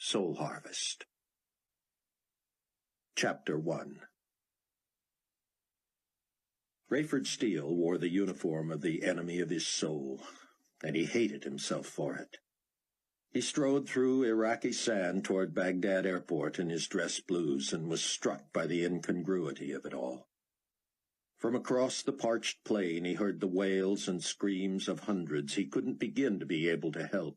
Soul Harvest. Chapter 1. Rayford Steele wore the uniform of the enemy of his soul, and he hated himself for it. He strode through Iraqi sand toward Baghdad airport in his dress blues and was struck by the incongruity of it all. From across the parched plain he heard the wails and screams of hundreds he couldn't begin to be able to help.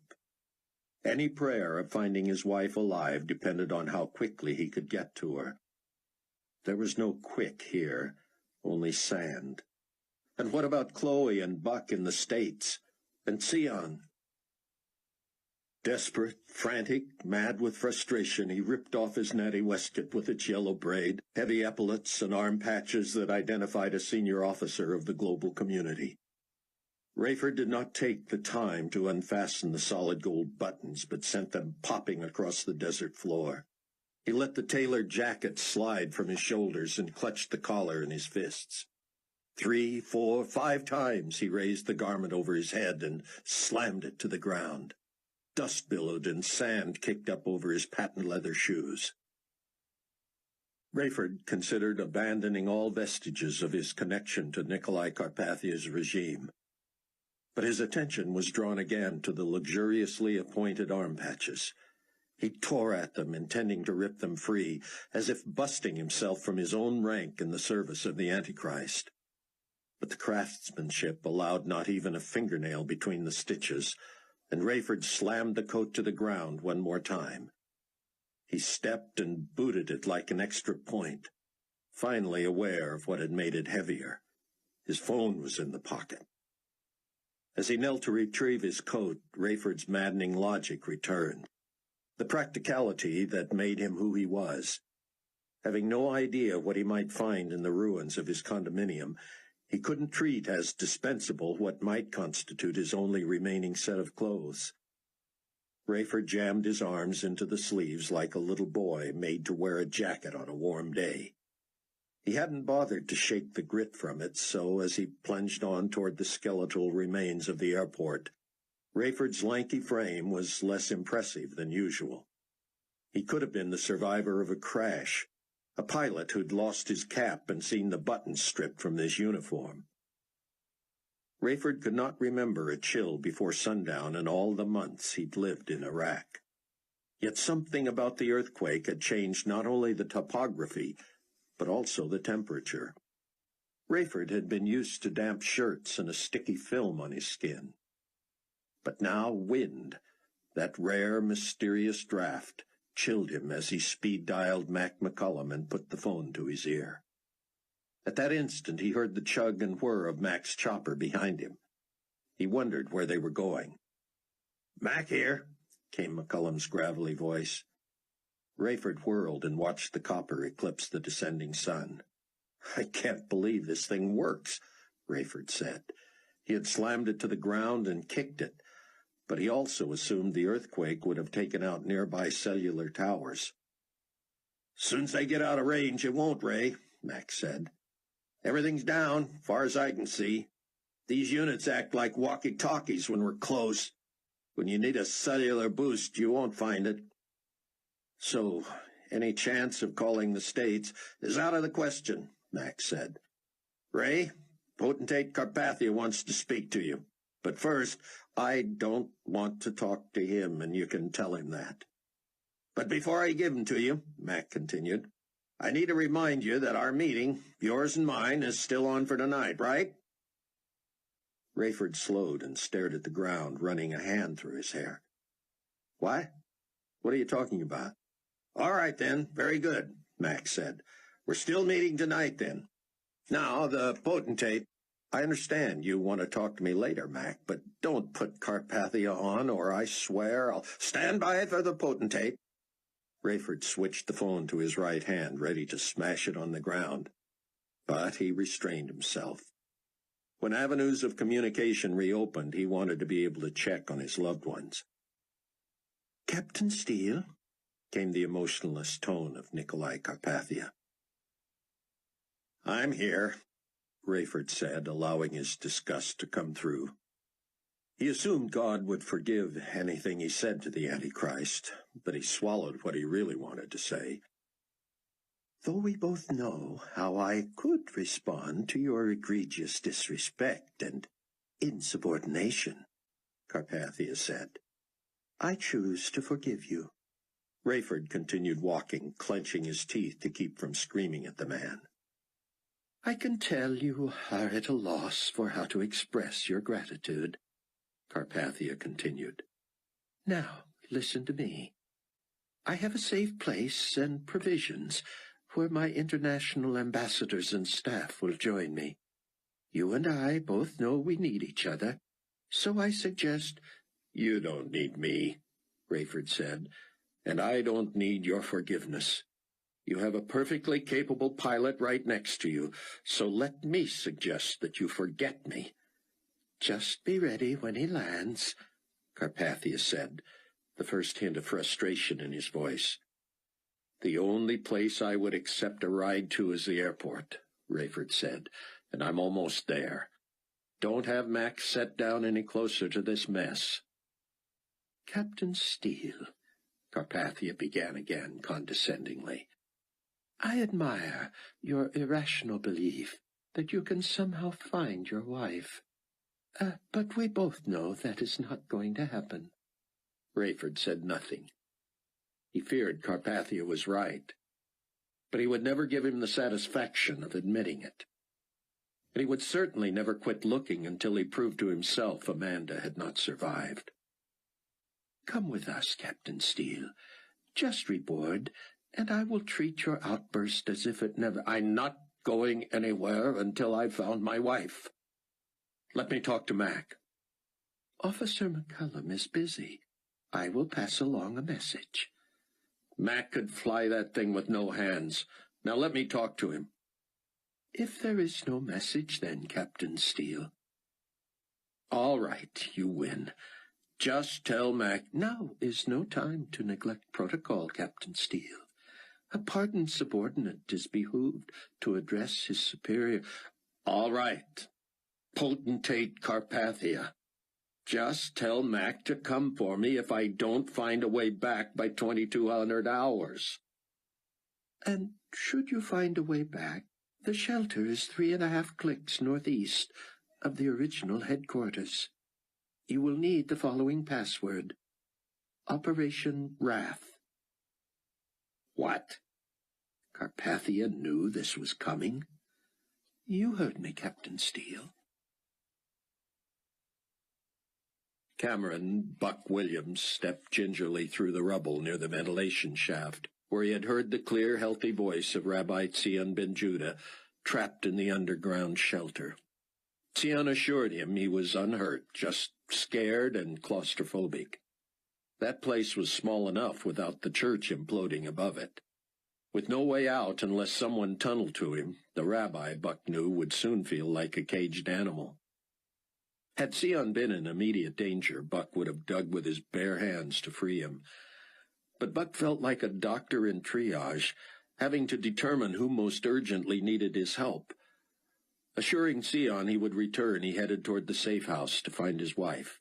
Any prayer of finding his wife alive depended on how quickly he could get to her. There was no quick here, only sand. And what about Chloe and Buck in the States? And Sion? Desperate, frantic, mad with frustration, he ripped off his natty waistcoat with its yellow braid, heavy epaulets, and arm patches that identified a senior officer of the global community. Rayford did not take the time to unfasten the solid gold buttons, but sent them popping across the desert floor. He let the tailored jacket slide from his shoulders and clutched the collar in his fists. 3, 4, 5 times he raised the garment over his head and slammed it to the ground. Dust billowed and sand kicked up over his patent leather shoes. Rayford considered abandoning all vestiges of his connection to Nikolai Carpathia's regime. But his attention was drawn again to the luxuriously appointed arm patches. He tore at them, intending to rip them free, as if busting himself from his own rank in the service of the Antichrist. But the craftsmanship allowed not even a fingernail between the stitches, and Rayford slammed the coat to the ground one more time. He stepped and booted it like an extra point, finally aware of what had made it heavier. His phone was in the pocket. As he knelt to retrieve his coat, Rayford's maddening logic returned. The practicality that made him who he was. Having no idea what he might find in the ruins of his condominium, he couldn't treat as dispensable what might constitute his only remaining set of clothes. Rayford jammed his arms into the sleeves like a little boy made to wear a jacket on a warm day. He hadn't bothered to shake the grit from it, so as he plunged on toward the skeletal remains of the airport, Rayford's lanky frame was less impressive than usual. He could have been the survivor of a crash, a pilot who'd lost his cap and seen the buttons stripped from his uniform. Rayford could not remember a chill before sundown in all the months he'd lived in Iraq. Yet something about the earthquake had changed not only the topography, but also the temperature. Rayford had been used to damp shirts and a sticky film on his skin. But now wind, that rare, mysterious draft, chilled him as he speed-dialed Mac McCullum and put the phone to his ear. At that instant he heard the chug and whir of Mac's chopper behind him. He wondered where they were going. "Mac here," came McCullum's gravelly voice. Rayford whirled and watched the copper eclipse the descending sun. "I can't believe this thing works," Rayford said. He had slammed it to the ground and kicked it, but he also assumed the earthquake would have taken out nearby cellular towers. "Soon as they get out of range, it won't, Ray," Mac said. "Everything's down, far as I can see. These units act like walkie-talkies when we're close. When you need a cellular boost, you won't find it. So, any chance of calling the States is out of the question," Mac said. "Ray, Potentate Carpathia wants to speak to you. But first, I don't want to talk to him, and you can tell him that. But before I give him to you," Mac continued, "I need to remind you that our meeting, yours and mine, is still on for tonight, right?" Rayford slowed and stared at the ground, running a hand through his hair. "What? What are you talking about?" "All right, then. Very good," Mac said. "We're still meeting tonight, then. Now, the Potentate—" "I understand you want to talk to me later, Mac, but don't put Carpathia on, or I swear I'll—" "Stand by for the Potentate." Rayford switched the phone to his right hand, ready to smash it on the ground. But he restrained himself. When avenues of communication reopened, he wanted to be able to check on his loved ones. "Captain Steele?" came the emotionless tone of Nikolai Carpathia. "I'm here," Rayford said, allowing his disgust to come through. He assumed God would forgive anything he said to the Antichrist, but he swallowed what he really wanted to say. Though we both know how I could respond to your egregious disrespect and insubordination, Carpathia said, I choose to forgive you. Rayford continued walking, clenching his teeth to keep from screaming at the man. I can tell you are at a loss for how to express your gratitude, Carpathia continued. Now, listen to me. I have a safe place and provisions where my international ambassadors and staff will join me. You and I both know we need each other, so I suggest— You don't need me, Rayford said, and I don't need your forgiveness. You have a perfectly capable pilot right next to you, so let me suggest that you forget me. Just be ready when he lands, Carpathia said, the first hint of frustration in his voice. The only place I would accept a ride to is the airport, Rayford said, and I'm almost there. Don't have Max set down any closer to this mess. Captain Steele, Carpathia began again condescendingly, I admire your irrational belief that you can somehow find your wife. But we both know that is not going to happen. Rayford said nothing. He feared Carpathia was right, but he would never give him the satisfaction of admitting it. And he would certainly never quit looking until he proved to himself Amanda had not survived. Come with us, Captain Steele. Just reboard, and I will treat your outburst as if it never— I'm not going anywhere until I've found my wife. Let me talk to Mac. Officer McCullum is busy. I will pass along a message. Mac could fly that thing with no hands. Now let me talk to him. If there is no message, then, Captain Steele. All right, you win. Just tell Mac— Now is no time to neglect protocol, Captain Steele. A pardoned subordinate is behooved to address his superior. All right, potentate Carpathia. Just tell Mac to come for me if I don't find a way back by 2200 hours. And should you find a way back, the shelter is 3.5 clicks northeast of the original headquarters. You will need the following password: Operation Wrath. What? Carpathia knew this was coming. You heard me, Captain Steele. Cameron Buck Williams stepped gingerly through the rubble near the ventilation shaft, where he had heard the clear, healthy voice of Rabbi Tzion ben Judah, trapped in the underground shelter. Tzion assured him he was unhurt, just scared and claustrophobic. That place was small enough without the church imploding above it. With no way out unless someone tunneled to him, the rabbi, Buck knew, would soon feel like a caged animal. Had Tzion been in immediate danger, Buck would have dug with his bare hands to free him. But Buck felt like a doctor in triage, having to determine who most urgently needed his help. Assuring Tzion he would return, he headed toward the safe house to find his wife.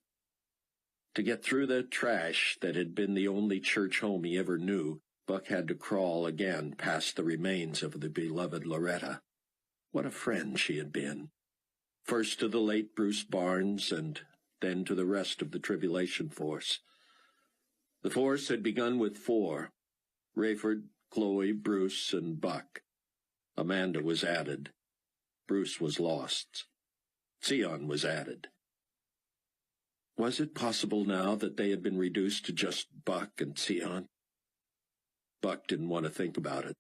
To get through the trash that had been the only church home he ever knew, Buck had to crawl again past the remains of the beloved Loretta. What a friend she had been. First to the late Bruce Barnes, and then to the rest of the Tribulation Force. The force had begun with 4, Rayford, Chloe, Bruce, and Buck. Amanda was added. Bruce was lost. Tzion was added. Was it possible now that they had been reduced to just Buck and Tzion? Buck didn't want to think about it.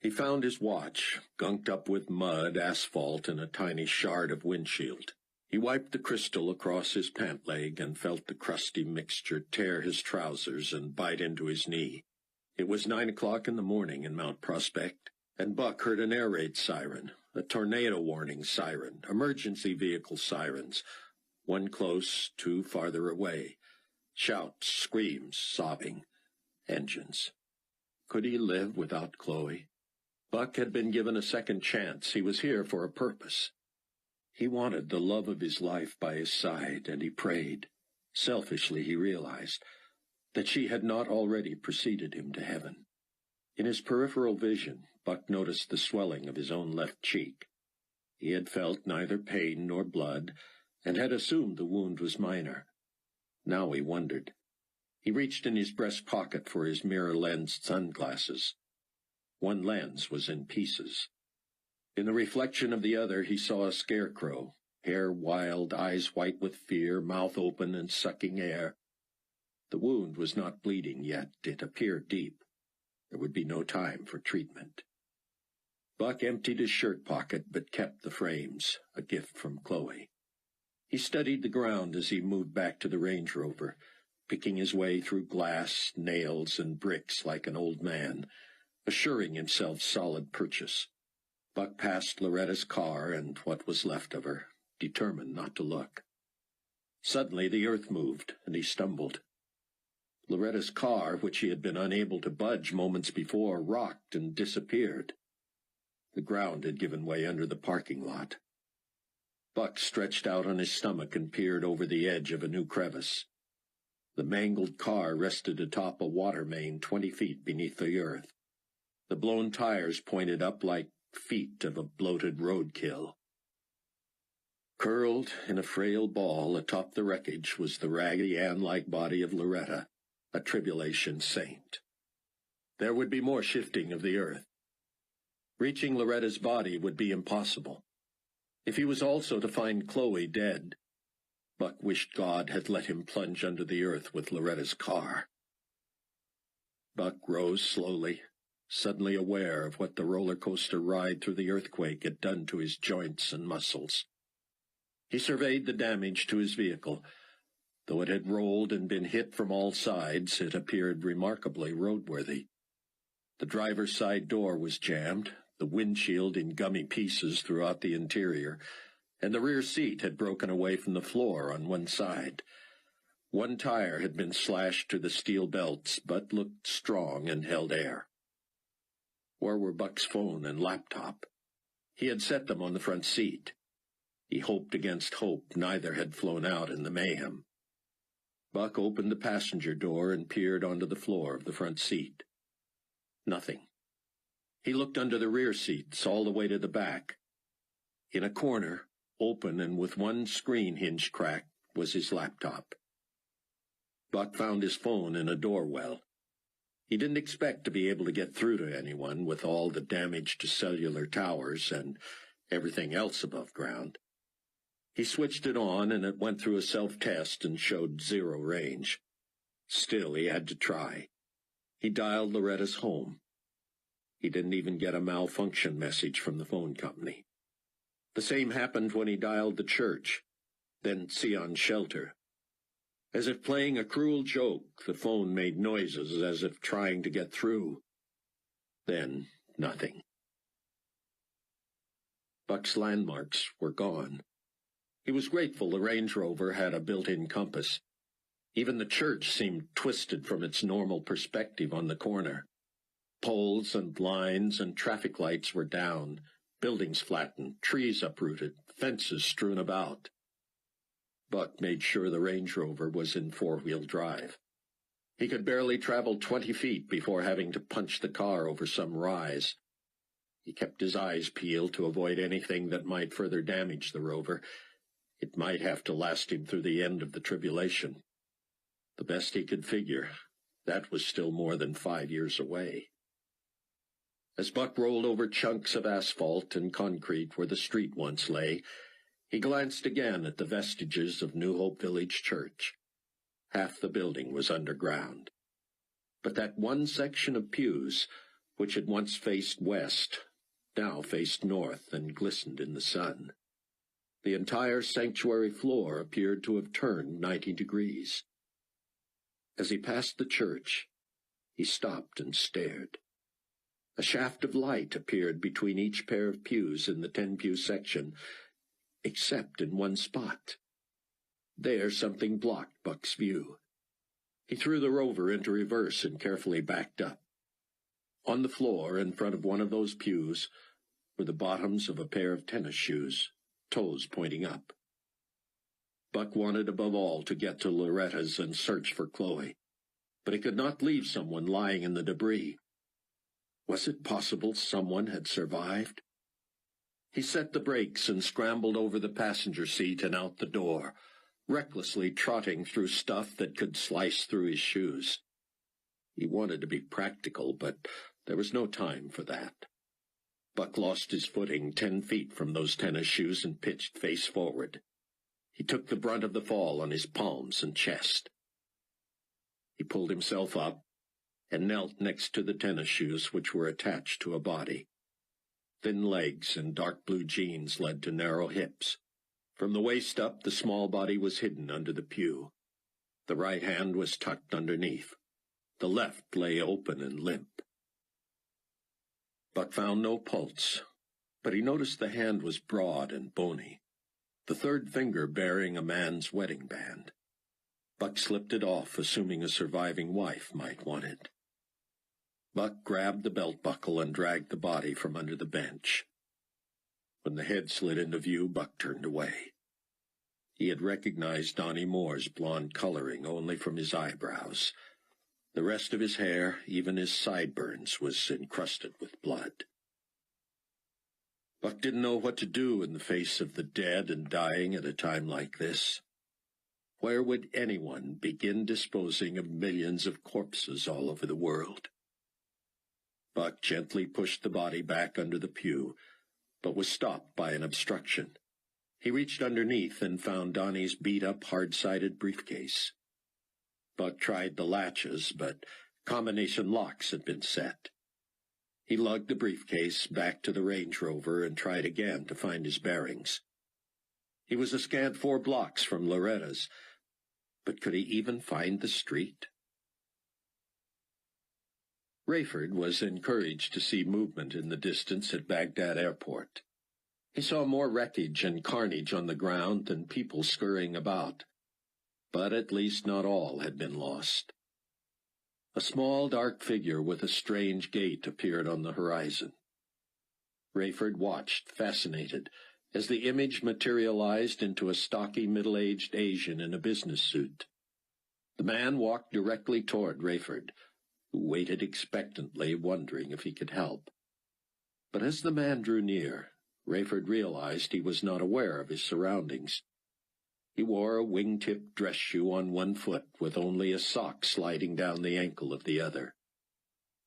He found his watch, gunked up with mud, asphalt, and a tiny shard of windshield. He wiped the crystal across his pant leg and felt the crusty mixture tear his trousers and bite into his knee. It was 9 o'clock in the morning in Mount Prospect, and Buck heard an air raid siren, a tornado warning siren, emergency vehicle sirens, one close, 2 farther away, shouts, screams, sobbing, engines. Could he live without Chloe? Buck had been given a second chance. He was here for a purpose. He wanted the love of his life by his side, and he prayed. Selfishly he realized that she had not already preceded him to heaven. In his peripheral vision, Buck noticed the swelling of his own left cheek. He had felt neither pain nor blood, and had assumed the wound was minor. Now he wondered. He reached in his breast pocket for his mirror-lensed sunglasses. One lens was in pieces. In the reflection of the other he saw a scarecrow, hair wild, eyes white with fear, mouth open and sucking air. The wound was not bleeding yet. It appeared deep. There would be no time for treatment. Buck emptied his shirt pocket, but kept the frames, a gift from Chloe. He studied the ground as he moved back to the Range Rover, picking his way through glass, nails, and bricks like an old man, assuring himself solid purchase. Buck passed Loretta's car and what was left of her, determined not to look. Suddenly the earth moved, and he stumbled. Loretta's car, which he had been unable to budge moments before, rocked and disappeared. The ground had given way under the parking lot. Buck stretched out on his stomach and peered over the edge of a new crevice. The mangled car rested atop a water main 20 feet beneath the earth. The blown tires pointed up like feet of a bloated roadkill. Curled in a frail ball atop the wreckage was the Raggedy Ann-like body of Loretta, a tribulation saint. There would be more shifting of the earth. Reaching Loretta's body would be impossible. If he was also to find Chloe dead, Buck wished God had let him plunge under the earth with Loretta's car. Buck rose slowly, suddenly aware of what the roller coaster ride through the earthquake had done to his joints and muscles. He surveyed the damage to his vehicle. Though it had rolled and been hit from all sides, it appeared remarkably roadworthy. The driver's side door was jammed, the windshield in gummy pieces throughout the interior, and the rear seat had broken away from the floor on one side. One tire had been slashed to the steel belts, but looked strong and held air. Where were Buck's phone and laptop? He had set them on the front seat. He hoped against hope neither had flown out in the mayhem. Buck opened the passenger door and peered onto the floor of the front seat. Nothing. He looked under the rear seats all the way to the back. In a corner, open and with one screen hinge cracked, was his laptop. Buck found his phone in a door well. He didn't expect to be able to get through to anyone with all the damage to cellular towers and everything else above ground. He switched it on, and it went through a self-test and showed 0 range. Still, he had to try. He dialed Loretta's home. He didn't even get a malfunction message from the phone company. The same happened when he dialed the church, then Sion's shelter. As if playing a cruel joke, the phone made noises as if trying to get through. Then, nothing. Buck's landmarks were gone. He was grateful the Range Rover had a built-in compass. Even the church seemed twisted from its normal perspective on the corner. Poles and lines and traffic lights were down, buildings flattened, trees uprooted, fences strewn about. Buck made sure the Range Rover was in 4-wheel drive. He could barely travel 20 feet before having to punch the car over some rise. He kept his eyes peeled to avoid anything that might further damage the Rover. It might have to last him through the end of the tribulation. The best he could figure, that was still more than 5 years away. As Buck rolled over chunks of asphalt and concrete where the street once lay, he glanced again at the vestiges of New Hope Village Church. Half the building was underground. But that one section of pews, which had once faced west, now faced north and glistened in the sun. The entire sanctuary floor appeared to have turned 90 degrees. As he passed the church, he stopped and stared. A shaft of light appeared between each pair of pews in the 10-pew section, except in one spot. There something blocked Buck's view. He threw the Rover into reverse and carefully backed up. On the floor in front of one of those pews were the bottoms of a pair of tennis shoes, toes pointing up. Buck wanted above all to get to Loretta's and search for Chloe, but he could not leave someone lying in the debris. Was it possible someone had survived? He set the brakes and scrambled over the passenger seat and out the door, recklessly trotting through stuff that could slice through his shoes. He wanted to be practical, but there was no time for that. Buck lost his footing 10 feet from those tennis shoes and pitched face forward. He took the brunt of the fall on his palms and chest. He pulled himself up and knelt next to the tennis shoes, which were attached to a body. Thin legs and dark blue jeans led to narrow hips. From the waist up, the small body was hidden under the pew. The right hand was tucked underneath. The left lay open and limp. Buck found no pulse, but he noticed the hand was broad and bony, the third finger bearing a man's wedding band. Buck slipped it off, assuming a surviving wife might want it. Buck grabbed the belt buckle and dragged the body from under the bench. When the head slid into view, Buck turned away. He had recognized Donnie Moore's blonde coloring only from his eyebrows. The rest of his hair, even his sideburns, was encrusted with blood. Buck didn't know what to do in the face of the dead and dying at a time like this. Where would anyone begin disposing of millions of corpses all over the world? Buck gently pushed the body back under the pew, but was stopped by an obstruction. He reached underneath and found Donnie's beat-up, hard-sided briefcase. Buck tried the latches, but combination locks had been set. He lugged the briefcase back to the Range Rover and tried again to find his bearings. He was a scant 4 blocks from Loretta's, but could he even find the street? Rayford was encouraged to see movement in the distance at Baghdad Airport. He saw more wreckage and carnage on the ground than people scurrying about, but at least not all had been lost. A small, dark figure with a strange gait appeared on the horizon. Rayford watched, fascinated, as the image materialized into a stocky, middle-aged Asian in a business suit. The man walked directly toward Rayford, who waited expectantly, wondering if he could help. But as the man drew near, Rayford realized he was not aware of his surroundings. He wore a wing-tip dress shoe on one foot, with only a sock sliding down the ankle of the other.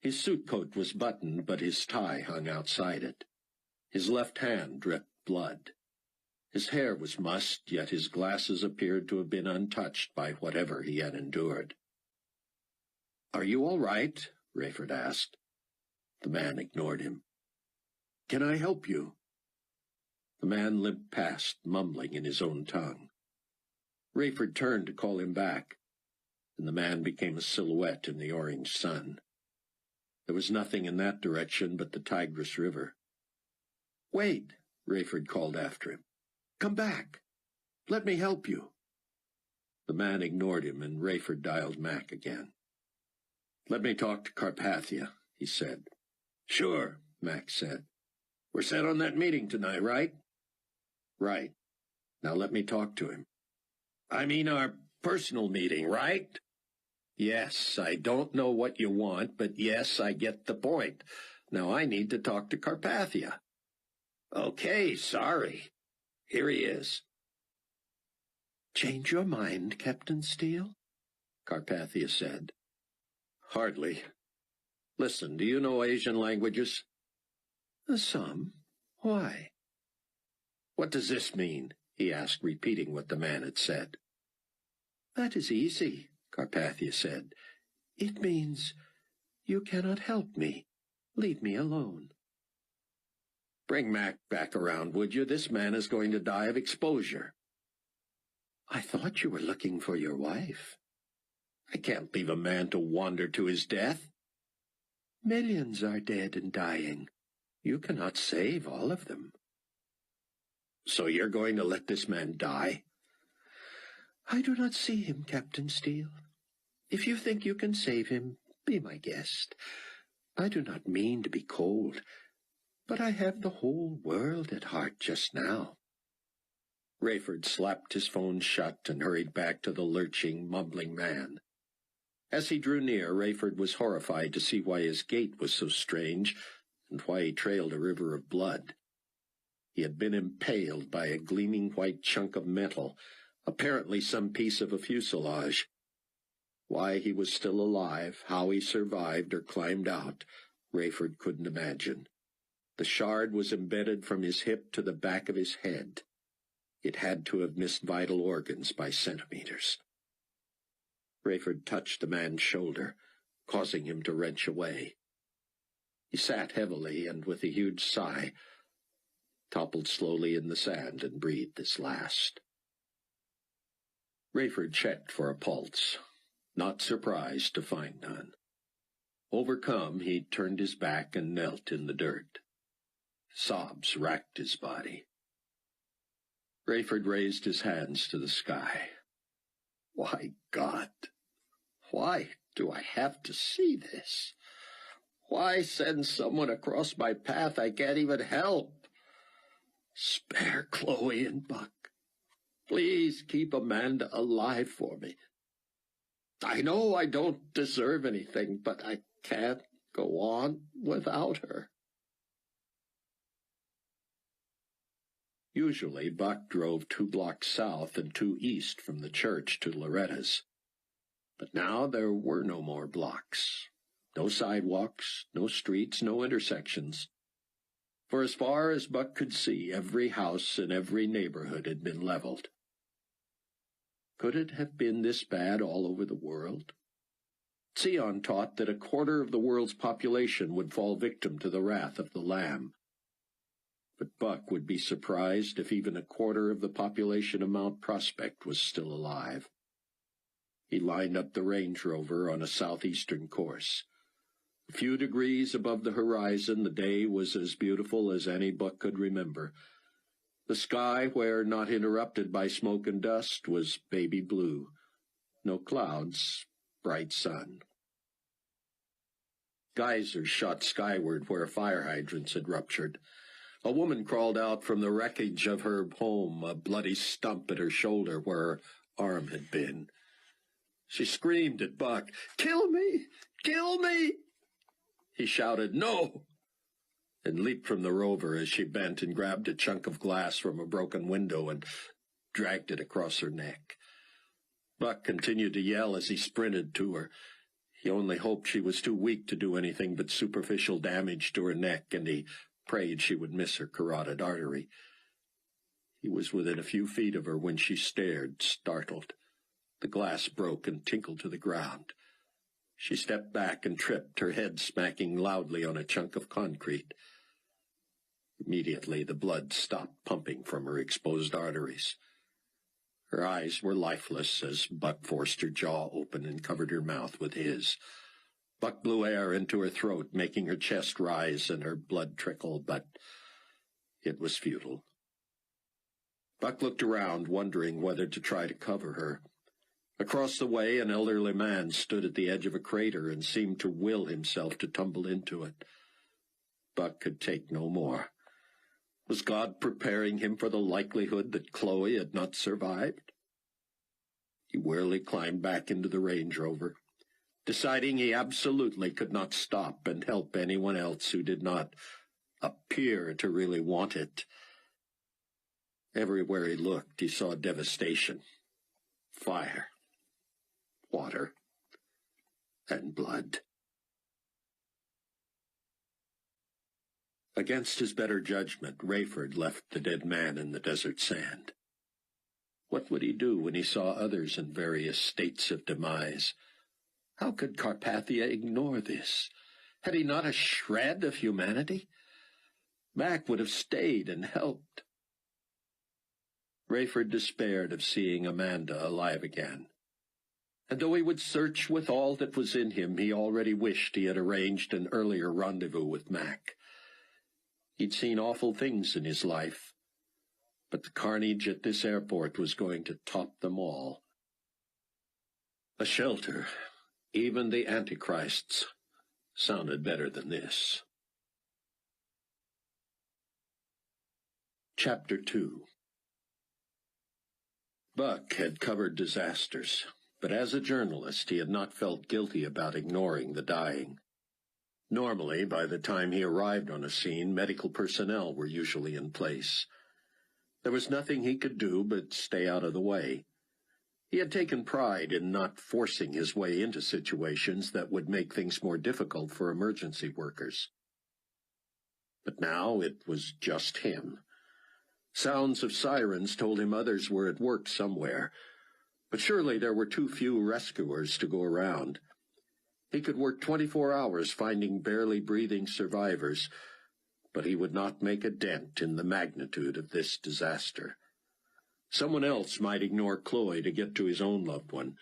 His suit coat was buttoned, but his tie hung outside it. His left hand dripped blood. His hair was mussed, yet his glasses appeared to have been untouched by whatever he had endured. "Are you all right?" Rayford asked. The man ignored him. "Can I help you?" The man limped past, mumbling in his own tongue. Rayford turned to call him back, and the man became a silhouette in the orange sun. There was nothing in that direction but the Tigris River. "Wait," Rayford called after him. "Come back. Let me help you." The man ignored him, and Rayford dialed Mac again. "Let me talk to Carpathia," he said. "Sure," Mac said. "We're set on that meeting tonight, right?" "Right. Now let me talk to him." "I mean our personal meeting, right?" "Yes, I don't know what you want, but yes, I get the point. Now I need to talk to Carpathia." "Okay, sorry. Here he is." "Change your mind, Captain Steele?" Carpathia said. "Hardly. Listen, do you know Asian languages?" "Some. Why?" "What does this mean?" he asked, repeating what the man had said. "That is easy," Carpathia said. "It means, you cannot help me. Leave me alone." "Bring Mac back around, would you? This man is going to die of exposure." "I thought you were looking for your wife." "I can't leave a man to wander to his death." "Millions are dead and dying. You cannot save all of them." "So you're going to let this man die?" "I do not see him, Captain Steele. If you think you can save him, be my guest. I do not mean to be cold, but I have the whole world at heart just now." Rayford slapped his phone shut and hurried back to the lurching, mumbling man. As he drew near, Rayford was horrified to see why his gait was so strange and why he trailed a river of blood. He had been impaled by a gleaming white chunk of metal, apparently some piece of a fuselage. Why he was still alive, how he survived or climbed out, Rayford couldn't imagine. The shard was embedded from his hip to the back of his head. It had to have missed vital organs by centimeters. Rayford touched the man's shoulder, causing him to wrench away. He sat heavily and, with a huge sigh, toppled slowly in the sand and breathed his last. Rayford checked for a pulse, not surprised to find none. Overcome, he turned his back and knelt in the dirt. Sobs racked his body. Rayford raised his hands to the sky. Why, God, why do I have to see this? Why send someone across my path I can't even help? Spare Chloe and Buck. Please keep Amanda alive for me. I know I don't deserve anything, but I can't go on without her. Usually, Buck drove 2 blocks south and 2 east from the church to Loretta's. But now there were no more blocks. No sidewalks, no streets, no intersections. For as far as Buck could see, every house in every neighborhood had been leveled. Could it have been this bad all over the world? Sion taught that 1/4 of the world's population would fall victim to the wrath of the Lamb. But Buck would be surprised if even 1/4 of the population of Mount Prospect was still alive. He lined up the Range Rover on a southeastern course. A few degrees above the horizon, the day was as beautiful as any Buck could remember. The sky, where not interrupted by smoke and dust, was baby blue. No clouds, bright sun. Geysers shot skyward where fire hydrants had ruptured. A woman crawled out from the wreckage of her home, a bloody stump at her shoulder where her arm had been. She screamed at Buck, "Kill me! Kill me!" He shouted, "No!" and leaped from the Rover as she bent and grabbed a chunk of glass from a broken window and dragged it across her neck. Buck continued to yell as he sprinted to her. He only hoped she was too weak to do anything but superficial damage to her neck, and he prayed she would miss her carotid artery. He was within a few feet of her when she stared, startled. The glass broke and tinkled to the ground. She stepped back and tripped, her head smacking loudly on a chunk of concrete. Immediately the blood stopped pumping from her exposed arteries. Her eyes were lifeless as Buck forced her jaw open and covered her mouth with his. Buck blew air into her throat, making her chest rise and her blood trickle, but it was futile. Buck looked around, wondering whether to try to cover her. Across the way, an elderly man stood at the edge of a crater and seemed to will himself to tumble into it. Buck could take no more. Was God preparing him for the likelihood that Chloe had not survived? He wearily climbed back into the Range Rover, deciding he absolutely could not stop and help anyone else who did not appear to really want it. Everywhere he looked, he saw devastation, fire, water, and blood. Against his better judgment, Rayford left the dead man in the desert sand. What would he do when he saw others in various states of demise? How could Carpathia ignore this? Had he not a shred of humanity? Mac would have stayed and helped. Rayford despaired of seeing Amanda alive again. And though he would search with all that was in him, he already wished he had arranged an earlier rendezvous with Mac. He'd seen awful things in his life, but the carnage at this airport was going to top them all. A shelter, even the Antichrists, sounded better than this. Chapter 2. Buck had covered disasters, but as a journalist he had not felt guilty about ignoring the dying. Normally, by the time he arrived on a scene, medical personnel were usually in place. There was nothing he could do but stay out of the way. He had taken pride in not forcing his way into situations that would make things more difficult for emergency workers. But now it was just him. Sounds of sirens told him others were at work somewhere, but surely there were too few rescuers to go around. He could work 24 hours finding barely breathing survivors, but he would not make a dent in the magnitude of this disaster. Someone else might ignore Chloe to get to his own loved one.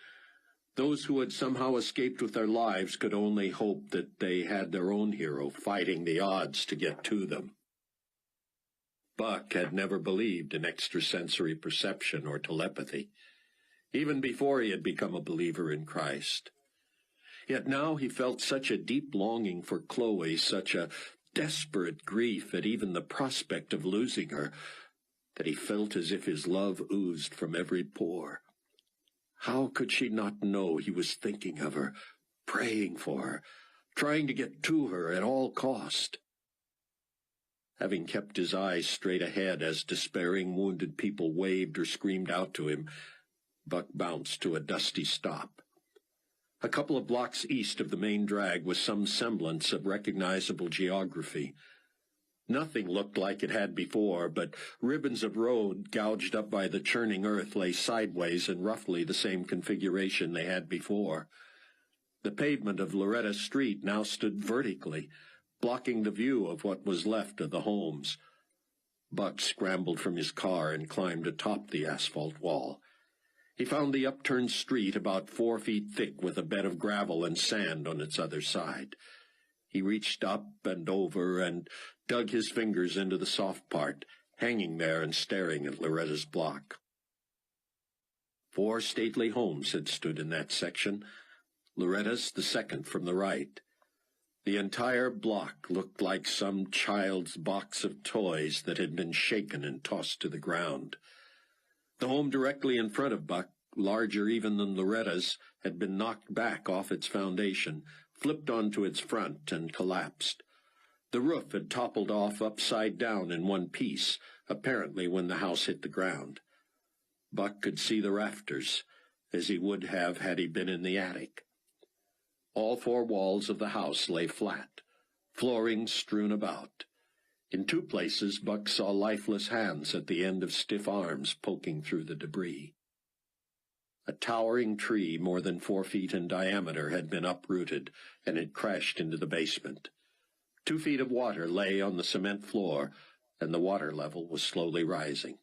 Those who had somehow escaped with their lives could only hope that they had their own hero fighting the odds to get to them. Buck had never believed in extrasensory perception or telepathy, even before he had become a believer in Christ. Yet now he felt such a deep longing for Chloe, such a desperate grief at even the prospect of losing her, that he felt as if his love oozed from every pore. How could she not know he was thinking of her, praying for her, trying to get to her at all cost? Having kept his eyes straight ahead as despairing, wounded people waved or screamed out to him, Buck bounced to a dusty stop. A couple of blocks east of the main drag was some semblance of recognizable geography. Nothing looked like it had before, but ribbons of road gouged up by the churning earth lay sideways in roughly the same configuration they had before. The pavement of Loretta's street now stood vertically, blocking the view of what was left of the homes. Buck scrambled from his car and climbed atop the asphalt wall. He found the upturned street about 4 feet thick with a bed of gravel and sand on its other side. He reached up and over and dug his fingers into the soft part, hanging there and staring at Loretta's block. 4 stately homes had stood in that section, Loretta's the second from the right. The entire block looked like some child's box of toys that had been shaken and tossed to the ground. The home directly in front of Buck, larger even than Loretta's, had been knocked back off its foundation, flipped onto its front, and collapsed. The roof had toppled off upside down in one piece, apparently when the house hit the ground. Buck could see the rafters, as he would have had he been in the attic. All 4 walls of the house lay flat, flooring strewn about. In 2 places, Buck saw lifeless hands at the end of stiff arms poking through the debris. A towering tree more than 4 feet in diameter had been uprooted and had crashed into the basement. 2 feet of water lay on the cement floor, and the water level was slowly rising.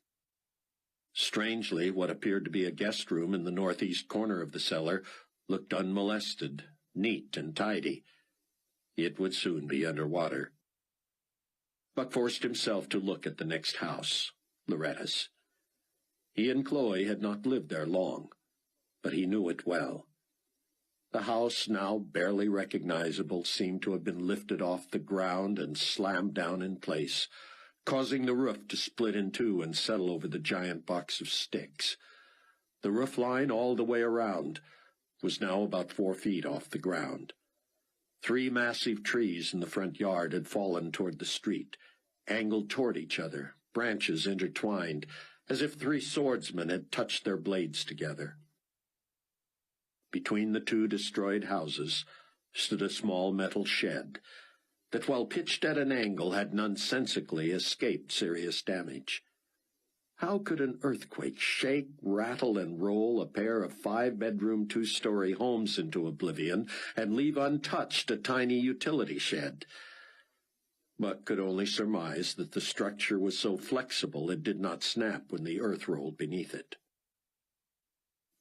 Strangely, what appeared to be a guest room in the northeast corner of the cellar looked unmolested, neat and tidy. It would soon be underwater. Buck forced himself to look at the next house, Loretta's. He and Chloe had not lived there long, but he knew it well. The house, now barely recognizable, seemed to have been lifted off the ground and slammed down in place, causing the roof to split in 2 and settle over the giant box of sticks. The roof line all the way around was now about 4 feet off the ground. 3 massive trees in the front yard had fallen toward the street, angled toward each other, branches intertwined, as if 3 swordsmen had touched their blades together. Between the 2 destroyed houses stood a small metal shed that, while pitched at an angle, had nonsensically escaped serious damage. How could an earthquake shake, rattle, and roll a pair of 5-bedroom, 2-story homes into oblivion and leave untouched a tiny utility shed? Buck could only surmise that the structure was so flexible it did not snap when the earth rolled beneath it.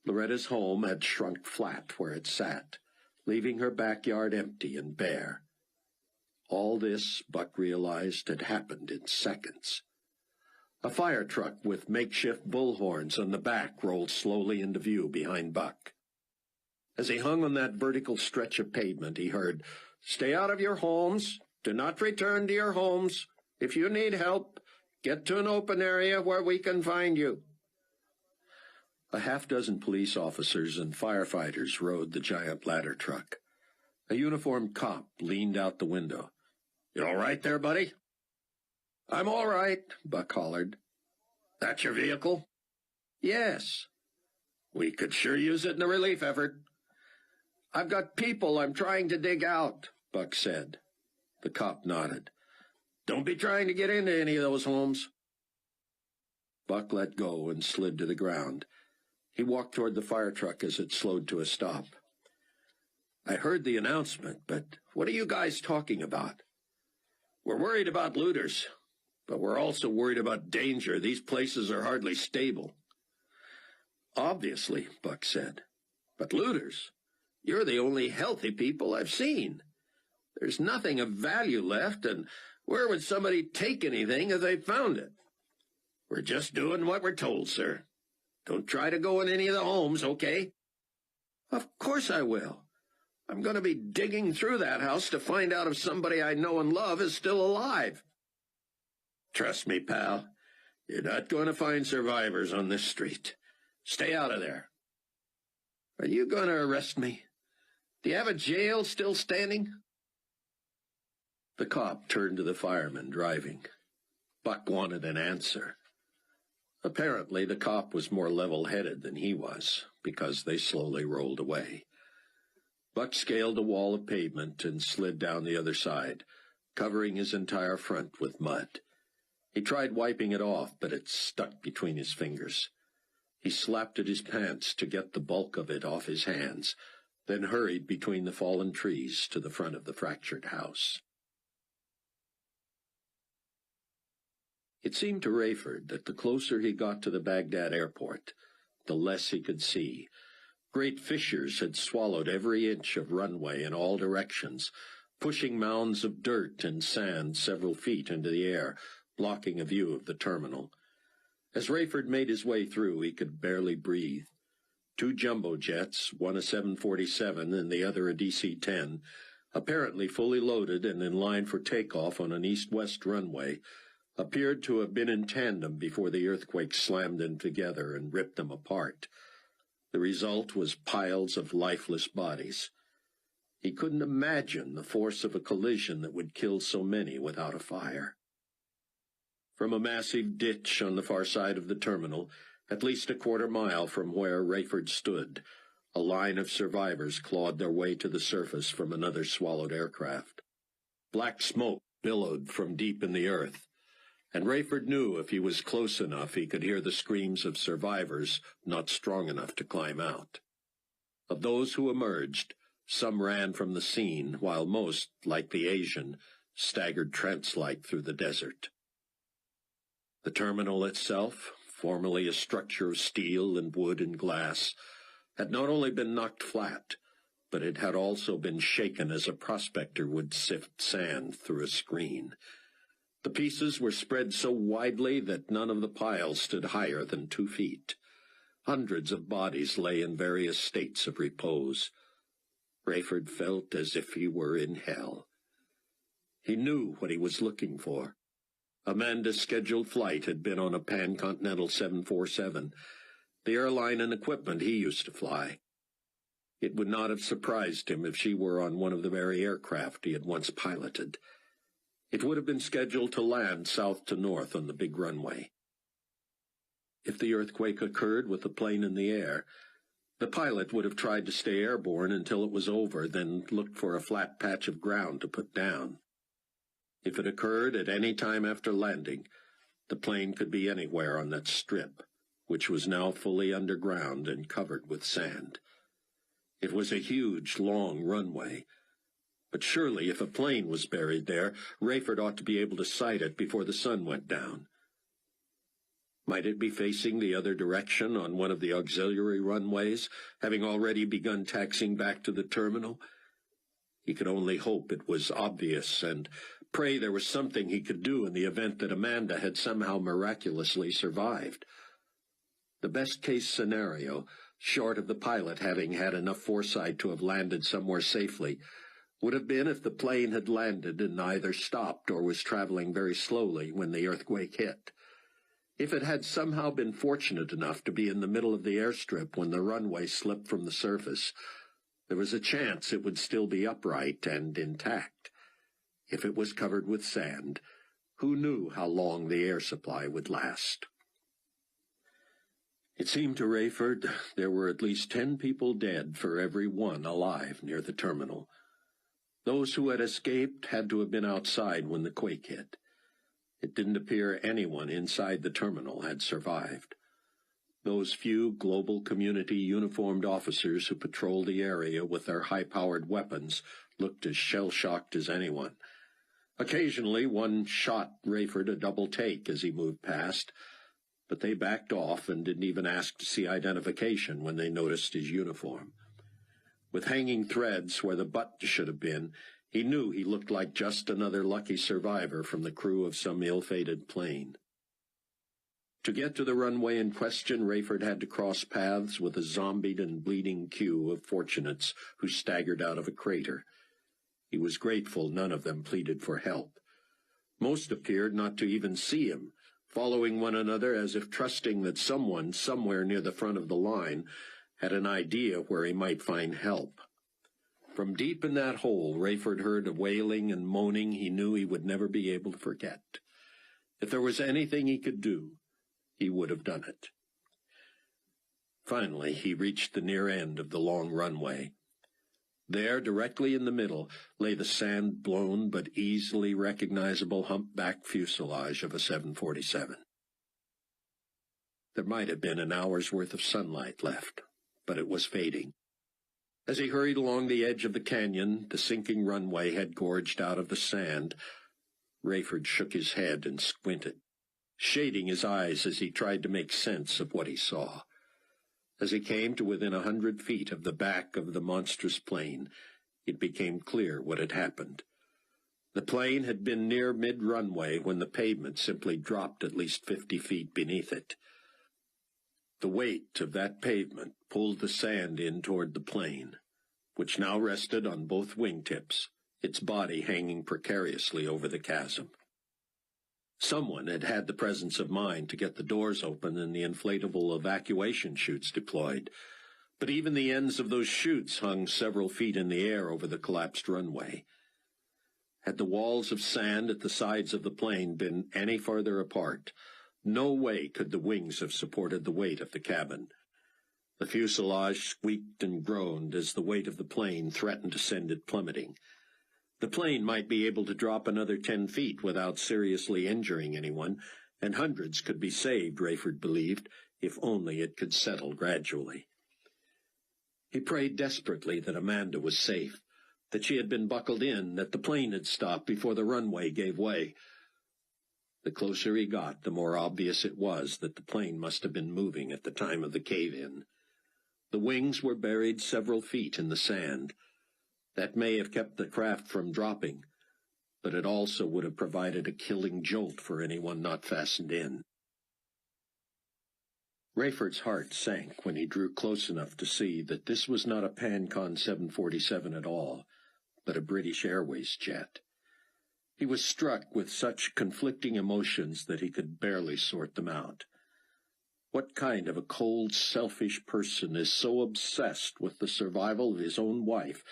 Loretta's home had shrunk flat where it sat, leaving her backyard empty and bare. All this, Buck realized, had happened in seconds. A fire truck with makeshift bullhorns on the back rolled slowly into view behind Buck. As he hung on that vertical stretch of pavement, he heard, "Stay out of your homes. Do not return to your homes. If you need help, get to an open area where we can find you." A half-dozen police officers and firefighters rode the giant ladder truck. A uniformed cop leaned out the window. "You all right there, buddy?" "I'm all right," Buck hollered. "That your vehicle?" "Yes." "We could sure use it in the relief effort." "I've got people I'm trying to dig out," Buck said. The cop nodded. "Don't be trying to get into any of those homes." Buck let go and slid to the ground. He walked toward the fire truck as it slowed to a stop. "I heard the announcement, but what are you guys talking about?" "We're worried about looters, but we're also worried about danger. These places are hardly stable." "Obviously," Buck said. "But looters? You're the only healthy people I've seen. There's nothing of value left, and where would somebody take anything if they found it?" "We're just doing what we're told, sir. Don't try to go in any of the homes, okay?" "Of course I will. I'm going to be digging through that house to find out if somebody I know and love is still alive." "Trust me, pal. You're not going to find survivors on this street. Stay out of there." "Are you going to arrest me? Do you have a jail still standing?" The cop turned to the fireman driving. Buck wanted an answer. Apparently, the cop was more level-headed than he was, because they slowly rolled away. Buck scaled a wall of pavement and slid down the other side, covering his entire front with mud. He tried wiping it off, but it stuck between his fingers. He slapped at his pants to get the bulk of it off his hands, then hurried between the fallen trees to the front of the fractured house. It seemed to Rayford that the closer he got to the Baghdad airport, the less he could see. Great fissures had swallowed every inch of runway in all directions, pushing mounds of dirt and sand several feet into the air, blocking a view of the terminal. As Rayford made his way through, he could barely breathe. Two jumbo jets, one a 747 and the other a DC-10, apparently fully loaded and in line for takeoff on an east-west runway, appeared to have been in tandem before the earthquake slammed them together and ripped them apart. The result was piles of lifeless bodies. He couldn't imagine the force of a collision that would kill so many without a fire. From a massive ditch on the far side of the terminal, at least a quarter-mile from where Rayford stood, a line of survivors clawed their way to the surface from another swallowed aircraft. Black smoke billowed from deep in the earth, and Rayford knew if he was close enough he could hear the screams of survivors not strong enough to climb out. Of those who emerged, some ran from the scene, while most, like the Asian, staggered trance-like through the desert. The terminal itself, formerly a structure of steel and wood and glass, had not only been knocked flat, but it had also been shaken as a prospector would sift sand through a screen. The pieces were spread so widely that none of the piles stood higher than 2 feet. Hundreds of bodies lay in various states of repose. Rayford felt as if he were in hell. He knew what he was looking for. Amanda's scheduled flight had been on a Pan-Continental 747, the airline and equipment he used to fly. It would not have surprised him if she were on one of the very aircraft he had once piloted. It would have been scheduled to land south to north on the big runway. If the earthquake occurred with the plane in the air, the pilot would have tried to stay airborne until it was over, then looked for a flat patch of ground to put down. If it occurred at any time after landing, the plane could be anywhere on that strip, which was now fully underground and covered with sand. It was a huge, long runway. But surely, if a plane was buried there, Rayford ought to be able to sight it before the sun went down. Might it be facing the other direction on one of the auxiliary runways, having already begun taxiing back to the terminal? He could only hope it was obvious and pray there was something he could do in the event that Amanda had somehow miraculously survived. The best-case scenario, short of the pilot having had enough foresight to have landed somewhere safely, would have been if the plane had landed and either stopped or was traveling very slowly when the earthquake hit. If it had somehow been fortunate enough to be in the middle of the airstrip when the runway slipped from the surface, there was a chance it would still be upright and intact. If it was covered with sand, who knew how long the air supply would last? It seemed to Rayford there were at least 10 people dead for every one alive near the terminal. Those who had escaped had to have been outside when the quake hit. It didn't appear anyone inside the terminal had survived. Those few global community uniformed officers who patrolled the area with their high-powered weapons looked as shell-shocked as anyone. Occasionally, one shot Rayford a double take as he moved past, but they backed off and didn't even ask to see identification when they noticed his uniform. With hanging threads where the butt should have been, he knew he looked like just another lucky survivor from the crew of some ill-fated plane. To get to the runway in question, Rayford had to cross paths with a zombied and bleeding queue of fortunates who staggered out of a crater. He was grateful none of them pleaded for help. Most appeared not to even see him, following one another as if trusting that someone somewhere near the front of the line had an idea where he might find help. From deep in that hole, Rayford heard a wailing and moaning he knew he would never be able to forget. If there was anything he could do, he would have done it. Finally, he reached the near end of the long runway. There, directly in the middle, lay the sand-blown but easily recognizable humpback fuselage of a 747. There might have been an hour's worth of sunlight left, but it was fading. As he hurried along the edge of the canyon, the sinking runway had gorged out of the sand. Rayford shook his head and squinted, shading his eyes as he tried to make sense of what he saw. As he came to within 100 feet of the back of the monstrous plane, it became clear what had happened. The plane had been near mid-runway when the pavement simply dropped at least 50 feet beneath it. The weight of that pavement pulled the sand in toward the plane, which now rested on both wingtips, its body hanging precariously over the chasm. Someone had had the presence of mind to get the doors open and the inflatable evacuation chutes deployed, but even the ends of those chutes hung several feet in the air over the collapsed runway. Had the walls of sand at the sides of the plane been any farther apart, no way could the wings have supported the weight of the cabin. The fuselage squeaked and groaned as the weight of the plane threatened to send it plummeting. The plane might be able to drop another 10 feet without seriously injuring anyone, and hundreds could be saved, Rayford believed, if only it could settle gradually. He prayed desperately that Amanda was safe, that she had been buckled in, that the plane had stopped before the runway gave way. The closer he got, the more obvious it was that the plane must have been moving at the time of the cave-in. The wings were buried several feet in the sand. That may have kept the craft from dropping, but it also would have provided a killing jolt for anyone not fastened in. Rayford's heart sank when he drew close enough to see that this was not a PanCon 747 at all, but a British Airways jet. He was struck with such conflicting emotions that he could barely sort them out. What kind of a cold, selfish person is so obsessed with the survival of his own wife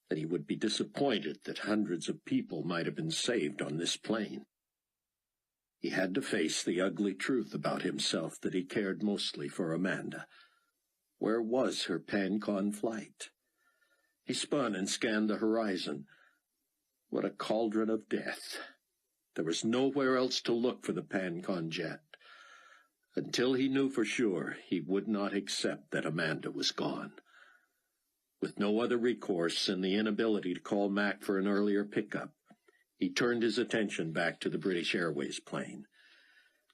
that he would be disappointed that hundreds of people might have been saved on this plane? He had to face the ugly truth about himself that he cared mostly for Amanda. Where was her PanCon flight? He spun and scanned the horizon. What a cauldron of death! There was nowhere else to look for the PanCon jet. Until he knew for sure, he would not accept that Amanda was gone. With no other recourse and the inability to call Mac for an earlier pickup, he turned his attention back to the British Airways plane.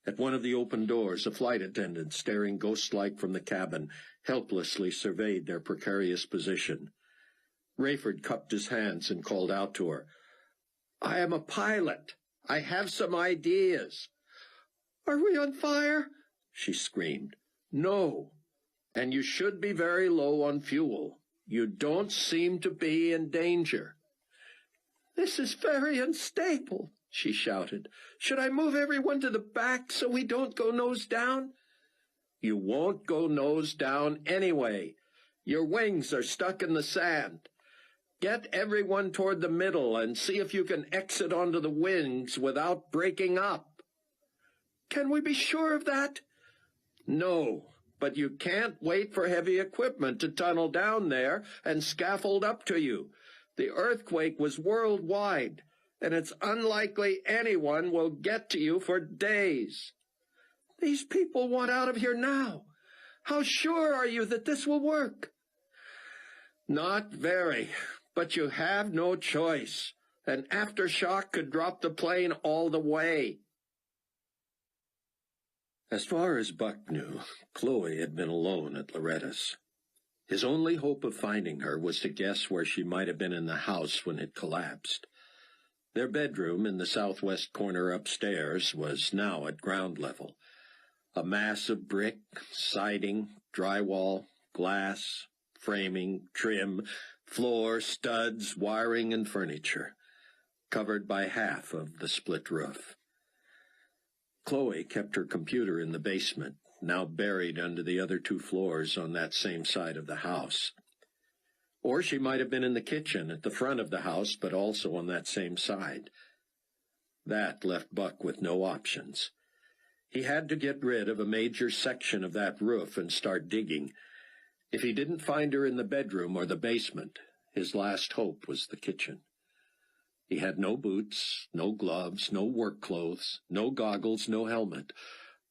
At one of the open doors, a flight attendant, staring ghost-like from the cabin, helplessly surveyed their precarious position. Rayford cupped his hands and called out to her, "I am a pilot. I have some ideas." "Are we on fire?" she screamed. "No, and you should be very low on fuel. You don't seem to be in danger." "This is very unstable," she shouted. "Should I move everyone to the back so we don't go nose down?" "You won't go nose down anyway. Your wings are stuck in the sand. Get everyone toward the middle and see if you can exit onto the wings without breaking up." "Can we be sure of that?" "No, but you can't wait for heavy equipment to tunnel down there and scaffold up to you. The earthquake was worldwide, and it's unlikely anyone will get to you for days." "These people want out of here now. How sure are you that this will work?" "Not very, but you have no choice. An aftershock could drop the plane all the way." As far as Buck knew, Chloe had been alone at Loretta's. His only hope of finding her was to guess where she might have been in the house when it collapsed. Their bedroom in the southwest corner upstairs was now at ground level. A mass of brick, siding, drywall, glass, framing, trim, floor, studs, wiring, and furniture, covered by half of the split roof. Chloe kept her computer in the basement, now buried under the other 2 floors on that same side of the house. Or she might have been in the kitchen at the front of the house, but also on that same side. That left Buck with no options. He had to get rid of a major section of that roof and start digging. If he didn't find her in the bedroom or the basement, his last hope was the kitchen. He had no boots, no gloves, no work clothes, no goggles, no helmet.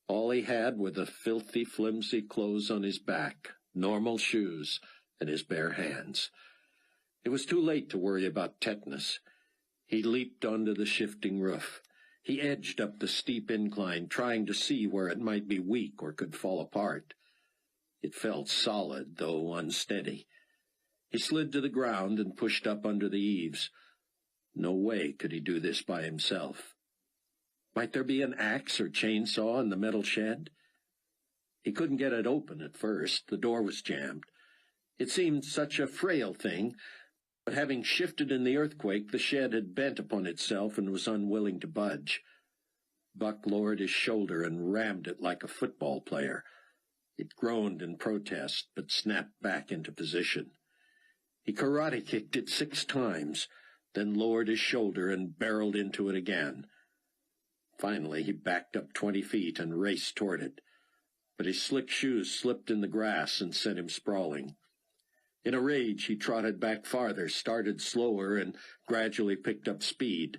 All he had were the filthy, flimsy clothes on his back, normal shoes, and his bare hands. It was too late to worry about tetanus. He leaped onto the shifting roof. He edged up the steep incline, trying to see where it might be weak or could fall apart. It felt solid, though unsteady. He slid to the ground and pushed up under the eaves. No way could he do this by himself. Might there be an axe or chainsaw in the metal shed? He couldn't get it open at first. The door was jammed. It seemed such a frail thing, but having shifted in the earthquake, the shed had bent upon itself and was unwilling to budge. Buck lowered his shoulder and rammed it like a football player. It groaned in protest, but snapped back into position. He karate-kicked it 6 times, then lowered his shoulder and barreled into it again. Finally, he backed up 20 feet and raced toward it, but his slick shoes slipped in the grass and sent him sprawling. In a rage, he trotted back farther, started slower, and gradually picked up speed.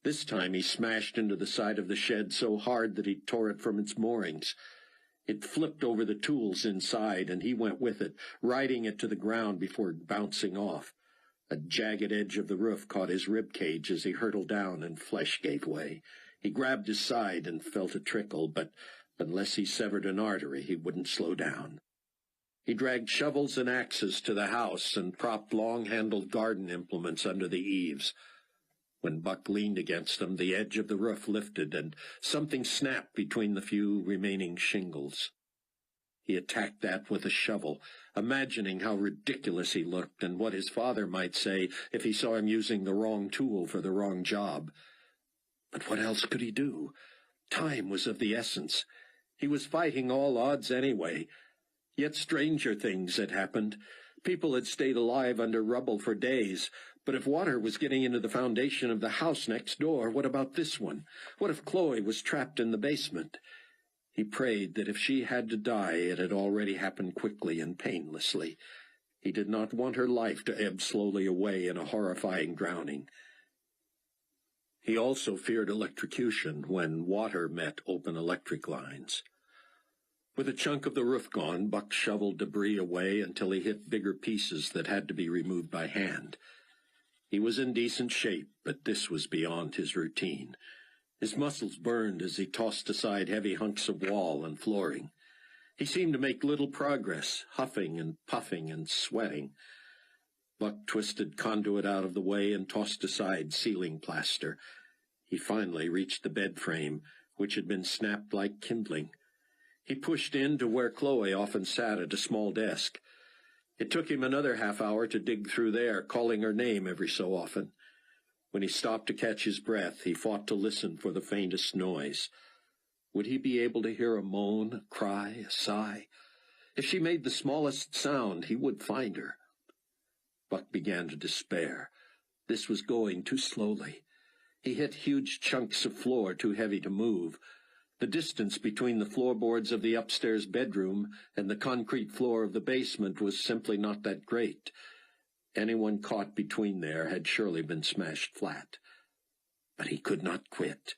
This time he smashed into the side of the shed so hard that he tore it from its moorings. It flipped over the tools inside, and he went with it, riding it to the ground before bouncing off. A jagged edge of the roof caught his rib cage as he hurtled down, and flesh gave way. He grabbed his side and felt a trickle, but unless he severed an artery, he wouldn't slow down. He dragged shovels and axes to the house and propped long-handled garden implements under the eaves. When Buck leaned against them, the edge of the roof lifted, and something snapped between the few remaining shingles. He attacked that with a shovel, imagining how ridiculous he looked and what his father might say if he saw him using the wrong tool for the wrong job. But what else could he do? Time was of the essence. He was fighting all odds anyway. Yet stranger things had happened. People had stayed alive under rubble for days. But if water was getting into the foundation of the house next door, what about this one? What if Chloe was trapped in the basement? He prayed that if she had to die, it had already happened quickly and painlessly. He did not want her life to ebb slowly away in a horrifying drowning. He also feared electrocution when water met open electric lines. With a chunk of the roof gone, Buck shoveled debris away until he hit bigger pieces that had to be removed by hand. He was in decent shape, but this was beyond his routine. His muscles burned as he tossed aside heavy hunks of wall and flooring. He seemed to make little progress, huffing and puffing and sweating. Buck twisted conduit out of the way and tossed aside ceiling plaster. He finally reached the bed frame, which had been snapped like kindling. He pushed in to where Chloe often sat at a small desk. It took him another half hour to dig through there, calling her name every so often. When he stopped to catch his breath, he fought to listen for the faintest noise. Would he be able to hear a moan, a cry, a sigh? If she made the smallest sound, he would find her. Buck began to despair. This was going too slowly. He hit huge chunks of floor too heavy to move. The distance between the floorboards of the upstairs bedroom and the concrete floor of the basement was simply not that great. Anyone caught between there had surely been smashed flat. But he could not quit.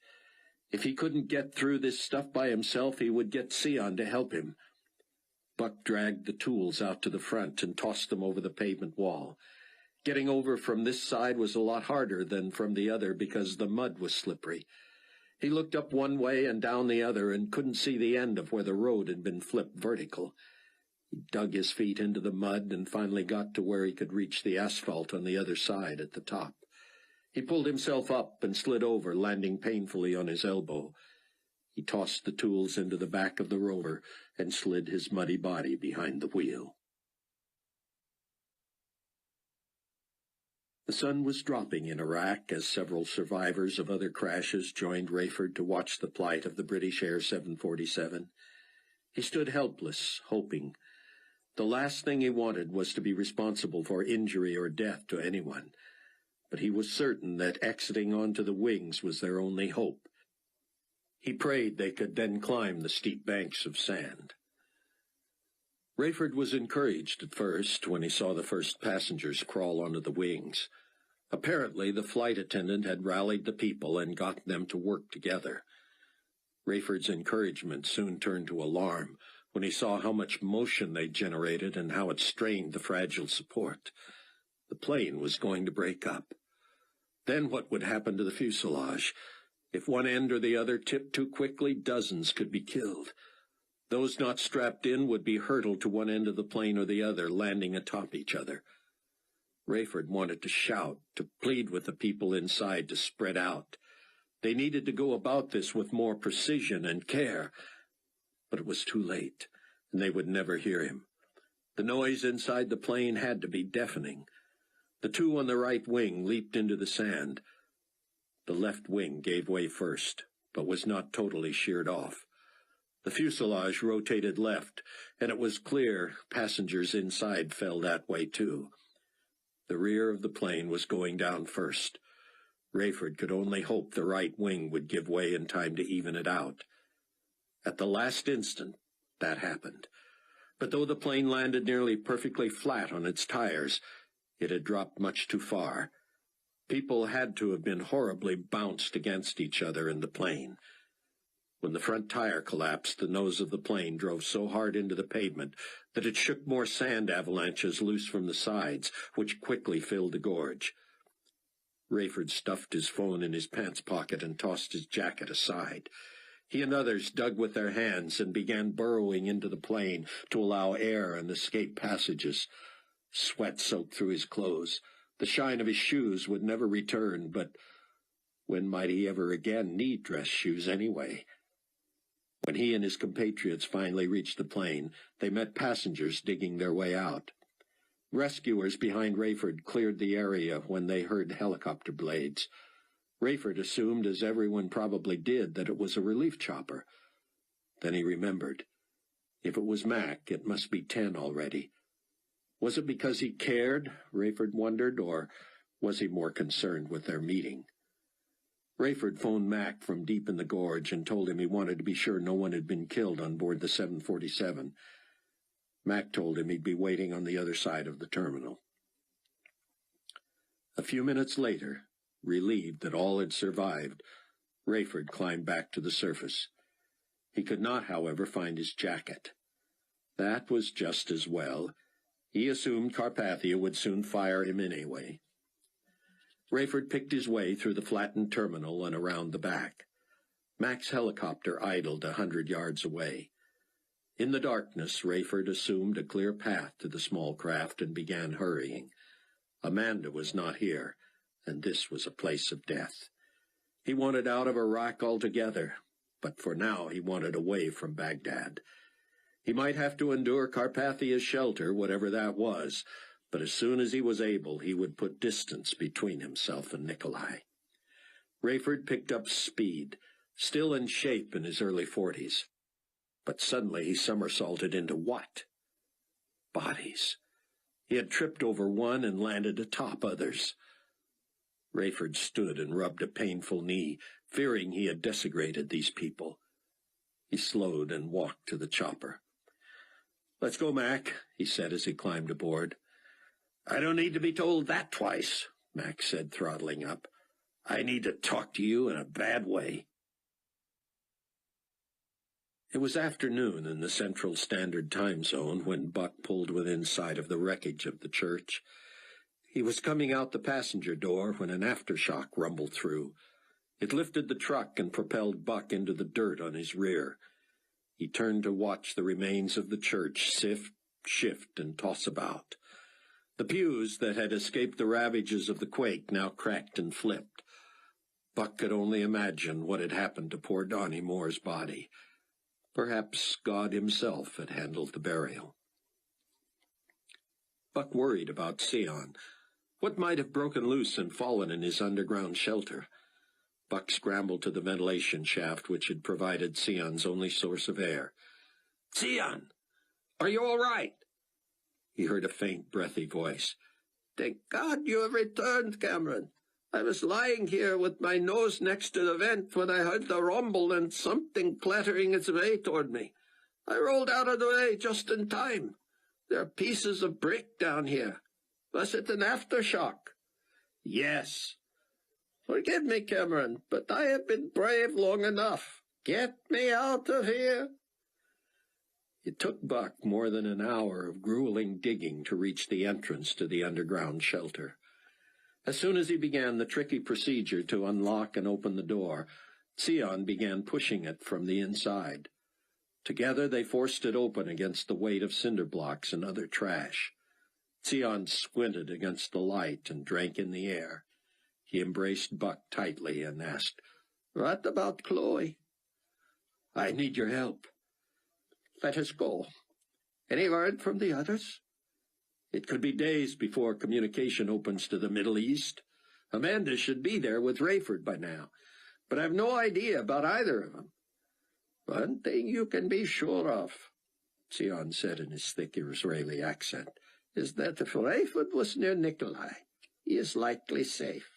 If he couldn't get through this stuff by himself, he would get Sion to help him. Buck dragged the tools out to the front and tossed them over the pavement wall. Getting over from this side was a lot harder than from the other because the mud was slippery. He looked up one way and down the other and couldn't see the end of where the road had been flipped vertical. He dug his feet into the mud and finally got to where he could reach the asphalt on the other side at the top. He pulled himself up and slid over, landing painfully on his elbow. He tossed the tools into the back of the rover and slid his muddy body behind the wheel. The sun was dropping in Iraq as several survivors of other crashes joined Rayford to watch the plight of the British Air 747. He stood helpless, hoping. The last thing he wanted was to be responsible for injury or death to anyone, but he was certain that exiting onto the wings was their only hope. He prayed they could then climb the steep banks of sand. Rayford was encouraged at first when he saw the first passengers crawl onto the wings. Apparently, the flight attendant had rallied the people and got them to work together. Rayford's encouragement soon turned to alarm when he saw how much motion they generated and how it strained the fragile support. The plane was going to break up. Then what would happen to the fuselage? If one end or the other tipped too quickly, dozens could be killed. Those not strapped in would be hurtled to one end of the plane or the other, landing atop each other. Rayford wanted to shout, to plead with the people inside to spread out. They needed to go about this with more precision and care. But it was too late, and they would never hear him. The noise inside the plane had to be deafening. The two on the right wing leaped into the sand. The left wing gave way first, but was not totally sheared off. The fuselage rotated left, and it was clear passengers inside fell that way too. The rear of the plane was going down first. Rayford could only hope the right wing would give way in time to even it out. At the last instant, that happened. But though the plane landed nearly perfectly flat on its tires, it had dropped much too far. People had to have been horribly bounced against each other in the plane. When the front tire collapsed, the nose of the plane drove so hard into the pavement that it shook more sand avalanches loose from the sides, which quickly filled the gorge. Rayford stuffed his phone in his pants pocket and tossed his jacket aside. He and others dug with their hands and began burrowing into the plane to allow air and escape passages. Sweat soaked through his clothes. The shine of his shoes would never return, but when might he ever again need dress shoes anyway? When he and his compatriots finally reached the plane, they met passengers digging their way out. Rescuers behind Rayford cleared the area when they heard helicopter blades. Rayford assumed, as everyone probably did, that it was a relief chopper. Then he remembered. If it was Mac, it must be 10 already. Was it because he cared, Rayford wondered, or was he more concerned with their meeting? Rayford phoned Mac from deep in the gorge and told him he wanted to be sure no one had been killed on board the 747. Mac told him he'd be waiting on the other side of the terminal. A few minutes later, relieved that all had survived, Rayford climbed back to the surface. He could not, however, find his jacket. That was just as well. He assumed Carpathia would soon fire him anyway. Rayford picked his way through the flattened terminal and around the back. Mac's helicopter idled 100 yards away. In the darkness, Rayford assumed a clear path to the small craft and began hurrying. Amanda was not here, and this was a place of death. He wanted out of Iraq altogether, but for now he wanted away from Baghdad. He might have to endure Carpathia's shelter, whatever that was, but as soon as he was able, he would put distance between himself and Nikolai. Rayford picked up speed, still in shape in his early 40s. But suddenly he somersaulted into what? Bodies. He had tripped over one and landed atop others. Rayford stood and rubbed a painful knee, fearing he had desecrated these people. He slowed and walked to the chopper. "Let's go, Mac," he said as he climbed aboard. "I don't need to be told that twice," Mac said, throttling up. "I need to talk to you in a bad way." It was afternoon in the Central Standard Time Zone when Buck pulled within sight of the wreckage of the church. He was coming out the passenger door when an aftershock rumbled through. It lifted the truck and propelled Buck into the dirt on his rear. He turned to watch the remains of the church sift, shift, and toss about. The pews that had escaped the ravages of the quake now cracked and flipped. Buck could only imagine what had happened to poor Donnie Moore's body. Perhaps God himself had handled the burial. Buck worried about Sion. What might have broken loose and fallen in his underground shelter? Buck scrambled to the ventilation shaft which had provided Sion's only source of air. "Sion, are you all right?" He heard a faint, breathy voice. "Thank God you have returned, Cameron. I was lying here with my nose next to the vent when I heard the rumble and something clattering its way toward me. I rolled out of the way just in time. There are pieces of brick down here. Was it an aftershock?" "Yes." "Forgive me, Cameron, but I have been brave long enough. Get me out of here." It took Buck more than an hour of grueling digging to reach the entrance to the underground shelter. As soon as he began the tricky procedure to unlock and open the door, Sion began pushing it from the inside. Together they forced it open against the weight of cinder blocks and other trash. Sion squinted against the light and drank in the air. He embraced Buck tightly and asked, "What about Chloe?" "I need your help." "Let us go. Any word from the others?" "It could be days before communication opens to the Middle East. Amanda should be there with Rayford by now, but I have no idea about either of them." "One thing you can be sure of," Sion said in his thick Israeli accent, "is that if Rayford was near Nikolai, he is likely safe.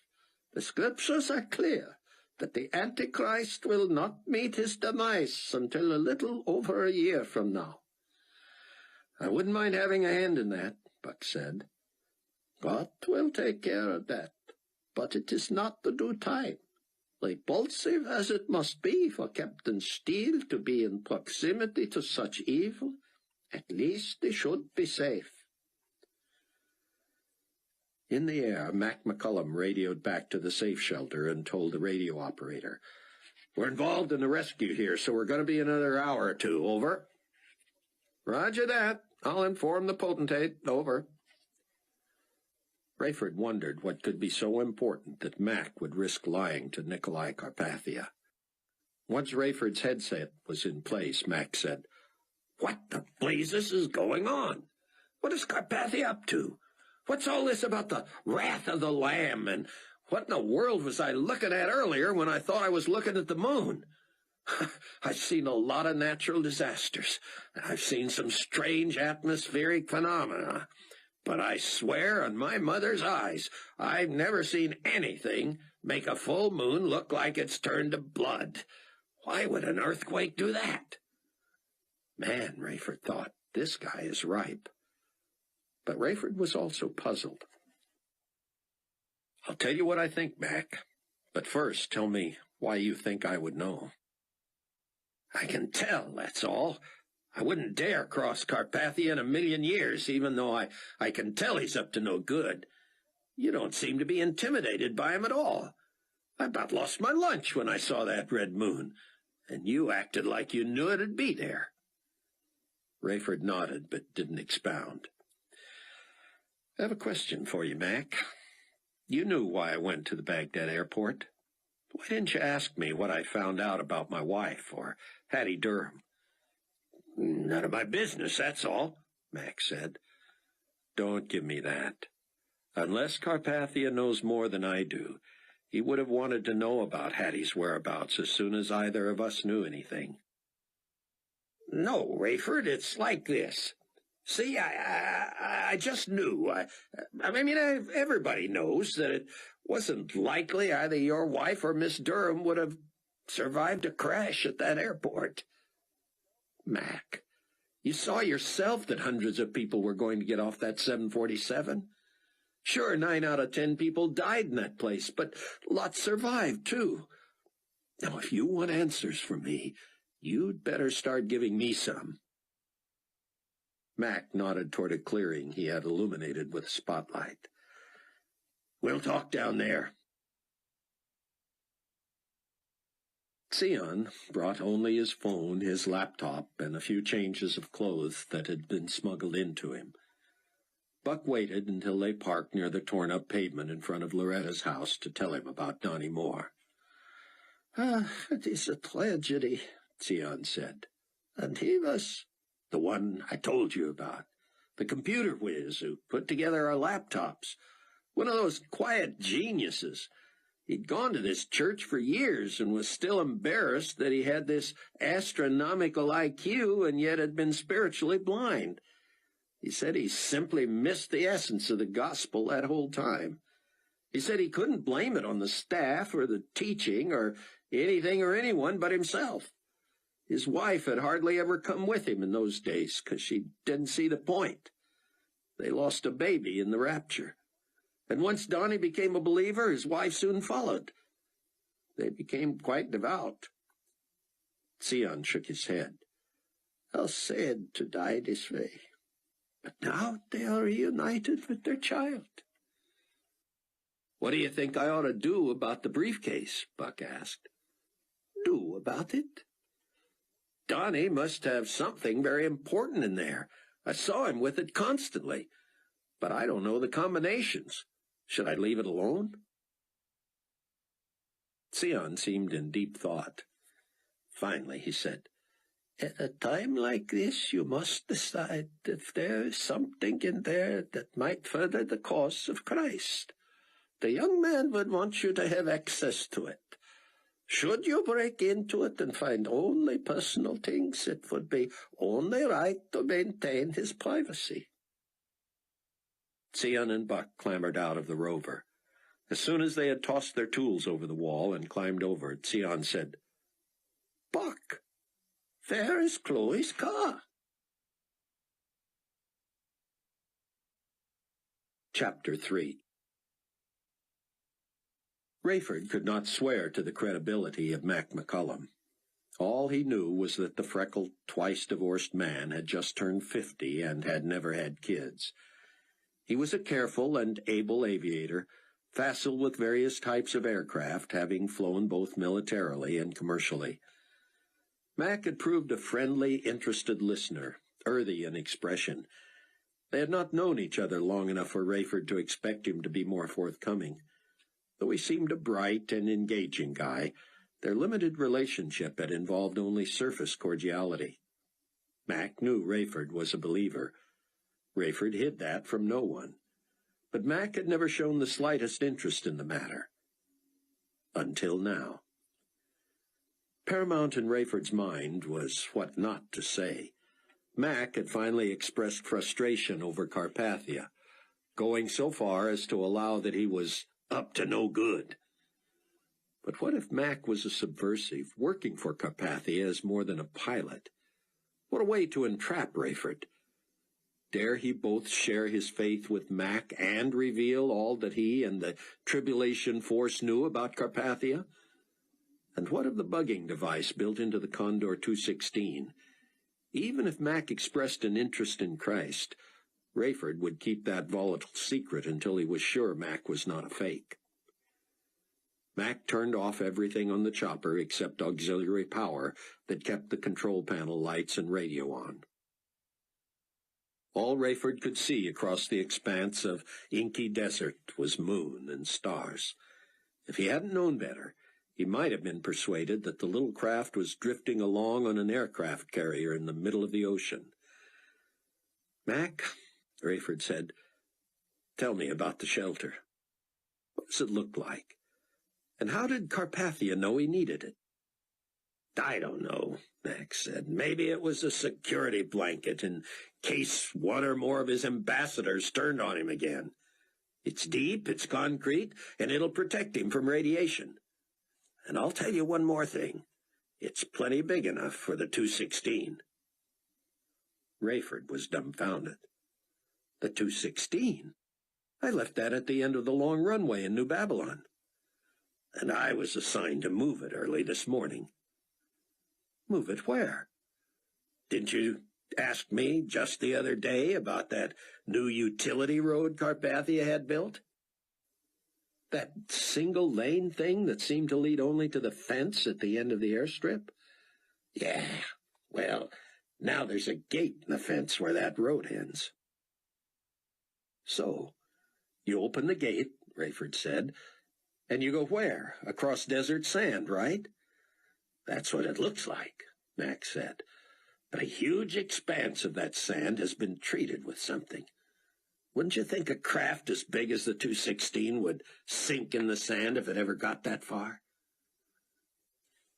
The scriptures are clear that the Antichrist will not meet his demise until a little over a year from now." "I wouldn't mind having a hand in that," Buck said. "God will take care of that, but it is not the due time. Repulsive as it must be for Captain Steele to be in proximity to such evil, at least he should be safe." In the air, Mac McCullum radioed back to the safe shelter and told the radio operator, "We're involved in the rescue here, so we're going to be another hour or two. Over." "Roger that. I'll inform the potentate. Over." Rayford wondered what could be so important that Mac would risk lying to Nikolai Carpathia. Once Rayford's headset was in place, Mac said, "What the blazes is going on? What is Carpathia up to? What's all this about the wrath of the Lamb, and what in the world was I looking at earlier when I thought I was looking at the moon? I've seen a lot of natural disasters, and I've seen some strange atmospheric phenomena, but I swear on my mother's eyes I've never seen anything make a full moon look like it's turned to blood. Why would an earthquake do that?" Man, Rayford thought, this guy is ripe. But Rayford was also puzzled. "I'll tell you what I think, Mac. But first, tell me why you think I would know." "I can tell, that's all. I wouldn't dare cross Carpathia in a million years, even though I can tell he's up to no good. You don't seem to be intimidated by him at all. I about lost my lunch when I saw that red moon, and you acted like you knew it'd be there." Rayford nodded, but didn't expound. "I have a question for you, Mac. You knew why I went to the Baghdad airport. Why didn't you ask me what I found out about my wife or Hattie Durham?" "None of my business, that's all," Mac said. Don't give me that. Unless Carpathia knows more than I do, he would have wanted to know about Hattie's whereabouts as soon as either of us knew anything. No, Rayford, it's like this. See, I just knew. Everybody knows that it wasn't likely either your wife or Miss Durham would have survived a crash at that airport. Mac, you saw yourself that hundreds of people were going to get off that 747. Sure, 9 out of 10 people died in that place, but lots survived, too. Now, if you want answers from me, you'd better start giving me some. Mac nodded toward a clearing he had illuminated with a spotlight. We'll talk down there. Sion brought only his phone, his laptop, and a few changes of clothes that had been smuggled into him. Buck waited until they parked near the torn-up pavement in front of Loretta's house to tell him about Donnie Moore. It is a tragedy, Sion said. And he was the one I told you about, the computer whiz who put together our laptops. One of those quiet geniuses. He'd gone to this church for years and was still embarrassed that he had this astronomical IQ and yet had been spiritually blind. He said he simply missed the essence of the gospel that whole time. He said he couldn't blame it on the staff or the teaching or anything or anyone but himself. His wife had hardly ever come with him in those days because she didn't see the point. They lost a baby in the rapture. And once Donnie became a believer, his wife soon followed. They became quite devout. Sion shook his head. How sad to die this way. But now they are reunited with their child. What do you think I ought to do about the briefcase? Buck asked. Do about it? Donnie must have something very important in there. I saw him with it constantly. But I don't know the combinations. Should I leave it alone? Sion seemed in deep thought. Finally, he said, At a time like this, you must decide if there is something in there that might further the cause of Christ. The young man would want you to have access to it. Should you break into it and find only personal things, it would be only right to maintain his privacy. Sion and Buck clambered out of the rover. As soon as they had tossed their tools over the wall and climbed over it, Sion said, Buck, there is Chloe's car. Chapter 3. Rayford could not swear to the credibility of Mac McCullum. All he knew was that the freckled, twice-divorced man had just turned 50 and had never had kids. He was a careful and able aviator, facile with various types of aircraft, having flown both militarily and commercially. Mac had proved a friendly, interested listener, earthy in expression. They had not known each other long enough for Rayford to expect him to be more forthcoming. Though he seemed a bright and engaging guy, their limited relationship had involved only surface cordiality. Mac knew Rayford was a believer. Rayford hid that from no one. But Mac had never shown the slightest interest in the matter. Until now. Paramount in Rayford's mind was what not to say. Mac had finally expressed frustration over Carpathia, going so far as to allow that he was up to no good. But what if Mac was a subversive, working for Carpathia as more than a pilot? What a way to entrap Rayford! Dare he both share his faith with Mac and reveal all that he and the Tribulation Force knew about Carpathia? And what of the bugging device built into the Condor 216? Even if Mac expressed an interest in Christ, Rayford would keep that volatile secret until he was sure Mac was not a fake. Mac turned off everything on the chopper except auxiliary power that kept the control panel lights and radio on. All Rayford could see across the expanse of inky desert was moon and stars. If he hadn't known better, he might have been persuaded that the little craft was drifting along on an aircraft carrier in the middle of the ocean. Mac, Rayford said, Tell me about the shelter. What does it look like? And how did Carpathia know he needed it? I don't know, Max said. Maybe it was a security blanket in case one or more of his ambassadors turned on him again. It's deep, it's concrete, and it'll protect him from radiation. And I'll tell you one more thing. It's plenty big enough for the 216. Rayford was dumbfounded. The 216? I left that at the end of the long runway in New Babylon. And I was assigned to move it early this morning. Move it where? Didn't you ask me just the other day about that new utility road Carpathia had built? That single-lane thing that seemed to lead only to the fence at the end of the airstrip? Yeah, well, now there's a gate in the fence where that road ends. So, you open the gate, Rayford said, and you go where? Across desert sand, right? That's what it looks like, Max said. But a huge expanse of that sand has been treated with something. Wouldn't you think a craft as big as the 216 would sink in the sand if it ever got that far?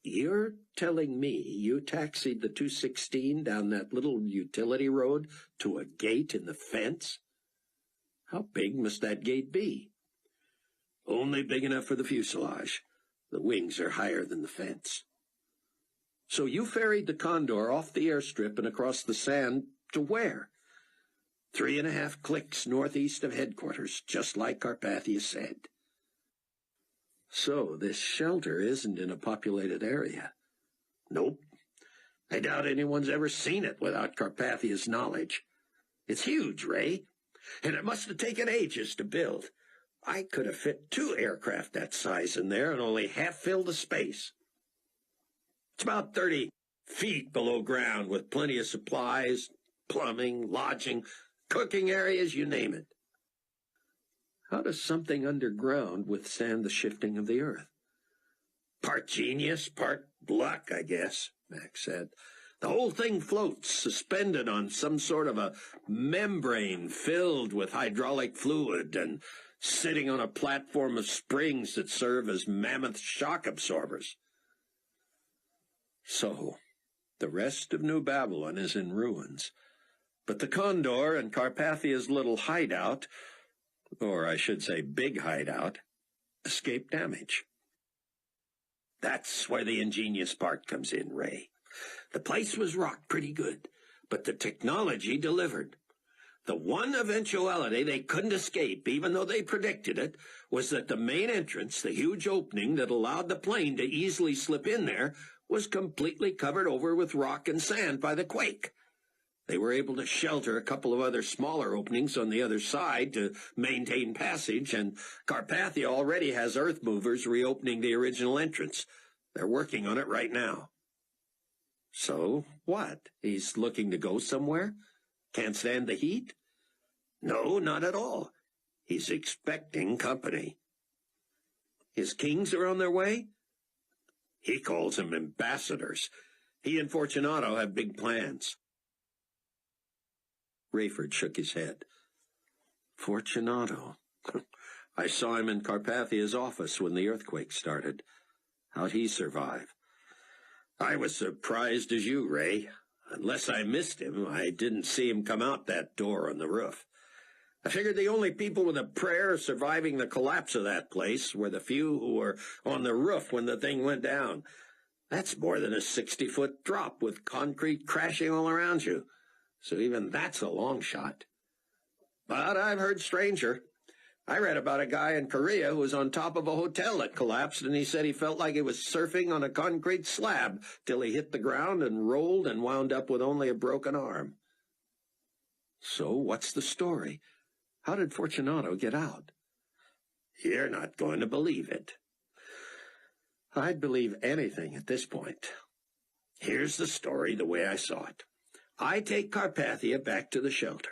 You're telling me you taxied the 216 down that little utility road to a gate in the fence? How big must that gate be? Only big enough for the fuselage. The wings are higher than the fence. So you ferried the Condor off the airstrip and across the sand to where? 3.5 clicks northeast of headquarters, just like Carpathia said. So this shelter isn't in a populated area? Nope. I doubt anyone's ever seen it without Carpathia's knowledge. It's huge, Ray, and it must have taken ages to build. I could have fit 2 aircraft that size in there and only half filled the space. It's about 30 feet below ground with plenty of supplies, plumbing, lodging, cooking areas, you name it. How does something underground withstand the shifting of the earth? Part genius, part luck, I guess, Max said. The whole thing floats, suspended on some sort of a membrane filled with hydraulic fluid and sitting on a platform of springs that serve as mammoth shock absorbers. So, the rest of New Babylon is in ruins, but the Condor and Carpathia's little hideout, or I should say big hideout, escaped damage. That's where the ingenious part comes in, Ray. The place was rocked pretty good, but the technology delivered. The one eventuality they couldn't escape, even though they predicted it, was that the main entrance, the huge opening that allowed the plane to easily slip in there, was completely covered over with rock and sand by the quake. They were able to shelter a couple of other smaller openings on the other side to maintain passage, and Carpathia already has earth movers reopening the original entrance. They're working on it right now. So, what? He's looking to go somewhere? Can't stand the heat? No, not at all. He's expecting company. His kings are on their way? He calls them ambassadors. He and Fortunato have big plans. Rayford shook his head. Fortunato. I saw him in Carpathia's office when the earthquake started. How'd he survive? I was surprised as you, Ray. Unless I missed him, I didn't see him come out that door on the roof. I figured the only people with a prayer surviving the collapse of that place were the few who were on the roof when the thing went down. That's more than a 60-foot drop with concrete crashing all around you. So even that's a long shot. But I've heard stranger. I read about a guy in Korea who was on top of a hotel that collapsed, and he said he felt like he was surfing on a concrete slab till he hit the ground and rolled and wound up with only a broken arm. So what's the story? How did Fortunato get out? You're not going to believe it. I'd believe anything at this point. Here's the story the way I saw it. I take Carpathia back to the shelter,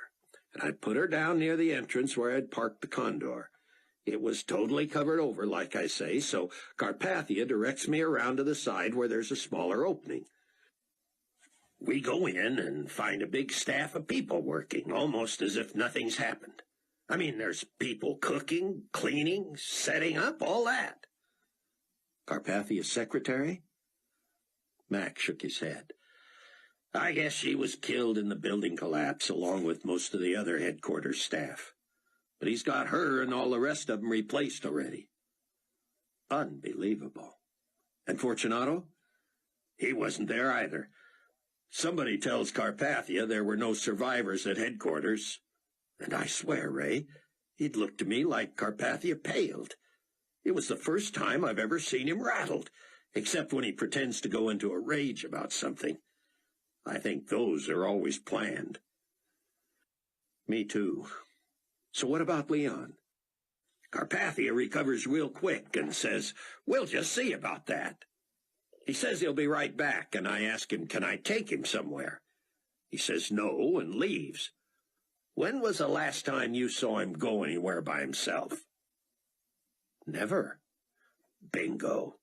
and I put her down near the entrance where I'd parked the Condor. It was totally covered over, like I say, so Carpathia directs me around to the side where there's a smaller opening. We go in and find a big staff of people working, almost as if nothing's happened. I mean, there's people cooking, cleaning, setting up, all that. Carpathia's secretary? Mac shook his head. I guess she was killed in the building collapse along with most of the other headquarters staff. But he's got her and all the rest of them replaced already. Unbelievable. And Fortunato? He wasn't there either. Somebody tells Carpathia there were no survivors at headquarters. And I swear, Ray, it looked to me like Carpathia paled. It was the first time I've ever seen him rattled, except when he pretends to go into a rage about something. I think those are always planned. Me too. So what about Leon? Carpathia recovers real quick and says, we'll just see about that. He says he'll be right back, and I ask him, can I take him somewhere? He says no and leaves. When was the last time you saw him go anywhere by himself? Never. Bingo.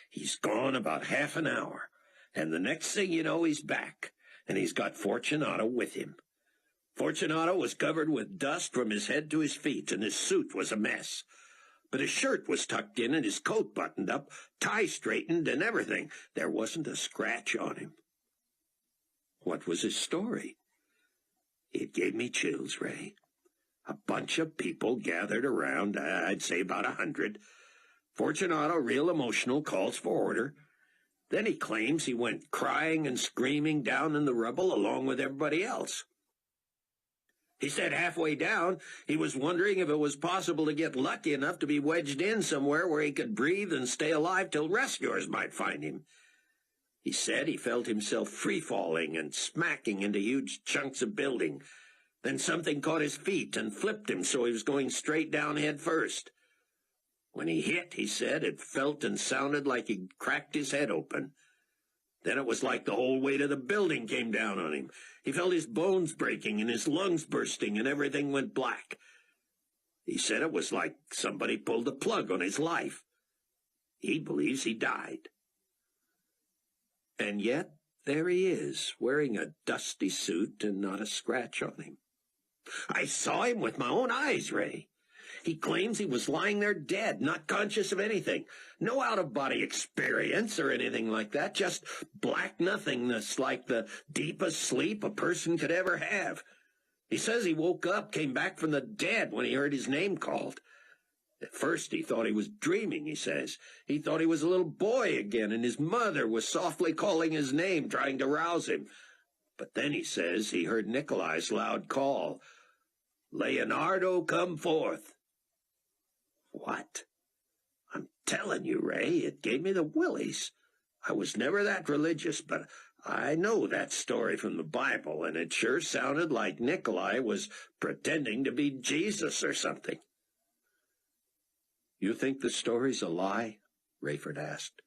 He's gone about half an hour, and the next thing you know, he's back, and he's got Fortunato with him. Fortunato was covered with dust from his head to his feet, and his suit was a mess. But his shirt was tucked in and his coat buttoned up, tie straightened and everything. There wasn't a scratch on him. What was his story? It gave me chills, Ray. A bunch of people gathered around, I'd say about 100. Fortunato, real emotional, calls for order. Then he claims he went crying and screaming down in the rubble along with everybody else. He said halfway down, he was wondering if it was possible to get lucky enough to be wedged in somewhere where he could breathe and stay alive till rescuers might find him. He said he felt himself free-falling and smacking into huge chunks of building. Then something caught his feet and flipped him so he was going straight down head first. When he hit, he said, it felt and sounded like he'd cracked his head open. Then it was like the whole weight of the building came down on him. He felt his bones breaking and his lungs bursting and everything went black. He said it was like somebody pulled the plug on his life. He believes he died. And yet, there he is, wearing a dusty suit and not a scratch on him. I saw him with my own eyes, Ray. He claims he was lying there dead, not conscious of anything. No out-of-body experience or anything like that, just black nothingness like the deepest sleep a person could ever have. He says he woke up, came back from the dead when he heard his name called. At first he thought he was dreaming, he says. He thought he was a little boy again, and his mother was softly calling his name, trying to rouse him. But then he says he heard Nikolai's loud call, "Leonardo, come forth." What? I'm telling you, Ray, it gave me the willies. I was never that religious, but I know that story from the Bible, and it sure sounded like Nikolai was pretending to be Jesus or something. You think the story's a lie? Rayford asked.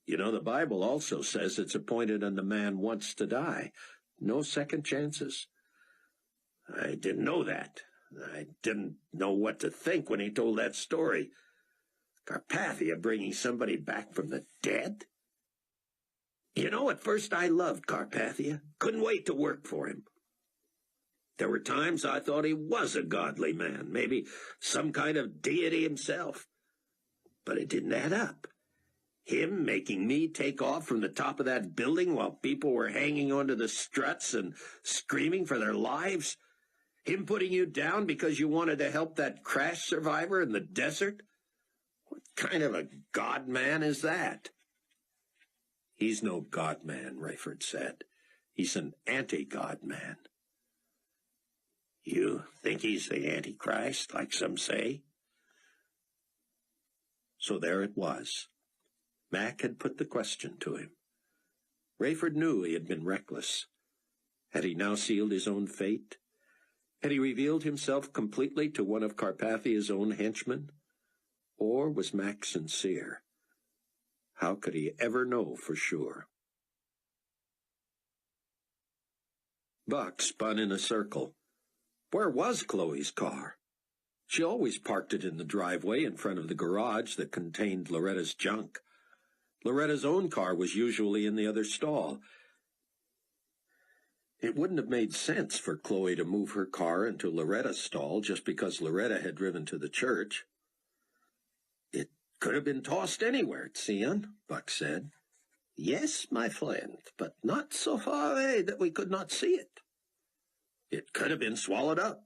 You know, the Bible also says it's appointed unto man once to die. No second chances. I didn't know that. I didn't know what to think when he told that story. Carpathia bringing somebody back from the dead? You know, at first I loved Carpathia. Couldn't wait to work for him. There were times I thought he was a godly man, maybe some kind of deity himself. But it didn't add up. Him making me take off from the top of that building while people were hanging onto the struts and screaming for their lives. Him putting you down because you wanted to help that crash survivor in the desert? What kind of a god-man is that? He's no god-man, Rayford said. He's an anti-god-man. You think he's the Antichrist, like some say? So there it was. Mac had put the question to him. Rayford knew he had been reckless. Had he now sealed his own fate? Had he revealed himself completely to one of Carpathia's own henchmen? Or was Mac sincere? How could he ever know for sure? Buck spun in a circle. Where was Chloe's car? She always parked it in the driveway in front of the garage that contained Loretta's junk. Loretta's own car was usually in the other stall. It wouldn't have made sense for Chloe to move her car into Loretta's stall just because Loretta had driven to the church. It could have been tossed anywhere, Sion, Buck said. Yes, my friend, but not so far away that we could not see it. It could have been swallowed up.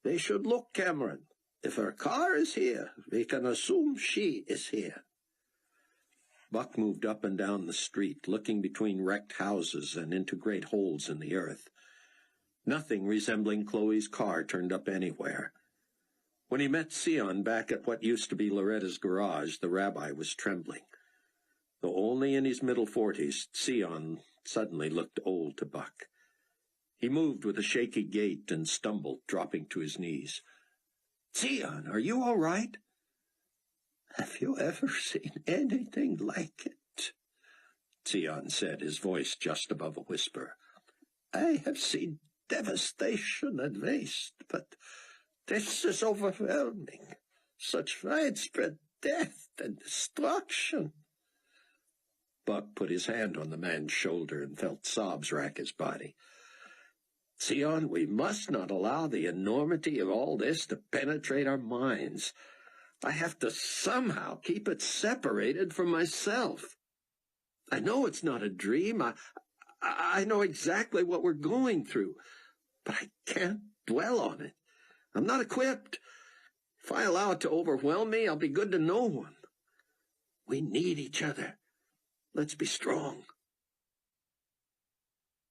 We should look, Cameron. If her car is here, we can assume she is here. Buck moved up and down the street, looking between wrecked houses and into great holes in the earth. Nothing resembling Chloe's car turned up anywhere. When he met Sion back at what used to be Loretta's garage, the rabbi was trembling. Though only in his middle 40s, Sion suddenly looked old to Buck. He moved with a shaky gait and stumbled, dropping to his knees. "Sion, are you all right?" "Have you ever seen anything like it?" Sion said, his voice just above a whisper. "I have seen devastation and waste, but this is overwhelming. Such widespread death and destruction." Buck put his hand on the man's shoulder and felt sobs rack his body. "Sion, we must not allow the enormity of all this to penetrate our minds. I have to somehow keep it separated from myself. I know it's not a dream. I know exactly what we're going through, but I can't dwell on it. I'm not equipped. If I allow it to overwhelm me, I'll be good to no one. We need each other. Let's be strong."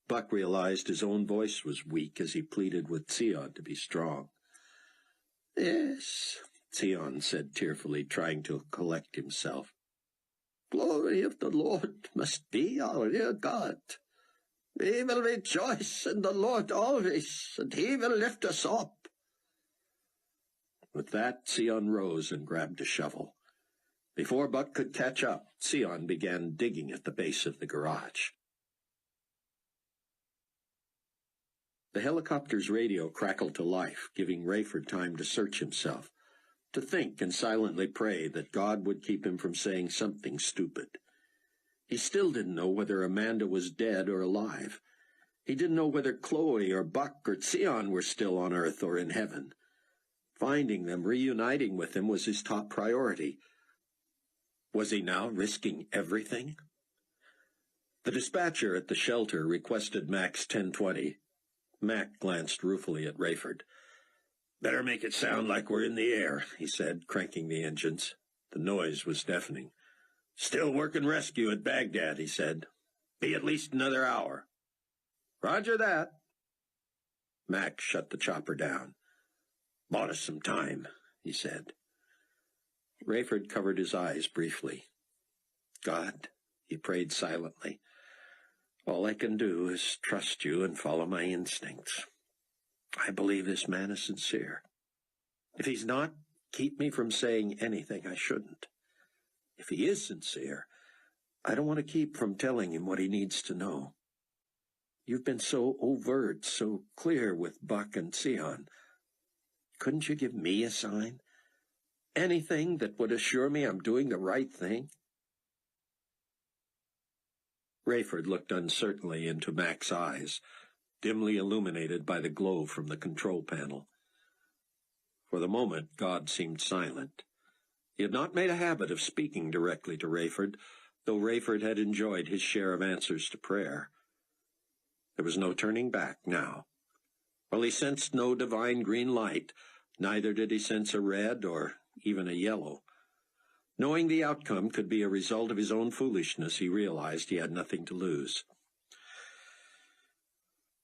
Buck realized his own voice was weak as he pleaded with Sion to be strong. "Yes," Sion said tearfully, trying to collect himself. "Glory of the Lord must be our rear guard. We will rejoice in the Lord always, and he will lift us up." With that, Sion rose and grabbed a shovel. Before Buck could catch up, Sion began digging at the base of the garage. The helicopter's radio crackled to life, giving Rayford time to search himself, to think and silently pray that God would keep him from saying something stupid. He still didn't know whether Amanda was dead or alive. He didn't know whether Chloe or Buck or Sion were still on Earth or in heaven. Finding them, reuniting with them, was his top priority. Was he now risking everything? The dispatcher at the shelter requested Max 1020. Mac glanced ruefully at Rayford. "Better make it sound like we're in the air," he said, cranking the engines. The noise was deafening. "Still working rescue at Baghdad," he said. "Be at least another hour." "Roger that." Mac shut the chopper down. "Bought us some time," he said. Rayford covered his eyes briefly. "God," he prayed silently, "all I can do is trust you and follow my instincts. I believe this man is sincere. If he's not, keep me from saying anything I shouldn't. If he is sincere, I don't want to keep from telling him what he needs to know. You've been so overt, so clear with Buck and Sion. Couldn't you give me a sign? Anything that would assure me I'm doing the right thing?" Rayford looked uncertainly into Mac's eyes, dimly illuminated by the glow from the control panel. For the moment, God seemed silent. He had not made a habit of speaking directly to Rayford, though Rayford had enjoyed his share of answers to prayer. There was no turning back now. While he sensed no divine green light, neither did he sense a red or even a yellow. Knowing the outcome could be a result of his own foolishness, he realized he had nothing to lose.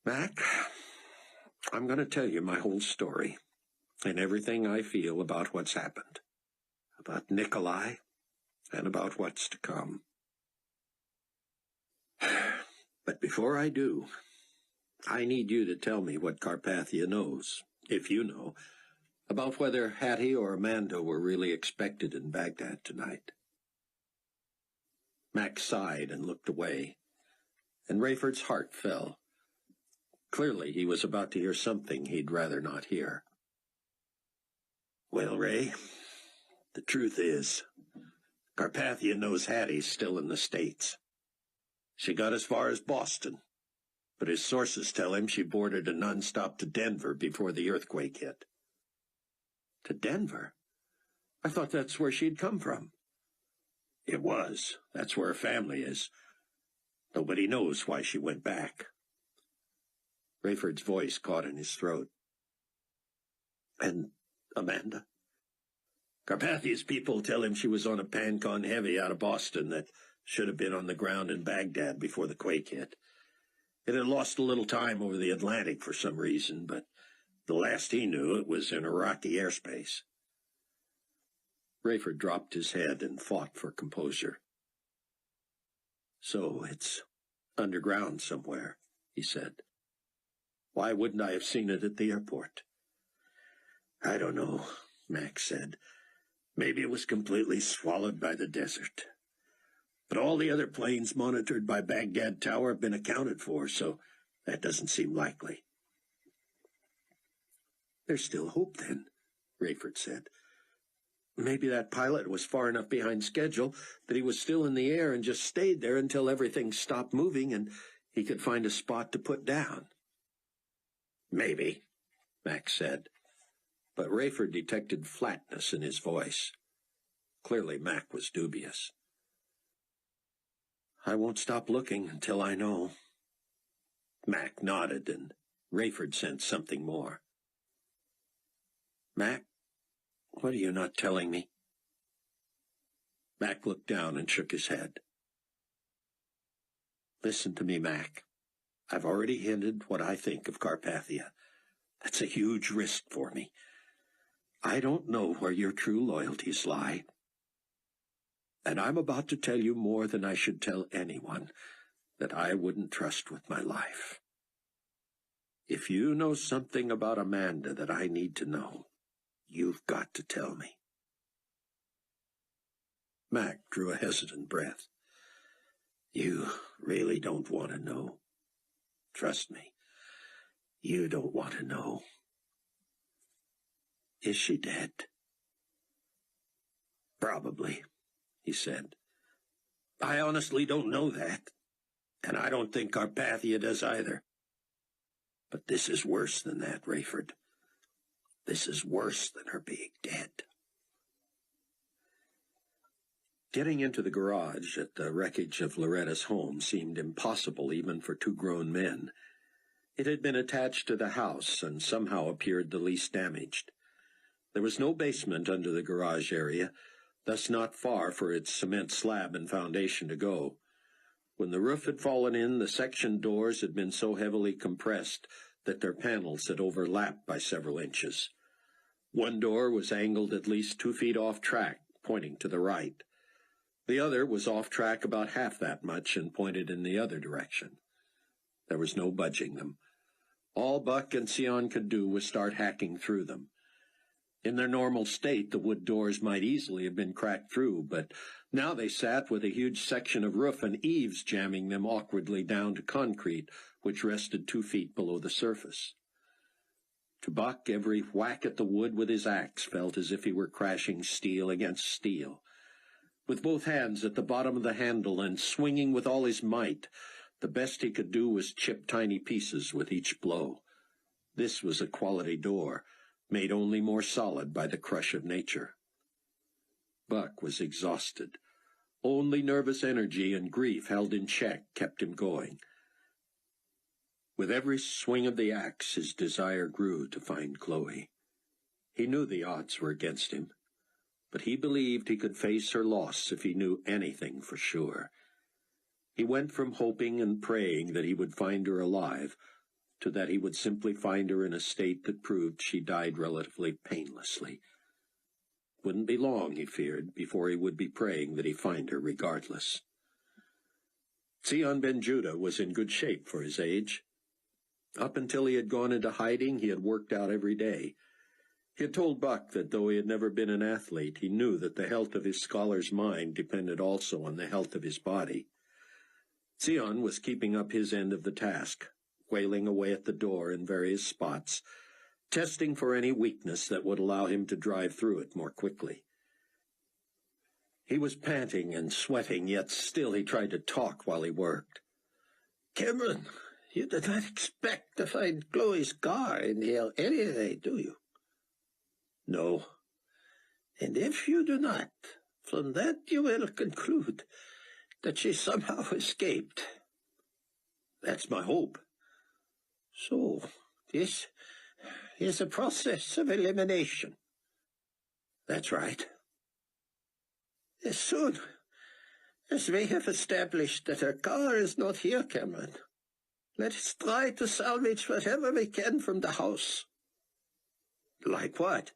"Mac, I'm going to tell you my whole story, and everything I feel about what's happened, about Nikolai, and about what's to come. But before I do, I need you to tell me what Carpathia knows, if you know, about whether Hattie or Amanda were really expected in Baghdad tonight." Mac sighed and looked away, and Rayford's heart fell. Clearly he was about to hear something he'd rather not hear. "Well, Ray, the truth is, Carpathia knows Hattie's still in the States. She got as far as Boston, but his sources tell him she boarded a nonstop to Denver before the earthquake hit. To Denver? I thought that's where she'd come from. It was. That's where her family is. Nobody knows why she went back. Rayford's voice caught in his throat. And Amanda? Carpathia's people tell him she was on a Pancon Heavy out of Boston that should have been on the ground in Baghdad before the quake hit. It had lost a little time over the Atlantic for some reason, but the last he knew it was in Iraqi airspace. Rayford dropped his head and fought for composure. So it's underground somewhere, he said. Why wouldn't I have seen it at the airport? I don't know, Max said. Maybe it was completely swallowed by the desert. But all the other planes monitored by Baghdad Tower have been accounted for, so that doesn't seem likely. There's still hope, then, Rayford said. Maybe that pilot was far enough behind schedule that he was still in the air and just stayed there until everything stopped moving and he could find a spot to put down. Maybe, Max said, but Rayford detected flatness in his voice. Clearly Mac was dubious. I won't stop looking until I know. Mac nodded, and Rayford sensed something more. Mac, what are you not telling me? Mac looked down and shook his head. Listen to me, Mac. I've already hinted what I think of Carpathia. That's a huge risk for me. I don't know where your true loyalties lie. And I'm about to tell you more than I should tell anyone that I wouldn't trust with my life. If you know something about Amanda that I need to know, you've got to tell me. Mac drew a hesitant breath. You really don't want to know. Trust me, you don't want to know. Is she dead? Probably, he said. I honestly don't know that, and I don't think Carpathia does either. But this is worse than that, Rayford. This is worse than her being dead. Getting into the garage at the wreckage of Loretta's home seemed impossible even for two grown men. It had been attached to the house and somehow appeared the least damaged. There was no basement under the garage area, thus not far for its cement slab and foundation to go. When the roof had fallen in, the section doors had been so heavily compressed that their panels had overlapped by several inches. One door was angled at least 2 feet off track, pointing to the right. The other was off track about half that much and pointed in the other direction. There was no budging them. All Buck and Sion could do was start hacking through them. In their normal state, the wood doors might easily have been cracked through, but now they sat with a huge section of roof and eaves jamming them awkwardly down to concrete, which rested 2 feet below the surface. To Buck, every whack at the wood with his axe felt as if he were crashing steel against steel. With both hands at the bottom of the handle and swinging with all his might, the best he could do was chip tiny pieces with each blow. This was a quality door, made only more solid by the crush of nature. Buck was exhausted. Only nervous energy and grief held in check kept him going. With every swing of the axe, his desire grew to find Chloe. He knew the odds were against him, but he believed he could face her loss if he knew anything for sure. He went from hoping and praying that he would find her alive to that he would simply find her in a state that proved she died relatively painlessly. Wouldn't be long, he feared, before he would be praying that he find her regardless. Sion Ben Judah was in good shape for his age. Up until he had gone into hiding, he had worked out every day. He had told Buck that though he had never been an athlete, he knew that the health of his scholar's mind depended also on the health of his body. Sion was keeping up his end of the task, wailing away at the door in various spots, testing for any weakness that would allow him to drive through it more quickly. He was panting and sweating, yet still he tried to talk while he worked. "Cameron," You did not expect to find Chloe's car in the area, do you? No. And if you do not, from that you will conclude that she somehow escaped. That's my hope. So, this is a process of elimination. That's right. As soon as we have established that her car is not here, Cameron, let us try to salvage whatever we can from the house. Like what?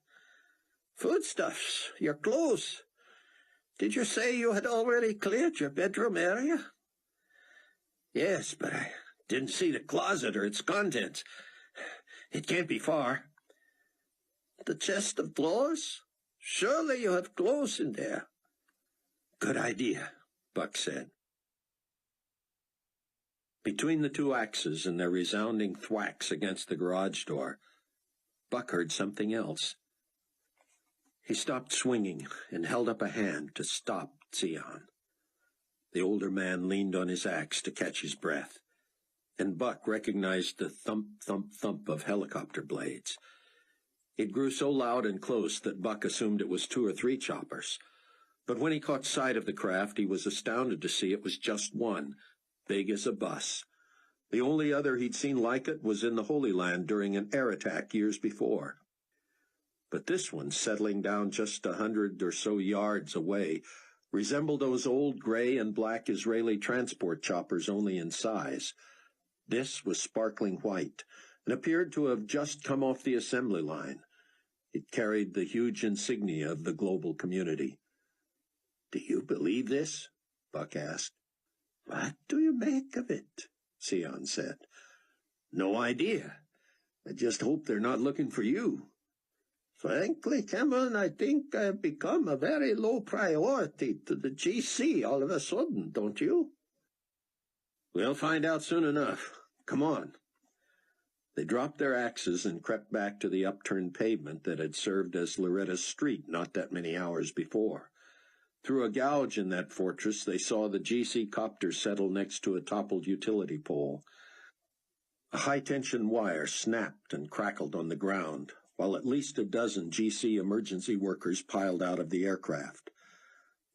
Foodstuffs, your clothes. Did you say you had already cleared your bedroom area? Yes, but I didn't see the closet or its contents. It can't be far. The chest of drawers? Surely you have clothes in there. Good idea, Buck said. Between the two axes and their resounding thwacks against the garage door, Buck heard something else. He stopped swinging and held up a hand to stop Sion. The older man leaned on his axe to catch his breath, and Buck recognized the thump, thump, thump of helicopter blades. It grew so loud and close that Buck assumed it was 2 or 3 choppers. But when he caught sight of the craft, he was astounded to see it was just one, big as a bus. The only other he'd seen like it was in the Holy Land during an air attack years before. But this one, settling down just 100 or so yards away, resembled those old gray and black Israeli transport choppers only in size. This was sparkling white, and appeared to have just come off the assembly line. It carried the huge insignia of the global community. "Do you believe this?" Buck asked. "What do you make of it?" Sion said. "No idea. I just hope they're not looking for you." "Frankly, Cameron, I think I have become a very low priority to the GC all of a sudden, don't you?" "We'll find out soon enough. Come on." They dropped their axes and crept back to the upturned pavement that had served as Loretta's street not that many hours before. Through a gouge in that fortress, they saw the GC copter settle next to a toppled utility pole. A high-tension wire snapped and crackled on the ground, while at least a dozen GC emergency workers piled out of the aircraft.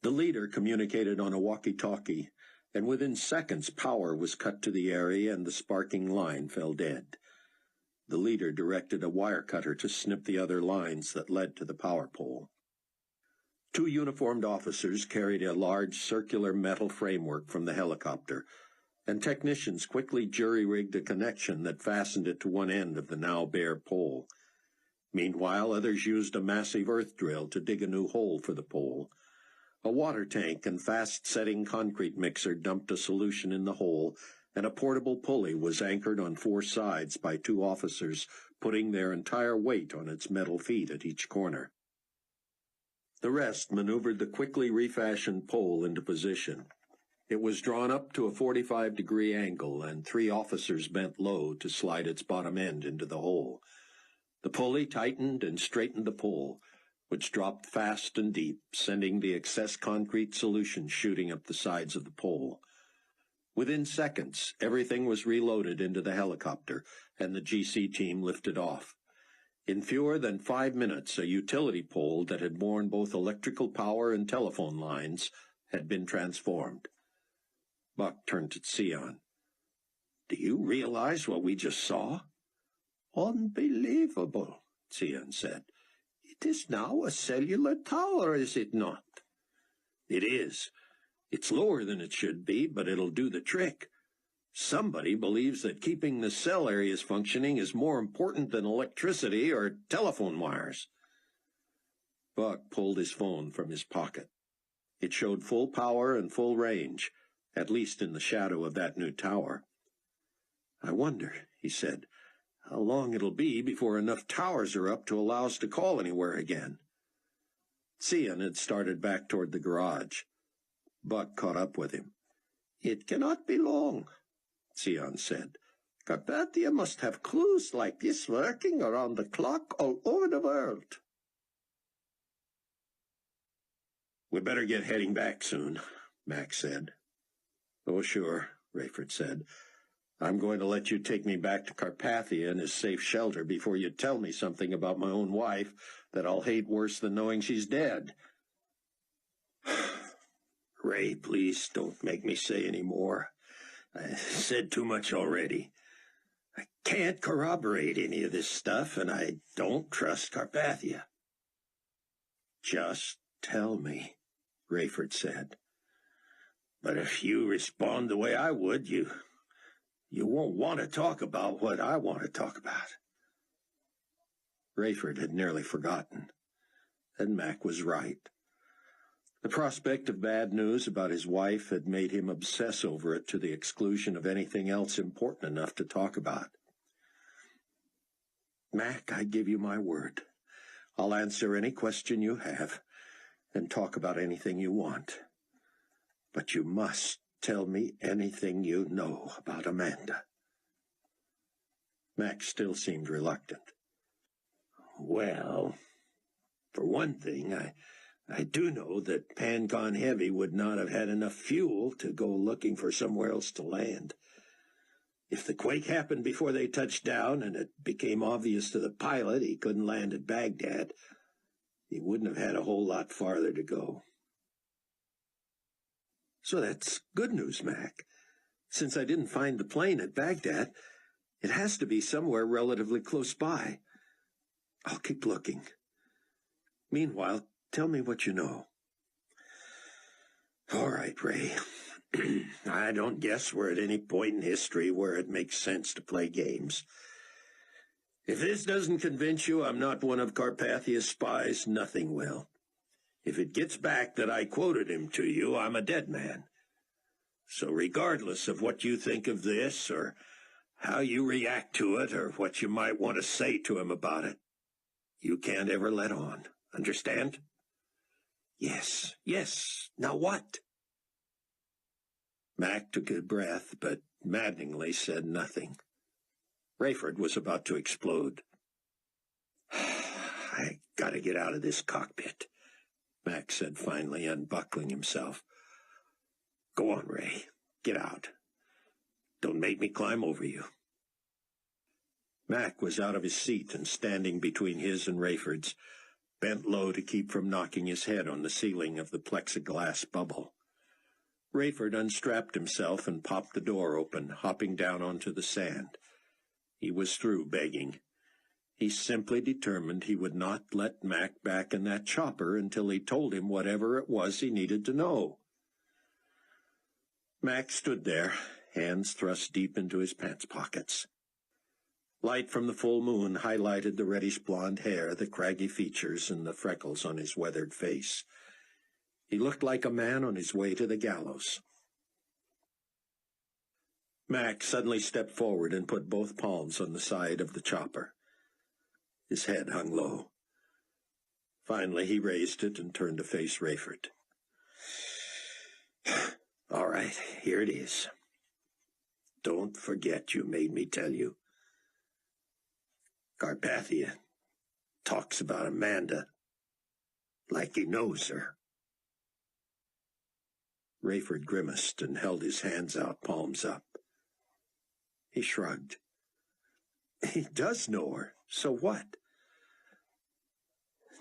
The leader communicated on a walkie-talkie, and within seconds power was cut to the area and the sparking line fell dead. The leader directed a wire cutter to snip the other lines that led to the power pole. 2 uniformed officers carried a large circular metal framework from the helicopter, and technicians quickly jury-rigged a connection that fastened it to one end of the now bare pole. Meanwhile, others used a massive earth drill to dig a new hole for the pole. A water tank and fast-setting concrete mixer dumped a solution in the hole, and a portable pulley was anchored on 4 sides by 2 officers, putting their entire weight on its metal feet at each corner. The rest maneuvered the quickly refashioned pole into position. It was drawn up to a 45-degree angle, and 3 officers bent low to slide its bottom end into the hole. The pulley tightened and straightened the pole, which dropped fast and deep, sending the excess concrete solution shooting up the sides of the pole. Within seconds, everything was reloaded into the helicopter, and the GC team lifted off. In fewer than 5 minutes, a utility pole that had borne both electrical power and telephone lines had been transformed. Buck turned to Sion. "Do you realize what we just saw?" "Unbelievable," Sion said. "It is now a cellular tower, is it not?" "It is. It's lower than it should be, but it'll do the trick. Somebody believes that keeping the cell areas functioning is more important than electricity or telephone wires." Buck pulled his phone from his pocket. It showed full power and full range, at least in the shadow of that new tower. "I wonder," he said, "how long it'll be before enough towers are up to allow us to call anywhere again." Sion had started back toward the garage. Buck caught up with him. "It cannot be long," Sion said. "Carpathia must have crews like this working around the clock all over the world." "We better get heading back soon," Max said. "Oh, sure," Rayford said. I'm going to let you take me back to Carpathia in his safe shelter before you tell me something about my own wife that I'll hate worse than knowing she's dead. Ray, please don't make me say any more. I said too much already. I can't corroborate any of this stuff, and I don't trust Carpathia. Just tell me, Rayford said. But if you respond the way I would, you won't want to talk about what I want to talk about. Rayford had nearly forgotten, and Mac was right. The prospect of bad news about his wife had made him obsess over it to the exclusion of anything else important enough to talk about. Mac, I give you my word. I'll answer any question you have and talk about anything you want. But you must tell me anything you know about Amanda. Mac still seemed reluctant. Well, for one thing, I do know that Pancon Heavy would not have had enough fuel to go looking for somewhere else to land. If the quake happened before they touched down and it became obvious to the pilot he couldn't land at Baghdad, he wouldn't have had a whole lot farther to go. So that's good news, Mac. Since I didn't find the plane at Baghdad, it has to be somewhere relatively close by. I'll keep looking. Meanwhile, tell me what you know. All right, Ray. I don't guess we're at any point in history where it makes sense to play games. If this doesn't convince you I'm not one of Carpathia's spies, nothing will. If it gets back that I quoted him to you, I'm a dead man. So regardless of what you think of this, or how you react to it, or what you might want to say to him about it, you can't ever let on. Understand? Yes. Now what? Mac took a breath, but maddeningly said nothing. Rayford was about to explode. I gotta get out of this cockpit, Mac said finally, unbuckling himself. Go on, Ray. Get out. Don't make me climb over you. Mac was out of his seat and standing between his and Rayford's, bent low to keep from knocking his head on the ceiling of the plexiglass bubble. Rayford unstrapped himself and popped the door open, hopping down onto the sand. He was through begging. He simply determined he would not let Mac back in that chopper until he told him whatever it was he needed to know. Mac stood there, hands thrust deep into his pants pockets. Light from the full moon highlighted the reddish-blonde hair, the craggy features, and the freckles on his weathered face. He looked like a man on his way to the gallows. Mac suddenly stepped forward and put both palms on the side of the chopper. His head hung low. Finally, he raised it and turned to face Rayford. All right, here it is. Don't forget you made me tell you. Carpathia talks about Amanda like he knows her. Rayford grimaced and held his hands out, palms up. He shrugged. He does know her, so what?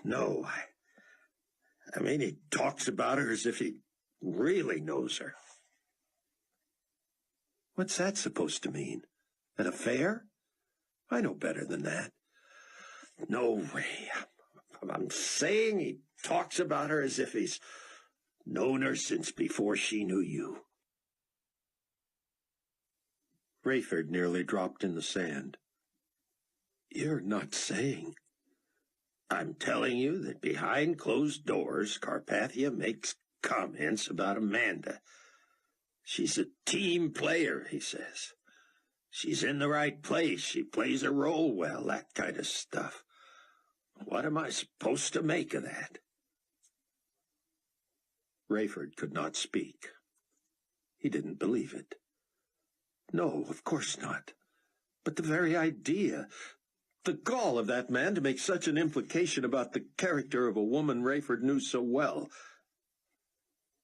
No, I mean, he talks about her as if he really knows her. What's that supposed to mean? An affair? I know better than that. No, Ray. I'm saying he talks about her as if he's known her since before she knew you. Rayford nearly dropped in the sand. You're not saying... I'm telling you that behind closed doors, Carpathia makes comments about Amanda. She's a team player, he says. She's in the right place. She plays a role well, that kind of stuff. What am I supposed to make of that? Rayford could not speak. He didn't believe it. No, of course not. But the very idea, the gall of that man to make such an implication about the character of a woman Rayford knew so well.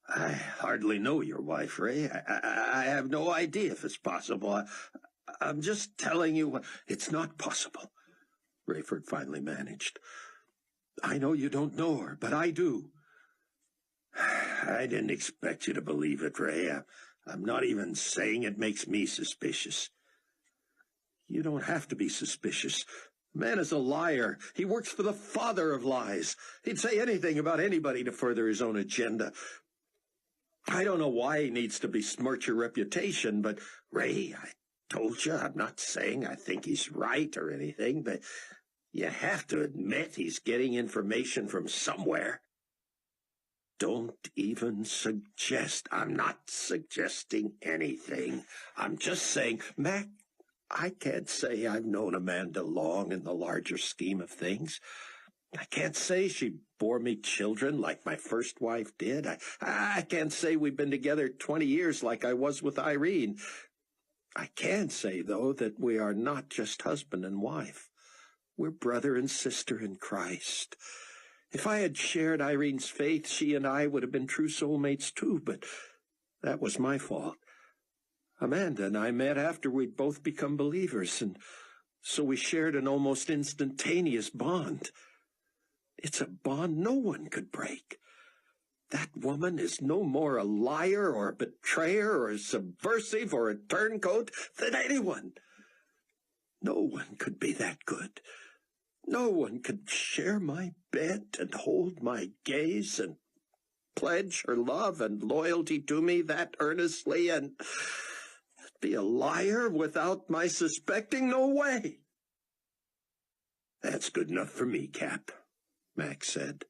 I hardly know your wife, Ray. I have no idea if it's possible. I'm just telling you, it's not possible, Rayford finally managed. I know you don't know her, but I do. I didn't expect you to believe it, Ray. I'm not even saying it makes me suspicious. You don't have to be suspicious. The man is a liar. He works for the father of lies. He'd say anything about anybody to further his own agenda. I don't know why he needs to besmirch your reputation, but, Ray, I told you, I'm not saying I think he's right or anything, but you have to admit he's getting information from somewhere. Don't even suggest. I'm not suggesting anything. I'm just saying, Mac, I can't say I've known Amanda long in the larger scheme of things. I can't say she bore me children like my first wife did. I can't say we've been together 20 years like I was with Irene. I can say, though, that we are not just husband and wife. We're brother and sister in Christ. If I had shared Irene's faith, she and I would have been true soulmates too, but that was my fault. Amanda and I met after we'd both become believers, and so we shared an almost instantaneous bond. It's a bond no one could break. That woman is no more a liar or a betrayer or a subversive or a turncoat than anyone. No one could be that good. No one could share my bed and hold my gaze and pledge her love and loyalty to me that earnestly and be a liar without my suspecting. No way. That's good enough for me, Cap, Max said.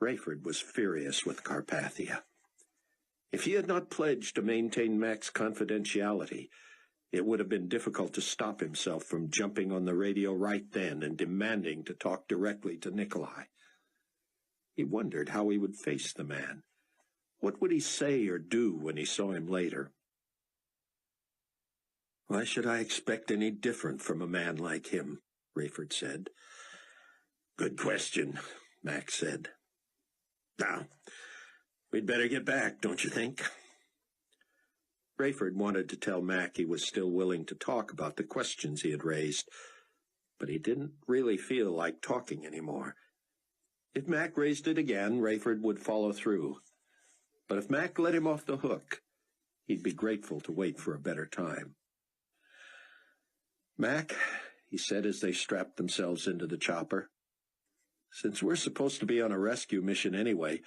Rayford was furious with Carpathia. If he had not pledged to maintain Mac's confidentiality, it would have been difficult to stop himself from jumping on the radio right then and demanding to talk directly to Nikolai. He wondered how he would face the man. What would he say or do when he saw him later? Why should I expect any different from a man like him? Rayford said. Good question, Max said. Now, we'd better get back, don't you think? Rayford wanted to tell Mac he was still willing to talk about the questions he had raised, but he didn't really feel like talking anymore. If Mac raised it again, Rayford would follow through. But if Mac let him off the hook, he'd be grateful to wait for a better time. Mac, he said as they strapped themselves into the chopper, since we're supposed to be on a rescue mission anyway,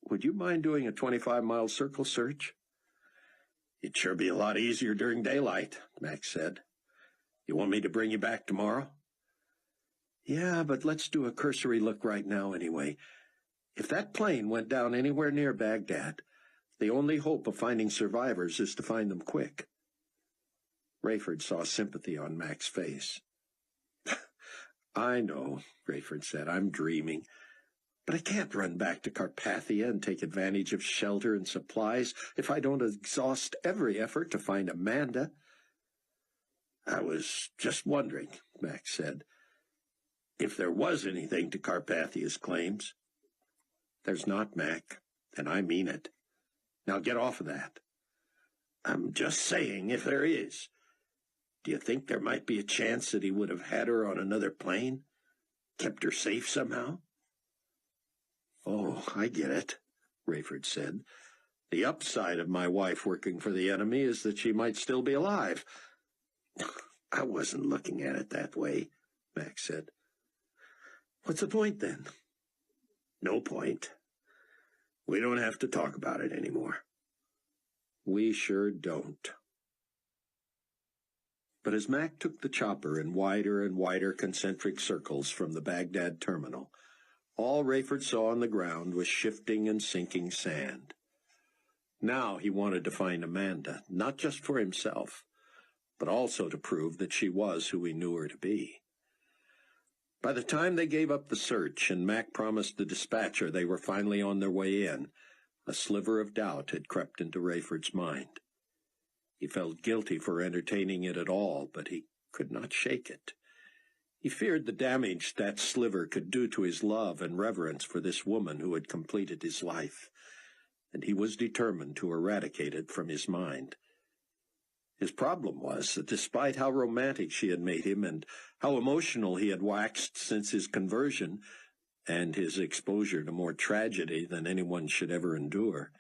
would you mind doing a 25-mile circle search? It'd sure be a lot easier during daylight, Max said. You want me to bring you back tomorrow? Yeah, but let's do a cursory look right now anyway. If that plane went down anywhere near Baghdad, the only hope of finding survivors is to find them quick. Rayford saw sympathy on Mac's face. I know, Rayford said. I'm dreaming. But I can't run back to Carpathia and take advantage of shelter and supplies if I don't exhaust every effort to find Amanda. I was just wondering, Max said, if there was anything to Carpathia's claims. There's not, Mac, and I mean it. Now get off of that. I'm just saying if there is. Do you think there might be a chance that he would have had her on another plane? Kept her safe somehow? Oh, I get it, Rayford said. The upside of my wife working for the enemy is that she might still be alive. I wasn't looking at it that way, Max said. What's the point, then? No point. We don't have to talk about it anymore. We sure don't. But as Mac took the chopper in wider and wider concentric circles from the Baghdad terminal, all Rayford saw on the ground was shifting and sinking sand. Now he wanted to find Amanda, not just for himself, but also to prove that she was who he knew her to be. By the time they gave up the search and Mac promised the dispatcher they were finally on their way in, a sliver of doubt had crept into Rayford's mind. He felt guilty for entertaining it at all, but he could not shake it. He feared the damage that sliver could do to his love and reverence for this woman who had completed his life, and he was determined to eradicate it from his mind. His problem was that despite how romantic she had made him and how emotional he had waxed since his conversion and his exposure to more tragedy than anyone should ever endure,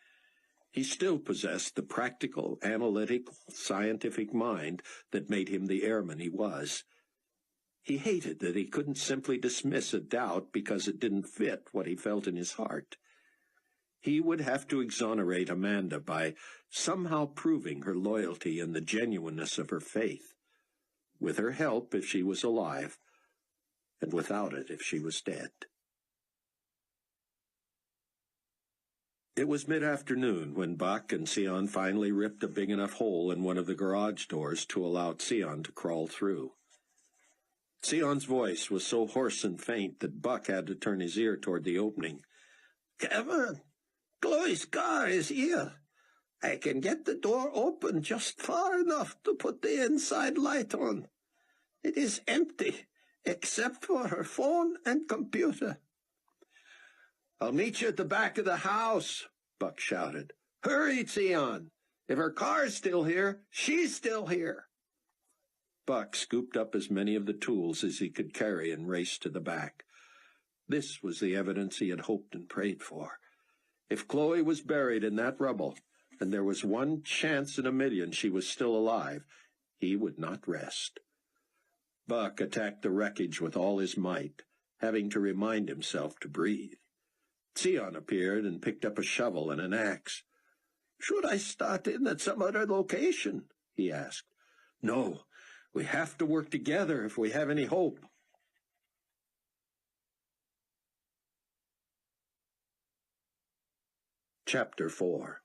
he still possessed the practical, analytical, scientific mind that made him the airman he was. He hated that he couldn't simply dismiss a doubt because it didn't fit what he felt in his heart. He would have to exonerate Amanda by somehow proving her loyalty and the genuineness of her faith, with her help if she was alive, and without it if she was dead. It was mid-afternoon when Buck and Sion finally ripped a big enough hole in one of the garage doors to allow Sion to crawl through. Sion's voice was so hoarse and faint that Buck had to turn his ear toward the opening. "Kevin, Chloe's car is here. I can get the door open just far enough to put the inside light on. It is empty, except for her phone and computer." "I'll meet you at the back of the house," Buck shouted. "Hurry, Sion! If her car's still here, she's still here." Buck scooped up as many of the tools as he could carry and raced to the back. This was the evidence he had hoped and prayed for. If Chloe was buried in that rubble, and there was one chance in a million she was still alive, he would not rest. Buck attacked the wreckage with all his might, having to remind himself to breathe. Sion appeared and picked up a shovel and an axe. "Should I start in at some other location?" he asked. "No, we have to work together if we have any hope." Chapter 4.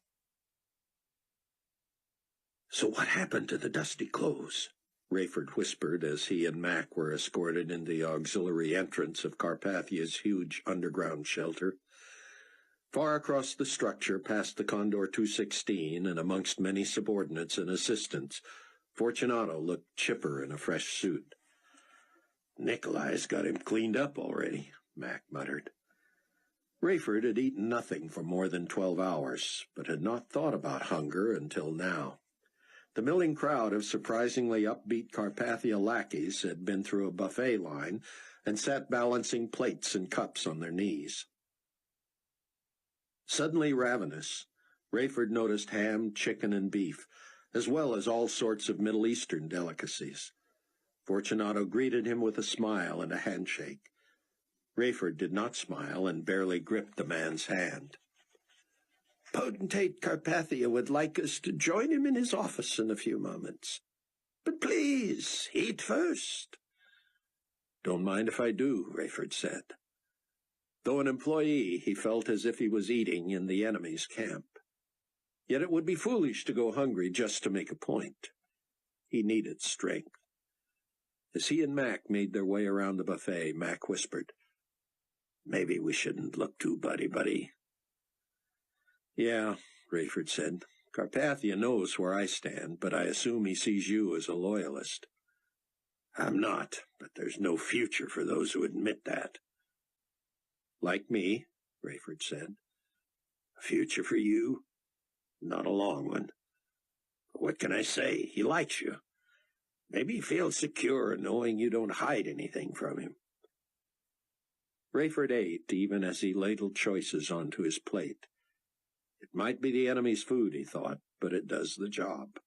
"So what happened to the dusty clothes?" Rayford whispered as he and Mac were escorted into the auxiliary entrance of Carpathia's huge underground shelter. Far across the structure, past the Condor 216 and amongst many subordinates and assistants, Fortunato looked chipper in a fresh suit. "Nikolai's got him cleaned up already," Mac muttered. Rayford had eaten nothing for more than 12 hours, but had not thought about hunger until now. The milling crowd of surprisingly upbeat Carpathia lackeys had been through a buffet line and sat balancing plates and cups on their knees. Suddenly ravenous, Rayford noticed ham, chicken, and beef, as well as all sorts of Middle Eastern delicacies. Fortunato greeted him with a smile and a handshake. Rayford did not smile and barely gripped the man's hand. "Potentate Carpathia would like us to join him in his office in a few moments. But please, eat first." "Don't mind if I do," Rayford said. Though an employee, he felt as if he was eating in the enemy's camp. Yet it would be foolish to go hungry just to make a point. He needed strength. As he and Mac made their way around the buffet, Mac whispered, "Maybe we shouldn't look too buddy-buddy." "Yeah," Rayford said. "Carpathia knows where I stand, but I assume he sees you as a loyalist." "I'm not, but there's no future for those who admit that." "Like me," Rayford said. "A future for you? Not a long one. But what can I say? He likes you. Maybe he feels secure knowing you don't hide anything from him." Rayford ate even as he ladled choices onto his plate. It might be the enemy's food, he thought, but it does the job.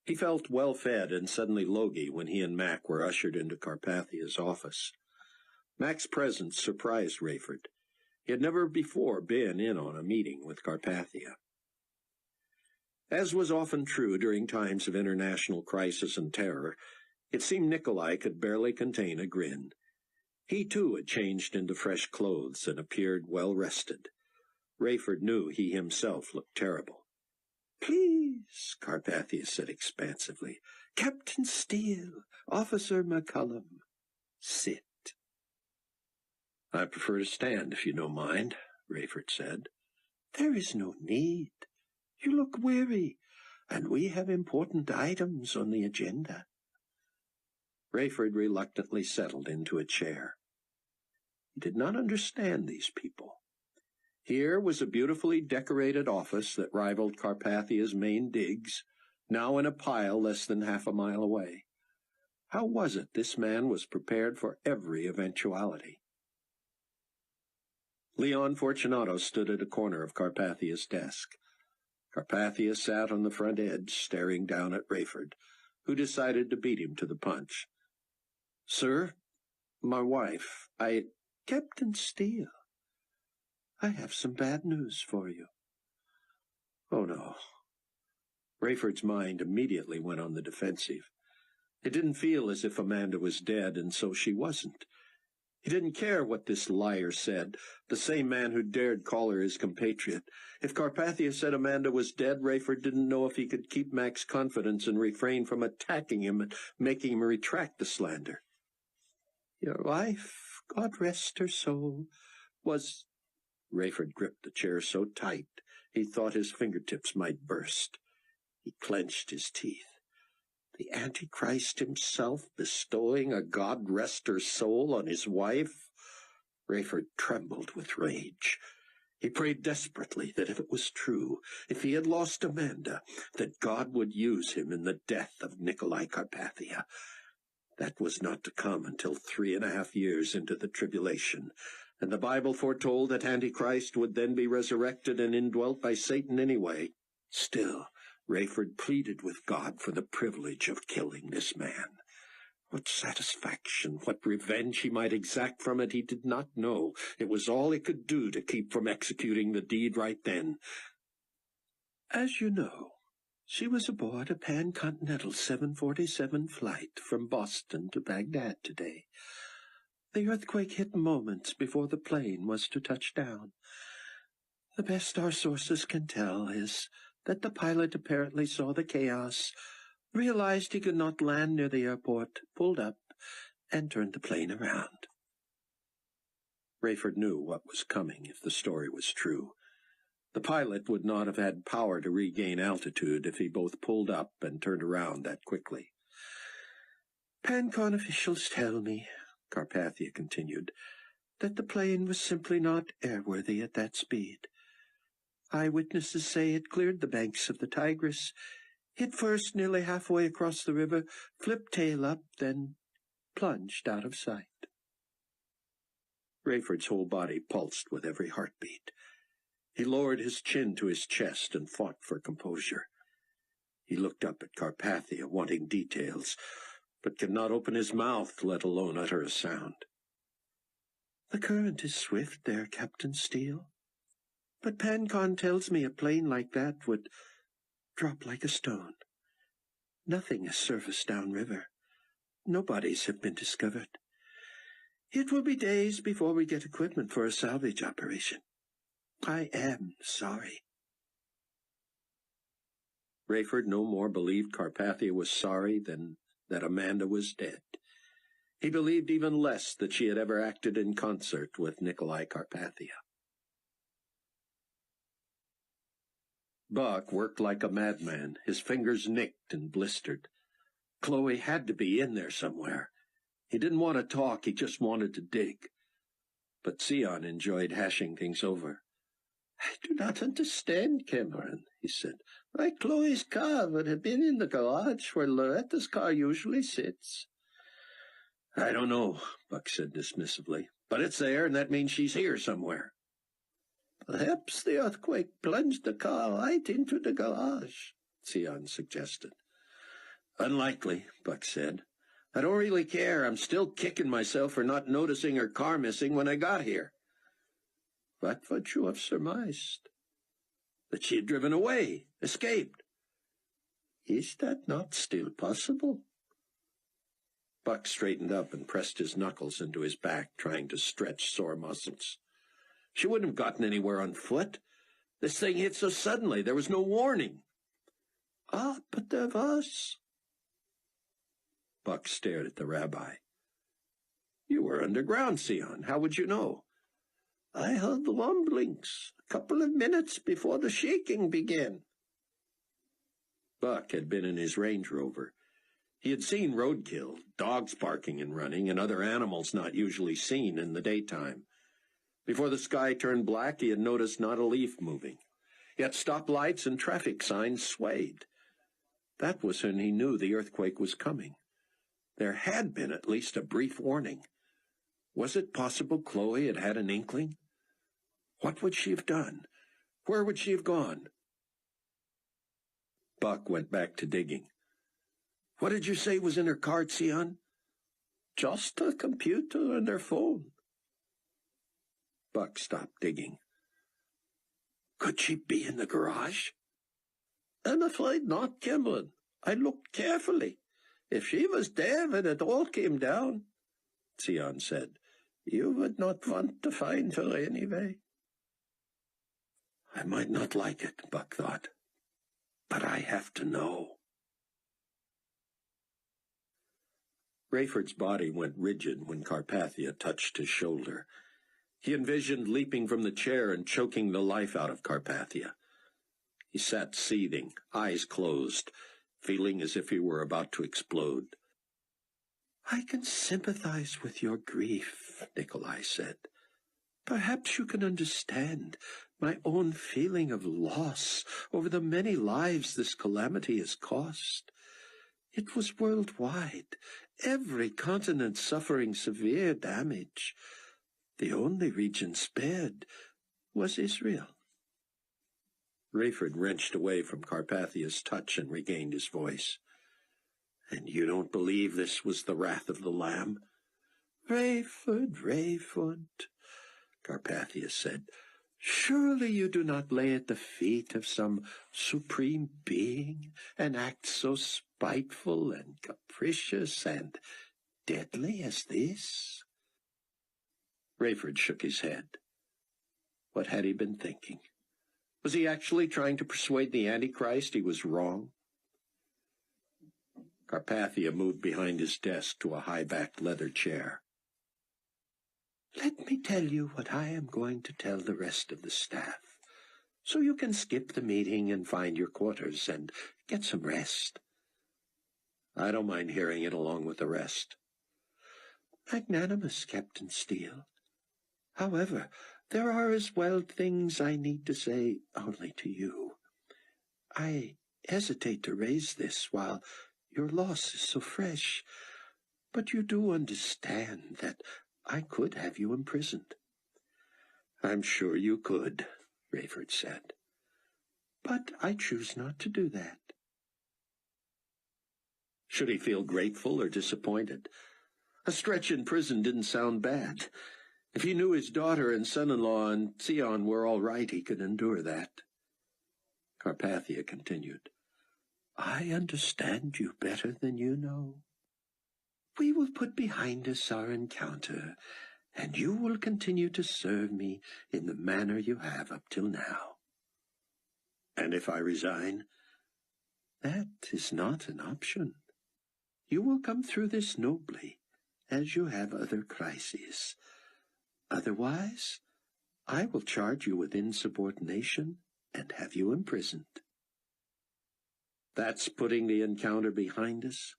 He felt well-fed and suddenly logy when he and Mac were ushered into Carpathia's office. Mac's presence surprised Rayford. He had never before been in on a meeting with Carpathia. As was often true during times of international crisis and terror, it seemed Nikolai could barely contain a grin. He, too, had changed into fresh clothes and appeared well-rested. Rayford knew he himself looked terrible. "Please," Carpathia said expansively. "Captain Steele, Officer McCullum. Sit." "I prefer to stand, if you don't mind," Rayford said. "There is no need. You look weary, and we have important items on the agenda." Rayford reluctantly settled into a chair. He did not understand these people. Here was a beautifully decorated office that rivaled Carpathia's main digs, now in a pile less than half a mile away. How was it this man was prepared for every eventuality? Leon Fortunato stood at a corner of Carpathia's desk. Carpathia sat on the front edge, staring down at Rayford, who decided to beat him to the punch. "Sir, my wife, Captain Steele, I have some bad news for you." "Oh, no." Rayford's mind immediately went on the defensive. It didn't feel as if Amanda was dead, and so she wasn't. He didn't care what this liar said, the same man who dared call her his compatriot. If Carpathia said Amanda was dead, Rayford didn't know if he could keep Mac's confidence and refrain from attacking him and making him retract the slander. "Your wife, God rest her soul, was—" Rayford gripped the chair so tight he thought his fingertips might burst. He clenched his teeth. The Antichrist himself bestowing a God rest her soul on his wife? Rayford trembled with rage. He prayed desperately that if it was true, if he had lost Amanda, that God would use him in the death of Nikolai Carpathia. That was not to come until 3.5 years into the tribulation, and the Bible foretold that Antichrist would then be resurrected and indwelt by Satan anyway. Still, Rayford pleaded with God for the privilege of killing this man. What satisfaction, what revenge he might exact from it, he did not know. It was all he could do to keep from executing the deed right then. "As you know, she was aboard a pan-continental 747 flight from Boston to Baghdad today. The earthquake hit moments before the plane was to touch down. The best our sources can tell is that the pilot apparently saw the chaos, realized he could not land near the airport, pulled up, and turned the plane around." Rayford knew what was coming if the story was true. The pilot would not have had power to regain altitude if he both pulled up and turned around that quickly. "PanCon officials tell me," Carpathia continued, "that the plane was simply not airworthy at that speed. Eyewitnesses say it cleared the banks of the Tigris, hit first nearly halfway across the river, flipped tail up, then plunged out of sight." Rayford's whole body pulsed with every heartbeat. He lowered his chin to his chest and fought for composure. He looked up at Carpathia, wanting details, but could not open his mouth, let alone utter a sound. "The current is swift there, Captain Steele. But PanCon tells me a plane like that would drop like a stone. Nothing has surfaced downriver. No bodies have been discovered. It will be days before we get equipment for a salvage operation. I am sorry." Rayford no more believed Carpathia was sorry than that Amanda was dead. He believed even less that she had ever acted in concert with Nikolai Carpathia. Buck worked like a madman, his fingers nicked and blistered. Chloe had to be in there somewhere. He didn't want to talk, he just wanted to dig. But Sion enjoyed hashing things over. "I do not understand, Cameron," he said. "Why Chloe's car would have been in the garage where Loretta's car usually sits." "I don't know," Buck said dismissively. "But it's there, and that means she's here somewhere." "Perhaps the earthquake plunged the car right into the garage," Sion suggested. "Unlikely," Buck said. "I don't really care. I'm still kicking myself for not noticing her car missing when I got here." "What would you have surmised?" "That she had driven away, escaped." "Is that not still possible?" Buck straightened up and pressed his knuckles into his back, trying to stretch sore muscles. "She wouldn't have gotten anywhere on foot. This thing hit so suddenly, there was no warning." "Ah, but there was." Buck stared at the rabbi. "You were underground, Sion. How would you know?" "I heard the rumblings a couple of minutes before the shaking began." Buck had been in his Range Rover. He had seen roadkill, dogs barking and running, and other animals not usually seen in the daytime. Before the sky turned black, he had noticed not a leaf moving. Yet stoplights and traffic signs swayed. That was when he knew the earthquake was coming. There had been at least a brief warning. Was it possible Chloe had had an inkling? What would she have done? Where would she have gone? Buck went back to digging. What did you say was in her car, Sion? Just a computer and her phone. Buck stopped digging. Could she be in the garage? I'm afraid not, Cameron. I looked carefully. If she was there when it all came down, Sion said, you would not want to find her anyway. I might not like it, Buck thought, but I have to know. Rayford's body went rigid when Carpathia touched his shoulder. He envisioned leaping from the chair and choking the life out of Carpathia. He sat seething, eyes closed, feeling as if he were about to explode. I can sympathize with your grief, Nikolai said. Perhaps you can understand my own feeling of loss over the many lives this calamity has cost. It was worldwide, every continent suffering severe damage. The only region spared was Israel. Rayford wrenched away from Carpathia's touch and regained his voice. And you don't believe this was the wrath of the Lamb? Rayford, Rayford, Carpathia said, surely you do not lay at the feet of some supreme being an act so spiteful and capricious and deadly as this? Rayford shook his head. What had he been thinking? Was he actually trying to persuade the Antichrist he was wrong? Carpathia moved behind his desk to a high-backed leather chair. Let me tell you what I am going to tell the rest of the staff, so you can skip the meeting and find your quarters and get some rest. I don't mind hearing it along with the rest. Magnanimous, Captain Steele. However, there are as well things I need to say only to you. I hesitate to raise this while your loss is so fresh, but you do understand that I could have you imprisoned. I'm sure you could, Rayford said. But I choose not to do that. Should he feel grateful or disappointed? A stretch in prison didn't sound bad. If he knew his daughter and son-in-law and Sion were all right, he could endure that. Carpathia continued, I understand you better than you know. We will put behind us our encounter, and you will continue to serve me in the manner you have up till now. And if I resign? That is not an option. You will come through this nobly, as you have other crises. Otherwise, I will charge you with insubordination and have you imprisoned. That's putting the encounter behind us?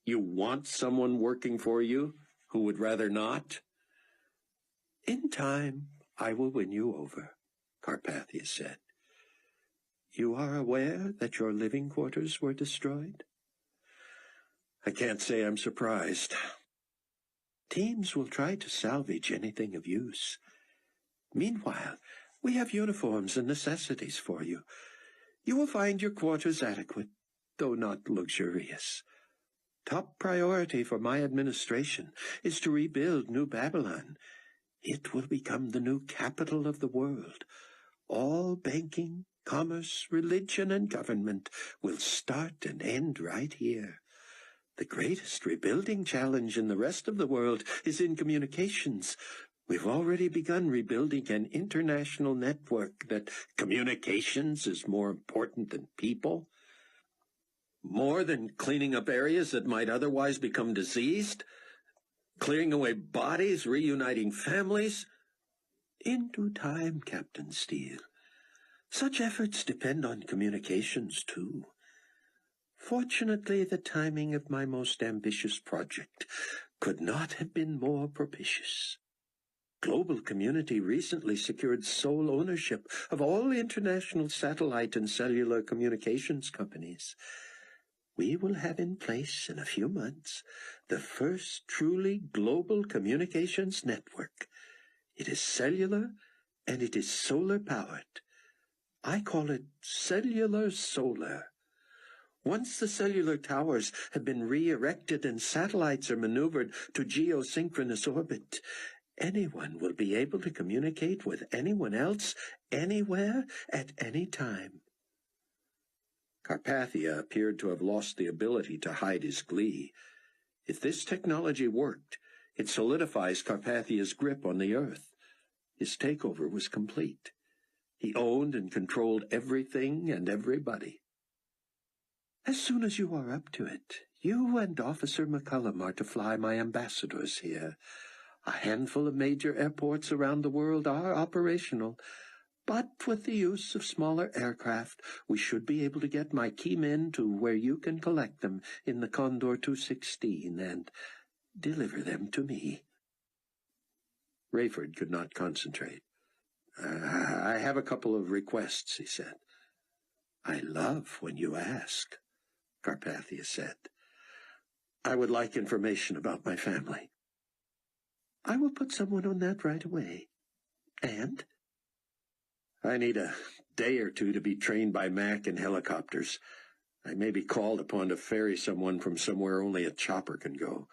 You want someone working for you who would rather not? In time, I will win you over, Carpathia said. You are aware that your living quarters were destroyed? I can't say I'm surprised. Teams will try to salvage anything of use. Meanwhile, we have uniforms and necessities for you. You will find your quarters adequate, though not luxurious. Top priority for my administration is to rebuild New Babylon. It will become the new capital of the world. All banking, commerce, religion, and government will start and end right here. The greatest rebuilding challenge in the rest of the world is in communications. We've already begun rebuilding an international network that communications is more important than people. More than cleaning up areas that might otherwise become diseased? Clearing away bodies, reuniting families? In due time, Captain Steele. Such efforts depend on communications, too. Fortunately, the timing of my most ambitious project could not have been more propitious. global community recently secured sole ownership of all international satellite and cellular communications companies. We will have in place in a few months the first truly global communications network. It is cellular and it is solar-powered. I call it cellular solar. Once the cellular towers have been re-erected and satellites are maneuvered to geosynchronous orbit, anyone will be able to communicate with anyone else, anywhere, at any time. Carpathia appeared to have lost the ability to hide his glee. If this technology worked, it solidifies Carpathia's grip on the Earth. His takeover was complete. He owned and controlled everything and everybody. As soon as you are up to it, you and Officer McCullum are to fly my ambassadors here. A handful of major airports around the world are operational, but with the use of smaller aircraft, we should be able to get my key men to where you can collect them in the Condor 216 and deliver them to me. Rayford could not concentrate. I have a couple of requests, he said. I love when you ask, Carpathia said. I would like information about my family. I will put someone on that right away. And? I need a day or two to be trained by Mac in helicopters. I may be called upon to ferry someone from somewhere only a chopper can go.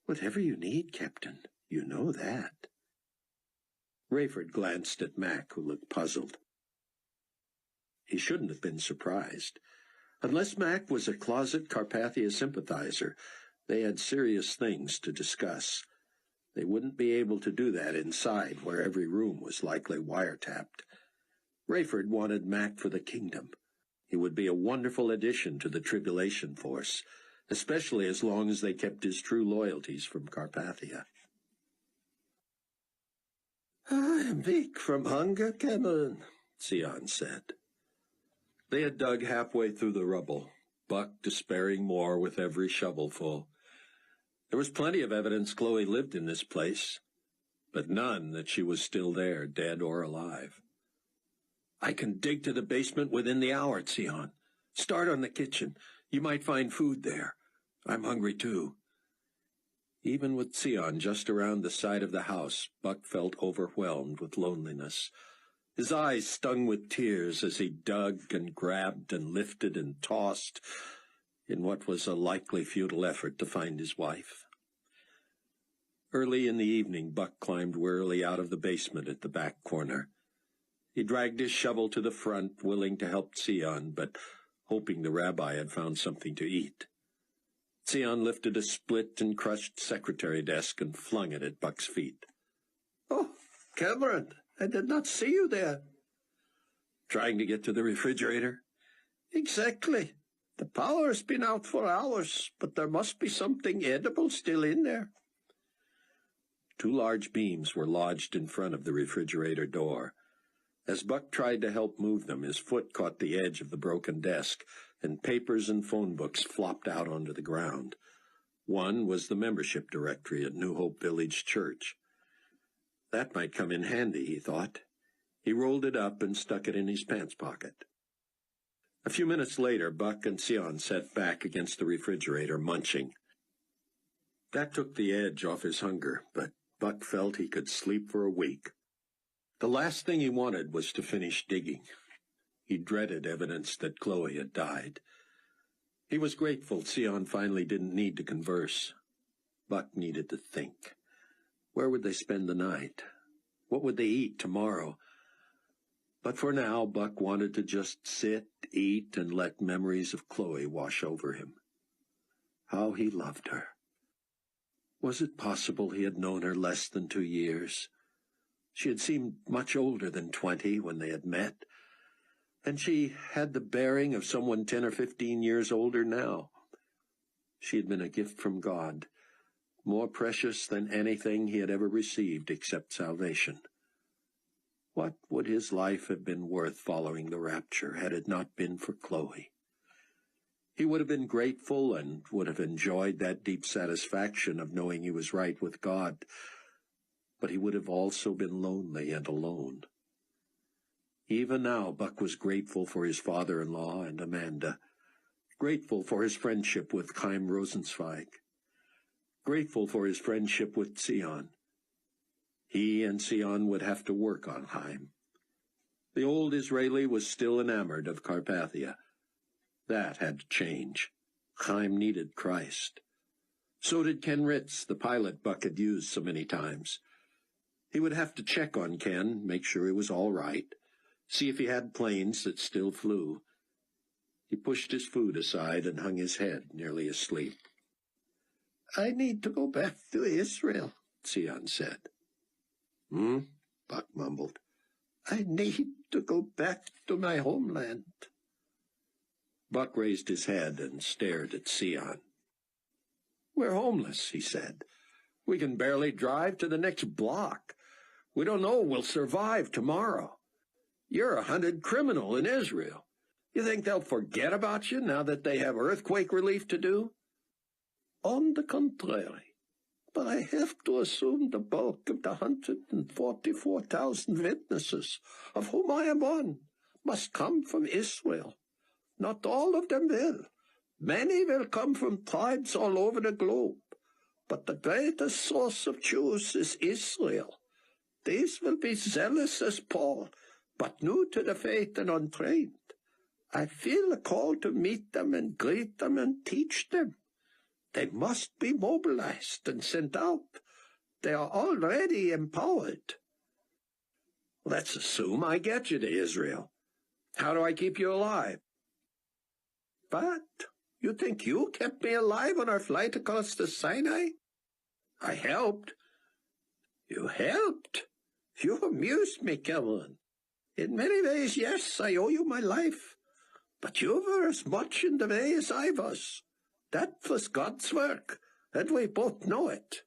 Whatever you need, Captain, you know that. Rayford glanced at Mac, who looked puzzled. He shouldn't have been surprised. Unless Mac was a closet Carpathia sympathizer, they had serious things to discuss. They wouldn't be able to do that inside, where every room was likely wiretapped. Rayford wanted Mac for the kingdom. He would be a wonderful addition to the Tribulation Force, especially as long as they kept his true loyalties from Carpathia. I am weak from hunger, Cameron, Sion said. They had dug halfway through the rubble, Buck despairing more with every shovelful. There was plenty of evidence Chloe lived in this place, but none that she was still there, dead or alive. I can dig to the basement within the hour, Sion. Start on the kitchen. You might find food there. I'm hungry, too. Even with Sion just around the side of the house, Buck felt overwhelmed with loneliness. His eyes stung with tears as he dug and grabbed and lifted and tossed in what was a likely futile effort to find his wife. Early in the evening, Buck climbed wearily out of the basement at the back corner. He dragged his shovel to the front, willing to help Sion, but hoping the rabbi had found something to eat. Sion lifted a split and crushed secretary desk and flung it at Buck's feet. Oh, Cameron, I did not see you there. Trying to get to the refrigerator? Exactly. The power's been out for hours, but there must be something edible still in there. 2 large beams were lodged in front of the refrigerator door. As Buck tried to help move them, his foot caught the edge of the broken desk, and papers and phone books flopped out onto the ground. One was the membership directory at New Hope Village Church. That might come in handy, he thought. He rolled it up and stuck it in his pants pocket. A few minutes later, Buck and Sion sat back against the refrigerator, munching. That took the edge off his hunger, but Buck felt he could sleep for a week. The last thing he wanted was to finish digging. He dreaded evidence that Chloe had died. He was grateful Sion finally didn't need to converse. Buck needed to think. Where would they spend the night? What would they eat tomorrow? But for now, Buck wanted to just sit, eat, and let memories of Chloe wash over him. How he loved her. Was it possible he had known her less than 2 years? She had seemed much older than 20 when they had met, and she had the bearing of someone 10 or 15 years older now. She had been a gift from God, more precious than anything he had ever received except salvation. What would his life have been worth following the rapture had it not been for Chloe? He would have been grateful and would have enjoyed that deep satisfaction of knowing he was right with God. but he would have also been lonely and alone. Even now, Buck was grateful for his father-in-law and Amanda, grateful for his friendship with Chaim Rosenzweig, grateful for his friendship with Zion. He and Zion would have to work on Chaim. The old Israeli was still enamored of Carpathia. That had to change. Chaim needed Christ. So did Ken Ritz, the pilot Buck had used so many times. He would have to check on Ken, make sure he was all right, see if he had planes that still flew. He pushed his food aside and hung his head, nearly asleep. "I need to go back to Israel," Zion said. Buck mumbled. "I need to go back to my homeland." Buck raised his head and stared at Zion. "We're homeless," he said. "We can barely drive to the next block. We don't know we'll survive tomorrow. You're a hunted criminal in Israel. You think they'll forget about you now that they have earthquake relief to do?" "On the contrary, but I have to assume the bulk of the 144,000 witnesses, of whom I am one, must come from Israel. Not all of them will. Many will come from tribes all over the globe. But the greatest source of Jews is Israel. These will be zealous as Paul, but new to the faith and untrained. I feel a call to meet them and greet them and teach them. They must be mobilized and sent out. They are already empowered." "Let's assume I get you to Israel. How do I keep you alive?" "But you think you kept me alive on our flight across the Sinai?" "I helped." "You helped? You amused me, Cameron. In many ways, yes, I owe you my life. But you were as much in the way as I was. That was God's work, and we both know it."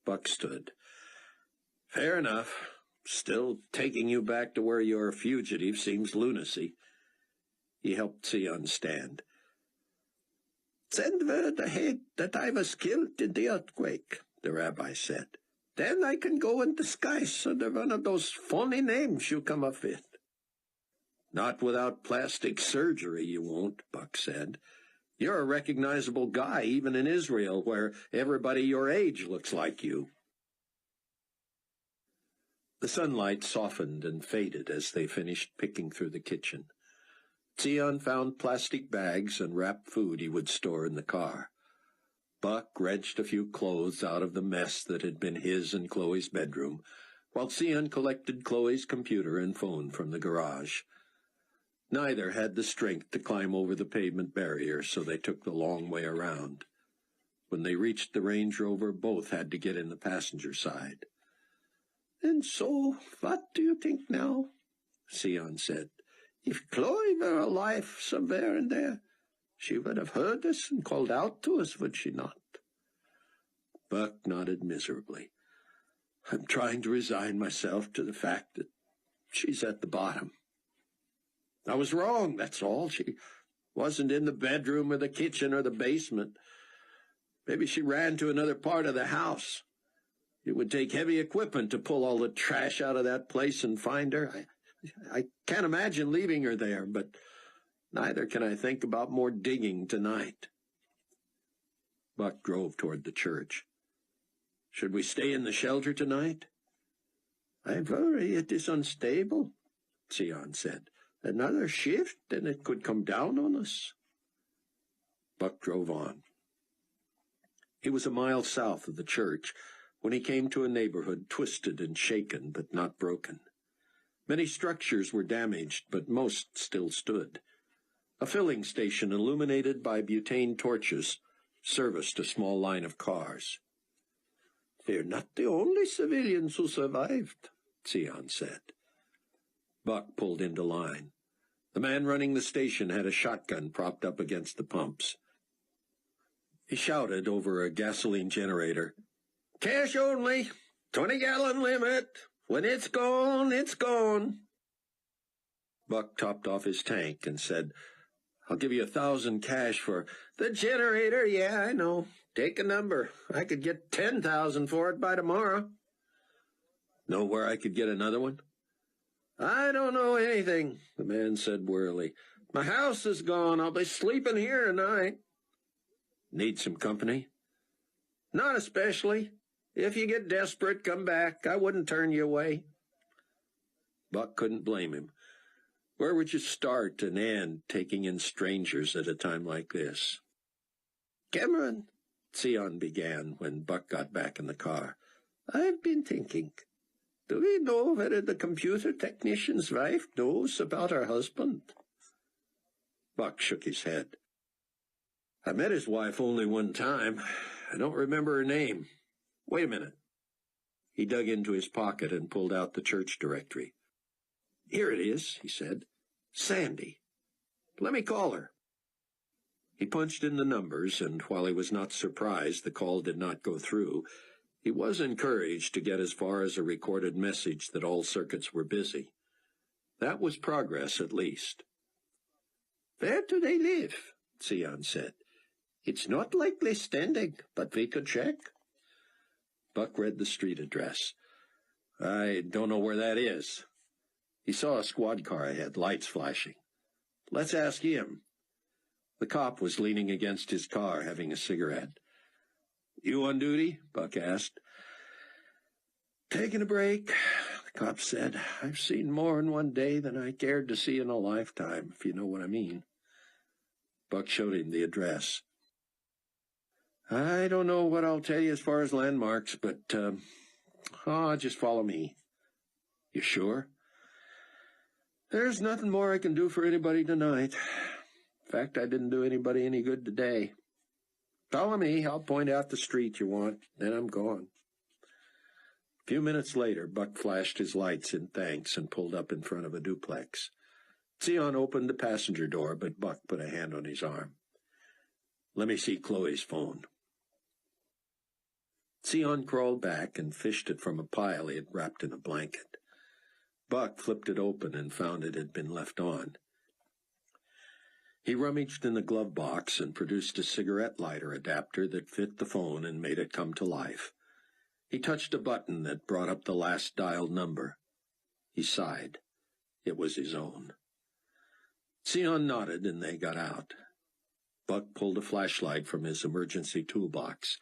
Buck stood. "Fair enough. Still, taking you back to where you're a fugitive seems lunacy." He helped Zion stand. "Send word ahead that I was killed in the earthquake," the rabbi said. "Then I can go in disguise under one of those phony names you come up with." "Not without plastic surgery, you won't," Buck said. "You're a recognizable guy even in Israel, where everybody your age looks like you." The sunlight softened and faded as they finished picking through the kitchen. Zion found plastic bags and wrapped food he would store in the car. Buck wrenched a few clothes out of the mess that had been his and Chloe's bedroom, while Zion collected Chloe's computer and phone from the garage. Neither had the strength to climb over the pavement barrier, so they took the long way around. When they reached the Range Rover, both had to get in the passenger side. "And so, what do you think now?" Zion said. "If Chloe were alive somewhere in there, she would have heard us and called out to us, would she not?" Buck nodded miserably. "I'm trying to resign myself to the fact that she's at the bottom. I was wrong, that's all. She wasn't in the bedroom or the kitchen or the basement. Maybe she ran to another part of the house. It would take heavy equipment to pull all the trash out of that place and find her. I can't imagine leaving her there, but neither can I think about more digging tonight." Buck drove toward the church. "Should we stay in the shelter tonight?" "I worry it is unstable," Zion said. "Another shift, and it could come down on us." Buck drove on. He was a mile south of the church when he came to a neighborhood twisted and shaken but not broken. Many structures were damaged, but most still stood. A filling station illuminated by butane torches serviced a small line of cars. "They're not the only civilians who survived," Zion said. Buck pulled into line. The man running the station had a shotgun propped up against the pumps. He shouted over a gasoline generator, "Cash only, 20-gallon limit. When it's gone, it's gone." Buck topped off his tank and said, "I'll give you 1,000 cash for the generator. Yeah, I know. Take a number. I could get 10,000 for it by tomorrow." Know where I could get another one? I don't know anything, the man said wearily. My house is gone. I'll be sleeping here tonight. Need some company? Not especially. If you get desperate, come back. I wouldn't turn you away. Buck couldn't blame him. Where would you start and end taking in strangers at a time like this? Cameron, Sion began when Buck got back in the car, I've been thinking. Do we know whether the computer technician's wife knows about her husband? Buck shook his head. I met his wife only one time. I don't remember her name. Wait a minute. He dug into his pocket and pulled out the church directory. Here it is, he said. Sandy. Let me call her. He punched in the numbers, and while he was not surprised the call did not go through, he was encouraged to get as far as a recorded message that all circuits were busy. That was progress, at least. Where do they live? Sion said. It's not likely standing, but we could check. Buck read the street address. I don't know where that is. He saw a squad car ahead, lights flashing. Let's ask him. The cop was leaning against his car, having a cigarette. You on duty? Buck asked. Taking a break, the cop said. I've seen more in one day than I cared to see in a lifetime, if you know what I mean. Buck showed him the address. I don't know what I'll tell you as far as landmarks, but, just follow me. You sure? There's nothing more I can do for anybody tonight. In fact, I didn't do anybody any good today. Follow me. I'll point out the street you want. Then I'm gone. A few minutes later, Buck flashed his lights in thanks and pulled up in front of a duplex. Sion opened the passenger door, but Buck put a hand on his arm. Let me see Chloe's phone. Sion crawled back and fished it from a pile he had wrapped in a blanket. Buck flipped it open and found it had been left on. He rummaged in the glove box and produced a cigarette lighter adapter that fit the phone and made it come to life. He touched a button that brought up the last dialed number. He sighed. It was his own. Sion nodded and they got out. Buck pulled a flashlight from his emergency toolbox.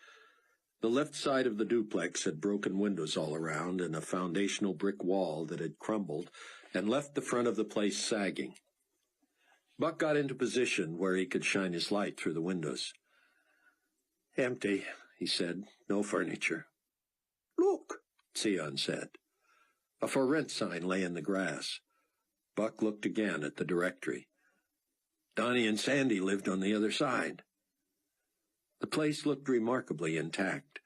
The left side of the duplex had broken windows all around and a foundational brick wall that had crumbled and left the front of the place sagging. Buck got into position where he could shine his light through the windows. Empty, he said. No furniture. Look, Sion said. A for rent sign lay in the grass. Buck looked again at the directory. Donnie and Sandy lived on the other side. The place looked remarkably intact.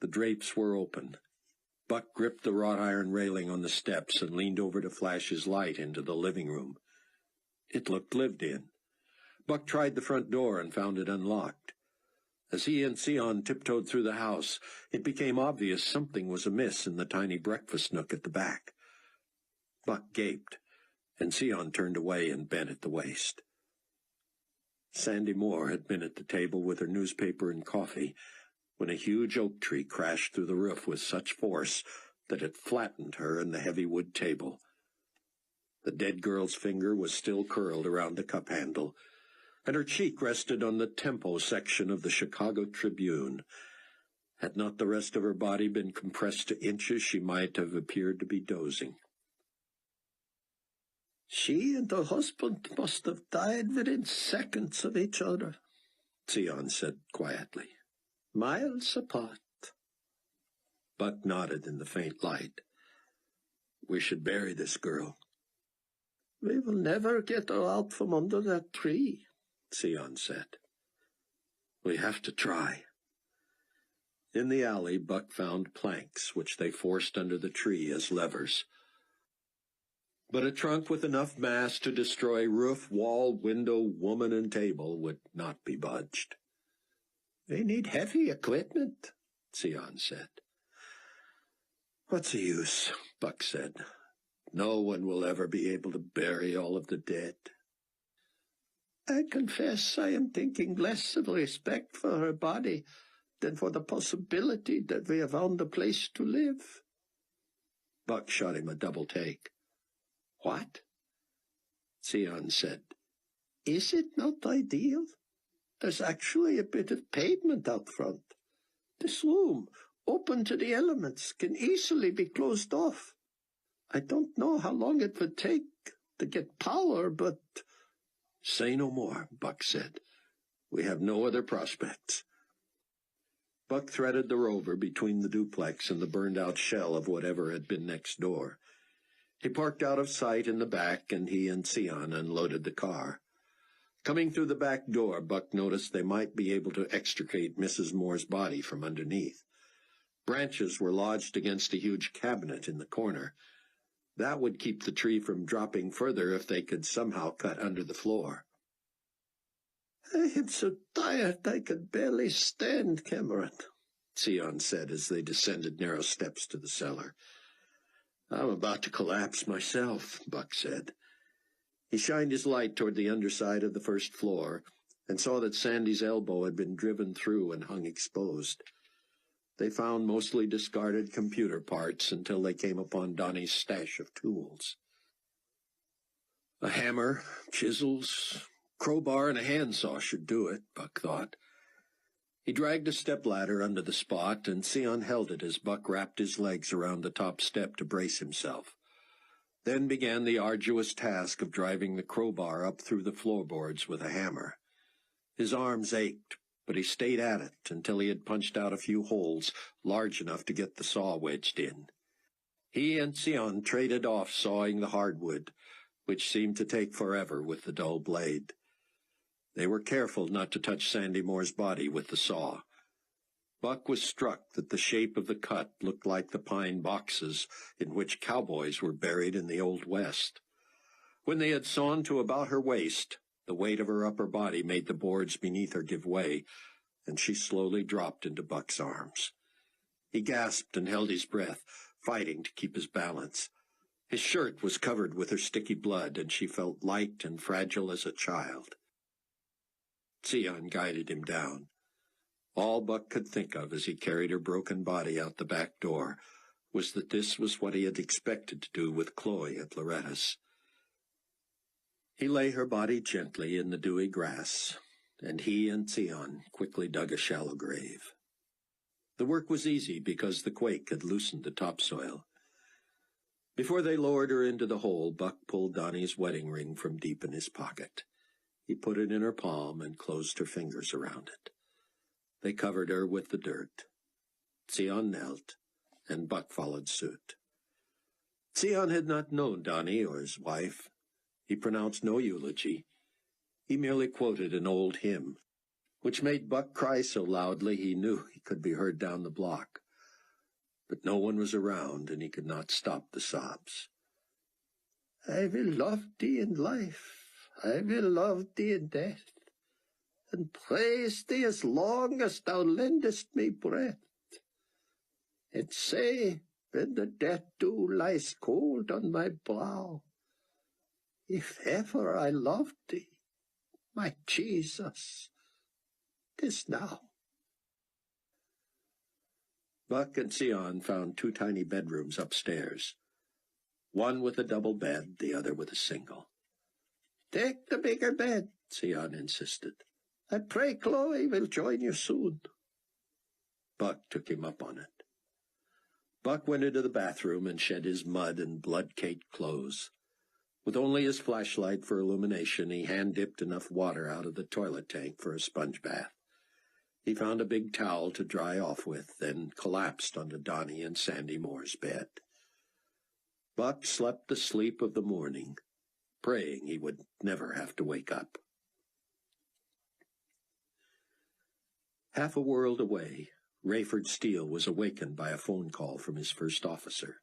The drapes were open. Buck gripped the wrought iron railing on the steps and leaned over to flash his light into the living room. It looked lived in. Buck tried the front door and found it unlocked. As he and Sion tiptoed through the house, it became obvious something was amiss in the tiny breakfast nook at the back. Buck gaped, and Sion turned away and bent at the waist. Sandy Moore had been at the table with her newspaper and coffee when a huge oak tree crashed through the roof with such force that it flattened her and the heavy wood table. The dead girl's finger was still curled around the cup handle, and her cheek rested on the tempo section of the Chicago Tribune. Had not the rest of her body been compressed to inches, she might have appeared to be dozing. She and her husband must have died within seconds of each other, Sion said quietly. Miles apart. Buck nodded in the faint light. We should bury this girl. We will never get her out from under that tree, Sion said. We have to try. In the alley, Buck found planks, which they forced under the tree as levers. But a trunk with enough mass to destroy roof, wall, window, woman, and table would not be budged. They need heavy equipment, Sion said. What's the use, Buck said. No one will ever be able to bury all of the dead. I confess I am thinking less of respect for her body than for the possibility that we have found a place to live. Buck shot him a double take. "What?" Sion said. "Is it not ideal? There's actually a bit of pavement out front. This room, open to the elements, can easily be closed off. I don't know how long it would take to get power, but—" "Say no more," Buck said. "We have no other prospects." Buck threaded the rover between the duplex and the burned-out shell of whatever had been next door. He parked out of sight in the back, and he and Sion unloaded the car. Coming through the back door, Buck noticed they might be able to extricate Mrs. Moore's body from underneath. Branches were lodged against a huge cabinet in the corner. That would keep the tree from dropping further if they could somehow cut under the floor. "I am so tired I can barely stand, Cameron," Sion said as they descended narrow steps to the cellar. "I'm about to collapse myself," Buck said. He shined his light toward the underside of the first floor and saw that Sandy's elbow had been driven through and hung exposed. They found mostly discarded computer parts until they came upon Donnie's stash of tools. A hammer, chisels, crowbar, and a handsaw should do it, Buck thought. He dragged a stepladder under the spot, and Sion held it as Buck wrapped his legs around the top step to brace himself. Then began the arduous task of driving the crowbar up through the floorboards with a hammer. His arms ached, but he stayed at it until he had punched out a few holes large enough to get the saw wedged in. He and Sion traded off sawing the hardwood, which seemed to take forever with the dull blade. They were careful not to touch Sandy Moore's body with the saw. Buck was struck that the shape of the cut looked like the pine boxes in which cowboys were buried in the Old West. When they had sawn to about her waist, the weight of her upper body made the boards beneath her give way, and she slowly dropped into Buck's arms. He gasped and held his breath, fighting to keep his balance. His shirt was covered with her sticky blood, and she felt light and fragile as a child. Sion guided him down. All Buck could think of as he carried her broken body out the back door was that this was what he had expected to do with Chloe at Loretta's. He lay her body gently in the dewy grass, and he and Sion quickly dug a shallow grave. The work was easy because the quake had loosened the topsoil. Before they lowered her into the hole, Buck pulled Donnie's wedding ring from deep in his pocket. He put it in her palm and closed her fingers around it. They covered her with the dirt. Sion knelt, and Buck followed suit. Sion had not known Donnie or his wife. He pronounced no eulogy. He merely quoted an old hymn, which made Buck cry so loudly he knew he could be heard down the block. But no one was around, and he could not stop the sobs. "I will love thee in life, I will love thee in death, and praise thee as long as thou lendest me breath. And say, when the death dew lies cold on my brow, if ever I loved thee, my Jesus, 'tis now." Buck and Sion found 2 tiny bedrooms upstairs, one with a double bed, the other with a single. "Take the bigger bed," Sion insisted. "I pray Chloe will join you soon." Buck took him up on it. Buck went into the bathroom and shed his mud and blood-caked clothes. With only his flashlight for illumination, he hand-dipped enough water out of the toilet tank for a sponge bath. He found a big towel to dry off with, then collapsed onto Donnie and Sandy Moore's bed. Buck slept the sleep of the morning, praying he would never have to wake up. Half a world away, Rayford Steele was awakened by a phone call from his first officer.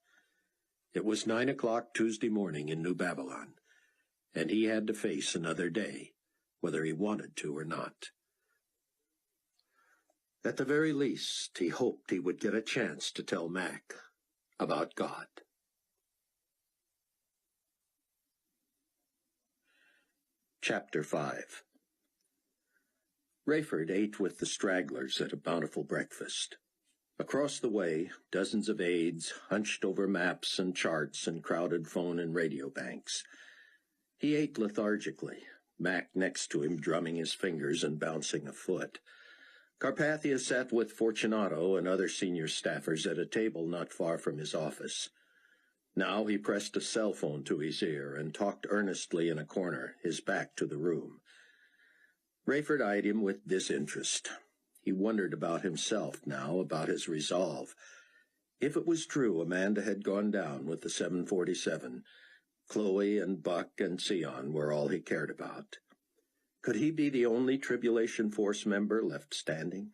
It was 9 o'clock Tuesday morning in New Babylon, and he had to face another day, whether he wanted to or not. At the very least, he hoped he would get a chance to tell Mac about God. Chapter 5. Rayford ate with the stragglers at a bountiful breakfast. Across the way, dozens of aides hunched over maps and charts and crowded phone and radio banks. He ate lethargically, Mac next to him drumming his fingers and bouncing a foot. Carpathia sat with Fortunato and other senior staffers at a table not far from his office. Now he pressed a cell phone to his ear and talked earnestly in a corner, his back to the room. Rayford eyed him with disinterest. He wondered about himself now, about his resolve. If it was true Amanda had gone down with the 747, Chloe and Buck and Sion were all he cared about. Could he be the only Tribulation Force member left standing?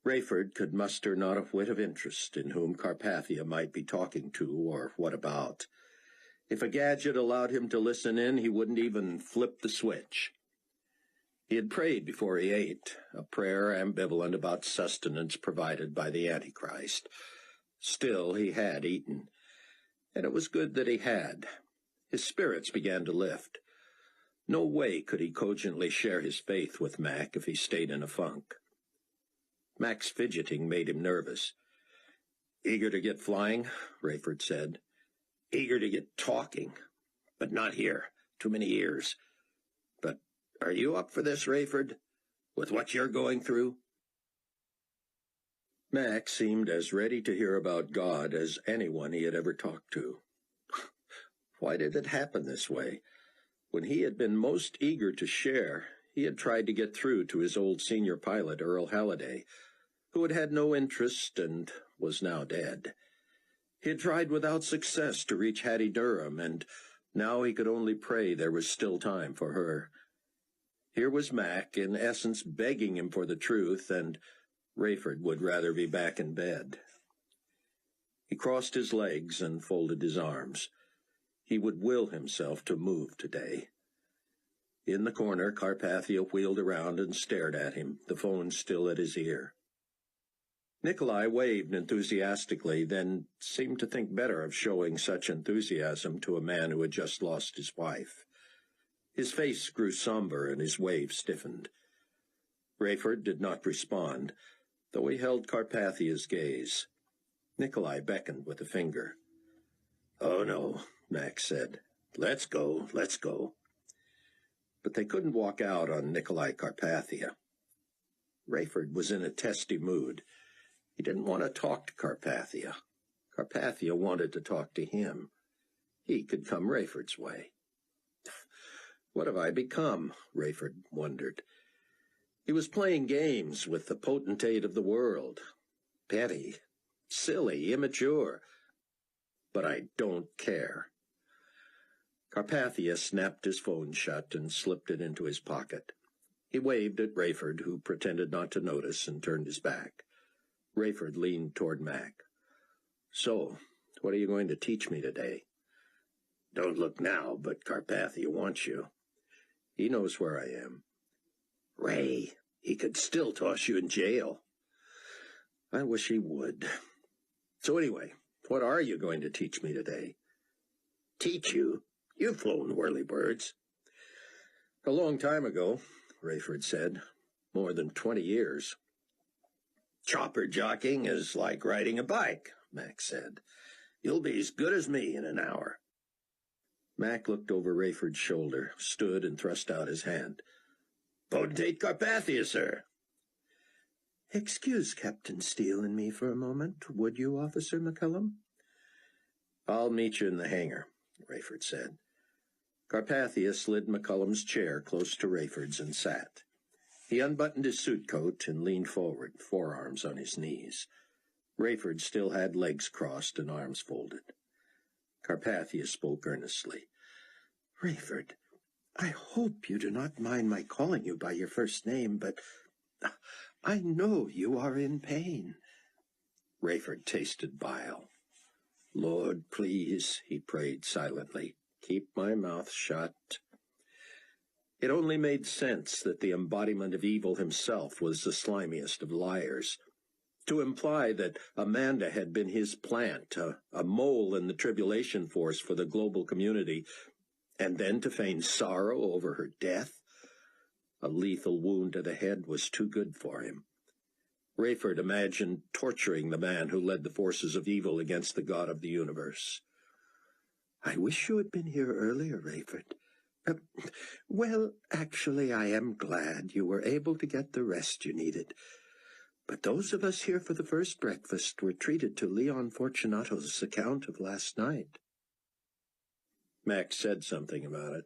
Rayford could muster not a whit of interest in whom Carpathia might be talking to or what about. If a gadget allowed him to listen in, he wouldn't even flip the switch. He had prayed before he ate, a prayer ambivalent about sustenance provided by the Antichrist. Still, he had eaten, and it was good that he had. His spirits began to lift. No way could he cogently share his faith with Mac if he stayed in a funk. Mac's fidgeting made him nervous. "Eager to get flying?" Rayford said. "Eager to get talking, but not here. Too many ears. But are you up for this, Rayford? With what you're going through?" Mac seemed as ready to hear about God as anyone he had ever talked to. Why did it happen this way? When he had been most eager to share, he had tried to get through to his old senior pilot, Earl Halliday, who had had no interest and was now dead. He had tried without success to reach Hattie Durham, and now he could only pray there was still time for her. Here was Mac, in essence, begging him for the truth, and Rayford would rather be back in bed. He crossed his legs and folded his arms. He would will himself to move today. In the corner, Carpathia wheeled around and stared at him, the phone still at his ear. Nikolai waved enthusiastically, then seemed to think better of showing such enthusiasm to a man who had just lost his wife. His face grew somber and his wave stiffened. Rayford did not respond, though he held Carpathia's gaze. Nikolai beckoned with a finger. "Oh, no," Max said. Let's go. But they couldn't walk out on Nikolai Carpathia. Rayford was in a testy mood. He didn't want to talk to Carpathia. Carpathia wanted to talk to him. He could come Rayford's way. What have I become? Rayford wondered. He was playing games with the potentate of the world. Petty, silly, immature. But I don't care. Carpathia snapped his phone shut and slipped it into his pocket. He waved at Rayford, who pretended not to notice and turned his back. Rayford leaned toward Mac. "So, what are you going to teach me today?" "Don't look now, but Carpathia wants you. He knows where I am." "Ray, he could still toss you in jail." "I wish he would. So anyway, what are you going to teach me today?" "Teach you? You've flown whirlybirds." "A long time ago," Rayford said. "More than 20 years. "Chopper jockeying is like riding a bike," Mac said. "You'll be as good as me in an hour." Mac looked over Rayford's shoulder, stood and thrust out his hand. "Potentate Carpathia, sir." "Excuse Captain Steele and me for a moment, would you, Officer McCullum?" "I'll meet you in the hangar," Rayford said. Carpathia slid McCullum's chair close to Rayford's and sat. He unbuttoned his suit coat and leaned forward, forearms on his knees. Rayford still had legs crossed and arms folded. Carpathia spoke earnestly. "Rayford, I hope you do not mind my calling you by your first name, but I know you are in pain." Rayford tasted bile. "Lord, please," he prayed silently, "keep my mouth shut." It only made sense that the embodiment of evil himself was the slimiest of liars. To imply that Amanda had been his plant, a mole in the Tribulation Force for the global community, and then to feign sorrow over her death? A lethal wound to the head was too good for him. Rayford imagined torturing the man who led the forces of evil against the God of the universe. "I wish you had been here earlier, Rayford. Well, actually, I am glad you were able to get the rest you needed. But those of us here for the first breakfast were treated to Leon Fortunato's account of last night." Max said something about it.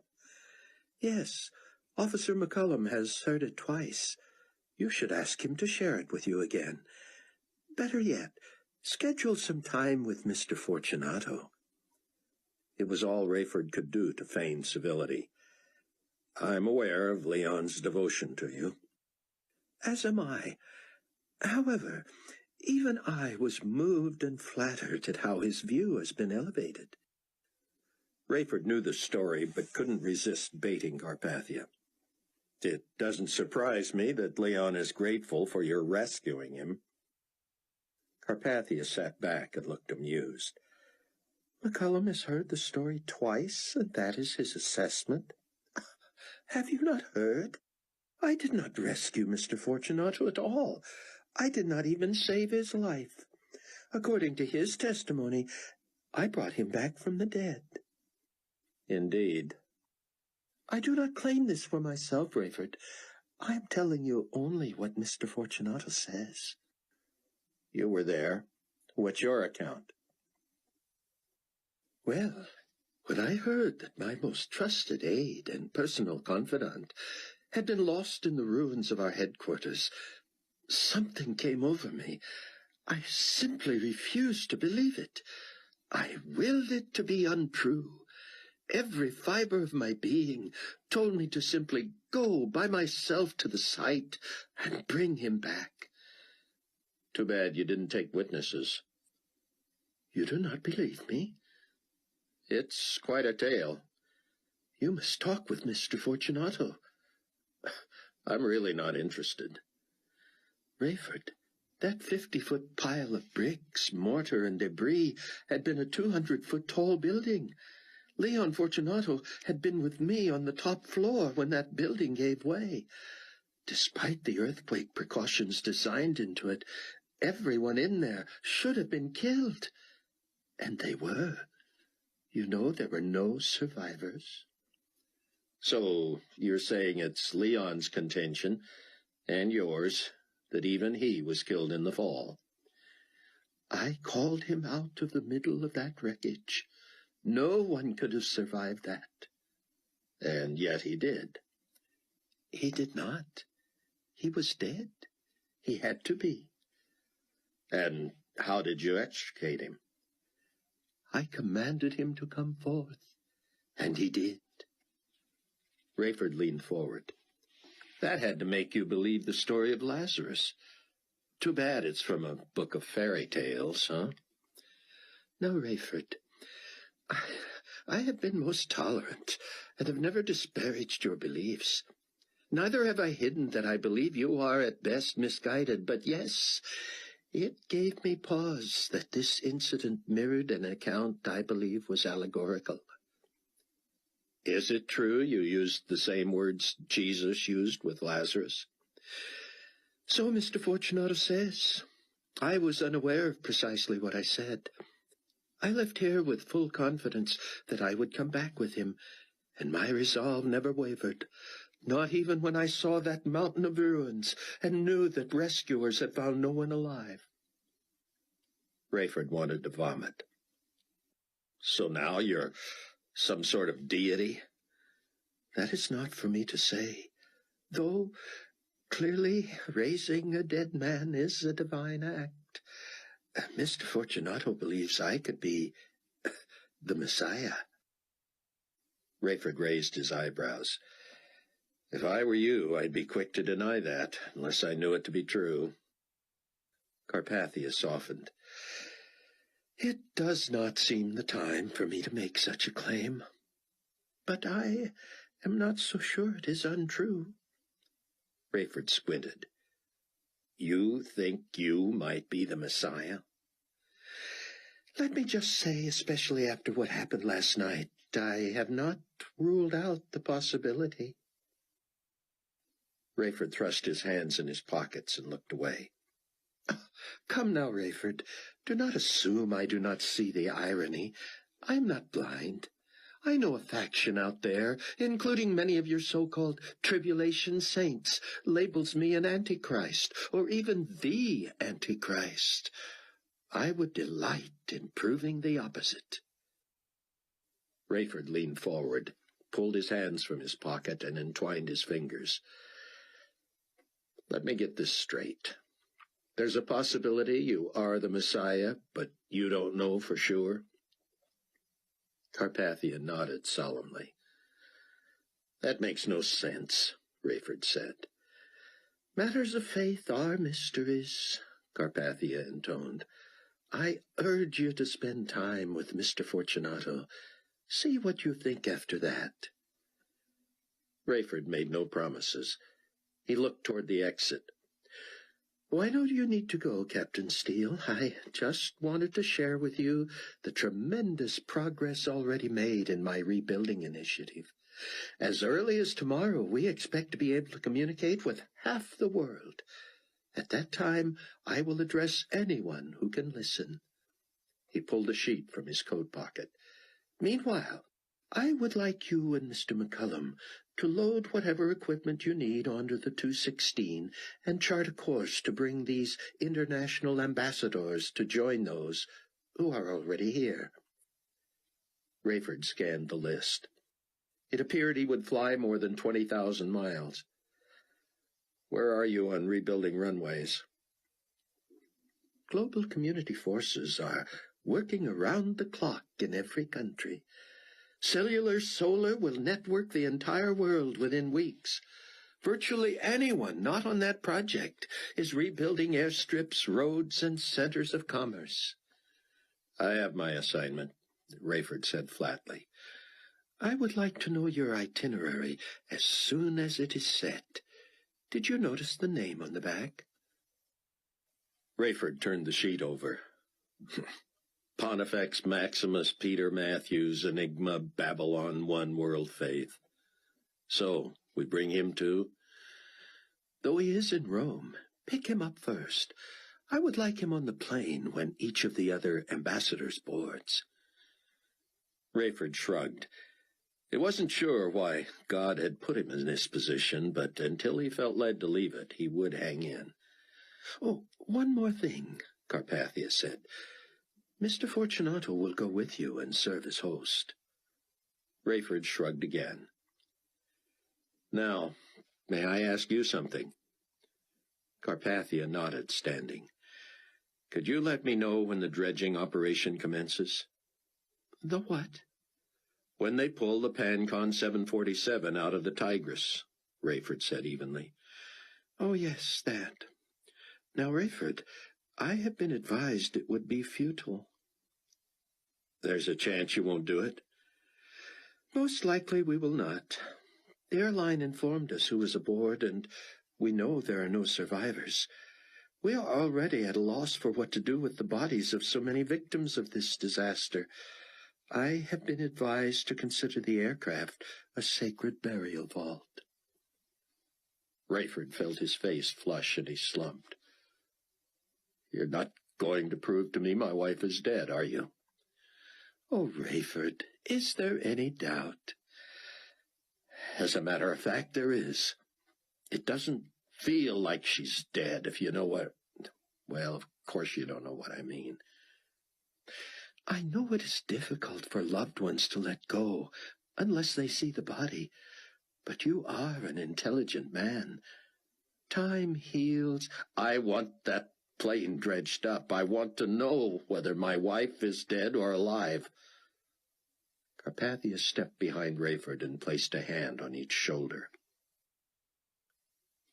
"Yes, Officer McCullum has heard it twice. You should ask him to share it with you again. Better yet, schedule some time with Mr. Fortunato." It was all Rayford could do to feign civility. "I'm aware of Leon's devotion to you." "As am I. However, even I was moved and flattered at how his view has been elevated." Rayford knew the story, but couldn't resist baiting Carpathia. "It doesn't surprise me that Leon is grateful for your rescuing him." Carpathia sat back and looked amused. "McCullum has heard the story twice, and that is his assessment. Have you not heard? I did not rescue Mr. Fortunato at all. I did not even save his life. According to his testimony, I brought him back from the dead." "Indeed." "I do not claim this for myself, Rayford. I am telling you only what Mr. Fortunato says." "You were there. What's your account?" "Well, when I heard that my most trusted aide and personal confidant had been lost in the ruins of our headquarters, something came over me. I simply refused to believe it. I willed it to be untrue. Every fiber of my being told me to simply go by myself to the site and bring him back." "Too bad you didn't take witnesses." "You do not believe me?" "It's quite a tale." "You must talk with Mr. Fortunato." "I'm really not interested." "Rayford, that 50-foot pile of bricks, mortar, and debris had been a 200-foot-tall building. Leon Fortunato had been with me on the top floor when that building gave way. Despite the earthquake precautions designed into it, everyone in there should have been killed. And they were. You know, there were no survivors." "So you're saying it's Leon's contention, and yours, that even he was killed in the fall?" "I called him out of the middle of that wreckage. No one could have survived that." "And yet he did." "He did not. He was dead. He had to be." "And how did you extricate him?" "I commanded him to come forth, and he did." Rayford leaned forward. "That had to make you believe the story of Lazarus. Too bad it's from a book of fairy tales, huh?" "No, Rayford. I have been most tolerant, and have never disparaged your beliefs. Neither have I hidden that I believe you are at best misguided, but yes, it gave me pause that this incident mirrored an account I believe was allegorical." "Is it true you used the same words Jesus used with Lazarus?" "So Mr. Fortunato says. I was unaware of precisely what I said. I left here with full confidence that I would come back with him, and my resolve never wavered, not even when I saw that mountain of ruins and knew that rescuers had found no one alive." Rayford wanted to vomit. "So now you're some sort of deity?" "That is not for me to say, though clearly raising a dead man is a divine act. Mr. Fortunato believes I could be the Messiah." Rayford raised his eyebrows. "If I were you, I'd be quick to deny that, unless I knew it to be true." Carpathia softened. "It does not seem the time for me to make such a claim. But I am not so sure it is untrue." Rayford squinted. "You think you might be the Messiah?" "Let me just say, especially after what happened last night, I have not ruled out the possibility." Rayford thrust his hands in his pockets and looked away. Come now, Rayford, do not assume I do not see the irony. I am not blind. I know a faction out there, including many of your so-called tribulation saints, labels me an antichrist, or even the antichrist. I would delight in proving the opposite. Rayford leaned forward, pulled his hands from his pocket, and entwined his fingers. Let me get this straight. There's a possibility you are the Messiah, but you don't know for sure? Carpathia nodded solemnly. That makes no sense, Rayford said. Matters of faith are mysteries, Carpathia intoned. I urge you to spend time with Mr. Fortunato. See what you think after that. Rayford made no promises. He looked toward the exit. Why don't you need to go, Captain Steele? I just wanted to share with you the tremendous progress already made in my rebuilding initiative. As early as tomorrow, we expect to be able to communicate with half the world. At that time, I will address anyone who can listen. He pulled a sheet from his coat pocket. Meanwhile, I would like you and Mr. McCullum to load whatever equipment you need onto the 216 and chart a course to bring these international ambassadors to join those who are already here. Rayford scanned the list. It appeared he would fly more than 20,000 miles. Where are you on rebuilding runways? Global community forces are working around the clock in every country. Cellular Solar will network the entire world within weeks. Virtually anyone not on that project is rebuilding airstrips, roads, and centers of commerce. I have my assignment, Rayford said flatly. I would like to know your itinerary as soon as it is set. Did you notice the name on the back? Rayford turned the sheet over. Pontifex Maximus Peter Matthews, Enigma, Babylon, One World Faith. So, we bring him too? Though he is in Rome, pick him up first. I would like him on the plane when each of the other ambassadors boards. Rayford shrugged. He wasn't sure why God had put him in this position, but until he felt led to leave it, he would hang in. Oh, one more thing, Carpathia said. Mr. Fortunato will go with you and serve as host. Rayford shrugged again. Now, may I ask you something? Carpathia nodded, standing. Could you let me know when the dredging operation commences? The what? When they pull the Pancon 747 out of the Tigris, Rayford said evenly. Oh, yes, that. Now, Rayford, I have been advised it would be futile. There's a chance you won't do it? Most likely we will not. The airline informed us who was aboard, and we know there are no survivors. We are already at a loss for what to do with the bodies of so many victims of this disaster. I have been advised to consider the aircraft a sacred burial vault. Rayford felt his face flush, and he slumped. You're not going to prove to me my wife is dead, are you? Oh, Rayford, is there any doubt? As a matter of fact, there is. It doesn't feel like she's dead, if you know what... Well, of course you don't know what I mean. I know it is difficult for loved ones to let go, unless they see the body. But you are an intelligent man. Time heals. I want that plane dredged up. I want to know whether my wife is dead or alive. Carpathia stepped behind Rayford and placed a hand on each shoulder.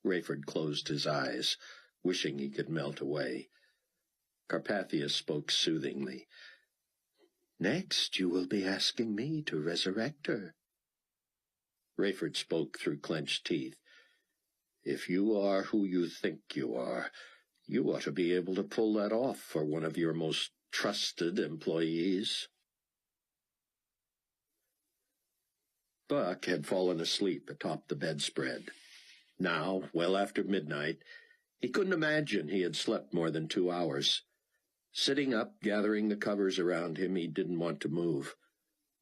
Rayford closed his eyes, wishing he could melt away. Carpathia spoke soothingly. Next, you will be asking me to resurrect her. Rayford spoke through clenched teeth. If you are who you think you are, you ought to be able to pull that off for one of your most trusted employees. Buck had fallen asleep atop the bedspread. Now, well after midnight, He couldn't imagine he had slept more than 2 hours. Sitting up, gathering the covers around him, he didn't want to move.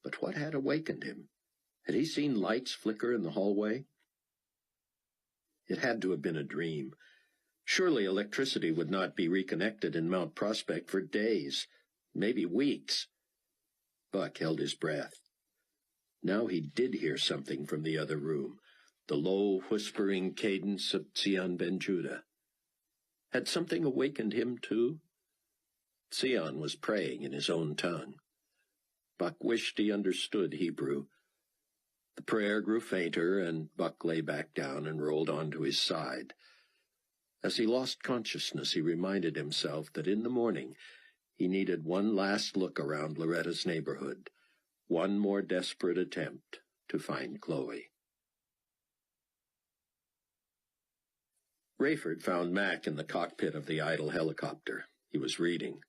But what had awakened him? Had he seen lights flicker in the hallway? It had to have been a dream. Surely electricity would not be reconnected in Mount Prospect for days, maybe weeks. Buck held his breath. Now he did hear something from the other room, the low, whispering cadence of Tzion ben Judah. Had something awakened him, too? Tzion was praying in his own tongue. Buck wished he understood Hebrew. The prayer grew fainter, and Buck lay back down and rolled onto his side. As he lost consciousness, he reminded himself that in the morning he needed one last look around Loretta's neighborhood, one more desperate attempt to find Chloe. Rayford found Mac in the cockpit of the idle helicopter. He was reading.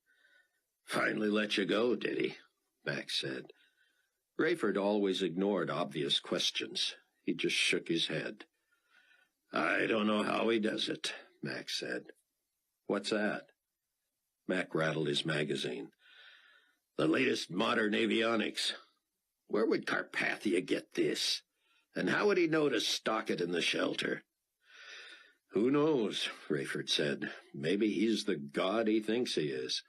"Finally let you go, did he?" Mac said. Rayford always ignored obvious questions. He just shook his head. "I don't know how he does it," Mac said. "What's that?" Mac rattled his magazine. "The latest modern avionics. Where would Carpathia get this? And how would he know to stock it in the shelter?" "Who knows?" Rayford said. "Maybe he's the god he thinks he is."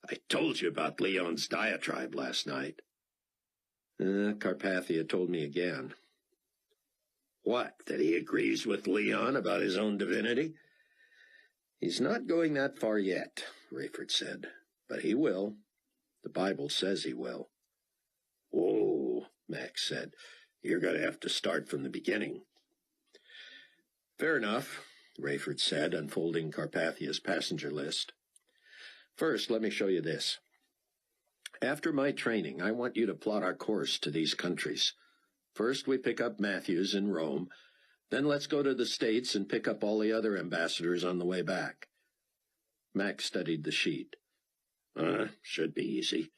"I told you about Leon's diatribe last night." Carpathia told me again." "What, that he agrees with Leon about his own divinity?" "He's not going that far yet," Rayford said. "But he will. The Bible says he will." "Whoa," Max said. "You're going to have to start from the beginning." "Fair enough," Rayford said, unfolding Carpathia's passenger list. "First, let me show you this. After my training, I want you to plot our course to these countries. First, we pick up Matthews in Rome. Then let's go to the States and pick up all the other ambassadors on the way back." Max studied the sheet. Should be easy.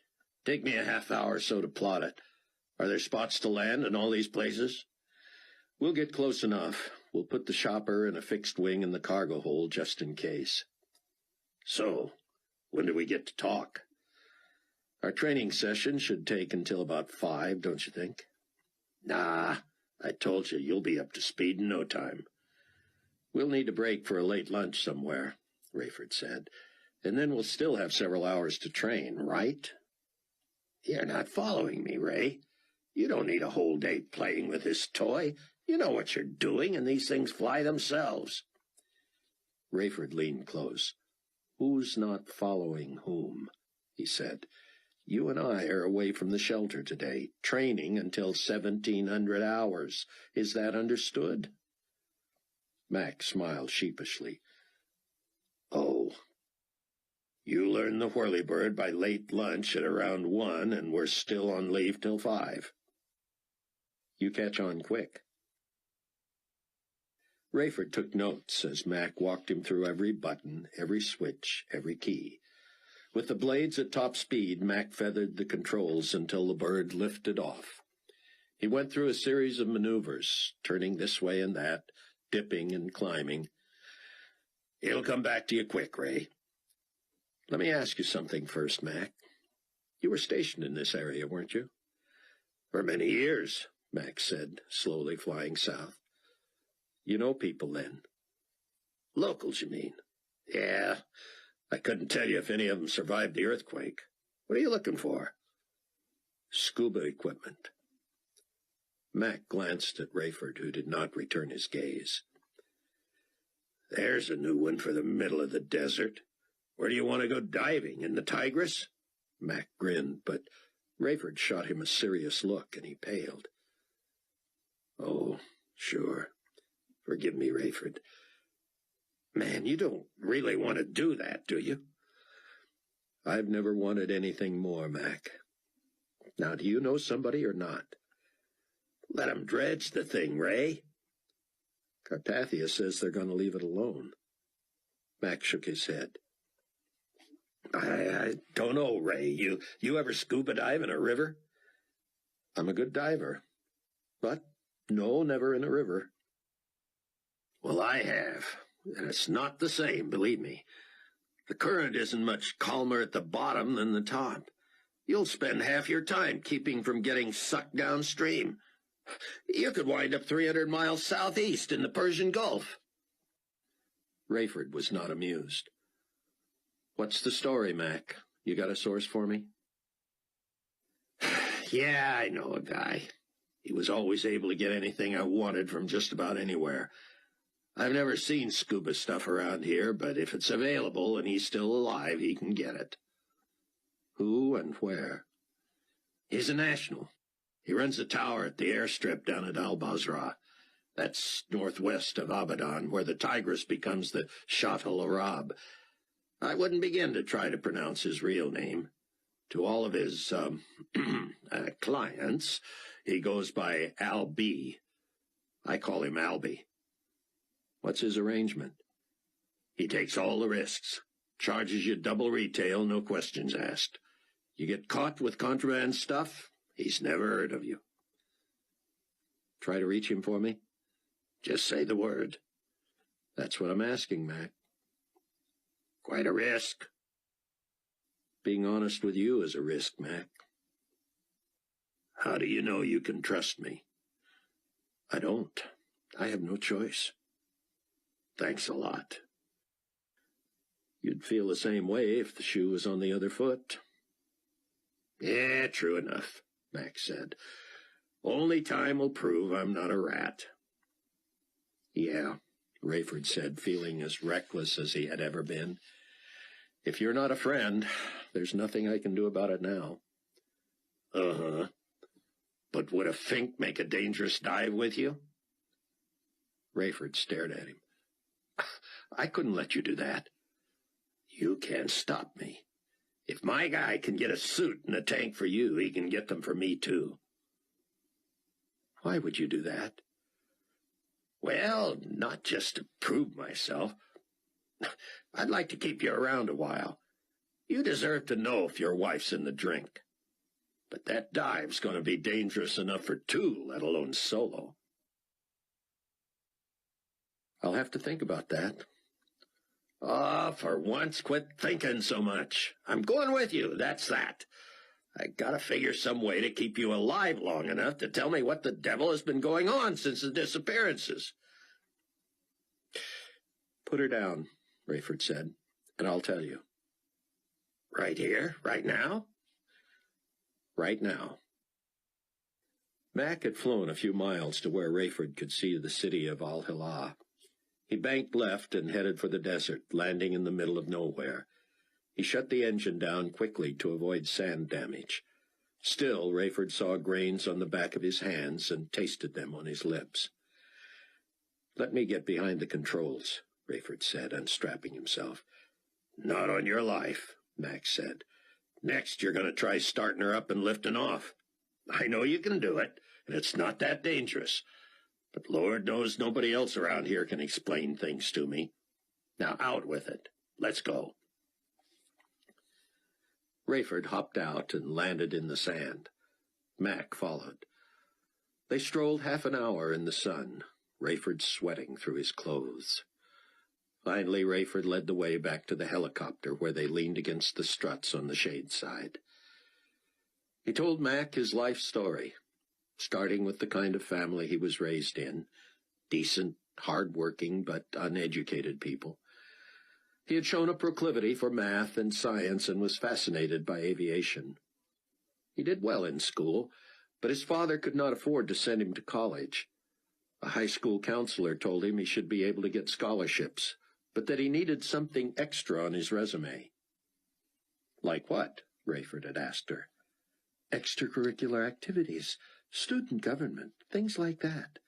Take me a half hour or so to plot it. Are there spots to land in all these places?" "We'll get close enough. We'll put the chopper and a fixed wing in the cargo hold just in case." "So, when do we get to talk?" "Our training session should take until about 5, don't you think?" "Nah, I told you, you'll be up to speed in no time." "We'll need a break for a late lunch somewhere," Rayford said. "And then we'll still have several hours to train, right?" "You're not following me, Ray. You don't need a whole day playing with this toy. You know what you're doing, and these things fly themselves." Rayford leaned close. "Who's not following whom?" he said. "You and I are away from the shelter today, training until 1700 hours. Is that understood?" Mac smiled sheepishly. "Oh, you learned the whirlybird by late lunch at around 1, and we're still on leave till 5. You catch on quick." Rayford took notes as Mac walked him through every button, every switch, every key. With the blades at top speed, Mac feathered the controls until the bird lifted off. He went through a series of maneuvers, turning this way and that, dipping and climbing. "It'll come back to you quick, Ray." "Let me ask you something first, Mac. You were stationed in this area, weren't you?" "For many years," Mac said, slowly flying south. "You know people, then?" "Locals, you mean?" "Yeah. I couldn't tell you if any of them survived the earthquake. What are you looking for?" "Scuba equipment." Mac glanced at Rayford, who did not return his gaze. "There's a new one for the middle of the desert. Where do you want to go diving, in the Tigris?" Mac grinned, but Rayford shot him a serious look, and he paled. "Oh, sure. Forgive me, Rayford. Man, you don't really want to do that, do you?" "I've never wanted anything more, Mac. Now, do you know somebody or not?" "Let 'em dredge the thing, Ray." "Carpathia says they're going to leave it alone." Mac shook his head. I don't know, Ray. You ever scuba dive in a river?" "I'm a good diver. But, no, never in a river." "Well, I have. and it's not the same, believe me. The current isn't much calmer at the bottom than the top. You'll spend half your time keeping from getting sucked downstream. You could wind up 300 miles southeast in the Persian Gulf. Rayford was not amused. What's the story, Mac? You got a source for me? Yeah, I know a guy. He was always able to get anything I wanted from just about anywhere. I've never seen scuba stuff around here, but if it's available and he's still alive, he can get it. Who and where? He's a national. He runs a tower at the airstrip down at Al-Basra. That's northwest of Abadan, where the Tigris becomes the Shat al-Arab. I wouldn't begin to try to pronounce his real name. To all of his clients, he goes by Al-B. I call him Albie. What's his arrangement? He takes all the risks. Charges you double retail, no questions asked. You get caught with contraband stuff, he's never heard of you. Try to reach him for me? Just say the word. That's what I'm asking, Mac. Quite a risk. Being honest with you is a risk, Mac. How do you know you can trust me? I don't. I have no choice. Thanks a lot. You'd feel the same way if the shoe was on the other foot. Yeah, true enough, Max said. Only time will prove I'm not a rat. Yeah, Rayford said, feeling as reckless as he had ever been. If you're not a friend, there's nothing I can do about it now. Uh-huh. But would a Fink make a dangerous dive with you? Rayford stared at him. I couldn't let you do that. You can't stop me. If my guy can get a suit and a tank for you, he can get them for me, too. Why would you do that? Well, not just to prove myself. I'd like to keep you around a while. You deserve to know if your wife's in the drink. But that dive's going to be dangerous enough for two, let alone solo. I'll have to think about that. Oh, for once, quit thinking so much. I'm going with you, that's that. I gotta figure some way to keep you alive long enough to tell me what the devil has been going on since the disappearances. Put her down, Rayford said, and I'll tell you. Right here? Right now? Right now. Mac had flown a few miles to where Rayford could see the city of Al-Hilal. He banked left and headed for the desert, landing in the middle of nowhere. He shut the engine down quickly to avoid sand damage. Still, Rayford saw grains on the back of his hands and tasted them on his lips. "Let me get behind the controls," Rayford said, unstrapping himself. "Not on your life," Max said. "Next, you're going to try starting her up and lifting off. I know you can do it, and it's not that dangerous. But Lord knows nobody else around here can explain things to me. Now out with it. Let's go." Rayford hopped out and landed in the sand. Mac followed. They strolled half an hour in the sun, Rayford sweating through his clothes. Finally, Rayford led the way back to the helicopter where they leaned against the struts on the shade side. He told Mac his life story, starting with the kind of family he was raised in, decent, hard-working, but uneducated people. He had shown a proclivity for math and science and was fascinated by aviation. He did well in school, but his father could not afford to send him to college. A high school counselor told him he should be able to get scholarships, but that he needed something extra on his resume. "Like what?" Rayford had asked her. "Extracurricular activities, student government, things like that."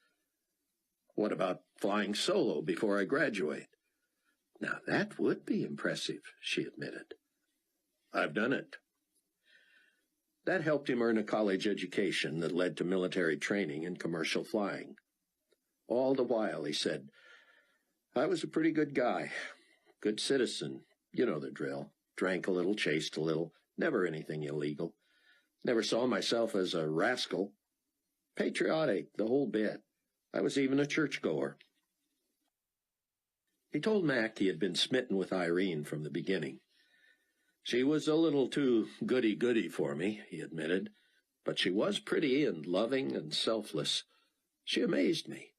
"What about flying solo before I graduate?" "Now that would be impressive," she admitted. "I've done it." That helped him earn a college education that led to military training and commercial flying. All the while, he said, "I was a pretty good guy, good citizen, you know the drill. Drank a little, chased a little, never anything illegal. Never saw myself as a rascal. Patriotic, the whole bit. I was even a churchgoer." He told Mac he had been smitten with Irene from the beginning. She was a little too goody-goody for me, he admitted, but she was pretty and loving and selfless. She amazed me.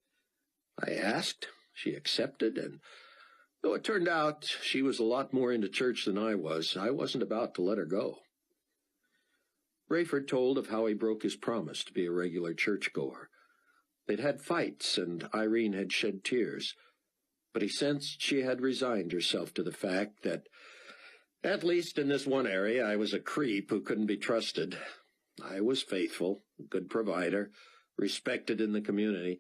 I asked, she accepted, and though it turned out she was a lot more into church than I wasn't about to let her go. Rayford told of how he broke his promise to be a regular churchgoer. They'd had fights, and Irene had shed tears, but he sensed she had resigned herself to the fact that, at least in this one area, I was a creep who couldn't be trusted. I was faithful, a good provider, respected in the community.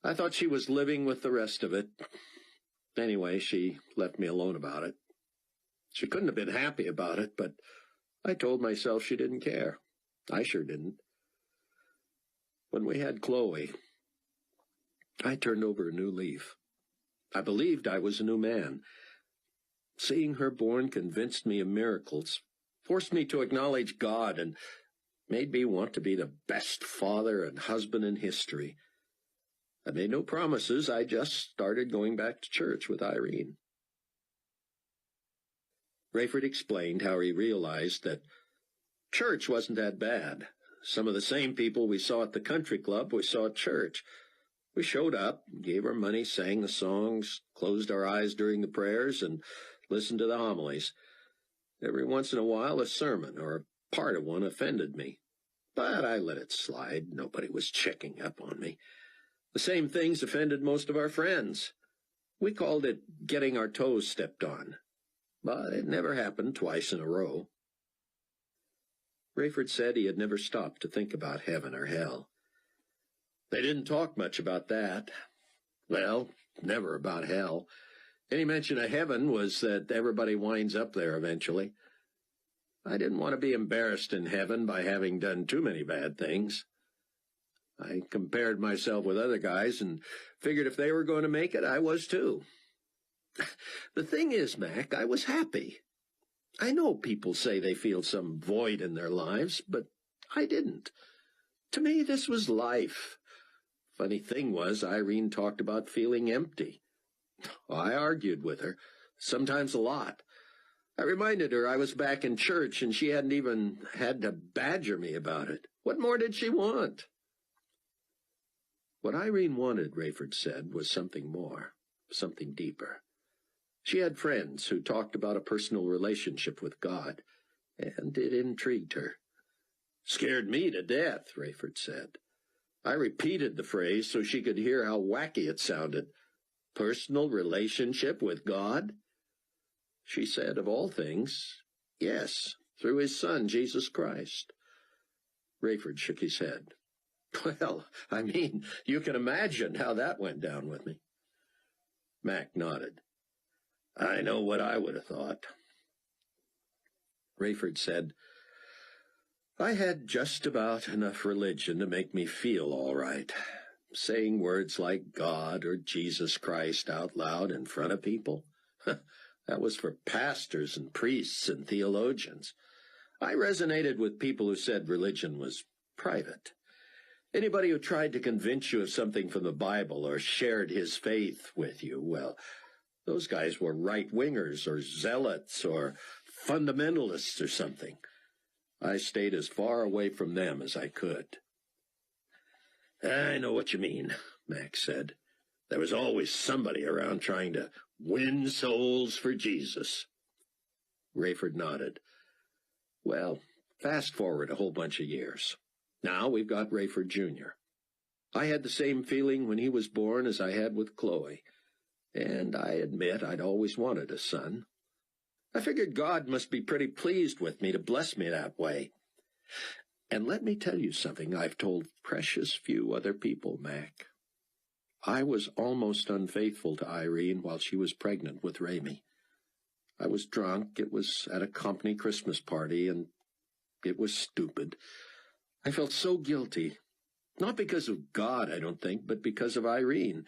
I thought she was living with the rest of it. Anyway, she left me alone about it. She couldn't have been happy about it, but I told myself she didn't care. I sure didn't. When we had Chloe, I turned over a new leaf. I believed I was a new man. Seeing her born convinced me of miracles, forced me to acknowledge God, and made me want to be the best father and husband in history. I made no promises. I just started going back to church with Irene. Rayford explained how he realized that church wasn't that bad. Some of the same people we saw at the country club we saw at church. We showed up, gave our money, sang the songs, closed our eyes during the prayers, and listened to the homilies. Every once in a while a sermon or a part of one offended me, but I let it slide. Nobody was checking up on me. The same things offended most of our friends. We called it getting our toes stepped on, but it never happened twice in a row. Rayford said he had never stopped to think about heaven or hell. They didn't talk much about that. Well, never about hell. Any mention of heaven was that everybody winds up there eventually. I didn't want to be embarrassed in heaven by having done too many bad things. I compared myself with other guys and figured if they were going to make it, I was too. The thing is, Mac, I was happy. I know people say they feel some void in their lives, but I didn't. To me, this was life. Funny thing was, Irene talked about feeling empty. I argued with her, sometimes a lot. I reminded her I was back in church, and she hadn't even had to badger me about it. What more did she want? What Irene wanted, Rayford said, was something more, something deeper. She had friends who talked about a personal relationship with God, and it intrigued her. Scared me to death, Rayford said. I repeated the phrase so she could hear how wacky it sounded. Personal relationship with God? She said, of all things, yes, through his Son, Jesus Christ. Rayford shook his head. Well, I mean, you can imagine how that went down with me. Mac nodded. I know what I would have thought. Rayford said, I had just about enough religion to make me feel all right. Saying words like God or Jesus Christ out loud in front of people, that was for pastors and priests and theologians. I resonated with people who said religion was private. Anybody who tried to convince you of something from the Bible or shared his faith with you, well, those guys were right-wingers or zealots or fundamentalists or something. I stayed as far away from them as I could. I know what you mean, Max said. There was always somebody around trying to win souls for Jesus. Rayford nodded. Well, fast forward a whole bunch of years. Now we've got Rayford Jr. I had the same feeling when he was born as I had with Chloe, and I admit I'd always wanted a son. I figured God must be pretty pleased with me to bless me that way. And let me tell you something I've told precious few other people, Mac. I was almost unfaithful to Irene while she was pregnant with Ramey. I was drunk. It was at a company Christmas party, and it was stupid. I felt so guilty. Not because of God, I don't think, but because of Irene.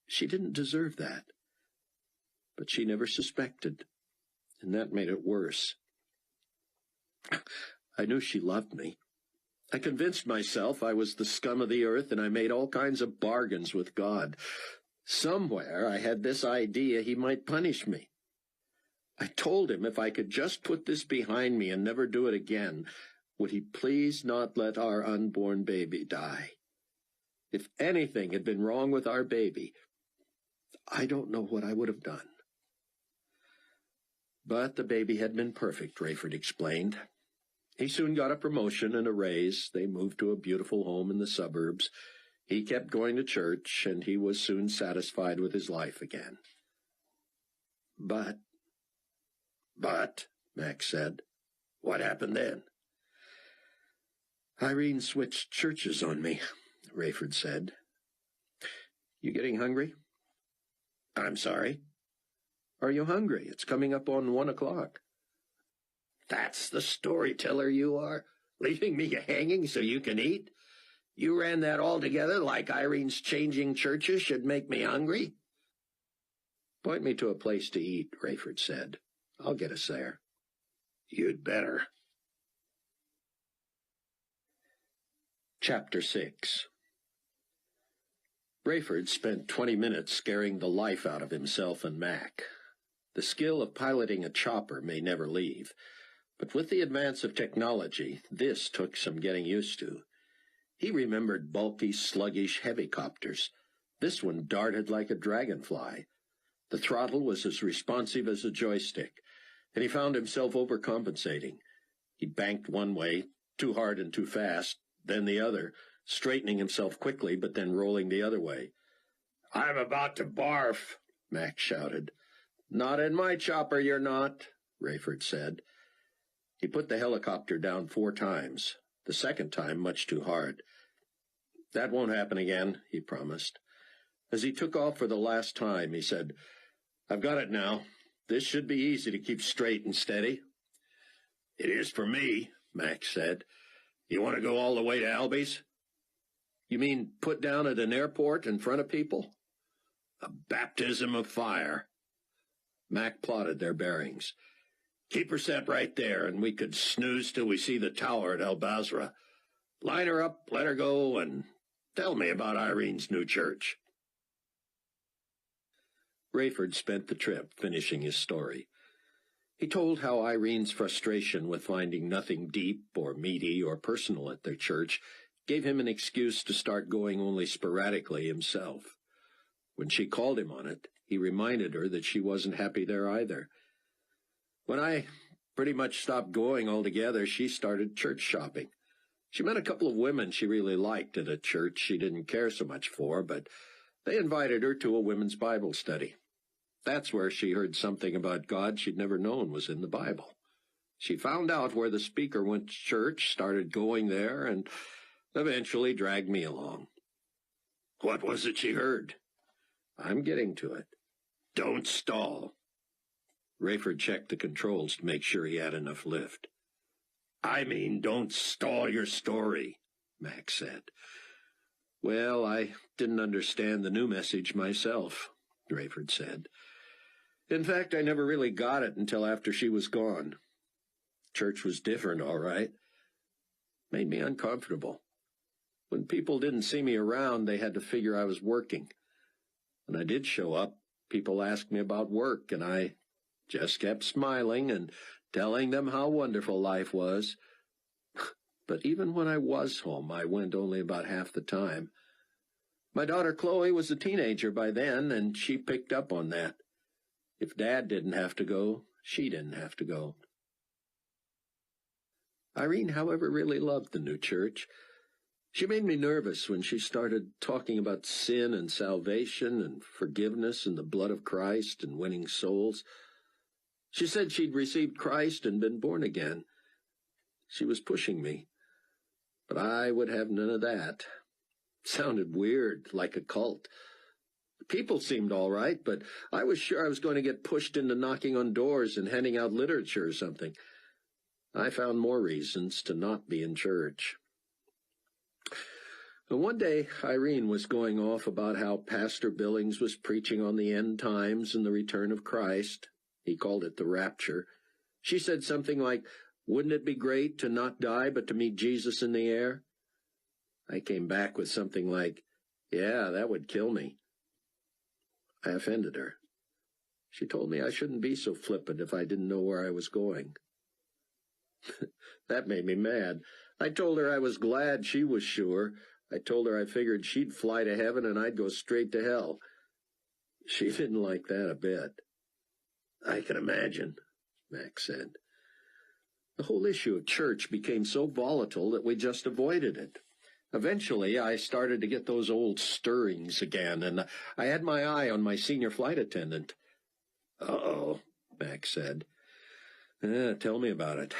She didn't deserve that. But she never suspected, and that made it worse. I knew she loved me. I convinced myself I was the scum of the earth, and I made all kinds of bargains with God. Somewhere I had this idea he might punish me. I told him if I could just put this behind me and never do it again, would he please not let our unborn baby die? If anything had been wrong with our baby, I don't know what I would have done. But the baby had been perfect, Rayford explained. He soon got a promotion and a raise. They moved to a beautiful home in the suburbs. He kept going to church, and he was soon satisfied with his life again. But, Max said, what happened then? Irene switched churches on me, Rayford said. You getting hungry? I'm sorry? Are you hungry? It's coming up on 1 o'clock. That's the storyteller you are, leaving me hanging so you can eat? You ran that all together like Irene's changing churches should make me hungry? Point me to a place to eat, Rayford said. I'll get us there. You'd better. Chapter 6. Rayford spent 20 minutes scaring the life out of himself and Mac. The skill of piloting a chopper may never leave, but with the advance of technology, this took some getting used to. He remembered bulky, sluggish heavicopters. This one darted like a dragonfly. The throttle was as responsive as a joystick, and he found himself overcompensating. He banked one way, too hard and too fast, then the other, straightening himself quickly, but then rolling the other way. I'm about to barf, Mac shouted. Not in my chopper, you're not, Rayford said. He put the helicopter down 4 times, the second time much too hard. That won't happen again, he promised. As he took off for the last time, he said, I've got it now. This should be easy to keep straight and steady. It is for me, Max said. You want to go all the way to Albies? You mean put down at an airport in front of people? A baptism of fire. Mac plotted their bearings. Keep her set right there, and we could snooze till we see the tower at El Basra. Line her up, let her go, and tell me about Irene's new church. Rayford spent the trip finishing his story. He told how Irene's frustration with finding nothing deep or meaty or personal at their church gave him an excuse to start going only sporadically himself. When she called him on it, he reminded her that she wasn't happy there either. When I pretty much stopped going altogether, she started church shopping. She met a couple of women she really liked at a church she didn't care so much for, but they invited her to a women's Bible study. That's where she heard something about God she'd never known was in the Bible. She found out where the speaker went to church, started going there, and eventually dragged me along. What was it she heard? I'm getting to it. Don't stall. Rayford checked the controls to make sure he had enough lift. I mean, don't stall your story, Max said. Well, I didn't understand the new message myself, Rayford said. In fact, I never really got it until after she was gone. Church was different, all right. Made me uncomfortable. When people didn't see me around, they had to figure I was working. When I did show up, people asked me about work, and I just kept smiling and telling them how wonderful life was. But even when I was home, I went only about half the time. My daughter Chloe was a teenager by then, and she picked up on that. If Dad didn't have to go, she didn't have to go. Irene, however, really loved the new church. She made me nervous when she started talking about sin and salvation and forgiveness and the blood of Christ and winning souls. She said she'd received Christ and been born again. She was pushing me, but I would have none of that. It sounded weird, like a cult. People seemed all right, but I was sure I was going to get pushed into knocking on doors and handing out literature or something. I found more reasons to not be in church. And one day, Irene was going off about how Pastor Billings was preaching on the end times and the return of Christ. He called it the rapture. She said something like, wouldn't it be great to not die but to meet Jesus in the air? I came back with something like, yeah, that would kill me. I offended her. She told me I shouldn't be so flippant if I didn't know where I was going. That made me mad. I told her I was glad she was sure. I told her I figured she'd fly to heaven and I'd go straight to hell. She didn't like that a bit. I can imagine, Mac said. The whole issue of church became so volatile that we just avoided it. Eventually, I started to get those old stirrings again, and I had my eye on my senior flight attendant. Uh-oh, Mac said. Tell me about it.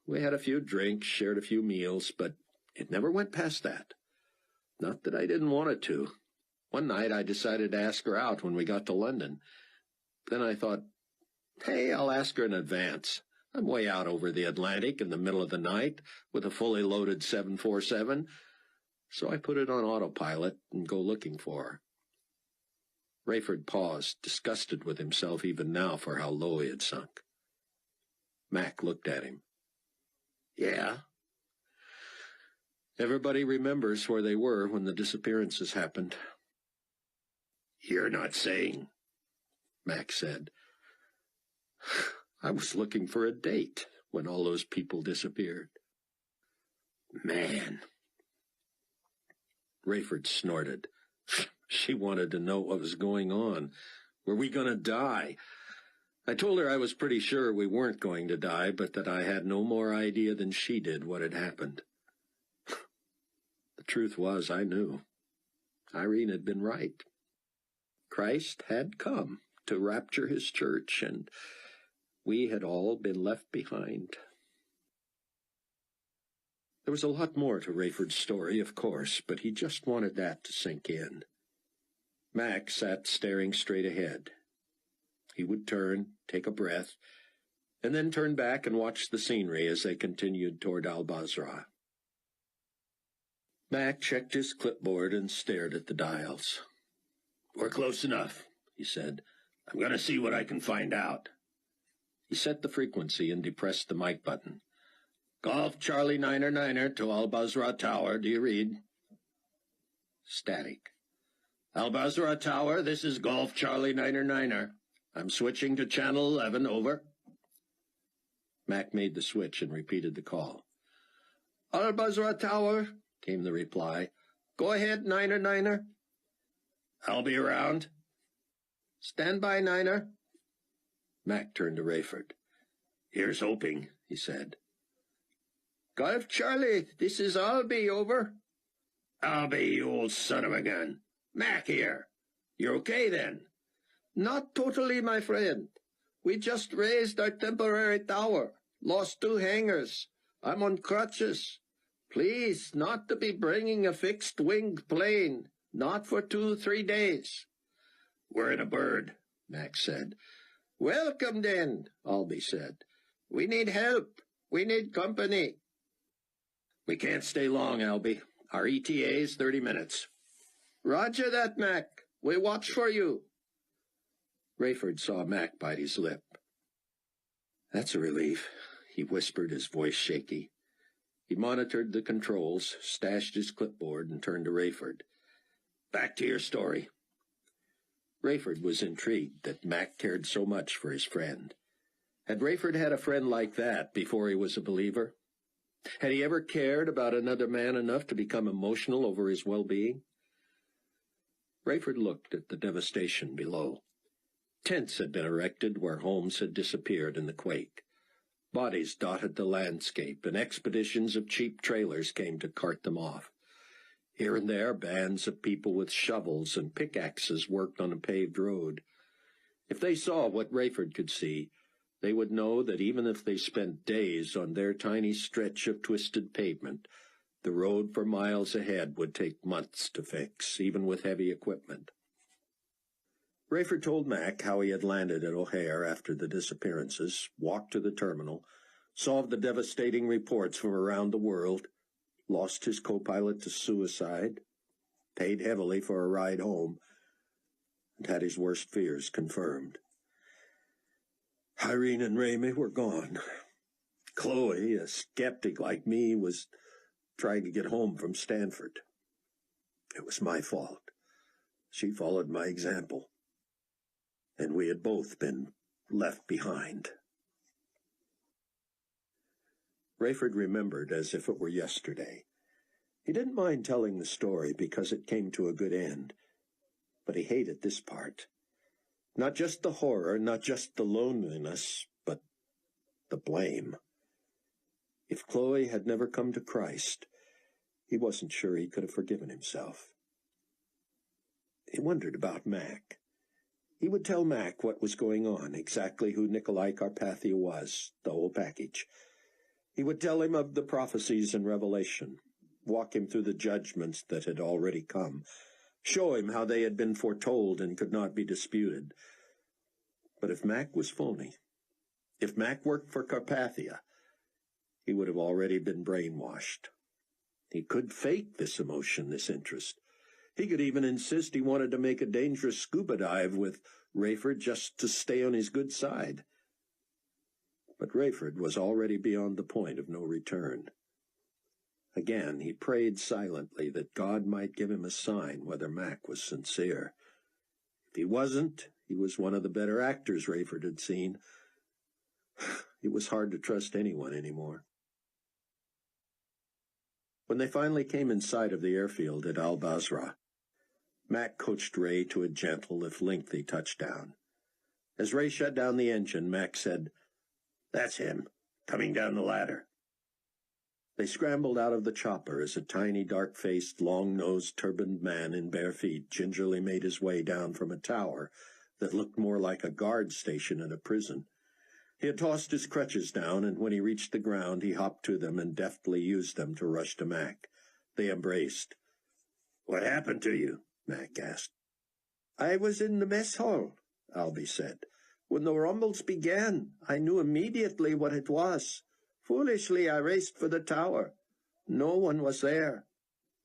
We had a few drinks, shared a few meals, but it never went past that. Not that I didn't want it to. One night I decided to ask her out when we got to London. Then I thought, hey, I'll ask her in advance. I'm way out over the Atlantic in the middle of the night with a fully loaded 747, so I put it on autopilot and go looking for her. Rayford paused, disgusted with himself even now for how low he had sunk. Mac looked at him. Yeah. Everybody remembers where they were when the disappearances happened. You're not saying, Mac said. I was looking for a date when all those people disappeared. Man. Rayford snorted. She wanted to know what was going on. Were we going to die? I told her I was pretty sure we weren't going to die, but that I had no more idea than she did what had happened. The truth was, I knew. Irene had been right. Christ had come to rapture his church, and we had all been left behind. There was a lot more to Rayford's story, of course, but he just wanted that to sink in. Mac sat staring straight ahead. He would turn, take a breath, and then turn back and watch the scenery as they continued toward Al-Basra. Mac checked his clipboard and stared at the dials. We're close enough, he said. I'm going to see what I can find out. He set the frequency and depressed the mic button. Golf Charlie 9er to Al-Basra Tower, do you read? Static. Al-Basra Tower, this is Golf Charlie 9er. I'm switching to Channel 11, over. Mac made the switch and repeated the call. Al-Basra Tower, came the reply. Go ahead, 9er. I'll be around. Stand by, 9er. Mac turned to Rayford. Here's hoping, he said. Golf Charlie, this is Albie, over. Albie, you old son of a gun. Mac here. You're okay, then? Not totally, my friend. We just raised our temporary tower. Lost 2 hangars. I'm on crutches. Please, not to be bringing a fixed-winged plane. Not for 2-3 days. We're in a bird, Mac said. Welcome, then, Albie said. We need help. We need company. We can't stay long, Albie. Our ETA is 30 minutes. Roger that, Mac. We watch for you. Rayford saw Mac bite his lip. That's a relief, he whispered, his voice shaky. He monitored the controls, stashed his clipboard, and turned to Rayford. Back to your story. Rayford was intrigued that Mac cared so much for his friend. Had Rayford had a friend like that before he was a believer? Had he ever cared about another man enough to become emotional over his well-being? Rayford looked at the devastation below. Tents had been erected where homes had disappeared in the quake. Bodies dotted the landscape, and expeditions of cheap trailers came to cart them off. Here and there, bands of people with shovels and pickaxes worked on a paved road. If they saw what Rayford could see, they would know that even if they spent days on their tiny stretch of twisted pavement, the road for miles ahead would take months to fix, even with heavy equipment. Rayford told Mac how he had landed at O'Hare after the disappearances, walked to the terminal, saw the devastating reports from around the world, lost his co-pilot to suicide, paid heavily for a ride home, and had his worst fears confirmed. Irene and Ramey were gone. Chloe, a skeptic like me, was trying to get home from Stanford. It was my fault. She followed my example. and we had both been left behind. Rayford remembered as if it were yesterday. He didn't mind telling the story because it came to a good end, but he hated this part. Not just the horror, not just the loneliness, but the blame. If Chloe had never come to Christ, he wasn't sure he could have forgiven himself. He wondered about Mac. He would tell Mac what was going on, exactly who Nikolai Carpathia was, the whole package. He would tell him of the prophecies in Revelation, walk him through the judgments that had already come, show him how they had been foretold and could not be disputed. But if Mac was phony, if Mac worked for Carpathia, he would have already been brainwashed. He could fake this emotion, this interest. He could even insist he wanted to make a dangerous scuba dive with Rayford just to stay on his good side. But Rayford was already beyond the point of no return. Again, he prayed silently that God might give him a sign whether Mac was sincere. If he wasn't, he was one of the better actors Rayford had seen. It was hard to trust anyone anymore. When they finally came in sight of the airfield at Al-Basra, Mac coached Ray to a gentle, if lengthy, touchdown. As Ray shut down the engine, Mac said, "That's him, coming down the ladder." They scrambled out of the chopper as a tiny, dark-faced, long-nosed, turbaned man in bare feet gingerly made his way down from a tower that looked more like a guard station in a prison. He had tossed his crutches down, and when he reached the ground, he hopped to them and deftly used them to rush to Mac. They embraced. "What happened to you?" Mac asked. "I was in the mess hall," Albie said. "When the rumbles began, I knew immediately what it was. Foolishly, I raced for the tower. No one was there.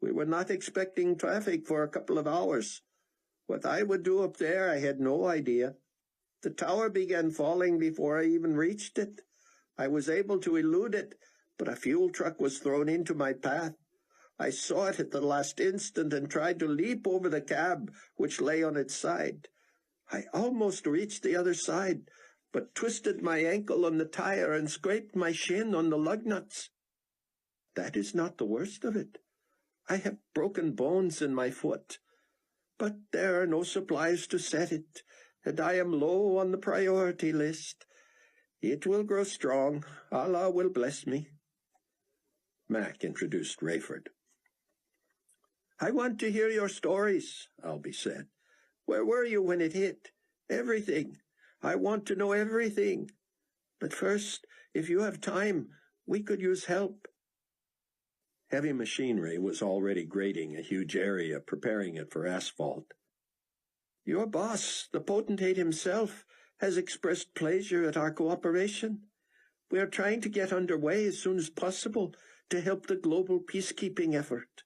We were not expecting traffic for a couple of hours. What I would do up there, I had no idea. The tower began falling before I even reached it. I was able to elude it, but a fuel truck was thrown into my path. I saw it at the last instant and tried to leap over the cab, which lay on its side. I almost reached the other side, but twisted my ankle on the tire and scraped my shin on the lug nuts. That is not the worst of it. I have broken bones in my foot, but there are no supplies to set it, and I am low on the priority list. It will grow strong. Allah will bless me." Mac introduced Rayford. "I want to hear your stories," Albie said. "Where were you when it hit? Everything. I want to know everything. But first, if you have time, we could use help." Heavy machinery was already grading a huge area, preparing it for asphalt. "Your boss, the potentate himself, has expressed pleasure at our cooperation. We are trying to get underway as soon as possible to help the global peacekeeping effort.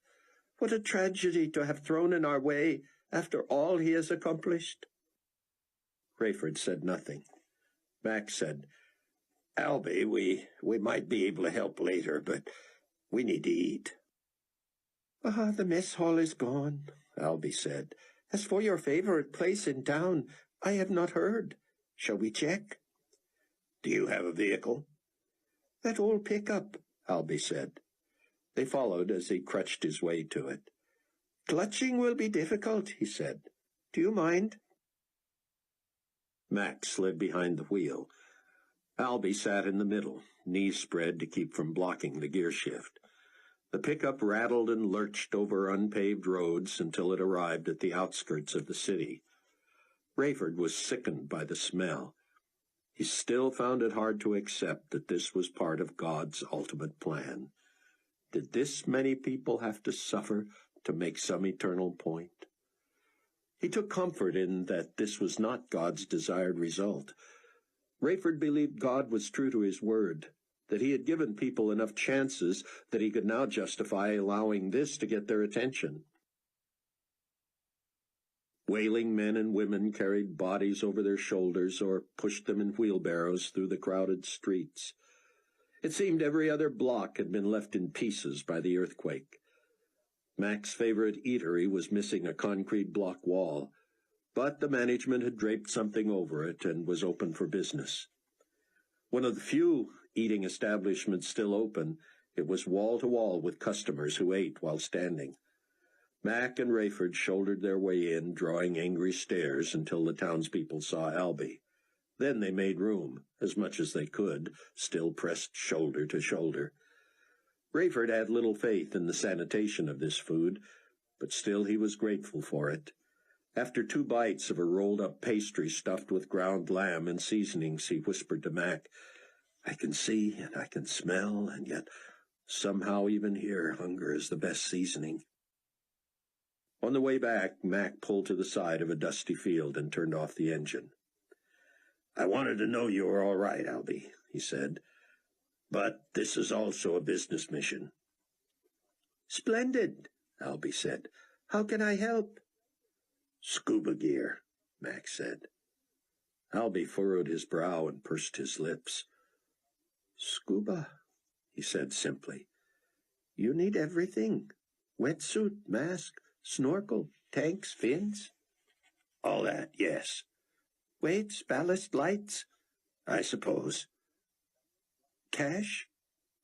What a tragedy to have thrown in our way after all he has accomplished." Rayford said nothing. Mac said, "Albie, we might be able to help later, but we need to eat." "The mess hall is gone," Albie said. "As for your favorite place in town, I have not heard. Shall we check?" "Do you have a vehicle?" "That old pickup," Albie said. They followed as he crutched his way to it. "Clutching will be difficult," he said. "Do you mind?" Mac slid behind the wheel. Albie sat in the middle, knees spread to keep from blocking the gear shift. The pickup rattled and lurched over unpaved roads until it arrived at the outskirts of the city. Rayford was sickened by the smell. He still found it hard to accept that this was part of God's ultimate plan. Did this many people have to suffer to make some eternal point? He took comfort in that this was not God's desired result. Rayford believed God was true to his word, that he had given people enough chances that he could now justify allowing this to get their attention. Wailing men and women carried bodies over their shoulders or pushed them in wheelbarrows through the crowded streets. It seemed every other block had been left in pieces by the earthquake. Mac's favorite eatery was missing a concrete block wall. But the management had draped something over it and was open for business. One of the few eating establishments still open, it was wall-to-wall with customers who ate while standing. Mac and Rayford shouldered their way in, drawing angry stares until the townspeople saw Albie. Then they made room, as much as they could, still pressed shoulder to shoulder. Rayford had little faith in the sanitation of this food, but still he was grateful for it. After 2 bites of a rolled-up pastry stuffed with ground lamb and seasonings, he whispered to Mac, "I can see and I can smell, and yet somehow even here hunger is the best seasoning." On the way back, Mac pulled to the side of a dusty field and turned off the engine. "I wanted to know you were all right, Albie," he said. "But this is also a business mission." "Splendid," Albie said. "How can I help?" "Scuba gear," Mac said. Albie furrowed his brow and pursed his lips. "Scuba," he said simply. "You need everything. Wetsuit, mask, snorkel, tanks, fins." "All that, yes." "Weights, ballast, lights?" "I suppose." "Cash?"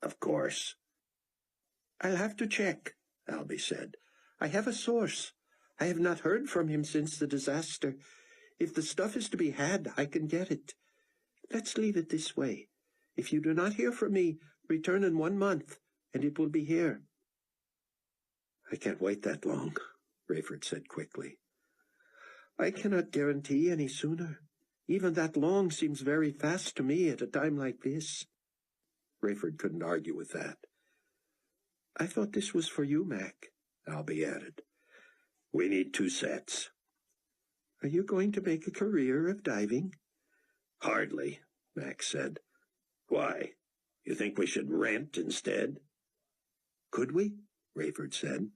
"Of course." "I'll have to check," Albie said. "I have a source. I have not heard from him since the disaster. If the stuff is to be had, I can get it. Let's leave it this way. If you do not hear from me, return in 1 month, and it will be here." "I can't wait that long," Rayford said quickly. "I cannot guarantee any sooner. Even that long seems very fast to me at a time like this." Rayford couldn't argue with that. "I thought this was for you, Mac," Albie added. "We need 2 sets. "Are you going to make a career of diving?" "Hardly," Mac said. "Why? You think we should rent instead?" "Could we?" Rayford said.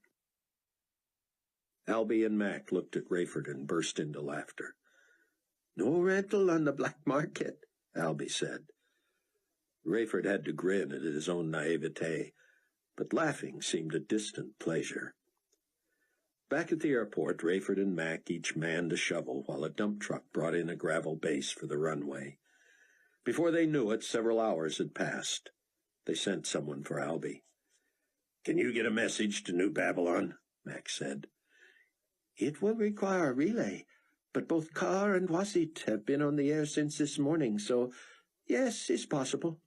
Albie and Mac looked at Rayford and burst into laughter. "No rental on the black market," Albie said. Rayford had to grin at his own naivete, but laughing seemed a distant pleasure. Back at the airport, Rayford and Mac each manned a shovel while a dump truck brought in a gravel base for the runway. Before they knew it, several hours had passed. They sent someone for Albie. "Can you get a message to New Babylon?" Mac said. "It will require a relay, but both Carr and Wasit have been on the air since this morning, so yes, it's possible."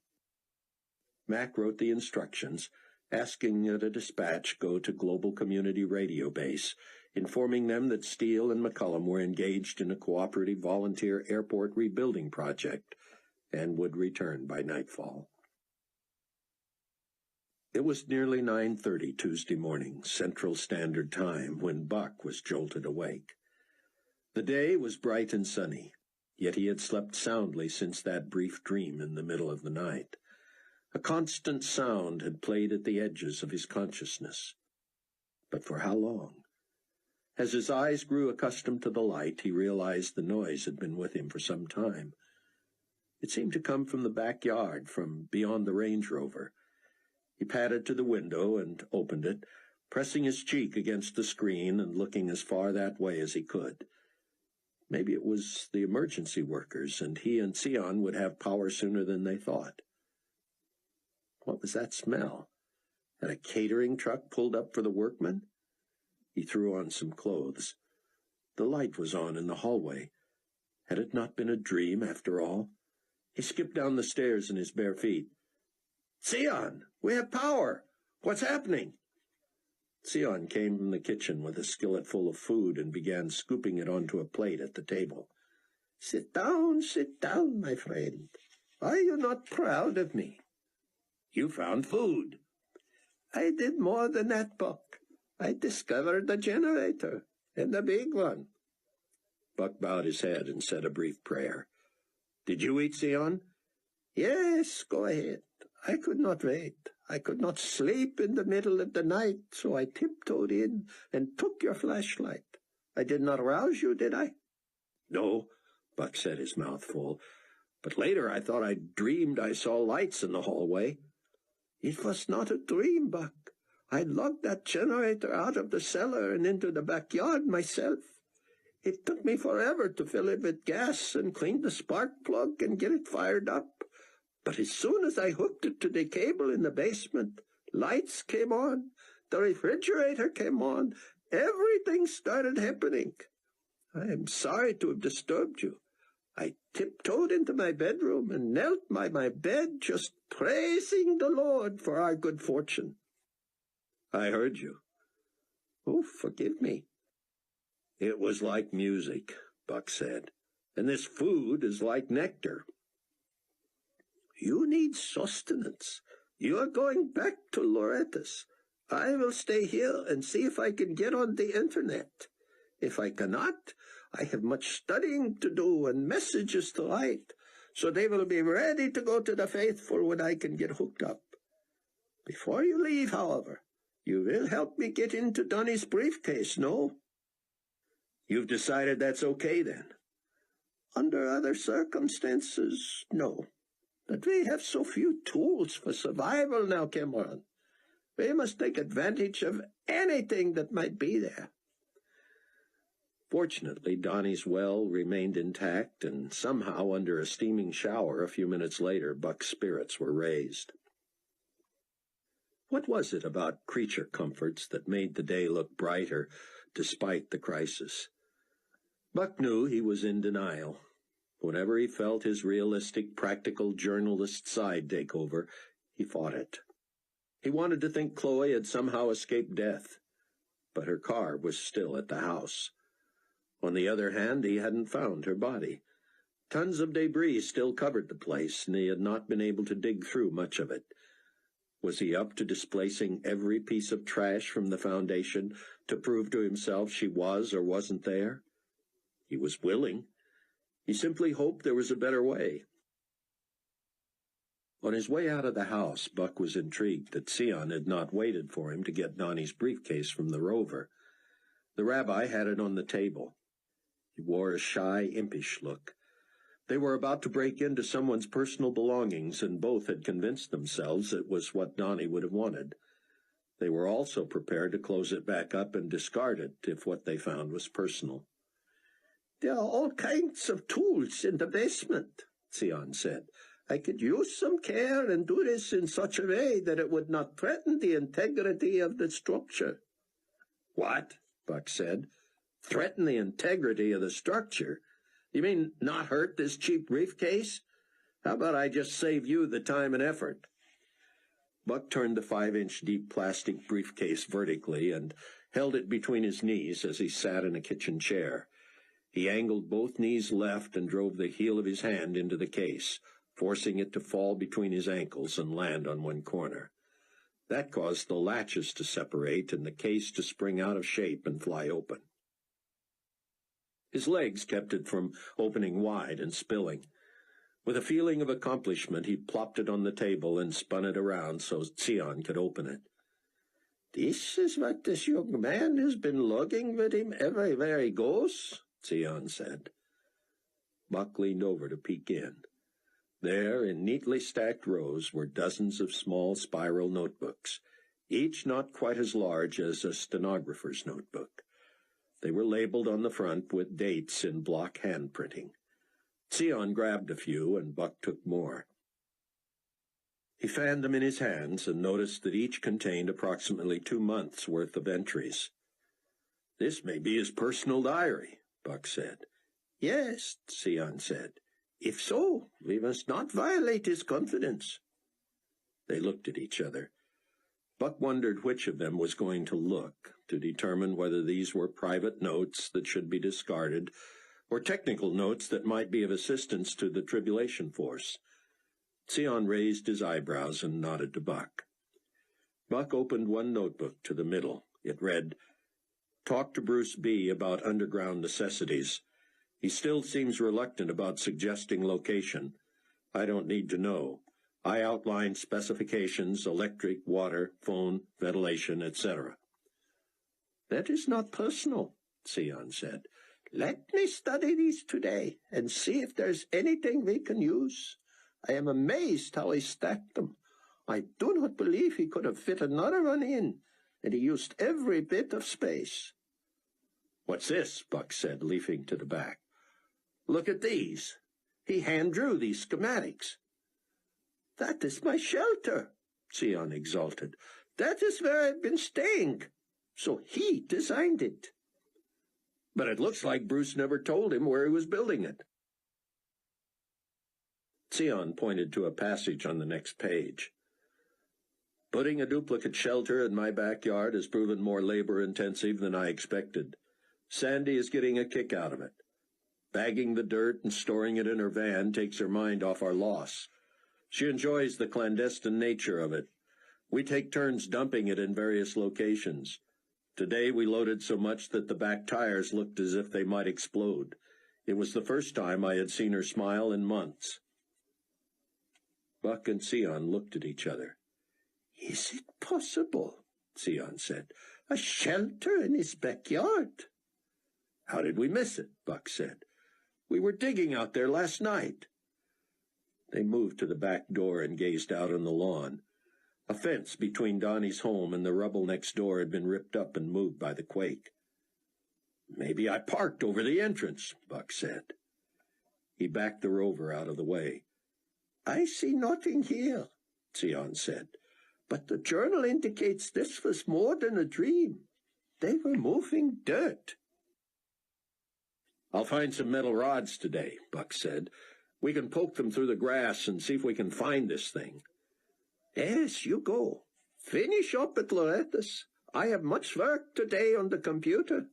Mac wrote the instructions, asking that a dispatch go to Global Community Radio Base, informing them that Steele and McCullum were engaged in a cooperative volunteer airport rebuilding project and would return by nightfall. It was nearly 9:30 Tuesday morning, Central Standard Time, when Buck was jolted awake. The day was bright and sunny, yet he had slept soundly since that brief dream in the middle of the night. A constant sound had played at the edges of his consciousness. But for how long? As his eyes grew accustomed to the light, he realized the noise had been with him for some time. It seemed to come from the backyard, from beyond the Range Rover. He padded to the window and opened it, pressing his cheek against the screen and looking as far that way as he could. Maybe it was the emergency workers, and he and Sion would have power sooner than they thought. What was that smell? Had a catering truck pulled up for the workmen? He threw on some clothes. The light was on in the hallway. Had it not been a dream, after all? He skipped down the stairs in his bare feet. "Sion, we have power! What's happening?" Sion came from the kitchen with a skillet full of food and began scooping it onto a plate at the table. Sit down, my friend. Are you not proud of me?" "You found food." "I did more than that, Buck. I discovered the generator, and the big one." Buck bowed his head and said a brief prayer. "Did you eat, Sion?" "Yes, go ahead. I could not wait. I could not sleep in the middle of the night, so I tiptoed in and took your flashlight. I did not rouse you, did I?" "No," Buck said, his mouth full. "But later I thought I dreamed I saw lights in the hallway." "It was not a dream, Buck. I lugged that generator out of the cellar and into the backyard myself. It took me forever to fill it with gas and clean the spark plug and get it fired up. But as soon as I hooked it to the cable in the basement, lights came on, the refrigerator came on, everything started happening. I am sorry to have disturbed you. I tiptoed into my bedroom and knelt by my bed, just praising the Lord for our good fortune. I heard you. Oh, forgive me. It was like music, Buck said, and this food is like nectar. You need sustenance. You are going back to Loretta's. I will stay here and see if I can get on the internet. If I cannot, I have much studying to do and messages to write, so they will be ready to go to the faithful when I can get hooked up. Before you leave, however, you will help me get into Donnie's briefcase, no? You've decided that's okay, then? Under other circumstances, no. But we have so few tools for survival now, Cameron. We must take advantage of anything that might be there. Fortunately, Donnie's well remained intact, and somehow, under a steaming shower a few minutes later, Buck's spirits were raised. What was it about creature comforts that made the day look brighter despite the crisis? Buck knew he was in denial. Whenever he felt his realistic, practical journalist side take over, he fought it. He wanted to think Chloe had somehow escaped death, but her car was still at the house. On the other hand, he hadn't found her body. Tons of debris still covered the place, and he had not been able to dig through much of it. Was he up to displacing every piece of trash from the foundation to prove to himself she was or wasn't there? He was willing. He simply hoped there was a better way. On his way out of the house, Buck was intrigued that Sion had not waited for him to get Donnie's briefcase from the rover. The rabbi had it on the table. He wore a shy, impish look. They were about to break into someone's personal belongings, and both had convinced themselves it was what Donnie would have wanted. They were also prepared to close it back up and discard it if what they found was personal. There are all kinds of tools in the basement, Sion said. I could use some care and do this in such a way that it would not threaten the integrity of the structure. What? Buck said. Threaten the integrity of the structure? You mean not hurt this cheap briefcase? How about I just save you the time and effort? Buck turned the 5-inch deep plastic briefcase vertically and held it between his knees as he sat in a kitchen chair. He angled both knees left and drove the heel of his hand into the case, forcing it to fall between his ankles and land on one corner. That caused the latches to separate and the case to spring out of shape and fly open. His legs kept it from opening wide and spilling. With a feeling of accomplishment, he plopped it on the table and spun it around so Sion could open it. "This is what this young man has been lugging with him everywhere he goes," Sion said. Buck leaned over to peek in. There, in neatly stacked rows, were dozens of small spiral notebooks, each not quite as large as a stenographer's notebook. They were labeled on the front with dates in block handprinting. Sion grabbed a few, and Buck took more. He fanned them in his hands and noticed that each contained approximately 2 months' worth of entries. "This may be his personal diary," Buck said. "Yes," Sion said. "If so, we must not violate his confidence." They looked at each other. Buck wondered which of them was going to look, to determine whether these were private notes that should be discarded, or technical notes that might be of assistance to the Tribulation Force. Sion raised his eyebrows and nodded to Buck. Buck opened one notebook to the middle. It read, "Talk to Bruce B. about underground necessities. He still seems reluctant about suggesting location. I don't need to know. I outlined specifications, electric, water, phone, ventilation, etc." "That is not personal," Sion said. "Let me study these today and see if there's anything we can use. I am amazed how he stacked them. I do not believe he could have fit another one in, and he used every bit of space." "What's this?" Buck said, leafing to the back. "Look at these. He hand-drew these schematics." "That is my shelter," Sion exulted. "That is where I've been staying. So he designed it." "But it looks like Bruce never told him where he was building it." Sion pointed to a passage on the next page. "Putting a duplicate shelter in my backyard has proven more labor-intensive than I expected. Sandy is getting a kick out of it. Bagging the dirt and storing it in her van takes her mind off our loss. She enjoys the clandestine nature of it. We take turns dumping it in various locations. Today we loaded so much that the back tires looked as if they might explode. It was the first time I had seen her smile in months." Buck and Sion looked at each other. "Is it possible?" Sion said. "A shelter in his backyard?" "How did we miss it?" Buck said. "We were digging out there last night." They moved to the back door and gazed out on the lawn. A fence between Donnie's home and the rubble next door had been ripped up and moved by the quake. "Maybe I parked over the entrance," Buck said. He backed the Rover out of the way. "I see nothing here," Sion said. "But the journal indicates this was more than a dream. They were moving dirt." "I'll find some metal rods today," Buck said. "We can poke them through the grass and see if we can find this thing." "Yes, you go. Finish up at Loretta's. I have much work today on the computer."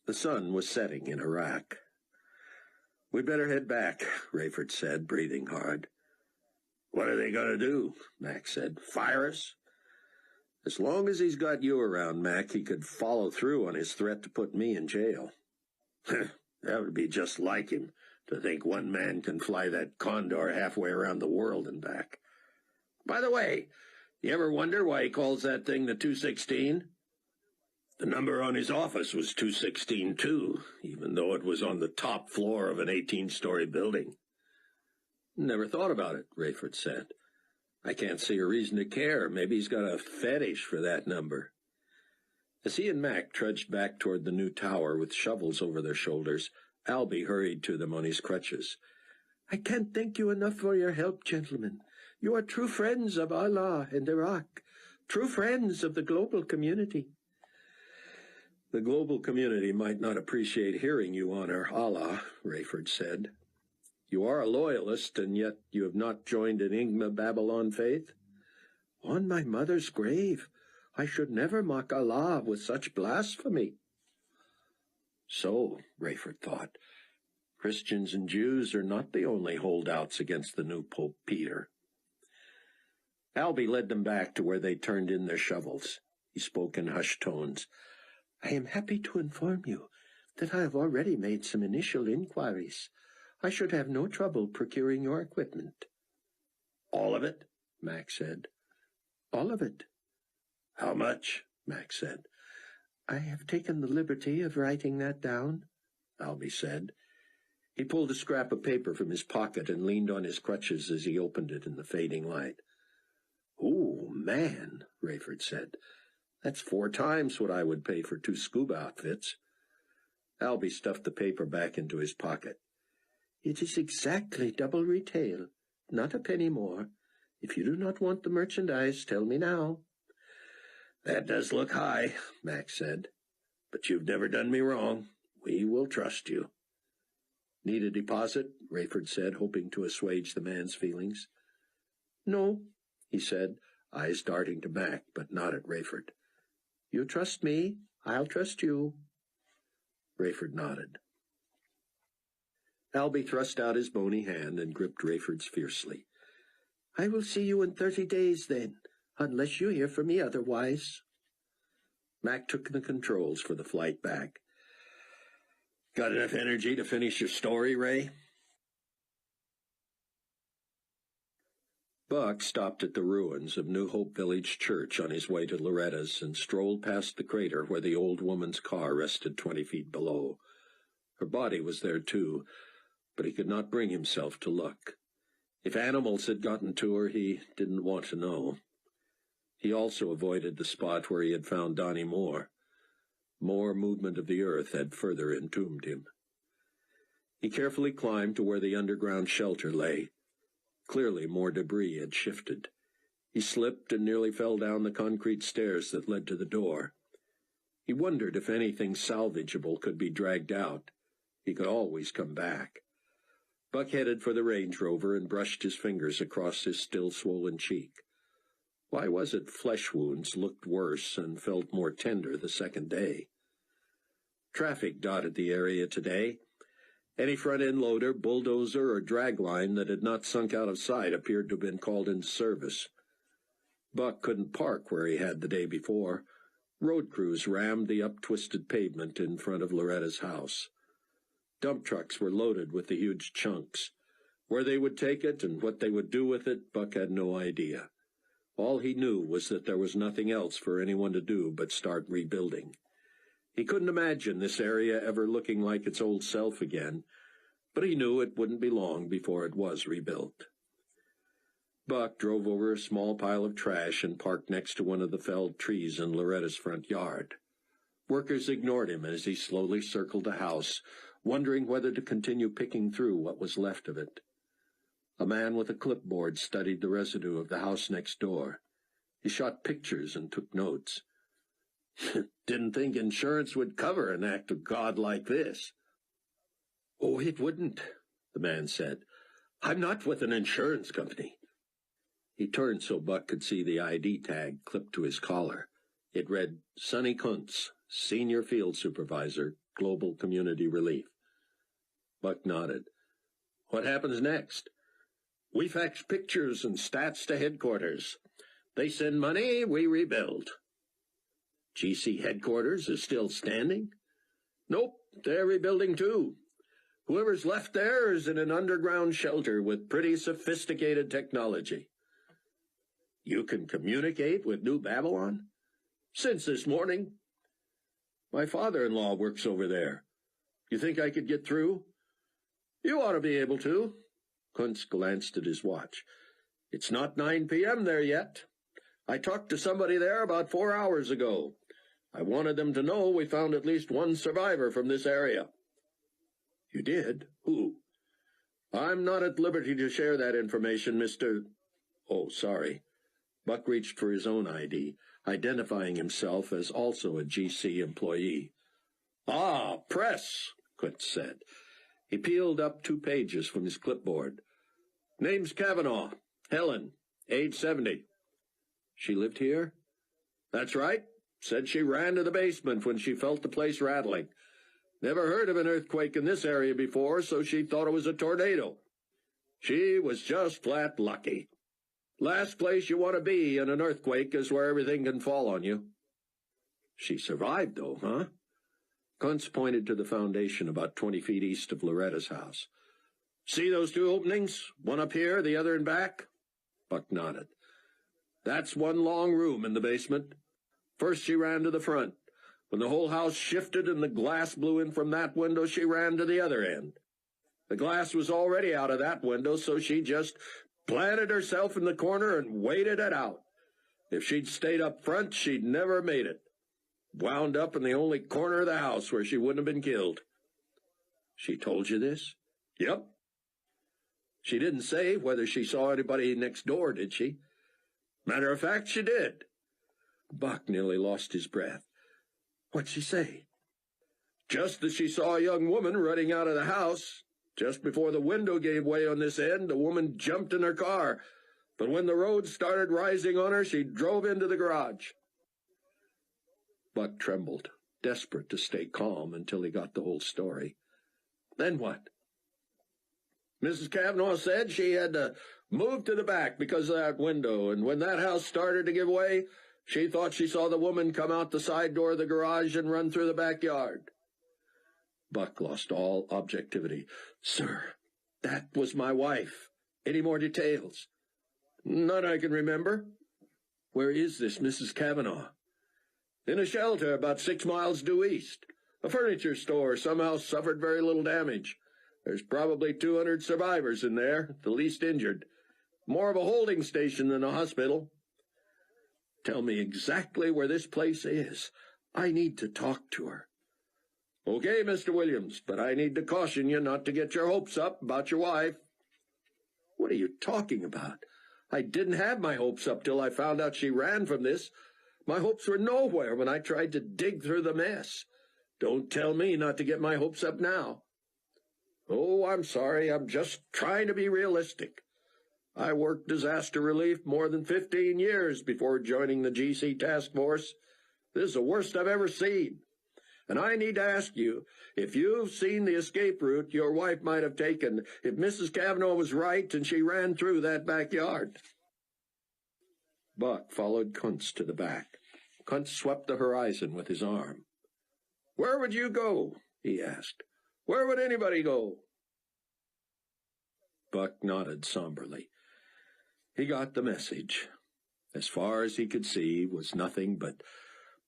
The sun was setting in Iraq. "We'd better head back," Rayford said, breathing hard. "What are they going to do?" Mac said. "Fire us?" "As long as he's got you around, Mac, he could follow through on his threat to put me in jail." "That would be just like him, to think one man can fly that Condor halfway around the world and back. By the way, you ever wonder why he calls that thing the 216? The number on his office was 216 too, even though it was on the top floor of an 18-story building." "Never thought about it," Rayford said. "I can't see a reason to care. Maybe he's got a fetish for that number." As he and Mac trudged back toward the new tower with shovels over their shoulders, Albie hurried to them on his crutches. "I can't thank you enough for your help, gentlemen. You are true friends of Allah and Iraq, true friends of the global community." "The global community might not appreciate hearing you honor Allah," Rayford said. "You are a loyalist, and yet you have not joined Enigma Babylon faith?" "On my mother's grave, I should never mock Allah with such blasphemy." So, Rayford thought, Christians and Jews are not the only holdouts against the new Pope Peter. Albie led them back to where they turned in their shovels. He spoke in hushed tones. "I am happy to inform you that I have already made some initial inquiries. I should have no trouble procuring your equipment." "All of it?" Mac said. "All of it." "How much?" Mac said. "I have taken the liberty of writing that down," Albie said. He pulled a scrap of paper from his pocket and leaned on his crutches as he opened it in the fading light. "Oh, man," Rayford said. "That's 4 times what I would pay for 2 scuba outfits." Albie stuffed the paper back into his pocket. "It is exactly double retail, not a penny more. If you do not want the merchandise, tell me now." "That does look high," Mac said. "But you've never done me wrong. We will trust you." "Need a deposit?" Rayford said, hoping to assuage the man's feelings. "No," he said, eyes darting to Mac, but not at Rayford. "You trust me, I'll trust you." Rayford nodded. Albie thrust out his bony hand and gripped Rayford's fiercely. "I will see you in 30 days, then, unless you hear from me otherwise." Mac took the controls for the flight back. "Got enough energy to finish your story, Ray?" Buck stopped at the ruins of New Hope Village Church on his way to Loretta's and strolled past the crater where the old woman's car rested 20 feet below. Her body was there, too, but he could not bring himself to look. If animals had gotten to her, he didn't want to know. He also avoided the spot where he had found Donnie Moore. More movement of the earth had further entombed him. He carefully climbed to where the underground shelter lay. Clearly more debris had shifted. He slipped and nearly fell down the concrete stairs that led to the door. He wondered if anything salvageable could be dragged out. He could always come back. Buck headed for the Range Rover and brushed his fingers across his still-swollen cheek. Why was it flesh wounds looked worse and felt more tender the second day? Traffic dotted the area today. Any front-end loader, bulldozer, or dragline that had not sunk out of sight appeared to have been called into service. Buck couldn't park where he had the day before. Road crews rammed the up-twisted pavement in front of Loretta's house. Dump trucks were loaded with the huge chunks. Where they would take it and what they would do with it, Buck had no idea. All he knew was that there was nothing else for anyone to do but start rebuilding. He couldn't imagine this area ever looking like its old self again, but he knew it wouldn't be long before it was rebuilt. Buck drove over a small pile of trash and parked next to one of the felled trees in Loretta's front yard. Workers ignored him as he slowly circled the house, wondering whether to continue picking through what was left of it. A man with a clipboard studied the residue of the house next door. He shot pictures and took notes. Didn't think insurance would cover an act of God like this. Oh, it wouldn't, the man said. I'm not with an insurance company. He turned so Buck could see the ID tag clipped to his collar. It read, Sonny Kuntz, Senior Field Supervisor, Global Community Relief. Buck nodded. What happens next? We fax pictures and stats to headquarters. They send money, we rebuild. GC headquarters is still standing? Nope, they're rebuilding too. Whoever's left there is in an underground shelter with pretty sophisticated technology. You can communicate with New Babylon? Since this morning. My father-in-law works over there. You think I could get through? You ought to be able to. Kuntz glanced at his watch. It's not 9 p.m. there yet. I talked to somebody there about 4 hours ago. I wanted them to know we found at least one survivor from this area. You did? Who? I'm not at liberty to share that information, Mr. Oh, sorry. Buck reached for his own ID, identifying himself as also a GC employee. Ah, press, Kuntz said. He peeled up 2 pages from his clipboard. Name's Kavanaugh. Helen, age 70. She lived here? That's right. Said she ran to the basement when she felt the place rattling. Never heard of an earthquake in this area before, so she thought it was a tornado. She was just flat lucky. Last place you want to be in an earthquake is where everything can fall on you. She survived, though, huh? Kuntz pointed to the foundation about 20 feet east of Loretta's house. See those 2 openings? One up here, the other in back? Buck nodded. That's one long room in the basement. First she ran to the front. When the whole house shifted and the glass blew in from that window, she ran to the other end. The glass was already out of that window, so she just planted herself in the corner and waited it out. If she'd stayed up front, she'd never made it. Wound up in the only corner of the house where she wouldn't have been killed. She told you this? Yep. She didn't say whether she saw anybody next door, did she? Matter of fact, she did. Buck nearly lost his breath. What'd she say? Just as she saw a young woman running out of the house. Just before the window gave way on this end, the woman jumped in her car. But when the road started rising on her, she drove into the garage. Buck trembled, desperate to stay calm until he got the whole story. Then what? Mrs. Kavanaugh said she had to move to the back because of that window, and when that house started to give way, she thought she saw the woman come out the side door of the garage and run through the backyard. Buck lost all objectivity. Sir, that was my wife. Any more details? None I can remember. Where is this Mrs. Kavanaugh? In a shelter about 6 miles due east. A furniture store somehow suffered very little damage. There's probably 200 survivors in there, the least injured. More of a holding station than a hospital. Tell me exactly where this place is. I need to talk to her. Okay, Mr. Williams, but I need to caution you not to get your hopes up about your wife. What are you talking about? I didn't have my hopes up till I found out she ran from this. My hopes were nowhere when I tried to dig through the mess. Don't tell me not to get my hopes up now. Oh, I'm sorry. I'm just trying to be realistic. I worked disaster relief more than 15 years before joining the GC task force. This is the worst I've ever seen. And I need to ask you, if you've seen the escape route your wife might have taken, if Mrs. Cavanaugh was right and she ran through that backyard. Buck followed Kuntz to the back. Kuntz swept the horizon with his arm. Where would you go? He asked. Where would anybody go? Buck nodded somberly. He got the message. As far as he could see was nothing but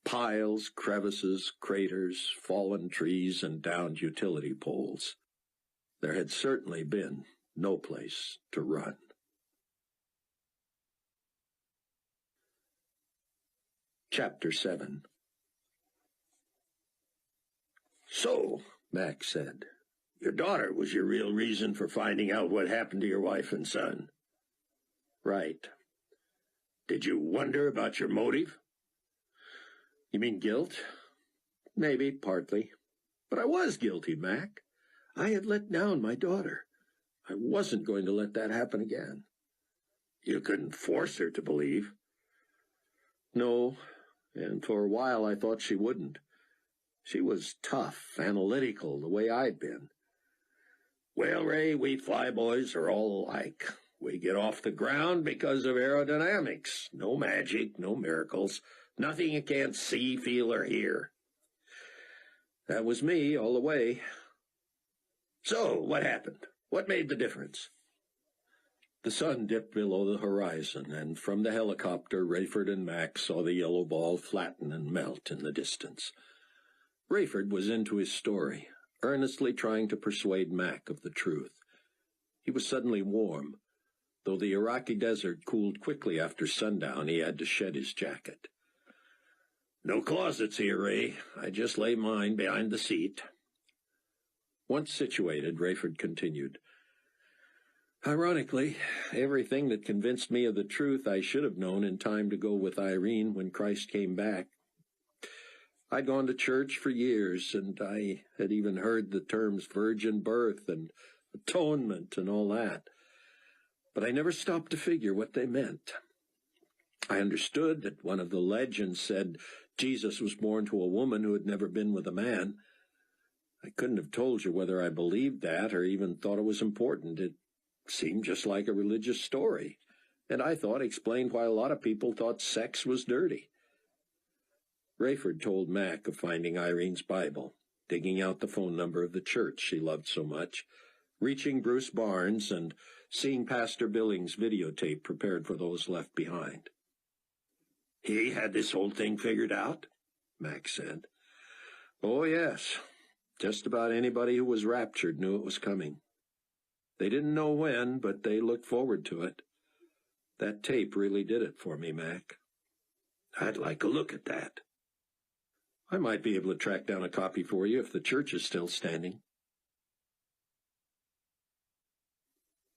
piles, crevices, craters, fallen trees, and downed utility poles. There had certainly been no place to run. Chapter 7. So, Mac said, your daughter was your real reason for finding out what happened to your wife and son. Right. Did you wonder about your motive? You mean guilt? Maybe, partly. But I was guilty, Mac. I had let down my daughter. I wasn't going to let that happen again. You couldn't force her to believe. No, and for a while I thought she wouldn't. She was tough, analytical, the way I'd been. Well, Ray, we flyboys are all alike. We get off the ground because of aerodynamics. No magic, no miracles. Nothing you can't see, feel, or hear. That was me all the way. So, what happened? What made the difference? The sun dipped below the horizon, and from the helicopter, Rayford and Mac saw the yellow ball flatten and melt in the distance. Rayford was into his story, earnestly trying to persuade Mac of the truth. He was suddenly warm. Though the Iraqi desert cooled quickly after sundown, he had to shed his jacket. No closets here, Ray. I just lay mine behind the seat. Once situated, Rayford continued. Ironically, everything that convinced me of the truth I should have known in time to go with Irene when Christ came back. I'd gone to church for years, and I had even heard the terms virgin birth and atonement and all that. But I never stopped to figure what they meant. I understood that one of the legends said Jesus was born to a woman who had never been with a man. I couldn't have told you whether I believed that or even thought it was important. It seemed just like a religious story, and I thought explained why a lot of people thought sex was dirty. Rayford told Mac of finding Irene's Bible, digging out the phone number of the church she loved so much, reaching Bruce Barnes, and seeing Pastor Billings' videotape prepared for those left behind. He had this whole thing figured out, Mac said. Oh, yes. Just about anybody who was raptured knew it was coming. They didn't know when, but they looked forward to it. That tape really did it for me, Mac. I'd like a look at that. I might be able to track down a copy for you if the church is still standing.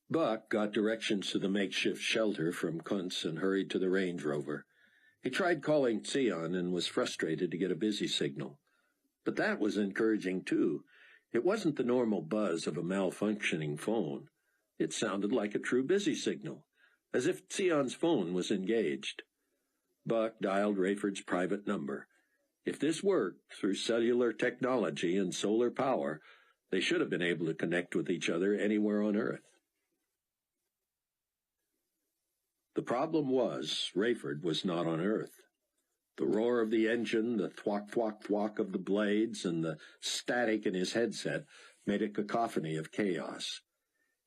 Buck got directions to the makeshift shelter from Kuntz and hurried to the Range Rover. He tried calling Sion and was frustrated to get a busy signal. But that was encouraging, too. It wasn't the normal buzz of a malfunctioning phone. It sounded like a true busy signal, as if Sion's phone was engaged. Buck dialed Rayford's private number. If this worked through cellular technology and solar power, they should have been able to connect with each other anywhere on Earth. The problem was, Rayford was not on Earth. The roar of the engine, the thwack-thwack-thwack of the blades, and the static in his headset made a cacophony of chaos.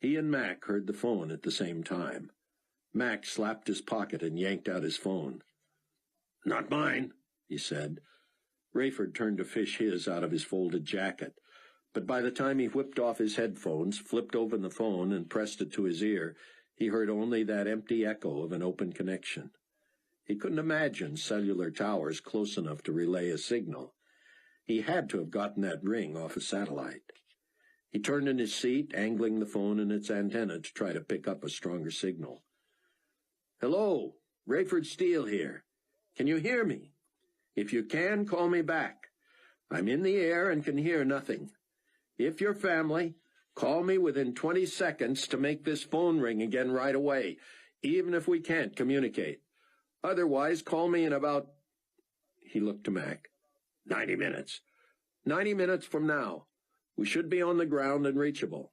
He and Mac heard the phone at the same time. Mac slapped his pocket and yanked out his phone. Not mine, he said. Rayford turned to fish his out of his folded jacket, but by the time he whipped off his headphones, flipped open the phone, and pressed it to his ear, he heard only that empty echo of an open connection. He couldn't imagine cellular towers close enough to relay a signal. He had to have gotten that ring off a satellite. He turned in his seat, angling the phone and its antenna to try to pick up a stronger signal. "Hello, Rayford Steele here. Can you hear me? If you can, call me back. I'm in the air and can hear nothing. If you're family, call me within 20 seconds to make this phone ring again right away, even if we can't communicate. Otherwise, call me in about—" He looked to Mac. 90 minutes. 90 minutes from now. We should be on the ground and reachable.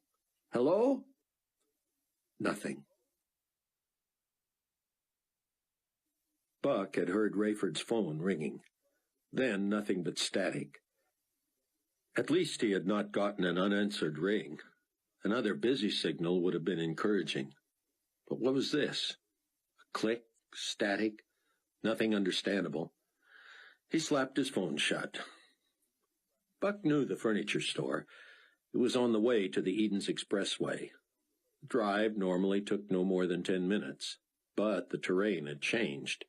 Hello? Nothing. Buck had heard Rayford's phone ringing. Then nothing but static. At least he had not gotten an unanswered ring. Another busy signal would have been encouraging. But what was this? A click, static, nothing understandable. He slapped his phone shut. Buck knew the furniture store. It was on the way to the Edens Expressway. The drive normally took no more than 10 minutes, but the terrain had changed.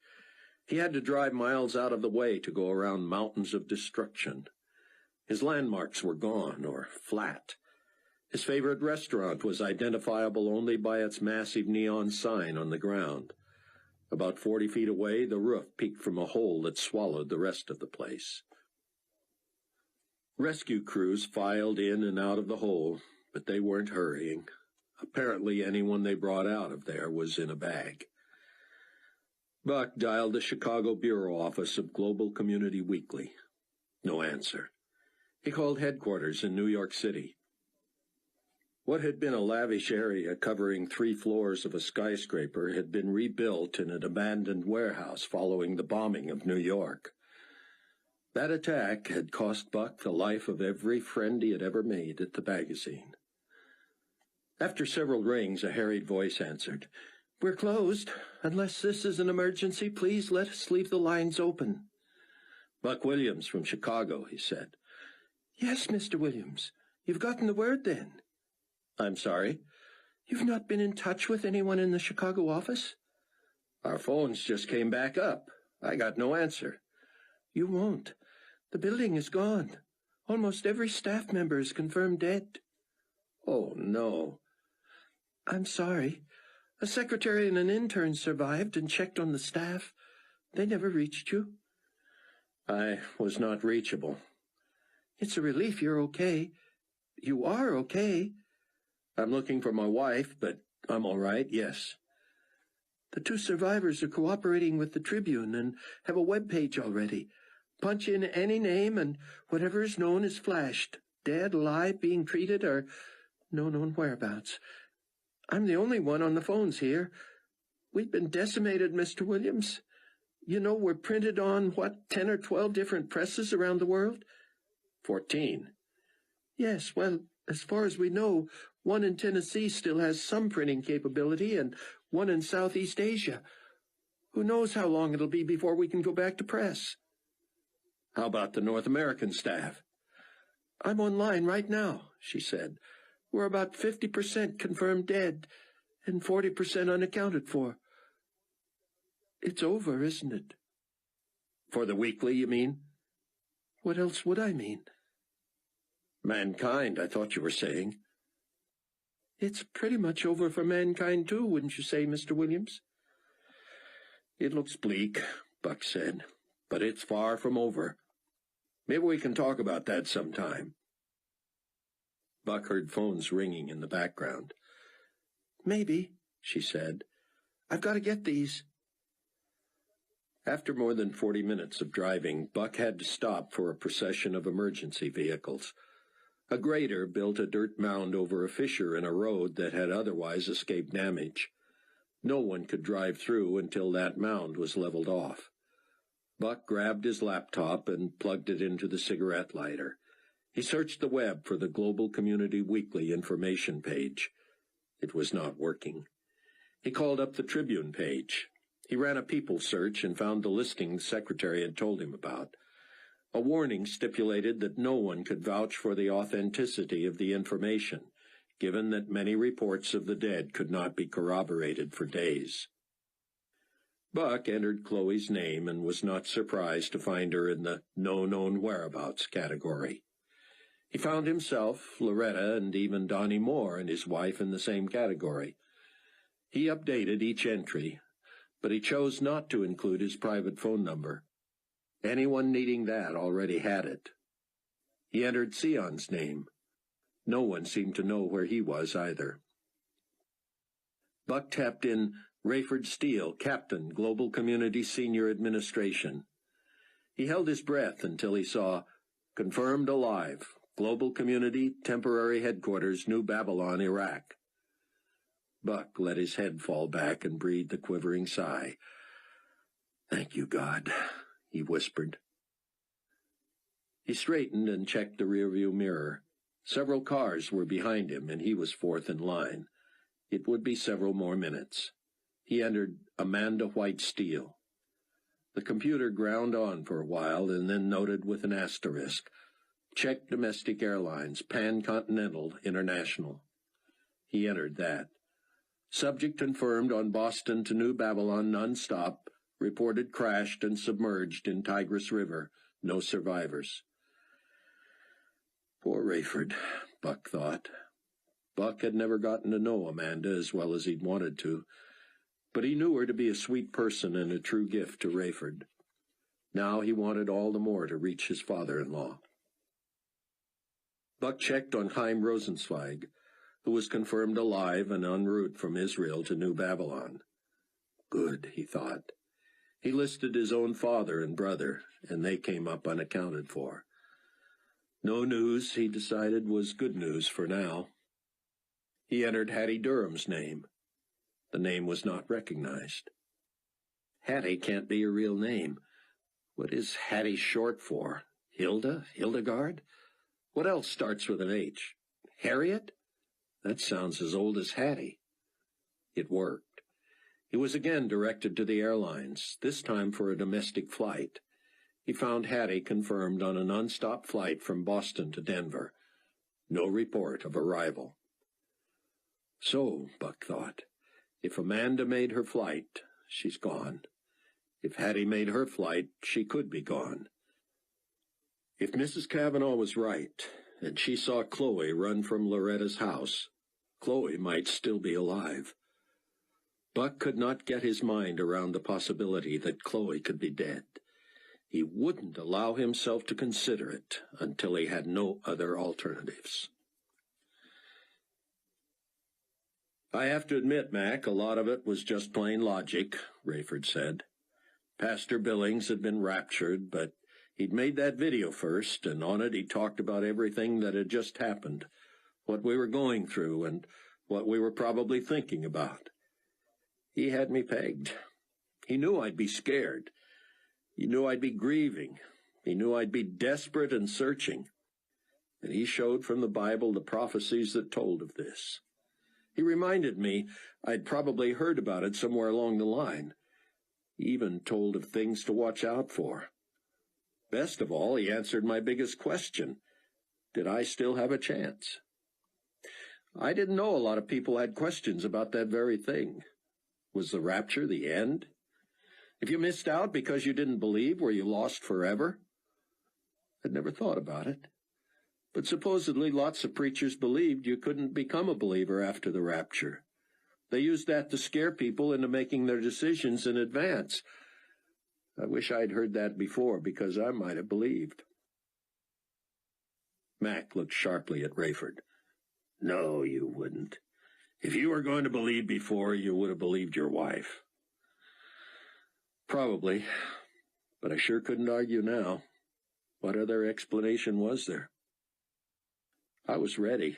He had to drive miles out of the way to go around mountains of destruction. His landmarks were gone or flat. His favorite restaurant was identifiable only by its massive neon sign on the ground. About 40 feet away, the roof peeked from a hole that swallowed the rest of the place. Rescue crews filed in and out of the hole, but they weren't hurrying. Apparently anyone they brought out of there was in a bag. Buck dialed the Chicago bureau office of Global Community Weekly. No answer. He called headquarters in New York City. What had been a lavish area covering 3 floors of a skyscraper had been rebuilt in an abandoned warehouse following the bombing of New York. That attack had cost Buck the life of every friend he had ever made at the magazine. After several rings, a harried voice answered. "We're closed. Unless this is an emergency, please let us leave the lines open." "Buck Williams from Chicago," he said. "Yes, Mr. Williams. You've gotten the word, then?" "I'm sorry?" "You've not been in touch with anyone in the Chicago office?" "Our phones just came back up. I got no answer." "You won't. The building is gone. Almost every staff member is confirmed dead." "Oh, no." "I'm sorry. A secretary and an intern survived and checked on the staff. They never reached you." "I was not reachable." "It's a relief you're okay. You are okay." "I'm looking for my wife, but I'm all right, yes." "The 2 survivors are cooperating with the Tribune and have a web page already. Punch in any name and whatever is known is flashed. Dead, alive, being treated, or no known whereabouts. I'm the only one on the phones here. We've been decimated, Mr. Williams. You know we're printed on, 10 or 12 different presses around the world?" 14. "Yes, well, as far as we know, one in Tennessee still has some printing capability and one in Southeast Asia. Who knows how long it'll be before we can go back to press?" "How about the North American staff?" "I'm online right now," she said. "We're about 50% confirmed dead and 40% unaccounted for. It's over, isn't it?" "For the Weekly, you mean?" "What else would I mean?" "Mankind, I thought you were saying." "It's pretty much over for mankind, too, wouldn't you say, Mr. Williams?" "It looks bleak," Buck said, "but it's far from over. Maybe we can talk about that sometime." Buck heard phones ringing in the background. "Maybe," she said. "I've got to get these." After more than 40 minutes of driving, Buck had to stop for a procession of emergency vehicles. A grader built a dirt mound over a fissure in a road that had otherwise escaped damage. No one could drive through until that mound was leveled off. Buck grabbed his laptop and plugged it into the cigarette lighter. He searched the web for the Global Community Weekly information page. It was not working. He called up the Tribune page. He ran a people search and found the listing the secretary had told him about. A warning stipulated that no one could vouch for the authenticity of the information, given that many reports of the dead could not be corroborated for days. Buck entered Chloe's name and was not surprised to find her in the no known whereabouts category. He found himself, Loretta, and even Donnie Moore and his wife in the same category. He updated each entry, but he chose not to include his private phone number. Anyone needing that already had it. He entered Sion's name. No one seemed to know where he was either. Buck tapped in Rayford Steele, Captain, Global Community Senior Administration. He held his breath until he saw Confirmed Alive, Global Community, Temporary Headquarters, New Babylon, Iraq. Buck let his head fall back and breathed a quivering sigh. "Thank you, God," he whispered. He straightened and checked the rearview mirror. Several cars were behind him, and he was fourth in line. It would be several more minutes. He entered Amanda White Steele. The computer ground on for a while and then noted with an asterisk, Check Domestic Airlines, Pan-Continental International. He entered that. Subject confirmed on Boston to New Babylon nonstop, reported crashed and submerged in Tigris River. No survivors. Poor Rayford, Buck thought. Buck had never gotten to know Amanda as well as he'd wanted to, but he knew her to be a sweet person and a true gift to Rayford. Now he wanted all the more to reach his father-in-law. Buck checked on Chaim Rosenzweig, who was confirmed alive and en route from Israel to New Babylon. Good, he thought. He listed his own father and brother, and they came up unaccounted for. No news, he decided, was good news for now. He entered Hattie Durham's name. The name was not recognized. Hattie can't be a real name. What is Hattie short for? Hilda? Hildegard? What else starts with an H? Harriet? That sounds as old as Hattie. It worked. He was again directed to the airlines, this time for a domestic flight. He found Hattie confirmed on a nonstop flight from Boston to Denver. No report of arrival. So, Buck thought, if Amanda made her flight, she's gone. If Hattie made her flight, she could be gone. If Mrs. Cavanaugh was right, and she saw Chloe run from Loretta's house, Chloe might still be alive. Buck could not get his mind around the possibility that Chloe could be dead. He wouldn't allow himself to consider it until he had no other alternatives. I have to admit, Mac, a lot of it was just plain logic, Rayford said. Pastor Billings had been raptured, but he'd made that video first, and on it he talked about everything that had just happened, what we were going through, and what we were probably thinking about. He had me pegged. He knew I'd be scared. He knew I'd be grieving. He knew I'd be desperate and searching. And he showed from the Bible the prophecies that told of this. He reminded me I'd probably heard about it somewhere along the line. He even told of things to watch out for. Best of all, he answered my biggest question. Did I still have a chance? I didn't know a lot of people had questions about that very thing. Was the rapture the end? If you missed out because you didn't believe, were you lost forever? I'd never thought about it. But supposedly lots of preachers believed you couldn't become a believer after the rapture. They used that to scare people into making their decisions in advance. I wish I'd heard that before, because I might have believed. Mac looked sharply at Rayford. No, you wouldn't. If you were going to believe before, you would have believed your wife. Probably, but I sure couldn't argue now. What other explanation was there? I was ready.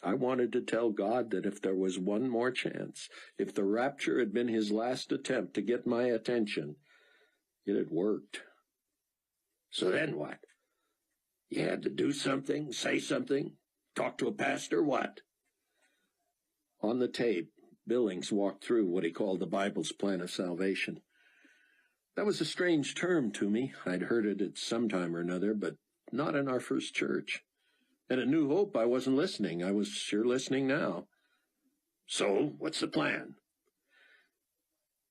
I wanted to tell God that if there was one more chance, if the rapture had been his last attempt to get my attention, it had worked. So then what? You had to do something, say something, talk to a pastor, what? On the tape, Billings walked through what he called the Bible's plan of salvation. That was a strange term to me. I'd heard it at some time or another, but not in our first church. And at New Hope, I wasn't listening. I was sure listening now. So, what's the plan?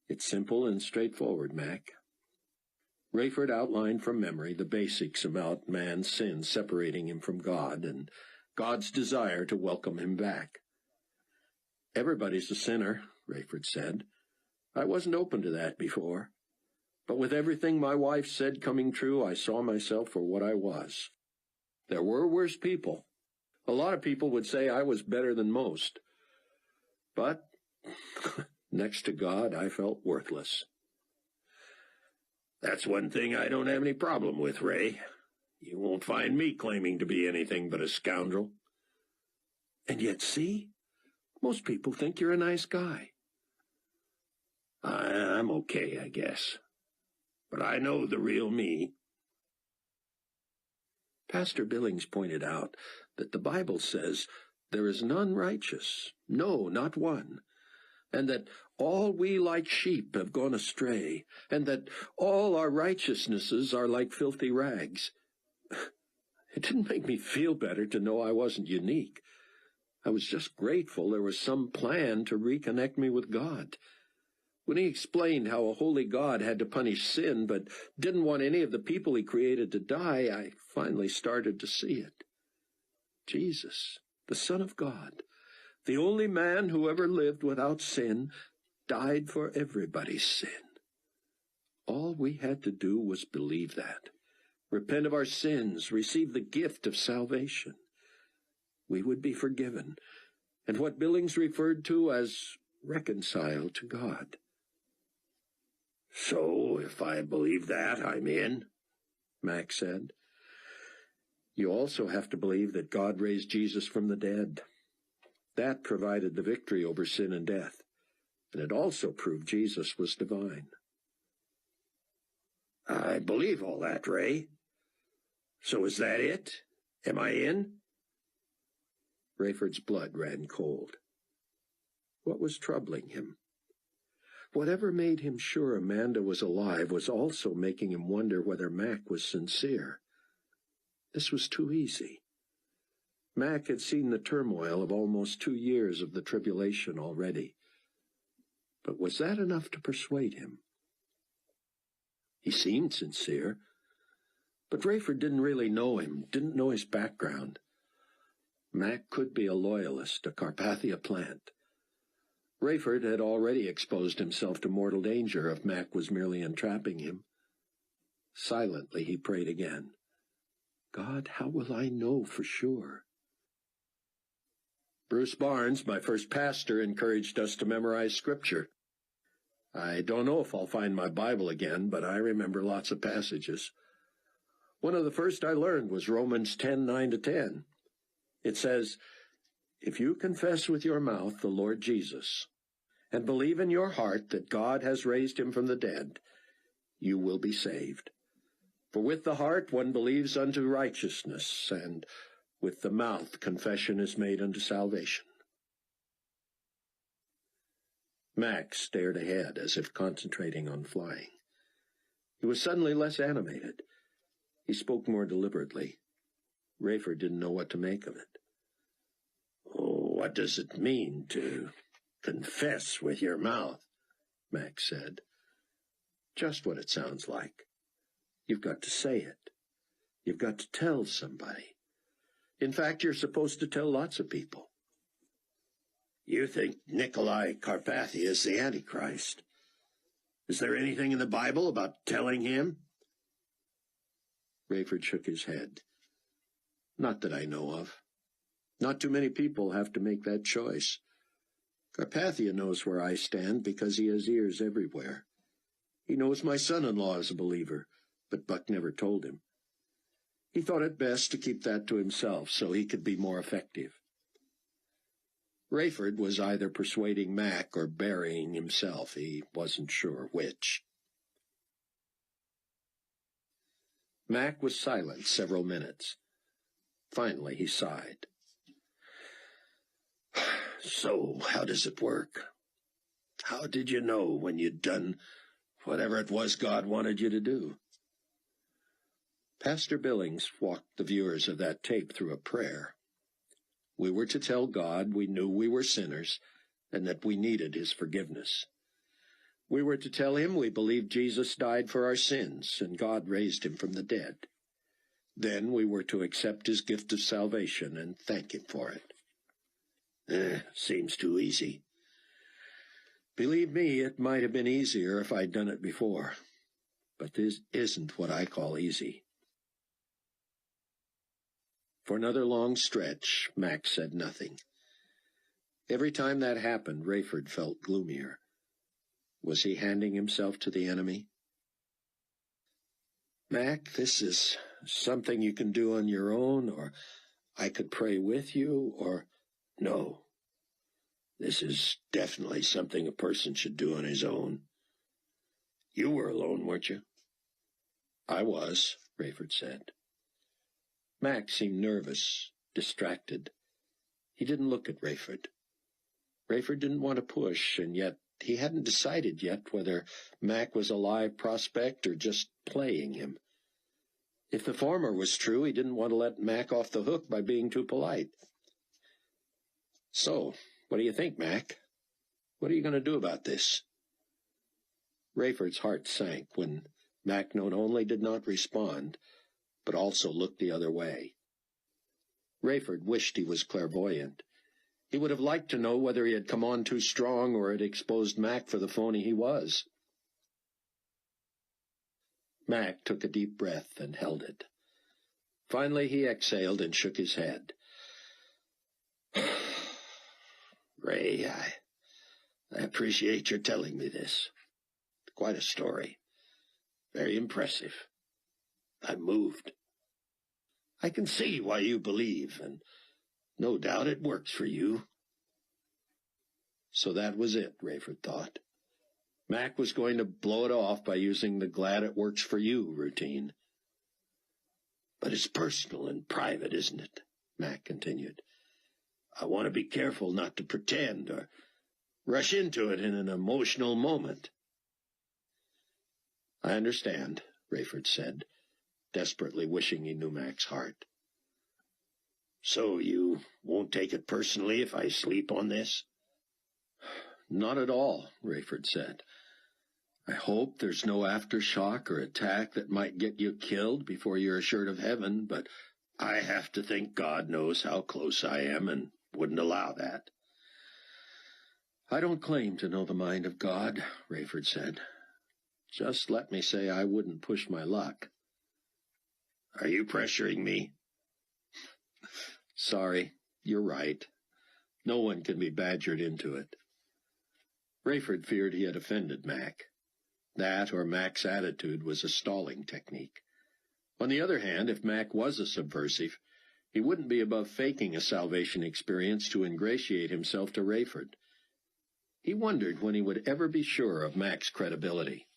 It's simple and straightforward, Mac. Rayford outlined from memory the basics about man's sin separating him from God and God's desire to welcome him back. Everybody's a sinner, Rayford said. I wasn't open to that before. But with everything my wife said coming true, I saw myself for what I was. There were worse people. A lot of people would say I was better than most. But next to God, I felt worthless. That's one thing I don't have any problem with, Ray. You won't find me claiming to be anything but a scoundrel. And yet, see? Most people think you're a nice guy. I'm okay, I guess. But I know the real me. Pastor Billings pointed out that the Bible says there is none righteous, no, not one, and that all we like sheep have gone astray, and that all our righteousnesses are like filthy rags. It didn't make me feel better to know I wasn't unique. I was just grateful there was some plan to reconnect me with God. When he explained how a holy God had to punish sin but didn't want any of the people he created to die, I finally started to see it. Jesus, the Son of God, the only man who ever lived without sin, died for everybody's sin. All we had to do was believe that, repent of our sins, receive the gift of salvation. We would be forgiven, and what Billings referred to as reconciled to God. So, if I believe that, I'm in, Mac said. You also have to believe that God raised Jesus from the dead. That provided the victory over sin and death, and it also proved Jesus was divine. I believe all that, Ray. So is that it? Am I in? Rayford's blood ran cold. What was troubling him? Whatever made him sure Amanda was alive was also making him wonder whether Mac was sincere. This was too easy. Mac had seen the turmoil of almost 2 years of the tribulation already. But was that enough to persuade him? He seemed sincere, but Rayford didn't really know him, didn't know his background. Mac could be a loyalist, a Carpathia plant. Rayford had already exposed himself to mortal danger if Mac was merely entrapping him. Silently he prayed again. God, how will I know for sure? Bruce Barnes, my first pastor, encouraged us to memorize Scripture. I don't know if I'll find my Bible again, but I remember lots of passages. One of the first I learned was Romans 10:9-10. It says, If you confess with your mouth the Lord Jesus, and believe in your heart that God has raised him from the dead, you will be saved. For with the heart one believes unto righteousness, and with the mouth confession is made unto salvation. Max stared ahead as if concentrating on flying. He was suddenly less animated. He spoke more deliberately. Rayford didn't know what to make of it. Oh, what does it mean to confess with your mouth? Max said. Just what it sounds like. You've got to say it. You've got to tell somebody. In fact, you're supposed to tell lots of people. You think Nikolai Carpathia is the Antichrist? Is there anything in the Bible about telling him? Rayford shook his head. Not that I know of. Not too many people have to make that choice. Carpathia knows where I stand because he has ears everywhere. He knows my son-in-law is a believer, but Buck never told him. He thought it best to keep that to himself so he could be more effective. Rayford was either persuading Mac or burying himself. He wasn't sure which. Mac was silent several minutes. Finally, he sighed. So, how does it work? How did you know when you'd done whatever it was God wanted you to do? Pastor Billings walked the viewers of that tape through a prayer. We were to tell God we knew we were sinners and that we needed his forgiveness. We were to tell him we believed Jesus died for our sins and God raised him from the dead. Then we were to accept his gift of salvation and thank him for it. Seems too easy. Believe me, it might have been easier if I'd done it before. But this isn't what I call easy. For another long stretch, Mac said nothing. Every time that happened, Rayford felt gloomier. Was he handing himself to the enemy? Mac, this is something you can do on your own, or I could pray with you, or... No. This is definitely something a person should do on his own. You were alone, weren't you? I was, Rayford said. Mac seemed nervous, distracted. He didn't look at Rayford. Rayford didn't want to push, and yet he hadn't decided yet whether Mac was a live prospect or just playing him. If the former was true, he didn't want to let Mac off the hook by being too polite. So, what do you think, Mac? What are you going to do about this? Rayford's heart sank when Mac not only did not respond, but also looked the other way. Rayford wished he was clairvoyant. He would have liked to know whether he had come on too strong or had exposed Mac for the phony he was. Mac took a deep breath and held it. Finally he exhaled and shook his head. Ray, I appreciate your telling me this. Quite a story. Very impressive. I'm moved. I can see why you believe, and no doubt it works for you. So that was it, Rayford thought. Mac was going to blow it off by using the glad it works for you routine. But it's personal and private, isn't it? Mac continued. I want to be careful not to pretend or rush into it in an emotional moment. I understand, Rayford said, desperately wishing he knew Mac's heart. So you won't take it personally if I sleep on this? Not at all, Rayford said. I hope there's no aftershock or attack that might get you killed before you're assured of heaven, but I have to think God knows how close I am and wouldn't allow that. I don't claim to know the mind of God, Rayford said. Just let me say I wouldn't push my luck. Are you pressuring me? Sorry, you're right. No one can be badgered into it. Rayford feared he had offended Mac. That or Mac's attitude was a stalling technique. On the other hand, if Mac was a subversive, he wouldn't be above faking a salvation experience to ingratiate himself to Rayford. He wondered when he would ever be sure of Mac's credibility.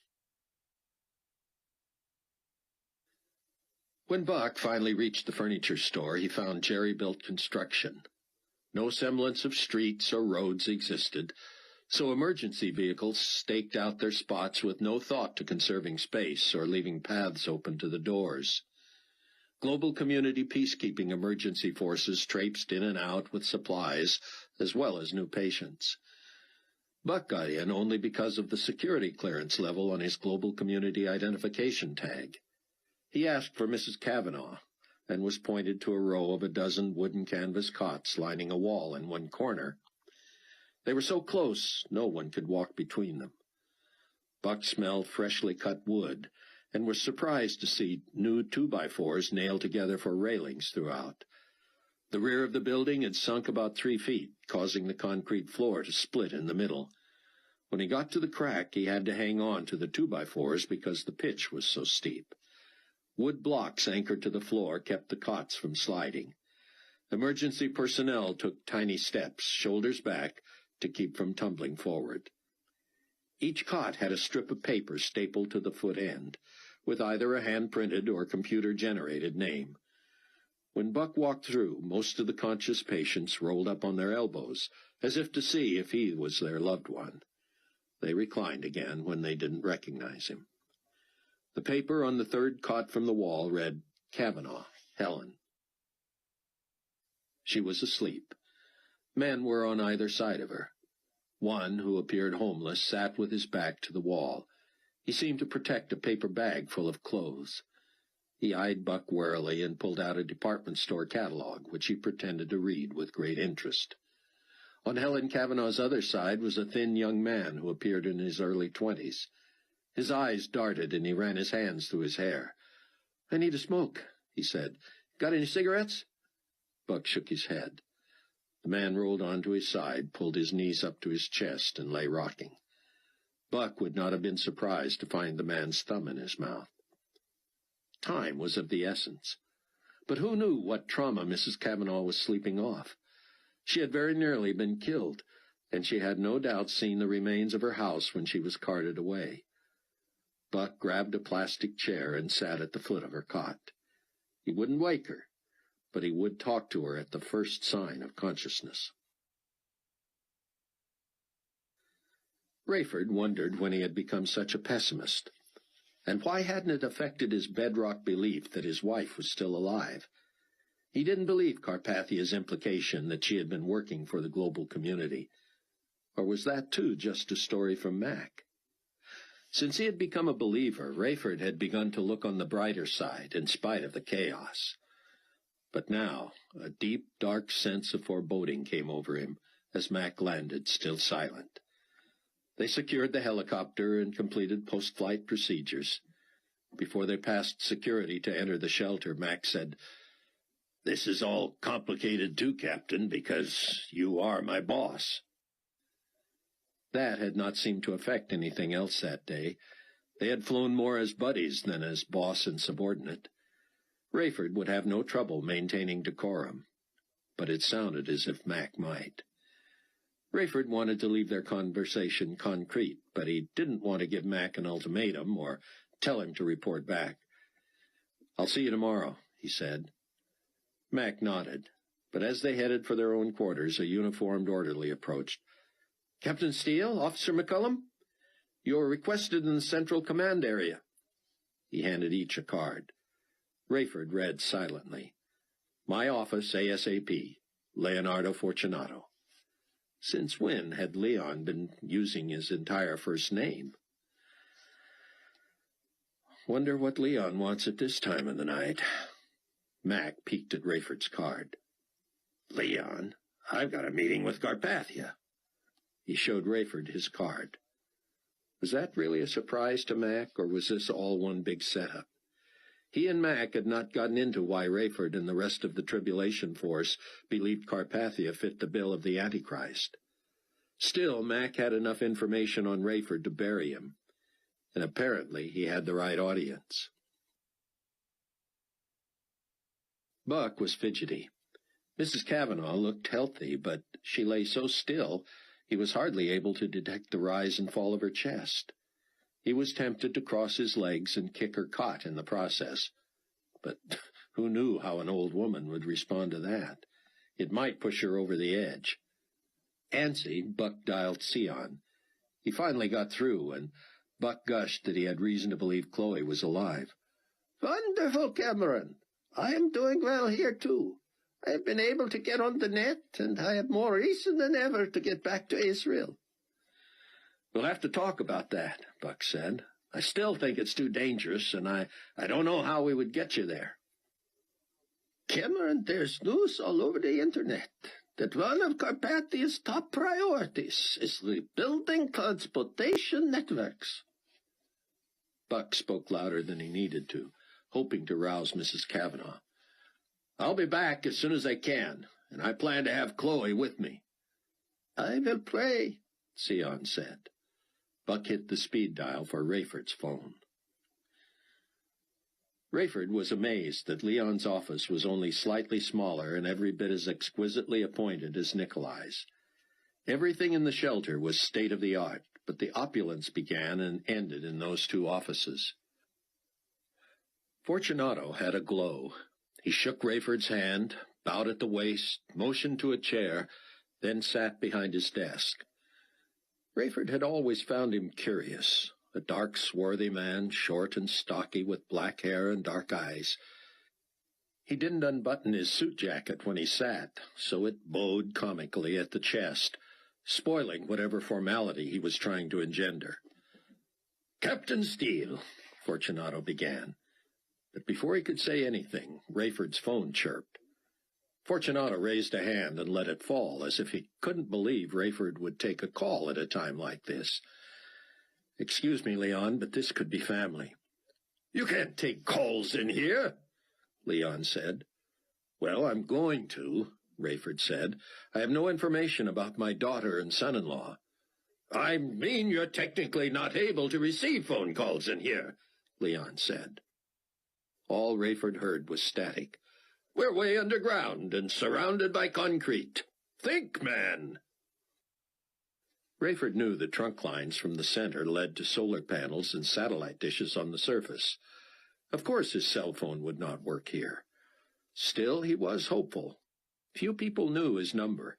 When Buck finally reached the furniture store, he found jerry-built construction. No semblance of streets or roads existed, so emergency vehicles staked out their spots with no thought to conserving space or leaving paths open to the doors. Global community peacekeeping emergency forces traipsed in and out with supplies, as well as new patients. Buck got in only because of the security clearance level on his global community identification tag. He asked for Mrs. Cavanaugh, and was pointed to a row of a dozen wooden canvas cots lining a wall in one corner. They were so close, no one could walk between them. Buck smelled freshly cut wood, and was surprised to see new 2x4s nailed together for railings throughout. The rear of the building had sunk about 3 feet, causing the concrete floor to split in the middle. When he got to the crack, he had to hang on to the 2x4s because the pitch was so steep. Wood blocks anchored to the floor kept the cots from sliding. Emergency personnel took tiny steps, shoulders back, to keep from tumbling forward. Each cot had a strip of paper stapled to the foot end, with either a hand-printed or computer-generated name. When Buck walked through, most of the conscious patients rolled up on their elbows, as if to see if he was their loved one. They reclined again when they didn't recognize him. The paper on the third cot from the wall read, Cavanaugh, Helen. She was asleep. Men were on either side of her. One, who appeared homeless, sat with his back to the wall. He seemed to protect a paper bag full of clothes. He eyed Buck warily and pulled out a department store catalog, which he pretended to read with great interest. On Helen Cavanaugh's other side was a thin young man who appeared in his early 20s. His eyes darted, and he ran his hands through his hair. "I need a smoke," he said. "Got any cigarettes?" Buck shook his head. The man rolled onto his side, pulled his knees up to his chest, and lay rocking. Buck would not have been surprised to find the man's thumb in his mouth. Time was of the essence. But who knew what trauma Mrs. Cavanaugh was sleeping off? She had very nearly been killed, and she had no doubt seen the remains of her house when she was carted away. Buck grabbed a plastic chair and sat at the foot of her cot. He wouldn't wake her, but he would talk to her at the first sign of consciousness. Rayford wondered when he had become such a pessimist, and why hadn't it affected his bedrock belief that his wife was still alive? He didn't believe Carpathia's implication that she had been working for the global community. Or was that, too, just a story from Mac? Since he had become a believer, Rayford had begun to look on the brighter side, in spite of the chaos. But now, a deep, dark sense of foreboding came over him as Mac landed, still silent. They secured the helicopter and completed post-flight procedures. Before they passed security to enter the shelter, Mac said, "This is all complicated too, Captain, because you are my boss." That had not seemed to affect anything else that day. They had flown more as buddies than as boss and subordinate. Rayford would have no trouble maintaining decorum, but it sounded as if Mac might. Rayford wanted to leave their conversation concrete, but he didn't want to give Mac an ultimatum or tell him to report back. "I'll see you tomorrow," he said. Mac nodded, but as they headed for their own quarters, a uniformed orderly approached. "Captain Steele, Officer McCullum, you are requested in the Central Command area." He handed each a card. Rayford read silently. "My office, ASAP, Leonardo Fortunato." Since when had Leon been using his entire first name? Wonder what Leon wants at this time of the night. Mac peeked at Rayford's card. "Leon, I've got a meeting with Carpathia." He showed Rayford his card. Was that really a surprise to Mac, or was this all one big setup? He and Mac had not gotten into why Rayford and the rest of the Tribulation Force believed Carpathia fit the bill of the Antichrist. Still, Mac had enough information on Rayford to bury him, and apparently he had the right audience. Buck was fidgety. Mrs. Cavanaugh looked healthy, but she lay so still he was hardly able to detect the rise and fall of her chest. He was tempted to cross his legs and kick her cot in the process. But who knew how an old woman would respond to that? It might push her over the edge. Antsy, Buck dialed Sion. He finally got through, and Buck gushed that he had reason to believe Chloe was alive. "Wonderful, Cameron. I am doing well here, too. I have been able to get on the net, and I have more reason than ever to get back to Israel." "We'll have to talk about that," Buck said. "I still think it's too dangerous, and I don't know how we would get you there." "Cameron, there's news all over the Internet that one of Carpathia's top priorities is rebuilding transportation networks." Buck spoke louder than he needed to, hoping to rouse Mrs. Cavanaugh. "I'll be back as soon as I can, and I plan to have Chloe with me." "I will pray," Sion said. Buck hit the speed dial for Rayford's phone. Rayford was amazed that Leon's office was only slightly smaller and every bit as exquisitely appointed as Nikolai's. Everything in the shelter was state-of-the-art, but the opulence began and ended in those two offices. Fortunato had a glow. He shook Rayford's hand, bowed at the waist, motioned to a chair, then sat behind his desk. Rayford had always found him curious, a dark, swarthy man, short and stocky, with black hair and dark eyes. He didn't unbutton his suit jacket when he sat, so it bowed comically at the chest, spoiling whatever formality he was trying to engender. "Captain Steele," Fortunato began. But before he could say anything, Rayford's phone chirped. Fortunato raised a hand and let it fall, as if he couldn't believe Rayford would take a call at a time like this. "Excuse me, Leon, but this could be family." "You can't take calls in here," Leon said. "Well, I'm going to," Rayford said. "I have no information about my daughter and son-in-law." "I mean you're technically not able to receive phone calls in here," Leon said. All Rayford heard was static. "We're way underground and surrounded by concrete. Think, man." Rayford knew the trunk lines from the center led to solar panels and satellite dishes on the surface. Of course his cell phone would not work here. Still, he was hopeful. Few people knew his number,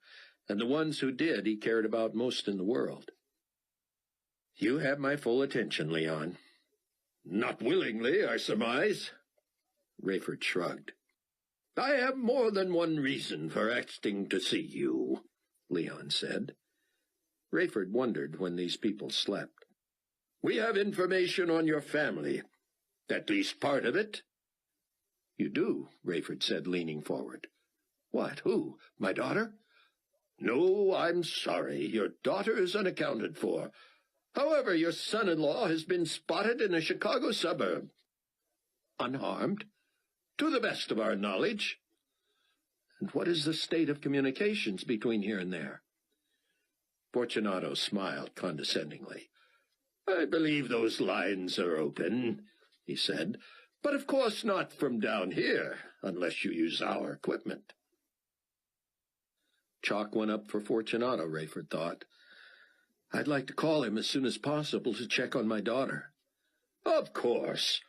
and the ones who did he cared about most in the world. "You have my full attention, Leon." "Not willingly, I surmise." Rayford shrugged. "I have more than one reason for asking to see you," Leon said. Rayford wondered when these people slept. "We have information on your family. At least part of it." "You do," Rayford said, leaning forward. "What? Who? My daughter?" "No, I'm sorry. Your daughter is unaccounted for. However, your son-in-law has been spotted in a Chicago suburb." "Unharmed?" "To the best of our knowledge." "And what is the state of communications between here and there?" Fortunato smiled condescendingly. "I believe those lines are open," he said, "but of course not from down here, unless you use our equipment." Chalk went up for Fortunato, Rayford thought. "I'd like to call him as soon as possible to check on my daughter." "Of course.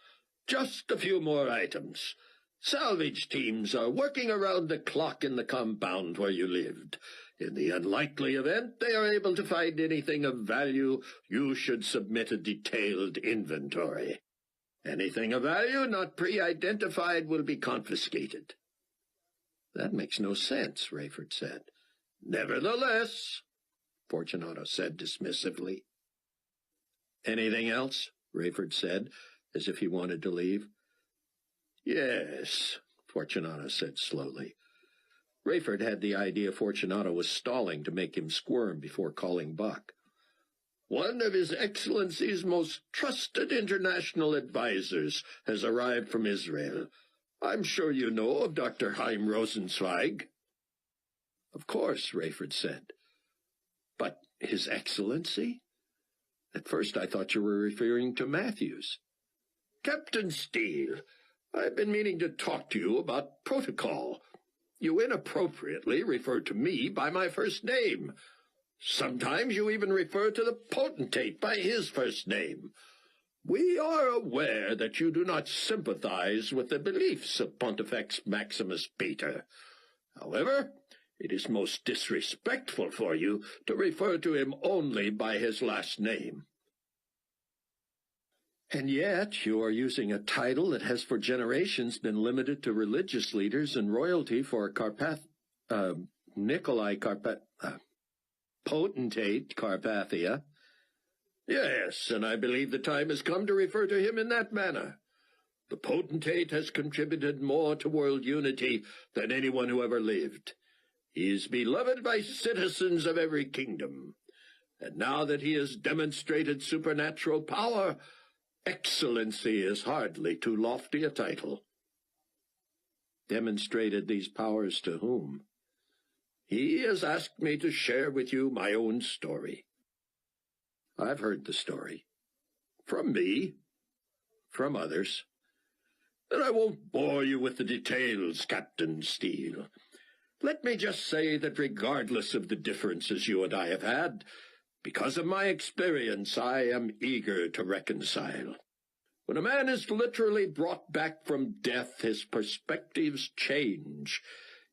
Just a few more items. Salvage teams are working around the clock in the compound where you lived. In the unlikely event they are able to find anything of value, you should submit a detailed inventory. Anything of value not pre-identified will be confiscated." "That makes no sense," Rayford said. "Nevertheless," Fortunato said dismissively. "Anything else?" Rayford said, as if he wanted to leave. "Yes," Fortunato said slowly. Rayford had the idea Fortunato was stalling to make him squirm before calling Buck. "One of His Excellency's most trusted international advisors has arrived from Israel. I'm sure you know of Dr. Chaim Rosenzweig." "Of course," Rayford said. "But His Excellency? At first I thought you were referring to Matthews." "Captain Steele, I've been meaning to talk to you about protocol. You inappropriately refer to me by my first name. Sometimes you even refer to the potentate by his first name. We are aware that you do not sympathize with the beliefs of Pontifex Maximus Peter. However, it is most disrespectful for you to refer to him only by his last name." "And yet you are using a title that has for generations been limited to religious leaders and royalty for Potentate Carpathia." "Yes, and I believe the time has come to refer to him in that manner. The potentate has contributed more to world unity than anyone who ever lived. He is beloved by citizens of every kingdom. And now that he has demonstrated supernatural power, excellency is hardly too lofty a title." "Demonstrated these powers to whom?" "He has asked me to share with you my own story." "I've heard the story." "From me?" "From others." "Then I won't bore you with the details, Captain Steele. Let me just say that regardless of the differences you and I have had, because of my experience, I am eager to reconcile. When a man is literally brought back from death, his perspectives change.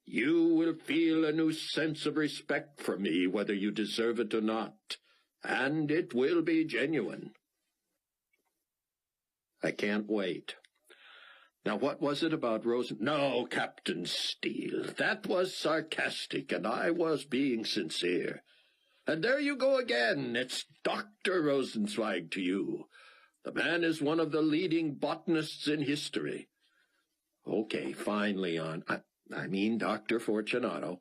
You will feel a new sense of respect for me, whether you deserve it or not, and it will be genuine." "I can't wait. Now, what was it about "No, Captain Steele, that was sarcastic, and I was being sincere. And there you go again. It's Dr. Rosenzweig to you. The man is one of the leading botanists in history. Okay, fine, Leon. I mean Dr. Fortunato.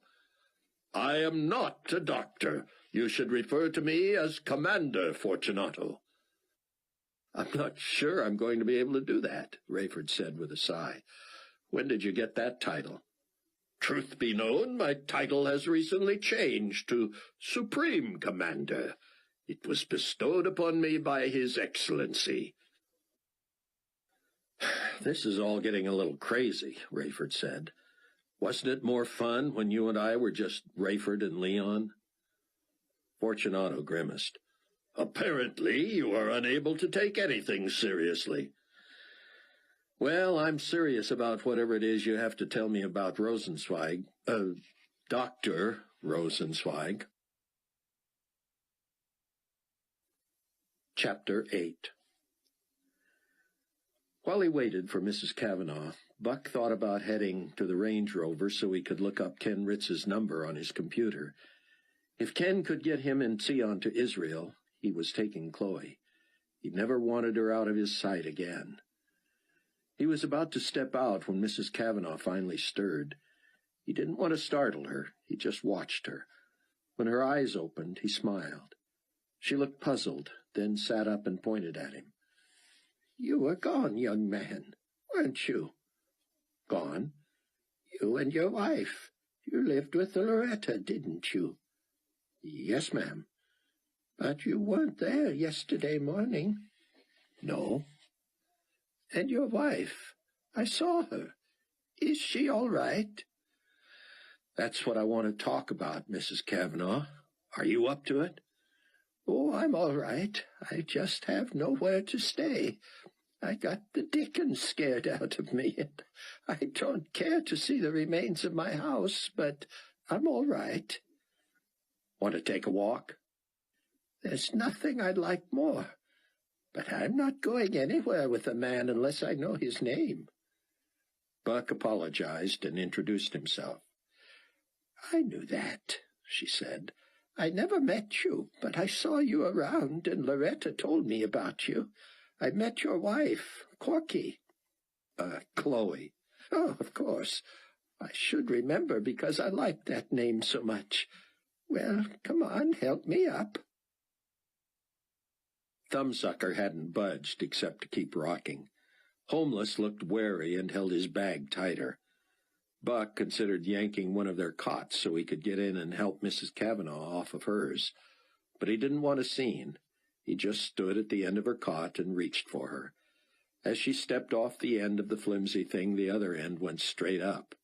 I am not a doctor. You should refer to me as Commander Fortunato. I'm not sure I'm going to be able to do that, Rayford said with a sigh. When did you get that title? Truth be known, my title has recently changed to Supreme Commander. It was bestowed upon me by His Excellency. This is all getting a little crazy, Rayford said. Wasn't it more fun when you and I were just Rayford and Leon? Fortunato grimaced. Apparently you are unable to take anything seriously. Well, I'm serious about whatever it is you have to tell me about Rosenzweig. Dr. Rosenzweig. Chapter 8. While he waited for Mrs. Cavanaugh, Buck thought about heading to the Range Rover so he could look up Ken Ritz's number on his computer. If Ken could get him and Sion to Israel, he was taking Chloe. He never wanted her out of his sight again. He was about to step out when Mrs. Cavanaugh finally stirred. He didn't want to startle her. He just watched her. When her eyes opened, he smiled. She looked puzzled, then sat up and pointed at him. You were gone, young man, weren't you? Gone? You and your wife. You lived with Loretta, didn't you? Yes, ma'am. But you weren't there yesterday morning. No. And your wife, I saw her. Is she all right? That's what I want to talk about, Mrs. Cavanaugh. Are you up to it? Oh, I'm all right. I just have nowhere to stay. I got the dickens scared out of me, and I don't care to see the remains of my house, but I'm all right. Want to take a walk? There's nothing I'd like more. But I'm not going anywhere with a man unless I know his name. Buck apologized and introduced himself. I knew that, she said. I never met you, but I saw you around, and Loretta told me about you. I met your wife, Corky. Chloe. Oh, of course. I should remember because I liked that name so much. Well, come on, help me up. Thumbsucker hadn't budged except to keep rocking. Homeless looked wary and held his bag tighter. Buck considered yanking one of their cots so he could get in and help Mrs. Cavanaugh off of hers. But he didn't want a scene. He just stood at the end of her cot and reached for her. As she stepped off the end of the flimsy thing, the other end went straight up.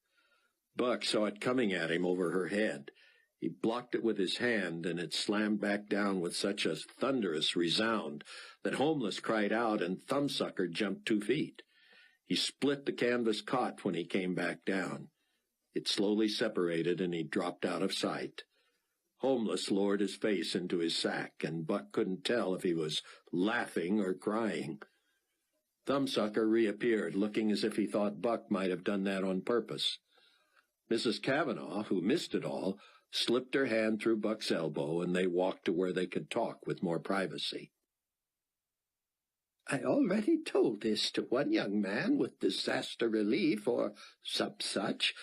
Buck saw it coming at him over her head. He blocked it with his hand, and it slammed back down with such a thunderous resound that Homeless cried out and Thumbsucker jumped 2 feet. He split the canvas cot when he came back down. It slowly separated, and he dropped out of sight. Homeless lowered his face into his sack, and Buck couldn't tell if he was laughing or crying. Thumbsucker reappeared, looking as if he thought Buck might have done that on purpose. Mrs. Cavanaugh, who missed it all, slipped her hand through Buck's elbow, and they walked to where they could talk with more privacy. I already told this to one young man with disaster relief or some such,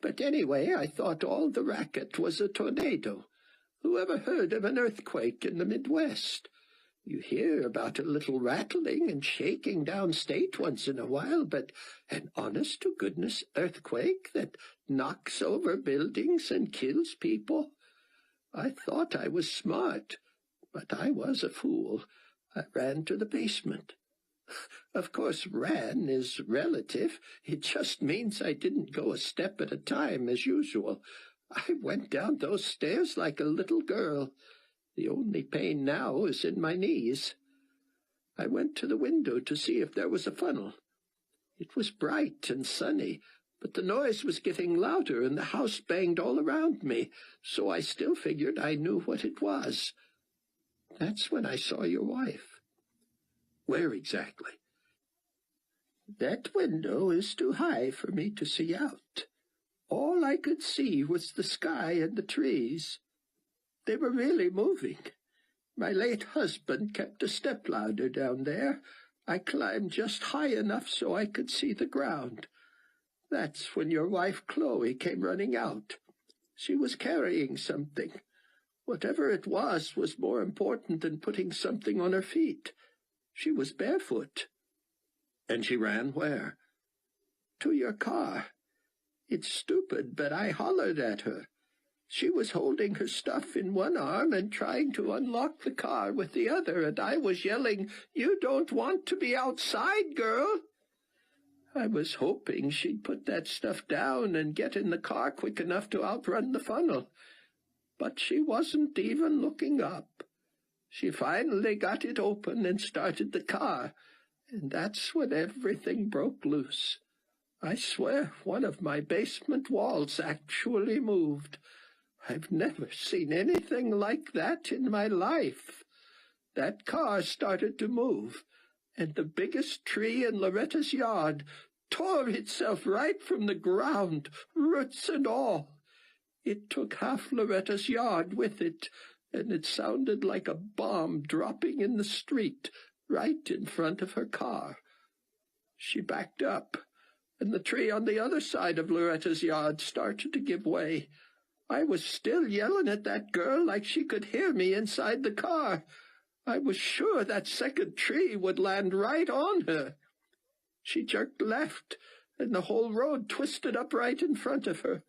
but anyway, I thought all the racket was a tornado. Who ever heard of an earthquake in the Midwest? You hear about a little rattling and shaking downstate once in a while, but an honest-to-goodness earthquake that knocks over buildings and kills people? I thought I was smart, but I was a fool. I ran to the basement. Of course, ran is relative. It just means I didn't go a step at a time as usual. I went down those stairs like a little girl. The only pain now is in my knees. I went to the window to see if there was a funnel. It was bright and sunny, but the noise was getting louder and the house banged all around me, so I still figured I knew what it was. That's when I saw your wife. Where exactly? That window is too high for me to see out. All I could see was the sky and the trees. They were really moving. My late husband kept a stepladder down there. I climbed just high enough so I could see the ground. That's when your wife Chloe came running out. She was carrying something. Whatever it was more important than putting something on her feet. She was barefoot. And she ran where? To your car. It's stupid, but I hollered at her. She was holding her stuff in one arm and trying to unlock the car with the other, and I was yelling, "You don't want to be outside, girl!" I was hoping she'd put that stuff down and get in the car quick enough to outrun the funnel. But she wasn't even looking up. She finally got it open and started the car, and that's when everything broke loose. I swear one of my basement walls actually moved. I've never seen anything like that in my life. That car started to move, and the biggest tree in Loretta's yard tore itself right from the ground, roots and all. It took half Loretta's yard with it, and it sounded like a bomb dropping in the street, right in front of her car. She backed up, and the tree on the other side of Loretta's yard started to give way. I was still yelling at that girl like she could hear me inside the car. I was sure that second tree would land right on her. She jerked left, and the whole road twisted up right in front of her.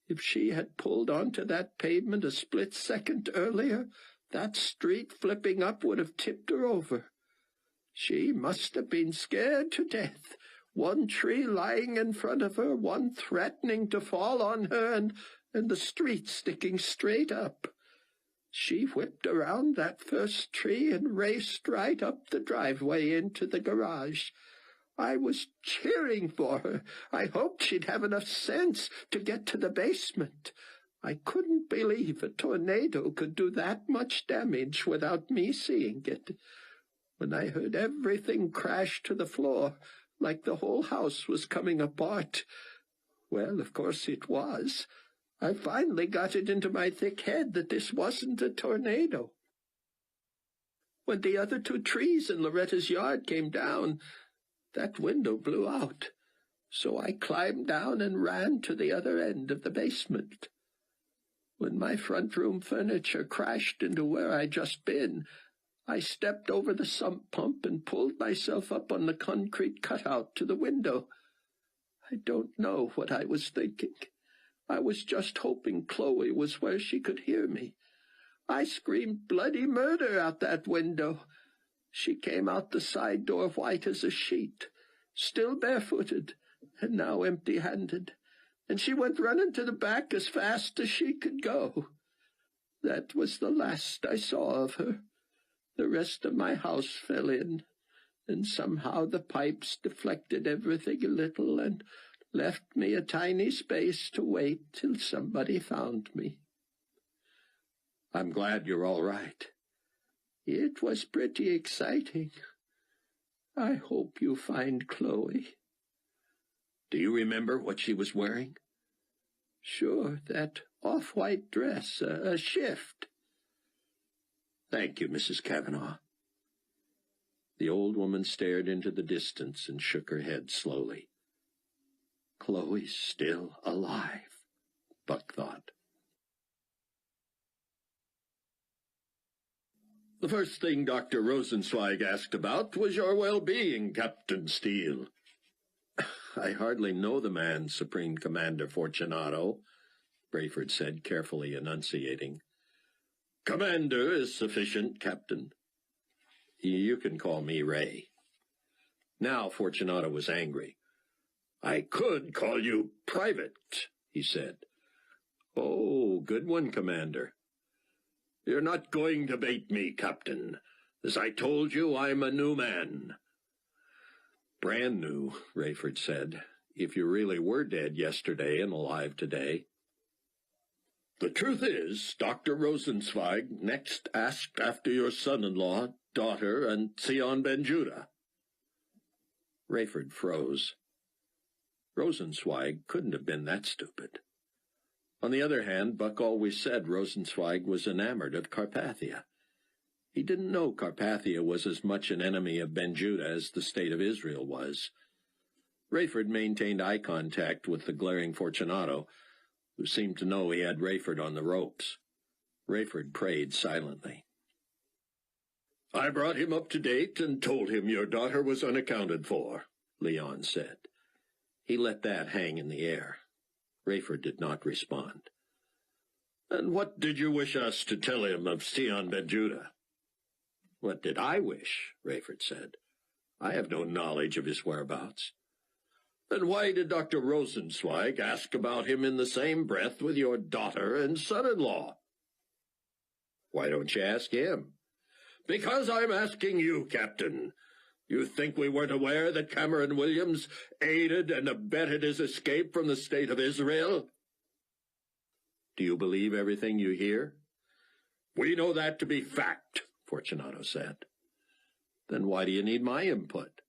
If she had pulled onto that pavement a split second earlier, that street flipping up would have tipped her over. She must have been scared to death. One tree lying in front of her, one threatening to fall on her, and the street sticking straight up. She whipped around that first tree and raced right up the driveway into the garage. I was cheering for her. I hoped she'd have enough sense to get to the basement. I couldn't believe a tornado could do that much damage without me seeing it. When I heard everything crash to the floor, like the whole house was coming apart, well, of course it was. I finally got it into my thick head that this wasn't a tornado. When the other two trees in Loretta's yard came down, that window blew out, so I climbed down and ran to the other end of the basement. When my front room furniture crashed into where I'd just been, I stepped over the sump pump and pulled myself up on the concrete cutout to the window. I don't know what I was thinking. I was just hoping Chloe was where she could hear me. I screamed bloody murder out that window. She came out the side door white as a sheet, still barefooted, and now empty-handed, and she went running to the back as fast as she could go. That was the last I saw of her. The rest of my house fell in, and somehow the pipes deflected everything a little and left me a tiny space to wait till somebody found me. I'm glad you're all right. It was pretty exciting. I hope you find Chloe. Do you remember what she was wearing? Sure, that off-white dress, a shift. Thank you, Mrs. Cavanaugh. The old woman stared into the distance and shook her head slowly. Chloe's still alive, Buck thought. The first thing Dr. Rosenzweig asked about was your well-being, Captain Steele. I hardly know the man, Supreme Commander Fortunato, Rayford said, carefully enunciating. Commander is sufficient, Captain. You can call me Ray. Now Fortunato was angry. I could call you Private, he said. Oh, good one, Commander. You're not going to bait me, Captain. As I told you, I'm a new man. Brand new, Rayford said, if you really were dead yesterday and alive today. The truth is, Dr. Rosenzweig next asked after your son-in-law, daughter, and Sion Ben-Judah. Rayford froze. Rosenzweig couldn't have been that stupid. On the other hand, Buck always said Rosenzweig was enamored of Carpathia. He didn't know Carpathia was as much an enemy of Ben-Judah as the state of Israel was. Rayford maintained eye contact with the glaring Fortunato, who seemed to know he had Rayford on the ropes. Rayford prayed silently. "I brought him up to date and told him your daughter was unaccounted for," Leon said. He let that hang in the air. Rayford did not respond. "And what did you wish us to tell him of Sion Ben-Judah?" "What did I wish?" Rayford said. "I have no knowledge of his whereabouts." "Then why did Dr. Rosenzweig ask about him in the same breath with your daughter and son-in-law?" "Why don't you ask him?" "Because I'm asking you, Captain. You think we weren't aware that Cameron Williams aided and abetted his escape from the state of Israel?" "Do you believe everything you hear?" "We know that to be fact," Fortunato said. "Then why do you need my input?"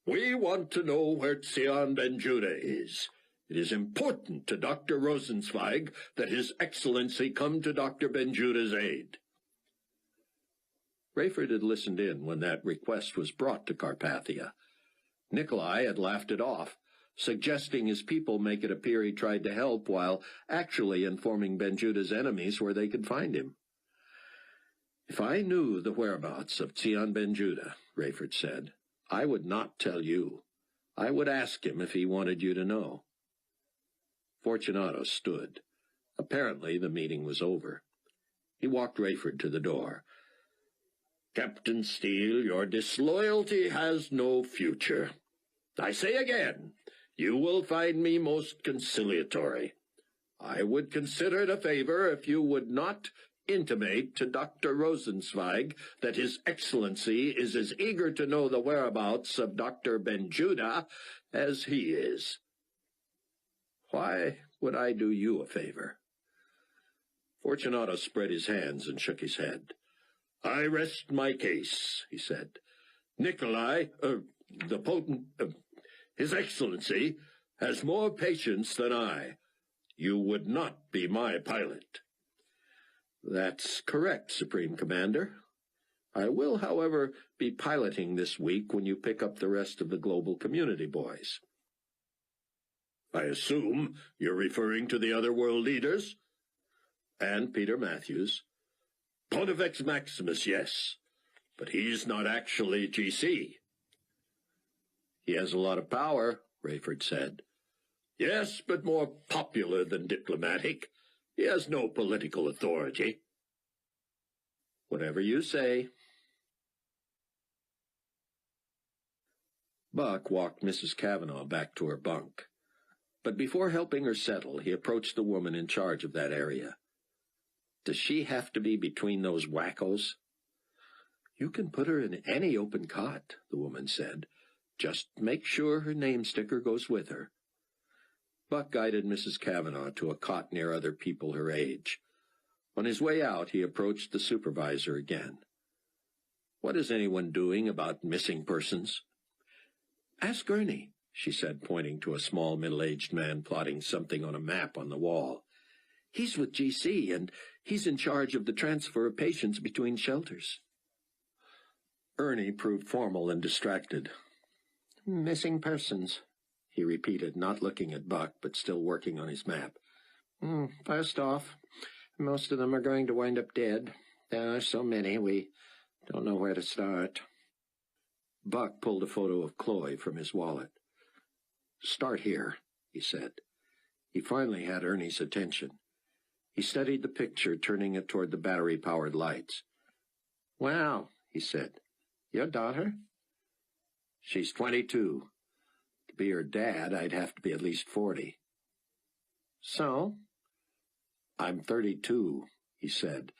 "We want to know where Sion Ben-Judah is. It is important to Dr. Rosenzweig that His Excellency come to Dr. Ben-Judah's aid." Rayford had listened in when that request was brought to Carpathia. Nikolai had laughed it off, suggesting his people make it appear he tried to help while actually informing Ben-Judah's enemies where they could find him. "If I knew the whereabouts of Sion Ben-Judah," Rayford said, "I would not tell you. I would ask him if he wanted you to know." Fortunato stood. Apparently the meeting was over. He walked Rayford to the door. "Captain Steele, your disloyalty has no future. I say again, you will find me most conciliatory. I would consider it a favor if you would not intimate to Dr. Rosenzweig that His Excellency is as eager to know the whereabouts of Dr. Ben-Judah as he is." "Why would I do you a favor?" Fortunato spread his hands and shook his head. "I rest my case," he said. His Excellency has more patience than I. You would not be my pilot." "That's correct, Supreme Commander. I will, however, be piloting this week when you pick up the rest of the global community boys." "I assume you're referring to the other world leaders?" "And Peter Matthews." "Pontifex Maximus, yes. But he's not actually GC." "He has a lot of power," Rayford said. "Yes, but more popular than diplomatic. He has no political authority." "Whatever you say." Buck walked Mrs. Cavanaugh back to her bunk. But before helping her settle, he approached the woman in charge of that area. "Does she have to be between those wackos?" "You can put her in any open cot," the woman said. "Just make sure her name sticker goes with her." Buck guided Mrs. Cavanaugh to a cot near other people her age. On his way out, he approached the supervisor again. "What is anyone doing about missing persons?" "Ask Ernie," she said, pointing to a small middle-aged man plotting something on a map on the wall. "He's with GC, and he's in charge of the transfer of patients between shelters." Ernie proved formal and distracted. "Missing persons," he repeated, not looking at Buck, but still working on his map. "First off, most of them are going to wind up dead. There are so many, we don't know where to start." Buck pulled a photo of Chloe from his wallet. "Start here," he said. He finally had Ernie's attention. He studied the picture, turning it toward the battery-powered lights. "Wow," he said. "Your daughter?" "She's 22. To be her dad, I'd have to be at least 40. "So?" "I'm 32, he said,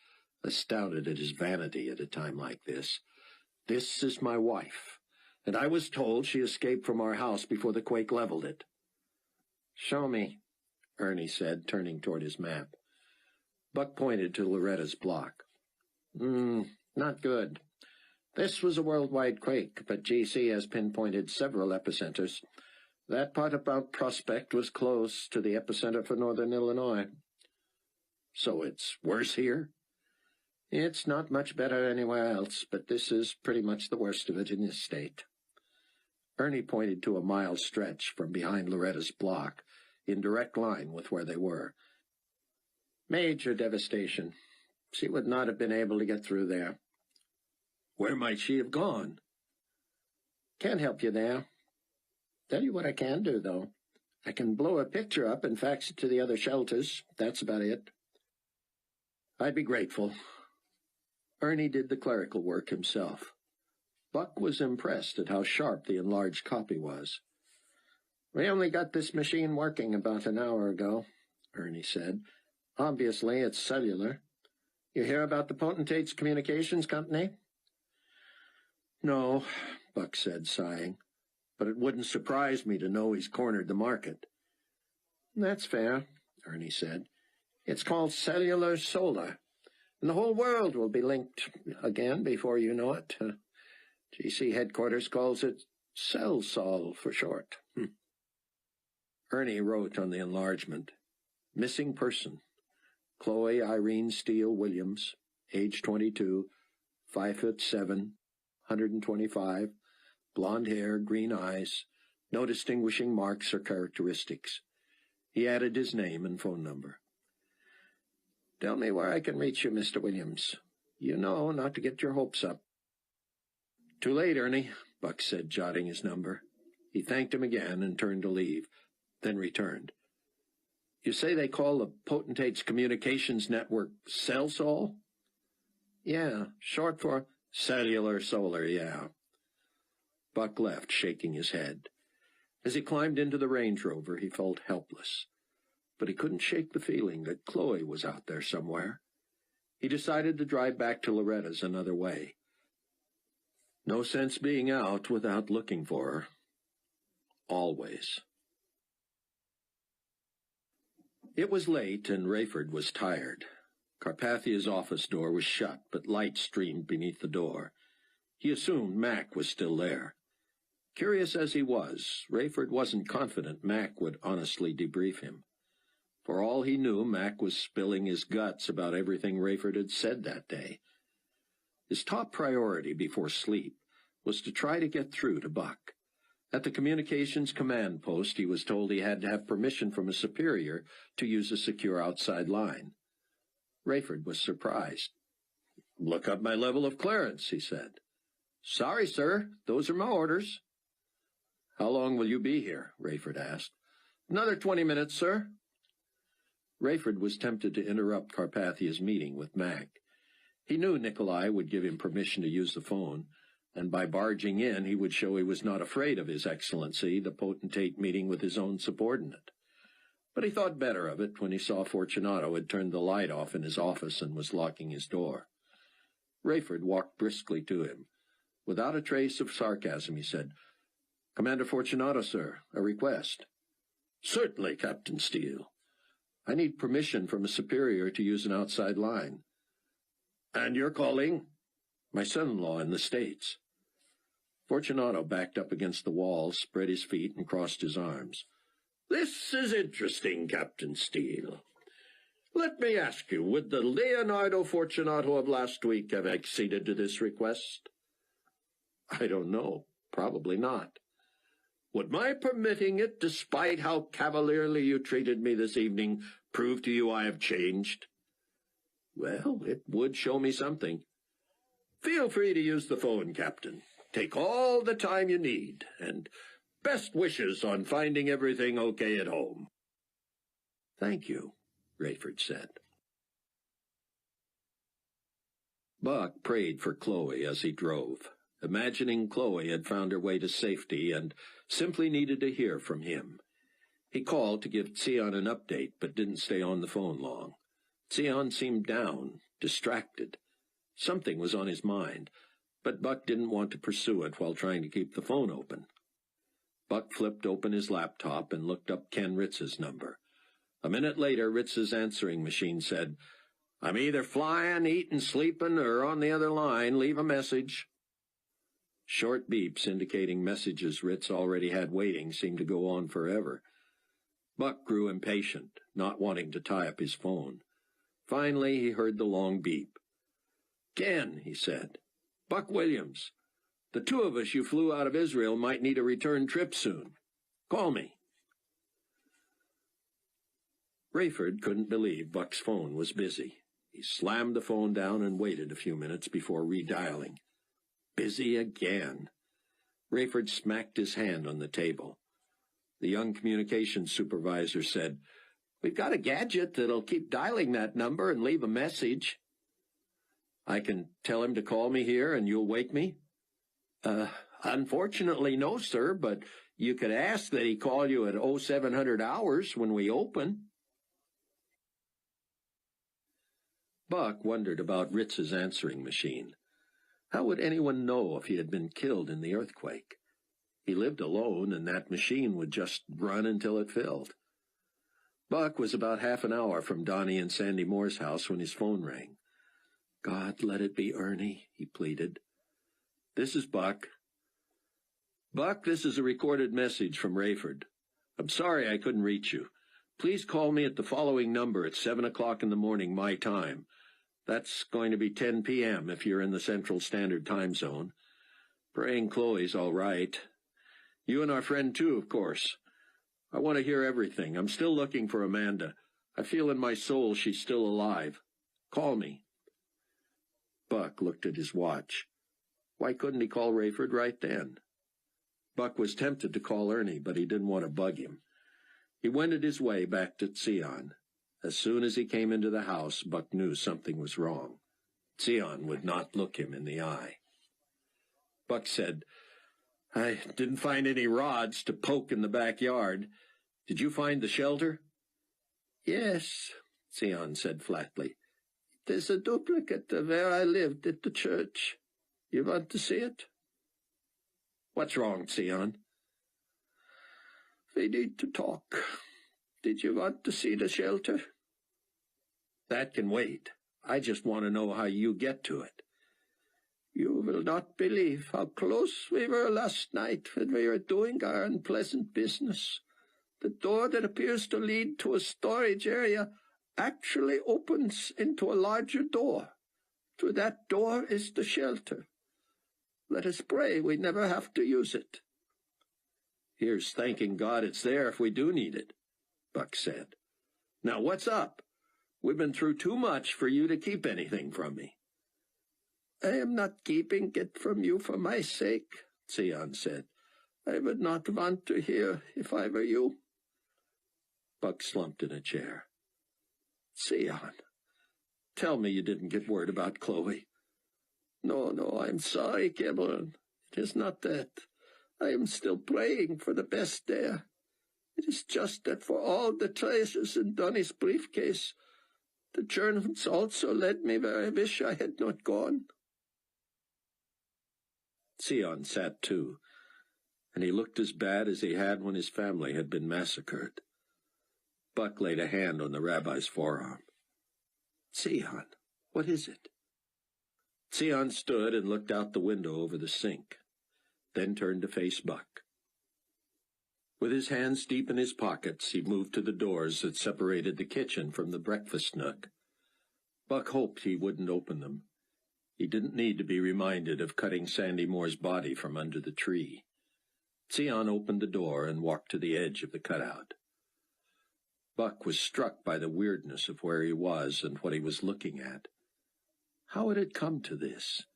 astounded at his vanity at a time like this. "This is my wife, and I was told she escaped from our house before the quake leveled it." "Show me," Ernie said, turning toward his map. Buck pointed to Loretta's block. Not good. This was a worldwide quake, but GC has pinpointed several epicenters. That part about Prospect was close to the epicenter for northern Illinois. So it's worse here? It's not much better anywhere else, but this is pretty much the worst of it in this state. Ernie pointed to a mile stretch from behind Loretta's block, in direct line with where they were. Major devastation. She would not have been able to get through there. Where might she have gone? Can't help you there. Tell you what I can do, though. I can blow a picture up and fax it to the other shelters. That's about it. I'd be grateful. Ernie did the clerical work himself. Buck was impressed at how sharp the enlarged copy was. We only got this machine working about an hour ago, Ernie said. Obviously, it's cellular. You hear about the Potentate's communications company? No, Buck said, sighing. But it wouldn't surprise me to know he's cornered the market. That's fair, Ernie said. It's called cellular solar, and the whole world will be linked again before you know it. GC headquarters calls it CellSol for short. Ernie wrote on the enlargement, Missing person, Chloe Irene Steele Williams, age 22, 5'7", 125, blonde hair, green eyes, no distinguishing marks or characteristics. He added his name and phone number. Tell me where I can reach you, Mr. Williams. You know not to get your hopes up. Too late, Ernie, Buck said, jotting his number. He thanked him again and turned to leave, then returned. You say they call the Potentate's communications network CellSol? Yeah, short for cellular solar, yeah. Buck left, shaking his head. As he climbed into the Range Rover, he felt helpless. But he couldn't shake the feeling that Chloe was out there somewhere. He decided to drive back to Loretta's another way. No sense being out without looking for her. Always. It was late, and Rayford was tired. Carpathia's office door was shut, but light streamed beneath the door. He assumed Mac was still there. Curious as he was, Rayford wasn't confident Mac would honestly debrief him. For all he knew, Mac was spilling his guts about everything Rayford had said that day. His top priority before sleep was to try to get through to Buck. At the communications command post, he was told he had to have permission from a superior to use a secure outside line. Rayford was surprised. "Look up my level of clearance," he said. "Sorry, sir. Those are my orders." "How long will you be here?" Rayford asked. "Another 20 minutes, sir." Rayford was tempted to interrupt Carpathia's meeting with Mac. He knew Nikolai would give him permission to use the phone, and by barging in he would show he was not afraid of His Excellency, the Potentate, meeting with his own subordinate. But he thought better of it when he saw Fortunato had turned the light off in his office and was locking his door. Rayford walked briskly to him. Without a trace of sarcasm, he said, "Commander Fortunato, sir, a request." "Certainly, Captain Steele." "I need permission from a superior to use an outside line." "And you're calling?" "My son-in-law in the States." Fortunato backed up against the wall, spread his feet, and crossed his arms. "This is interesting, Captain Steele. Let me ask you, would the Leonardo Fortunato of last week have acceded to this request?" "I don't know. Probably not." "Would my permitting it, despite how cavalierly you treated me this evening, prove to you I have changed?" "Well, it would show me something." "Feel free to use the phone, Captain. Take all the time you need, and best wishes on finding everything okay at home." "Thank you," Rayford said. Buck prayed for Chloe as he drove, imagining Chloe had found her way to safety and simply needed to hear from him. He called to give Tsian an update, but didn't stay on the phone long. Tsian seemed down, distracted. Something was on his mind, but Buck didn't want to pursue it while trying to keep the phone open. Buck flipped open his laptop and looked up Ken Ritz's number. A minute later, Ritz's answering machine said, "I'm either flying, eating, sleeping, or on the other line. Leave a message." Short beeps indicating messages Ritz already had waiting seemed to go on forever. Buck grew impatient, not wanting to tie up his phone. Finally, he heard the long beep. "Ken," he said. "Buck Williams. The two of us you flew out of Israel might need a return trip soon. Call me." Rayford couldn't believe Buck's phone was busy. He slammed the phone down and waited a few minutes before redialing. Busy again. Rayford smacked his hand on the table. The young communications supervisor said, "We've got a gadget that'll keep dialing that number and leave a message." "I can tell him to call me here and you'll wake me?" Unfortunately, no, sir, but you could ask that he call you at 0700 hours when we open." Buck wondered about Ritz's answering machine. How would anyone know if he had been killed in the earthquake? He lived alone, and that machine would just run until it filled. Buck was about half an hour from Donnie and Sandy Moore's house when his phone rang. "God, let it be Ernie," he pleaded. "This is Buck." "Buck, this is a recorded message from Rayford. I'm sorry I couldn't reach you. Please call me at the following number at 7 o'clock in the morning, my time. That's going to be 10 p.m. if you're in the Central Standard Time Zone. Praying Chloe's all right. You and our friend, too, of course. I want to hear everything. I'm still looking for Amanda. I feel in my soul she's still alive. Call me." Buck looked at his watch. Why couldn't he call Rayford right then? Buck was tempted to call Ernie, but he didn't want to bug him. He wended his way back to Sion. As soon as he came into the house, Buck knew something was wrong. Sion would not look him in the eye. Buck said, "I didn't find any rods to poke in the backyard. Did you find the shelter?" "Yes," Sion said flatly. "It is a duplicate of where I lived at the church. You want to see it?" "What's wrong, Sion?" "We need to talk. Did you want to see the shelter?" "That can wait. I just want to know how you get to it." "You will not believe how close we were last night when we were doing our unpleasant business. The door that appears to lead to a storage area actually opens into a larger door. Through that door is the shelter. Let us pray we never have to use it." "Here's thanking God it's there if we do need it," Buck said. "Now what's up? We've been through too much for you to keep anything from me." "I am not keeping it from you for my sake," Sion said. "I would not want to hear if I were you." Buck slumped in a chair. "Sion, tell me you didn't get word about Chloe." No, I'm sorry, Cameron. It is not that. I am still praying for the best there. It is just that for all the treasures in Donnie's briefcase, the Germans also led me where I wish I had not gone." Sion sat too, and he looked as bad as he had when his family had been massacred. Buck laid a hand on the rabbi's forearm. "Sion, what is it?" Sion stood and looked out the window over the sink, then turned to face Buck. With his hands deep in his pockets, he moved to the doors that separated the kitchen from the breakfast nook. Buck hoped he wouldn't open them. He didn't need to be reminded of cutting Sandy Moore's body from under the tree. Sion opened the door and walked to the edge of the cutout. Buck was struck by the weirdness of where he was and what he was looking at. How had it come to this?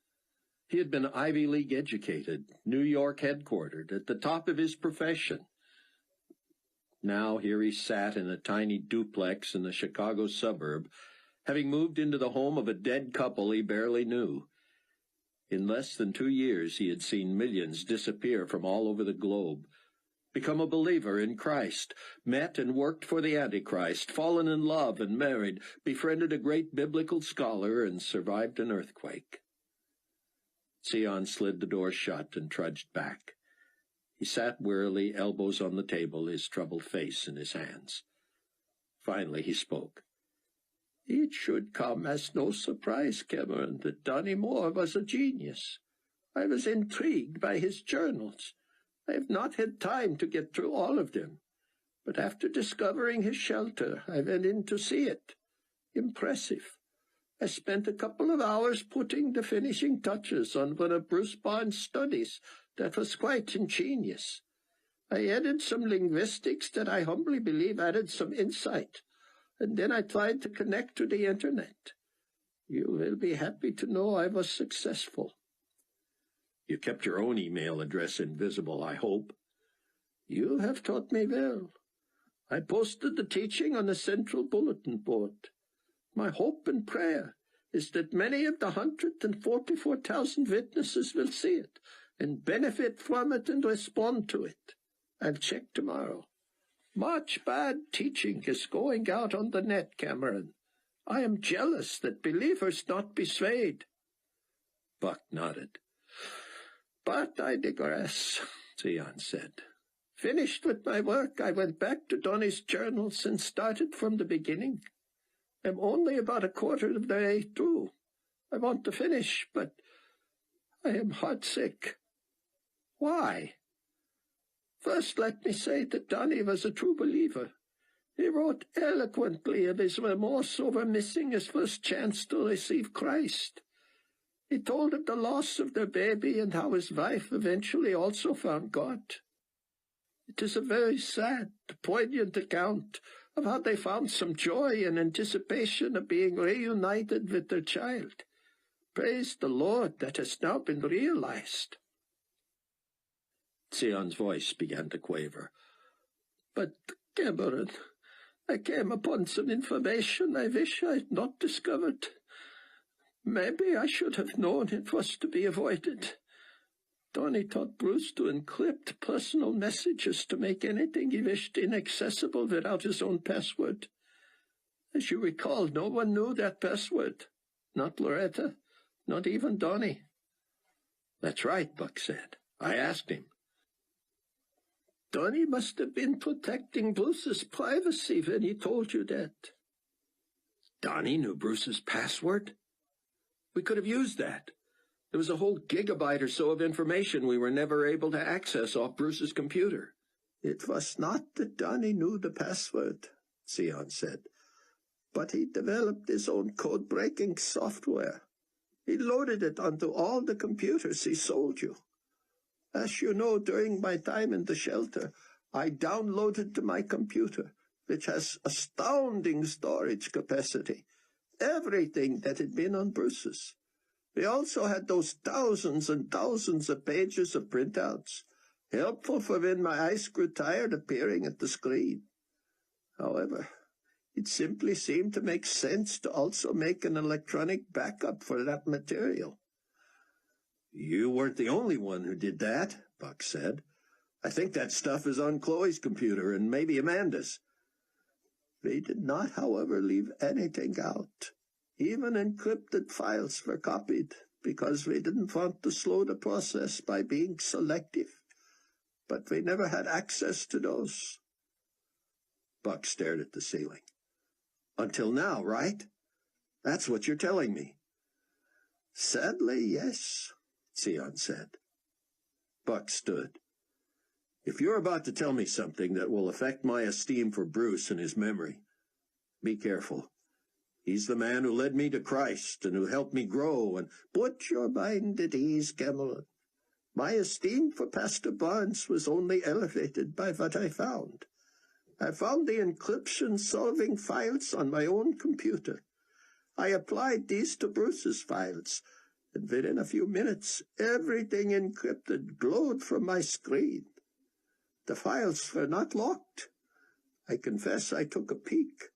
He had been Ivy League educated, New York headquartered, at the top of his profession. Now here he sat in a tiny duplex in a Chicago suburb, having moved into the home of a dead couple he barely knew. In less than 2 years he had seen millions disappear from all over the globe, become a believer in Christ, met and worked for the Antichrist, fallen in love and married, befriended a great biblical scholar, and survived an earthquake. Sion slid the door shut and trudged back. He sat wearily, elbows on the table, his troubled face in his hands. Finally he spoke. "It should come as no surprise, Cameron, that Donnie Moore was a genius. I was intrigued by his journals. I have not had time to get through all of them, but after discovering his shelter, I went in to see it. Impressive. I spent a couple of hours putting the finishing touches on one of Bruce Barnes' studies that was quite ingenious. I added some linguistics that I humbly believe added some insight, and then I tried to connect to the internet. You will be happy to know I was successful. You kept your own email address invisible, I hope. You have taught me well. I posted the teaching on the central bulletin board. My hope and prayer is that many of the 144,000 witnesses will see it and benefit from it and respond to it. I'll check tomorrow. Much bad teaching is going out on the net, Cameron. I am jealous that believers not be swayed. Buck nodded. But I digress, Theon said. Finished with my work, I went back to Donnie's journals and started from the beginning. I'm only about a quarter of the way through. I want to finish, but I am heartsick. Why? First, let me say that Donnie was a true believer. He wrote eloquently of his remorse over missing his first chance to receive Christ. He told of the loss of their baby and how his wife eventually also found God. It is a very sad, poignant account of how they found some joy and anticipation of being reunited with their child. Praise the Lord, that has now been realized. Theon's voice began to quaver. But, Cameron, I came upon some information I wish I had not discovered. Maybe I should have known it was to be avoided. Donnie taught Bruce to encrypt personal messages to make anything he wished inaccessible without his own password. As you recall, no one knew that password. Not Loretta, not even Donnie. That's right, Buck said. I asked him. Donnie must have been protecting Bruce's privacy when he told you that. Donnie knew Bruce's password? We could have used that. There was a whole gigabyte or so of information we were never able to access off Bruce's computer. It was not that Donnie knew the password, Theon said, but he developed his own code-breaking software. He loaded it onto all the computers he sold you. As you know, during my time in the shelter, I downloaded to my computer, which has astounding storage capacity, everything that had been on Bruce's. We also had those thousands and thousands of pages of printouts, helpful for when my eyes grew tired of peering at the screen. However, it simply seemed to make sense to also make an electronic backup for that material. You weren't the only one who did that, Buck said. I think that stuff is on Chloe's computer and maybe Amanda's. We did not, however, leave anything out. Even encrypted files were copied, because we didn't want to slow the process by being selective. But we never had access to those. Buck stared at the ceiling. Until now, right? That's what you're telling me. Sadly, yes, Theon said. Buck stood. If you're about to tell me something that will affect my esteem for Bruce and his memory, be careful. He's the man who led me to Christ and who helped me grow and... Put your mind at ease, Cameron. My esteem for Pastor Barnes was only elevated by what I found. I found the encryption-solving files on my own computer. I applied these to Bruce's files, and within a few minutes, everything encrypted glowed from my screen. The files were not locked. I confess I took a peek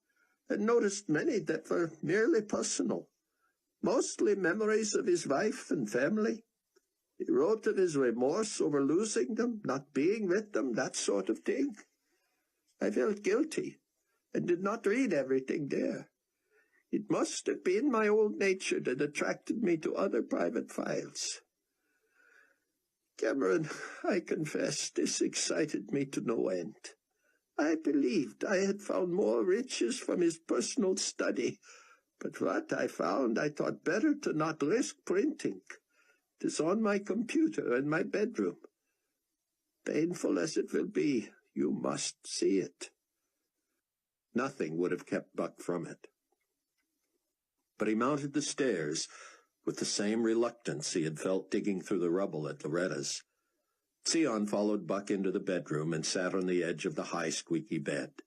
and noticed many that were merely personal, mostly memories of his wife and family. He wrote of his remorse over losing them, not being with them, that sort of thing. I felt guilty and did not read everything there. It must have been my old nature that attracted me to other private files. Cameron, I confess this excited me to no end. I believed I had found more riches from his personal study, but what I found I thought better to not risk printing. 'Tis on my computer in my bedroom. Painful as it will be, you must see it. Nothing would have kept Buck from it. But he mounted the stairs with the same reluctance he had felt digging through the rubble at Loretta's. Sion followed Buck into the bedroom and sat on the edge of the high, squeaky bed.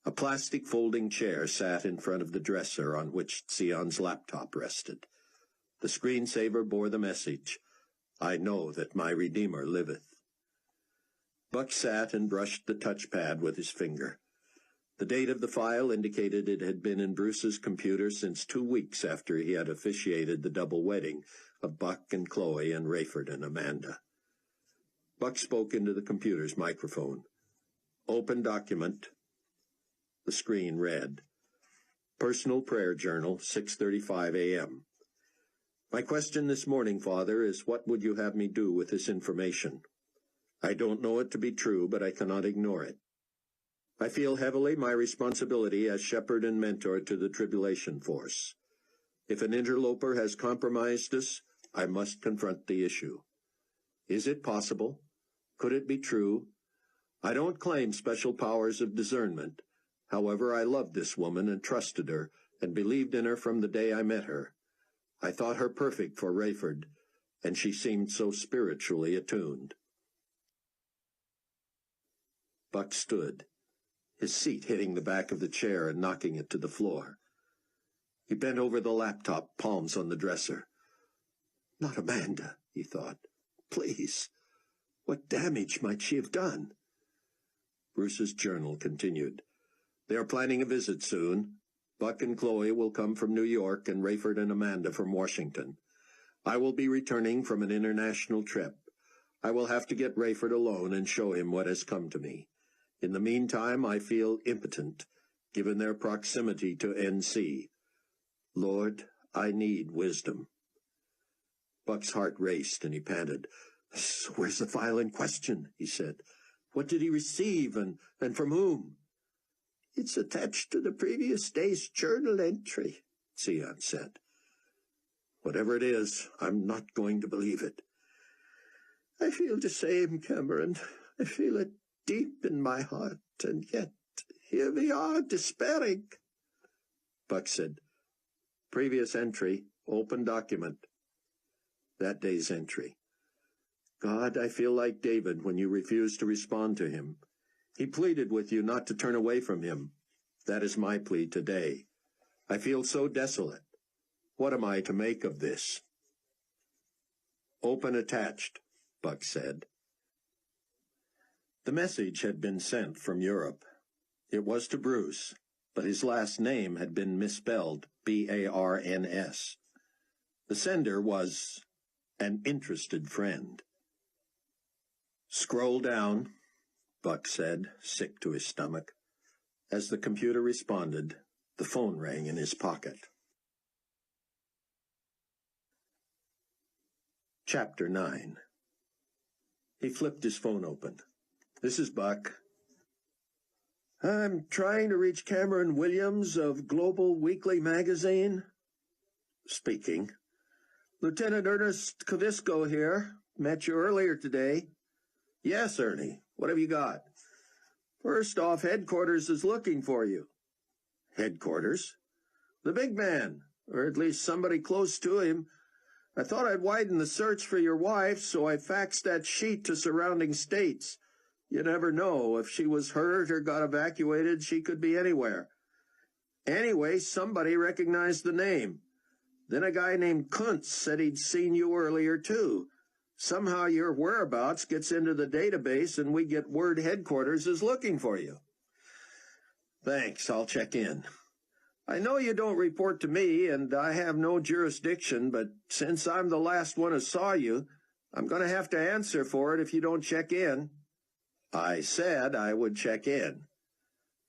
A plastic folding chair sat in front of the dresser on which Sion's laptop rested. The screensaver bore the message, "I know that my Redeemer liveth." Buck sat and brushed the touchpad with his finger. The date of the file indicated it had been in Bruce's computer since 2 weeks after he had officiated the double wedding of Buck and Chloe and Rayford and Amanda. Buck spoke into the computer's microphone. "Open document." The screen read, "Personal Prayer Journal, 6:35 a.m. My question this morning, Father, is what would you have me do with this information? I don't know it to be true, but I cannot ignore it. I feel heavily my responsibility as shepherd and mentor to the Tribulation Force. If an interloper has compromised us, I must confront the issue. Is it possible? Could it be true? I don't claim special powers of discernment. However, I loved this woman and trusted her and believed in her from the day I met her. I thought her perfect for Rayford, and she seemed so spiritually attuned." Buck stood, his seat hitting the back of the chair and knocking it to the floor. He bent over the laptop, palms on the dresser. "Not Amanda," he thought. "Please, what damage might she have done?" Bruce's journal continued. "They are planning a visit soon. Buck and Chloe will come from New York and Rayford and Amanda from Washington. I will be returning from an international trip. I will have to get Rayford alone and show him what has come to me. In the meantime, I feel impotent, given their proximity to NC. Lord, I need wisdom." Buck's heart raced and he panted. "So where's the file in question?" he said. "What did he receive and from whom?" "It's attached to the previous day's journal entry," Sion said. "Whatever it is, I'm not going to believe it." "I feel the same, Cameron. I feel it deep in my heart, and yet here we are, despairing." Buck said, "Previous entry, open document." That day's entry. "God, I feel like David when you refused to respond to him. He pleaded with you not to turn away from him. That is my plea today. I feel so desolate. What am I to make of this?" "Open attached," Buck said. The message had been sent from Europe. It was to Bruce, but his last name had been misspelled, Barns. The sender was an interested friend. "Scroll down," Buck said, sick to his stomach. As the computer responded, the phone rang in his pocket. Chapter 9. He flipped his phone open. "This is Buck." "I'm trying to reach Cameron Williams of Global Weekly Magazine." "Speaking." "Lieutenant Ernest Covisco here. Met you earlier today." "Yes, Ernie. What have you got?" "First off, headquarters is looking for you." "Headquarters?" "The big man, or at least somebody close to him. I thought I'd widen the search for your wife, so I faxed that sheet to surrounding states. You never know. If she was hurt or got evacuated, she could be anywhere. Anyway, somebody recognized the name. Then a guy named Kuntz said he'd seen you earlier, too. Somehow your whereabouts gets into the database, and we get word headquarters is looking for you." "Thanks, I'll check in." "I know you don't report to me, and I have no jurisdiction, but since I'm the last one who saw you, I'm going to have to answer for it if you don't check in." "I said I would check in."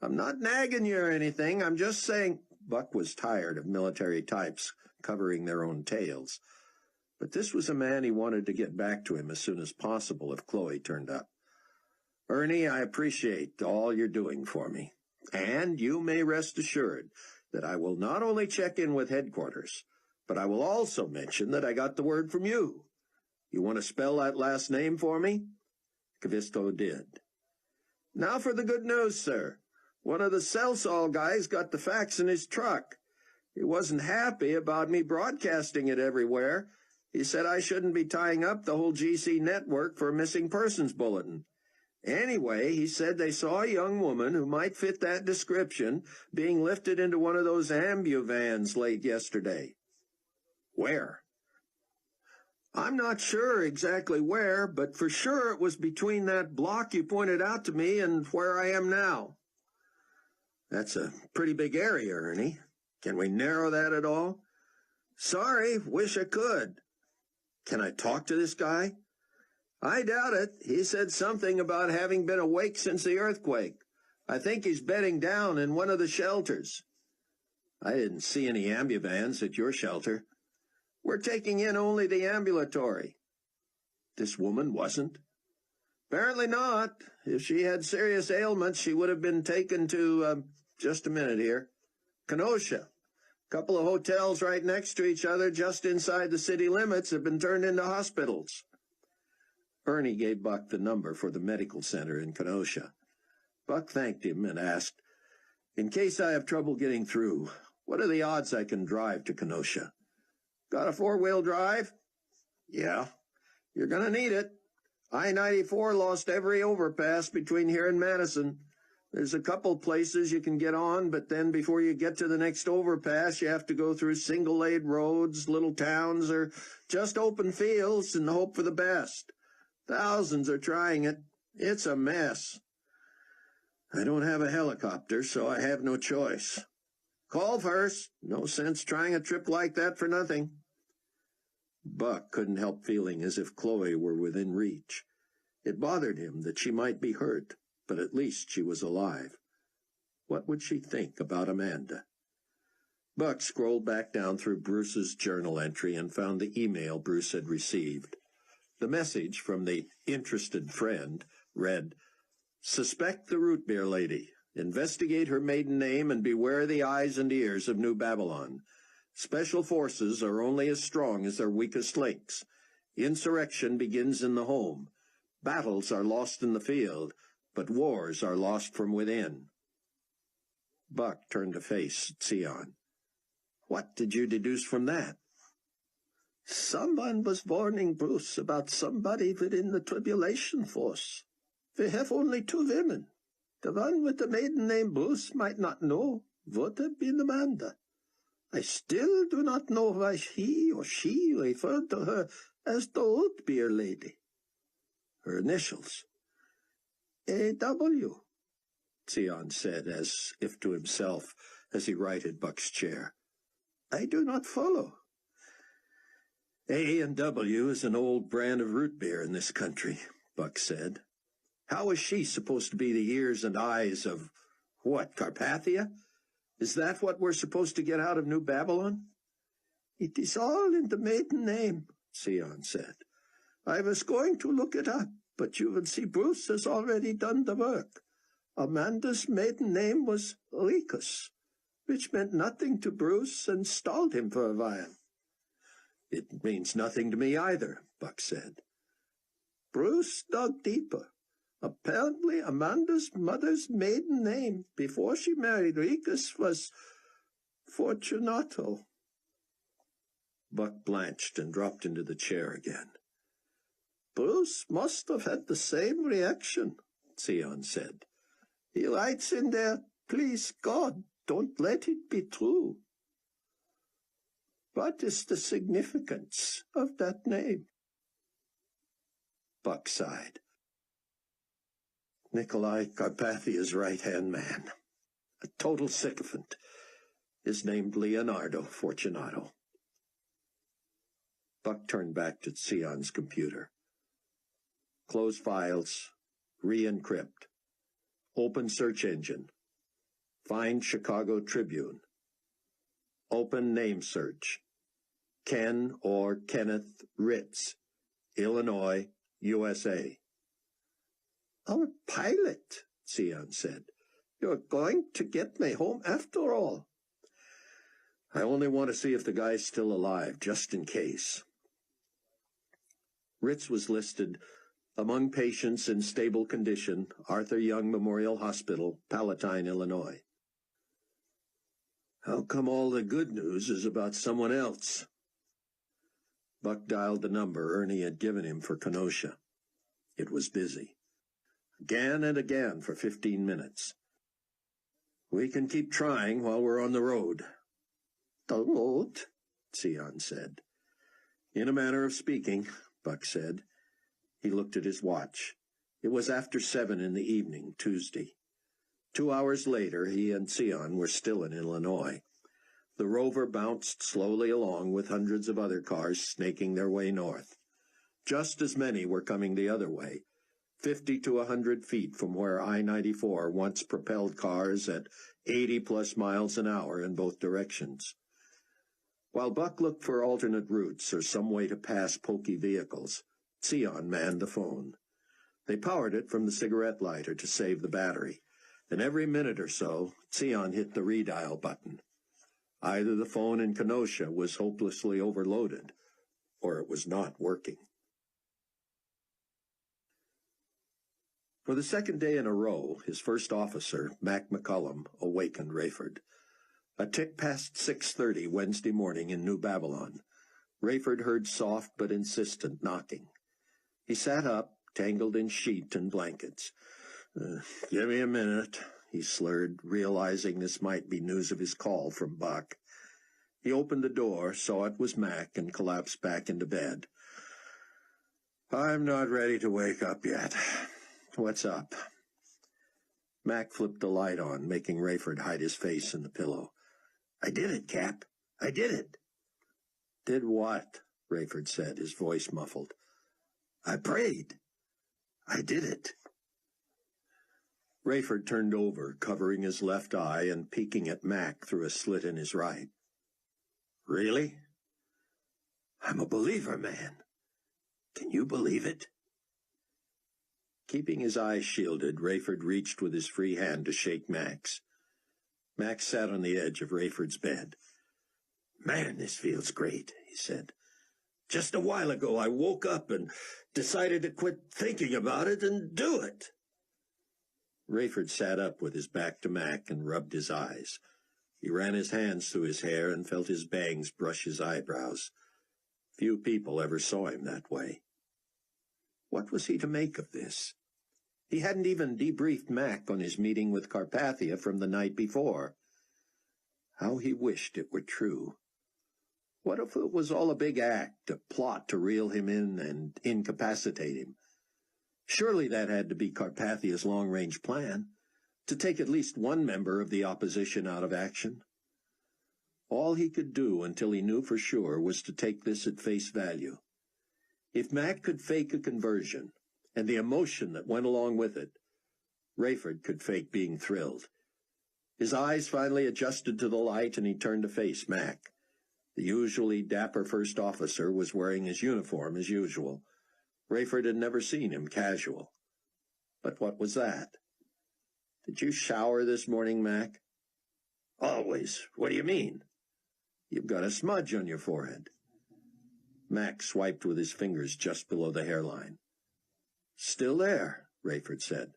"I'm not nagging you or anything. I'm just saying—" Buck was tired of military types covering their own tails. But this was a man he wanted to get back to him as soon as possible if Chloe turned up. "Ernie, I appreciate all you're doing for me. And you may rest assured that I will not only check in with headquarters, but I will also mention that I got the word from you. You want to spell that last name for me? Cavisto did. Now for the good news, sir. One of the Celsol guys got the fax in his truck. He wasn't happy about me broadcasting it everywhere. He said I shouldn't be tying up the whole GC network for a missing persons bulletin. Anyway, he said they saw a young woman who might fit that description being lifted into one of those ambuvans late yesterday. Where? I'm not sure exactly where, but for sure it was between that block you pointed out to me and where I am now. That's a pretty big area, Ernie. Can we narrow that at all? Sorry, wish I could. Can I talk to this guy? I doubt it. He said something about having been awake since the earthquake. I think he's bedding down in one of the shelters. I didn't see any ambulans at your shelter. We're taking in only the ambulatory. This woman wasn't? Apparently not. If she had serious ailments, she would have been taken to, just a minute here, Kenosha. A couple of hotels right next to each other just inside the city limits have been turned into hospitals. Ernie gave Buck the number for the medical center in Kenosha. Buck thanked him and asked, in case I have trouble getting through, what are the odds I can drive to Kenosha? Got a four-wheel drive? Yeah. You're going to need it. I-94 lost every overpass between here and Madison. There's a couple places you can get on, but then before you get to the next overpass, you have to go through single-lane roads, little towns, or just open fields and hope for the best. Thousands are trying it. It's a mess. I don't have a helicopter, so I have no choice. Call first. No sense trying a trip like that for nothing. Buck couldn't help feeling as if Chloe were within reach. It bothered him that she might be hurt, but at least she was alive. What would she think about Amanda? Buck scrolled back down through Bruce's journal entry and found the email Bruce had received. The message from the interested friend read, Suspect the root beer lady. Investigate her maiden name and beware the eyes and ears of New Babylon. Special forces are only as strong as their weakest links. Insurrection begins in the home. Battles are lost in the field, but wars are lost from within. Buck turned to face Sion. What did you deduce from that? Someone was warning Bruce about somebody within the Tribulation Force. We have only 2 women. The one with the maiden name Bruce might not know would have been Amanda. I still do not know why he or she referred to her as the root beer lady. Her initials. A.W., Sion said, as if to himself, as he righted Buck's chair. I do not follow. A and W is an old brand of root beer in this country, Buck said. How is she supposed to be the ears and eyes of, what, Carpathia? Is that what we're supposed to get out of New Babylon? It is all in the maiden name, Sion said. I was going to look it up, but you will see Bruce has already done the work. Amanda's maiden name was Ricus, which meant nothing to Bruce and stalled him for a while. It means nothing to me either, Buck said. Bruce dug deeper. Apparently, Amanda's mother's maiden name before she married Ricus was Fortunato. Buck blanched and dropped into the chair again. Bruce must have had the same reaction, Sion said. He writes in there, please God, don't let it be true. What is the significance of that name? Buck sighed. Nikolai Carpathia's right-hand man. A total sycophant. Is named Leonardo Fortunato. Buck turned back to Sion's computer. Close files. Re-encrypt. Open search engine. Find Chicago Tribune. Open name search. Ken or Kenneth Ritz, Illinois, USA. Our pilot, Sion said. You're going to get me home after all. I only want to see if the guy's still alive, just in case. Ritz was listed among patients in stable condition, Arthur Young Memorial Hospital, Palatine, Illinois. How come all the good news is about someone else? Buck dialed the number Ernie had given him for Kenosha. It was busy. Again and again for 15 minutes. We can keep trying while we're on the road. The road? Sion said. In a manner of speaking, Buck said. He looked at his watch. It was after 7 in the evening, Tuesday. 2 hours later, he and Sion were still in Illinois. The rover bounced slowly along with hundreds of other cars snaking their way north. Just as many were coming the other way, 50 to 100 feet from where I-94 once propelled cars at 80-plus miles an hour in both directions. While Buck looked for alternate routes or some way to pass pokey vehicles, Sion manned the phone. They powered it from the cigarette lighter to save the battery, and every minute or so, Sion hit the redial button. Either the phone in Kenosha was hopelessly overloaded, or it was not working. For the second day in a row, his first officer, Mac McCullum, awakened Rayford. A tick past 6:30 Wednesday morning in New Babylon, Rayford heard soft but insistent knocking. He sat up, tangled in sheet and blankets. Give me a minute, he slurred, realizing this might be news of his call from Buck. He opened the door, saw it was Mac, and collapsed back into bed. I'm not ready to wake up yet. What's up? Mac flipped the light on, making Rayford hide his face in the pillow. I did it, Cap. I did it. Did what? Rayford said, his voice muffled. I prayed. I did it. Rayford turned over, covering his left eye and peeking at Mac through a slit in his right. Really? I'm a believer, man. Can you believe it? Keeping his eyes shielded, Rayford reached with his free hand to shake Mac's. Mac sat on the edge of Rayford's bed. Man, this feels great, he said. Just a while ago I woke up and decided to quit thinking about it and do it. Rayford sat up with his back to Mac and rubbed his eyes. He ran his hands through his hair and felt his bangs brush his eyebrows. Few people ever saw him that way. What was he to make of this? He hadn't even debriefed Mac on his meeting with Carpathia from the night before. How he wished it were true. What if it was all a big act, a plot to reel him in and incapacitate him? Surely that had to be Carpathia's long-range plan, to take at least one member of the opposition out of action. All he could do until he knew for sure was to take this at face value. If Mac could fake a conversion, and the emotion that went along with it, Rayford could fake being thrilled. His eyes finally adjusted to the light, and he turned to face Mac. The usually dapper first officer was wearing his uniform as usual. Rayford had never seen him casual. But what was that? Did you shower this morning, Mac? Always. What do you mean? You've got a smudge on your forehead. Mac swiped with his fingers just below the hairline. Still there, Rayford said.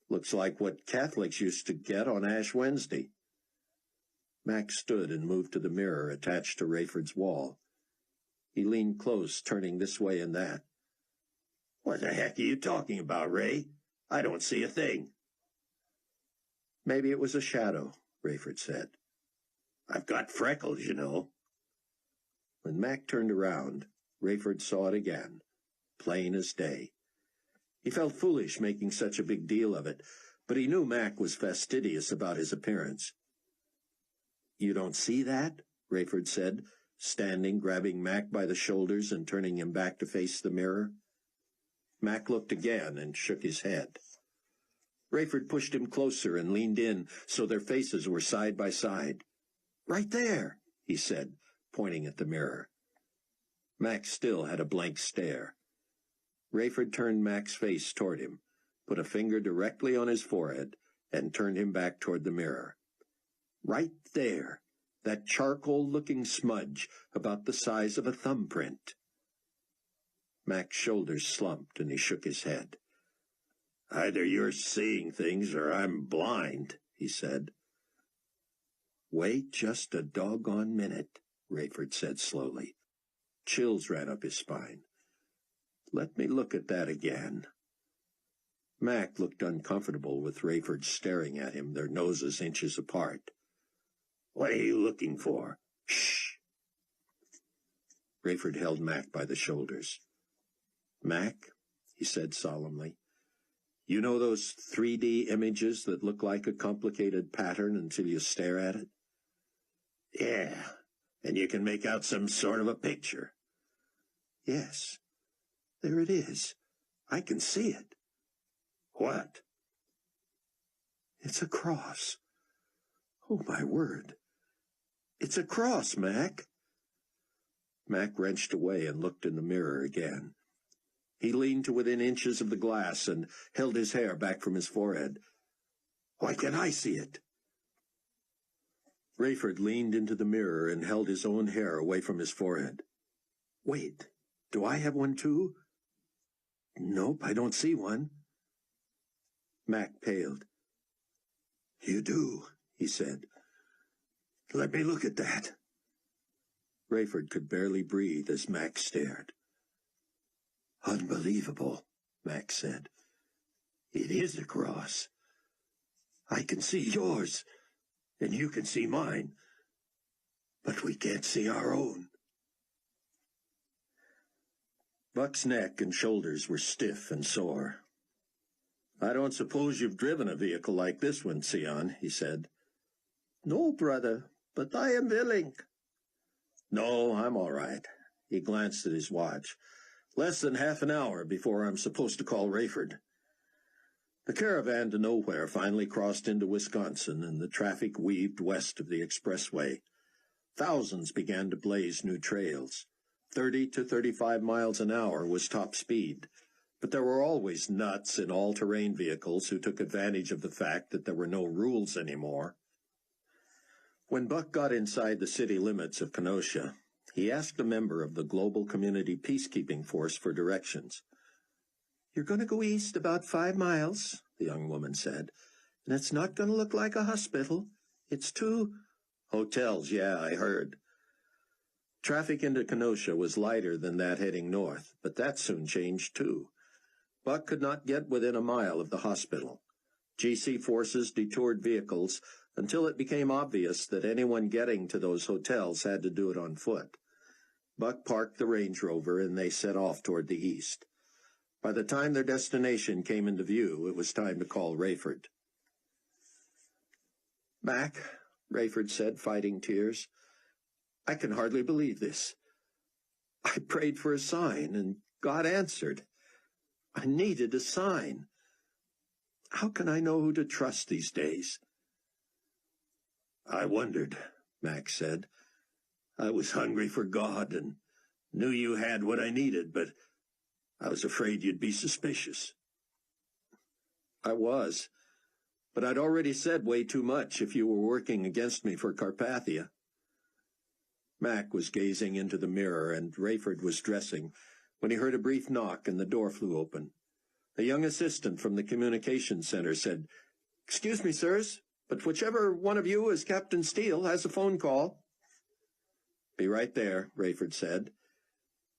Looks like what Catholics used to get on Ash Wednesday. Mac stood and moved to the mirror attached to Rayford's wall. He leaned close, turning this way and that. What the heck are you talking about, Ray? I don't see a thing. Maybe it was a shadow, Rayford said. I've got freckles, you know. When Mac turned around, Rayford saw it again, plain as day. He felt foolish making such a big deal of it, but he knew Mac was fastidious about his appearance. You don't see that? Rayford said, standing, grabbing Mac by the shoulders and turning him back to face the mirror. Mac looked again and shook his head. Rayford pushed him closer and leaned in so their faces were side by side. Right there, he said, pointing at the mirror. Mac still had a blank stare. Rayford turned Mac's face toward him, put a finger directly on his forehead, and turned him back toward the mirror. Right there, that charcoal-looking smudge about the size of a thumbprint. Mac's shoulders slumped, and he shook his head. "Either you're seeing things or I'm blind," he said. "Wait just a doggone minute," Rayford said slowly. Chills ran up his spine. "Let me look at that again." Mac looked uncomfortable with Rayford staring at him, their noses inches apart. "What are you looking for?" "Shh!" Rayford held Mac by the shoulders. "Mac," he said solemnly, "you know those 3D images that look like a complicated pattern until you stare at it?" "Yeah, and you can make out some sort of a picture." "Yes, there it is. I can see it." "What?" "It's a cross. Oh, my word. It's a cross, Mac." Mac wrenched away and looked in the mirror again. He leaned to within inches of the glass and held his hair back from his forehead. "Why can't I see it?" Rayford leaned into the mirror and held his own hair away from his forehead. "Wait, do I have one too?" "Nope, I don't see one." Mac paled. "You do," he said. "Let me look at that." Rayford could barely breathe as Mac stared. "Unbelievable," Mac said. "It is a cross. I can see yours, and you can see mine, but we can't see our own." Buck's neck and shoulders were stiff and sore. "I don't suppose you've driven a vehicle like this one, Sion," he said. "No, brother, but I am willing." "No, I'm all right." He glanced at his watch. "Less than half an hour before I'm supposed to call Rayford." The caravan to nowhere finally crossed into Wisconsin, and the traffic weaved west of the expressway. Thousands began to blaze new trails. 30 to 35 miles an hour was top speed, but there were always nuts in all-terrain vehicles who took advantage of the fact that there were no rules anymore. When Buck got inside the city limits of Kenosha, he asked a member of the Global Community Peacekeeping Force for directions. "You're going to go east about 5 miles, the young woman said, "and it's not going to look like a hospital. It's 2 hotels, yeah, I heard." Traffic into Kenosha was lighter than that heading north, but that soon changed too. Buck could not get within a mile of the hospital. GC forces detoured vehicles until it became obvious that anyone getting to those hotels had to do it on foot. Buck parked the Range Rover, and they set off toward the east. By the time their destination came into view, it was time to call Rayford. "Mac," Rayford said, fighting tears, "I can hardly believe this. I prayed for a sign, and God answered. I needed a sign. How can I know who to trust these days?" "I wondered," Mac said. "I was hungry for God and knew you had what I needed, but I was afraid you'd be suspicious." "I was, but I'd already said way too much if you were working against me for Carpathia." Mac was gazing into the mirror, and Rayford was dressing, when he heard a brief knock and the door flew open. A young assistant from the communications center said, "Excuse me, sirs, but whichever one of you is Captain Steele has a phone call." "Be right there," Rayford said.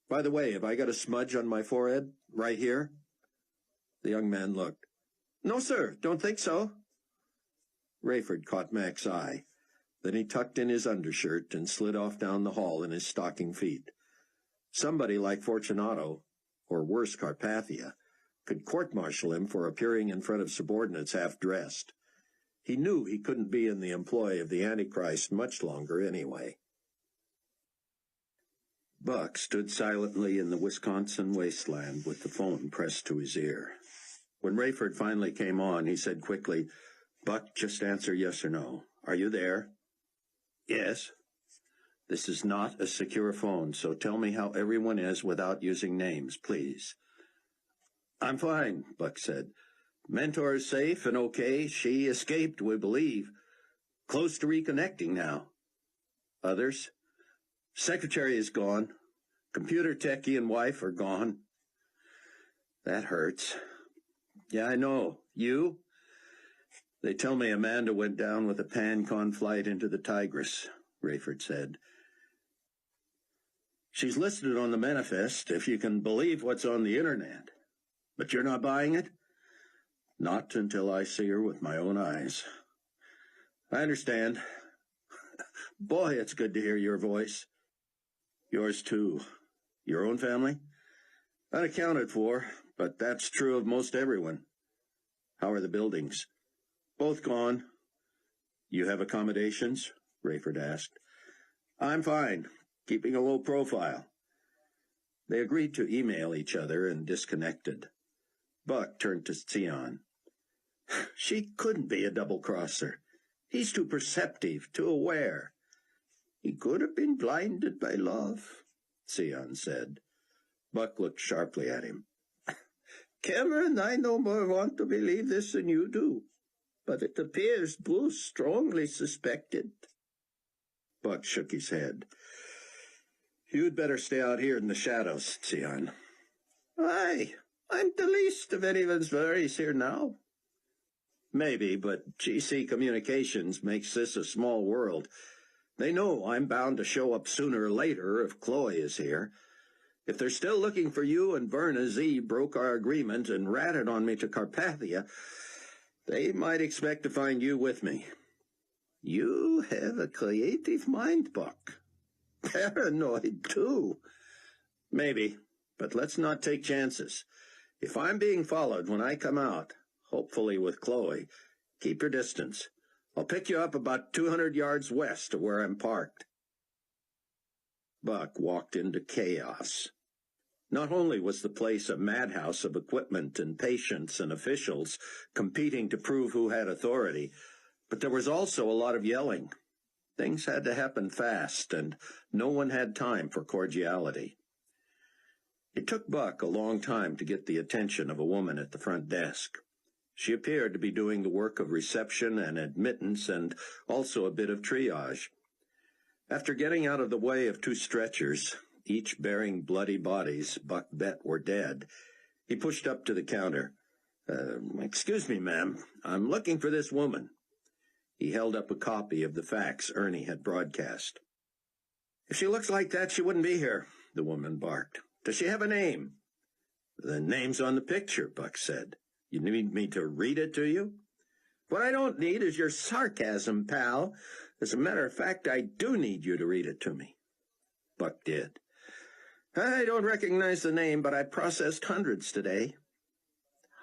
"By the way, have I got a smudge on my forehead? Right here?" The young man looked. "No, sir, don't think so." Rayford caught Mac's eye. Then he tucked in his undershirt and slid off down the hall in his stocking feet. Somebody like Fortunato, or worse, Carpathia, could court-martial him for appearing in front of subordinates half-dressed. He knew he couldn't be in the employ of the Antichrist much longer anyway. Buck stood silently in the Wisconsin wasteland with the phone pressed to his ear. When Rayford finally came on, he said quickly, "Buck, just answer yes or no. Are you there?" "Yes." "This is not a secure phone, so tell me how everyone is without using names, please." "I'm fine," Buck said. "Mentor is safe and okay. She escaped, we believe. Close to reconnecting now." "Others?" "Secretary is gone. Computer techie and wife are gone. That hurts. Yeah, I know. You? They tell me Amanda went down with a Pan-Con flight into the Tigris, Rayford said. She's listed on the manifest, if you can believe what's on the internet. But you're not buying it? Not until I see her with my own eyes. I understand. Boy, it's good to hear your voice. Yours too. Your own family? Unaccounted for, but that's true of most everyone. How are the buildings? Both gone. You have accommodations? Rayford asked. I'm fine, keeping a low profile. They agreed to email each other and disconnected. Buck turned to Sion. She couldn't be a double-crosser. He's too perceptive, too aware. He could have been blinded by love, Sion said. Buck looked sharply at him. Cameron, I no more want to believe this than you do, but it appears Bruce strongly suspected. Buck shook his head. You'd better stay out here in the shadows, Sion. Aye, I'm the least of anyone's worries here now. Maybe, but GC Communications makes this a small world. They know I'm bound to show up sooner or later if Chloe is here. If they're still looking for you and Verna, Z broke our agreement and ratted on me to Carpathia, they might expect to find you with me. You have a creative mind, Buck. Paranoid, too. Maybe, but let's not take chances. If I'm being followed when I come out, hopefully with Chloe, keep your distance. I'll pick you up about 200 yards west of where I'm parked. Buck walked into chaos. Not only was the place a madhouse of equipment and patients and officials competing to prove who had authority, but there was also a lot of yelling. Things had to happen fast, and no one had time for cordiality. It took Buck a long time to get the attention of a woman at the front desk. She appeared to be doing the work of reception and admittance and also a bit of triage. After getting out of the way of 2 stretchers, each bearing bloody bodies Buck bet were dead, he pushed up to the counter. Excuse me, ma'am. I'm looking for this woman. He held up a copy of the fax Ernie had broadcast. If she looks like that, she wouldn't be here, the woman barked. Does she have a name? The name's on the picture, Buck said. You need me to read it to you? What I don't need is your sarcasm, pal. As a matter of fact, I do need you to read it to me. Buck did. I don't recognize the name, but I processed hundreds today.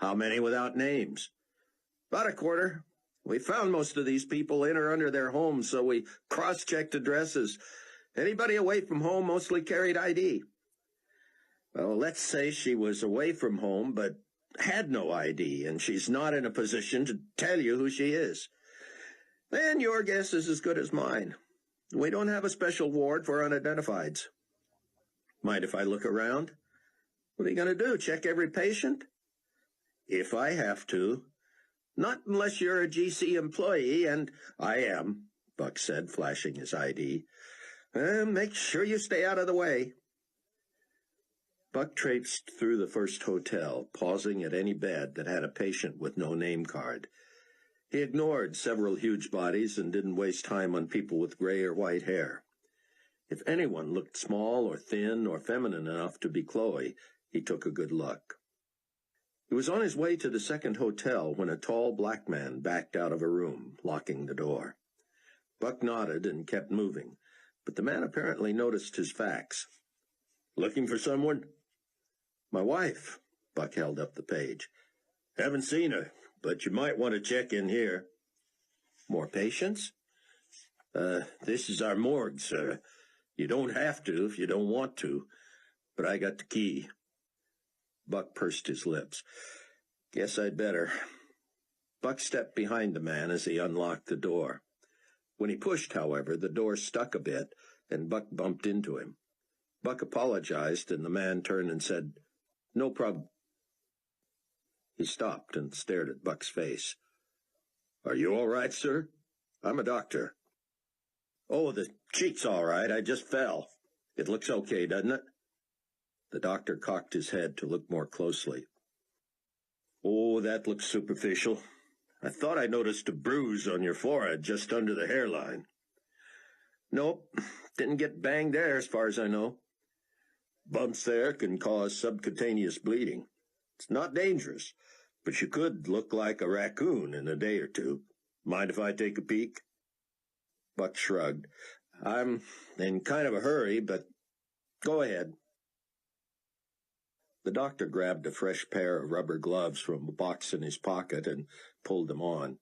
How many without names? About a quarter. We found most of these people in or under their homes, so we cross-checked addresses. Anybody away from home mostly carried ID. Well, let's say she was away from home, but had no ID, and she's not in a position to tell you who she is. Then your guess is as good as mine. We don't have a special ward for unidentifieds. Mind if I look around? What are you going to do, check every patient? If I have to. Not unless you're a GC employee, and I am, Buck said, flashing his ID. Make sure you stay out of the way. Buck traipsed through the first hotel, pausing at any bed that had a patient with no name card. He ignored several huge bodies and didn't waste time on people with gray or white hair. If anyone looked small or thin or feminine enough to be Chloe, he took a good look. He was on his way to the second hotel when a tall black man backed out of a room, locking the door. Buck nodded and kept moving, but the man apparently noticed his fax. Looking for someone? My wife. Buck held up the page. Haven't seen her, but you might want to check in here. More patients? This is our morgue, sir. You don't have to if you don't want to, but I got the key. Buck pursed his lips. Guess I'd better. Buck stepped behind the man as he unlocked the door. When he pushed, however, the door stuck a bit, and Buck bumped into him. Buck apologized, and the man turned and said, No problem. He stopped and stared at Buck's face. Are you all right, sir? I'm a doctor. Oh, the cheek's all right. I just fell. It looks okay, doesn't it? The doctor cocked his head to look more closely. Oh, that looks superficial. I thought I noticed a bruise on your forehead just under the hairline. Nope, didn't get banged there as far as I know. Bumps there can cause subcutaneous bleeding. It's not dangerous, but you could look like a raccoon in a day or two. Mind if I take a peek? Buck shrugged. I'm in kind of a hurry, but go ahead. The doctor grabbed a fresh pair of rubber gloves from a box in his pocket and pulled them on.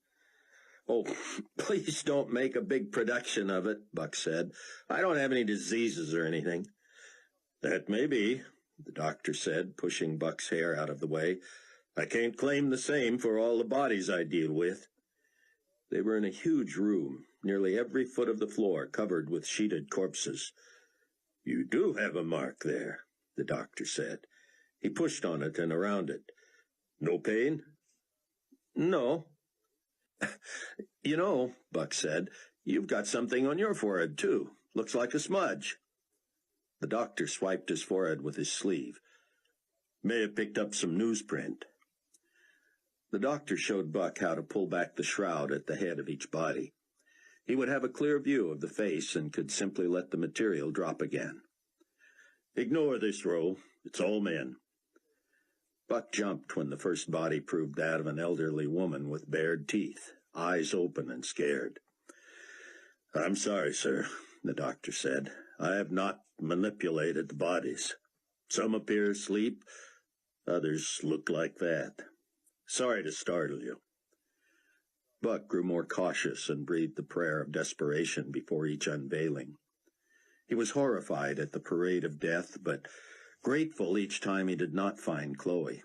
Oh, please don't make a big production of it, Buck said. I don't have any diseases or anything. That may be, the doctor said, pushing Buck's hair out of the way. I can't claim the same for all the bodies I deal with. They were in a huge room, nearly every foot of the floor covered with sheeted corpses. You do have a mark there, the doctor said. He pushed on it and around it. No pain? No. You know, Buck said, you've got something on your forehead, too. Looks like a smudge. The doctor swiped his forehead with his sleeve. May have picked up some newsprint. The doctor showed Buck how to pull back the shroud at the head of each body. He would have a clear view of the face and could simply let the material drop again. Ignore this row. It's all men. Buck jumped when the first body proved that of an elderly woman with bared teeth, eyes open and scared. I'm sorry, sir, the doctor said. I have not manipulated the bodies. Some appear asleep, others look like that. Sorry to startle you. Buck grew more cautious and breathed a prayer of desperation before each unveiling. He was horrified at the parade of death, but grateful each time he did not find Chloe.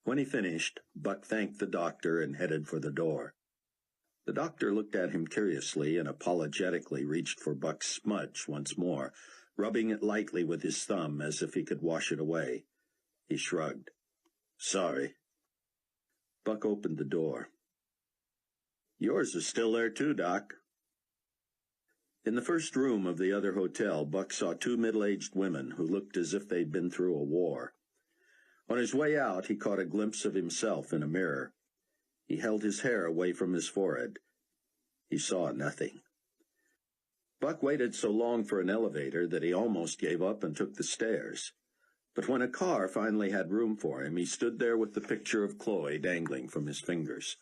When he finished, Buck thanked the doctor and headed for the door. The doctor looked at him curiously and apologetically reached for Buck's smudge once more, rubbing it lightly with his thumb as if he could wash it away. He shrugged. Sorry. Buck opened the door. Yours is still there too, Doc. In the first room of the other hotel, Buck saw two middle-aged women who looked as if they'd been through a war. On his way out, he caught a glimpse of himself in a mirror. He held his hair away from his forehead. He saw nothing. Buck waited so long for an elevator that he almost gave up and took the stairs. But when a car finally had room for him, he stood there with the picture of Chloe dangling from his fingers.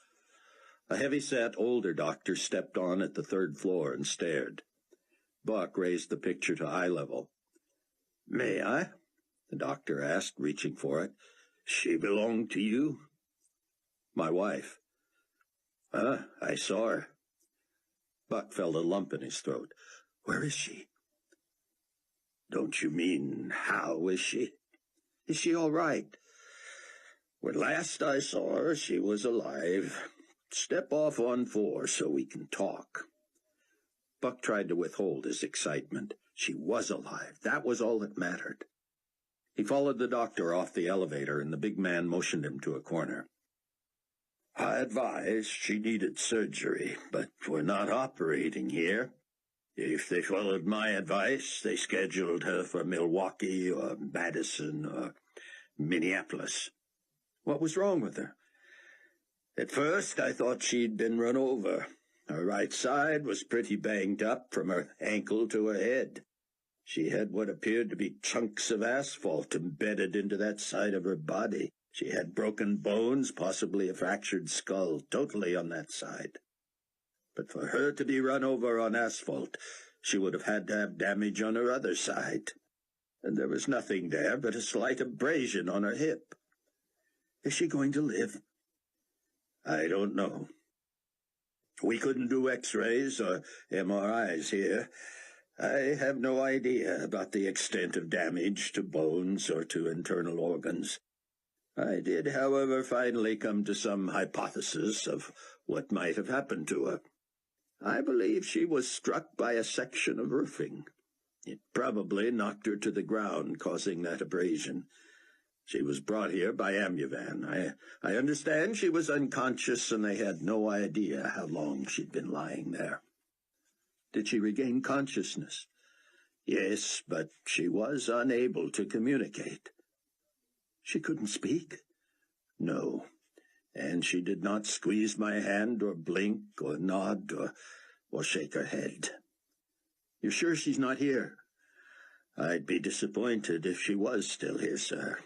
A heavy-set, older doctor stepped on at the third floor and stared. Buck raised the picture to eye level. May I? The doctor asked, reaching for it. She belonged to you? My wife. I saw her. Buck felt a lump in his throat. Where is she? Don't you mean, how is she? Is she all right? When last I saw her, she was alive. Step off on 4 so we can talk. Buck tried to withhold his excitement. She was alive. That was all that mattered. He followed the doctor off the elevator, and the big man motioned him to a corner. I advised she needed surgery, but we're not operating here. If they followed my advice, they scheduled her for Milwaukee or Madison or Minneapolis. What was wrong with her? At first, I thought she'd been run over. Her right side was pretty banged up from her ankle to her head. She had what appeared to be chunks of asphalt embedded into that side of her body. She had broken bones, possibly a fractured skull, totally on that side. But for her to be run over on asphalt, she would have had to have damage on her other side. And there was nothing there but a slight abrasion on her hip. Is she going to live? I don't know. We couldn't do X-rays or MRIs here. I have no idea about the extent of damage to bones or to internal organs. I did, however, finally come to some hypothesis of what might have happened to her. I believe she was struck by a section of roofing. It probably knocked her to the ground, causing that abrasion. She was brought here by Amuvan. I understand she was unconscious, and they had no idea how long she'd been lying there. Did she regain consciousness? Yes, but she was unable to communicate. She couldn't speak? No. And she did not squeeze my hand or blink or nod or shake her head. You're sure she's not here? I'd be disappointed if she was still here, sir.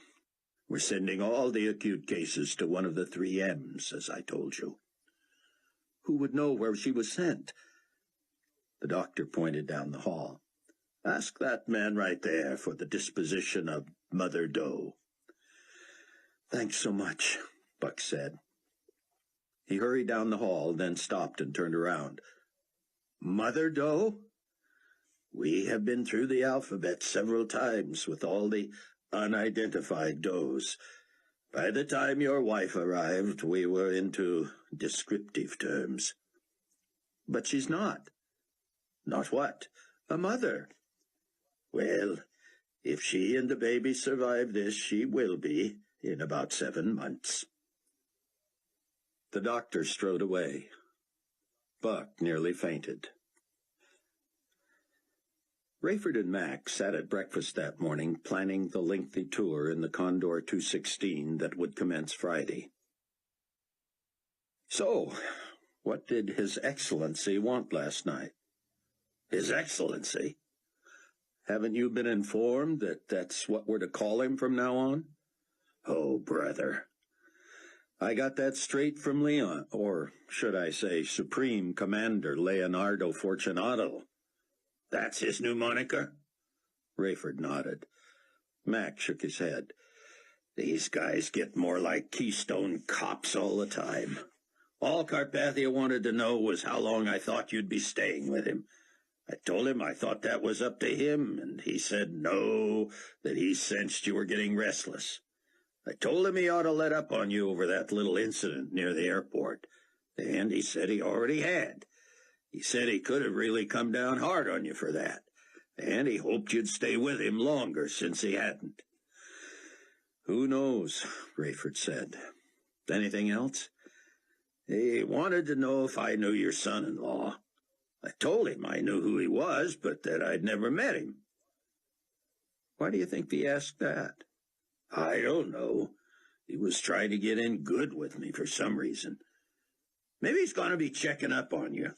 We're sending all the acute cases to one of the 3 M's, as I told you. Who would know where she was sent? The doctor pointed down the hall. Ask that man right there for the disposition of Mother Doe. Thanks so much, Buck said. He hurried down the hall, then stopped and turned around. Mother Doe? We have been through the alphabet several times with all the unidentified Does. By the time your wife arrived, we were into descriptive terms. But she's not. Not what? A mother. Well, if she and the baby survive this, she will be in about 7 months. The doctor strode away. Buck nearly fainted. Rayford and Mac sat at breakfast that morning, planning the lengthy tour in the Condor 216 that would commence Friday. So, what did His Excellency want last night? His Excellency? Haven't you been informed that that's what we're to call him from now on? Oh, brother. I got that straight from Leon, or should I say Supreme Commander Leonardo Fortunato. That's his new moniker? Rayford nodded. Mac shook his head. These guys get more like Keystone Cops all the time. All Carpathia wanted to know was how long I thought you'd be staying with him. I told him I thought that was up to him, and he said no, that he sensed you were getting restless. I told him he ought to let up on you over that little incident near the airport, and he said he already had. He said he could have really come down hard on you for that, and he hoped you'd stay with him longer since he hadn't. Who knows, Rayford said. Anything else? He wanted to know if I knew your son-in-law. I told him I knew who he was, but that I'd never met him. Why do you think he asked that? I don't know. He was trying to get in good with me for some reason. Maybe he's going to be checking up on you.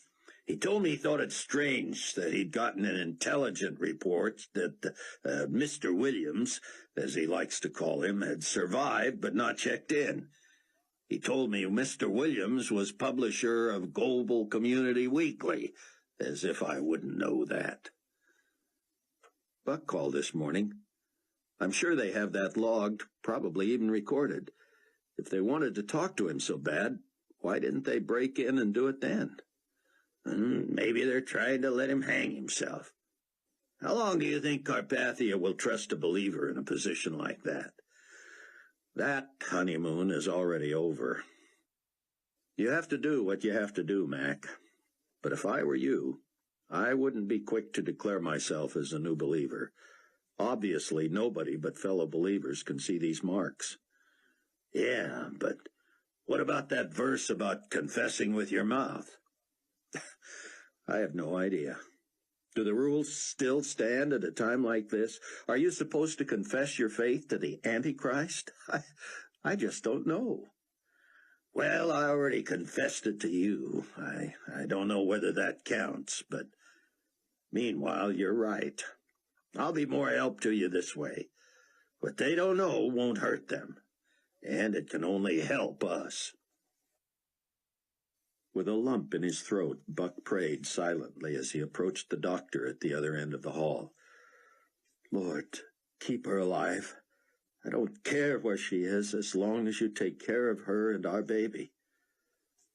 He told me he thought it strange that he'd gotten an intelligent report that Mr. Williams, as he likes to call him, had survived but not checked in. He told me Mr. Williams was publisher of Global Community Weekly, as if I wouldn't know that. Buck called this morning. I'm sure they have that logged, probably even recorded. If they wanted to talk to him so bad, why didn't they break in and do it then? Maybe they're trying to let him hang himself. How long do you think Carpathia will trust a believer in a position like that? That honeymoon is already over. You have to do what you have to do, Mac. But if I were you, I wouldn't be quick to declare myself as a new believer. Obviously, nobody but fellow believers can see these marks. Yeah, but what about that verse about confessing with your mouth? I have no idea. Do the rules still stand at a time like this? Are you supposed to confess your faith to the Antichrist? I just don't know. Well, I already confessed it to you. I don't know whether that counts, but meanwhile, you're right. I'll be more help to you this way. What they don't know won't hurt them, and it can only help us. With a lump in his throat, Buck prayed silently as he approached the doctor at the other end of the hall. Lord, keep her alive. I don't care where she is as long as you take care of her and our baby.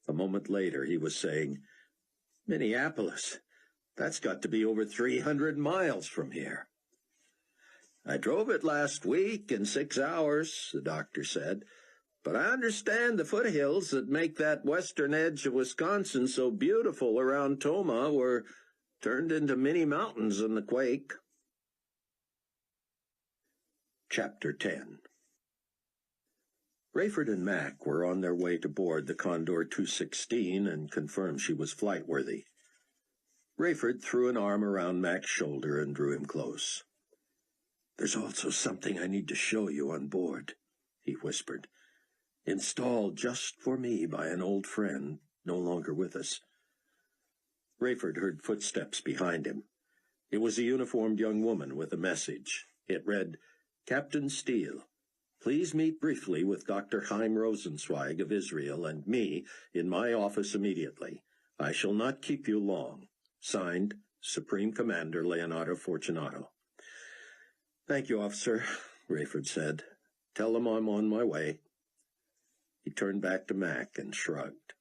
A moment later, he was saying, Minneapolis, that's got to be over 300 miles from here. I drove it last week in 6 hours, the doctor said. But I understand the foothills that make that western edge of Wisconsin so beautiful around Toma were turned into mini mountains in the quake. Chapter 10. Rayford and Mac were on their way to board the Condor 216 and confirmed she was flight-worthy. Rayford threw an arm around Mac's shoulder and drew him close. There's also something I need to show you on board, he whispered. installed just for me by an old friend, no longer with us. Rayford heard footsteps behind him. It was a uniformed young woman with a message. It read, "Captain Steele, please meet briefly with Dr. Chaim Rosenzweig of Israel and me in my office immediately. I shall not keep you long. Signed, Supreme Commander Leonardo Fortunato." "Thank you, officer," Rayford said. "Tell them I'm on my way." He turned back to Mac and shrugged.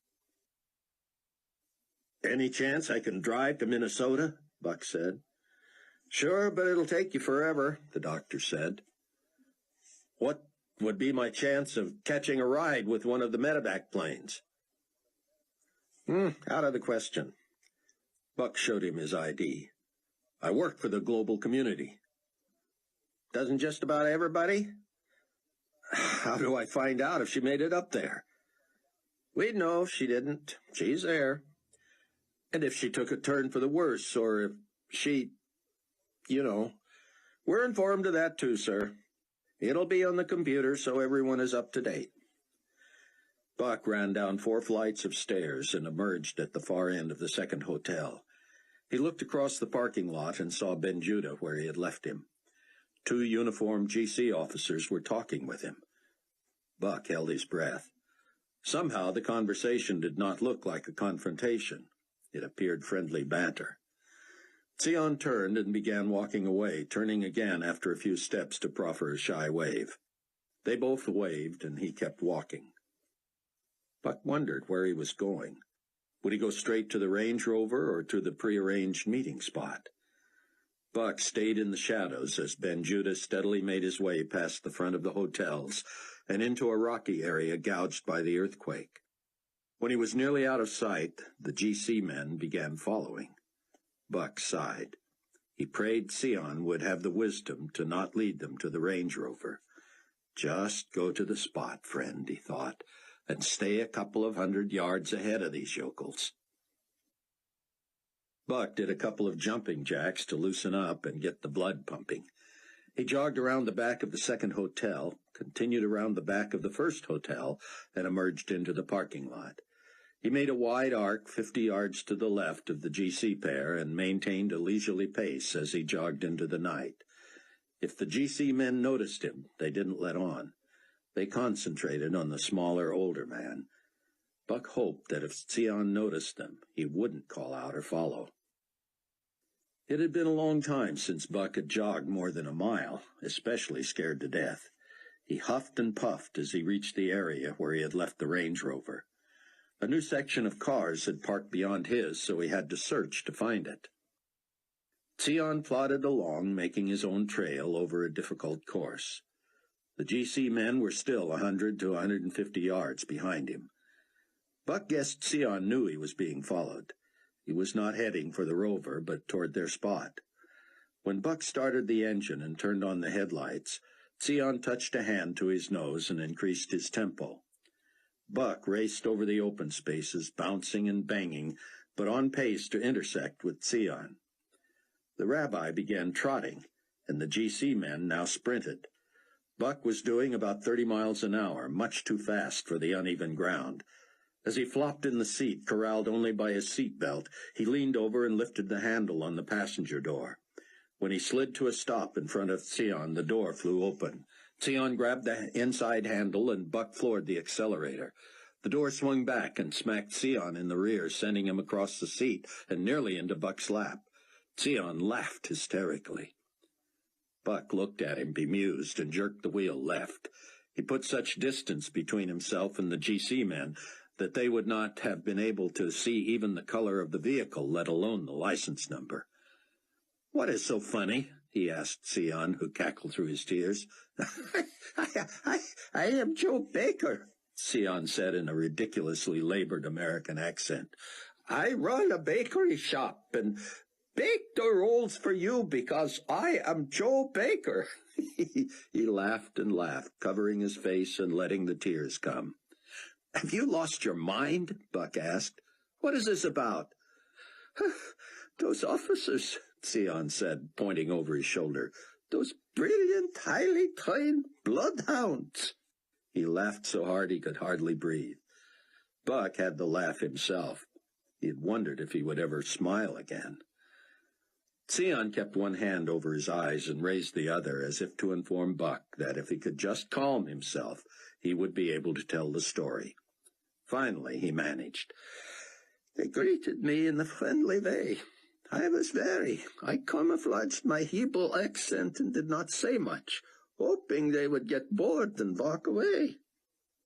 "Any chance I can drive to Minnesota?" Buck said. "Sure, but it'll take you forever," the doctor said. "What would be my chance of catching a ride with one of the medevac planes?" Out of the question." Buck showed him his ID. "I work for the global community." "Doesn't just about everybody?" "How do I find out if she made it up there?" "We'd know if she didn't. She's there. And if she took a turn for the worse, or if she, we're informed of that too, sir. It'll be on the computer so everyone is up to date." Buck ran down 4 flights of stairs and emerged at the far end of the second hotel. He looked across the parking lot and saw Ben Judah where he had left him. 2 uniformed GC officers were talking with him. Buck held his breath. Somehow the conversation did not look like a confrontation. It appeared friendly banter. Zion turned and began walking away, turning again after a few steps to proffer a shy wave. They both waved, and he kept walking. Buck wondered where he was going. Would he go straight to the Range Rover or to the prearranged meeting spot? Buck stayed in the shadows as Ben Judah steadily made his way past the front of the hotels and into a rocky area gouged by the earthquake. When he was nearly out of sight, the GC men began following. Buck sighed. He prayed Sion would have the wisdom to not lead them to the Range Rover. "Just go to the spot, friend," he thought, "and stay a couple of 100 yards ahead of these yokels." Buck did a couple of jumping jacks to loosen up and get the blood pumping. He jogged around the back of the second hotel, continued around the back of the first hotel, and emerged into the parking lot. He made a wide arc 50 yards to the left of the GC pair and maintained a leisurely pace as he jogged into the night. If the GC men noticed him, they didn't let on. They concentrated on the smaller, older man. Buck hoped that if Sion noticed them, he wouldn't call out or follow. It had been a long time since Buck had jogged more than a mile, especially scared to death. He huffed and puffed as he reached the area where he had left the Range Rover. A new section of cars had parked beyond his, so he had to search to find it. Sion plodded along, making his own trail over a difficult course. The GC men were still 100 to 150 yards behind him. Buck guessed Sion knew he was being followed. He was not heading for the Rover, but toward their spot. When Buck started the engine and turned on the headlights, Sion touched a hand to his nose and increased his tempo. Buck raced over the open spaces, bouncing and banging, but on pace to intersect with Sion. The rabbi began trotting, and the GC men now sprinted. Buck was doing about 30 miles an hour, much too fast for the uneven ground. As he flopped in the seat, corralled only by his seat belt, he leaned over and lifted the handle on the passenger door. When he slid to a stop in front of Sion, the door flew open. Sion grabbed the inside handle, and Buck floored the accelerator. The door swung back and smacked Sion in the rear, sending him across the seat and nearly into Buck's lap. Sion laughed hysterically. Buck looked at him, bemused, and jerked the wheel left. He put such distance between himself and the GC men that they would not have been able to see even the color of the vehicle, let alone the license number. "What is so funny?" he asked Sion, who cackled through his tears. I am Joe Baker," Sion said in a ridiculously labored American accent. "I run a bakery shop and bake the rolls for you because I am Joe Baker." He laughed and laughed, covering his face and letting the tears come. "Have you lost your mind?" Buck asked. "What is this about?" "Those officers," Sion said, pointing over his shoulder. "Those brilliant, highly trained bloodhounds." He laughed so hard he could hardly breathe. Buck had the laugh himself. He had wondered if he would ever smile again. Sion kept one hand over his eyes and raised the other as if to inform Buck that if he could just calm himself, he would be able to tell the story. Finally, he managed. They greeted me in a friendly way. I camouflaged my Hebrew accent and did not say much, hoping they would get bored and walk away.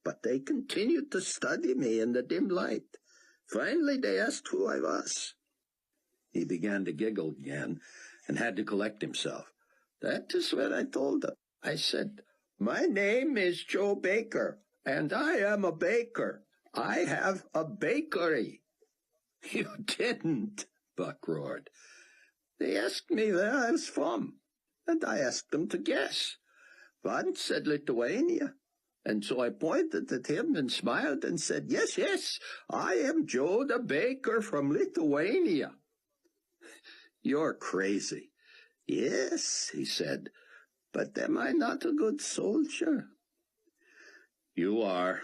But they continued to study me in the dim light. Finally, they asked who I was. He began to giggle again and had to collect himself. That is what I told them. I said, "My name is Joe Baker, and I am a baker. I have a bakery." "You didn't," Buck roared. "They asked me where I was from, and I asked them to guess. One said Lithuania, and so I pointed at him and smiled and said, yes, I am Joe the baker from Lithuania." "You're crazy." "Yes," he said, "but am I not a good soldier?" "You are."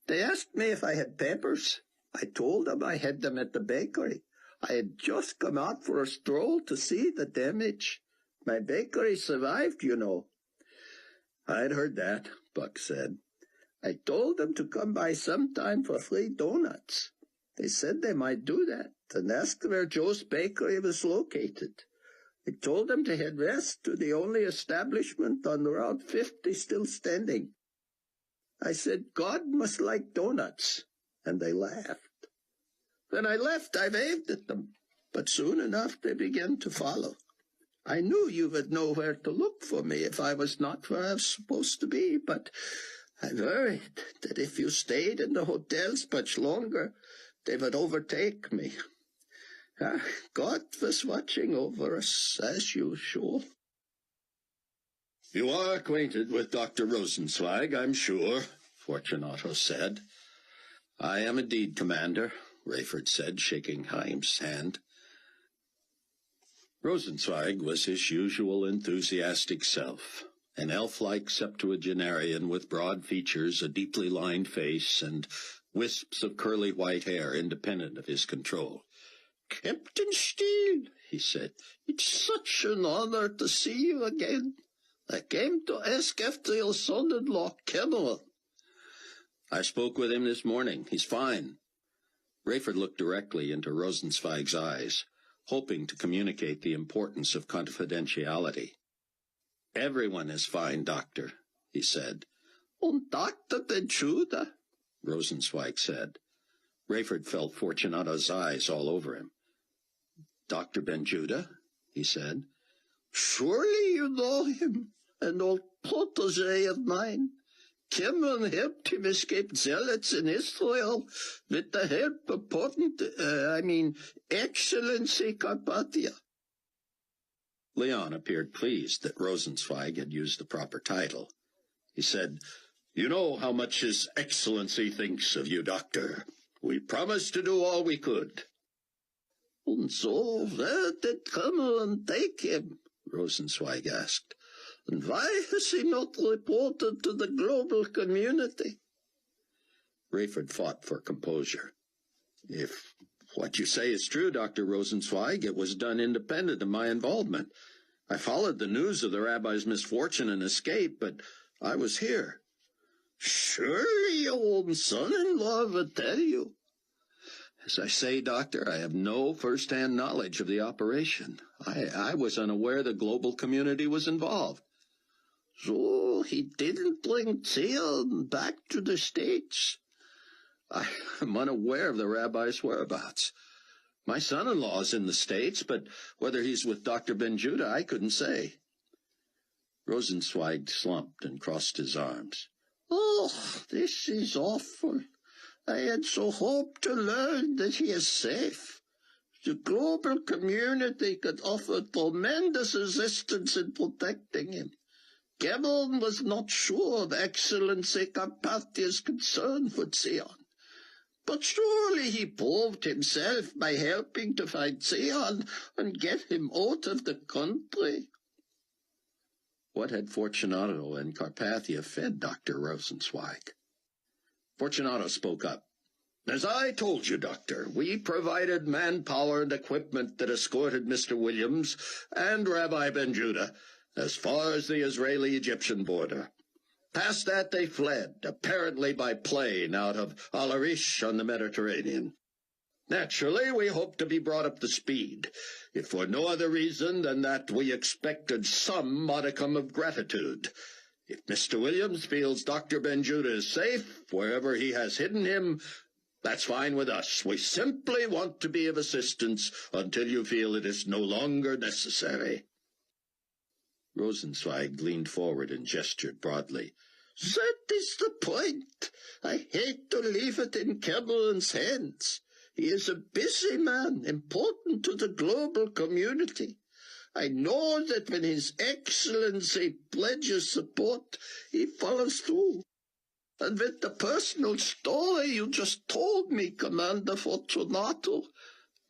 They asked me if I had papers. I told them I had them at the bakery. I had just come out for a stroll to see the damage. My bakery survived, you know. "I'd heard that," Buck said. "I told them to come by sometime for free donuts. They said they might do that, and asked where Joe's bakery was located. I told them to head west to the only establishment on Route 50 still standing. I said God must like donuts, and they laughed. When I left, I waved at them, but soon enough they began to follow. I knew you would know where to look for me if I was not where I was supposed to be, but I worried that if you stayed in the hotels much longer, they would overtake me. God was watching over us, as usual." "You are acquainted with Dr. Rosenzweig, I'm sure," Fortunato said. "I am indeed, Commander," Rayford said, shaking Haim's hand. Rosenzweig was his usual enthusiastic self, an elf-like septuagenarian with broad features, a deeply lined face, and wisps of curly white hair independent of his control. "Captain Steele," he said, "it's such an honor to see you again. I came to ask after your son-in-law, Cameron." "I spoke with him this morning. He's fine." Rayford looked directly into Rosenzweig's eyes, hoping to communicate the importance of confidentiality. "Everyone is fine, Doctor," he said. "And Dr. Benjuda," Rosenzweig said. Rayford felt Fortunato's eyes all over him. "Dr. Benjuda?" he said. "Surely you know him, an old protege of mine. Cameron helped him escape zealots in Israel with the help of Excellency Carpathia." Leon appeared pleased that Rosenzweig had used the proper title. He said, "You know how much His Excellency thinks of you, Doctor. We promised to do all we could." "And so where did Cameron take him?" Rosenzweig asked. "And why has he not reported to the global community?" Rayford fought for composure. "If what you say is true, Dr. Rosenzweig, it was done independent of my involvement. I followed the news of the rabbi's misfortune and escape, but I was here." "Surely your own son-in-law would tell you." "As I say, Doctor, I have no first-hand knowledge of the operation. I was unaware the global community was involved." "So he didn't bring Zion back to the States?" "I am unaware of the rabbi's whereabouts. My son-in-law is in the States, but whether he's with Dr. Benjuda, I couldn't say." Rosenzweig slumped and crossed his arms. "Oh, this is awful. I had so hoped to learn that he is safe. The global community could offer tremendous resistance in protecting him. Cameron was not sure of Excellency Carpathia's concern for Zion. But surely he proved himself by helping to find Zion and get him out of the country." What had Fortunato and Carpathia fed Dr. Rosenzweig? Fortunato spoke up. As I told you, Doctor, we provided manpower and equipment that escorted Mr. Williams and Rabbi Ben-Judah as far as the Israeli-Egyptian border. Past that they fled, apparently by plane, out of Al-Arish on the Mediterranean. Naturally, we hope to be brought up to speed, if for no other reason than that we expected some modicum of gratitude. If Mr. Williams feels Dr. Ben-Judah is safe, wherever he has hidden him, that's fine with us. We simply want to be of assistance until you feel it is no longer necessary. Rosenzweig leaned forward and gestured broadly. That is the point. I hate to leave it in Cameron's hands. He is a busy man, important to the global community. I know that when His Excellency pledges support, he follows through. And with the personal story you just told me, Commander Fortunato,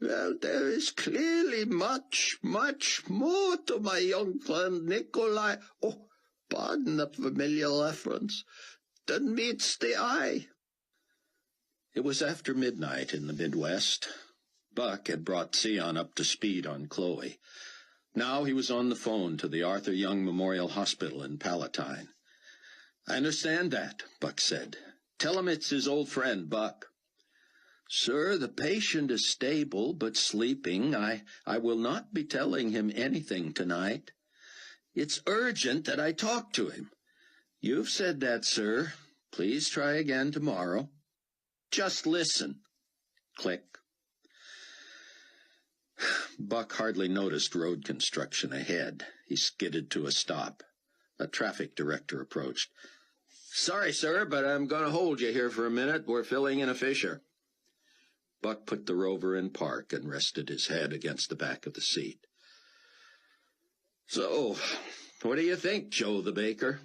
well, there is clearly much, much more to my young friend Nikolai, oh, pardon the familiar reference, than meets the eye. It was after midnight in the Midwest. Buck had brought Sion up to speed on Chloe. Now he was on the phone to the Arthur Young Memorial Hospital in Palatine. I understand that, Buck said. Tell him it's his old friend, Buck. Sir, the patient is stable but sleeping. I will not be telling him anything tonight. It's urgent that I talk to him. You've said that, sir. Please try again tomorrow. Just listen. Click. Buck hardly noticed road construction ahead. He skidded to a stop. A traffic director approached. Sorry, sir, but I'm going to hold you here for a minute. We're filling in a fissure. Buck put the Rover in park and rested his head against the back of the seat. So, what do you think, Joe the baker?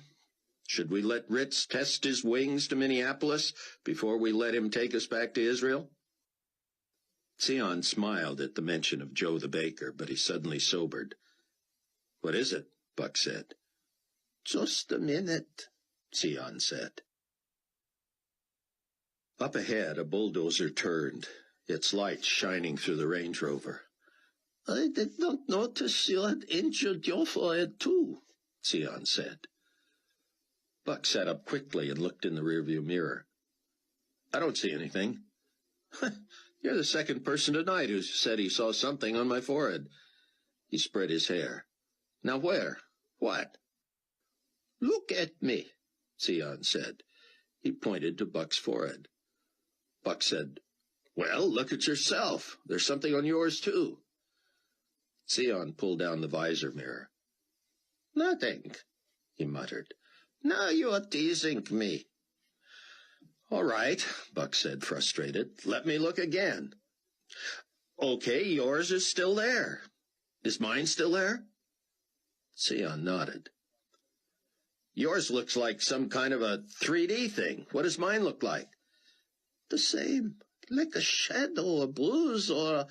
Should we let Ritz test his wings to Minneapolis before we let him take us back to Israel? Sion smiled at the mention of Joe the baker, but he suddenly sobered. What is it? Buck said. Just a minute, Sion said. Up ahead, a bulldozer turned, its lights shining through the Range Rover. I did not notice you had injured your forehead too, Sion said. Buck sat up quickly and looked in the rearview mirror. I don't see anything. You're the second person tonight who said he saw something on my forehead. He spread his hair. Now where? What? Look at me, Sion said. He pointed to Buck's forehead. Buck said, Well, look at yourself. There's something on yours, too. Sion pulled down the visor mirror. Nothing, he muttered. Now you are teasing me. All right, Buck said, frustrated. Let me look again. Okay, yours is still there. Is mine still there? Sion nodded. Yours looks like some kind of a 3D thing. What does mine look like? The same, like a shadow, a bruise, or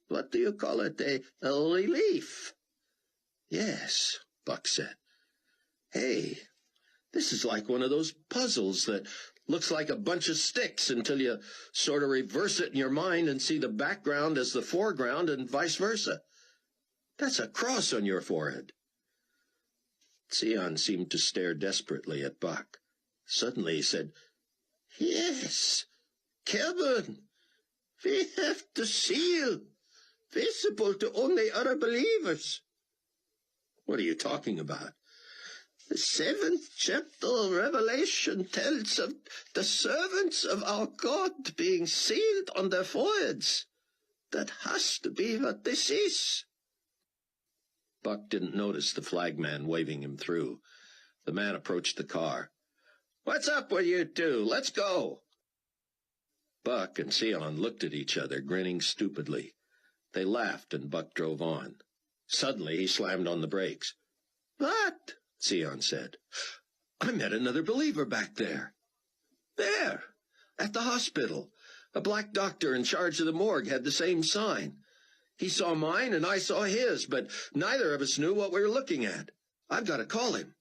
what do you call it, a relief? Yes, Buck said. Hey, this is like one of those puzzles that looks like a bunch of sticks until you sort of reverse it in your mind and see the background as the foreground and vice versa. That's a cross on your forehead. Sion seemed to stare desperately at Buck. Suddenly he said, Yes, Kevin, we have the seal, visible to only other believers. What are you talking about? The 7th chapter of Revelation tells of the servants of our God being sealed on their foreheads. That has to be what this is. Buck didn't notice the flagman waving him through. The man approached the car. What's up with you two? Let's go. Buck and Sion looked at each other, grinning stupidly. They laughed, and Buck drove on. Suddenly he slammed on the brakes. What? Sion said. I met another believer back there. There, at the hospital. A black doctor in charge of the morgue had the same sign. He saw mine and I saw his, but neither of us knew what we were looking at. I've got to call him.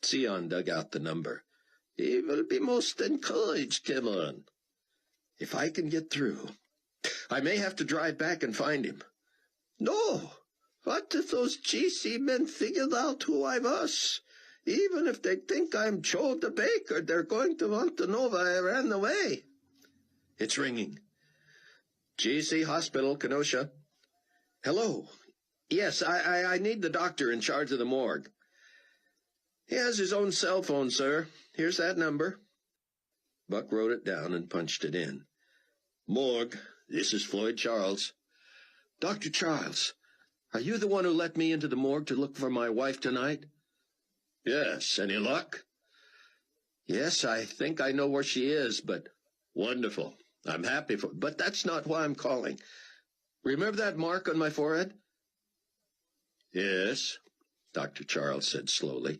Sion dug out the number. He will be most encouraged, Cameron. If I can get through, I may have to drive back and find him. No! What if those GC men figured out who I was? Even if they think I'm Joe the Baker, they're going to want to know why I ran away. It's ringing. GC Hospital, Kenosha. Hello. Yes, I need the doctor in charge of the morgue. He has his own cell phone, sir. Here's that number. Buck wrote it down and punched it in. Morgue, this is Floyd Charles. Dr. Charles, are you the one who let me into the morgue to look for my wife tonight? Yes, any luck? Yes, I think I know where she is, but... Wonderful. I'm happy for... But that's not why I'm calling. Remember that mark on my forehead? Yes, Dr. Charles said slowly.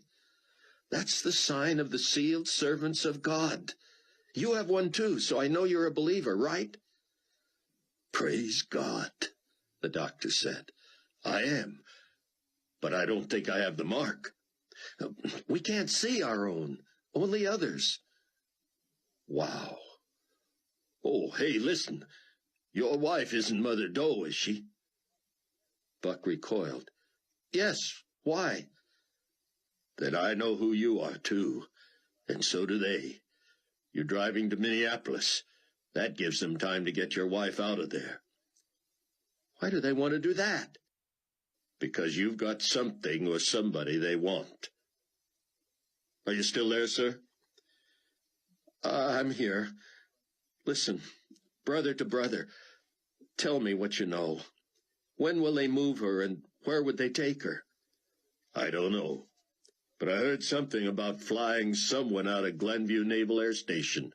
That's the sign of the sealed servants of God. You have one too, so I know you're a believer, right? Praise God, the doctor said. I am, but I don't think I have the mark. We can't see our own, only others. Wow. Oh, hey, listen. Your wife isn't Mother Doe, is she? Buck recoiled. Yes, why? Then I know who you are, too, and so do they. You're driving to Minneapolis. That gives them time to get your wife out of there. Why do they want to do that? Because you've got something or somebody they want. Are you still there, sir? I'm here. Listen, brother to brother, tell me what you know. When will they move her, and where would they take her? I don't know, but I heard something about flying someone out of Glenview Naval Air Station.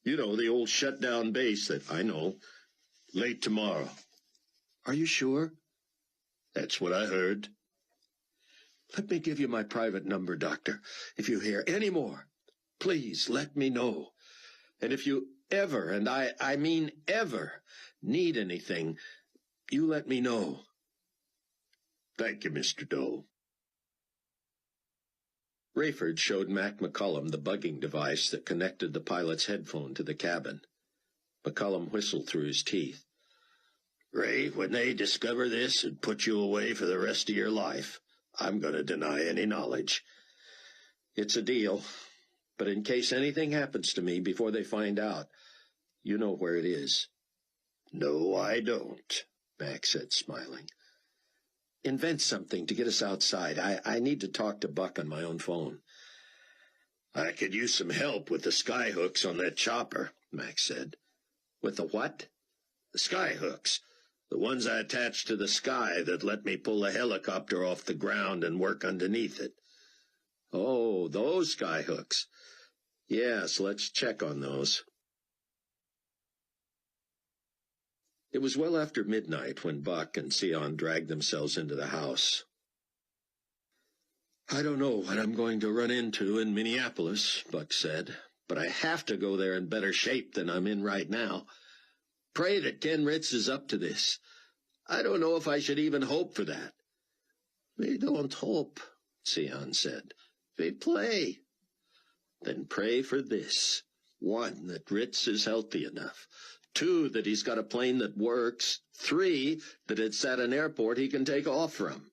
You know, the old shut-down base that I know. Late tomorrow. Are you sure? That's what I heard. Let me give you my private number, Doctor. If you hear any more, please let me know. And if you ever, and I mean ever, need anything, you let me know. Thank you, Mr. Doe. Rayford showed Mac McCullum the bugging device that connected the pilot's headphone to the cabin. McCullum whistled through his teeth. Ray, when they discover this and put you away for the rest of your life, I'm going to deny any knowledge. It's a deal, but in case anything happens to me before they find out, you know where it is. No, I don't, Mac said, smiling. Invent something to get us outside. I need to talk to Buck on my own phone. I could use some help with the skyhooks on that chopper, Mac said. With the what? The skyhooks. The ones I attached to the sky that let me pull a helicopter off the ground and work underneath it. Oh, those skyhooks. Yes, let's check on those. It was well after midnight when Buck and Sion dragged themselves into the house. I don't know what I'm going to run into in Minneapolis, Buck said, but I have to go there in better shape than I'm in right now. Pray that Ken Ritz is up to this. I don't know if I should even hope for that. We don't hope, Sion said. We play. Then pray for this. 1, that Ritz is healthy enough. 2, that he's got a plane that works. 3, that it's at an airport he can take off from.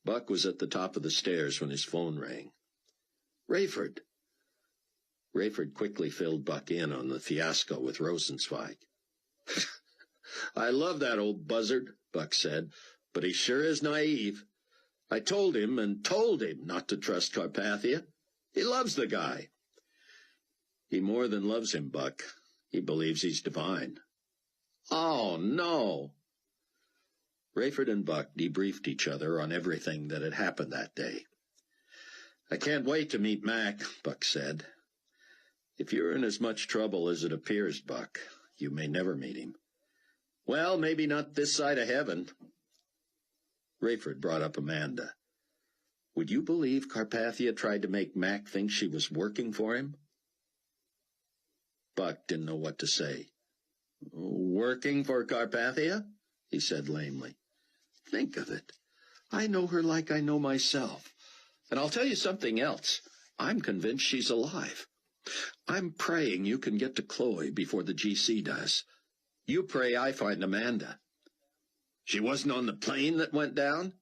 Buck was at the top of the stairs when his phone rang. Rayford. Rayford quickly filled Buck in on the fiasco with Rosenzweig. I love that old buzzard, Buck said, but he sure is naive. I told him not to trust Carpathia. He loves the guy. He more than loves him, Buck. He believes he's divine. Oh, no. Rayford and Buck debriefed each other on everything that had happened that day. I can't wait to meet Mac, Buck said. If you're in as much trouble as it appears, Buck, you may never meet him. Well, maybe not this side of heaven. Rayford brought up Amanda. Would you believe Carpathia tried to make Mac think she was working for him? Buck didn't know what to say. Working for Carpathia? He said lamely. Think of it. I know her like I know myself. And I'll tell you something else. I'm convinced she's alive. I'm praying you can get to Chloe before the GC does. You pray I find Amanda. She wasn't on the plane that went down?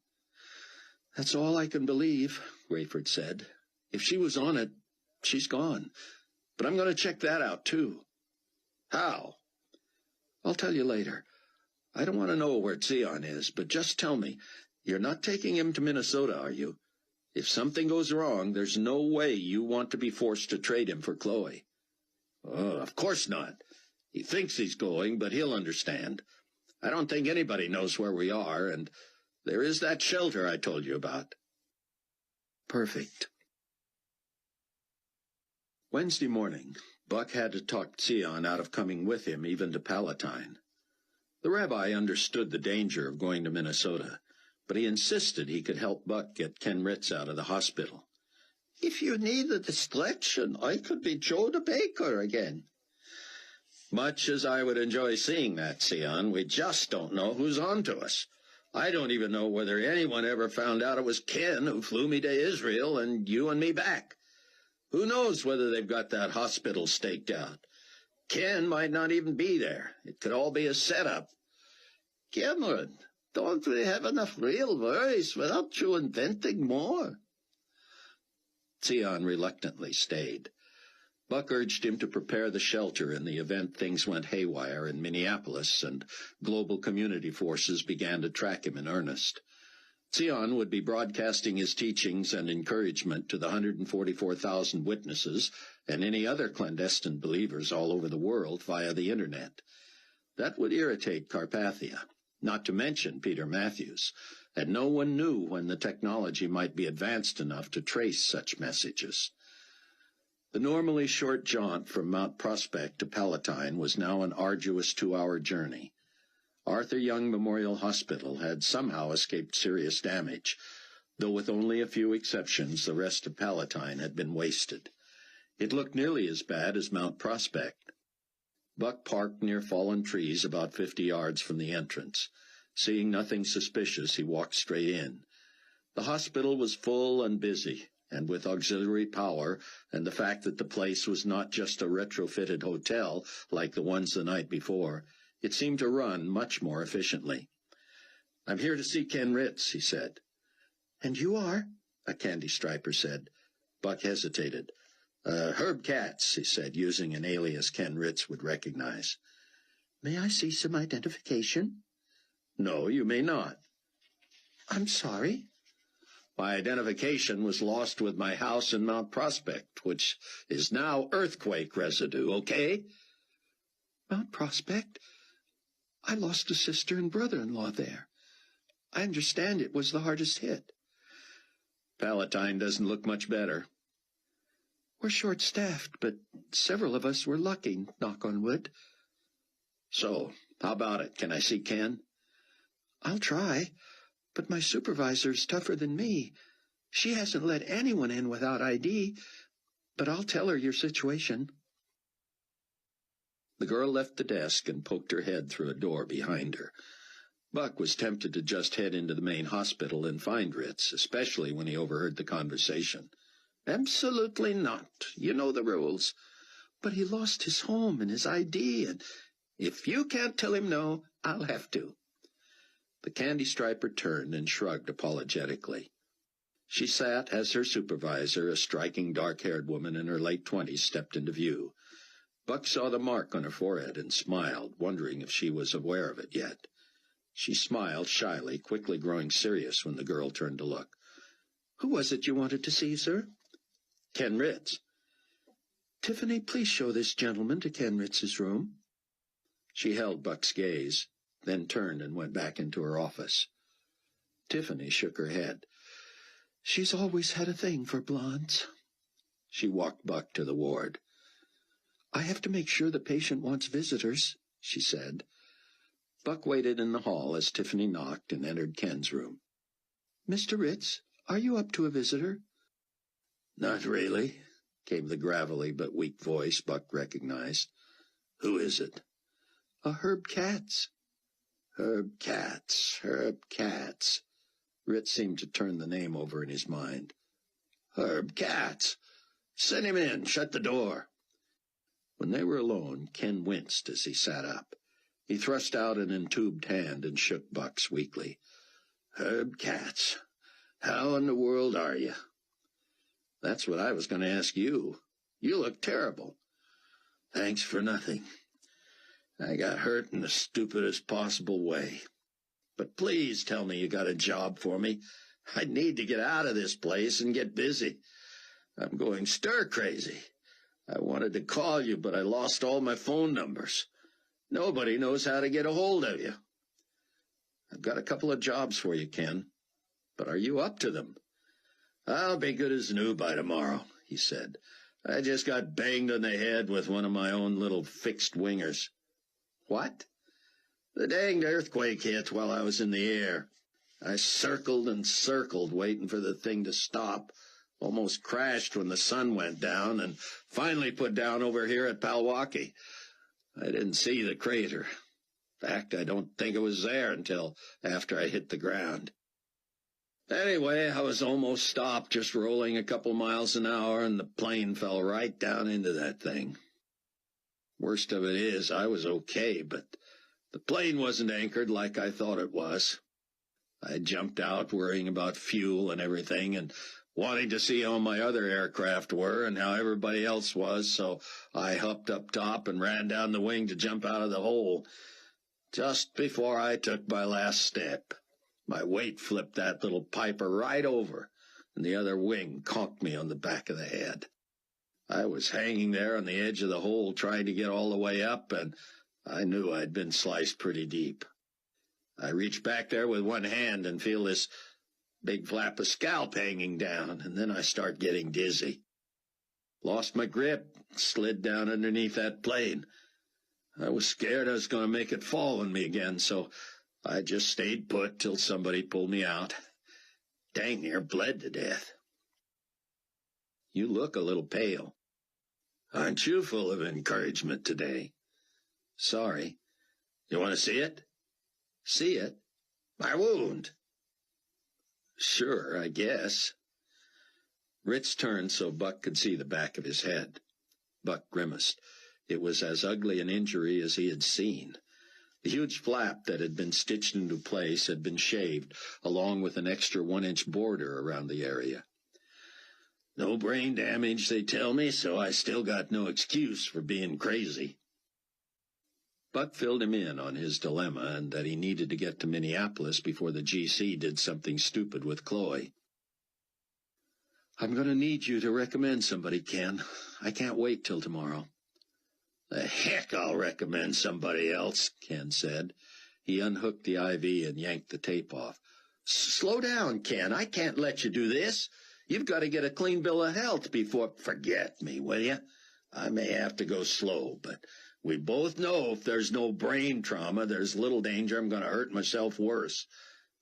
That's all I can believe, Rayford said. If she was on it, she's gone. But I'm going to check that out, too. How? I'll tell you later. I don't want to know where Zion is, but just tell me, you're not taking him to Minnesota, are you? If something goes wrong, there's no way you want to be forced to trade him for Chloe. Oh, of course not. He thinks he's going, but he'll understand. I don't think anybody knows where we are, and there is that shelter I told you about. Perfect. Wednesday morning, Buck had to talk Zion out of coming with him even to Palatine. The rabbi understood the danger of going to Minnesota, but he insisted he could help Buck get Ken Ritz out of the hospital. If you need a distraction, I could be Joe the Baker again. Much as I would enjoy seeing that, Zion, we just don't know who's on to us. I don't even know whether anyone ever found out it was Ken who flew me to Israel and you and me back. Who knows whether they've got that hospital staked out? Ken might not even be there. It could all be a setup. Cameron, don't we have enough real worries without you inventing more? Zion reluctantly stayed. Buck urged him to prepare the shelter in the event things went haywire in Minneapolis and global community forces began to track him in earnest. Zion would be broadcasting his teachings and encouragement to the 144,000 witnesses and any other clandestine believers all over the world via the Internet. That would irritate Carpathia, not to mention Peter Matthews, and no one knew when the technology might be advanced enough to trace such messages. The normally short jaunt from Mount Prospect to Palatine was now an arduous 2-hour journey. Arthur Young Memorial Hospital had somehow escaped serious damage, though with only a few exceptions the rest of Palatine had been wasted. It looked nearly as bad as Mount Prospect. Buck parked near fallen trees about 50 yards from the entrance. Seeing nothing suspicious, he walked straight in. The hospital was full and busy, and with auxiliary power and the fact that the place was not just a retrofitted hotel like the ones the night before, it seemed to run much more efficiently. "I'm here to see Ken Ritz," he said. "And you are?" a candy striper said. Buck hesitated. Herb Katz," he said, using an alias Ken Ritz would recognize. "May I see some identification?" "No, you may not." "I'm sorry." "My identification was lost with my house in Mount Prospect, which is now earthquake residue, okay?" "Mount Prospect? I lost a sister and brother-in-law there. I understand it was the hardest hit." "Palatine doesn't look much better." "We're short-staffed, but several of us were lucky, knock on wood." "So, how about it? Can I see Ken?" "I'll try, but my supervisor's tougher than me. She hasn't let anyone in without ID, but I'll tell her your situation." The girl left the desk and poked her head through a door behind her. Buck was tempted to just head into the main hospital and find Ritz, especially when he overheard the conversation. "Absolutely not. You know the rules." "But he lost his home and his ID, and—" "If you can't tell him no, I'll have to." The candy striper turned and shrugged apologetically. She sat as her supervisor, a striking dark-haired woman in her late 20s, stepped into view. Buck saw the mark on her forehead and smiled, wondering if she was aware of it yet. She smiled shyly, quickly growing serious when the girl turned to look. "Who was it you wanted to see, sir?" "Ken Ritz." "Tiffany, please show this gentleman to Ken Ritz's room." She held Buck's gaze, then turned and went back into her office. Tiffany shook her head. "She's always had a thing for blondes." She walked Buck to the ward. "I have to make sure the patient wants visitors," she said. Buck waited in the hall as Tiffany knocked and entered Ken's room. "Mr. Ritz, are you up to a visitor?" "Not really," came the gravelly but weak voice Buck recognized. "Who is it?" "A Herb Katz." Herb Katz. Ritz seemed to turn the name over in his mind. Herb Katz. Send him in. Shut the door. When they were alone, Ken winced as he sat up. He thrust out an entubed hand and shook Buck's weakly. Herb Katz, how in the world are you? That's what I was going to ask you. You look terrible. Thanks for nothing. I got hurt in the stupidest possible way. But please tell me you got a job for me. I need to get out of this place and get busy. I'm going stir-crazy. I wanted to call you, but I lost all my phone numbers. Nobody knows how to get a hold of you. I've got a couple of jobs for you, Ken. But are you up to them? I'll be good as new by tomorrow, he said. I just got banged on the head with one of my own little fixed wingers. What? The danged earthquake hit while I was in the air. I circled and circled, waiting for the thing to stop. Almost crashed when the sun went down, and finally put down over here at Palwaki. I didn't see the crater. In fact, I don't think it was there until after I hit the ground. Anyway, I was almost stopped, just rolling a couple miles an hour, and the plane fell right down into that thing. Worst of it is, I was okay, but the plane wasn't anchored like I thought it was. I jumped out worrying about fuel and everything, and wanting to see how my other aircraft were and how everybody else was, so I hopped up top and ran down the wing to jump out of the hole. Just before I took my last step, my weight flipped that little piper right over, and the other wing conked me on the back of the head. I was hanging there on the edge of the hole trying to get all the way up, and I knew I'd been sliced pretty deep. I reached back there with one hand and feel this big flap of scalp hanging down, and then I start getting dizzy. Lost my grip, slid down underneath that plane. I was scared I was going to make it fall on me again, so I just stayed put till somebody pulled me out. Dang near bled to death. You look a little pale. Aren't you full of encouragement today? Sorry. You want to see it? See it? My wound. Sure, I guess. Ritz turned so Buck could see the back of his head. Buck grimaced. It was as ugly an injury as he had seen. The huge flap that had been stitched into place had been shaved, along with an extra 1-inch border around the area. No brain damage, they tell me, so I still got no excuse for being crazy. Buck filled him in on his dilemma and that he needed to get to Minneapolis before the GC did something stupid with Chloe. I'm going to need you to recommend somebody, Ken. I can't wait till tomorrow. The heck I'll recommend somebody else, Ken said. He unhooked the IV and yanked the tape off. Slow down, Ken. I can't let you do this. You've got to get a clean bill of health before... Forget me, will you? I may have to go slow, but we both know if there's no brain trauma, there's little danger I'm going to hurt myself worse.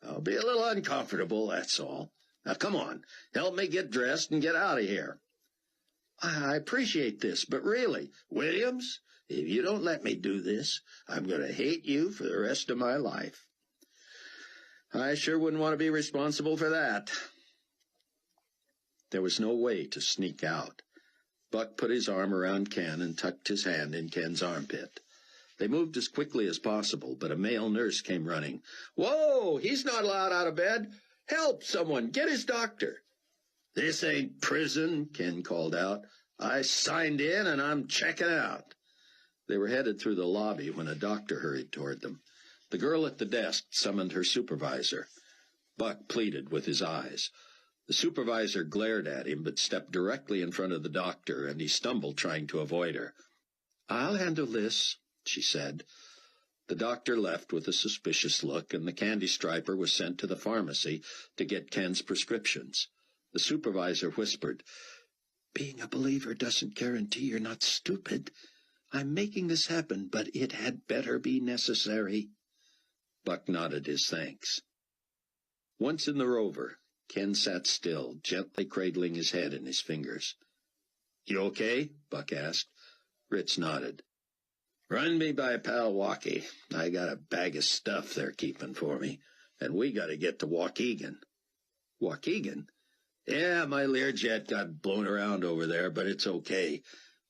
I'll be a little uncomfortable, that's all. Now, come on. Help me get dressed and get out of here. I appreciate this, but really, Williams, if you don't let me do this, I'm going to hate you for the rest of my life. I sure wouldn't want to be responsible for that. There was no way to sneak out. Buck put his arm around Ken and tucked his hand in Ken's armpit. They moved as quickly as possible, but a male nurse came running. Whoa, he's not allowed out of bed. Help, someone, get his doctor. This ain't prison, Ken called out. I signed in and I'm checking out. They were headed through the lobby when a doctor hurried toward them. The girl at the desk summoned her supervisor. Buck pleaded with his eyes. The supervisor glared at him, but stepped directly in front of the doctor, and he stumbled trying to avoid her. I'll handle this, she said. The doctor left with a suspicious look, and the candy striper was sent to the pharmacy to get Ken's prescriptions. The supervisor whispered, Being a believer doesn't guarantee you're not stupid. I'm making this happen, but it had better be necessary. Buck nodded his thanks. Once in the Rover, Ken sat still, gently cradling his head in his fingers. You okay? Buck asked. Ritz nodded. Run me by Palwaki. I got a bag of stuff they're keeping for me, and we got to get to Waukegan. Waukegan? Yeah, my Learjet got blown around over there, but it's okay.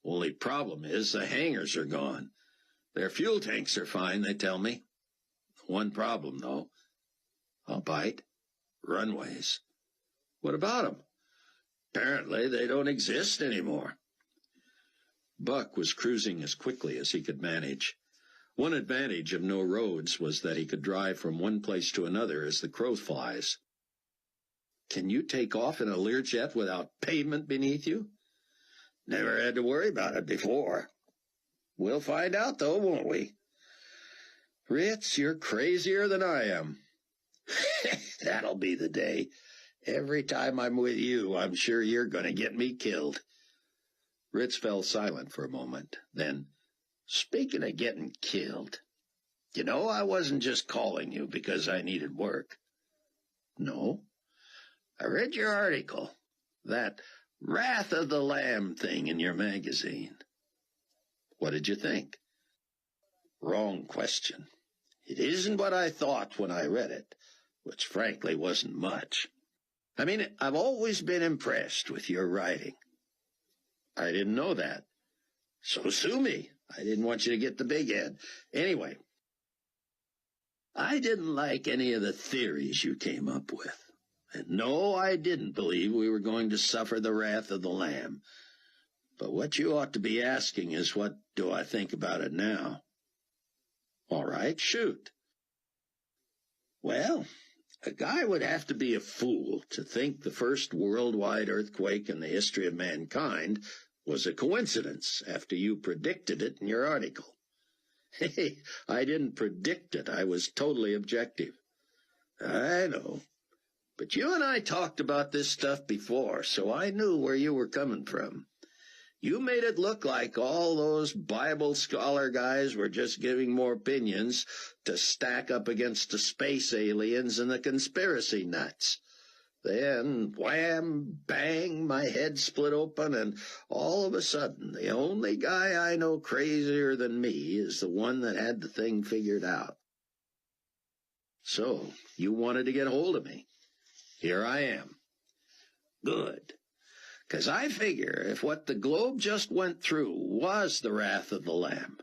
Only problem is the hangars are gone. Their fuel tanks are fine, they tell me. One problem, though. I'll bite. Runways. What about them? Apparently they don't exist anymore. Buck was cruising as quickly as he could manage. One advantage of no roads was that he could drive from one place to another as the crow flies. Can you take off in a Learjet without pavement beneath you? Never had to worry about it before. We'll find out, though, won't we? Ritz, you're crazier than I am. That'll be the day. Every time I'm with you, I'm sure you're going to get me killed. Ritz fell silent for a moment. Then, speaking of getting killed, you know I wasn't just calling you because I needed work. No. I read your article, that Wrath of the Lamb thing in your magazine. What did you think? Wrong question. It isn't what I thought when I read it, which frankly wasn't much. I mean, I've always been impressed with your writing. I didn't know that. So sue me. I didn't want you to get the big head. Anyway, I didn't like any of the theories you came up with. And no, I didn't believe we were going to suffer the wrath of the Lamb. But what you ought to be asking is, what do I think about it now? All right, shoot. Well, a guy would have to be a fool to think the first worldwide earthquake in the history of mankind was a coincidence after you predicted it in your article. Hey, I didn't predict it. I was totally objective. I know. But you and I talked about this stuff before, so I knew where you were coming from. You made it look like all those Bible scholar guys were just giving more opinions to stack up against the space aliens and the conspiracy nuts. Then, wham, bang, my head split open, and all of a sudden, the only guy I know crazier than me is the one that had the thing figured out. So, you wanted to get hold of me. Here I am. Good. 'Cause I figure if what the globe just went through was the wrath of the Lamb,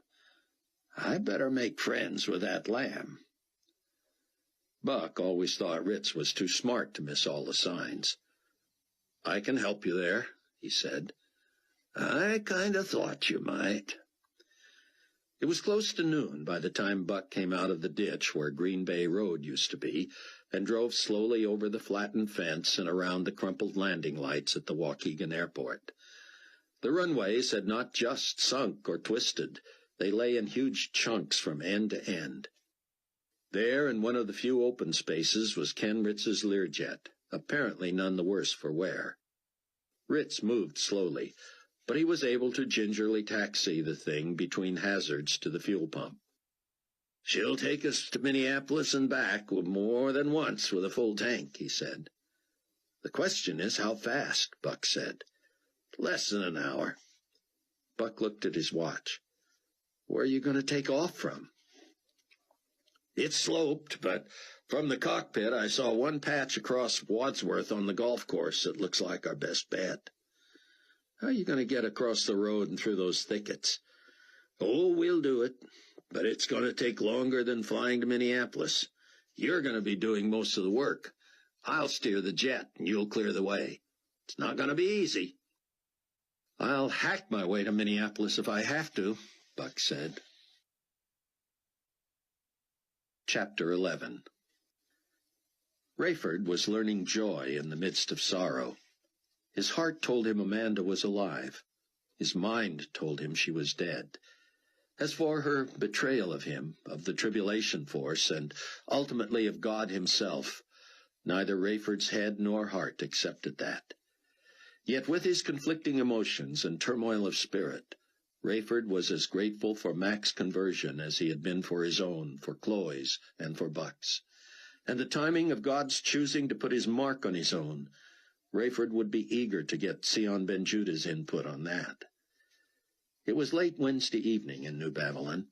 I better make friends with that lamb. Buck always thought Ritz was too smart to miss all the signs. I can help you there, he said. I kind of thought you might. It was close to noon by the time Buck came out of the ditch where Green Bay Road used to be, and drove slowly over the flattened fence and around the crumpled landing lights at the Waukegan airport. The runways had not just sunk or twisted. They lay in huge chunks from end to end. There, in one of the few open spaces, was Ken Ritz's Learjet, apparently none the worse for wear. Ritz moved slowly, but he was able to gingerly taxi the thing between hazards to the fuel pump. She'll take us to Minneapolis and back more than once with a full tank, he said. The question is how fast, Buck said. Less than an hour. Buck looked at his watch. Where are you going to take off from? It's sloped, but from the cockpit I saw one patch across Wadsworth on the golf course that looks like our best bet. How are you going to get across the road and through those thickets? Oh, we'll do it. But it's going to take longer than flying to Minneapolis. You're going to be doing most of the work. I'll steer the jet, and you'll clear the way. It's not going to be easy. I'll hack my way to Minneapolis if I have to, Buck said. Chapter 11. Rayford was learning joy in the midst of sorrow. His heart told him Amanda was alive. His mind told him she was dead. As for her betrayal of him, of the Tribulation Force, and ultimately of God himself, neither Rayford's head nor heart accepted that. Yet with his conflicting emotions and turmoil of spirit, Rayford was as grateful for Mac's conversion as he had been for his own, for Chloe's, and for Buck's. And the timing of God's choosing to put his mark on his own, Rayford would be eager to get Sion Ben Judah's input on that. It was late Wednesday evening in New Babylon.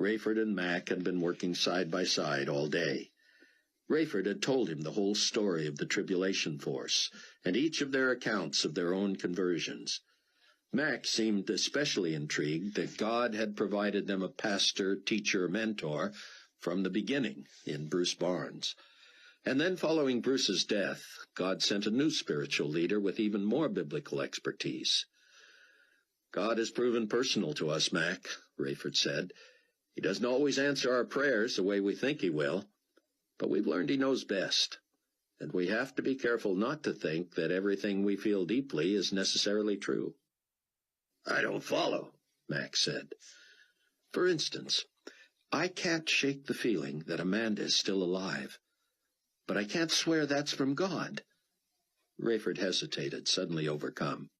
Rayford and Mac had been working side by side all day. Rayford had told him the whole story of the Tribulation Force, and each of their accounts of their own conversions. Mac seemed especially intrigued that God had provided them a pastor, teacher, mentor from the beginning in Bruce Barnes. And then following Bruce's death, God sent a new spiritual leader with even more biblical expertise. God has proven personal to us, Mac, Rayford said. He doesn't always answer our prayers the way we think he will, but we've learned he knows best, and we have to be careful not to think that everything we feel deeply is necessarily true. I don't follow, Mac said. For instance, I can't shake the feeling that Amanda is still alive, but I can't swear that's from God. Rayford hesitated, suddenly overcome.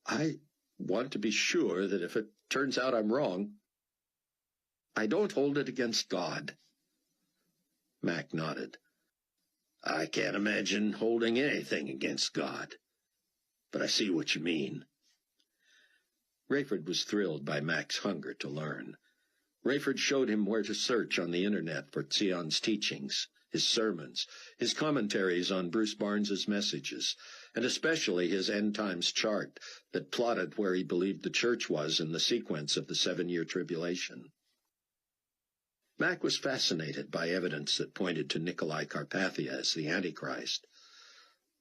I want to be sure that if it turns out I'm wrong, I don't hold it against God. Mac nodded. I can't imagine holding anything against God, but I see what you mean. Rayford was thrilled by Mac's hunger to learn. Rayford showed him where to search on the internet for Zion's teachings, his sermons, his commentaries on Bruce Barnes's messages, and especially his end times chart that plotted where he believed the church was in the sequence of the 7-year tribulation. Mac was fascinated by evidence that pointed to Nikolai Carpathia as the Antichrist.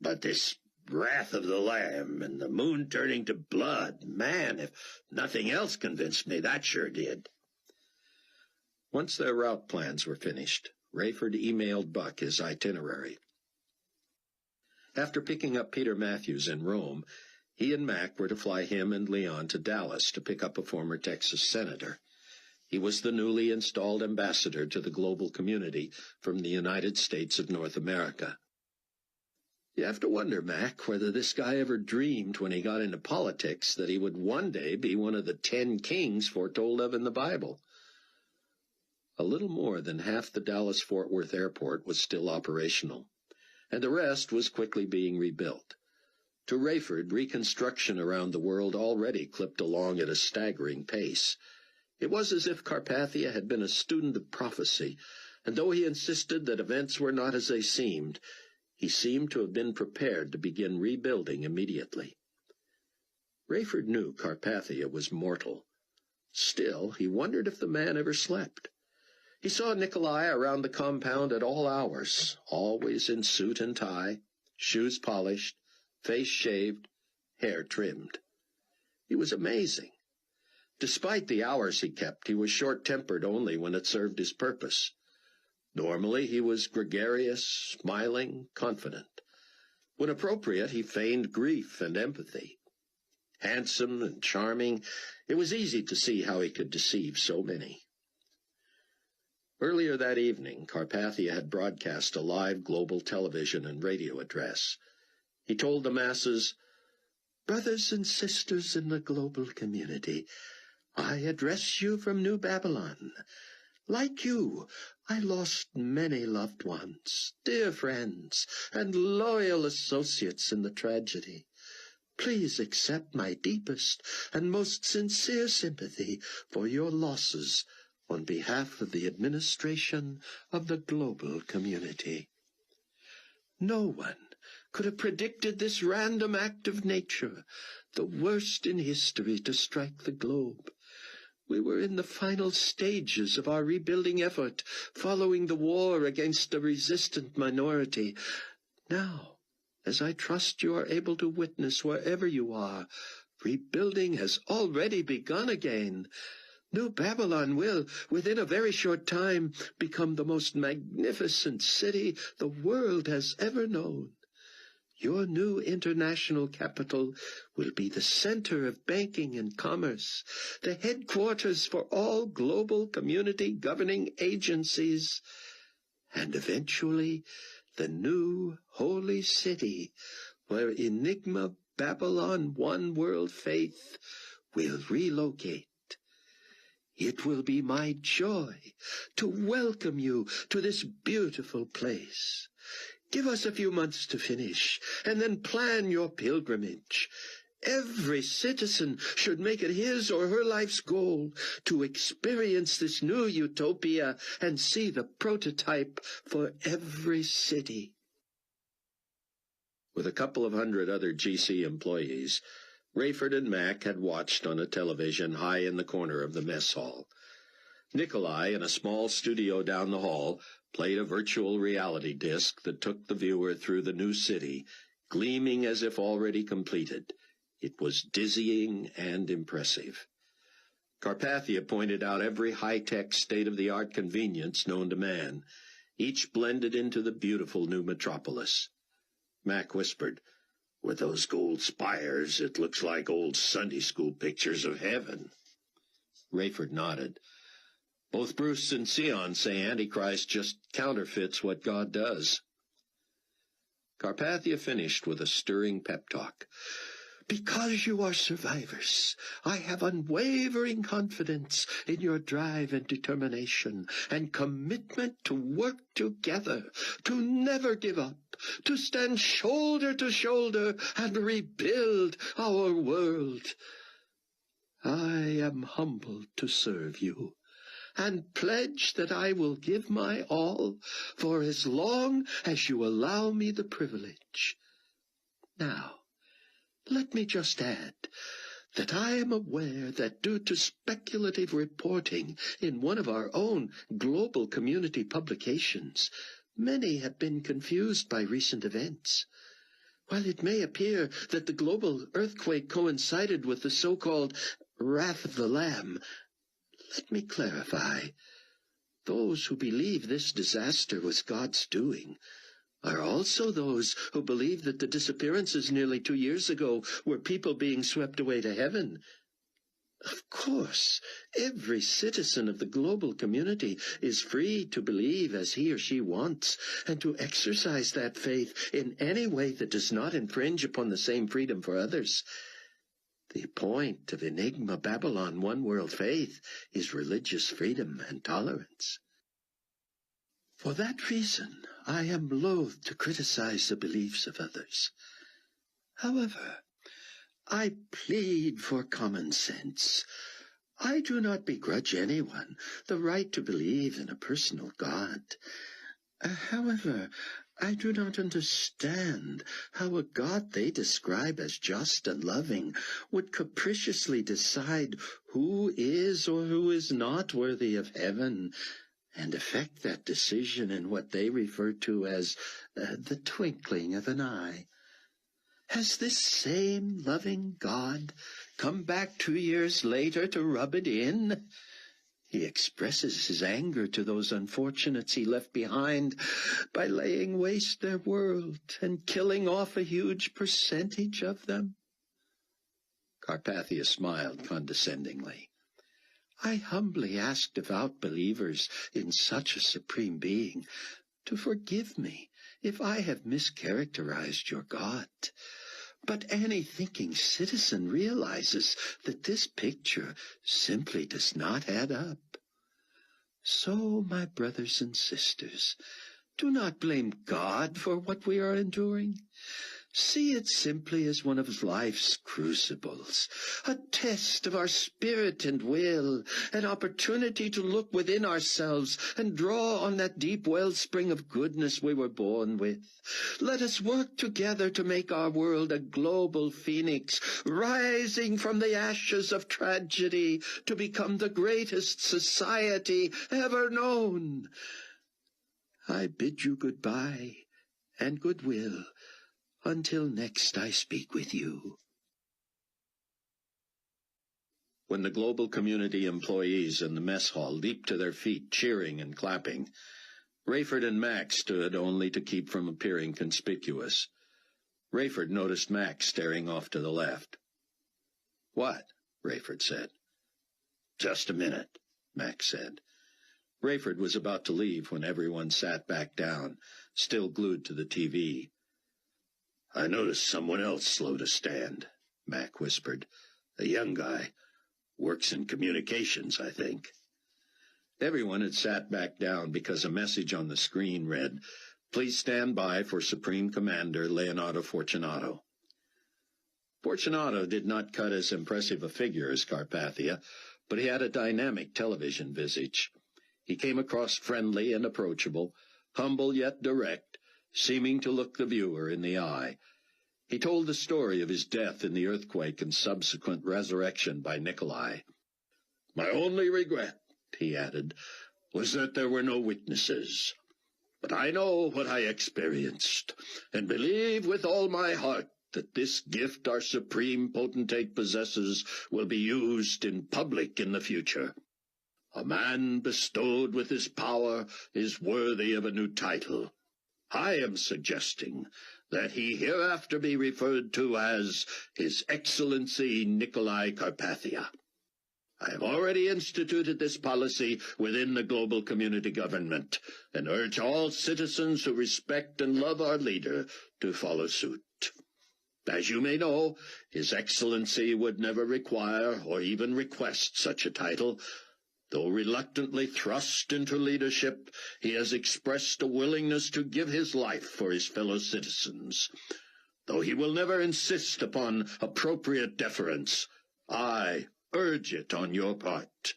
But this wrath of the Lamb and the moon turning to blood, man, if nothing else convinced me, that sure did. Once their route plans were finished, Rayford emailed Buck his itinerary. After picking up Peter Matthews in Rome, he and Mac were to fly him and Leon to Dallas to pick up a former Texas senator. He was the newly installed ambassador to the global community from the United States of North America. You have to wonder, Mac, whether this guy ever dreamed when he got into politics that he would one day be one of the 10 kings foretold of in the Bible. A little more than half the Dallas-Fort Worth airport was still operational, and the rest was quickly being rebuilt. To Rayford, reconstruction around the world already clipped along at a staggering pace. It was as if Carpathia had been a student of prophecy, and though he insisted that events were not as they seemed, he seemed to have been prepared to begin rebuilding immediately. Rayford knew Carpathia was mortal. Still, he wondered if the man ever slept. He saw Nikolai around the compound at all hours, always in suit and tie, shoes polished, face shaved, hair trimmed. He was amazing. Despite the hours he kept, he was short-tempered only when it served his purpose. Normally he was gregarious, smiling, confident. When appropriate, he feigned grief and empathy. Handsome and charming, it was easy to see how he could deceive so many. Earlier that evening, Carpathia had broadcast a live global television and radio address. He told the masses, "Brothers and sisters in the global community, I address you from New Babylon. Like you, I lost many loved ones, dear friends, and loyal associates in the tragedy. Please accept my deepest and most sincere sympathy for your losses on behalf of the administration of the global community." No one could have predicted this random act of nature, the worst in history to strike the globe. We were in the final stages of our rebuilding effort, following the war against a resistant minority. Now, as I trust you are able to witness wherever you are, rebuilding has already begun again. New Babylon will, within a very short time, become the most magnificent city the world has ever known. Your new international capital will be the center of banking and commerce, the headquarters for all global community governing agencies, and eventually the new holy city where Enigma Babylon One World Faith will relocate. It will be my joy to welcome you to this beautiful place. Give us a few months to finish, and then plan your pilgrimage. Every citizen should make it his or her life's goal to experience this new utopia and see the prototype for every city. With a couple of hundred other GC employees, Rayford and Mac had watched on a television high in the corner of the mess hall. Nikolai, in a small studio down the hall, played a virtual reality disc that took the viewer through the new city, gleaming as if already completed. It was dizzying and impressive. Carpathia pointed out every high-tech, state-of-the-art convenience known to man, each blended into the beautiful new metropolis. Mac whispered, "With those gold spires, it looks like old Sunday school pictures of heaven." Rayford nodded. "Both Bruce and Sion say Antichrist just counterfeits what God does." Carpathia finished with a stirring pep talk. "Because you are survivors, I have unwavering confidence in your drive and determination and commitment to work together, to never give up, to stand shoulder to shoulder and rebuild our world. I am humbled to serve you, and pledge that I will give my all for as long as you allow me the privilege. Now, let me just add that I am aware that due to speculative reporting in one of our own global community publications, many have been confused by recent events. While it may appear that the global earthquake coincided with the so-called Wrath of the Lamb, let me clarify. Those who believe this disaster was God's doing are also those who believe that the disappearances nearly 2 years ago were people being swept away to heaven. Of course, every citizen of the global community is free to believe as he or she wants and to exercise that faith in any way that does not infringe upon the same freedom for others. The point of Enigma Babylon One World Faith is religious freedom and tolerance. For that reason, I am loath to criticize the beliefs of others. However, I plead for common sense. I do not begrudge anyone the right to believe in a personal God. However, I do not understand how a God they describe as just and loving would capriciously decide who is or who is not worthy of heaven, and effect that decision in what they refer to as the twinkling of an eye. Has this same loving God come back 2 years later to rub it in? He expresses his anger to those unfortunates he left behind by laying waste their world and killing off a huge percentage of them. Carpathia smiled condescendingly. I humbly ask devout believers in such a supreme being to forgive me if I have mischaracterized your God. But any thinking citizen realizes that this picture simply does not add up. So, my brothers and sisters, do not blame God for what we are enduring. See it simply as one of life's crucibles, a test of our spirit and will, an opportunity to look within ourselves and draw on that deep wellspring of goodness we were born with. Let us work together to make our world a global phoenix, rising from the ashes of tragedy to become the greatest society ever known. I bid you goodbye and goodwill, until next I speak with you. When the global community employees in the mess hall leaped to their feet, cheering and clapping, Rayford and Mac stood only to keep from appearing conspicuous. Rayford noticed Mac staring off to the left. "What?" Rayford said. "Just a minute," Mac said. Rayford was about to leave when everyone sat back down, still glued to the TV. "I noticed someone else slow to stand," Mac whispered. "A young guy. Works in communications, I think." Everyone had sat back down because a message on the screen read, "Please stand by for Supreme Commander Leonardo Fortunato." Fortunato did not cut as impressive a figure as Carpathia, but he had a dynamic television visage. He came across friendly and approachable, humble yet direct, seeming to look the viewer in the eye. He told the story of his death in the earthquake and subsequent resurrection by Nikolai. "My only regret," he added, "was that there were no witnesses. But I know what I experienced, and believe with all my heart that this gift our supreme potentate possesses will be used in public in the future. A man bestowed with this power is worthy of a new title. I am suggesting that he hereafter be referred to as His Excellency Nikolai Carpathia. I have already instituted this policy within the global community government, and urge all citizens who respect and love our leader to follow suit. As you may know, His Excellency would never require or even request such a title. Though reluctantly thrust into leadership, he has expressed a willingness to give his life for his fellow citizens. Though he will never insist upon appropriate deference, I urge it on your part.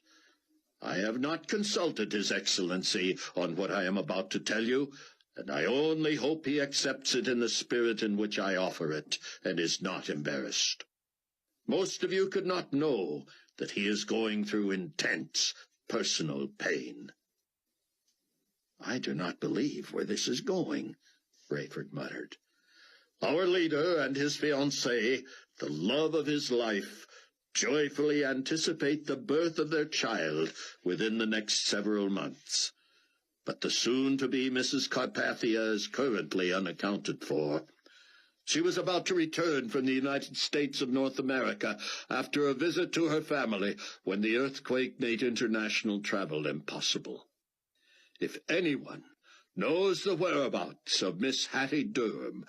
I have not consulted His Excellency on what I am about to tell you, and I only hope he accepts it in the spirit in which I offer it, and is not embarrassed. Most of you could not know that he is going through intense personal pain." "I do not believe where this is going," Rayford muttered. "Our leader and his fiancée, the love of his life, joyfully anticipate the birth of their child within the next several months. But the soon-to-be Mrs. Carpathia is currently unaccounted for. She was about to return from the United States of North America after a visit to her family when the earthquake made international travel impossible. If anyone knows the whereabouts of Miss Hattie Durham,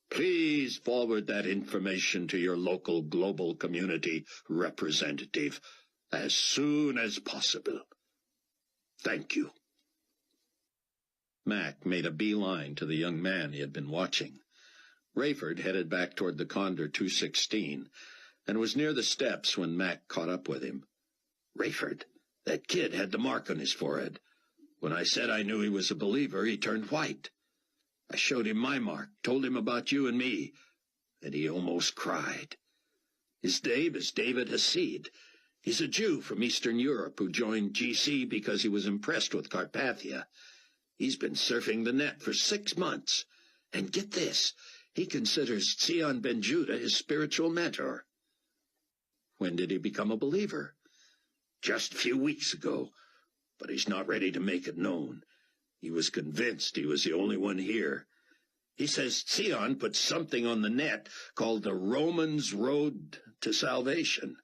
please forward that information to your local global community representative as soon as possible. Thank you." Mac made a beeline to the young man he had been watching. Rayford headed back toward the Condor 216, and was near the steps when Mac caught up with him. "Rayford, that kid had the mark on his forehead. When I said I knew he was a believer, he turned white. I showed him my mark, told him about you and me, and he almost cried. His name is David Hasid. He's a Jew from Eastern Europe who joined GC because he was impressed with Carpathia. He's been surfing the net for 6 months, and get this, he considers Zion Ben Judah his spiritual mentor." "When did he become a believer?" "Just a few weeks ago, but he's not ready to make it known. He was convinced he was the only one here. He says Zion put something on the net called the Romans' Road to Salvation.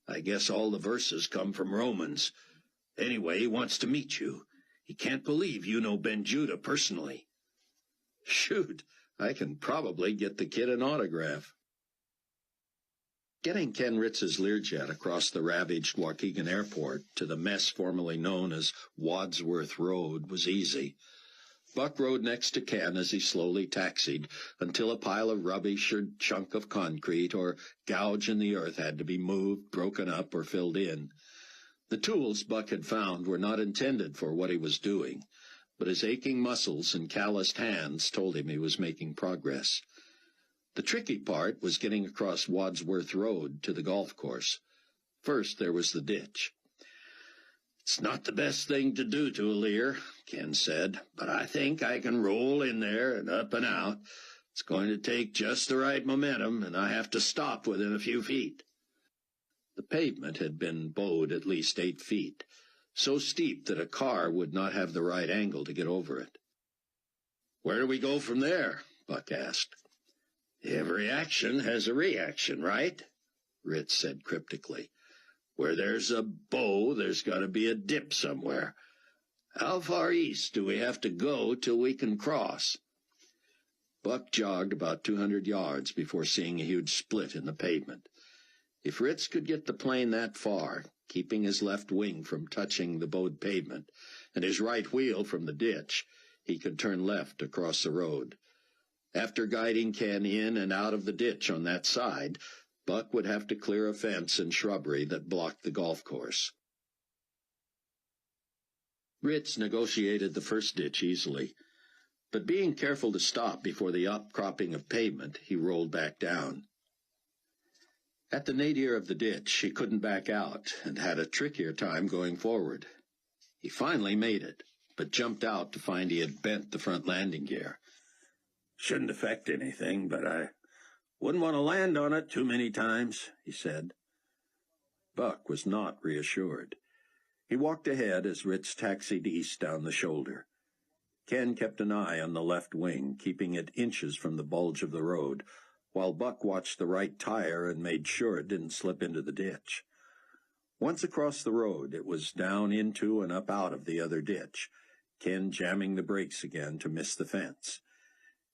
I guess all the verses come from Romans. Anyway, he wants to meet you. He can't believe you know Ben Judah personally." "Shoot, I can probably get the kid an autograph." Getting Ken Ritz's Learjet across the ravaged Waukegan Airport to the mess formerly known as Wadsworth Road was easy. Buck rode next to Ken as he slowly taxied until a pile of rubbish or chunk of concrete or gouge in the earth had to be moved, broken up, or filled in. The tools Buck had found were not intended for what he was doing, but his aching muscles and calloused hands told him he was making progress. The tricky part was getting across Wadsworth Road to the golf course. First there was the ditch. "It's not the best thing to do to a Lear," Ken said, "but I think I can roll in there and up and out. It's going to take just the right momentum, and I have to stop within a few feet." The pavement had been bowed at least 8 feet, so steep that a car would not have the right angle to get over it. "Where do we go from there?" Buck asked. "Every action has a reaction, right?" Ritz said cryptically. "Where there's a bow, there's got to be a dip somewhere. How far east do we have to go till we can cross?" Buck jogged about 200 yards before seeing a huge split in the pavement. If Ritz could get the plane that far, keeping his left wing from touching the bowed pavement, and his right wheel from the ditch, he could turn left across the road. After guiding Ken in and out of the ditch on that side, Buck would have to clear a fence and shrubbery that blocked the golf course. Ritz negotiated the first ditch easily, but being careful to stop before the outcropping of pavement, he rolled back down. At the nadir of the ditch, he couldn't back out and had a trickier time going forward. He finally made it, but jumped out to find he had bent the front landing gear. "Shouldn't affect anything, but I wouldn't want to land on it too many times," he said. Buck was not reassured. He walked ahead as Ritz taxied east down the shoulder. Ken kept an eye on the left wing, keeping it inches from the bulge of the road, while Buck watched the right tire and made sure it didn't slip into the ditch. Once across the road, it was down into and up out of the other ditch, Ken jamming the brakes again to miss the fence.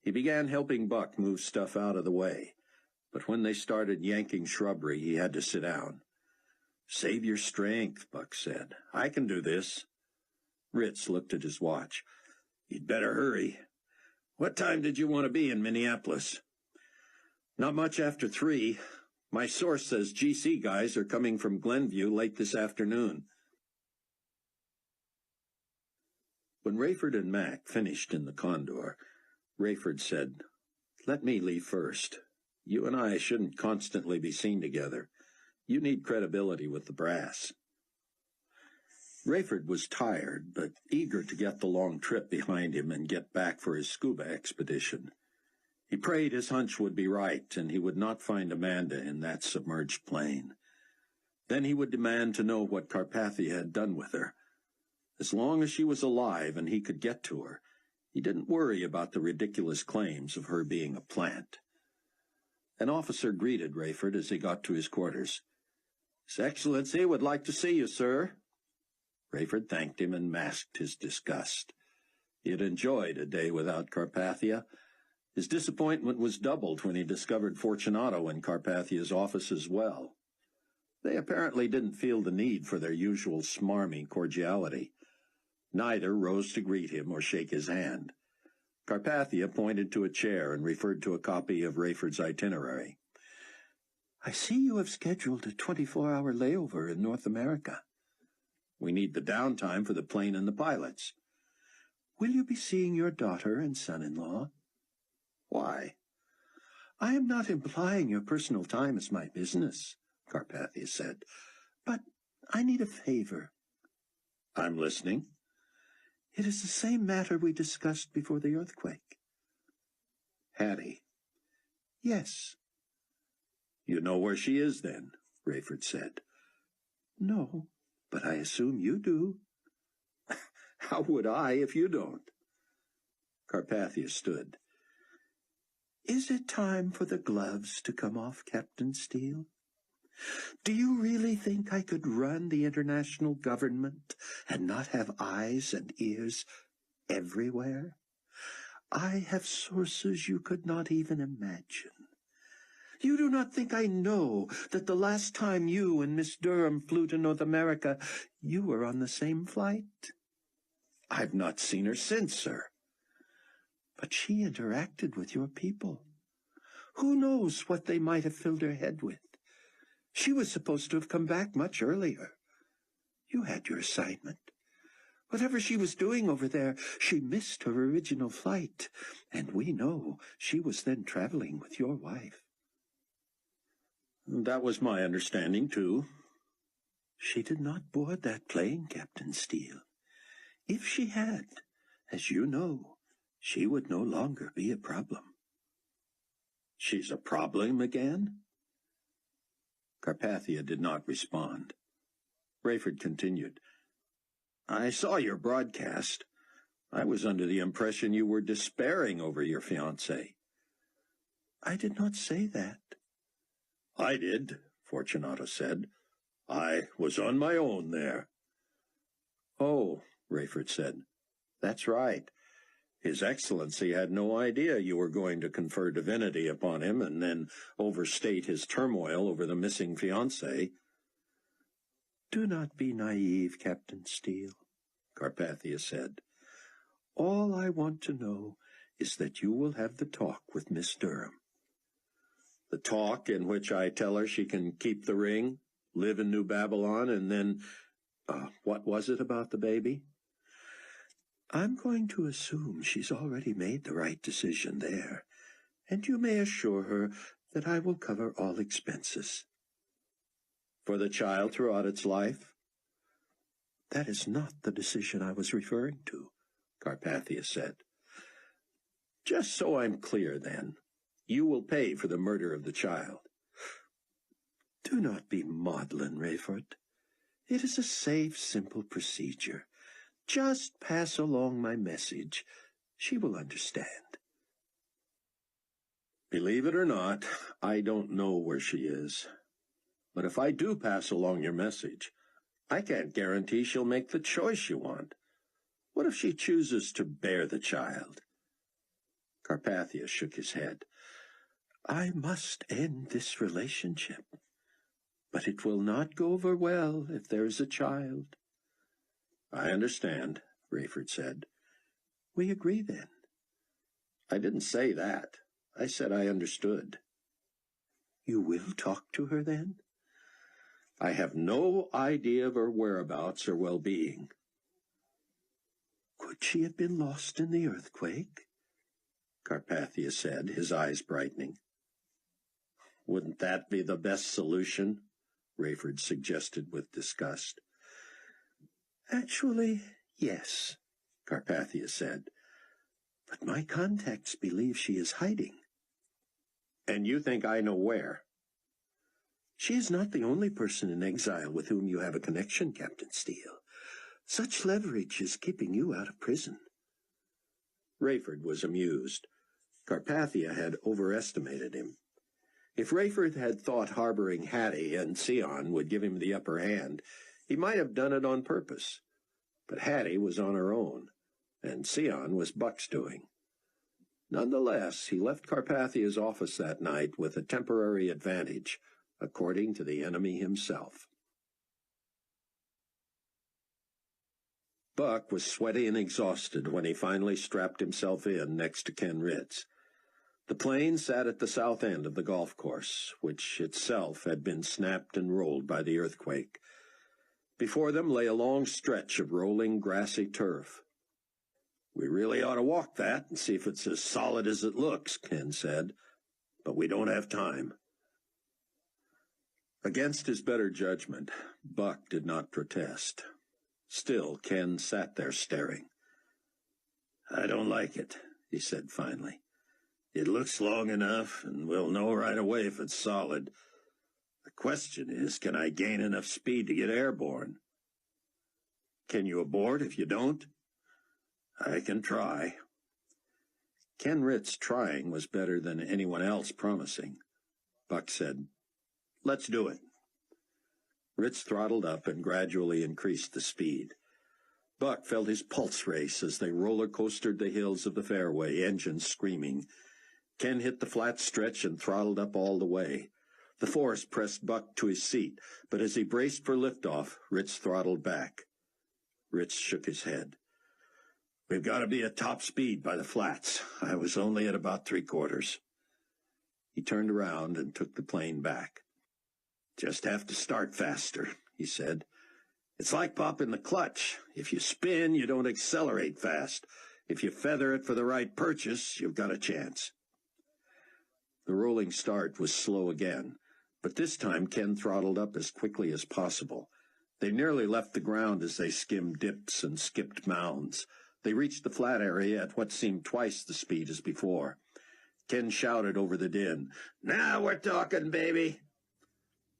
He began helping Buck move stuff out of the way, but when they started yanking shrubbery, he had to sit down. "Save your strength," Buck said. "I can do this." Ritz looked at his watch. "You'd better hurry. What time did you want to be in Minneapolis?" "Not much after 3. My source says GC guys are coming from Glenview late this afternoon." When Rayford and Mac finished in the Condor, Rayford said, "Let me leave first. You and I shouldn't constantly be seen together. You need credibility with the brass." Rayford was tired, but eager to get the long trip behind him and get back for his scuba expedition. He prayed his hunch would be right, and he would not find Amanda in that submerged plane. Then he would demand to know what Carpathia had done with her. As long as she was alive and he could get to her, he didn't worry about the ridiculous claims of her being a plant. An officer greeted Rayford as he got to his quarters. "His Excellency would like to see you, sir." Rayford thanked him and masked his disgust. He had enjoyed a day without Carpathia. His disappointment was doubled when he discovered Fortunato in Carpathia's office as well. They apparently didn't feel the need for their usual smarmy cordiality. Neither rose to greet him or shake his hand. Carpathia pointed to a chair and referred to a copy of Rayford's itinerary. "I see you have scheduled a 24-hour layover in North America." "We need the downtime for the plane and the pilots." "Will you be seeing your daughter and son-in-law?" "Why?" "I am not implying your personal time is my business," Carpathia said, "but I need a favor." "I'm listening." "It is the same matter we discussed before the earthquake." "Hattie?" "Yes." "You know where she is, then?" Rayford said. "No, but I assume you do." "How would I if you don't?" Carpathia stood. "Is it time for the gloves to come off, Captain Steele? Do you really think I could run the international government and not have eyes and ears everywhere? I have sources you could not even imagine. You do not think I know that the last time you and Miss Durham flew to North America, you were on the same flight?" "I've not seen her since, sir." "But she interacted with your people. Who knows what they might have filled her head with? She was supposed to have come back much earlier. You had your assignment. Whatever she was doing over there, she missed her original flight, and we know she was then traveling with your wife." "That was my understanding, too." "She did not board that plane, Captain Steele. If she had, as you know, she would no longer be a problem." "She's a problem again?" Carpathia did not respond. Rayford continued. "I saw your broadcast. I was under the impression you were despairing over your fiancée." "I did not say that." "I did," Fortunato said. "I was on my own there." "Oh," Rayford said. "That's right. His Excellency had no idea you were going to confer divinity upon him and then overstate his turmoil over the missing fiancée." "Do not be naive, Captain Steele," Carpathia said. "All I want to know is that you will have the talk with Miss Durham. The talk in which I tell her she can keep the ring, live in New Babylon, and then, what was it about the baby? I'm going to assume she's already made the right decision there, and you may assure her that I will cover all expenses. For the child throughout its life? That is not the decision I was referring to, Carpathia said. Just so I'm clear, then, you will pay for the murder of the child. Do not be maudlin, Rayford. It is a safe, simple procedure. Just pass along my message. She will understand. Believe it or not, I don't know where she is. But if I do pass along your message, I can't guarantee she'll make the choice you want. What if she chooses to bear the child? Carpathia shook his head. I must end this relationship. But it will not go over well if there is a child. I understand, Rayford said. We agree, then. I didn't say that. I said I understood. You will talk to her, then? I have no idea of her whereabouts or well-being. Could she have been lost in the earthquake? Carpathia said, his eyes brightening. Wouldn't that be the best solution? Rayford suggested with disgust. Actually, yes, Carpathia said. But my contacts believe she is hiding. And you think I know where? She is not the only person in exile with whom you have a connection, Captain Steele. Such leverage is keeping you out of prison. Rayford was amused. Carpathia had overestimated him. If Rayford had thought harboring Hattie and Sion would give him the upper hand, he might have done it on purpose. But Hattie was on her own, and Sion was Buck's doing. Nonetheless, he left Carpathia's office that night with a temporary advantage, according to the enemy himself. Buck was sweaty and exhausted when he finally strapped himself in next to Ken Ritz. The plane sat at the south end of the golf course, which itself had been snapped and rolled by the earthquake. Before them lay a long stretch of rolling, grassy turf. We really ought to walk that and see if it's as solid as it looks, Ken said, but we don't have time. Against his better judgment, Buck did not protest. Still, Ken sat there staring. I don't like it, he said finally. It looks long enough, and we'll know right away if it's solid. The question is, can I gain enough speed to get airborne? Can you abort if you don't? I can try. Ken Ritz trying was better than anyone else promising. Buck said, Let's do it. Ritz throttled up and gradually increased the speed. Buck felt his pulse race as they roller-coastered the hills of the fairway, engines screaming. Ken hit the flat stretch and throttled up all the way. The force pressed Buck to his seat, but as he braced for liftoff, Ritz throttled back. Ritz shook his head. We've got to be at top speed by the flats. I was only at about 3/4. He turned around and took the plane back. Just have to start faster, he said. It's like popping the clutch. If you spin, you don't accelerate fast. If you feather it for the right purchase, you've got a chance. The rolling start was slow again, but this time Ken throttled up as quickly as possible. They nearly left the ground as they skimmed dips and skipped mounds. They reached the flat area at what seemed twice the speed as before. Ken shouted over the din, Now we're talking, baby!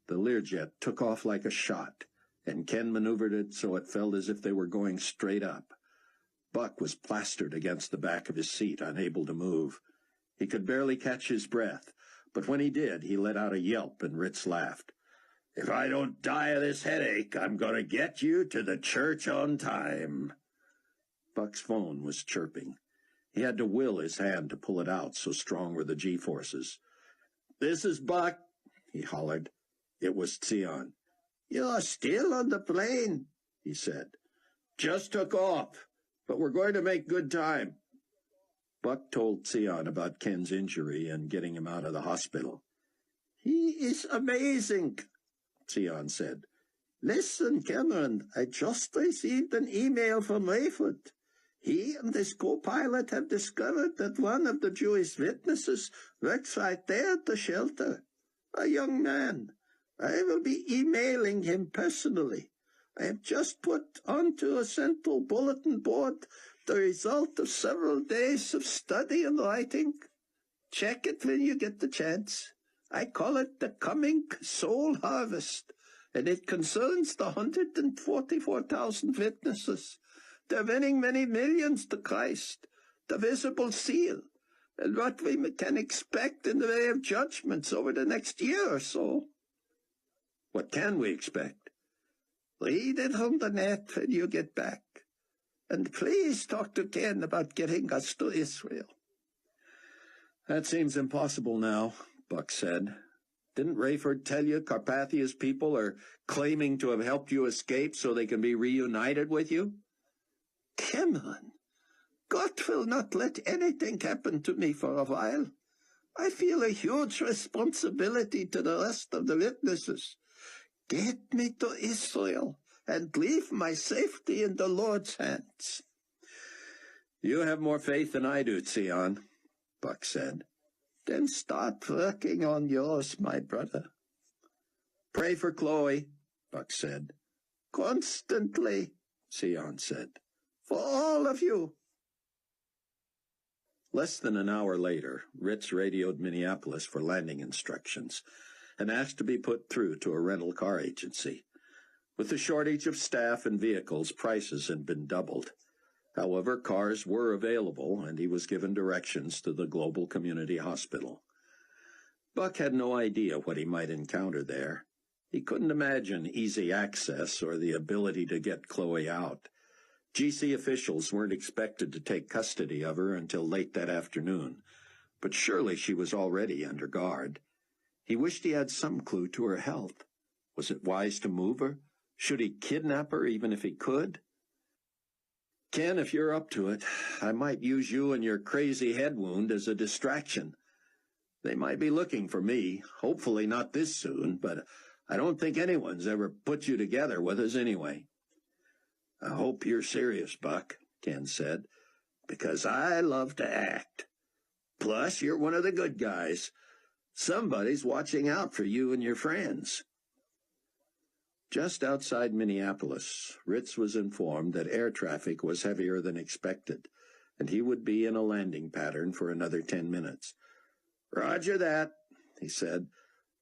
The Learjet took off like a shot, and Ken maneuvered it so it felt as if they were going straight up. Buck was plastered against the back of his seat, unable to move. He could barely catch his breath, but when he did, he let out a yelp, and Ritz laughed. If I don't die of this headache, I'm going to get you to the church on time. Buck's phone was chirping. He had to will his hand to pull it out, so strong were the G-forces. This is Buck, he hollered. It was Sion. You're still on the plane, he said. Just took off, but we're going to make good time. Buck told Sion about Ken's injury and getting him out of the hospital. "He is amazing," Sion said. "Listen, Cameron, I just received an email from Rayford. He and his co-pilot have discovered that one of the Jewish witnesses works right there at the shelter. A young man. I will be emailing him personally. I have just put onto a central bulletin board the result of several days of study and writing. Check it when you get the chance. I call it the Coming Soul Harvest, and it concerns the 144,000 witnesses. They're winning many millions to Christ, the visible seal, and what we can expect in the way of judgments over the next year or so." "What can we expect?" "Read it on the net when you get back. And please talk to Ken about getting us to Israel." "That seems impossible now," Buck said. "Didn't Rayford tell you Carpathia's people are claiming to have helped you escape so they can be reunited with you?" "Cameron, God will not let anything happen to me for a while. I feel a huge responsibility to the rest of the witnesses. Get me to Israel and leave my safety in the Lord's hands." "You have more faith than I do, Sion," Buck said. "Then start working on yours, my brother." "Pray for Chloe," Buck said. "Constantly," Sion said. "For all of you." Less than an hour later, Ritz radioed Minneapolis for landing instructions and asked to be put through to a rental car agency. With the shortage of staff and vehicles, prices had been doubled. However, cars were available, and he was given directions to the Global Community Hospital. Buck had no idea what he might encounter there. He couldn't imagine easy access or the ability to get Chloe out. GC officials weren't expected to take custody of her until late that afternoon, but surely she was already under guard. He wished he had some clue to her health. Was it wise to move her? Should he kidnap her even if he could? "Ken, if you're up to it, I might use you and your crazy head wound as a distraction. They might be looking for me, hopefully not this soon, but I don't think anyone's ever put you together with us anyway." "I hope you're serious, Buck," Ken said, "because I love to act. Plus, you're one of the good guys. Somebody's watching out for you and your friends." Just outside Minneapolis, Ritz was informed that air traffic was heavier than expected, and he would be in a landing pattern for another 10 minutes. "Roger that," he said.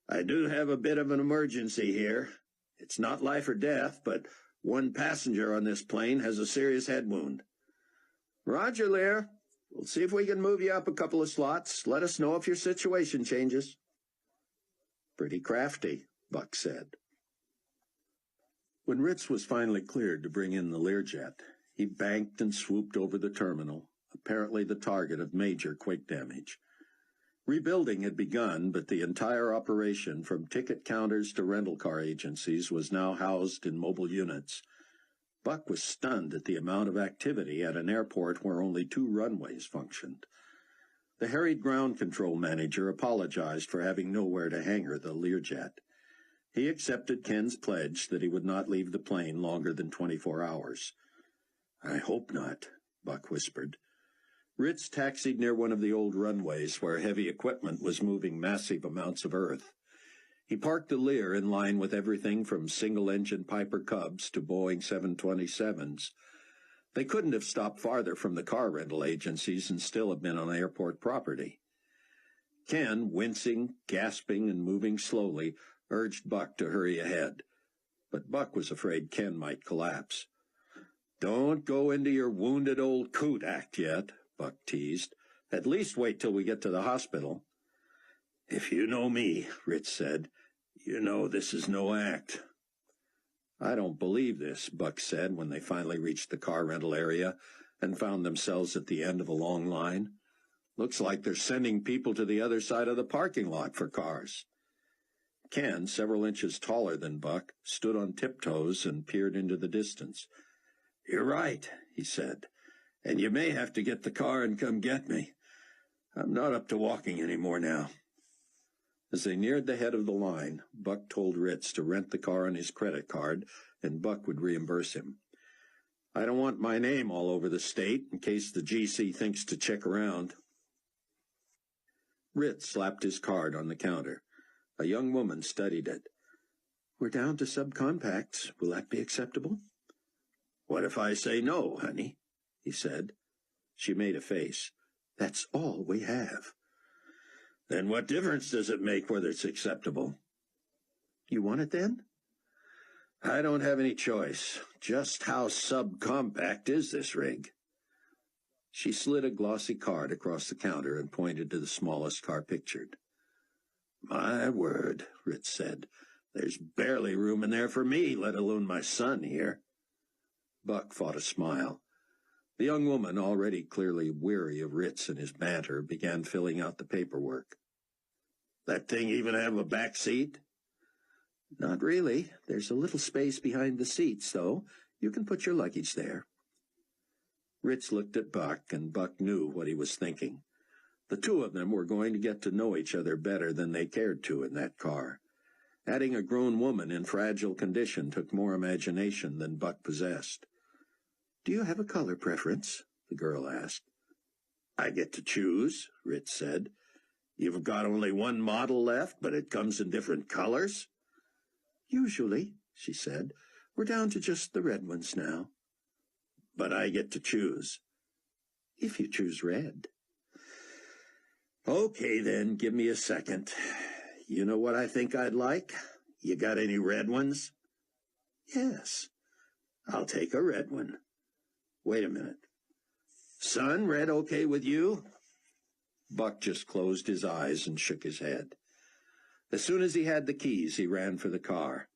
"I do have a bit of an emergency here. It's not life or death, but one passenger on this plane has a serious head wound." "Roger, Lear. We'll see if we can move you up a couple of slots. Let us know if your situation changes." "Pretty crafty," Buck said. When Ritz was finally cleared to bring in the Learjet, he banked and swooped over the terminal, apparently the target of major quake damage. Rebuilding had begun, but the entire operation, from ticket counters to rental car agencies, was now housed in mobile units. Buck was stunned at the amount of activity at an airport where only 2 runways functioned. The harried ground control manager apologized for having nowhere to hangar the Learjet. He accepted Ken's pledge that he would not leave the plane longer than 24 hours. "I hope not," Buck whispered. Ritz taxied near one of the old runways where heavy equipment was moving massive amounts of earth. He parked the Lear in line with everything from single-engine Piper Cubs to Boeing 727s. They couldn't have stopped farther from the car rental agencies and still have been on airport property. Ken, wincing, gasping, and moving slowly, urged Buck to hurry ahead. But Buck was afraid Ken might collapse. "Don't go into your wounded old coot act yet," Buck teased. "At least wait till we get to the hospital." "If you know me," Ritz said, "you know this is no act." "I don't believe this," Buck said when they finally reached the car rental area and found themselves at the end of a long line. "Looks like they're sending people to the other side of the parking lot for cars." Ken, several inches taller than Buck, stood on tiptoes and peered into the distance. "You're right," he said. And you may have to get the car and come get me. I'm not up to walking anymore now. As they neared the head of the line, Buck told Ritz to rent the car on his credit card, and Buck would reimburse him. I don't want my name all over the state in case the GC thinks to check around. Ritz slapped his card on the counter. A young woman studied it. We're down to subcompacts. Will that be acceptable? What if I say no, honey? He said. She made a face. That's all we have. Then what difference does it make whether it's acceptable? You want it then? I don't have any choice. Just how subcompact is this rig? She slid a glossy card across the counter and pointed to the smallest car pictured. My word, Ritz said. There's barely room in there for me, let alone my son here. Buck fought a smile. The young woman, already clearly weary of Ritz and his banter, began filling out the paperwork. That thing even have a back seat? Not really. There's a little space behind the seats, though. You can put your luggage there. Ritz looked at Buck, and Buck knew what he was thinking. The two of them were going to get to know each other better than they cared to in that car. Adding a grown woman in fragile condition took more imagination than Buck possessed. Do you have a color preference? The girl asked. I get to choose, Ritz said. You've got only one model left, but it comes in different colors? Usually, she said. We're down to just the red ones now. But I get to choose. If you choose red. Okay, then, give me a second. You know what I think I'd like? You got any red ones? Yes. I'll take a red one. Wait a minute. Son, red okay with you? Buck just closed his eyes and shook his head. As soon as he had the keys, he ran for the car.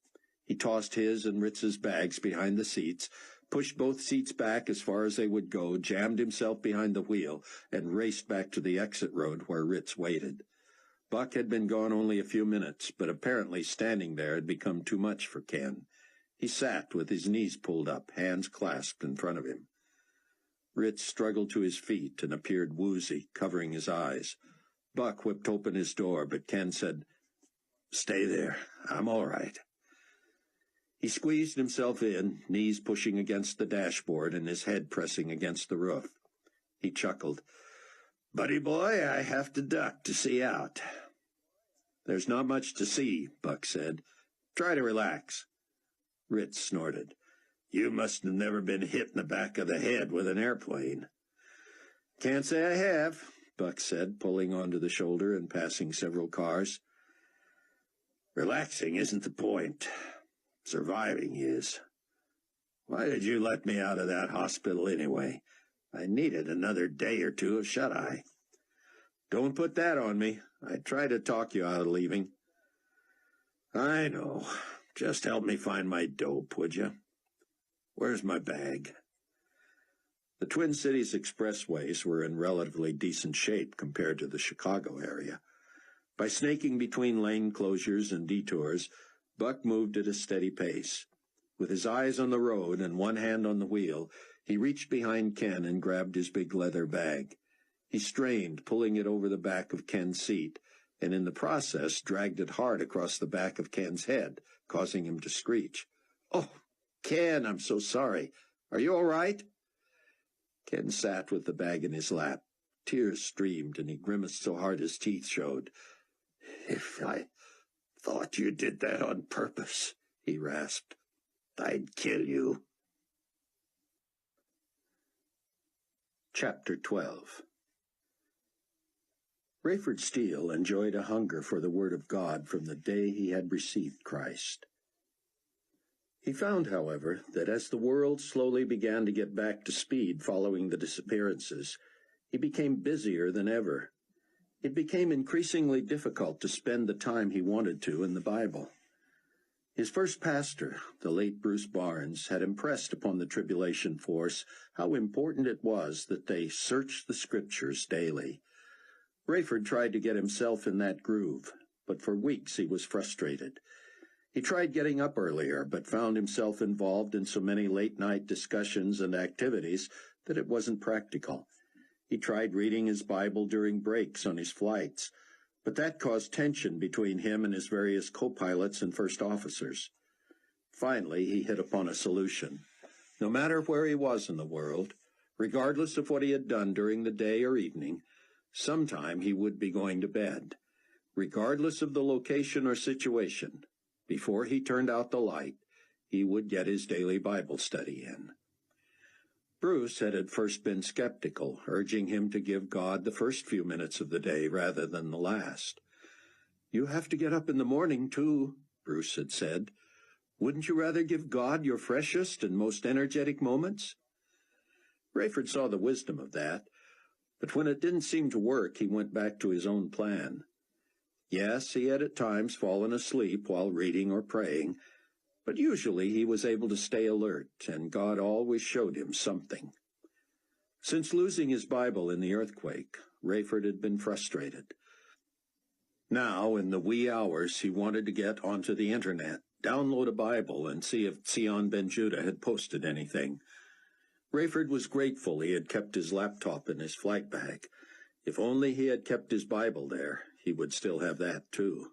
He tossed his and Ritz's bags behind the seats, pushed both seats back as far as they would go, jammed himself behind the wheel, and raced back to the exit road where Ritz waited. Buck had been gone only a few minutes, but apparently standing there had become too much for Ken. He sat with his knees pulled up, hands clasped in front of him. Ritz struggled to his feet and appeared woozy, covering his eyes. Buck whipped open his door, but Ken said, Stay there. I'm all right. He squeezed himself in, knees pushing against the dashboard and his head pressing against the roof. He chuckled. Buddy boy, I have to duck to see out. There's not much to see, Buck said. Try to relax. Ritz snorted. You must have never been hit in the back of the head with an airplane. Can't say I have, Buck said, pulling onto the shoulder and passing several cars. Relaxing isn't the point. Surviving is. Why did you let me out of that hospital anyway? I needed another day or two of shut-eye. Don't put that on me. I tried to talk you out of leaving. I know. Just help me find my dope, would you? Where's my bag? The Twin Cities expressways were in relatively decent shape compared to the Chicago area. By snaking between lane closures and detours, Buck moved at a steady pace. With his eyes on the road and one hand on the wheel, he reached behind Ken and grabbed his big leather bag. He strained, pulling it over the back of Ken's seat, and in the process dragged it hard across the back of Ken's head, causing him to screech. Oh, Ken, I'm so sorry. Are you all right? Ken sat with the bag in his lap. Tears streamed, and he grimaced so hard his teeth showed. If I thought you did that on purpose, he rasped, I'd kill you. Chapter 12. Rayford Steele enjoyed a hunger for the Word of God from the day he had received Christ. He found, however, that as the world slowly began to get back to speed following the disappearances, he became busier than ever. It became increasingly difficult to spend the time he wanted to in the Bible. His first pastor, the late Bruce Barnes, had impressed upon the Tribulation Force how important it was that they search the Scriptures daily. Rayford tried to get himself in that groove, but for weeks he was frustrated. He tried getting up earlier, but found himself involved in so many late-night discussions and activities that it wasn't practical. He tried reading his Bible during breaks on his flights, but that caused tension between him and his various co-pilots and first officers. Finally, he hit upon a solution. No matter where he was in the world, regardless of what he had done during the day or evening, sometime he would be going to bed. Regardless of the location or situation, before he turned out the light, he would get his daily Bible study in. Bruce had at first been skeptical, urging him to give God the first few minutes of the day rather than the last. "You have to get up in the morning, too," Bruce had said. "Wouldn't you rather give God your freshest and most energetic moments?" Rayford saw the wisdom of that, but when it didn't seem to work, he went back to his own plan. Yes, he had at times fallen asleep while reading or praying, but usually he was able to stay alert, and God always showed him something. Since losing his Bible in the earthquake, Rayford had been frustrated. Now, in the wee hours, he wanted to get onto the internet, download a Bible, and see if Zion Ben Judah had posted anything. Rayford was grateful he had kept his laptop in his flight bag. If only he had kept his Bible there, he would still have that, too.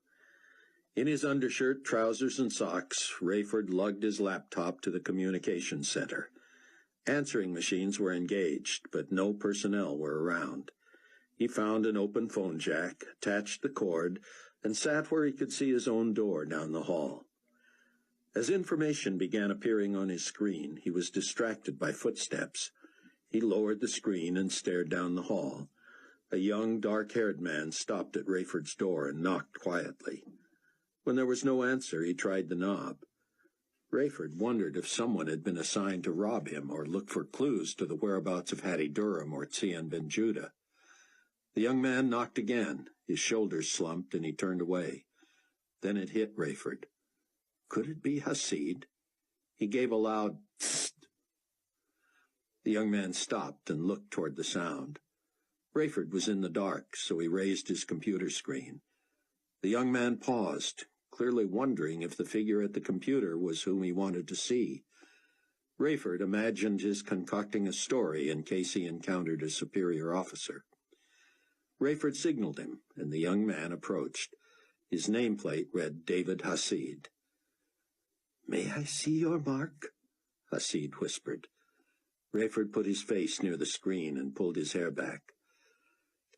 In his undershirt, trousers, and socks, Rayford lugged his laptop to the communications center. Answering machines were engaged, but no personnel were around. He found an open phone jack, attached the cord, and sat where he could see his own door down the hall. As information began appearing on his screen, he was distracted by footsteps. He lowered the screen and stared down the hall. A young, dark-haired man stopped at Rayford's door and knocked quietly. When there was no answer, he tried the knob. Rayford wondered if someone had been assigned to rob him or look for clues to the whereabouts of Hattie Durham or Zion Ben Judah. The young man knocked again. His shoulders slumped, and he turned away. Then it hit Rayford. Could it be Hasid? He gave a loud "Psst." The young man stopped and looked toward the sound. Rayford was in the dark, so he raised his computer screen. The young man paused, clearly wondering if the figure at the computer was whom he wanted to see. Rayford imagined his concocting a story in case he encountered a superior officer. Rayford signaled him, and the young man approached. His nameplate read David Hasid. "May I see your mark?" Hasid whispered. Rayford put his face near the screen and pulled his hair back.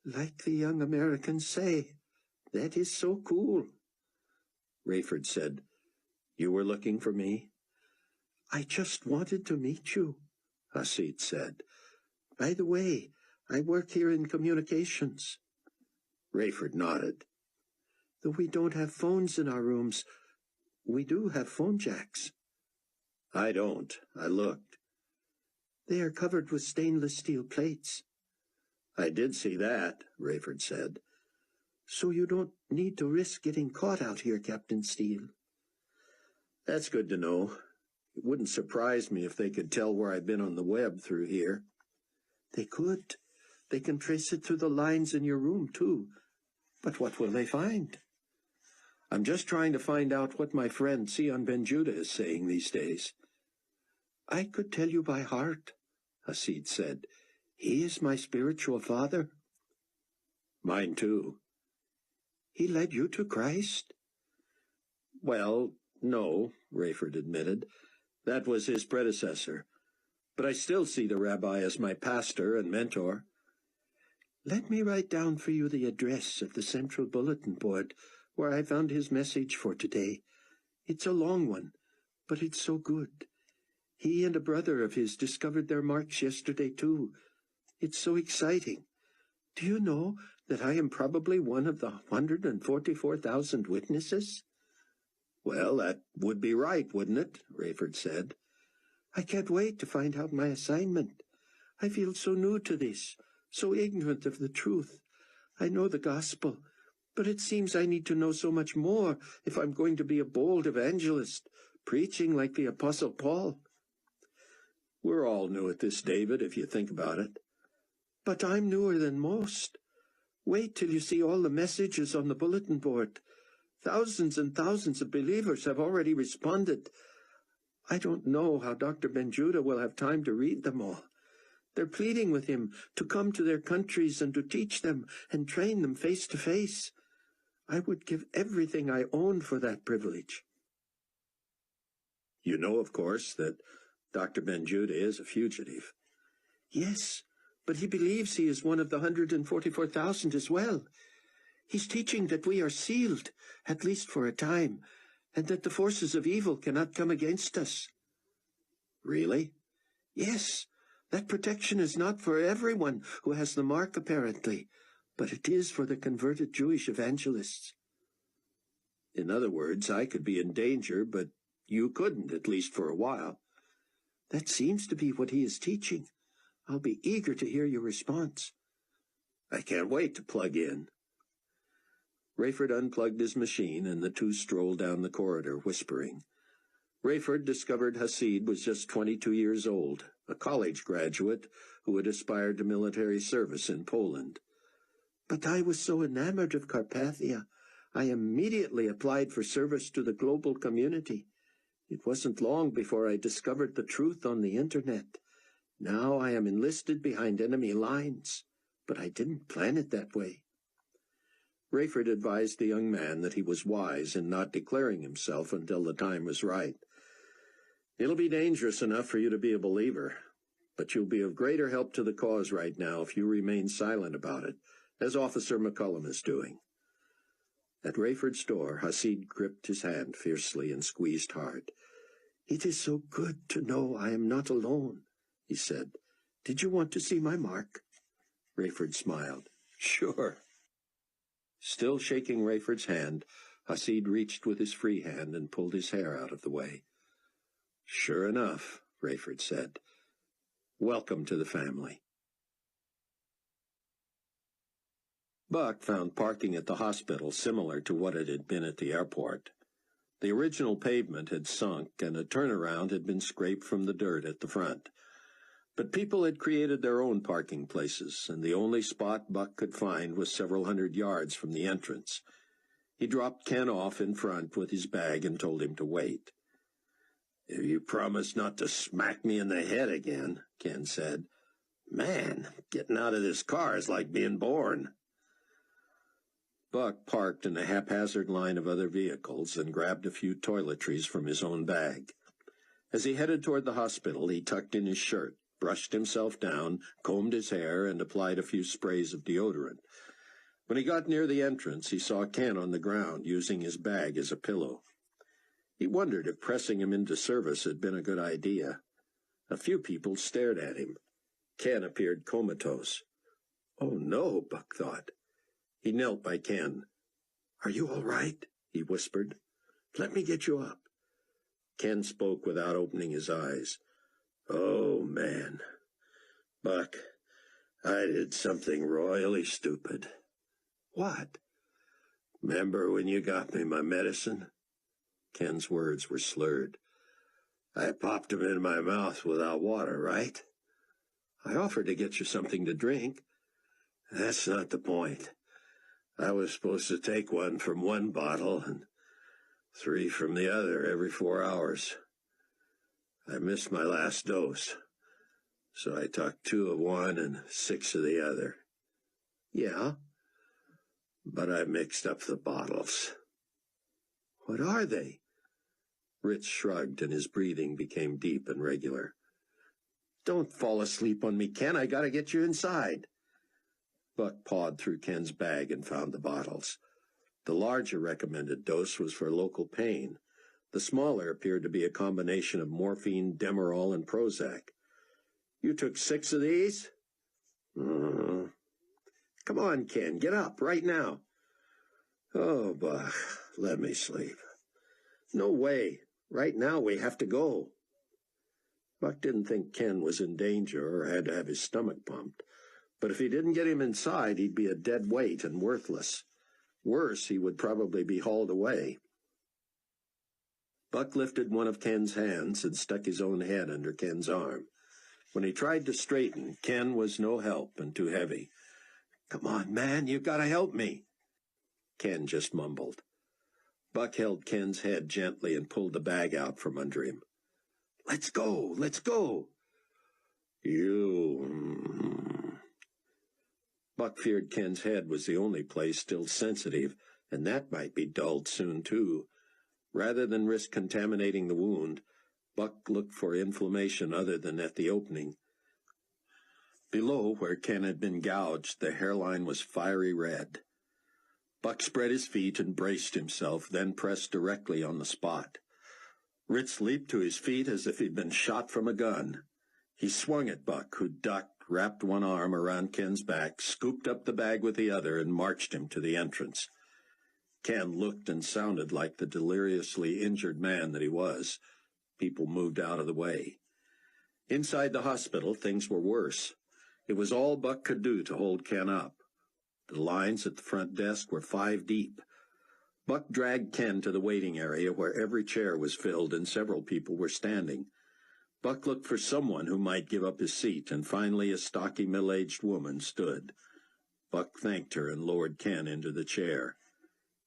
"Like the young Americans say, that is so cool." Rayford said, "You were looking for me?" "I just wanted to meet you," Hasid said. "By the way, I work here in communications." Rayford nodded. "Though we don't have phones in our rooms, we do have phone jacks." "I don't. I looked." "They are covered with stainless steel plates." "I did see that," Rayford said. "So you don't need to risk getting caught out here, Captain Steele." "That's good to know. It wouldn't surprise me if they could tell where I've been on the web through here." "They could. They can trace it through the lines in your room, too. But what will they find?" "I'm just trying to find out what my friend Zion Ben Judah is saying these days." "I could tell you by heart," Hasid said. "He is my spiritual father." "Mine, too." "He led you to Christ?" "Well, no," Rayford admitted. "That was his predecessor. But I still see the rabbi as my pastor and mentor." "Let me write down for you the address of the central bulletin board where I found his message for today. It's a long one, but it's so good. He and a brother of his discovered their marks yesterday, too. It's so exciting. Do you know that I am probably one of the 144,000 witnesses?" "Well, that would be right, wouldn't it?" Rayford said. "I can't wait to find out my assignment. I feel so new to this, so ignorant of the truth. I know the gospel, but it seems I need to know so much more if I'm going to be a bold evangelist, preaching like the Apostle Paul." "We're all new at this, David, if you think about it." "But I'm newer than most. Wait till you see all the messages on the bulletin board. Thousands and thousands of believers have already responded. I don't know how Dr. Ben Judah will have time to read them all. They're pleading with him to come to their countries and to teach them and train them face to face. I would give everything I own for that privilege. You know, of course, that Dr. Ben-Judah is a fugitive. Yes, but he believes he is one of the 144,000 as well. He's teaching that we are sealed, at least for a time, and that the forces of evil cannot come against us. Really? Yes, that protection is not for everyone who has the mark, apparently, but it is for the converted Jewish evangelists. In other words, I could be in danger, but you couldn't, at least for a while. That seems to be what he is teaching. I'll be eager to hear your response. I can't wait to plug in. Rayford unplugged his machine, and the two strolled down the corridor, whispering. Rayford discovered Hasid was just 22 years old, a college graduate who had aspired to military service in Poland. But I was so enamored of Carpathia, I immediately applied for service to the global community. It wasn't long before I discovered the truth on the internet. Now I am enlisted behind enemy lines, but I didn't plan it that way. Rayford advised the young man that he was wise in not declaring himself until the time was right. It'll be dangerous enough for you to be a believer, but you'll be of greater help to the cause right now if you remain silent about it, as Officer McCullum is doing. At Rayford's door, Hasid gripped his hand fiercely and squeezed hard. "It is so good to know I am not alone," he said. "Did you want to see my mark?" Rayford smiled. "Sure." Still shaking Rayford's hand, Hasid reached with his free hand and pulled his hair out of the way. "Sure enough," Rayford said. "Welcome to the family." Buck found parking at the hospital similar to what it had been at the airport. The original pavement had sunk, and a turnaround had been scraped from the dirt at the front. But people had created their own parking places, and the only spot Buck could find was several hundred yards from the entrance. He dropped Ken off in front with his bag and told him to wait. "If you promise not to smack me in the head again," Ken said. "Man, getting out of this car is like being born." Buck parked in a haphazard line of other vehicles and grabbed a few toiletries from his own bag. As he headed toward the hospital, he tucked in his shirt, brushed himself down, combed his hair, and applied a few sprays of deodorant. When he got near the entrance, he saw Ken on the ground, using his bag as a pillow. He wondered if pressing him into service had been a good idea. A few people stared at him. Ken appeared comatose. "Oh, no," Buck thought. He knelt by Ken. "Are you all right?" he whispered. "Let me get you up." Ken spoke without opening his eyes. "Oh, man. Buck, I did something royally stupid." "What?" "Remember when you got me my medicine?" Ken's words were slurred. "I popped them in my mouth without water, right?" "I offered to get you something to drink." "That's not the point. I was supposed to take one from one bottle and 3 from the other every 4 hours. I missed my last dose, so I took 2 of one and 6 of the other." "Yeah?" "But I mixed up the bottles." "What are they?" Rich shrugged, and his breathing became deep and regular. "Don't fall asleep on me, Ken. I gotta get you inside." Buck pawed through Ken's bag and found the bottles. The larger recommended dose was for local pain. The smaller appeared to be a combination of morphine, Demerol, and Prozac. "You took 6 of these?" Come on, Ken, get up, right now." "Oh, Buck, let me sleep." "No way. Right now we have to go." Buck didn't think Ken was in danger or had to have his stomach pumped. But if he didn't get him inside, he'd be a dead weight and worthless. Worse, he would probably be hauled away. Buck lifted one of Ken's hands and stuck his own head under Ken's arm. When he tried to straighten, Ken was no help and too heavy. "Come on, man, you gotta help me." Ken just mumbled. Buck held Ken's head gently and pulled the bag out from under him. "Let's go, let's go." You... Buck feared Ken's head was the only place still sensitive, and that might be dulled soon, too. Rather than risk contaminating the wound, Buck looked for inflammation other than at the opening. Below, where Ken had been gouged, the hairline was fiery red. Buck spread his feet and braced himself, then pressed directly on the spot. Ritz leaped to his feet as if he'd been shot from a gun. He swung at Buck, who ducked, wrapped one arm around Ken's back, scooped up the bag with the other, and marched him to the entrance. Ken looked and sounded like the deliriously injured man that he was. People moved out of the way. Inside the hospital, things were worse. It was all Buck could do to hold Ken up. The lines at the front desk were 5 deep. Buck dragged Ken to the waiting area where every chair was filled and several people were standing. Buck looked for someone who might give up his seat, and finally a stocky middle-aged woman stood. Buck thanked her and lowered Ken into the chair.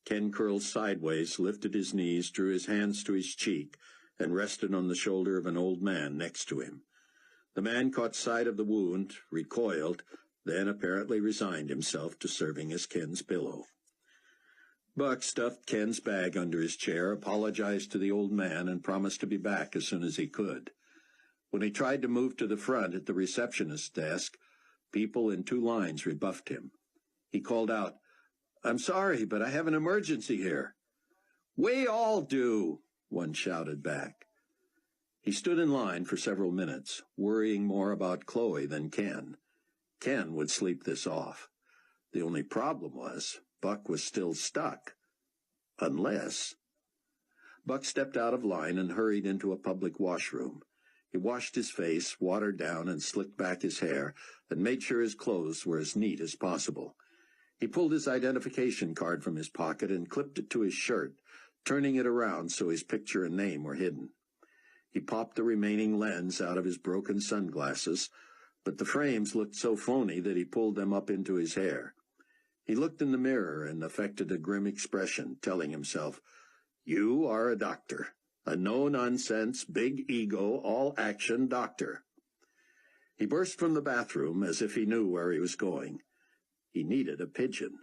Ken curled sideways, lifted his knees, drew his hands to his cheek, and rested on the shoulder of an old man next to him. The man caught sight of the wound, recoiled, then apparently resigned himself to serving as Ken's pillow. Buck stuffed Ken's bag under his chair, apologized to the old man, and promised to be back as soon as he could. When he tried to move to the front at the receptionist's desk, people in 2 lines rebuffed him. He called out, "I'm sorry, but I have an emergency here." "We all do," one shouted back. He stood in line for several minutes, worrying more about Chloe than Ken. Ken would sleep this off. The only problem was, Buck was still stuck. Unless... Buck stepped out of line and hurried into a public washroom. He washed his face, watered down, and slicked back his hair, and made sure his clothes were as neat as possible. He pulled his identification card from his pocket and clipped it to his shirt, turning it around so his picture and name were hidden. He popped the remaining lens out of his broken sunglasses, but the frames looked so phony that he pulled them up into his hair. He looked in the mirror and affected a grim expression, telling himself, "You are a doctor. A no-nonsense, big-ego, all-action doctor." He burst from the bathroom as if he knew where he was going. He needed a pigeon.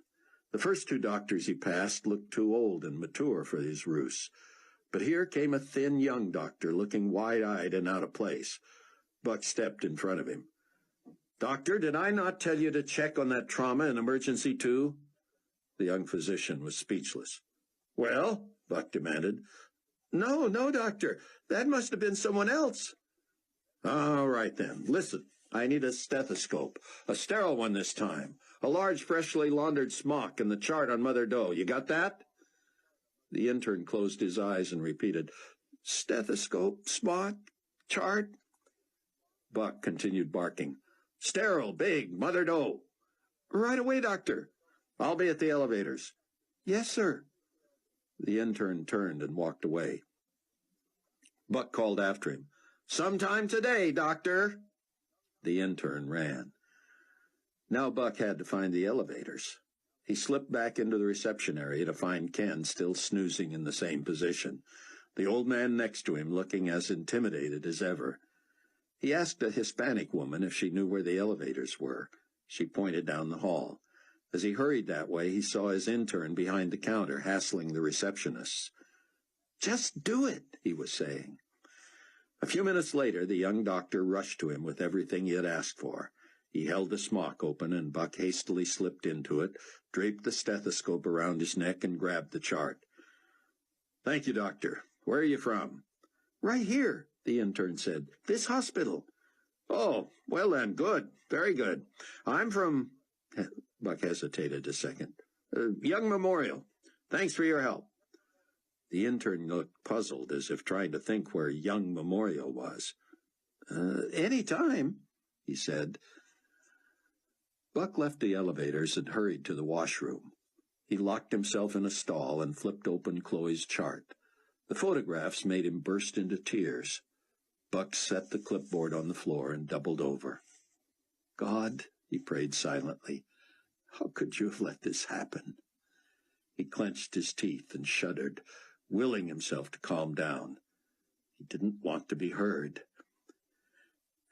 The first 2 doctors he passed looked too old and mature for his ruse. But here came a thin young doctor, looking wide-eyed and out of place. Buck stepped in front of him. "Doctor, did I not tell you to check on that trauma and emergency too?" The young physician was speechless. "Well?" Buck demanded. No, doctor. That must have been someone else." "All right, then. Listen, I need a stethoscope. A sterile one this time. A large, freshly laundered smock and the chart on Mother Doe. You got that?" The intern closed his eyes and repeated, "Stethoscope, smock, chart." Buck continued barking. "Sterile, big, Mother Doe." "Right away, doctor." "I'll be at the elevators." "Yes, sir." The intern turned and walked away. Buck called after him, "Sometime today, doctor." The intern ran. Now Buck had to find the elevators. He slipped back into the reception area to find Ken still snoozing in the same position, the old man next to him looking as intimidated as ever. He asked a Hispanic woman if she knew where the elevators were. She pointed down the hall. As he hurried that way, he saw his intern behind the counter hassling the receptionists. "Just do it," he was saying. A few minutes later, the young doctor rushed to him with everything he had asked for. He held the smock open, and Buck hastily slipped into it, draped the stethoscope around his neck, and grabbed the chart. "Thank you, doctor. Where are you from?" "Right here," the intern said. "This hospital." "Oh, well then, good. Very good. I'm from..." Buck hesitated a second. "Young Memorial. Thanks for your help." The intern looked puzzled, as if trying to think where Young Memorial was. Any time," he said. Buck left the elevators and hurried to the washroom. He locked himself in a stall and flipped open Chloe's chart. The photographs made him burst into tears. Buck set the clipboard on the floor and doubled over. "God," he prayed silently, "how could you have let this happen?" He clenched his teeth and shuddered, willing himself to calm down. He didn't want to be heard.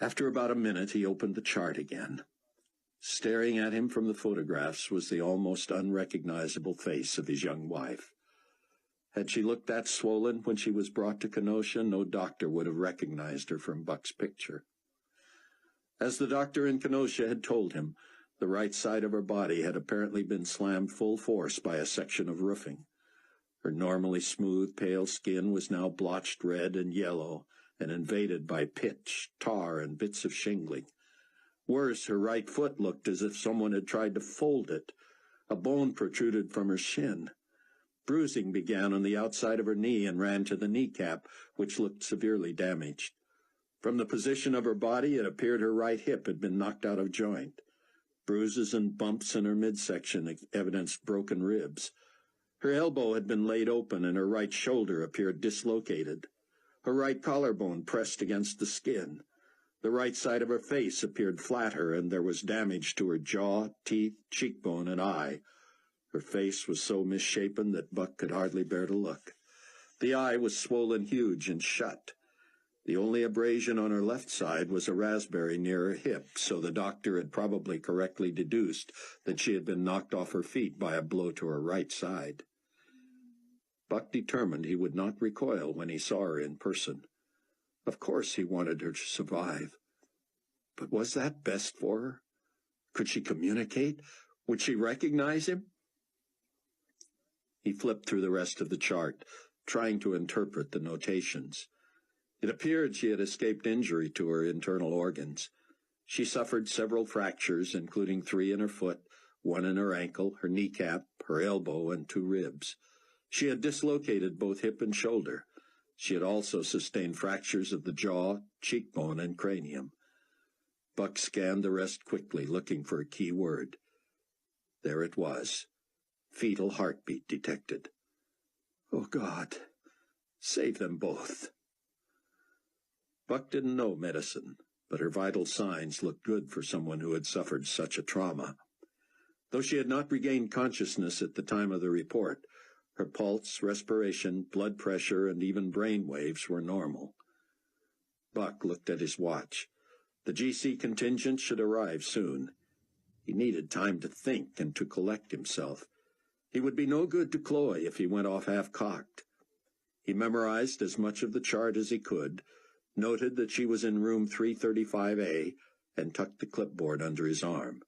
After about a minute, he opened the chart again. Staring at him from the photographs was the almost unrecognizable face of his young wife. Had she looked that swollen when she was brought to Kenosha, no doctor would have recognized her from Buck's picture. As the doctor in Kenosha had told him, the right side of her body had apparently been slammed full force by a section of roofing. Her normally smooth, pale skin was now blotched red and yellow and invaded by pitch, tar, and bits of shingling. Worse, her right foot looked as if someone had tried to fold it. A bone protruded from her shin. Bruising began on the outside of her knee and ran to the kneecap, which looked severely damaged. From the position of her body, it appeared her right hip had been knocked out of joint. Bruises and bumps in her midsection evidenced broken ribs. Her elbow had been laid open, and her right shoulder appeared dislocated. Her right collarbone pressed against the skin. The right side of her face appeared flatter, and there was damage to her jaw, teeth, cheekbone, and eye. Her face was so misshapen that Buck could hardly bear to look. The eye was swollen huge and shut. The only abrasion on her left side was a raspberry near her hip, so the doctor had probably correctly deduced that she had been knocked off her feet by a blow to her right side. Buck determined he would not recoil when he saw her in person. Of course he wanted her to survive. But was that best for her? Could she communicate? Would she recognize him? He flipped through the rest of the chart, trying to interpret the notations. It appeared she had escaped injury to her internal organs. She suffered several fractures, including 3 in her foot, 1 in her ankle, her kneecap, her elbow, and 2 ribs. She had dislocated both hip and shoulder. She had also sustained fractures of the jaw, cheekbone, and cranium. Buck scanned the rest quickly, looking for a key word. There it was. Fetal heartbeat detected. Oh, God, save them both. Buck didn't know medicine, but her vital signs looked good for someone who had suffered such a trauma. Though she had not regained consciousness at the time of the report, her pulse, respiration, blood pressure, and even brain waves were normal. Buck looked at his watch. The GC contingent should arrive soon. He needed time to think and to collect himself. He would be no good to Chloe if he went off half-cocked. He memorized as much of the chart as he could, noted that she was in room 335A, and tucked the clipboard under his arm.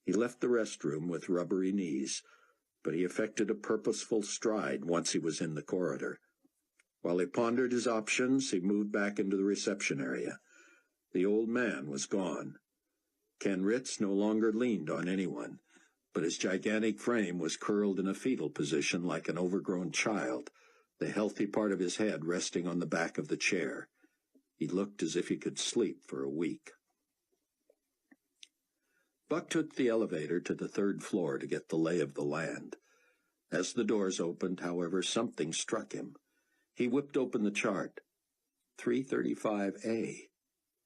He left the restroom with rubbery knees, but he effected a purposeful stride once he was in the corridor. While he pondered his options, he moved back into the reception area. The old man was gone. Ken Ritz no longer leaned on anyone, but his gigantic frame was curled in a fetal position like an overgrown child, the healthy part of his head resting on the back of the chair. He looked as if he could sleep for a week. Buck took the elevator to the 3rd floor to get the lay of the land. As the doors opened, however, something struck him. He whipped open the chart. 335A.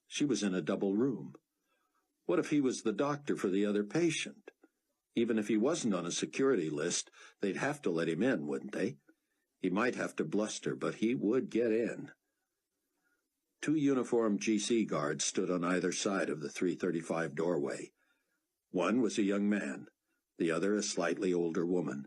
She was in a double room. What if he was the doctor for the other patient? Even if he wasn't on a security list, they'd have to let him in, wouldn't they? He might have to bluster, but he would get in. 2 uniformed GC guards stood on either side of the 335 doorway. One was a young man, the other a slightly older woman.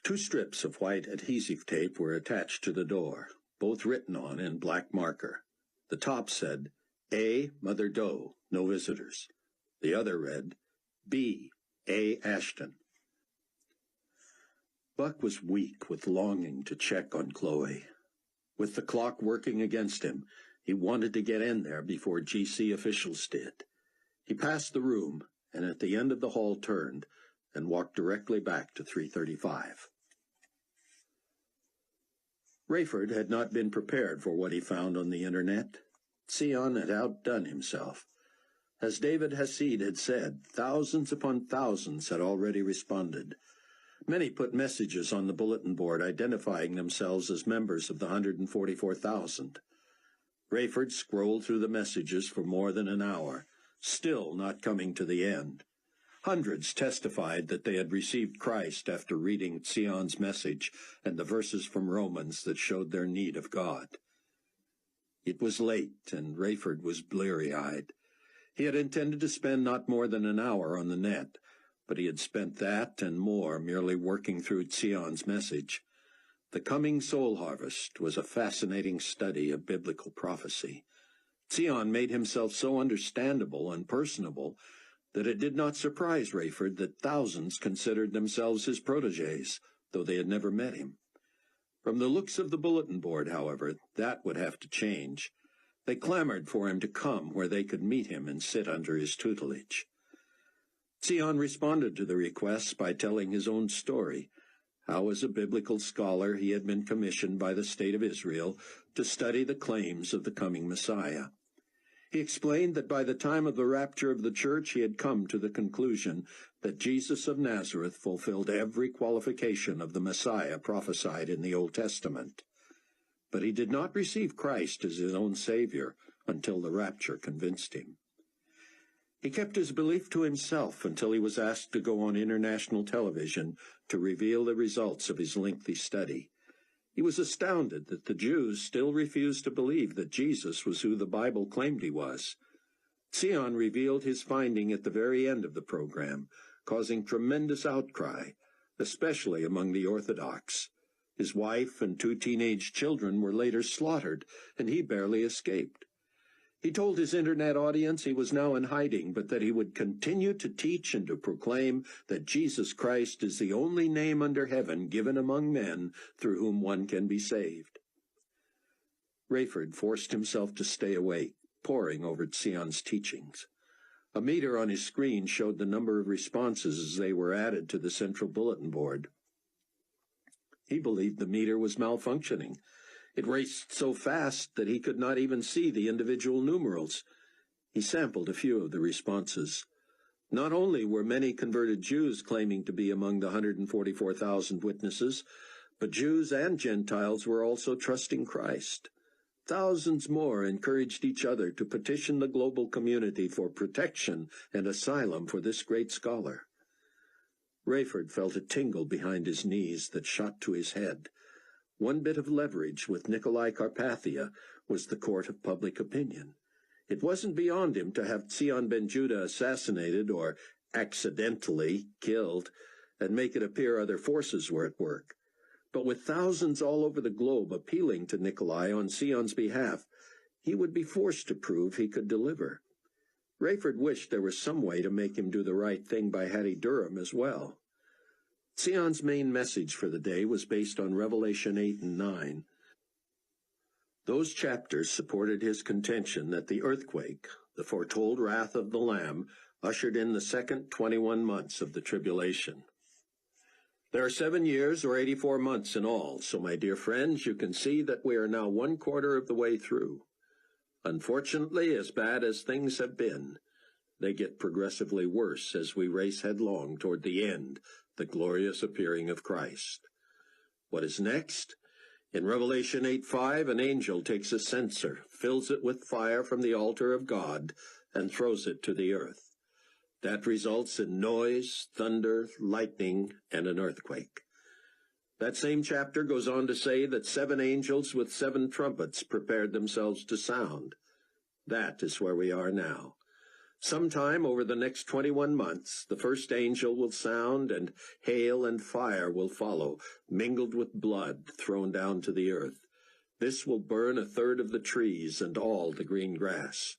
2 strips of white adhesive tape were attached to the door, both written on in black marker. The top said, A. Mother Doe, no visitors. The other read, B. A. Ashton. Buck was weak with longing to check on Chloe. With the clock working against him, he wanted to get in there before GC officials did. He passed the room, and at the end of the hall turned, and walked directly back to 335. Rayford had not been prepared for what he found on the internet. Sion had outdone himself. As David Hasid had said, thousands upon thousands had already responded. Many put messages on the bulletin board identifying themselves as members of the 144,000. Rayford scrolled through the messages for more than an hour, still not coming to the end. Hundreds testified that they had received Christ after reading Sion's message and the verses from Romans that showed their need of God. It was late, and Rayford was bleary-eyed. He had intended to spend not more than an hour on the net, but he had spent that and more merely working through Zion's message. The coming soul harvest was a fascinating study of biblical prophecy. Zion made himself so understandable and personable that it did not surprise Rayford that thousands considered themselves his protégés, though they had never met him. From the looks of the bulletin board, however, that would have to change. They clamored for him to come where they could meet him and sit under his tutelage. Zion responded to the request by telling his own story, how as a biblical scholar he had been commissioned by the state of Israel to study the claims of the coming Messiah. He explained that by the time of the rapture of the church he had come to the conclusion that Jesus of Nazareth fulfilled every qualification of the Messiah prophesied in the Old Testament. But he did not receive Christ as his own Savior until the rapture convinced him. He kept his belief to himself until he was asked to go on international television to reveal the results of his lengthy study. He was astounded that the Jews still refused to believe that Jesus was who the Bible claimed he was. Zion revealed his finding at the very end of the program, causing tremendous outcry, especially among the Orthodox. His wife and 2 teenage children were later slaughtered, and he barely escaped. He told his internet audience he was now in hiding, but that he would continue to teach and to proclaim that Jesus Christ is the only name under heaven given among men through whom one can be saved. Rayford forced himself to stay awake, poring over Zion's teachings. A meter on his screen showed the number of responses as they were added to the central bulletin board. He believed the meter was malfunctioning. It raced so fast that he could not even see the individual numerals. He sampled a few of the responses. Not only were many converted Jews claiming to be among the 144,000 witnesses, but Jews and Gentiles were also trusting Christ. Thousands more encouraged each other to petition the global community for protection and asylum for this great scholar. Rayford felt a tingle behind his knees that shot to his head. One bit of leverage with Nikolai Carpathia was the court of public opinion. It wasn't beyond him to have Zion ben Judah assassinated or accidentally killed and make it appear other forces were at work. But with thousands all over the globe appealing to Nikolai on Zion's behalf, he would be forced to prove he could deliver. Rayford wished there was some way to make him do the right thing by Hattie Durham as well. Zion's main message for the day was based on Revelation 8 and 9. Those chapters supported his contention that the earthquake, the foretold wrath of the Lamb, ushered in the second 21 months of the tribulation. There are 7 years or 84 months in all, so my dear friends, you can see that we are now 1/4 of the way through. Unfortunately, as bad as things have been, they get progressively worse as we race headlong toward the end, the glorious appearing of Christ. What is next? In Revelation 8:5, an angel takes a censer, fills it with fire from the altar of God, and throws it to the earth. That results in noise, thunder, lightning, and an earthquake. That same chapter goes on to say that 7 angels with 7 trumpets prepared themselves to sound. That is where we are now. Sometime over the next 21 months, the first angel will sound, and hail and fire will follow, mingled with blood thrown down to the earth. This will burn 1/3 of the trees and all the green grass.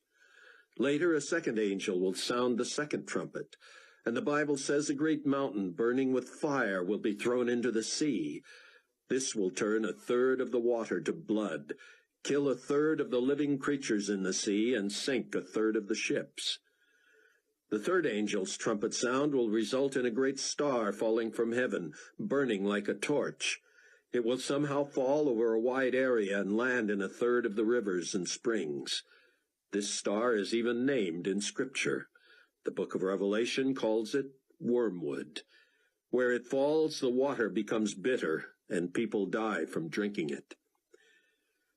Later, a second angel will sound the second trumpet, and the Bible says a great mountain burning with fire will be thrown into the sea. This will turn 1/3 of the water to blood, kill 1/3 of the living creatures in the sea, and sink 1/3 of the ships. The third angel's trumpet sound will result in a great star falling from heaven, burning like a torch. It will somehow fall over a wide area and land in 1/3 of the rivers and springs. This star is even named in Scripture. The book of Revelation calls it wormwood. Where it falls, the water becomes bitter, and people die from drinking it.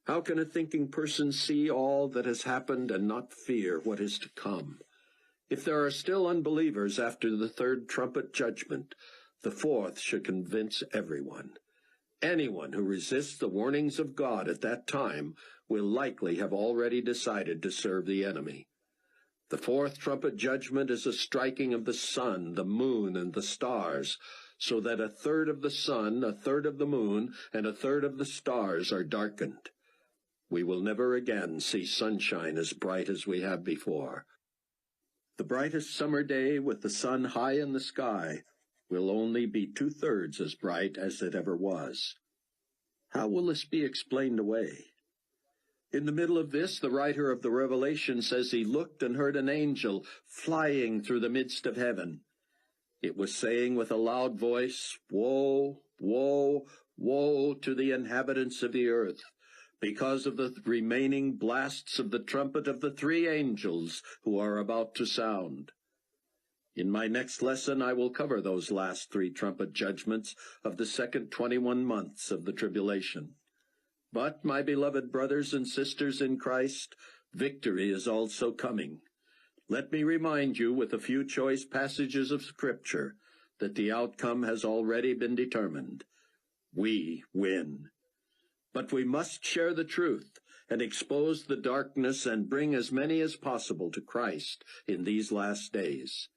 How can a thinking person see all that has happened and not fear what is to come? If there are still unbelievers after the third trumpet judgment, the fourth should convince everyone. Anyone who resists the warnings of God at that time will likely have already decided to serve the enemy. The fourth trumpet judgment is a striking of the sun, the moon, and the stars, so that a third of the sun, a third of the moon, and a third of the stars are darkened. We will never again see sunshine as bright as we have before. The brightest summer day with the sun high in the sky will only be 2/3 as bright as it ever was. How will this be explained away? In the middle of this, the writer of the Revelation says he looked and heard an angel flying through the midst of heaven. It was saying with a loud voice, "Woe, woe, woe to the inhabitants of the earth, because of the remaining blasts of the trumpet of the 3 angels who are about to sound." In my next lesson, I will cover those last 3 trumpet judgments of the second 21 months of the tribulation. But, my beloved brothers and sisters in Christ, victory is also coming. Let me remind you with a few choice passages of Scripture that the outcome has already been determined. We win. But we must share the truth and expose the darkness and bring as many as possible to Christ in these last days.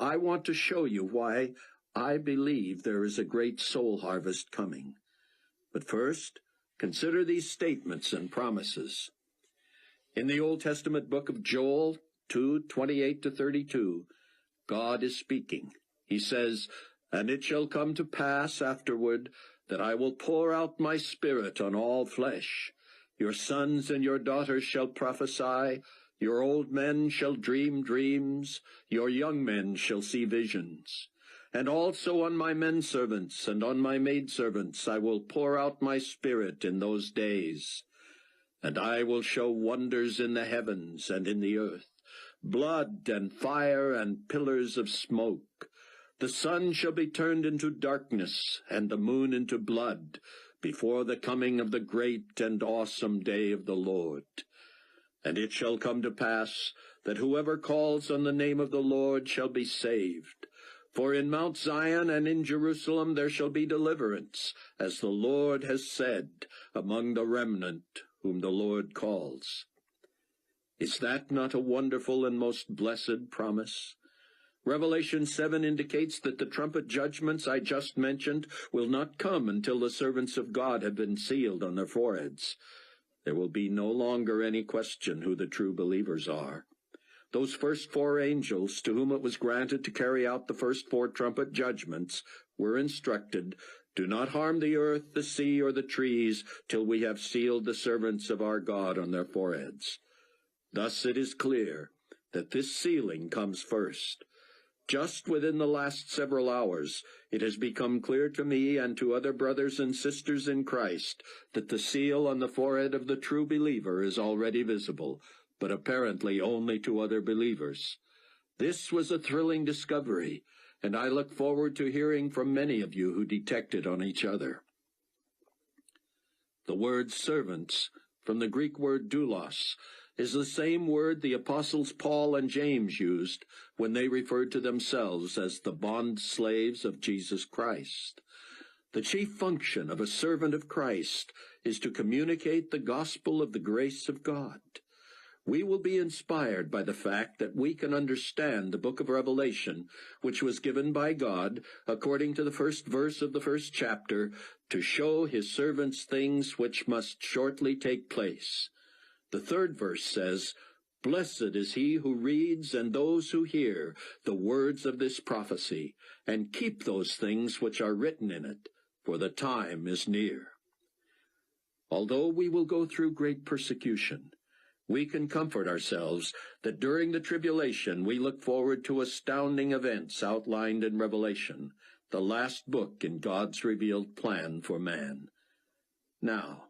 I want to show you why I believe there is a great soul harvest coming. But first, consider these statements and promises. In the Old Testament book of Joel 2:28-32, God is speaking. He says, "And it shall come to pass afterward that I will pour out my Spirit on all flesh. Your sons and your daughters shall prophesy, your old men shall dream dreams, your young men shall see visions. And also on my menservants and on my maidservants I will pour out my Spirit in those days. And I will show wonders in the heavens and in the earth, blood and fire and pillars of smoke. The sun shall be turned into darkness and the moon into blood before the coming of the great and awesome day of the Lord. And it shall come to pass that whoever calls on the name of the Lord shall be saved. For in Mount Zion and in Jerusalem there shall be deliverance, as the Lord has said, among the remnant whom the Lord calls." Is that not a wonderful and most blessed promise? Revelation 7 indicates that the trumpet judgments I just mentioned will not come until the servants of God have been sealed on their foreheads. There will be no longer any question who the true believers are. Those first 4 angels, to whom it was granted to carry out the first 4 trumpet judgments, were instructed, "Do not harm the earth, the sea, or the trees, till we have sealed the servants of our God on their foreheads." Thus it is clear that this sealing comes first. Just within the last several hours, it has become clear to me and to other brothers and sisters in Christ that the seal on the forehead of the true believer is already visible, but apparently only to other believers. This was a thrilling discovery, and I look forward to hearing from many of you who detect it on each other. The word servants, from the Greek word doulos, is the same word the apostles Paul and James used when they referred to themselves as the bond slaves of Jesus Christ. The chief function of a servant of Christ is to communicate the gospel of the grace of God. We will be inspired by the fact that we can understand the book of Revelation, which was given by God, according to the first verse of the first chapter, to show his servants things which must shortly take place. The 3rd verse says, "Blessed is he who reads and those who hear the words of this prophecy, and keep those things which are written in it, for the time is near." Although we will go through great persecution, we can comfort ourselves that during the tribulation we look forward to astounding events outlined in Revelation, the last book in God's revealed plan for man. Now,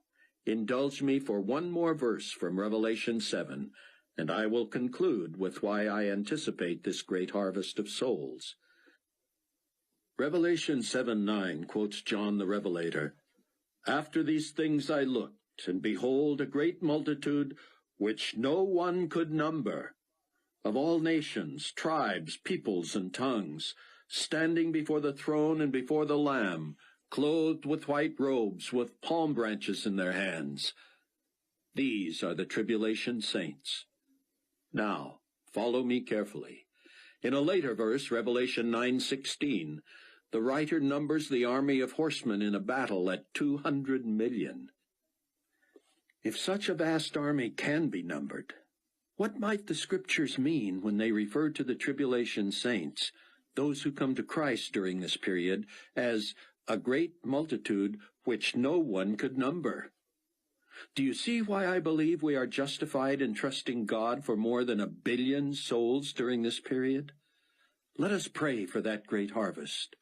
indulge me for one more verse from Revelation 7, and I will conclude with why I anticipate this great harvest of souls. Revelation 7:9 quotes John the Revelator, "After these things I looked, and behold, a great multitude, which no one could number, of all nations, tribes, peoples, and tongues, standing before the throne and before the Lamb, clothed with white robes, with palm branches in their hands. These are the tribulation saints. Now, follow me carefully. In a later verse, Revelation 9:16, the writer numbers the army of horsemen in a battle at 200 million. If such a vast army can be numbered, what might the Scriptures mean when they refer to the tribulation saints, those who come to Christ during this period, as a great multitude which no one could number? Do you see why I believe we are justified in trusting God for more than 1 billion souls during this period? Let us pray for that great harvest.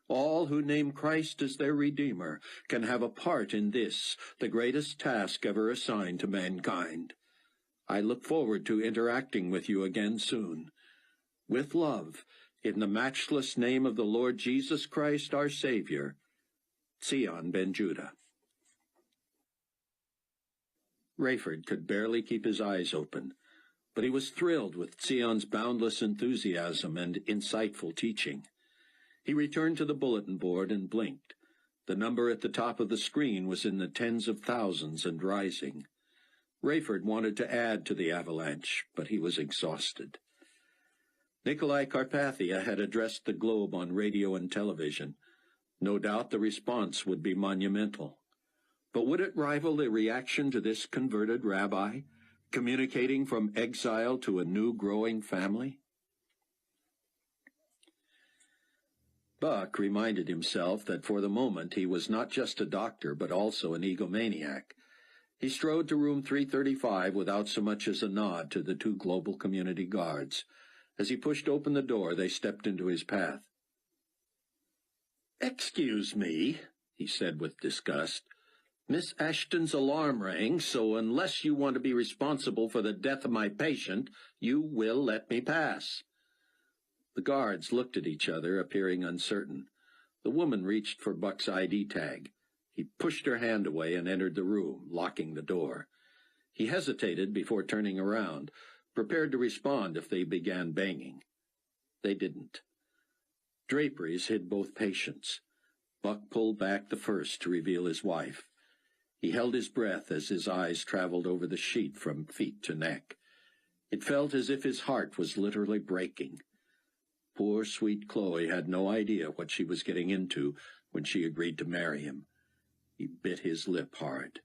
All who name Christ as their Redeemer can have a part in this, the greatest task ever assigned to mankind. I look forward to interacting with you again soon. With love, in the matchless name of the Lord Jesus Christ, our Savior, Zion ben Judah. Rayford could barely keep his eyes open, but he was thrilled with Zion's boundless enthusiasm and insightful teaching. He returned to the bulletin board and blinked. The number at the top of the screen was in the tens of thousands and rising. Rayford wanted to add to the avalanche, but he was exhausted. Nikolai Carpathia had addressed the globe on radio and television. No doubt the response would be monumental. But would it rival the reaction to this converted rabbi, communicating from exile to a new growing family? Buck reminded himself that for the moment he was not just a doctor, but also an egomaniac. He strode to room 335 without so much as a nod to the 2 global community guards. As he pushed open the door, they stepped into his path. "Excuse me," he said with disgust. "Miss Ashton's alarm rang, so unless you want to be responsible for the death of my patient, you will let me pass." The guards looked at each other, appearing uncertain. The woman reached for Buck's ID tag. He pushed her hand away and entered the room, locking the door. He hesitated before turning around, prepared to respond if they began banging. They didn't. Draperies hid both patients. Buck pulled back the first to reveal his wife. He held his breath as his eyes traveled over the sheet from feet to neck. It felt as if his heart was literally breaking. Poor, sweet Chloe had no idea what she was getting into when she agreed to marry him. He bit his lip hard.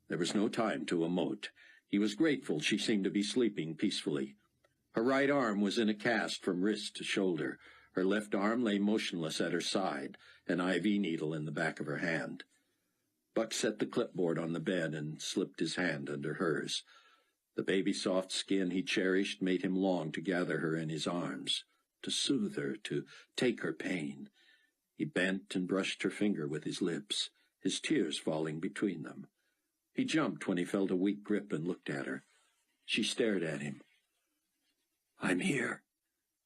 There was no time to emote. He was grateful she seemed to be sleeping peacefully. Her right arm was in a cast from wrist to shoulder. Her left arm lay motionless at her side, an IV needle in the back of her hand. Buck set the clipboard on the bed and slipped his hand under hers. The baby-soft skin he cherished made him long to gather her in his arms, to soothe her, to take her pain. He bent and brushed her finger with his lips, his tears falling between them. He jumped when he felt a weak grip and looked at her. She stared at him. "I'm here,"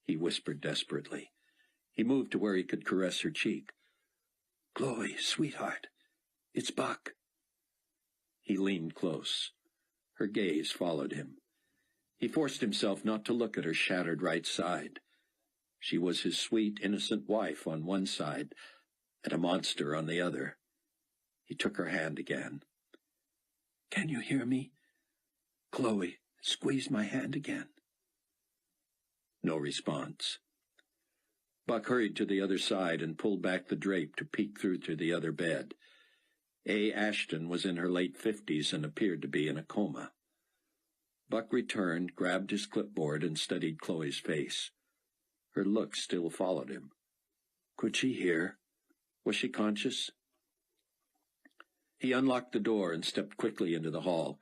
he whispered desperately. He moved to where he could caress her cheek. "Chloe, sweetheart, it's Buck." He leaned close. Her gaze followed him. He forced himself not to look at her shattered right side. She was his sweet, innocent wife on one side, and a monster on the other. He took her hand again. "Can you hear me? Chloe, squeeze my hand again." No response. Buck hurried to the other side and pulled back the drape to peek through to the other bed. A. Ashton was in her late 50s and appeared to be in a coma. Buck returned, grabbed his clipboard, and studied Chloe's face. Her look still followed him. Could she hear? Was she conscious? He unlocked the door and stepped quickly into the hall.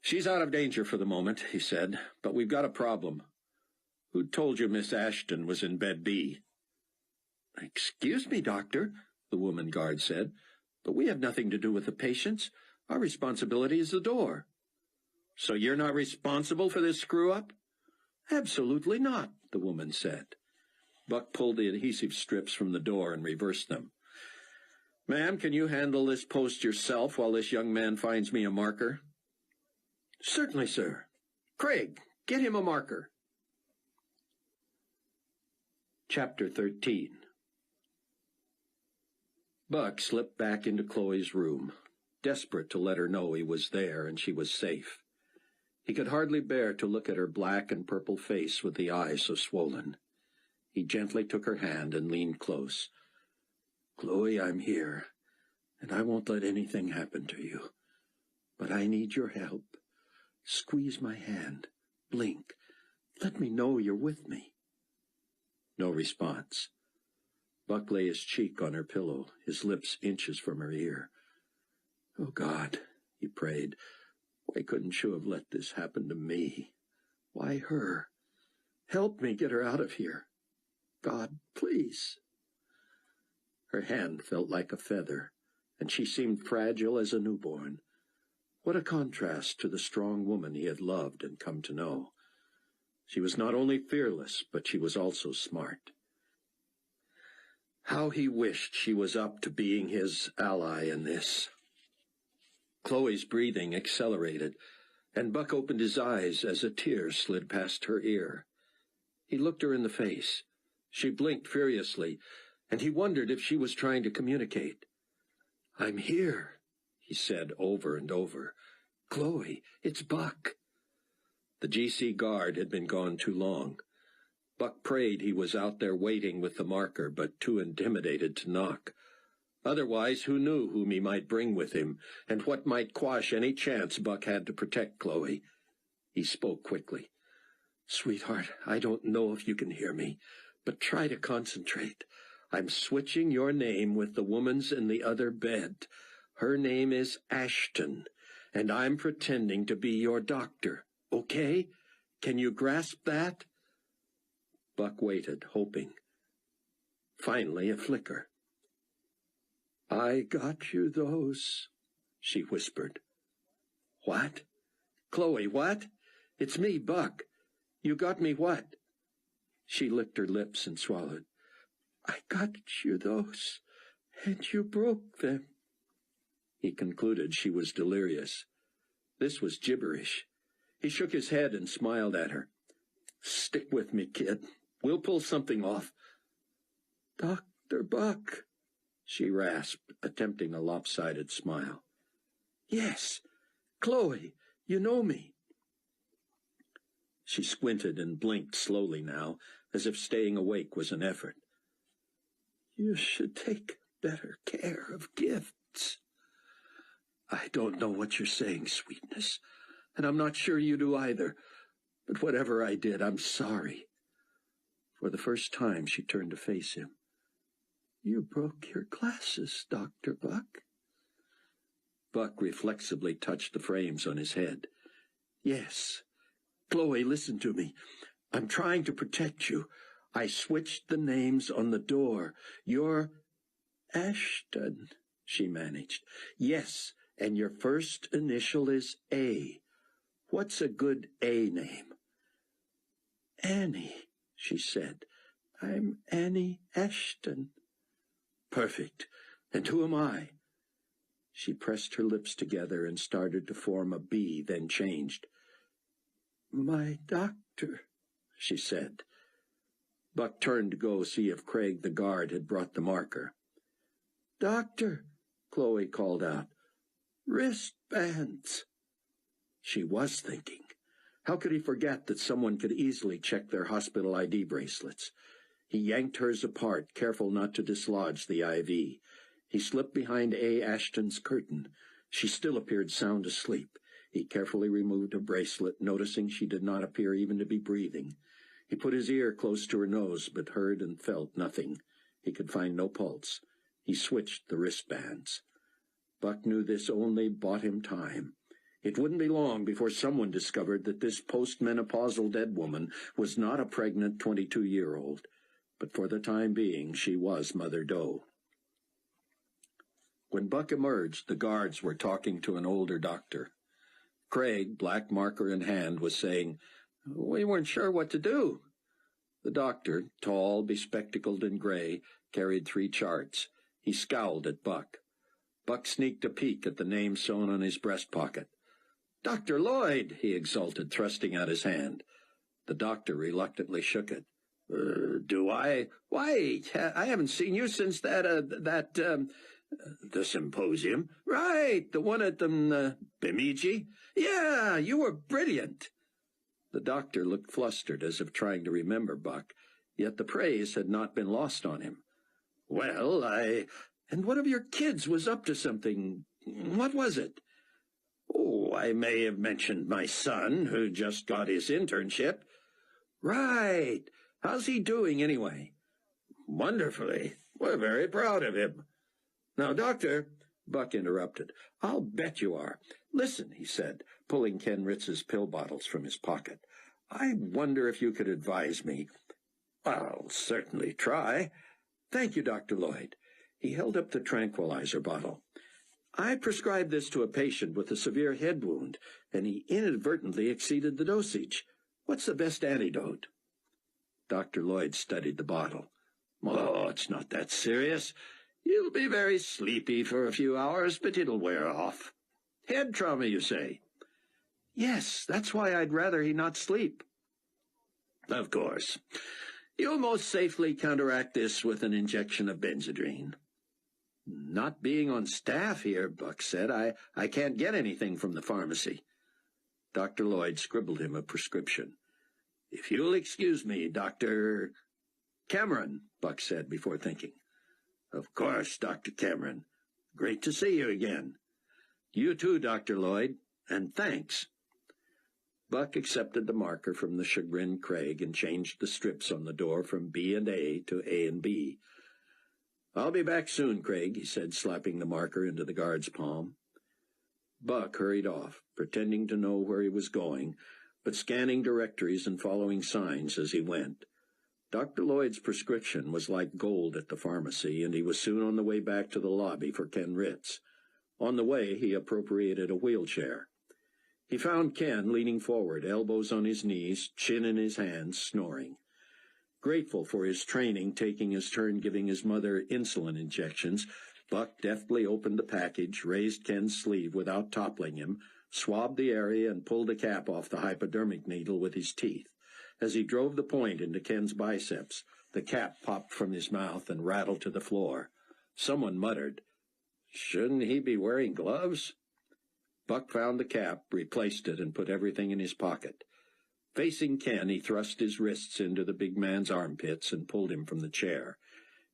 "She's out of danger for the moment," he said, "but we've got a problem. Who told you Miss Ashton was in bed B?" "Excuse me, Doctor," the woman guard said, "but we have nothing to do with the patients. Our responsibility is the door." "So you're not responsible for this screw-up?" "Absolutely not," the woman said. Buck pulled the adhesive strips from the door and reversed them. "Ma'am, can you handle this post yourself while this young man finds me a marker?" "Certainly, sir. Craig, get him a marker." Chapter 13. Buck slipped back into Chloe's room, desperate to let her know he was there and she was safe. He could hardly bear to look at her black and purple face with the eyes so swollen. He gently took her hand and leaned close. "Chloe, I'm here, and I won't let anything happen to you. But I need your help. Squeeze my hand. Blink. Let me know you're with me." No response. Buck lay his cheek on her pillow, his lips inches from her ear. "Oh, God," he prayed, "why couldn't you have let this happen to me? Why her? Help me get her out of here. God, please." Her hand felt like a feather, and she seemed fragile as a newborn. What a contrast to the strong woman he had loved and come to know. She was not only fearless, but she was also smart. How he wished she was up to being his ally in this. Chloe's breathing accelerated, and Buck opened his eyes as a tear slid past her ear. He looked her in the face. She blinked furiously, and he wondered if she was trying to communicate. "I'm here," he said over and over. "Chloe, it's Buck." The GC guard had been gone too long. Buck prayed he was out there waiting with the marker, but too intimidated to knock. Otherwise, who knew whom he might bring with him, and what might quash any chance Buck had to protect Chloe. He spoke quickly. "Sweetheart, I don't know if you can hear me, but try to concentrate. I'm switching your name with the woman's in the other bed. Her name is Ashton, and I'm pretending to be your doctor. Okay? Can you grasp that?" Buck waited, hoping. Finally, a flicker. "I got you those," she whispered. "What? Chloe, what? It's me, Buck. You got me what?" She licked her lips and swallowed. "I got you those, and you broke them." He concluded she was delirious. This was gibberish. He shook his head and smiled at her. "Stick with me, kid. We'll pull something off." "Dr. Buck," she rasped, attempting a lopsided smile. "Yes, Chloe, you know me." She squinted and blinked slowly now, as if staying awake was an effort. "You should take better care of gifts." "I don't know what you're saying, sweetness, and I'm not sure you do either. But whatever I did, I'm sorry." For the first time, she turned to face him. "You broke your glasses, Dr. Buck." Buck reflexively touched the frames on his head. "Yes. Chloe, listen to me. I'm trying to protect you. I switched the names on the door. You're Ashton," she managed. "Yes, and your first initial is A. What's a good A name?" "Annie," she said. "I'm Annie Ashton." "Perfect. And who am I?" She pressed her lips together and started to form a B, then changed. "My doctor," she said. Buck turned to go see if Craig the guard had brought the marker. "Doctor," Chloe called out. "Wristbands." She was thinking. How could he forget that someone could easily check their hospital ID bracelets? He yanked hers apart, careful not to dislodge the IV. He slipped behind A. Ashton's curtain. She still appeared sound asleep. He carefully removed her bracelet, noticing she did not appear even to be breathing. He put his ear close to her nose, but heard and felt nothing. He could find no pulse. He switched the wristbands. Buck knew this only bought him time. It wouldn't be long before someone discovered that this postmenopausal dead woman was not a pregnant 22-year-old, but for the time being she was Mother Doe. When Buck emerged, the guards were talking to an older doctor. Craig, black marker in hand, was saying, "We weren't sure what to do." The doctor, tall, bespectacled and gray, carried 3 charts. He scowled at Buck. Buck sneaked a peek at the name sewn on his breast pocket. "Dr. Lloyd," he exulted, thrusting out his hand. The doctor reluctantly shook it. Do I? Why, I haven't seen you since that The symposium? Right, the one at the Bemidji? Yeah, you were brilliant. The doctor looked flustered, as if trying to remember Buck, yet the praise had not been lost on him. Well, and one of your kids was up to something. What was it? Oh, I may have mentioned my son, who just got his internship. Right. How's he doing, anyway? Wonderfully. We're very proud of him. Now, Doctor, Buck interrupted, I'll bet you are. Listen, he said, pulling Ken Ritz's pill bottles from his pocket. I wonder if you could advise me. I'll certainly try. Thank you, Dr. Lloyd. He held up the tranquilizer bottle. I prescribed this to a patient with a severe head wound, and he inadvertently exceeded the dosage. What's the best antidote? Dr. Lloyd studied the bottle. Oh, it's not that serious. You'll be very sleepy for a few hours, but it'll wear off. Head trauma, you say? Yes, that's why I'd rather he not sleep. Of course. You'll most safely counteract this with an injection of Benzedrine. Not being on staff here, Buck said, I can't get anything from the pharmacy. Dr. Lloyd scribbled him a prescription. If you'll excuse me, Dr. Cameron, Buck said before thinking. Of course, Dr. Cameron. Great to see you again. You too, Dr. Lloyd, and thanks. Buck accepted the marker from the chagrined Craig and changed the strips on the door from B and A to A and B. I'll be back soon, Craig, he said, slapping the marker into the guard's palm. Buck hurried off, pretending to know where he was going, but scanning directories and following signs as he went. Dr. Lloyd's prescription was like gold at the pharmacy, and he was soon on the way back to the lobby for Ken Ritz. On the way, he appropriated a wheelchair. He found Ken leaning forward, elbows on his knees, chin in his hands, snoring. Grateful for his training, taking his turn giving his mother insulin injections, Buck deftly opened the package, raised Ken's sleeve without toppling him, swabbed the area, and pulled the cap off the hypodermic needle with his teeth. As he drove the point into Ken's biceps, the cap popped from his mouth and rattled to the floor. Someone muttered, "Shouldn't he be wearing gloves?" Buck found the cap, replaced it, and put everything in his pocket. Facing Ken, he thrust his wrists into the big man's armpits and pulled him from the chair.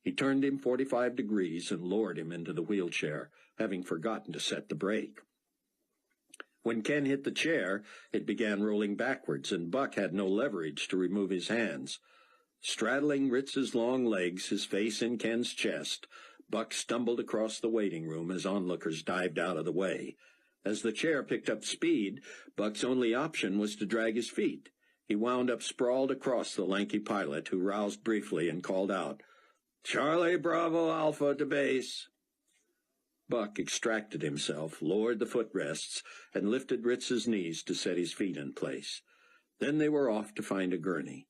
He turned him 45 degrees and lowered him into the wheelchair, having forgotten to set the brake. When Ken hit the chair, it began rolling backwards, and Buck had no leverage to remove his hands. Straddling Ritz's long legs, his face in Ken's chest, Buck stumbled across the waiting room as onlookers dived out of the way. As the chair picked up speed, Buck's only option was to drag his feet. He wound up sprawled across the lanky pilot, who roused briefly and called out, "Charlie Bravo Alpha to base." Buck extracted himself, lowered the footrests, and lifted Ritz's knees to set his feet in place. Then they were off to find a gurney.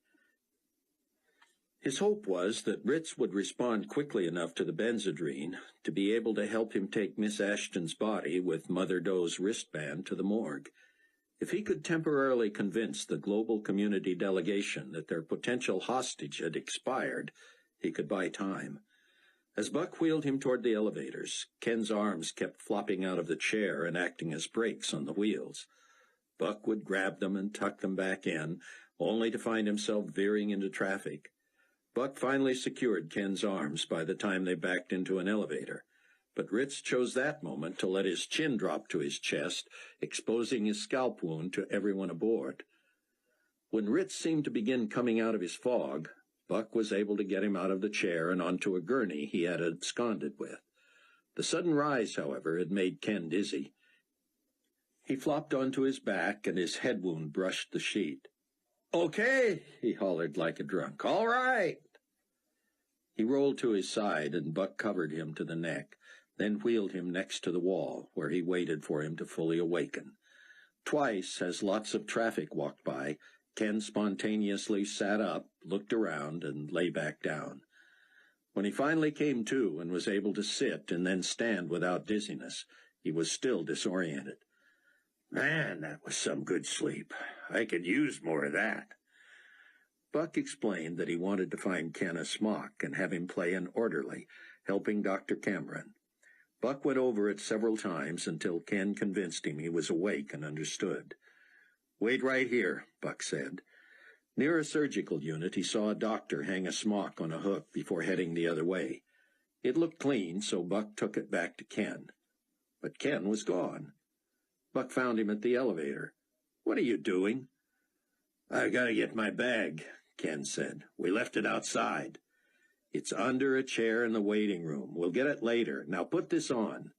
His hope was that Ritz would respond quickly enough to the Benzedrine to be able to help him take Miss Ashton's body with Mother Doe's wristband to the morgue. If he could temporarily convince the global community delegation that their potential hostage had expired, he could buy time. As Buck wheeled him toward the elevators, Ken's arms kept flopping out of the chair and acting as brakes on the wheels. Buck would grab them and tuck them back in, only to find himself veering into traffic. Buck finally secured Ken's arms by the time they backed into an elevator, but Ritz chose that moment to let his chin drop to his chest, exposing his scalp wound to everyone aboard. When Ritz seemed to begin coming out of his fog, Buck was able to get him out of the chair and onto a gurney he had absconded with. The sudden rise, however, had made Ken dizzy. He flopped onto his back, and his head wound brushed the sheet. "Okay," he hollered like a drunk. "All right." He rolled to his side, and Buck covered him to the neck, then wheeled him next to the wall, where he waited for him to fully awaken. Twice, as lots of traffic walked by, Ken spontaneously sat up, looked around, and lay back down. When he finally came to and was able to sit and then stand without dizziness, he was still disoriented. "Man, that was some good sleep. I could use more of that." Buck explained that he wanted to find Ken a smock and have him play an orderly, helping Dr. Cameron. Buck went over it several times until Ken convinced him he was awake and understood. "Wait right here," Buck said. Near a surgical unit, he saw a doctor hang a smock on a hook before heading the other way. It looked clean, so Buck took it back to Ken. But Ken was gone. Buck found him at the elevator. "What are you doing?" "I've got to get my bag," Ken said. "We left it outside." "It's under a chair in the waiting room. We'll get it later. Now put this on."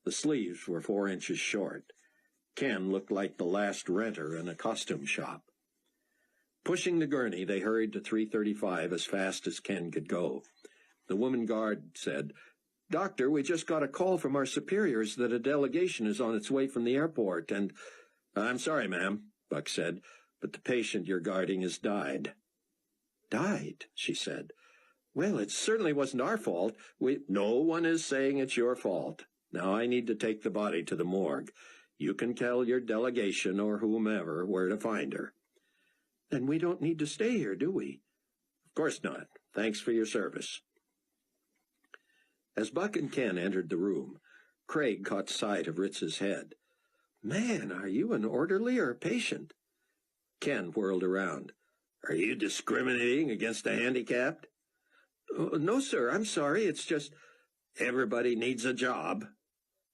The sleeves were 4 inches short. Ken looked like the last renter in a costume shop. Pushing the gurney, they hurried to 335 as fast as Ken could go. The woman guard said, "Doctor, we just got a call from our superiors that a delegation is on its way from the airport, and—" "I'm sorry, ma'am," Buck said, "but the patient you're guarding has died." "Died?" she said. "Well, it certainly wasn't our fault. No one is saying it's your fault. Now I need to take the body to the morgue. You can tell your delegation or whomever where to find her." "Then we don't need to stay here, do we?" "Of course not. Thanks for your service." As Buck and Ken entered the room, Craig caught sight of Ritz's head. "Man, are you an orderly or a patient?" Ken whirled around. "Are you discriminating against the handicapped?" "No, sir, I'm sorry. It's just—" "Everybody needs a job,"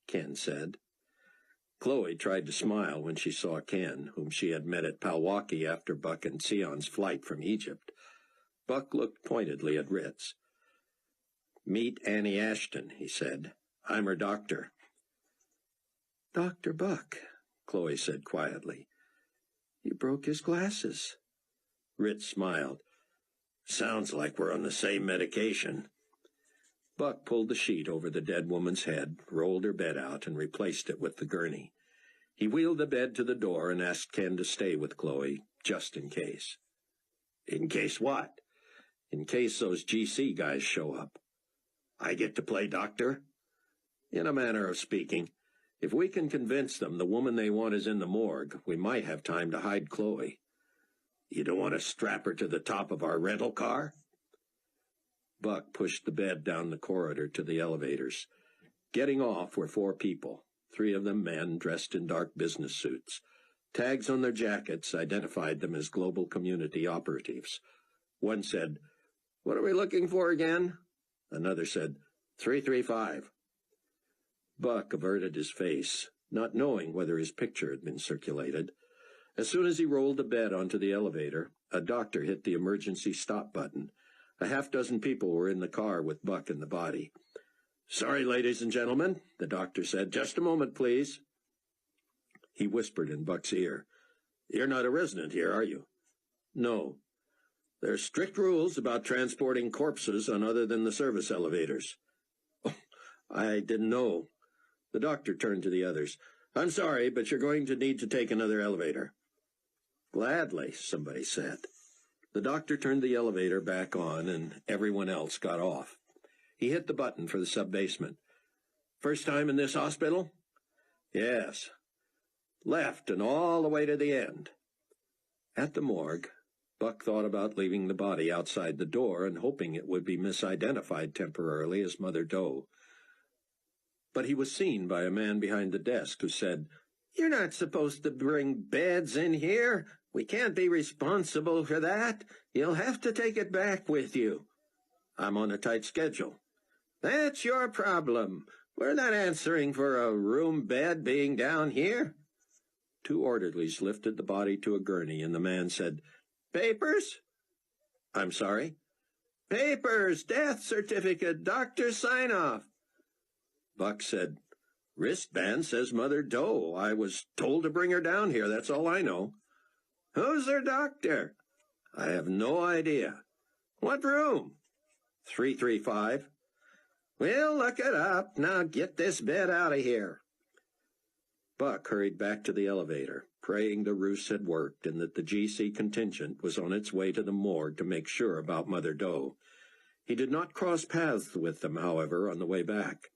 Ken said. Chloe tried to smile when she saw Ken, whom she had met at Palwaki after Buck and Sion's flight from Egypt. Buck looked pointedly at Ritz. "Meet Annie Ashton," he said. "I'm her doctor." "Dr. Buck," Chloe said quietly. "You broke his glasses." Ritz smiled. "Sounds like we're on the same medication." Buck pulled the sheet over the dead woman's head, rolled her bed out, and replaced it with the gurney. He wheeled the bed to the door and asked Ken to stay with Chloe, just in case. "In case what?" "In case those GC guys show up." "I get to play doctor?" "In a manner of speaking. If we can convince them the woman they want is in the morgue, we might have time to hide Chloe." "You don't want to strap her to the top of our rental car?" Buck pushed the bed down the corridor to the elevators. Getting off were 4 people, 3 of them men dressed in dark business suits. Tags on their jackets identified them as global community operatives. One said, "What are we looking for again?" Another said, 335. Buck averted his face, not knowing whether his picture had been circulated. As soon as he rolled the bed onto the elevator, a doctor hit the emergency stop button. A half-dozen people were in the car with Buck and the body. "Sorry, ladies and gentlemen," the doctor said. "Just a moment, please." He whispered in Buck's ear. "You're not a resident here, are you?" "No. There's strict rules about transporting corpses on other than the service elevators." "Oh, I didn't know." The doctor turned to the others. "I'm sorry, but you're going to need to take another elevator." "Gladly," somebody said. The doctor turned the elevator back on, and everyone else got off. He hit the button for the sub-basement. "First time in this hospital?" "Yes." "Left and all the way to the end." At the morgue, Buck thought about leaving the body outside the door and hoping it would be misidentified temporarily as Mother Doe. But he was seen by a man behind the desk who said, "You're not supposed to bring beds in here. We can't be responsible for that. You'll have to take it back with you." "I'm on a tight schedule." "That's your problem. We're not answering for a room bed being down here." 2 orderlies lifted the body to a gurney, and the man said, "Papers?" "I'm sorry?" "Papers, death certificate, doctor's sign-off." Buck said, "Wristband says Mother Doe. I was told to bring her down here. That's all I know." "Who's her doctor?" "I have no idea." "What room?" 335. "We'll look it up. Now get this bed out of here." Buck hurried back to the elevator, praying the ruse had worked and that the GC contingent was on its way to the morgue to make sure about Mother Doe. He did not cross paths with them, however, on the way back.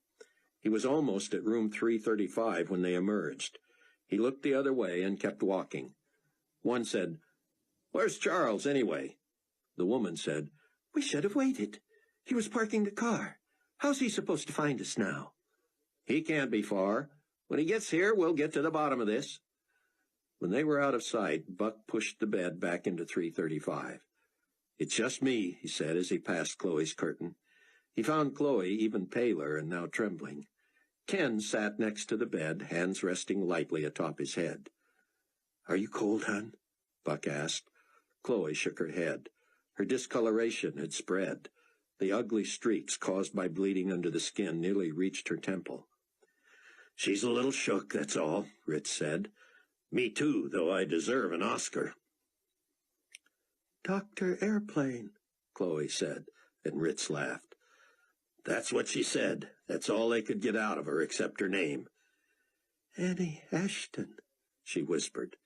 He was almost at room 335 when they emerged. He looked the other way and kept walking. One said, "Where's Charles, anyway?" The woman said, "We should have waited. He was parking the car. How's he supposed to find us now?" He can't be far. When he gets here, we'll get to the bottom of this." When they were out of sight, Buck pushed the bed back into 335. "It's just me," he said as he passed Chloe's curtain. He found Chloe even paler and now trembling. Ken sat next to the bed, hands resting lightly atop his head. "Are you cold, hon?" Buck asked. Chloe shook her head. Her discoloration had spread. The ugly streaks caused by bleeding under the skin nearly reached her temple. "She's a little shook, that's all," Ritz said. "Me too, though I deserve an Oscar." "Dr. Airplane," Chloe said, and Ritz laughed. "That's what she said. That's all they could get out of her except her name." "Annie Ashton," she whispered.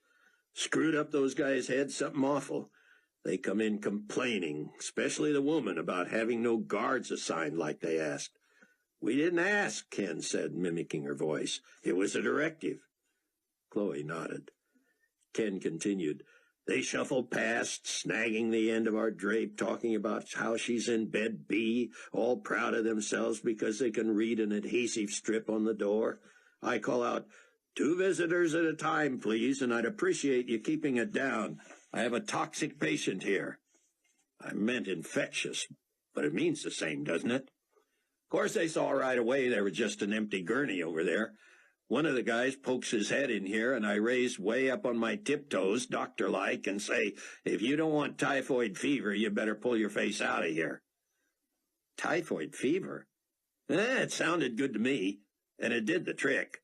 "Screwed up those guys' heads something awful. They come in complaining, especially the woman, about having no guards assigned like they asked." "We didn't ask," Ken said, mimicking her voice. "It was a directive." Chloe nodded. Ken continued. "They shuffled past, snagging the end of our drape, talking about how she's in bed B, all proud of themselves because they can read an adhesive strip on the door. I call out, 2 visitors at a time, please, and I'd appreciate you keeping it down. I have a toxic patient here." I meant infectious, but it means the same, doesn't it? Of course, they saw right away there was just an empty gurney over there. One of the guys pokes his head in here, and I raise way up on my tiptoes, doctor-like, and say, "If you don't want typhoid fever, you better pull your face out of here." Typhoid fever? It sounded good to me, and it did the trick.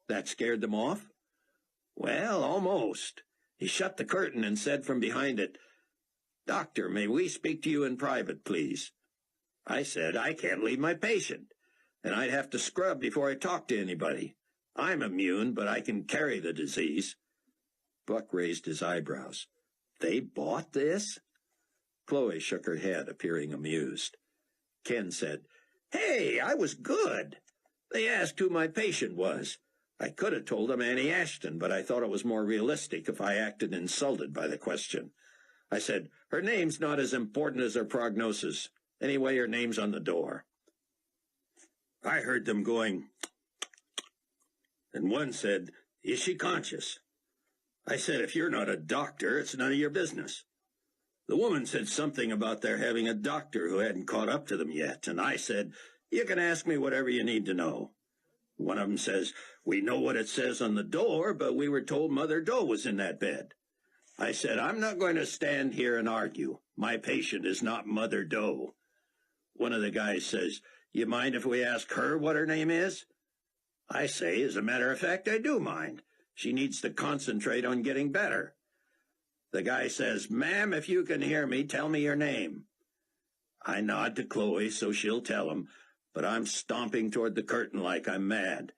That scared them off? Well, almost. He shut the curtain and said from behind it, "Doctor, may we speak to you in private, please?" I said, "I can't leave my patient, and I'd have to scrub before I talk to anybody. I'm immune, but I can carry the disease." Buck raised his eyebrows. "They bought this?" Chloe shook her head, appearing amused. Ken said, "Hey, I was good. They asked who my patient was. I could have told them Annie Ashton, but I thought it was more realistic if I acted insulted by the question. I said, her name's not as important as her prognosis. Anyway, her name's on the door." I heard them going, and one said, "Is she conscious?" I said, "If you're not a doctor, it's none of your business." The woman said something about their having a doctor who hadn't caught up to them yet, and I said, "You can ask me whatever you need to know." One of them says, "We know what it says on the door, but we were told Mother Doe was in that bed." I said, "I'm not going to stand here and argue. My patient is not Mother Doe." One of the guys says, "You mind if we ask her what her name is?" I say, "As a matter of fact, I do mind. She needs to concentrate on getting better." The guy says, "Ma'am, if you can hear me, tell me your name." I nod to Chloe so she'll tell him, but I'm stomping toward the curtain like I'm mad.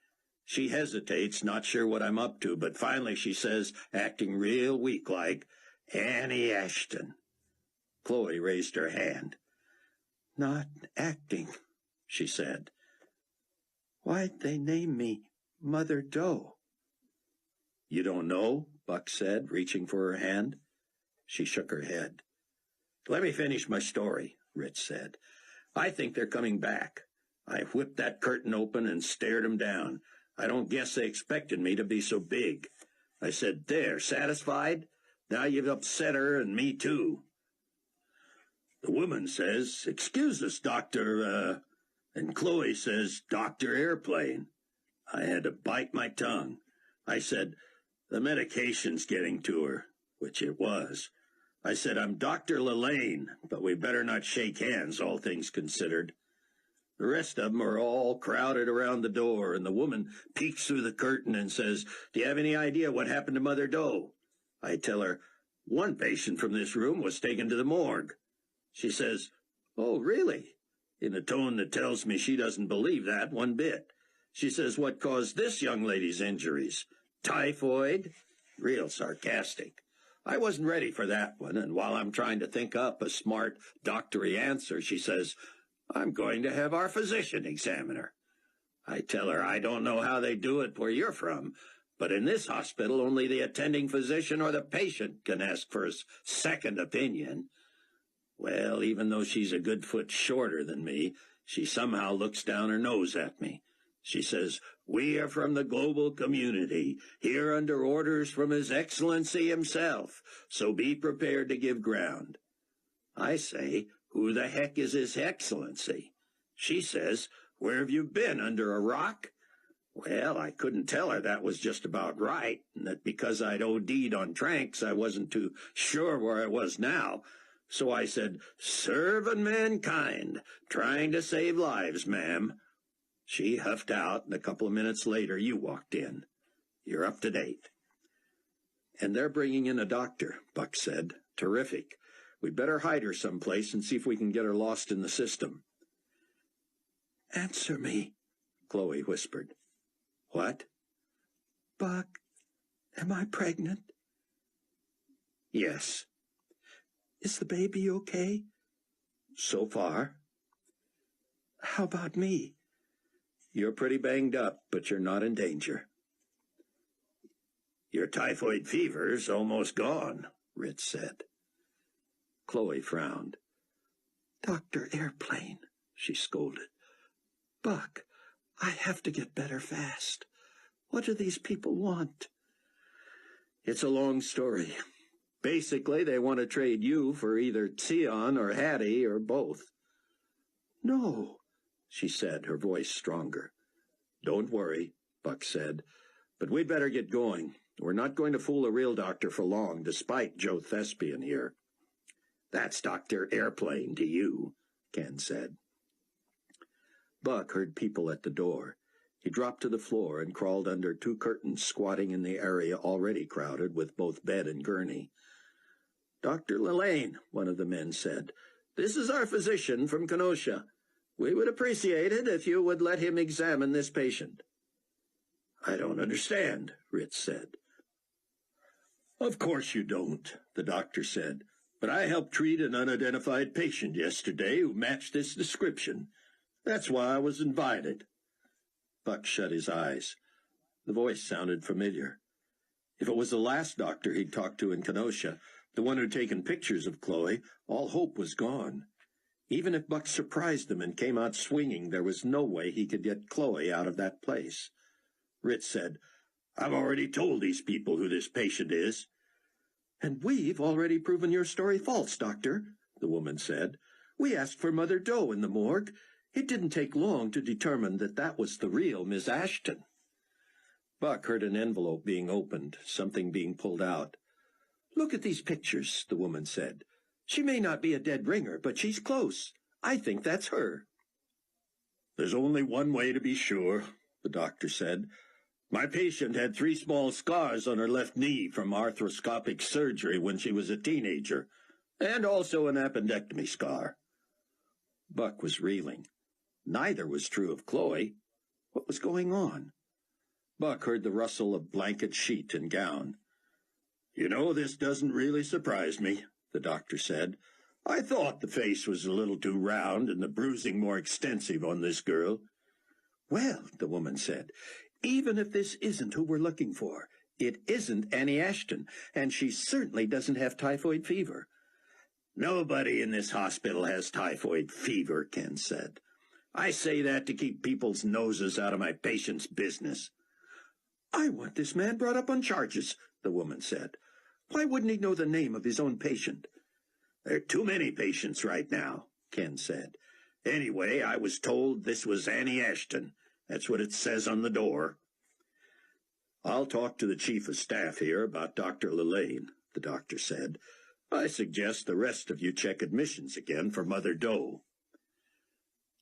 She hesitates, not sure what I'm up to, but finally she says, acting real weak-like, "Annie Ashton." Chloe raised her hand. "Not acting," she said. "Why'd they name me Mother Doe?" "You don't know?" Buck said, reaching for her hand. She shook her head. "Let me finish my story," Ritz said. "I think they're coming back. I whipped that curtain open and stared them down. I don't guess they expected me to be so big. I said, 'There, satisfied? Now you've upset her and me too.' The woman says, 'Excuse us, Doctor,' and Chloe says, 'Dr. Airplane.' I had to bite my tongue. I said, 'The medication's getting to her,' which it was. I said, 'I'm Dr. Lahaye, but we better not shake hands, all things considered.' The rest of them are all crowded around the door, and the woman peeks through the curtain and says, 'Do you have any idea what happened to Mother Doe?' I tell her, 'One patient from this room was taken to the morgue.' She says, 'Oh, really?' in a tone that tells me she doesn't believe that one bit. She says, 'What caused this young lady's injuries? Typhoid?' Real sarcastic. I wasn't ready for that one, and while I'm trying to think up a smart, doctory answer, she says, 'I'm going to have our physician examine her.' I tell her I don't know how they do it where you're from, but in this hospital only the attending physician or the patient can ask for a second opinion. Well, even though she's a good foot shorter than me, she somehow looks down her nose at me. She says, "We are from the global community, here under orders from His Excellency himself, so be prepared to give ground." I say, "Who the heck is His Excellency?" She says, "Where have you been, under a rock?" Well, I couldn't tell her that was just about right, and that because I'd OD'd on tranks, I wasn't too sure where I was now. So I said, "Serving mankind, trying to save lives, ma'am." She huffed out, and a couple of minutes later you walked in. You're up to date. "And they're bringing in a doctor," Buck said. "Terrific. We'd better hide her someplace and see if we can get her lost in the system." "Answer me," Chloe whispered. "What?" "Buck, am I pregnant?" "Yes." "Is the baby okay?" "So far." "How about me?" "You're pretty banged up, but you're not in danger." "Your typhoid fever's almost gone," Ritz said. Chloe frowned. "Dr. Airplane," she scolded. "Buck, I have to get better fast. What do these people want?" "It's a long story. Basically, they want to trade you for either Sion or Hattie or both." "No," she said, her voice stronger. "Don't worry," Buck said, "but we'd better get going. We're not going to fool a real doctor for long, despite Joe Thespian here." "That's Dr. Airplane to you," Ken said. Buck heard people at the door. He dropped to the floor and crawled under two curtains squatting in the area already crowded with both bed and gurney. "Dr. Lahaye," one of the men said, "this is our physician from Kenosha. We would appreciate it if you would let him examine this patient." "I don't understand," Ritz said. "Of course you don't," the doctor said. "But I helped treat an unidentified patient yesterday who matched this description. That's why I was invited." Buck shut his eyes. The voice sounded familiar. If it was the last doctor he'd talked to in Kenosha, the one who'd taken pictures of Chloe, all hope was gone. Even if Buck surprised him and came out swinging, there was no way he could get Chloe out of that place. Ritz said, "I've already told these people who this patient is." "And we've already proven your story false, Doctor," the woman said. "We asked for Mother Doe in the morgue. It didn't take long to determine that that was the real Miss Ashton." Buck heard an envelope being opened, something being pulled out. "Look at these pictures," the woman said. "She may not be a dead ringer, but she's close. I think that's her." "There's only one way to be sure," the doctor said. "My patient had 3 small scars on her left knee from arthroscopic surgery when she was a teenager, and also an appendectomy scar." Buck was reeling. Neither was true of Chloe. What was going on? Buck heard the rustle of blanket sheet and gown. "You know, this doesn't really surprise me," the doctor said. "I thought the face was a little too round and the bruising more extensive on this girl." "Well," the woman said, "even if this isn't who we're looking for, it isn't Annie Ashton, and she certainly doesn't have typhoid fever." "Nobody in this hospital has typhoid fever," Ken said. "I say that to keep people's noses out of my patient's business." "I want this man brought up on charges," the woman said. "Why wouldn't he know the name of his own patient?" "There are too many patients right now," Ken said. "Anyway, I was told this was Annie Ashton. That's what it says on the door." "I'll talk to the chief of staff here about Dr. Lahaye," the doctor said. "I suggest the rest of you check admissions again for Mother Doe."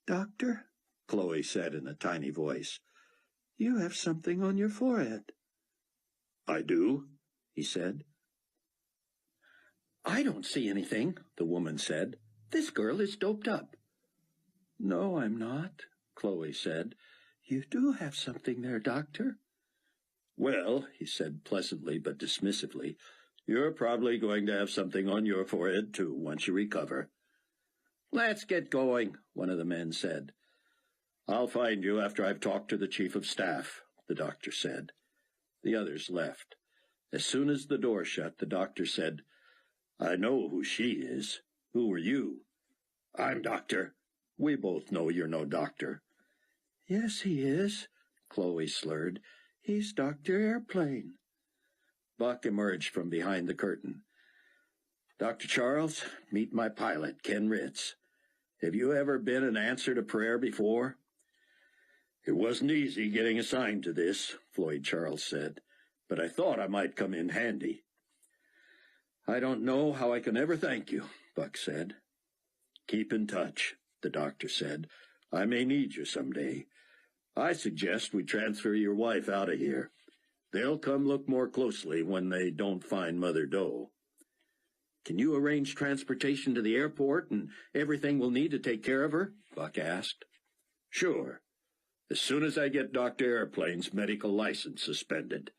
"Doctor," Chloe said in a tiny voice, "you have something on your forehead." "I do," he said. "I don't see anything," the woman said. "This girl is doped up." "No, I'm not," Chloe said. "You do have something there, Doctor." "Well," he said pleasantly but dismissively, "you're probably going to have something on your forehead, too, once you recover." "Let's get going," one of the men said. "I'll find you after I've talked to the chief of staff," the doctor said. The others left. As soon as the door shut, the doctor said, "I know who she is. Who are you?" "I'm doctor." "We both know you're no doctor." Yes, he is, Chloe slurred. He's Dr. Airplane. Buck emerged from behind the curtain. Dr. Charles, meet my pilot, Ken Ritz. Have you ever been an answer to prayer before? It wasn't easy getting assigned to this, Floyd Charles said, but I thought I might come in handy. I don't know how I can ever thank you, Buck said. Keep in touch, the doctor said. I may need you someday. I suggest we transfer your wife out of here. They'll come look more closely when they don't find Mother Doe. Can you arrange transportation to the airport and everything we'll need to take care of her? Buck asked. Sure. As soon as I get Dr. Airplane's medical license suspended.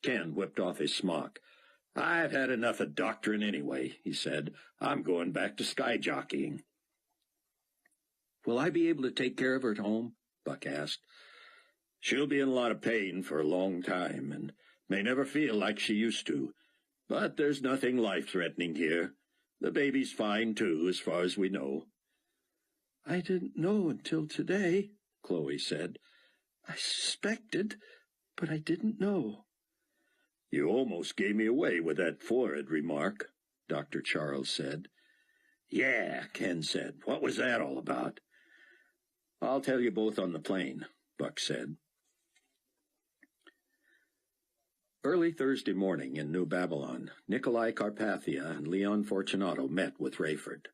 Ken whipped off his smock. I've had enough of doctoring anyway, he said. I'm going back to sky jockeying. Will I be able to take care of her at home? Buck asked. She'll be in a lot of pain for a long time and may never feel like she used to. But there's nothing life-threatening here. The baby's fine, too, as far as we know. I didn't know until today, Chloe said. I suspected, but I didn't know. You almost gave me away with that forehead remark, Dr. Charles said. Yeah, Ken said. What was that all about? I'll tell you both on the plane, Buck said. Early Thursday morning in New Babylon, Nikolai Carpathia and Leon Fortunato met with Rayford.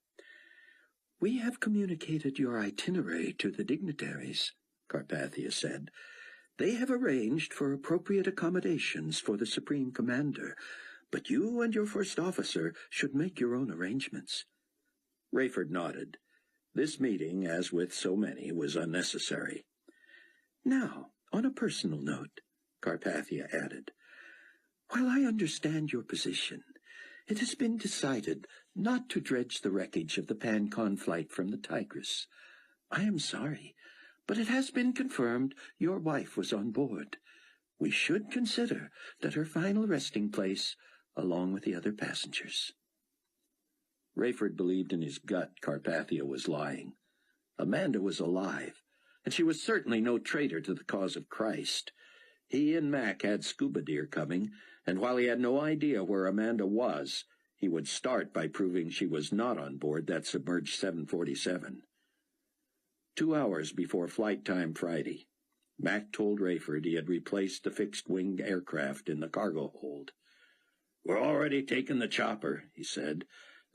We have communicated your itinerary to the dignitaries, Carpathia said. They have arranged for appropriate accommodations for the Supreme Commander, but you and your first officer should make your own arrangements. Rayford nodded. This meeting, as with so many, was unnecessary. Now, on a personal note, Carpathia added, while I understand your position, it has been decided not to dredge the wreckage of the Pan-Con flight from the Tigris. I am sorry, but it has been confirmed your wife was on board. We should consider that her final resting place, along with the other passengers. Rayford believed in his gut Carpathia was lying. Amanda was alive, and she was certainly no traitor to the cause of Christ. He and Mac had scuba deer coming, and while he had no idea where Amanda was, he would start by proving she was not on board that submerged 747. 2 hours before flight time Friday, Mac told Rayford he had replaced the fixed-wing aircraft in the cargo hold. We're already taking the chopper, he said.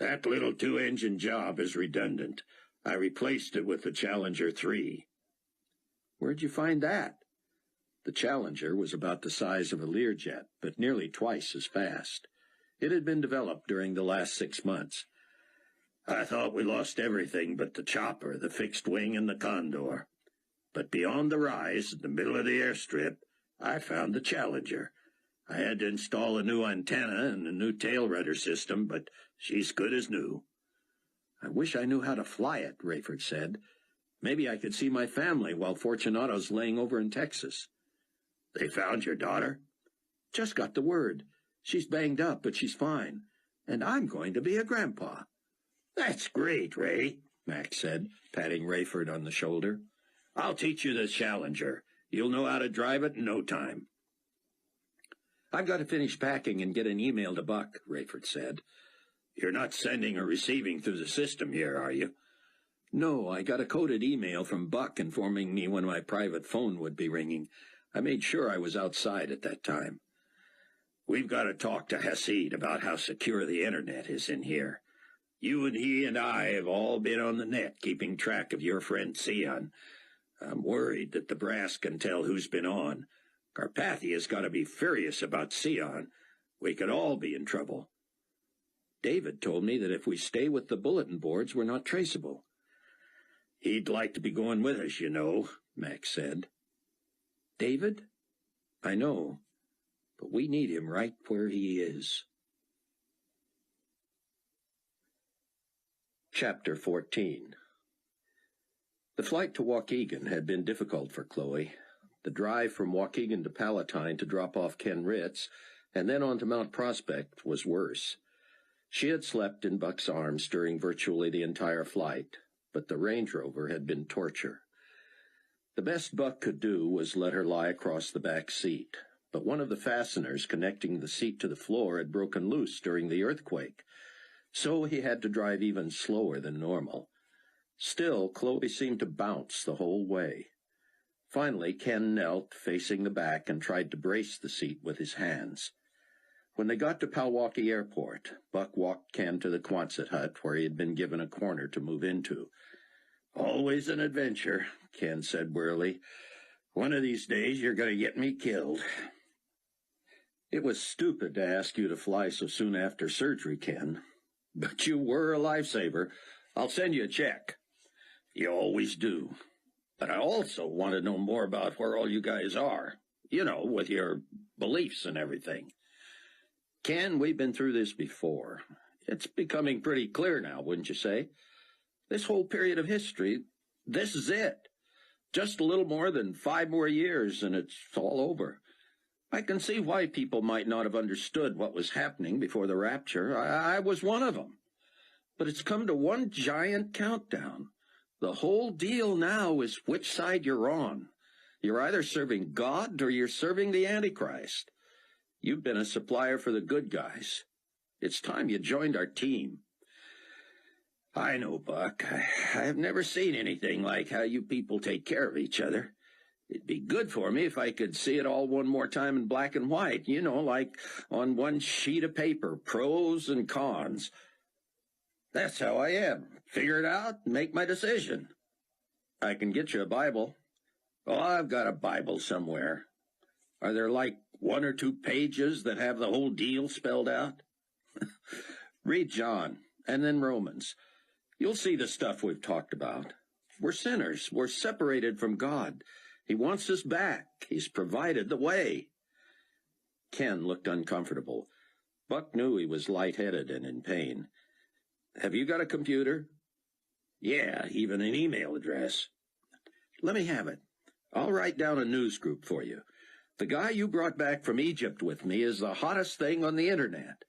That little 2-engine job is redundant. I replaced it with the Challenger 3. Where'd you find that? The Challenger was about the size of a Learjet, but nearly twice as fast. It had been developed during the last 6 months. I thought we lost everything but the chopper, the fixed wing, and the Condor. But beyond the rise, in the middle of the airstrip, I found the Challenger. I had to install a new antenna and a new tail rudder system, but she's good as new. I wish I knew how to fly it, Rayford said. Maybe I could see my family while Fortunato's laying over in Texas. They found your daughter? Just got the word. She's banged up, but she's fine. And I'm going to be a grandpa. That's great, Ray, Max said, patting Rayford on the shoulder. I'll teach you the Challenger. You'll know how to drive it in no time. I've got to finish packing and get an email to Buck, Rayford said. You're not sending or receiving through the system here, are you? No, I got a coded email from Buck informing me when my private phone would be ringing. I made sure I was outside at that time. We've got to talk to Hasid about how secure the internet is in here. You and he and I have all been on the net keeping track of your friend Sion. I'm worried that the brass can tell who's been on. Carpathia's got to be furious about Sion. We could all be in trouble. David told me that if we stay with the bulletin boards, we're not traceable. He'd like to be going with us, you know, Max said. David? I know, but we need him right where he is. Chapter 14. The flight to Waukegan had been difficult for Chloe. The drive from Waukegan to Palatine to drop off Ken Ritz, and then on to Mount Prospect, was worse. She had slept in Buck's arms during virtually the entire flight, but the Range Rover had been torture. The best Buck could do was let her lie across the back seat, but one of the fasteners connecting the seat to the floor had broken loose during the earthquake, so he had to drive even slower than normal. Still, Chloe seemed to bounce the whole way. Finally, Ken knelt, facing the back, and tried to brace the seat with his hands. When they got to Palwaukee Airport, Buck walked Ken to the Quonset hut where he had been given a corner to move into. "Always an adventure," Ken said wearily. "One of these days you're going to get me killed." "It was stupid to ask you to fly so soon after surgery, Ken. But you were a lifesaver. I'll send you a check." "You always do. But I also want to know more about where all you guys are. You know, with your beliefs and everything." "Ken, we've been through this before. It's becoming pretty clear now, wouldn't you say? This whole period of history, this is it. Just a little more than 5 more years, and it's all over. I can see why people might not have understood what was happening before the rapture. I was one of them. But it's come to one giant countdown. The whole deal now is which side you're on. You're either serving God or you're serving the Antichrist. You've been a supplier for the good guys. It's time you joined our team." "I know, Buck. I have never seen anything like how you people take care of each other. It'd be good for me if I could see it all one more time in black and white, you know, like on one sheet of paper, pros and cons. That's how I am. Figure it out and make my decision." "I can get you a Bible." "Oh, I've got a Bible somewhere. Are there like 1 or 2 pages that have the whole deal spelled out?" "Read John, and then Romans. You'll see the stuff we've talked about. We're sinners. We're separated from God. He wants us back. He's provided the way." Ken looked uncomfortable. Buck knew he was lightheaded and in pain. "Have you got a computer?" "Yeah, even an email address." "Let me have it. I'll write down a news group for you. The guy you brought back from Egypt with me is the hottest thing on the internet.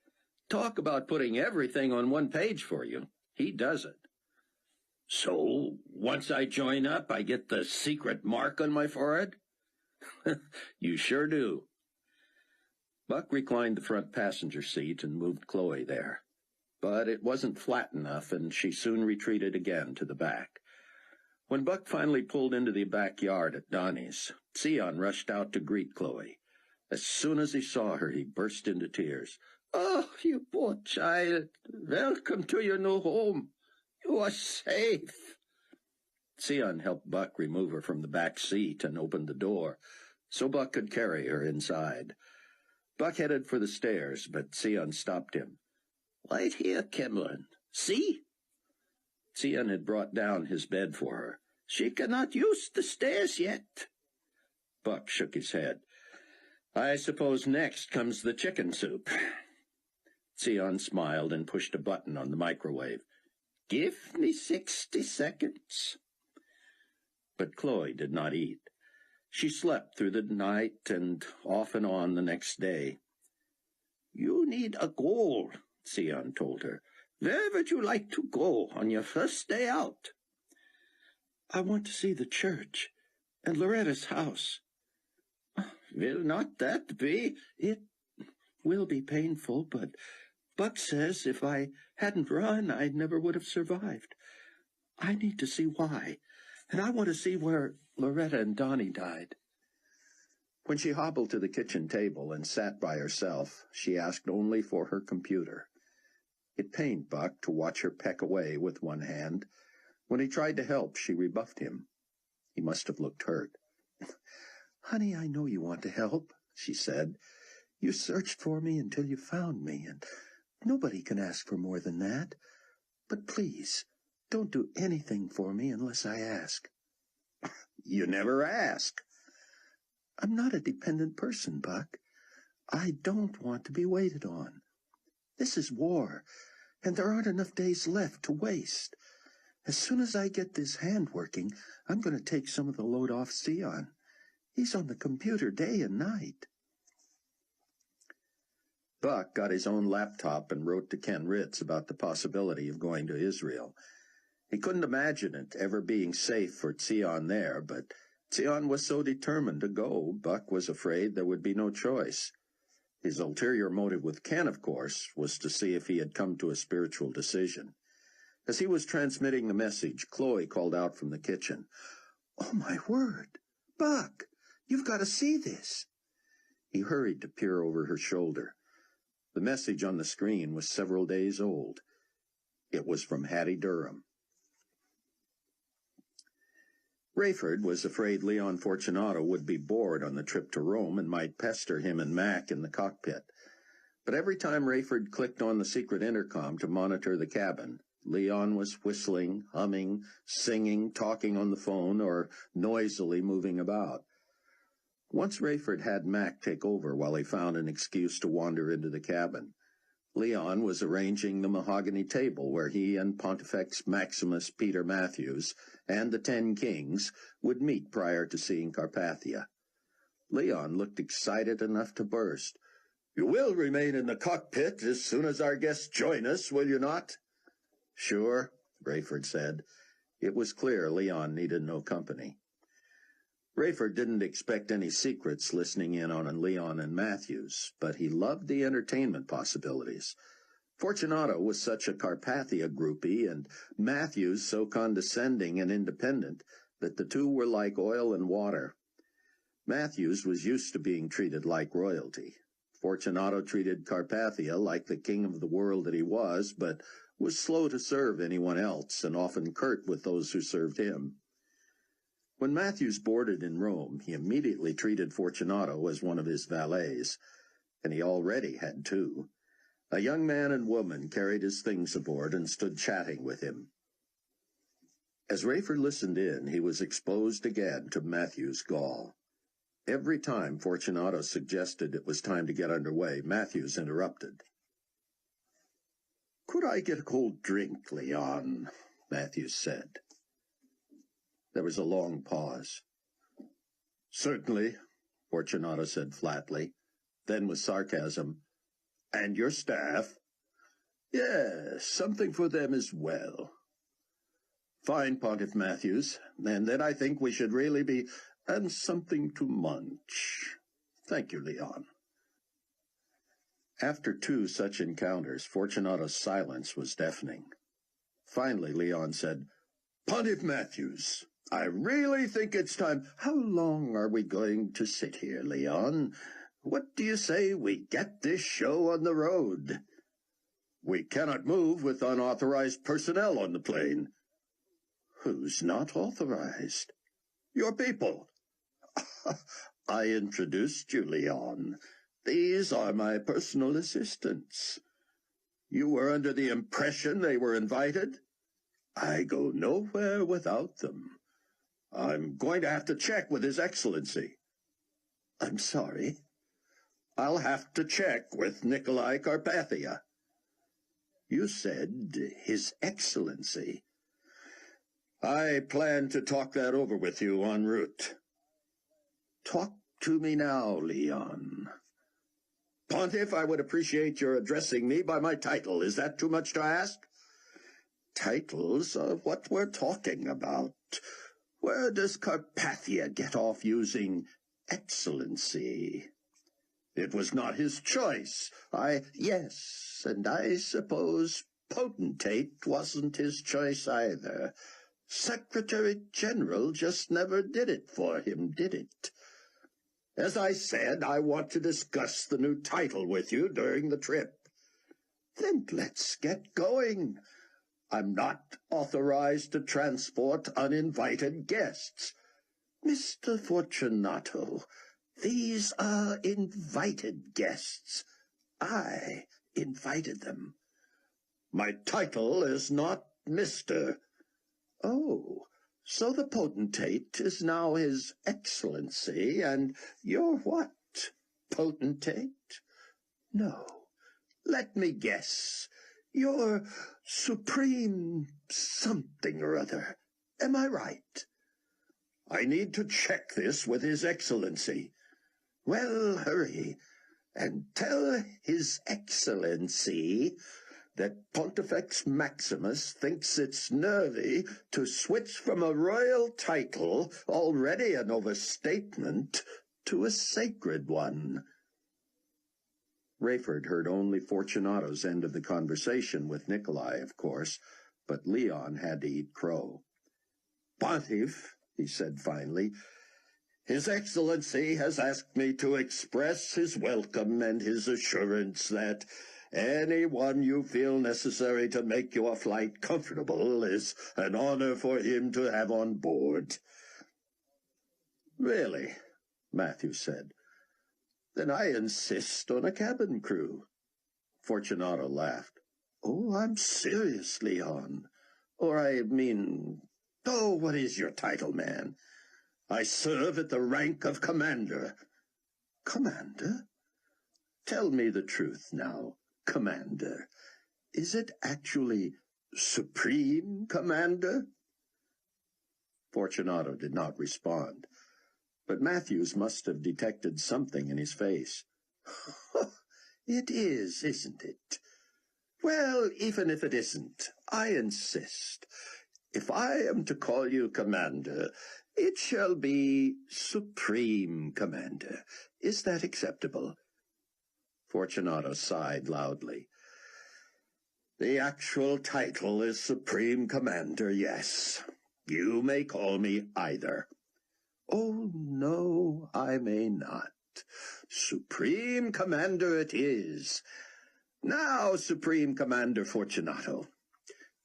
Talk about putting everything on one page for you. He does it." "So, once I join up, I get the secret mark on my forehead?" "You sure do." Buck reclined the front passenger seat and moved Chloe there. But it wasn't flat enough, and she soon retreated again to the back. When Buck finally pulled into the backyard at Donnie's, Sion rushed out to greet Chloe. As soon as he saw her, he burst into tears. "Oh, you poor child. Welcome to your new home. You are safe." Sion helped Buck remove her from the back seat and opened the door, so Buck could carry her inside. Buck headed for the stairs, but Sion stopped him. "Right here, Cameron. See?" Sion had brought down his bed for her. "She cannot use the stairs yet." Buck shook his head. "I suppose next comes the chicken soup." Sion smiled and pushed a button on the microwave. "Give me 60 seconds." But Chloe did not eat. She slept through the night and off and on the next day. "You need a goal," Sion told her. "Where would you like to go on your first day out?" "I want to see the church and Loretta's house." "Will not that be—" "It will be painful, but Buck says if I hadn't run, I never would have survived. I need to see why, and I want to see where Loretta and Donnie died." When she hobbled to the kitchen table and sat by herself, she asked only for her computer. It pained Buck to watch her peck away with one hand. When he tried to help, she rebuffed him. He must have looked hurt. "Honey, I know you want to help," she said. "You searched for me until you found me, and nobody can ask for more than that. But please, don't do anything for me unless I ask." "You never ask." "I'm not a dependent person, Buck. I don't want to be waited on. This is war, and there aren't enough days left to waste. As soon as I get this hand working, I'm going to take some of the load off Sion. He's on the computer day and night." Buck got his own laptop and wrote to Ken Ritz about the possibility of going to Israel. He couldn't imagine it ever being safe for Sion there, but Tion was so determined to go, Buck was afraid there would be no choice. His ulterior motive with Ken, of course, was to see if he had come to a spiritual decision. As he was transmitting the message, Chloe called out from the kitchen, "Oh, my word! Buck, you've got to see this." He hurried to peer over her shoulder. The message on the screen was several days old. It was from Hattie Durham. Rayford was afraid Leon Fortunato would be bored on the trip to Rome and might pester him and Mac in the cockpit. But every time Rayford clicked on the secret intercom to monitor the cabin, Leon was whistling, humming, singing, talking on the phone, or noisily moving about. Once Rayford had Mac take over while he found an excuse to wander into the cabin. Leon was arranging the mahogany table where he and Pontifex Maximus Peter Matthews and the 10 Kings would meet prior to seeing Carpathia. Leon looked excited enough to burst. "You will remain in the cockpit as soon as our guests join us, will you not?" "Sure," Rayford said. It was clear Leon needed no company. Rayford didn't expect any secrets listening in on Leon and Matthews, but he loved the entertainment possibilities. Fortunato was such a Carpathia groupie, and Matthews so condescending and independent that the two were like oil and water. Matthews was used to being treated like royalty. Fortunato treated Carpathia like the king of the world that he was, but was slow to serve anyone else and often curt with those who served him. When Matthews boarded in Rome, he immediately treated Fortunato as one of his valets, and he already had 2. A young man and woman carried his things aboard and stood chatting with him. As Rayford listened in, he was exposed again to Matthews' gall. Every time Fortunato suggested it was time to get underway, Matthews interrupted. "Could I get a cold drink, Leon?" Matthews said. There was a long pause. "Certainly," Fortunato said flatly. Then with sarcasm, "And your staff?" "Yes, something for them as well." "Fine, Pontiff Matthews. And then I think we should really be... and something to munch." "Thank you, Leon." After 2 such encounters, Fortunato's silence was deafening. Finally, Leon said, "Pontiff Matthews, I really think it's time—" "How long are we going to sit here, Leon? What do you say we get this show on the road?" "We cannot move with unauthorized personnel on the plane." "Who's not authorized?" "Your people." "I introduced you, Leon. These are my personal assistants." "You were under the impression they were invited?" "I go nowhere without them." "I'm going to have to check with His Excellency." "I'm sorry?" "I'll have to check with Nikolai Carpathia." "You said His Excellency." "I plan to talk that over with you en route." "Talk to me now, Leon." "Pontiff, I would appreciate your addressing me by my title. Is that too much to ask?" "Titles are what we're talking about. Where does Carpathia get off using Excellency?" "It was not his choice. Yes, and I suppose Potentate wasn't his choice either. Secretary General just never did it for him, did it?" "As I said, I want to discuss the new title with you during the trip." "Then let's get going." "I'm not authorized to transport uninvited guests." "Mr. Fortunato, these are invited guests. I invited them." "My title is not Mr." "Oh, so the potentate is now His Excellency, and you're what? Potentate?" "No. Let me guess. You're Supreme something or other. Am I right?" "I need to check this with His Excellency." "Well, hurry, and tell His Excellency that Pontifex Maximus thinks it's nervy to switch from a royal title, already an overstatement, to a sacred one. Rayford heard only Fortunato's end of the conversation with Nikolai, of course, but Leon had to eat crow. "Pontiff," he said finally, "His Excellency has asked me to express his welcome and his assurance that anyone you feel necessary to make your flight comfortable is an honor for him to have on board." "Really?" Matthew said. "Then I insist on a cabin crew." Fortunato laughed. "Oh, I'm serious, Leon. Or I mean, what is your title, man?" "I serve at the rank of commander." "Commander? Tell me the truth now, Commander. Is it actually Supreme Commander?" Fortunato did not respond, but Matthews must have detected something in his face. "It is, isn't it? Well, even if it isn't, I insist. If I am to call you Commander, it shall be Supreme Commander. Is that acceptable?" Fortunato sighed loudly. "The actual title is Supreme Commander, yes. You may call me either." "Oh, no, I may not. Supreme Commander it is. Now, Supreme Commander Fortunato,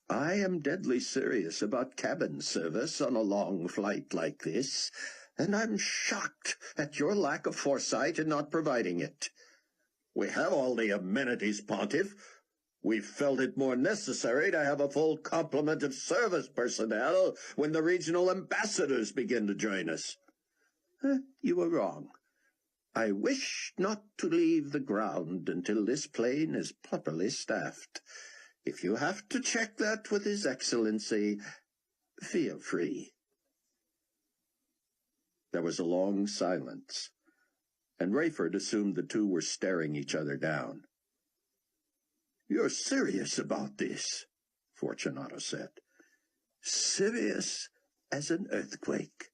I am deadly serious about cabin service on a long flight like this, and I'm shocked at your lack of foresight in not providing it. We have all the amenities, Pontiff. We've felt it more necessary to have a full complement of service personnel when the regional ambassadors begin to join us." "You were wrong. I wish not to leave the ground until this plane is properly staffed. If you have to check that with His Excellency, feel free." There was a long silence, and Rayford assumed the two were staring each other down. "You're serious about this?" Fortunato said. "Serious as an earthquake."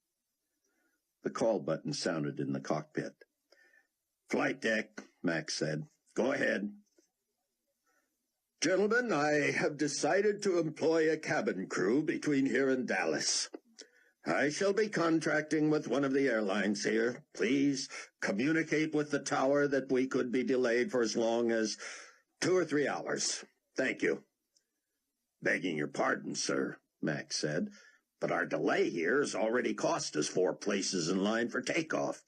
The call button sounded in the cockpit. "Flight deck," Max said. "Go ahead." "Gentlemen, I have decided to employ a cabin crew between here and Dallas. I shall be contracting with one of the airlines here. Please communicate with the tower that we could be delayed for as long as 2 or 3 hours. Thank you." "Begging your pardon, sir," Max said, "but our delay here has already cost us 4 places in line for takeoff.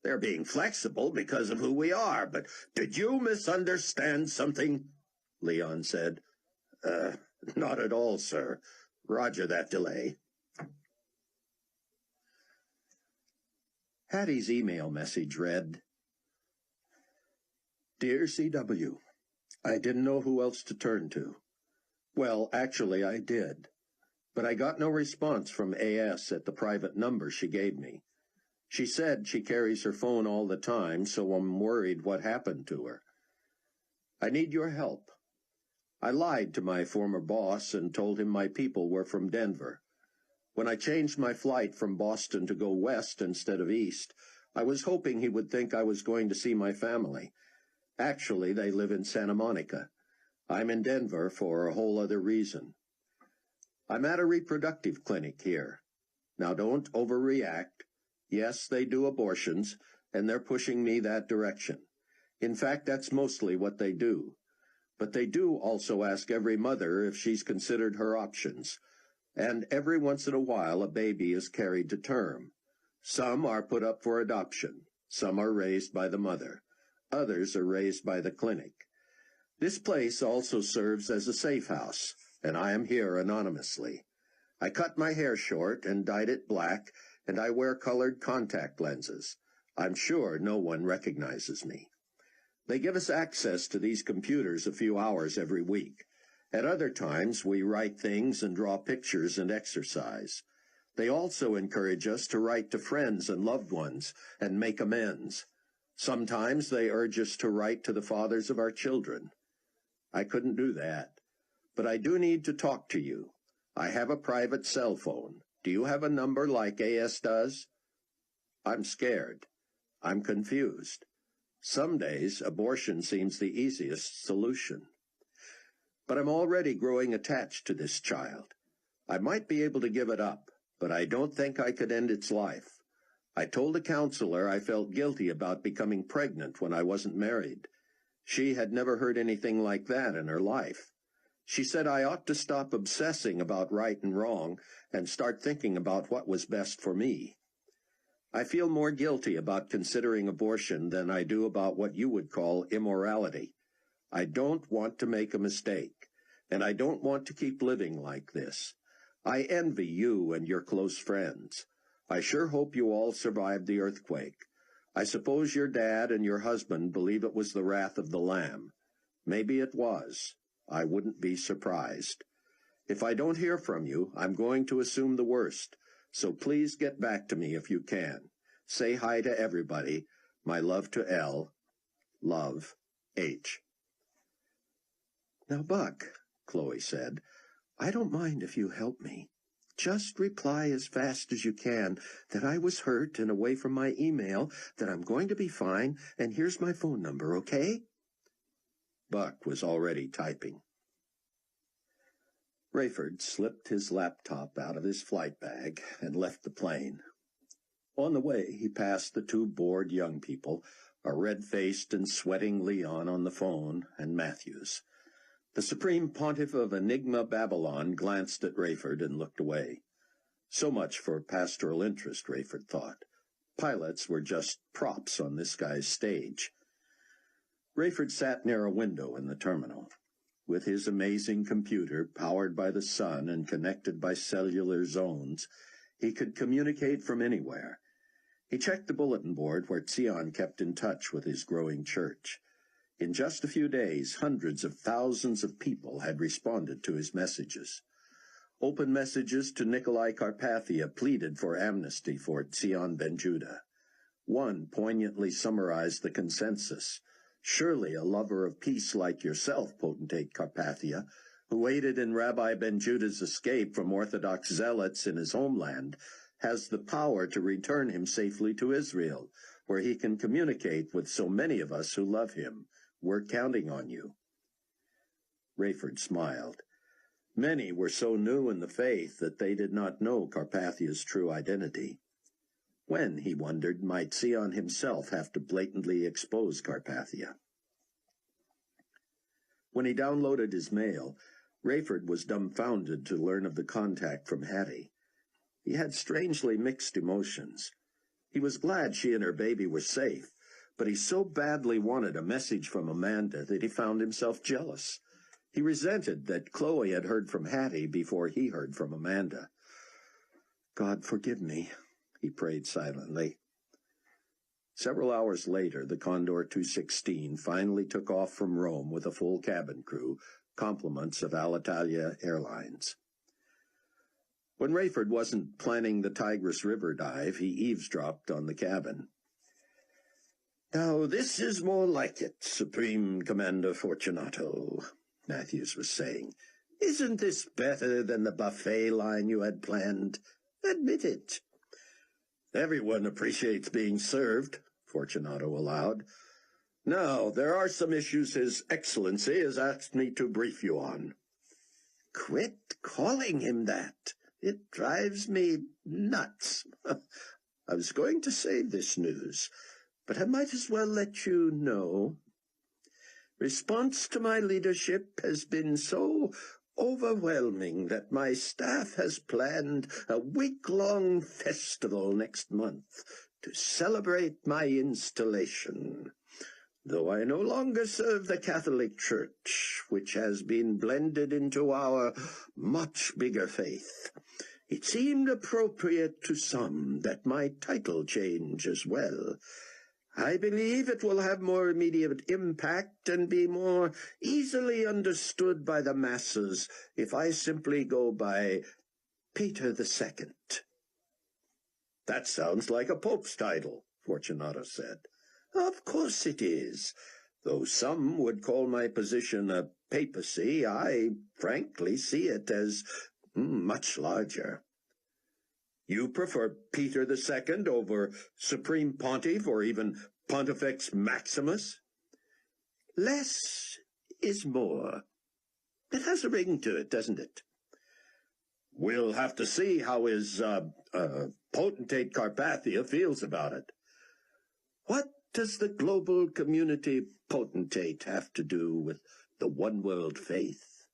They're being flexible because of who we are, but did you misunderstand something?" Leon said. Not at all, sir. Roger that delay." Hattie's email message read, "Dear CW, I didn't know who else to turn to. Well, actually I did, but I got no response from AS at the private number she gave me. She said she carries her phone all the time, so I'm worried what happened to her. I need your help. I lied to my former boss and told him my people were from Denver. When I changed my flight from Boston to go west instead of east, I was hoping he would think I was going to see my family. Actually, they live in Santa Monica. I'm in Denver for a whole other reason. I'm at a reproductive clinic here. Now don't overreact. Yes, they do abortions, and they're pushing me that direction. In fact, that's mostly what they do. But they do also ask every mother if she's considered her options. And every once in a while a baby is carried to term. Some are put up for adoption. Some are raised by the mother. Others are raised by the clinic. This place also serves as a safe house, and I am here anonymously. I cut my hair short and dyed it black, and I wear colored contact lenses. I'm sure no one recognizes me. They give us access to these computers a few hours every week. At other times, we write things and draw pictures and exercise. They also encourage us to write to friends and loved ones and make amends. Sometimes they urge us to write to the fathers of our children. I couldn't do that. But I do need to talk to you. I have a private cell phone. Do you have a number like AS does? I'm scared. I'm confused. Some days, abortion seems the easiest solution. But I'm already growing attached to this child. I might be able to give it up, but I don't think I could end its life. I told a counselor I felt guilty about becoming pregnant when I wasn't married. She had never heard anything like that in her life. She said I ought to stop obsessing about right and wrong and start thinking about what was best for me. I feel more guilty about considering abortion than I do about what you would call immorality. I don't want to make a mistake, and I don't want to keep living like this. I envy you and your close friends. I sure hope you all survived the earthquake. I suppose your dad and your husband believe it was the wrath of the Lamb. Maybe it was. I wouldn't be surprised. If I don't hear from you, I'm going to assume the worst, so please get back to me if you can. Say hi to everybody. My love to L. Love, H. Now, Buck, Chloe said, I don't mind if you help me. Just reply as fast as you can that I was hurt and away from my email, that I'm going to be fine, and here's my phone number, okay? Buck was already typing. Rayford slipped his laptop out of his flight bag and left the plane. On the way, he passed the two bored young people, a red-faced and sweating Leon on the phone, and Matthews. The Supreme Pontiff of Enigma Babylon glanced at Rayford and looked away. So much for pastoral interest, Rayford thought. Pilots were just props on this guy's stage. Rayford sat near a window in the terminal. With his amazing computer, powered by the sun and connected by cellular zones, he could communicate from anywhere. He checked the bulletin board where Sion kept in touch with his growing church. In just a few days, hundreds of thousands of people had responded to his messages. Open messages to Nikolai Carpathia pleaded for amnesty for Sion Ben Judah. One poignantly summarized the consensus. Surely a lover of peace like yourself, Potentate Carpathia, who aided in Rabbi Ben Judah's escape from Orthodox zealots in his homeland, has the power to return him safely to Israel, where he can communicate with so many of us who love him. We're counting on you. Rayford smiled. Many were so new in the faith that they did not know Carpathia's true identity. When, he wondered, might Sion himself have to blatantly expose Carpathia? When he downloaded his mail, Rayford was dumbfounded to learn of the contact from Hattie. He had strangely mixed emotions. He was glad she and her baby were safe, but he so badly wanted a message from Amanda that he found himself jealous. He resented that Chloe had heard from Hattie before he heard from Amanda. God forgive me, he prayed silently. Several hours later, the Condor 216 finally took off from Rome with a full cabin crew, compliments of Alitalia Airlines. When Rayford wasn't planning the Tigris River dive, he eavesdropped on the cabin. Now, this is more like it, Supreme Commander Fortunato, Matthews was saying. Isn't this better than the buffet line you had planned? Admit it. Everyone appreciates being served, Fortunato allowed. Now, there are some issues His Excellency has asked me to brief you on. Quit calling him that. It drives me nuts. I was going to save this news, but I might as well let you know. Response to my leadership has been so overwhelming that my staff has planned a week-long festival next month to celebrate my installation. Though I no longer serve the Catholic Church, which has been blended into our much bigger faith, it seemed appropriate to some that my title change as well. I believe it will have more immediate impact and be more easily understood by the masses if I simply go by Peter II. That sounds like a pope's title, Fortunato said. Of course it is. Though some would call my position a papacy, I frankly see it as much larger. You prefer Peter II over Supreme Pontiff or even Pontifex Maximus? Less is more. It has a ring to it, doesn't it? We'll have to see how his potentate Carpathia feels about it. What does the global community potentate have to do with the one-world faith?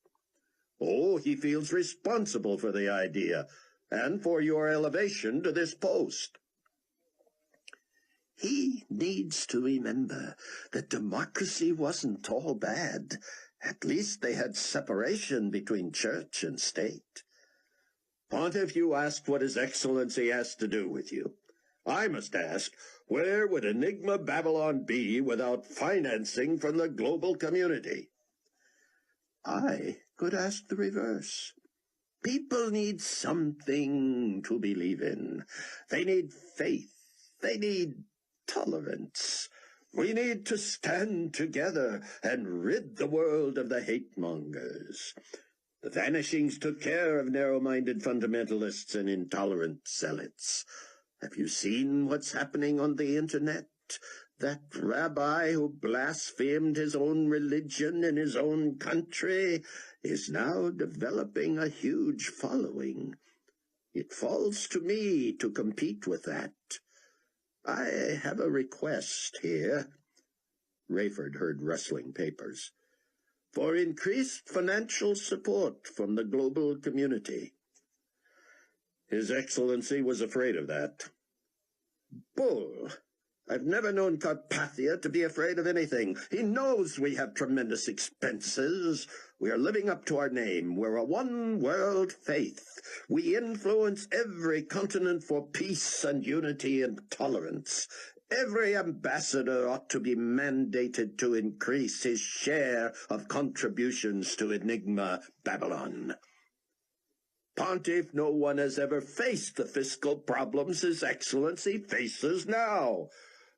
Oh, he feels responsible for the idea and for your elevation to this post. He needs to remember that democracy wasn't all bad. At least they had separation between church and state. Pontiff, you asked what His Excellency has to do with you. I must ask, where would Enigma Babylon be without financing from the global community? I could ask the reverse. People need something to believe in. They need faith. They need tolerance. We need to stand together and rid the world of the hate-mongers. The vanishings took care of narrow-minded fundamentalists and intolerant zealots. Have you seen what's happening on the internet? That rabbi who blasphemed his own religion in his own country is now developing a huge following. It falls to me to compete with that. I have a request here. Rayford heard rustling papers. For increased financial support from the global community. His Excellency was afraid of that. Bull! I've never known Carpathia to be afraid of anything. He knows we have tremendous expenses. We are living up to our name. We're a one-world faith. We influence every continent for peace and unity and tolerance. Every ambassador ought to be mandated to increase his share of contributions to Enigma Babylon. Pontiff, no one has ever faced the fiscal problems His Excellency faces now.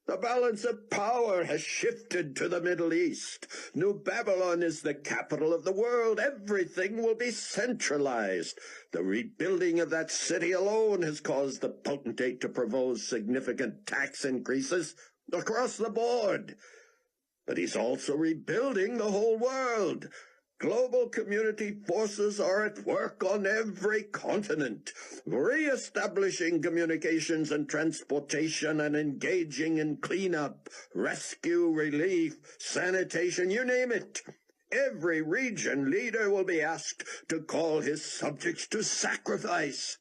The balance of power has shifted to the Middle East. New Babylon is the capital of the world. Everything will be centralized. The rebuilding of that city alone has caused the potentate to propose significant tax increases across the board. But he's also rebuilding the whole world. Global community forces are at work on every continent, re-establishing communications and transportation and engaging in cleanup, rescue, relief, sanitation, you name it. Every region leader will be asked to call his subjects to sacrifice.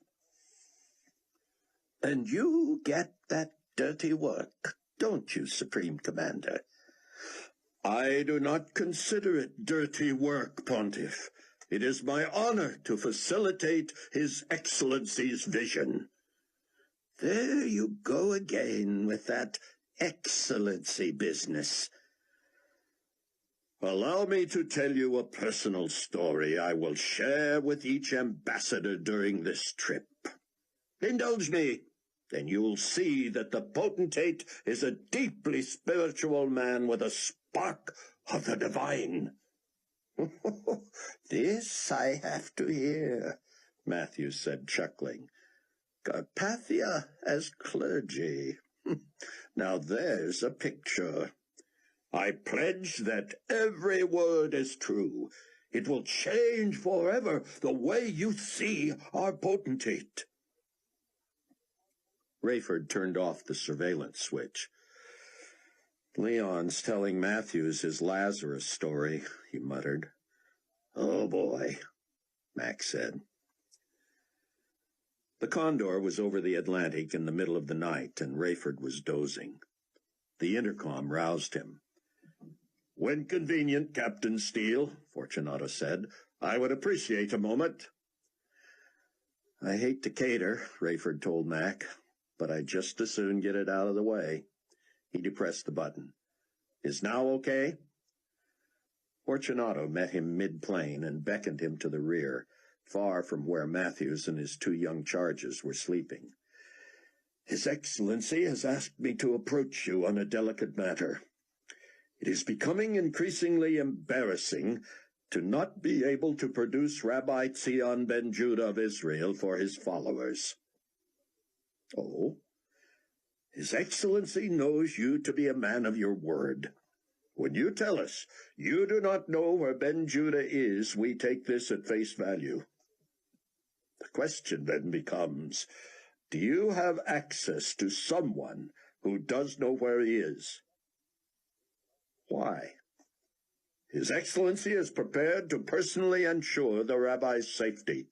And you get that dirty work, don't you, Supreme Commander? I do not consider it dirty work, Pontiff. It is my honor to facilitate His Excellency's vision. There you go again with that excellency business. Allow me to tell you a personal story I will share with each ambassador during this trip. Indulge me. Then you'll see that the potentate is a deeply spiritual man with a spark of the divine. This I have to hear, Matthews said, chuckling. Carpathia as clergy. Now there's a picture. I pledge that every word is true. It will change forever the way you see our potentate. Rayford turned off the surveillance switch. Leon's telling Matthews his Lazarus story, he muttered. Oh, boy, Max said. The Condor was over the Atlantic in the middle of the night, and Rayford was dozing. The intercom roused him. When convenient, Captain Steele, Fortunato said, I would appreciate a moment. I hate to cater, Rayford told Mac, but I'd just as soon get it out of the way. He depressed the button. Is now okay? Fortunato met him mid-plane and beckoned him to the rear, far from where Matthews and his two young charges were sleeping. His Excellency has asked me to approach you on a delicate matter. It is becoming increasingly embarrassing to not be able to produce Rabbi Zion ben Judah of Israel for his followers. Oh, His Excellency knows you to be a man of your word. When you tell us you do not know where Ben Judah is, we take this at face value. The question then becomes, do you have access to someone who does know where he is? Why? His Excellency is prepared to personally ensure the rabbi's safety.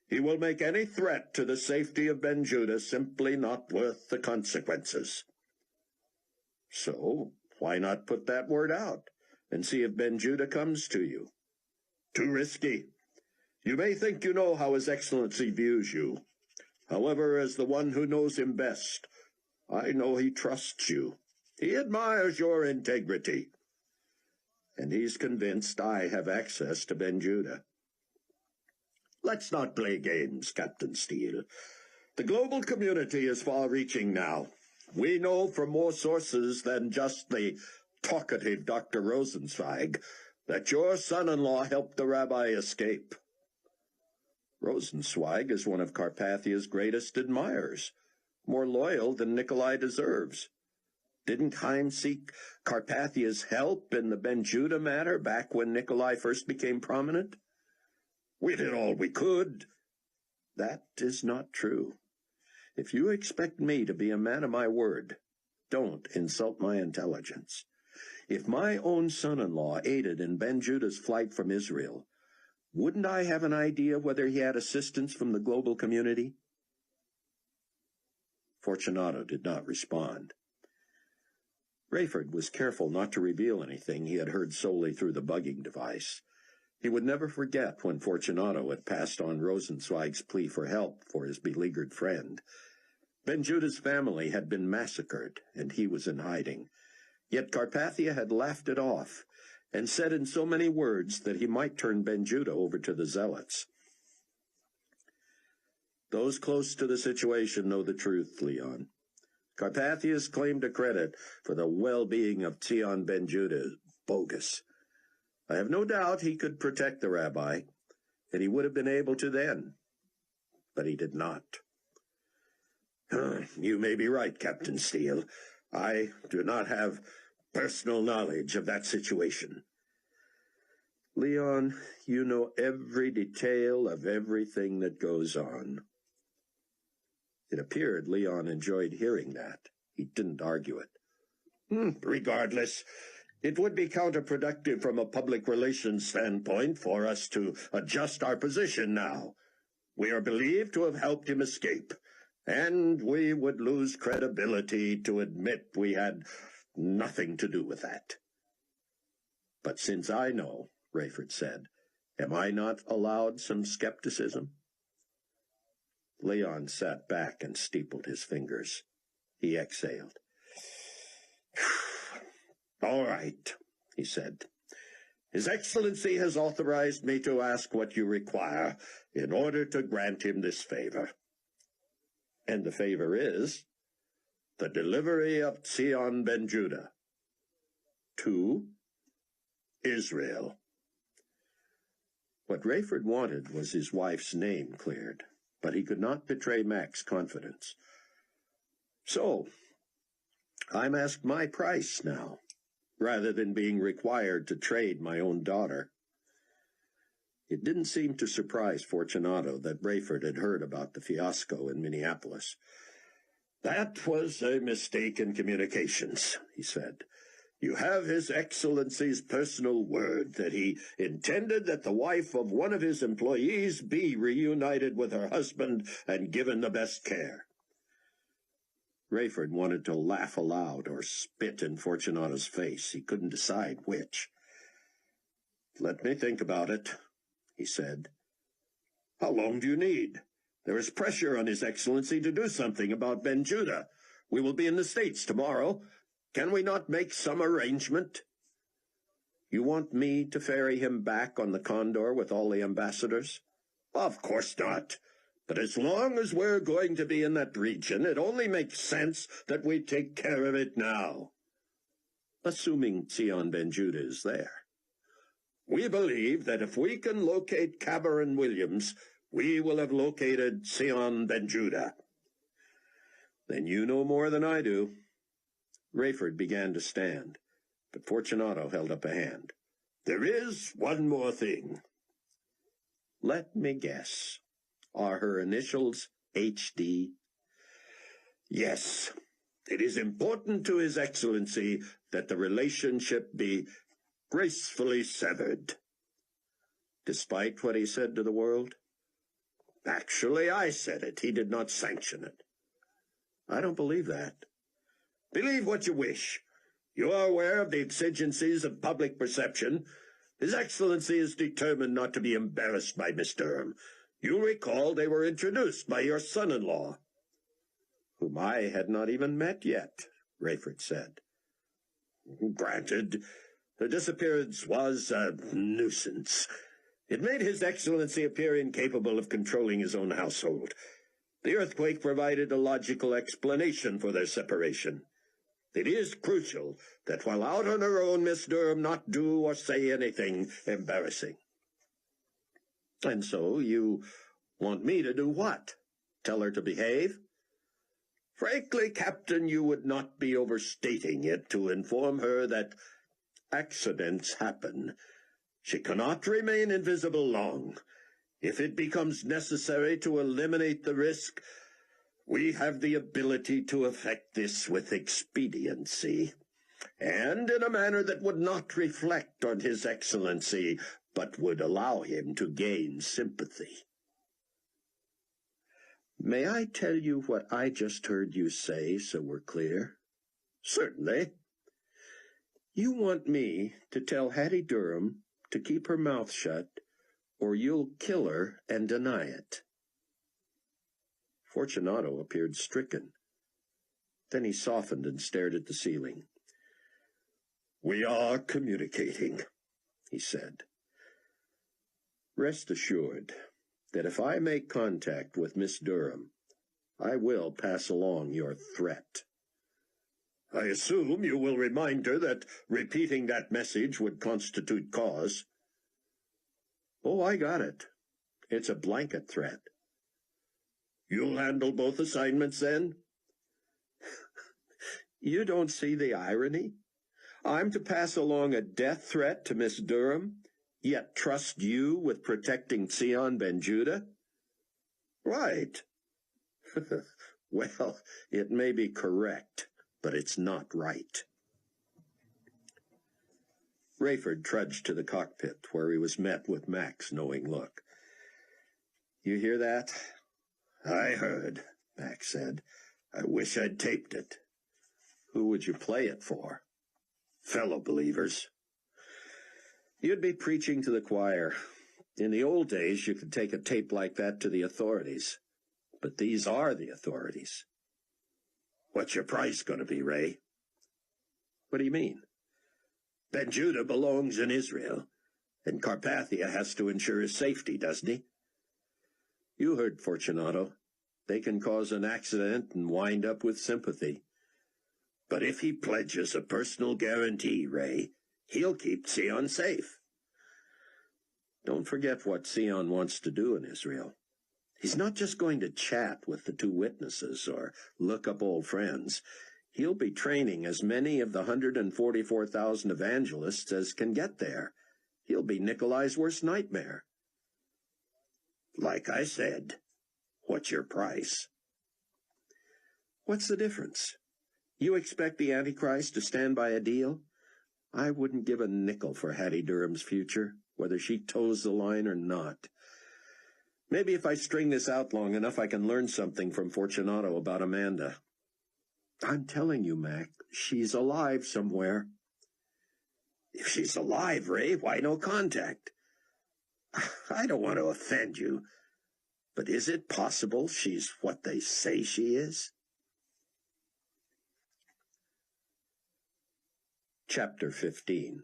He will make any threat to the safety of Ben Judah simply not worth the consequences. So, why not put that word out and see if Ben Judah comes to you? Too risky. You may think you know how His Excellency views you. However, as the one who knows him best, I know he trusts you. He admires your integrity. And he's convinced I have access to Ben Judah. Let's not play games, Captain Steele. The global community is far-reaching now. We know from more sources than just the talkative Dr. Rosenzweig that your son-in-law helped the rabbi escape. Rosenzweig is one of Carpathia's greatest admirers, more loyal than Nikolai deserves. Didn't Chaim seek Carpathia's help in the Ben Judah matter back when Nikolai first became prominent? We did all we could. That is not true. If you expect me to be a man of my word, don't insult my intelligence. If my own son-in-law aided in Ben Judah's flight from Israel, wouldn't I have an idea whether he had assistance from the global community? Fortunato did not respond. Rayford was careful not to reveal anything he had heard solely through the bugging device. He would never forget when Fortunato had passed on Rosenzweig's plea for help for his beleaguered friend. Ben Judah's family had been massacred, and he was in hiding. Yet Carpathia had laughed it off, and said in so many words that he might turn Ben Judah over to the zealots. Those close to the situation know the truth, Leon. Carpathia's claim to credit for the well-being of Zion ben Judah is bogus. I have no doubt he could protect the rabbi, and he would have been able to then, but he did not. You may be right, Captain Steele. I do not have personal knowledge of that situation. Leon, you know every detail of everything that goes on. It appeared Leon enjoyed hearing that. He didn't argue it. Regardless, it would be counterproductive from a public relations standpoint for us to adjust our position now. We are believed to have helped him escape, and we would lose credibility to admit we had nothing to do with that. But since I know, Rayford said, am I not allowed some skepticism? Leon sat back and steepled his fingers. He exhaled. All right, he said. His Excellency has authorized me to ask what you require in order to grant him this favor. And the favor is the delivery of Zion ben Judah to Israel. What Rayford wanted was his wife's name cleared, but he could not betray Mac's confidence. So, I'm asked my price now, rather than being required to trade my own daughter. It didn't seem to surprise Fortunato that Rayford had heard about the fiasco in Minneapolis. That was a mistake in communications, he said. You have His Excellency's personal word that he intended that the wife of one of his employees be reunited with her husband and given the best care. Rayford wanted to laugh aloud or spit in Fortunato's face. He couldn't decide which. Let me think about it, he said. How long do you need? There is pressure on His Excellency to do something about Ben Judah. We will be in the States tomorrow. Can we not make some arrangement? You want me to ferry him back on the Condor with all the ambassadors? Of course not. But as long as we're going to be in that region, it only makes sense that we take care of it now. assuming Sion Ben Judah is there. We believe that if we can locate Cameron Williams, we will have located Sion Ben Judah. Then you know more than I do. Rayford began to stand, but Fortunato held up a hand. There is one more thing. Let me guess. Are her initials HD? Yes. It is important to His Excellency that the relationship be gracefully severed. Despite what he said to the world? Actually, I said it. He did not sanction it. I don't believe that. Believe what you wish. You are aware of the exigencies of public perception. His Excellency is determined not to be embarrassed by Miss Durham. You recall they were introduced by your son-in-law, whom I had not even met yet, Rayford said. Granted, the disappearance was a nuisance. It made His Excellency appear incapable of controlling his own household. The earthquake provided a logical explanation for their separation. It is crucial that while out on her own, Miss Durham not do or say anything embarrassing. And so you want me to do what? Tell her to behave? Frankly, Captain, you would not be overstating it to inform her that accidents happen. She cannot remain invisible long. If it becomes necessary to eliminate the risk, we have the ability to effect this with expediency, and in a manner that would not reflect on His Excellency, but would allow him to gain sympathy. May I tell you what I just heard you say, so we're clear? Certainly. You want me to tell Hattie Durham to keep her mouth shut, or you'll kill her and deny it. Fortunato appeared stricken. Then he softened and stared at the ceiling. We are communicating, he said. Rest assured that if I make contact with Miss Durham, I will pass along your threat. I assume you will remind her that repeating that message would constitute cause. Oh, I got it. It's a blanket threat. You'll handle both assignments, then? You don't see the irony? I'm to pass along a death threat to Miss Durham, yet trust you with protecting Sion Ben Judah? Right. Well, it may be correct, but it's not right. Rayford trudged to the cockpit, where he was met with Mac's knowing look. You hear that? I heard, Mac said. I wish I'd taped it. Who would you play it for? Fellow believers. You'd be preaching to the choir. In the old days, you could take a tape like that to the authorities. But these are the authorities. What's your price going to be, Ray? What do you mean? Ben Judah belongs in Israel, and Carpathia has to ensure his safety, doesn't he? You heard Fortunato. They can cause an accident and wind up with sympathy. But if he pledges a personal guarantee, Ray, he'll keep Sion safe. Don't forget what Sion wants to do in Israel. He's not just going to chat with the two witnesses or look up old friends. He'll be training as many of the 144,000 evangelists as can get there. He'll be Nikolai's worst nightmare. Like I said, what's your price? What's the difference? You expect the Antichrist to stand by a deal? I wouldn't give a nickel for Hattie Durham's future, whether she toes the line or not. Maybe if I string this out long enough, I can learn something from Fortunato about Amanda. I'm telling you, Mac, she's alive somewhere. If she's alive, Ray, why no contact? I don't want to offend you, but is it possible she's what they say she is? Chapter 15.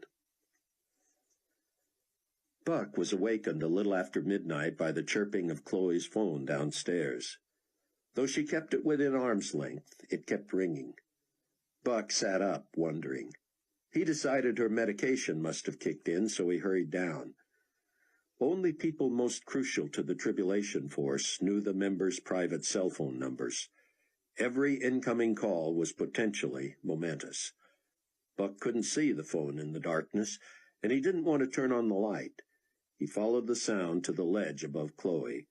Buck was awakened a little after midnight by the chirping of Chloe's phone downstairs. Though she kept it within arm's length, it kept ringing. Buck sat up, wondering. He decided her medication must have kicked in, so he hurried down. Only people most crucial to the Tribulation Force knew the members' private cell phone numbers. Every incoming call was potentially momentous. Buck couldn't see the phone in the darkness, and he didn't want to turn on the light. He followed the sound to the ledge above Chloe.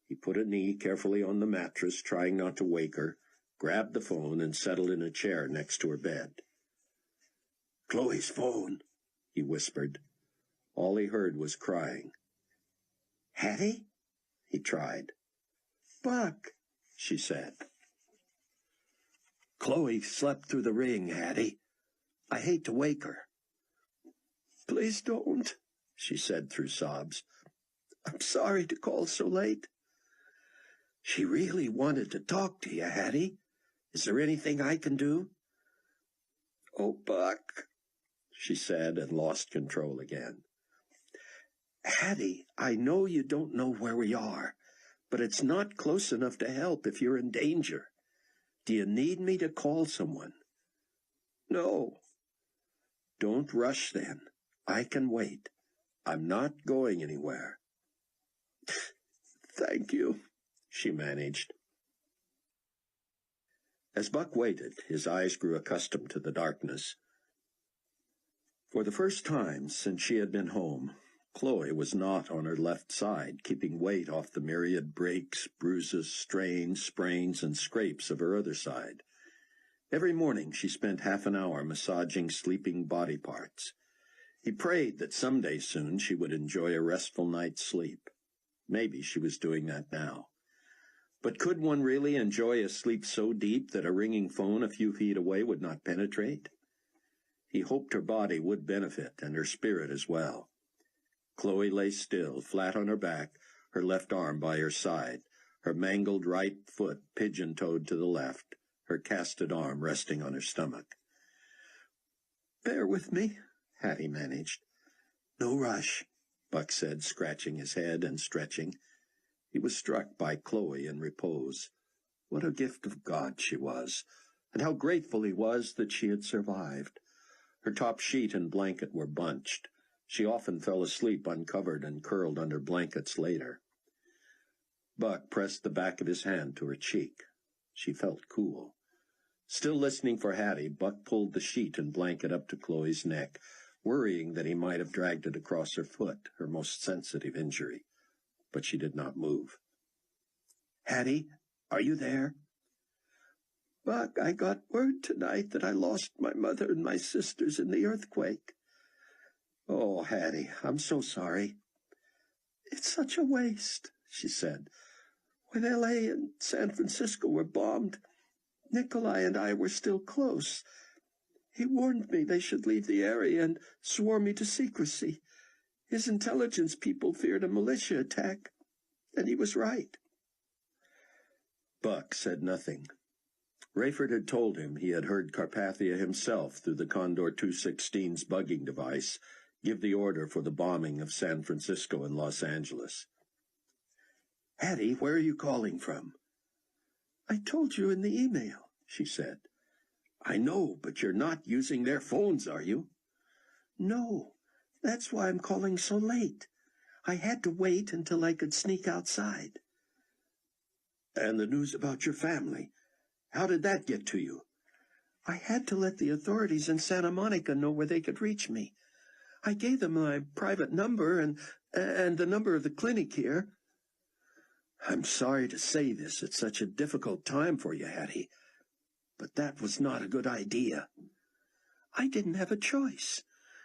He put a knee carefully on the mattress, trying not to wake her, grabbed the phone, and settled in a chair next to her bed. "Chloe's phone," he whispered. All he heard was crying. "Hattie?" he tried. "Buck," she said. "Chloe slept through the ring, Hattie. I hate to wake her." "Please don't," she said through sobs. "I'm sorry to call so late." "She really wanted to talk to you, Hattie. Is there anything I can do?" "Oh, Buck," she said, and lost control again. "Hattie, I know you don't know where we are, but it's not close enough to help if you're in danger. Do you need me to call someone?" "No." "Don't rush then. I can wait. I'm not going anywhere." "Thank you," she managed. As Buck waited, his eyes grew accustomed to the darkness. For the first time since she had been home, Chloe was not on her left side, keeping weight off the myriad breaks, bruises, strains, sprains, and scrapes of her other side. Every morning she spent half an hour massaging sleeping body parts. He prayed that someday soon she would enjoy a restful night's sleep. Maybe she was doing that now. But could one really enjoy a sleep so deep that a ringing phone a few feet away would not penetrate? He hoped her body would benefit, and her spirit as well. Chloe lay still, flat on her back, her left arm by her side, her mangled right foot pigeon-toed to the left, her casted arm resting on her stomach. "Bear with me," Hattie managed. "No rush," Buck said, scratching his head and stretching. He was struck by Chloe in repose. What a gift of God she was, and how grateful he was that she had survived. Her top sheet and blanket were bunched. She often fell asleep uncovered and curled under blankets later. Buck pressed the back of his hand to her cheek. She felt cool. Still listening for Hattie, Buck pulled the sheet and blanket up to Chloe's neck, worrying that he might have dragged it across her foot, her most sensitive injury. But she did not move. "Hattie, are you there?" "Buck, I got word tonight that I lost my mother and my sisters in the earthquake." "Oh, Hattie, I'm so sorry." "It's such a waste," she said. "When L.A. and San Francisco were bombed, Nikolai and I were still close. He warned me they should leave the area and swore me to secrecy. His intelligence people feared a militia attack, and he was right." Buck said nothing. Rayford had told him he had heard Carpathia himself through the Condor 216's bugging device give the order for the bombing of San Francisco and Los Angeles. "Hattie, where are you calling from?" "I told you in the email," she said. "I know, but you're not using their phones, are you?" "No, that's why I'm calling so late. I had to wait until I could sneak outside." "And the news about your family? How did that get to you?" "I had to let the authorities in Santa Monica know where they could reach me. I gave them my private number and the number of the clinic here." "I'm sorry to say this at such a difficult time for you, Hattie, but that was not a good idea." "I didn't have a choice.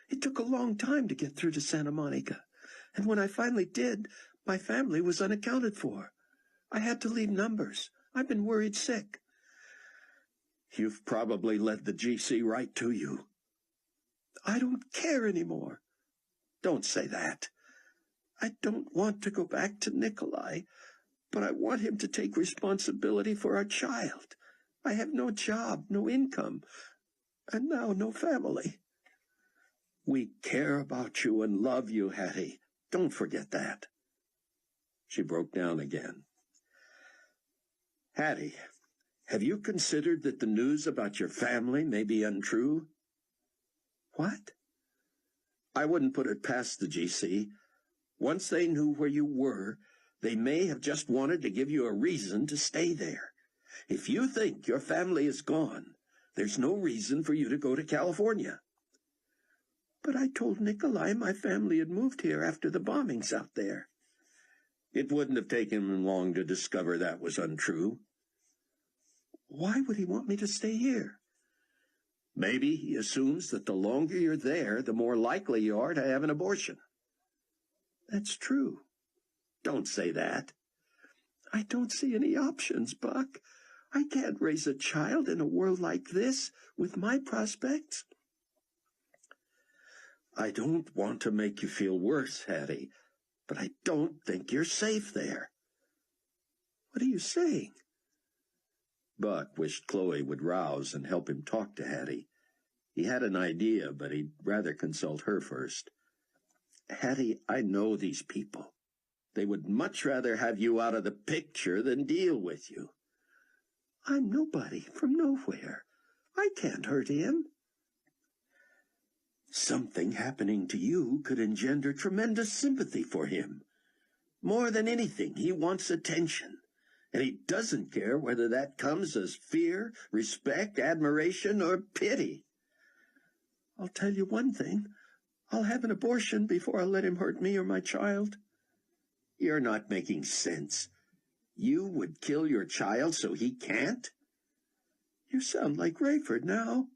It took a long time to get through to Santa Monica, and when I finally did, my family was unaccounted for. I had to leave numbers. I've been worried sick." "You've probably led the GC right to you." "I don't care anymore." "Don't say that." "I don't want to go back to Nikolai, but I want him to take responsibility for our child. I have no job, no income, and now no family." "We care about you and love you, Hattie. Don't forget that." She broke down again. "Hattie, have you considered that the news about your family may be untrue?" What? I wouldn't put it past the GC. Once they knew where you were, they may have just wanted to give you a reason to stay there. If you think your family is gone, there's no reason for you to go to California. But I told Nikolai my family had moved here after the bombings out there. It wouldn't have taken him long to discover that was untrue. Why would he want me to stay here? Maybe he assumes that the longer you're there, the more likely you are to have an abortion. That's true. Don't say that. I don't see any options, Buck. I can't raise a child in a world like this with my prospects. I don't want to make you feel worse, Hattie, but I don't think you're safe there. What are you saying? Buck wished Chloe would rouse and help him talk to Hattie. He had an idea, but he'd rather consult her first. Hattie, I know these people. They would much rather have you out of the picture than deal with you. I'm nobody from nowhere. I can't hurt him. Something happening to you could engender tremendous sympathy for him. More than anything, he wants attention, and he doesn't care whether that comes as fear, respect, admiration, or pity. I'll tell you one thing. I'll have an abortion before I'll let him hurt me or my child. You're not making sense. You would kill your child so he can't? You sound like Rayford now.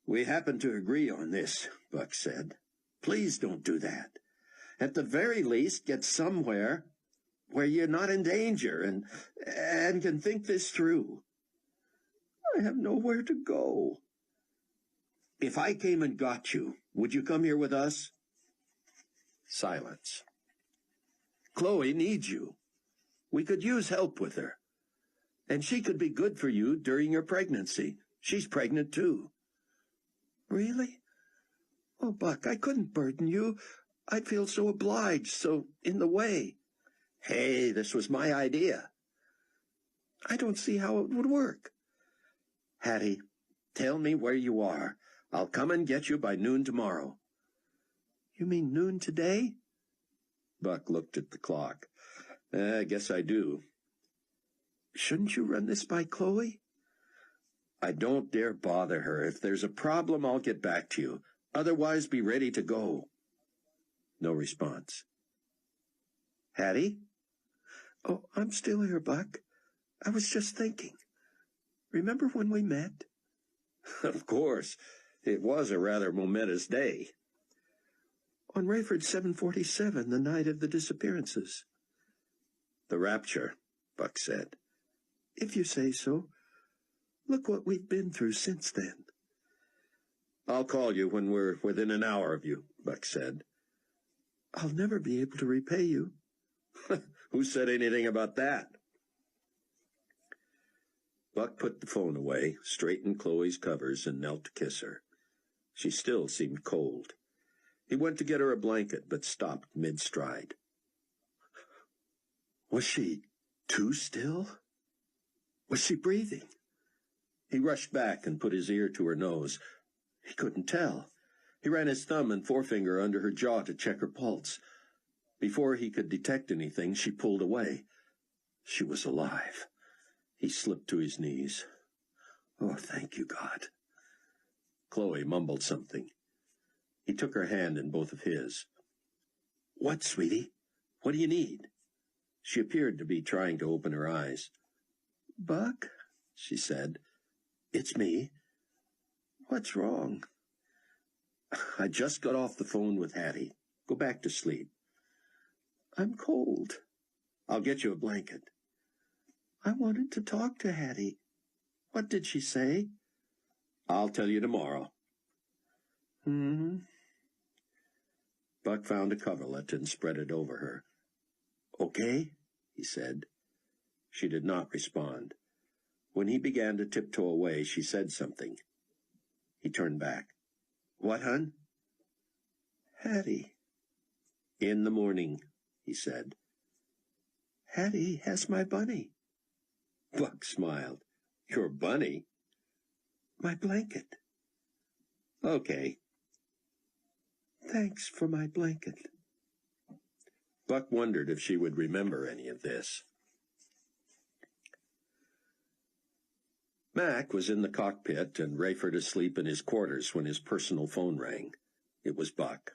We happen to agree on this, Buck said. Please don't do that. At the very least, get somewhere where you're not in danger and can think this through. I have nowhere to go. If I came and got you, would you come here with us? Silence. Chloe needs you. We could use help with her. And she could be good for you during your pregnancy. She's pregnant, too. Really? Oh, Buck, I couldn't burden you. I'd feel so obliged, so in the way. Hey, this was my idea. I don't see how it would work. Hattie, tell me where you are. I'll come and get you by noon tomorrow. You mean noon today? Buck looked at the clock. I guess I do. Shouldn't you run this by Chloe? I don't dare bother her. If there's a problem, I'll get back to you. Otherwise, be ready to go. No response. Hattie? Oh, I'm still here, Buck. I was just thinking. Remember when we met? Of course. It was a rather momentous day. On Rayford 747, the night of the disappearances. The rapture, Buck said. If you say so. Look what we've been through since then. I'll call you when we're within an hour of you, Buck said. I'll never be able to repay you. Who said anything about that? Buck put the phone away, straightened Chloe's covers, and knelt to kiss her. She still seemed cold. He went to get her a blanket, but stopped mid-stride. Was she too still? Was she breathing? He rushed back and put his ear to her nose. He couldn't tell. He ran his thumb and forefinger under her jaw to check her pulse. Before he could detect anything, she pulled away. She was alive. He slipped to his knees. Oh, thank you, God. Chloe mumbled something. He took her hand in both of his. What, sweetie? What do you need? She appeared to be trying to open her eyes. Buck, she said. It's me. What's wrong? I just got off the phone with Hattie. Go back to sleep. I'm cold. I'll get you a blanket. I wanted to talk to Hattie. What did she say? I'll tell you tomorrow. Buck found a coverlet and spread it over her. Okay, he said. She did not respond. When he began to tiptoe away, she said something. He turned back. What, hon? Hattie. In the morning, he said. Hattie has my bunny. Buck smiled. Your bunny? My blanket. Okay. Thanks for my blanket. Buck wondered if she would remember any of this. Mac was in the cockpit and Rayford asleep in his quarters when his personal phone rang. It was Buck.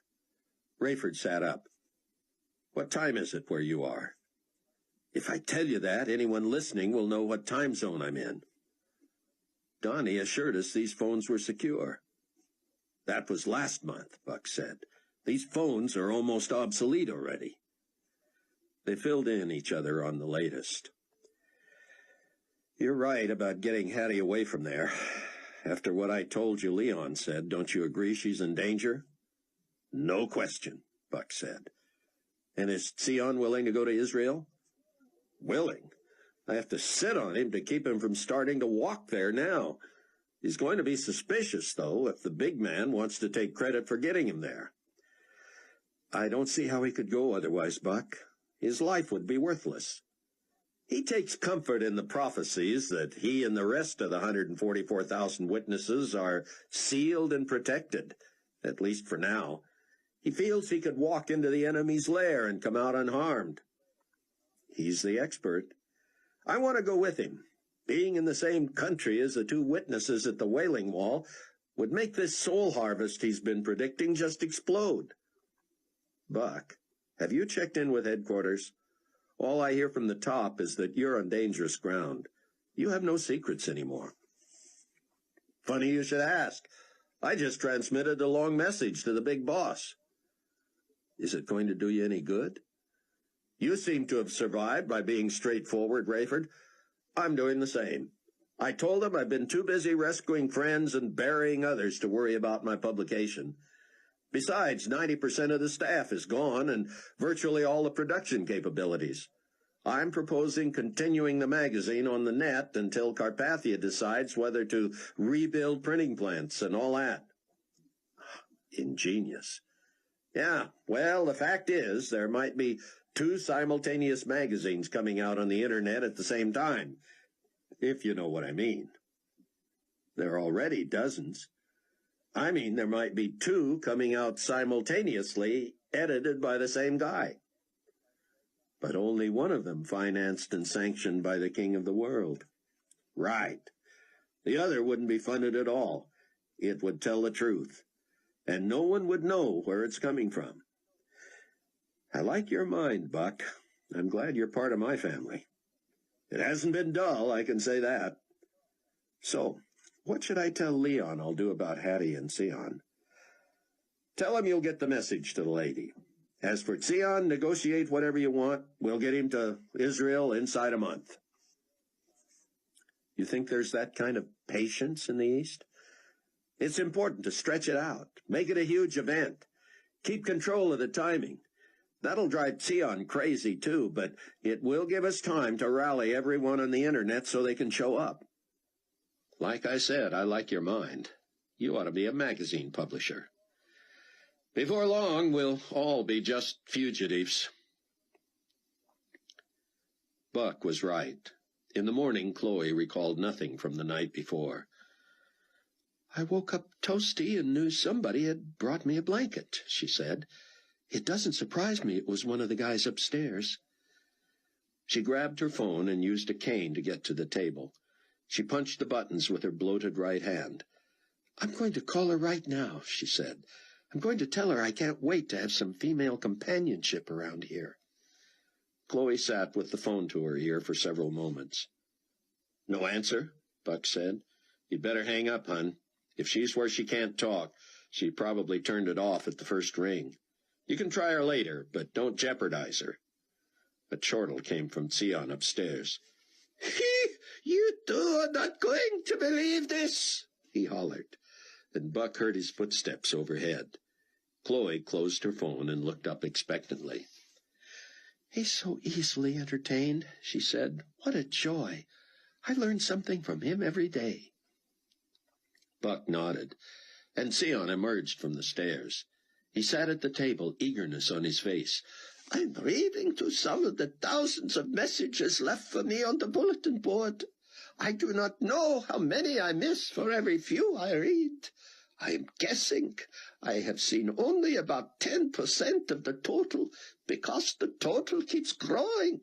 Rayford sat up. What time is it where you are? If I tell you that, anyone listening will know what time zone I'm in. Donnie assured us these phones were secure. That was last month, Buck said. These phones are almost obsolete already. They filled in each other on the latest. You're right about getting Hattie away from there. After what I told you Leon said, don't you agree she's in danger? No question, Buck said. And is Sion willing to go to Israel? Willing? I have to sit on him to keep him from starting to walk there now. He's going to be suspicious, though, if the big man wants to take credit for getting him there. I don't see how he could go otherwise, Buck. His life would be worthless. He takes comfort in the prophecies that he and the rest of the 144,000 witnesses are sealed and protected, at least for now. He feels he could walk into the enemy's lair and come out unharmed. He's the expert. I want to go with him. Being in the same country as the two witnesses at the Wailing Wall would make this soul harvest he's been predicting just explode. Buck, have you checked in with headquarters? All I hear from the top is that you're on dangerous ground. You have no secrets anymore. Funny you should ask. I just transmitted a long message to the big boss. Is it going to do you any good? You seem to have survived by being straightforward, Rayford. I'm doing the same. I told him I've been too busy rescuing friends and burying others to worry about my publication. Besides, 90% of the staff is gone and virtually all the production capabilities. I'm proposing continuing the magazine on the net until Carpathia decides whether to rebuild printing plants and all that. Ingenious. Yeah, well, the fact is there might be 2 simultaneous magazines coming out on the internet at the same time, if you know what I mean. There are already dozens. I mean, there might be 2 coming out simultaneously, edited by the same guy. But only one of them financed and sanctioned by the king of the world. Right. The other wouldn't be funded at all. It would tell the truth. And no one would know where it's coming from. I like your mind, Buck. I'm glad you're part of my family. It hasn't been dull, I can say that. So, what should I tell Leon I'll do about Hattie and Sion? Tell him you'll get the message to the lady. As for Sion, negotiate whatever you want. We'll get him to Israel inside a month. You think there's that kind of patience in the East? It's important to stretch it out. Make it a huge event. Keep control of the timing. That'll drive Sion crazy, too, but it will give us time to rally everyone on the internet so they can show up. Like I said, I like your mind. You ought to be a magazine publisher. Before long, we'll all be just fugitives. Buck was right. In the morning, Chloe recalled nothing from the night before. I woke up toasty and knew somebody had brought me a blanket, she said. It doesn't surprise me it was one of the guys upstairs. She grabbed her phone and used a cane to get to the table. She punched the buttons with her bloated right hand. I'm going to call her right now, she said. I'm going to tell her I can't wait to have some female companionship around here. Chloe sat with the phone to her ear for several moments. No answer, Buck said. You'd better hang up, hon. If she's where she can't talk, she probably turned it off at the first ring. You can try her later, but don't jeopardize her. A chortle came from Sion upstairs. You two are not going to believe this, he hollered, and Buck heard his footsteps overhead. Chloe closed her phone and looked up expectantly. He's so easily entertained, she said. What a joy. I learn something from him every day. Buck nodded, and Sion emerged from the stairs. He sat at the table, eagerness on his face. I'm reading to some of the thousands of messages left for me on the bulletin board. I do not know how many I miss for every few I read. I'm guessing. I have seen only about 10% of the total, because the total keeps growing.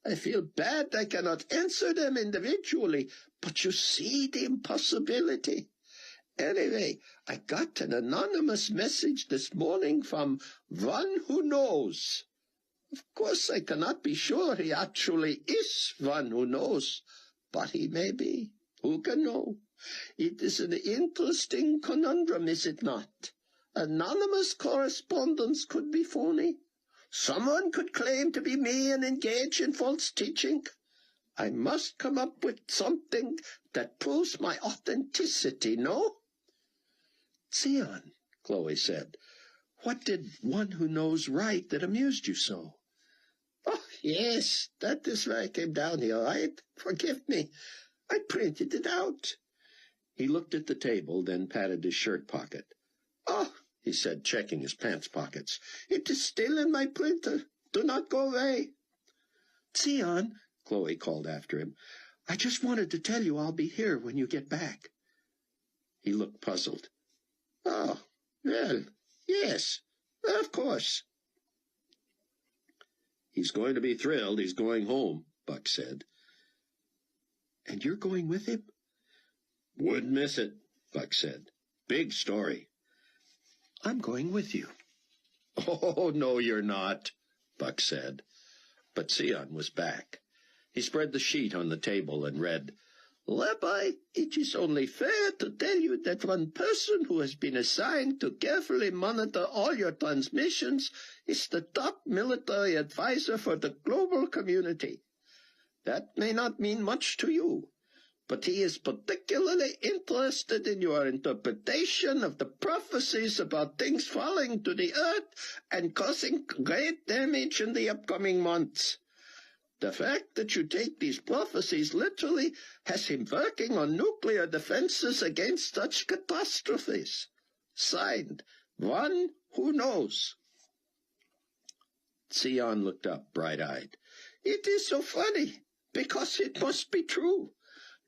I feel bad I cannot answer them individually, but you see the impossibility. Anyway, I got an anonymous message this morning from one who knows. Of course, I cannot be sure he actually is one who knows, but he may be. Who can know? It is an interesting conundrum, is it not? Anonymous correspondence could be phony. Someone could claim to be me and engage in false teaching. I must come up with something that proves my authenticity, no? Zion, Chloe said, what did one who knows write that amused you so? Oh, yes, that is why I came down here, right? Forgive me. I printed it out. He looked at the table, then patted his shirt pocket. Oh, he said, checking his pants pockets, it is still in my printer. Do not go away. Zion, Chloe called after him, I just wanted to tell you I'll be here when you get back. He looked puzzled. Oh, well, yes, of course. He's going to be thrilled he's going home, Buck said. And you're going with him? Wouldn't miss it, Buck said. Big story. I'm going with you. Oh, no, you're not, Buck said. But Zion was back. He spread the sheet on the table and read, Rabbi, it is only fair to tell you that one person who has been assigned to carefully monitor all your transmissions is the top military advisor for the global community. That may not mean much to you, but he is particularly interested in your interpretation of the prophecies about things falling to the earth and causing great damage in the upcoming months. The fact that you take these prophecies literally has him working on nuclear defenses against such catastrophes. Signed, One Who Knows. Zion looked up, bright-eyed. It is so funny, because it must be true.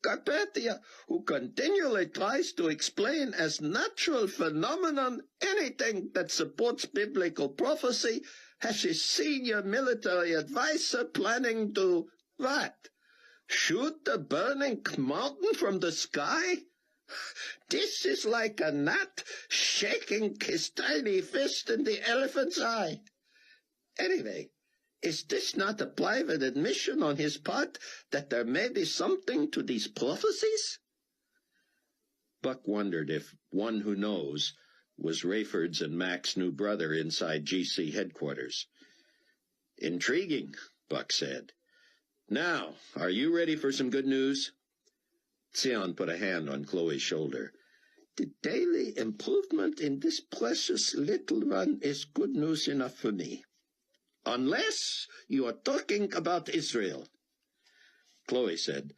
Carpathia, who continually tries to explain as natural phenomenon anything that supports biblical prophecy, has his senior military advisor planning to, what? Shoot the burning mountain from the sky? This is like a gnat shaking his tiny fist in the elephant's eye. Anyway, is this not a private admission on his part that there may be something to these prophecies? Buck wondered if One Who Knows was Rayford's and Mac's new brother inside GC headquarters. Intriguing, Buck said. Now, are you ready for some good news? Zion put a hand on Chloe's shoulder. The daily improvement in this precious little one is good news enough for me. Unless you are talking about Israel. Chloe said,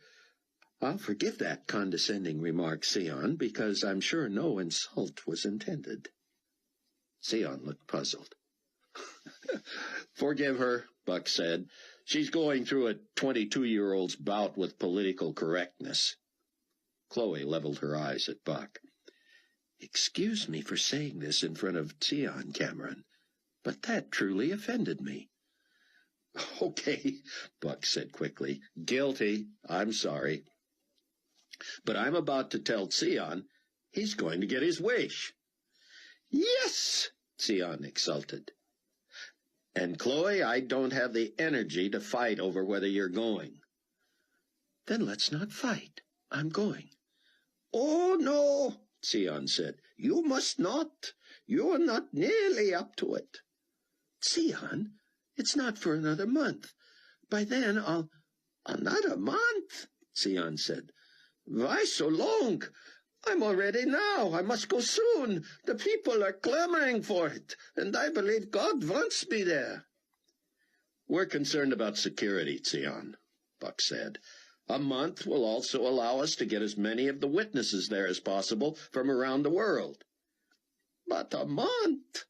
I'll forgive that condescending remark, Zion, because I'm sure no insult was intended. Zion looked puzzled. Forgive her, Buck said. She's going through a 22-year-old's bout with political correctness. Chloe leveled her eyes at Buck. Excuse me for saying this in front of Zion, Cameron, but that truly offended me. Okay, Buck said quickly. Guilty. I'm sorry. But I'm about to tell Zion he's going to get his wish. Yes, Zion exulted. And Chloe, I don't have the energy to fight over whether you're going. Then let's not fight. I'm going. Oh, no, Zion said. You must not. You're not nearly up to it. Zion, it's not for another month. By then I'll... Another month, Zion said. Why so long? I'm all ready now. I must go soon. The people are clamoring for it, and I believe God wants me there. We're concerned about security, Zion, Buck said. A month will also allow us to get as many of the witnesses there as possible from around the world. But a month?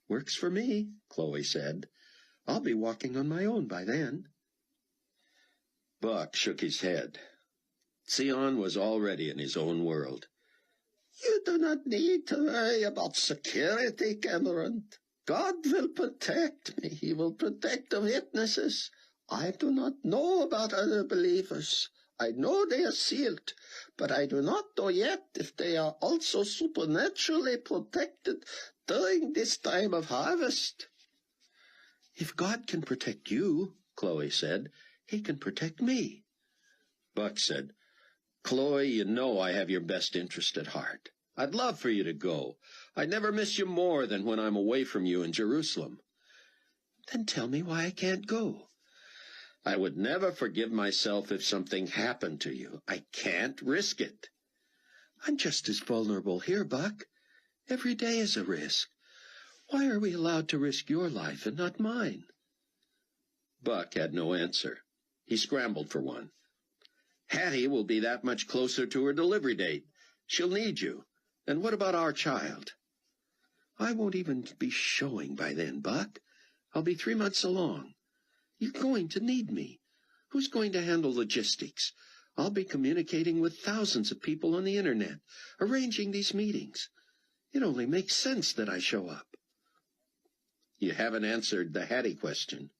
Works for me, Chloe said. I'll be walking on my own by then. Buck shook his head. Zion was already in his own world. You do not need to worry about security, Cameron. God will protect me. He will protect the witnesses. I do not know about other believers. I know they are sealed, but I do not know yet if they are also supernaturally protected during this time of harvest. If God can protect you, Chloe said, he can protect me. Buck said, Chloe, you know I have your best interest at heart. I'd love for you to go. I'd never miss you more than when I'm away from you in Jerusalem. Then tell me why I can't go. I would never forgive myself if something happened to you. I can't risk it. I'm just as vulnerable here, Buck. Every day is a risk. Why are we allowed to risk your life and not mine? Buck had no answer. He scrambled for one. Hattie will be that much closer to her delivery date. She'll need you. And what about our child? I won't even be showing by then, Buck. I'll be 3 months along. You're going to need me. Who's going to handle logistics? I'll be communicating with thousands of people on the internet, arranging these meetings. It only makes sense that I show up. You haven't answered the Hattie question.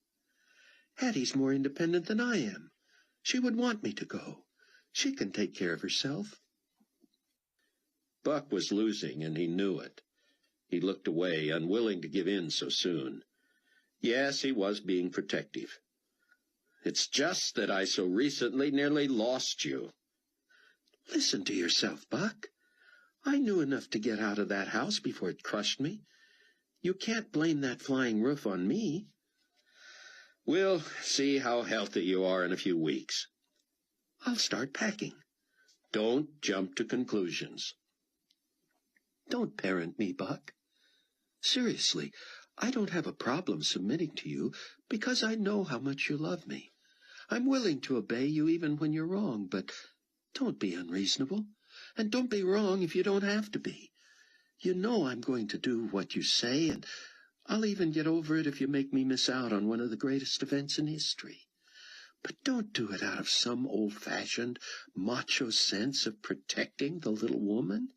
Hattie's more independent than I am. She would want me to go. She can take care of herself. Buck was losing, and he knew it. He looked away, unwilling to give in so soon. Yes, he was being protective. It's just that I so recently nearly lost you. Listen to yourself, Buck. I knew enough to get out of that house before it crushed me. You can't blame that flying roof on me. We'll see how healthy you are in a few weeks. I'll start packing. Don't jump to conclusions. Don't parent me, Buck. Seriously, I don't have a problem submitting to you because I know how much you love me. I'm willing to obey you even when you're wrong, but don't be unreasonable. And don't be wrong if you don't have to be. You know I'm going to do what you say, and I'll even get over it if you make me miss out on one of the greatest events in history. But don't do it out of some old-fashioned, macho sense of protecting the little woman.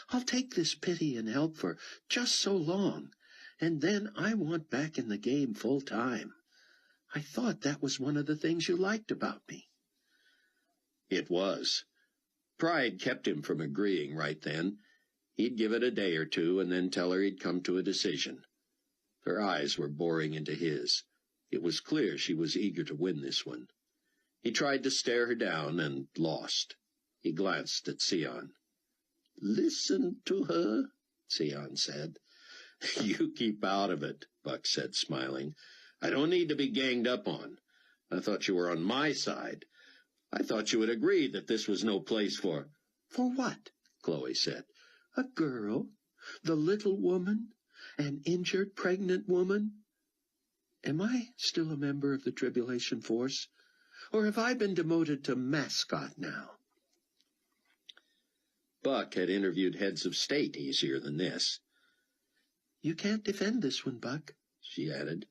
I'll take this pity and help for just so long, and then I want back in the game full time. I thought that was one of the things you liked about me. It was. Pride kept him from agreeing right then. He'd give it a day or two and then tell her he'd come to a decision. Her eyes were boring into his. It was clear she was eager to win this one. He tried to stare her down and lost. He glanced at Sion. Listen to her, Sion said. You keep out of it, Buck said, smiling. I don't need to be ganged up on. I thought you were on my side. I thought you would agree that this was no place for... For what? Chloe said. A girl? The little woman? An injured pregnant woman? Am I still a member of the Tribulation Force? Or have I been demoted to mascot now? Buck had interviewed heads of state easier than this. You can't defend this one, Buck, she added.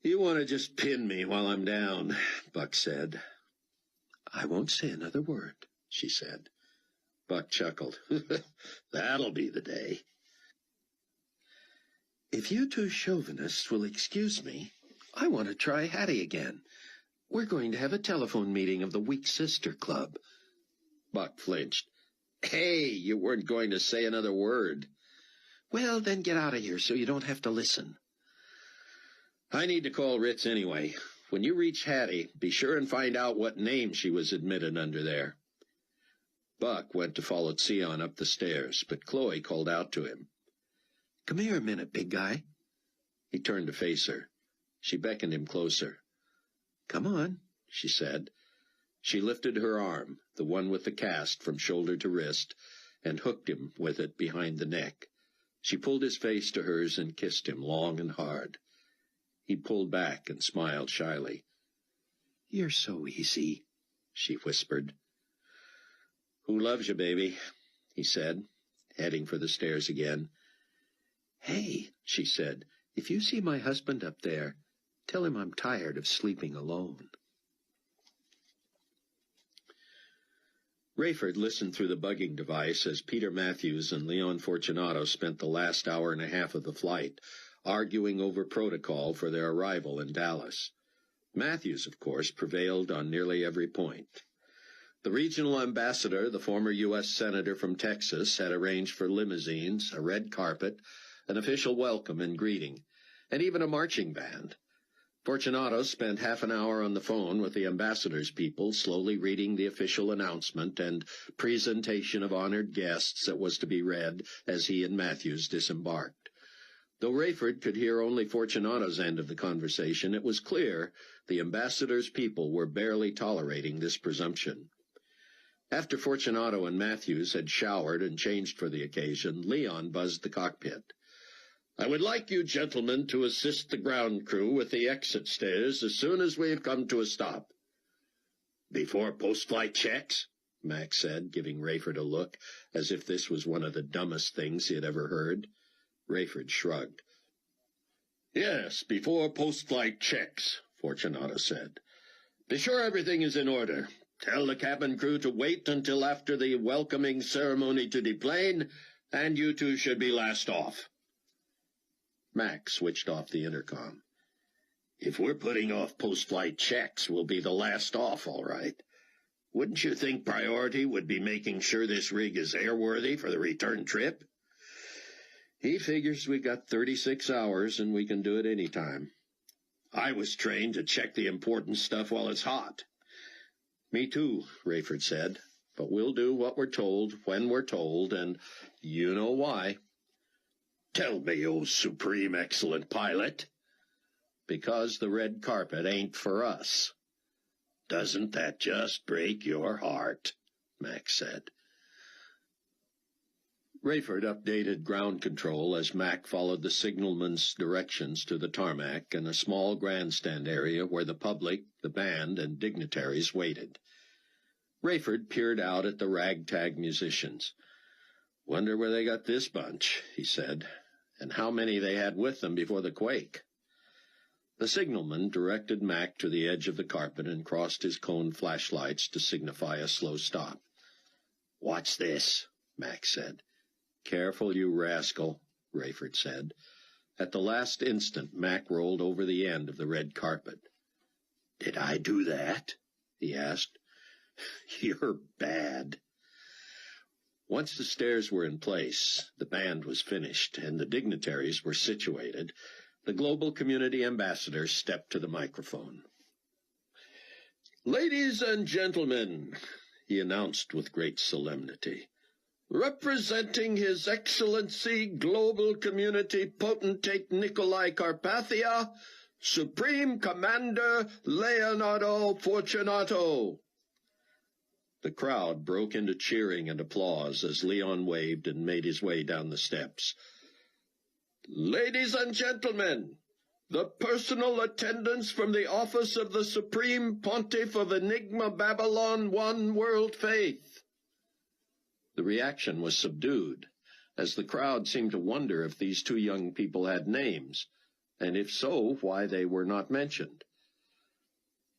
You want to just pin me while I'm down, Buck said. I won't say another word, she said. Buck chuckled. That'll be the day. If you two chauvinists will excuse me, I want to try Hattie again. We're going to have a telephone meeting of the Weak Sister Club. Buck flinched. Hey, you weren't going to say another word. Well, then get out of here so you don't have to listen. I need to call Ritz anyway. When you reach Hattie, be sure and find out what name she was admitted under there. Buck went to follow Sion up the stairs, but Chloe called out to him. Come here a minute, big guy. He turned to face her. She beckoned him closer. Come on, she said. She lifted her arm, the one with the cast from shoulder to wrist, and hooked him with it behind the neck. She pulled his face to hers and kissed him long and hard. He pulled back and smiled shyly. You're so easy, she whispered. Who loves you, baby? He said, heading for the stairs again. Hey, she said, if you see my husband up there, tell him I'm tired of sleeping alone. Rayford listened through the bugging device as Peter Matthews and Leon Fortunato spent the last hour and a half of the flight arguing over protocol for their arrival in Dallas. Matthews, of course, prevailed on nearly every point. The regional ambassador, the former U.S. Senator from Texas, had arranged for limousines, a red carpet, an official welcome and greeting, and even a marching band. Fortunato spent half an hour on the phone with the ambassador's people, slowly reading the official announcement and presentation of honored guests that was to be read as he and Matthews disembarked. Though Rayford could hear only Fortunato's end of the conversation, it was clear the ambassador's people were barely tolerating this presumption. After Fortunato and Matthews had showered and changed for the occasion, Leon buzzed the cockpit. "I would like you gentlemen to assist the ground crew with the exit stairs as soon as we have come to a stop." "Before post-flight checks?" Mac said, giving Rayford a look, as if this was one of the dumbest things he had ever heard. Rayford shrugged. "Yes, before post-flight checks," Fortunato said. "Be sure everything is in order. Tell the cabin crew to wait until after the welcoming ceremony to deplane, and you two should be last off." Mac switched off the intercom. "If we're putting off post-flight checks, we'll be the last off, all right. Wouldn't you think priority would be making sure this rig is airworthy for the return trip?" "He figures we got 36 hours and we can do it any time." "I was trained to check the important stuff while it's hot." "Me too," Rayford said. "But we'll do what we're told when we're told, and you know why." "Tell me, oh supreme excellent pilot." "Because the red carpet ain't for us." "Doesn't that just break your heart?" Mac said. Rayford updated ground control as Mac followed the signalman's directions to the tarmac and a small grandstand area where the public, the band, and dignitaries waited. Rayford peered out at the ragtag musicians. "Wonder where they got this bunch," he said, "and how many they had with them before the quake." The signalman directed Mac to the edge of the carpet and crossed his cone flashlights to signify a slow stop. "Watch this," Mac said. "Careful, you rascal," Rayford said. At the last instant, Mac rolled over the end of the red carpet. "Did I do that?" he asked. "You're bad." Once the stairs were in place, the band was finished, and the dignitaries were situated, the global community ambassador stepped to the microphone. "Ladies and gentlemen," he announced with great solemnity, "representing His Excellency Global Community Potentate Nikolai Carpathia, Supreme Commander Leonardo Fortunato." The crowd broke into cheering and applause as Leon waved and made his way down the steps. "Ladies and gentlemen, the personal attendants from the office of the Supreme Pontiff of Enigma Babylon One World Faith." The reaction was subdued, as the crowd seemed to wonder if these two young people had names, and if so, why they were not mentioned.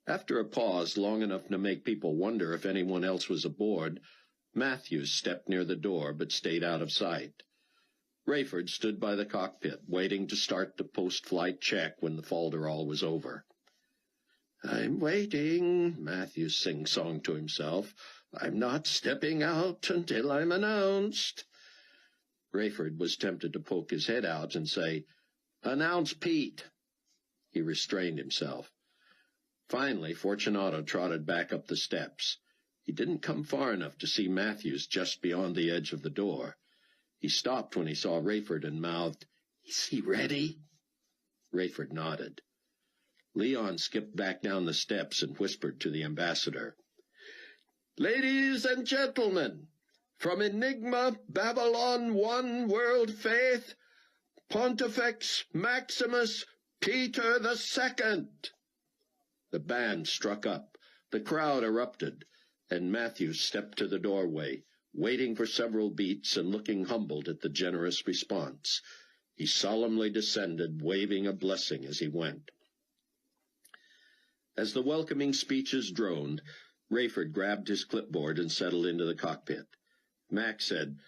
After a pause long enough to make people wonder if anyone else was aboard, Matthews stepped near the door but stayed out of sight. Rayford stood by the cockpit, waiting to start the post-flight check when the falderall was over. "I'm waiting," Matthews sing-songed to himself. "I'm not stepping out until I'm announced." Rayford was tempted to poke his head out and say, "Announce Pete." He restrained himself. Finally, Fortunato trotted back up the steps. He didn't come far enough to see Matthews just beyond the edge of the door. He stopped when he saw Rayford and mouthed, "Is he ready?" Rayford nodded. Leon skipped back down the steps and whispered to the ambassador. "Ladies and gentlemen, from Enigma Babylon One World Faith, Pontifex Maximus Peter II." The band struck up, the crowd erupted, and Matthews stepped to the doorway, waiting for several beats and looking humbled at the generous response. He solemnly descended, waving a blessing as he went. As the welcoming speeches droned, Rayford grabbed his clipboard and settled into the cockpit. Mac said,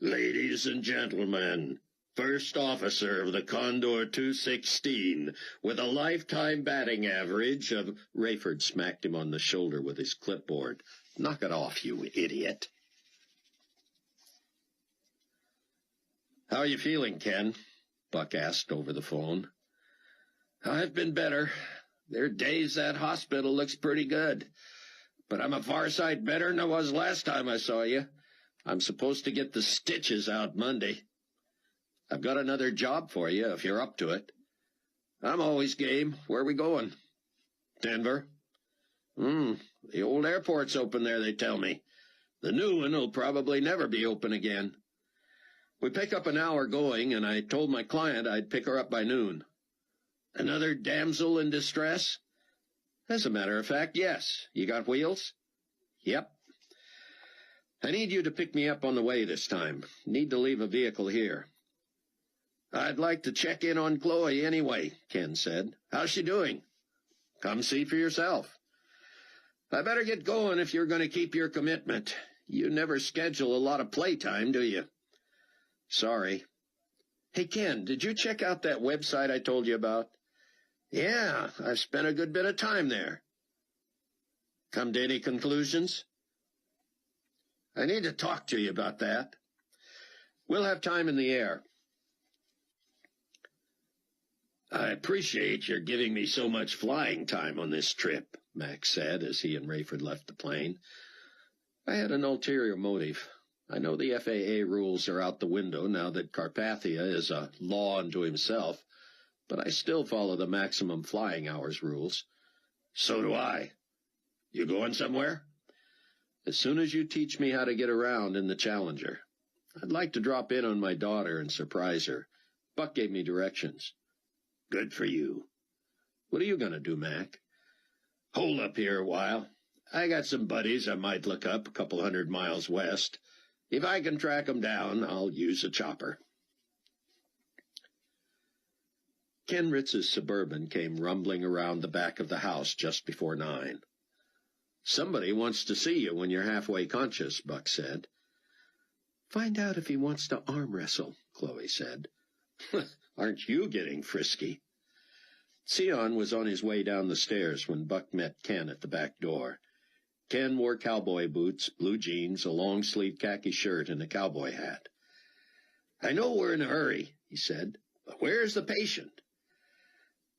"Ladies and gentlemen, First Officer of the Condor 216, with a lifetime batting average of—" Rayford smacked him on the shoulder with his clipboard. "Knock it off, you idiot." "How are you feeling, Ken?" Buck asked over the phone. "I've been better. There are days that hospital looks pretty good. But I'm a far sight better than I was last time I saw you. I'm supposed to get the stitches out Monday. I've got another job for you, if you're up to it." "I'm always game. Where are we going?" "Denver." The old airport's open there, they tell me. The new one will probably never be open again. We pick up an hour going, and I told my client I'd pick her up by noon." "Another damsel in distress?" "As a matter of fact, yes. You got wheels?" "Yep." "I need you to pick me up on the way this time. Need to leave a vehicle here." "I'd like to check in on Chloe anyway," Ken said. "How's she doing?" "Come see for yourself." "I better get going if you're going to keep your commitment. You never schedule a lot of playtime, do you?" "Sorry." "Hey, Ken, did you check out that website I told you about?" "Yeah, I've spent a good bit of time there." "Come to any conclusions?" "I need to talk to you about that." "We'll have time in the air." "I appreciate your giving me so much flying time on this trip," Max said as he and Rayford left the plane. "I had an ulterior motive. I know the FAA rules are out the window now that Carpathia is a law unto himself, but I still follow the maximum flying hours rules." "So do I. You going somewhere?" "As soon as you teach me how to get around in the Challenger. I'd like to drop in on my daughter and surprise her. Buck gave me directions." "Good for you." "What are you going to do, Mac?" "Hold up here a while. I got some buddies I might look up a couple 100 miles west. If I can track 'em down, I'll use a chopper." Ken Ritz's Suburban came rumbling around the back of the house just before 9. "Somebody wants to see you when you're halfway conscious," Buck said. "Find out if he wants to arm wrestle," Chloe said. "Aren't you getting frisky?" Sion was on his way down the stairs when Buck met Ken at the back door. Ken wore cowboy boots, blue jeans, a long-sleeved khaki shirt, and a cowboy hat. "I know we're in a hurry," he said, "but where's the patient?"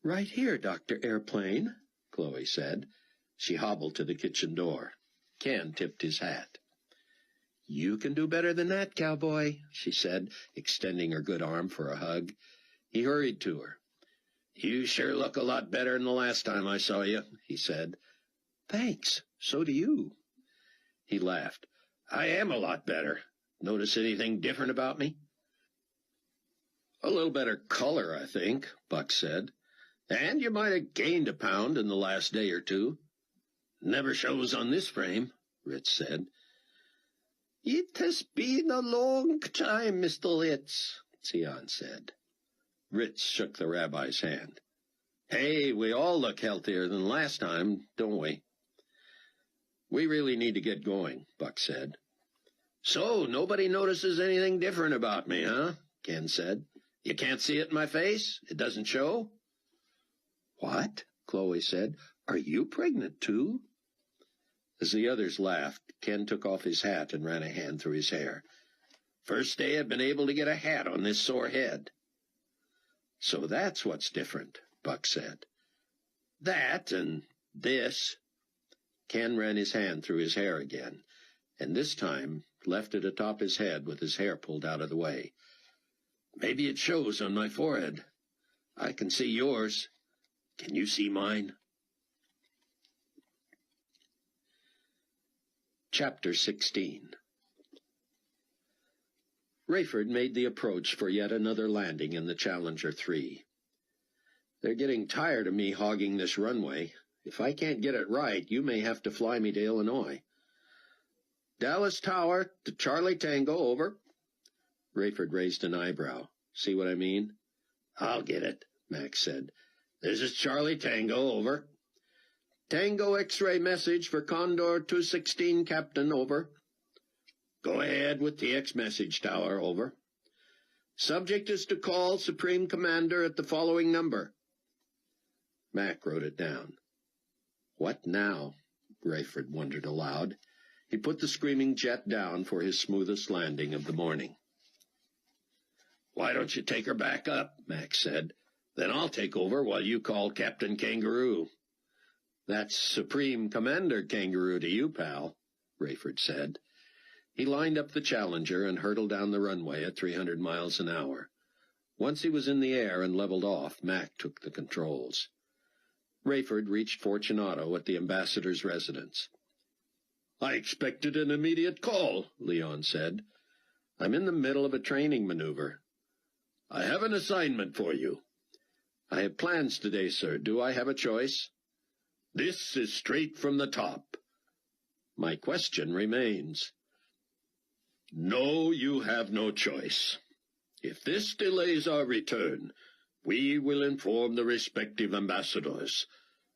"Right here, Dr. Airplane," Chloe said. She hobbled to the kitchen door. Ken tipped his hat. "You can do better than that, cowboy," she said, extending her good arm for a hug. He hurried to her. "You sure look a lot better than the last time I saw you," he said. "Thanks. So do you." He laughed. "I am a lot better. Notice anything different about me?" "A little better color, I think," Buck said. "And you might have gained a pound in the last day or two." "Never shows on this frame," Ritz said. "It has been a long time, Mr. Ritz," Sion said. Ritz shook the rabbi's hand. "Hey, we all look healthier than last time, don't we?" "We really need to get going," Buck said. "So nobody notices anything different about me, huh?" Ken said. "You can't see it in my face? It doesn't show?" "What?" Chloe said. "Are you pregnant, too?" As the others laughed, Ken took off his hat and ran a hand through his hair. "First day I've been able to get a hat on this sore head." "So that's what's different," Buck said. "That and this." Ken ran his hand through his hair again, and this time left it atop his head with his hair pulled out of the way. "Maybe it shows on my forehead. I can see yours. Can you see mine?" Chapter 16. Rayford made the approach for yet another landing in the Challenger 3. "They're getting tired of me hogging this runway. If I can't get it right, you may have to fly me to Illinois." "Dallas Tower to Charlie Tango, over." Rayford raised an eyebrow. "See what I mean?" "I'll get it," Max said. "This is Charlie Tango, over." Tango X-ray message for Condor 216, Captain, over. Go ahead with the X message tower, over. Subject is to call Supreme Commander at the following number. Mac wrote it down. What now? Rayford wondered aloud. He put the screaming jet down for his smoothest landing of the morning. Why don't you take her back up? Mac said. Then I'll take over while you call Captain Kangaroo. That's Supreme Commander Kangaroo to you, pal, Rayford said. He lined up the Challenger and hurtled down the runway at 300 miles an hour. Once he was in the air and leveled off, Mac took the controls. Rayford reached Fortunato at the ambassador's residence. I expected an immediate call, Leon said. I'm in the middle of a training maneuver. I have an assignment for you. I have plans today, sir. Do I have a choice? This is straight from the top. My question remains. No, you have no choice. If this delays our return, we will inform the respective ambassadors.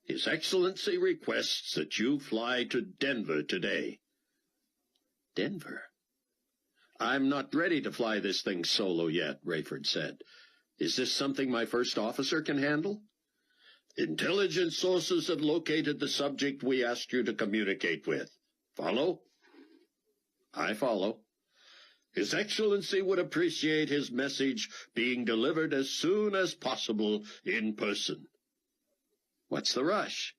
His Excellency requests that you fly to Denver today. Denver? I'm not ready to fly this thing solo yet, Rayford said. Is this something my first officer can handle? Intelligence sources have located the subject we asked you to communicate with. Follow? I follow. His Excellency would appreciate his message being delivered as soon as possible in person. What's the rush?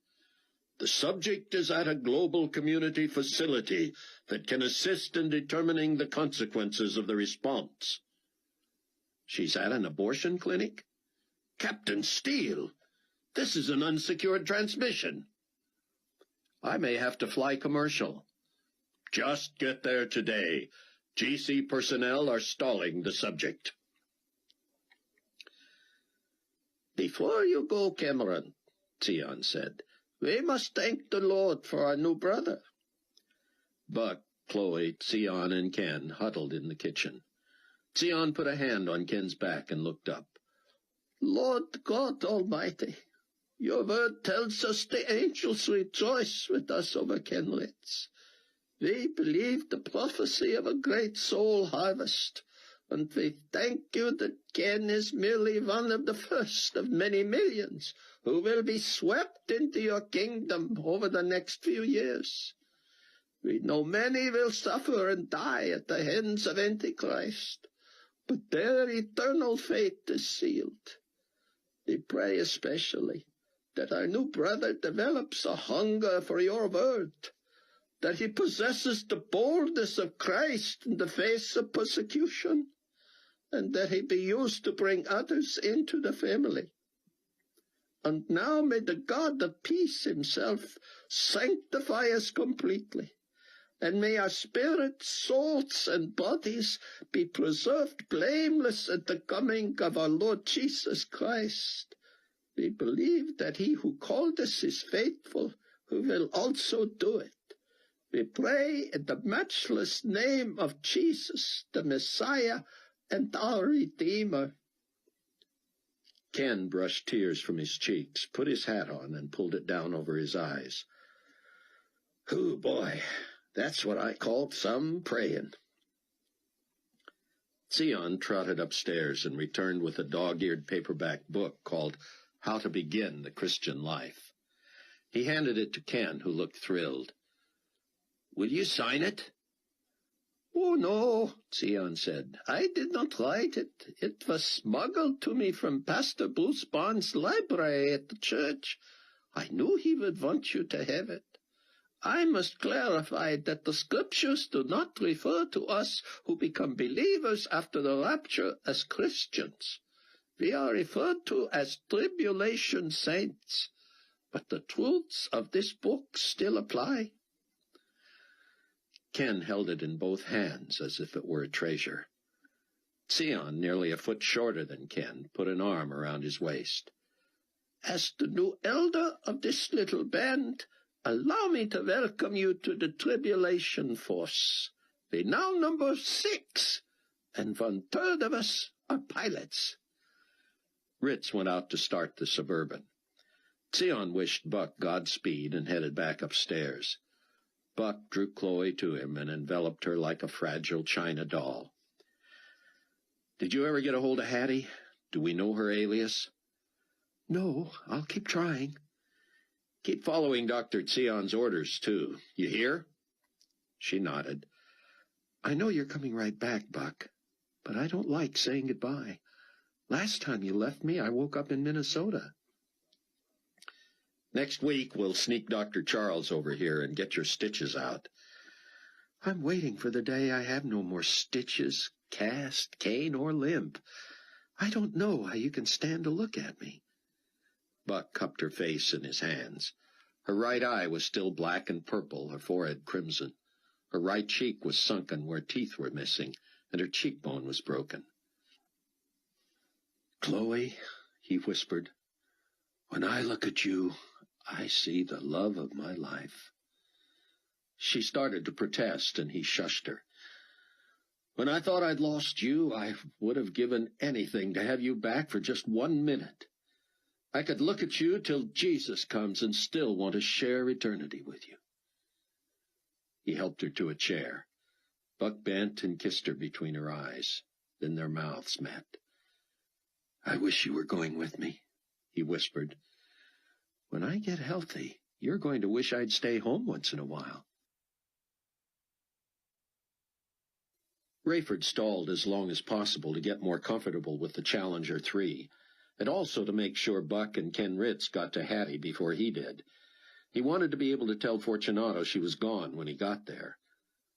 The subject is at a global community facility that can assist in determining the consequences of the response. She's at an abortion clinic? Captain Steele, this is an unsecured transmission. I may have to fly commercial. Just get there today. GC personnel are stalling the subject. Before you go, Cameron, Sion said, we must thank the Lord for our new brother. Buck, Chloe, Sion, and Ken huddled in the kitchen. Sion put a hand on Ken's back and looked up. Lord God Almighty, your word tells us the angels rejoice with us over Kenlets. We believe the prophecy of a great soul harvest, and we thank you that Ken is merely one of the first of many millions who will be swept into your kingdom over the next few years. We know many will suffer and die at the hands of Antichrist, but their eternal fate is sealed. We pray especially that our new brother develops a hunger for your word, that he possesses the boldness of Christ in the face of persecution, and that he be used to bring others into the family. And now may the God of peace himself sanctify us completely, and may our spirits, souls, and bodies be preserved blameless at the coming of our Lord Jesus Christ. We believe that he who called us is faithful, who will also do it. We pray in the matchless name of Jesus, the Messiah and our Redeemer. Ken brushed tears from his cheeks, put his hat on, and pulled it down over his eyes. Oh, boy, that's what I call some praying. Sion trotted upstairs and returned with a dog-eared paperback book called How to Begin the Christian Life. He handed it to Ken, who looked thrilled. Will you sign it? Oh, no, Sion said. I did not write it. It was smuggled to me from Pastor Bruce Barnes' library at the church. I knew he would want you to have it. I must clarify that the scriptures do not refer to us who become believers after the rapture as Christians. We are referred to as tribulation saints, but the truths of this book still apply. Ken held it in both hands as if it were a treasure. Sion, nearly a foot shorter than Ken, put an arm around his waist. As the new elder of this little band, allow me to welcome you to the Tribulation Force. We now number 6, and 1/3 of us are pilots. Ritz went out to start the Suburban. Sion wished Buck Godspeed and headed back upstairs. Buck drew Chloe to him and enveloped her like a fragile china doll. "Did you ever get a hold of Hattie? Do we know her alias?" "No, I'll keep trying." "Keep following Dr. Sion's orders, too. You hear?" She nodded. "I know you're coming right back, Buck, but I don't like saying goodbye. Last time you left me, I woke up in Minnesota." "Next week, we'll sneak Dr. Charles over here and get your stitches out." "I'm waiting for the day I have no more stitches, cast, cane, or limp. I don't know how you can stand to look at me." Buck cupped her face in his hands. Her right eye was still black and purple, her forehead crimson. Her right cheek was sunken where teeth were missing, and her cheekbone was broken. "Chloe," he whispered, "when I look at you, I see the love of my life." She started to protest, and he shushed her. "When I thought I'd lost you, I would have given anything to have you back for just 1 minute. I could look at you till Jesus comes and still want to share eternity with you." He helped her to a chair. Buck bent and kissed her between her eyes. Then their mouths met. "I wish you were going with me," he whispered. "When I get healthy, you're going to wish I'd stay home once in a while." Rayford stalled as long as possible to get more comfortable with the Challenger 3, and also to make sure Buck and Ken Ritz got to Hattie before he did. He wanted to be able to tell Fortunato she was gone when he got there.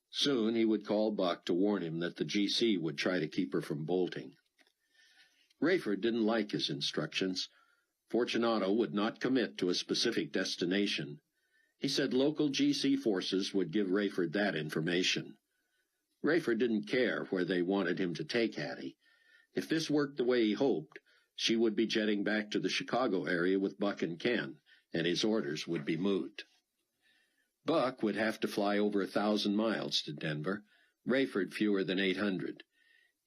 Soon he would call Buck to warn him that the GC would try to keep her from bolting. Rayford didn't like his instructions. Fortunato would not commit to a specific destination. He said local GC forces would give Rayford that information. Rayford didn't care where they wanted him to take Hattie. If this worked the way he hoped, she would be jetting back to the Chicago area with Buck and Ken, and his orders would be moot. Buck would have to fly over 1,000 miles to Denver, Rayford fewer than 800.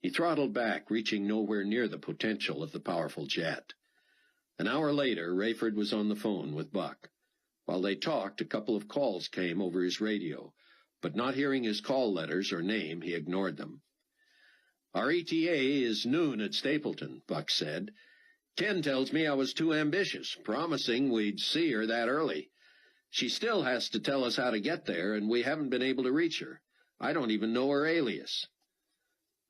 He throttled back, reaching nowhere near the potential of the powerful jet. An hour later, Rayford was on the phone with Buck. While they talked, a couple of calls came over his radio, but not hearing his call letters or name, he ignored them. "Our ETA is noon at Stapleton," Buck said. "Ken tells me I was too ambitious, promising we'd see her that early. She still has to tell us how to get there, and we haven't been able to reach her. I don't even know her alias."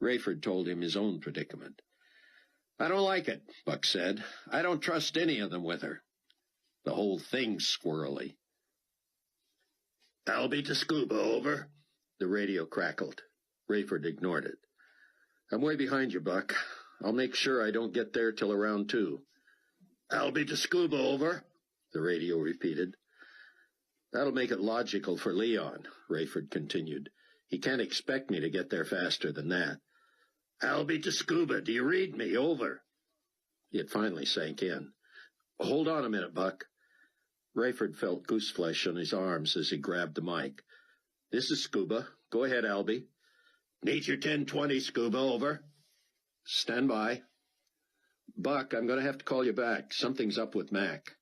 Rayford told him his own predicament. "I don't like it," Buck said. "I don't trust any of them with her. The whole thing's squirrely." "Albie to Scuba, over." The radio crackled. Rayford ignored it. "I'm way behind you, Buck. I'll make sure I don't get there till around 2. "Albie to Scuba, over," the radio repeated. "That'll make it logical for Leon," Rayford continued. "He can't expect me to get there faster than that." "Albie to Scuba, do you read me? Over." It finally sank in. "Hold on a minute, Buck." Rayford felt gooseflesh on his arms as he grabbed the mic. "This is Scuba. Go ahead, Albie." "Need your 1020, Scuba, over." "Stand by." "Buck, I'm going to have to call you back. Something's up with Mac."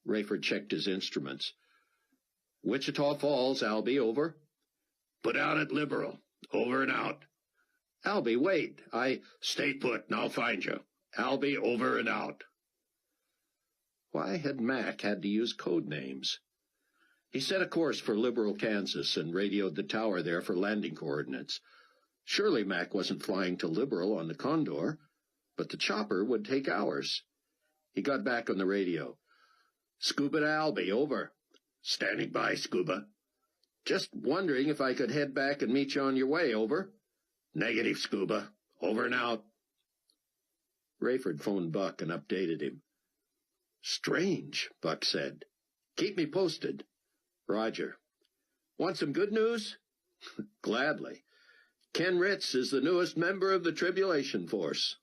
Rayford checked his instruments. "Wichita Falls, Albie, over." "Put out at Liberal. Over and out." "Albie, wait. Stay put, and I'll find you. Albie, over and out." Why had Mac had to use code names? He set a course for Liberal, Kansas, and radioed the tower there for landing coordinates. Surely Mac wasn't flying to Liberal on the Condor, but the chopper would take hours. He got back on the radio. "Scuba to Albie, over." "Standing by, Scuba." "Just wondering if I could head back and meet you on your way, over." "Negative, Scuba. Over and out." Rayford phoned Buck and updated him. "Strange," Buck said. "Keep me posted." "Roger." "Want some good news?" "Gladly. Ken Ritz is the newest member of the Tribulation Force."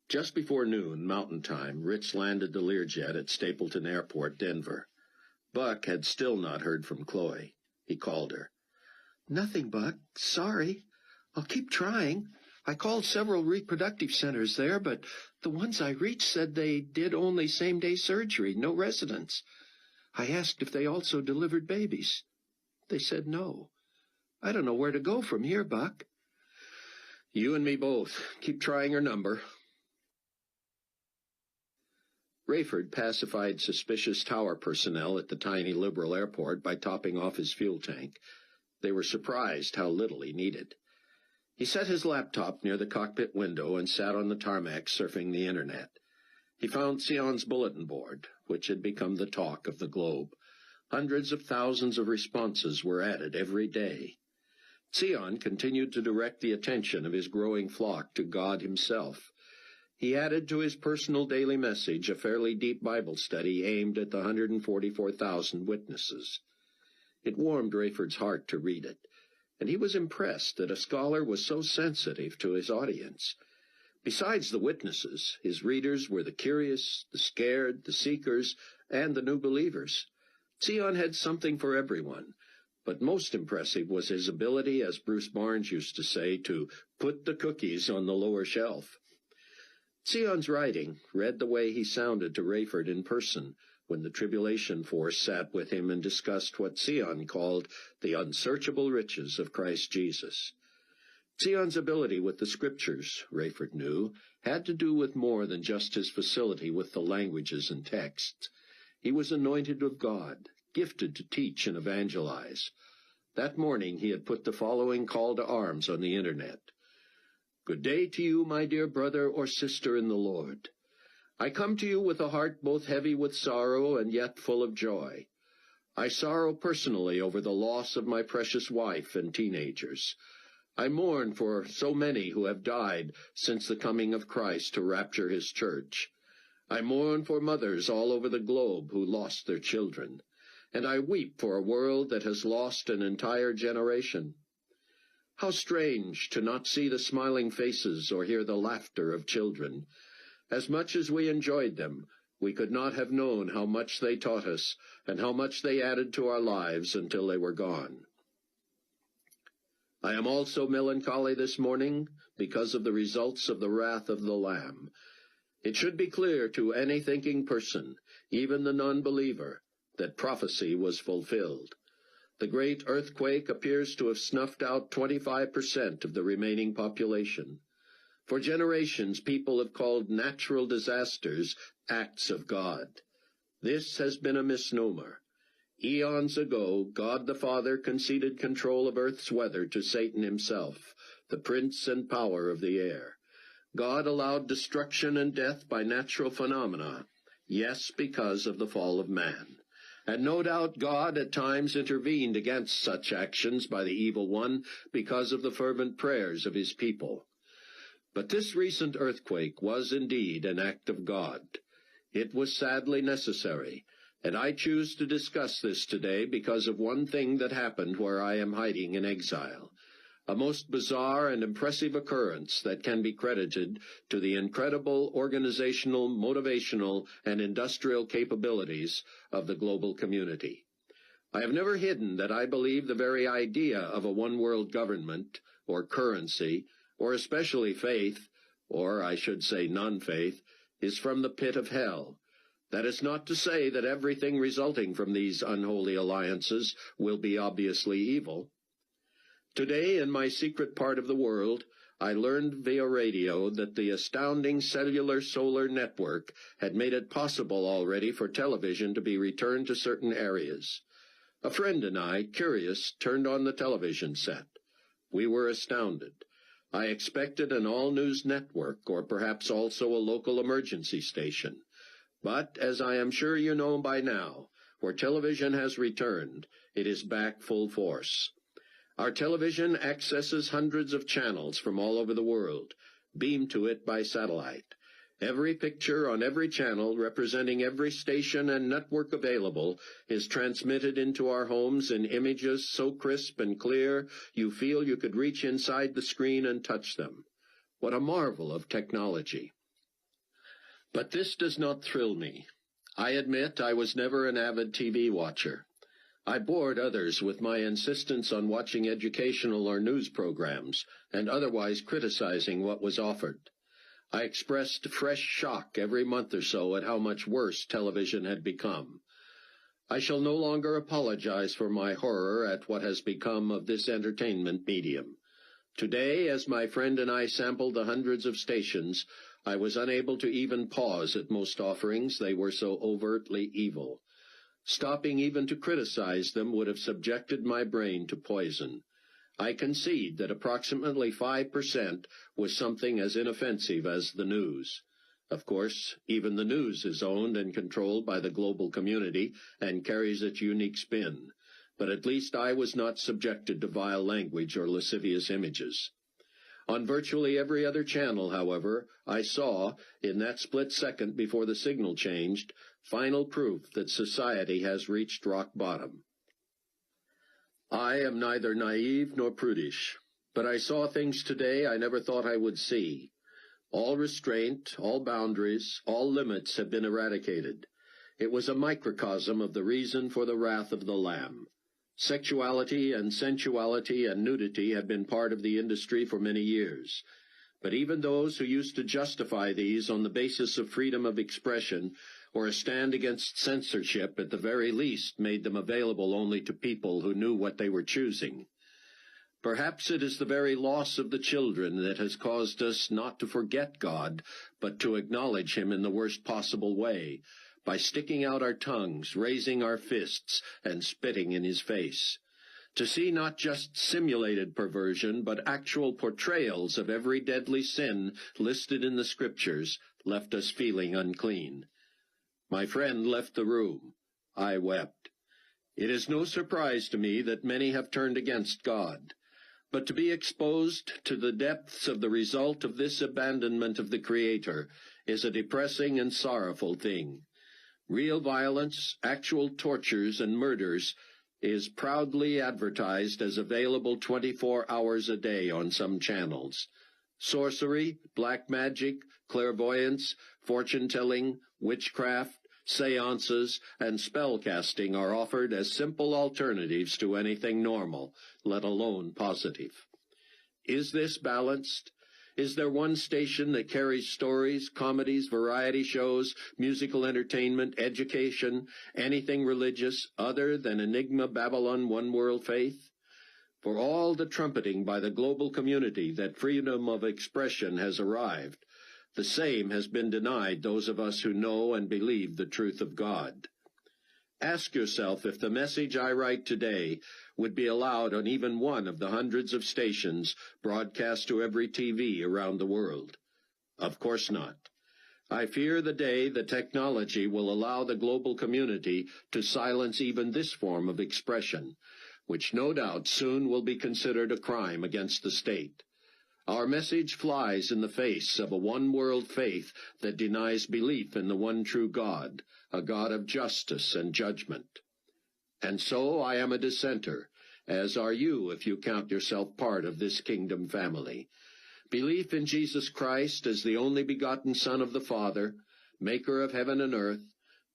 Just before noon, Mountain Time, Ritz landed the Learjet at Stapleton Airport, Denver. Buck had still not heard from Chloe. He called her. "Nothing, Buck. Sorry. I'll keep trying. I called several reproductive centers there, but the ones I reached said they did only same-day surgery, no residence. I asked if they also delivered babies. They said no. I don't know where to go from here, Buck. You and me both. Keep trying her number. Rayford pacified suspicious tower personnel at the tiny Liberal airport by topping off his fuel tank. They were surprised how little he needed. He set his laptop near the cockpit window and sat on the tarmac surfing the internet. He found Sion's bulletin board, which had become the talk of the globe. Hundreds of thousands of responses were added every day. Sion continued to direct the attention of his growing flock to God himself. He added to his personal daily message a fairly deep Bible study aimed at the 144,000 witnesses. It warmed Rayford's heart to read it, and he was impressed that a scholar was so sensitive to his audience. Besides the witnesses, his readers were the curious, the scared, the seekers, and the new believers. Sion had something for everyone, but most impressive was his ability, as Bruce Barnes used to say, to put the cookies on the lower shelf. Sion's writing read the way he sounded to Rayford in person when the Tribulation Force sat with him and discussed what Sion called the unsearchable riches of Christ Jesus. Sion's ability with the Scriptures, Rayford knew, had to do with more than just his facility with the languages and texts. He was anointed of God, gifted to teach and evangelize. That morning he had put the following call to arms on the Internet. Good day to you, my dear brother or sister in the Lord. I come to you with a heart both heavy with sorrow and yet full of joy. I sorrow personally over the loss of my precious wife and teenagers. I mourn for so many who have died since the coming of Christ to rapture his church. I mourn for mothers all over the globe who lost their children, and I weep for a world that has lost an entire generation. How strange to not see the smiling faces or hear the laughter of children. As much as we enjoyed them, we could not have known how much they taught us and how much they added to our lives until they were gone. I am also melancholy this morning because of the results of the wrath of the Lamb. It should be clear to any thinking person, even the non-believer, that prophecy was fulfilled. The great earthquake appears to have snuffed out 25% of the remaining population. For generations, people have called natural disasters acts of God. This has been a misnomer. Eons ago, God the Father conceded control of earth's weather to Satan himself, the prince and power of the air. God allowed destruction and death by natural phenomena, yes, because of the fall of man. And no doubt God at times intervened against such actions by the evil one because of the fervent prayers of his people. But this recent earthquake was indeed an act of God. It was sadly necessary, and I choose to discuss this today because of one thing that happened where I am hiding in exile. A most bizarre and impressive occurrence that can be credited to the incredible organizational, motivational, and industrial capabilities of the global community. I have never hidden that I believe the very idea of a one-world government, or currency, or especially faith, or I should say non-faith, is from the pit of hell. That is not to say that everything resulting from these unholy alliances will be obviously evil. Today, in my secret part of the world, I learned via radio that the astounding cellular solar network had made it possible already for television to be returned to certain areas. A friend and I, curious, turned on the television set. We were astounded. I expected an all-news network, or perhaps also a local emergency station. But, as I am sure you know by now, where television has returned, it is back full force. Our television accesses hundreds of channels from all over the world, beamed to it by satellite. Every picture on every channel representing every station and network available is transmitted into our homes in images so crisp and clear you feel you could reach inside the screen and touch them. What a marvel of technology. But this does not thrill me. I admit I was never an avid TV watcher. I bored others with my insistence on watching educational or news programs, and otherwise criticizing what was offered. I expressed fresh shock every month or so at how much worse television had become. I shall no longer apologize for my horror at what has become of this entertainment medium. Today, as my friend and I sampled the hundreds of stations, I was unable to even pause at most offerings, they were so overtly evil. Stopping even to criticize them would have subjected my brain to poison. I concede that approximately 5% was something as inoffensive as the news. Of course, even the news is owned and controlled by the global community and carries its unique spin. But at least I was not subjected to vile language or lascivious images. On virtually every other channel, however, I saw, in that split second before the signal changed, final proof that society has reached rock bottom. I am neither naive nor prudish, but I saw things today I never thought I would see. All restraint, all boundaries, all limits have been eradicated. It was a microcosm of the reason for the wrath of the Lamb. Sexuality and sensuality and nudity have been part of the industry for many years. But even those who used to justify these on the basis of freedom of expression or a stand against censorship at the very least made them available only to people who knew what they were choosing. Perhaps it is the very loss of the children that has caused us not to forget God, but to acknowledge him in the worst possible way, by sticking out our tongues, raising our fists, and spitting in his face. To see not just simulated perversion, but actual portrayals of every deadly sin listed in the Scriptures left us feeling unclean. My friend left the room. I wept. It is no surprise to me that many have turned against God. But to be exposed to the depths of the result of this abandonment of the Creator is a depressing and sorrowful thing. Real violence, actual tortures and murders is proudly advertised as available 24 hours a day on some channels. Sorcery, black magic, clairvoyance, fortune-telling, witchcraft, seances, and spell-casting are offered as simple alternatives to anything normal, let alone positive. Is this balanced? Is there one station that carries stories, comedies, variety shows, musical entertainment, education, anything religious other than Enigma Babylon One World Faith? For all the trumpeting by the global community that freedom of expression has arrived, the same has been denied those of us who know and believe the truth of God. Ask yourself if the message I write today would be allowed on even one of the hundreds of stations broadcast to every TV around the world. Of course not. I fear the day the technology will allow the global community to silence even this form of expression, which no doubt soon will be considered a crime against the state. Our message flies in the face of a one-world faith that denies belief in the one true God, a God of justice and judgment. And so I am a dissenter, as are you if you count yourself part of this kingdom family. Belief in Jesus Christ as the only begotten Son of the Father, maker of heaven and earth,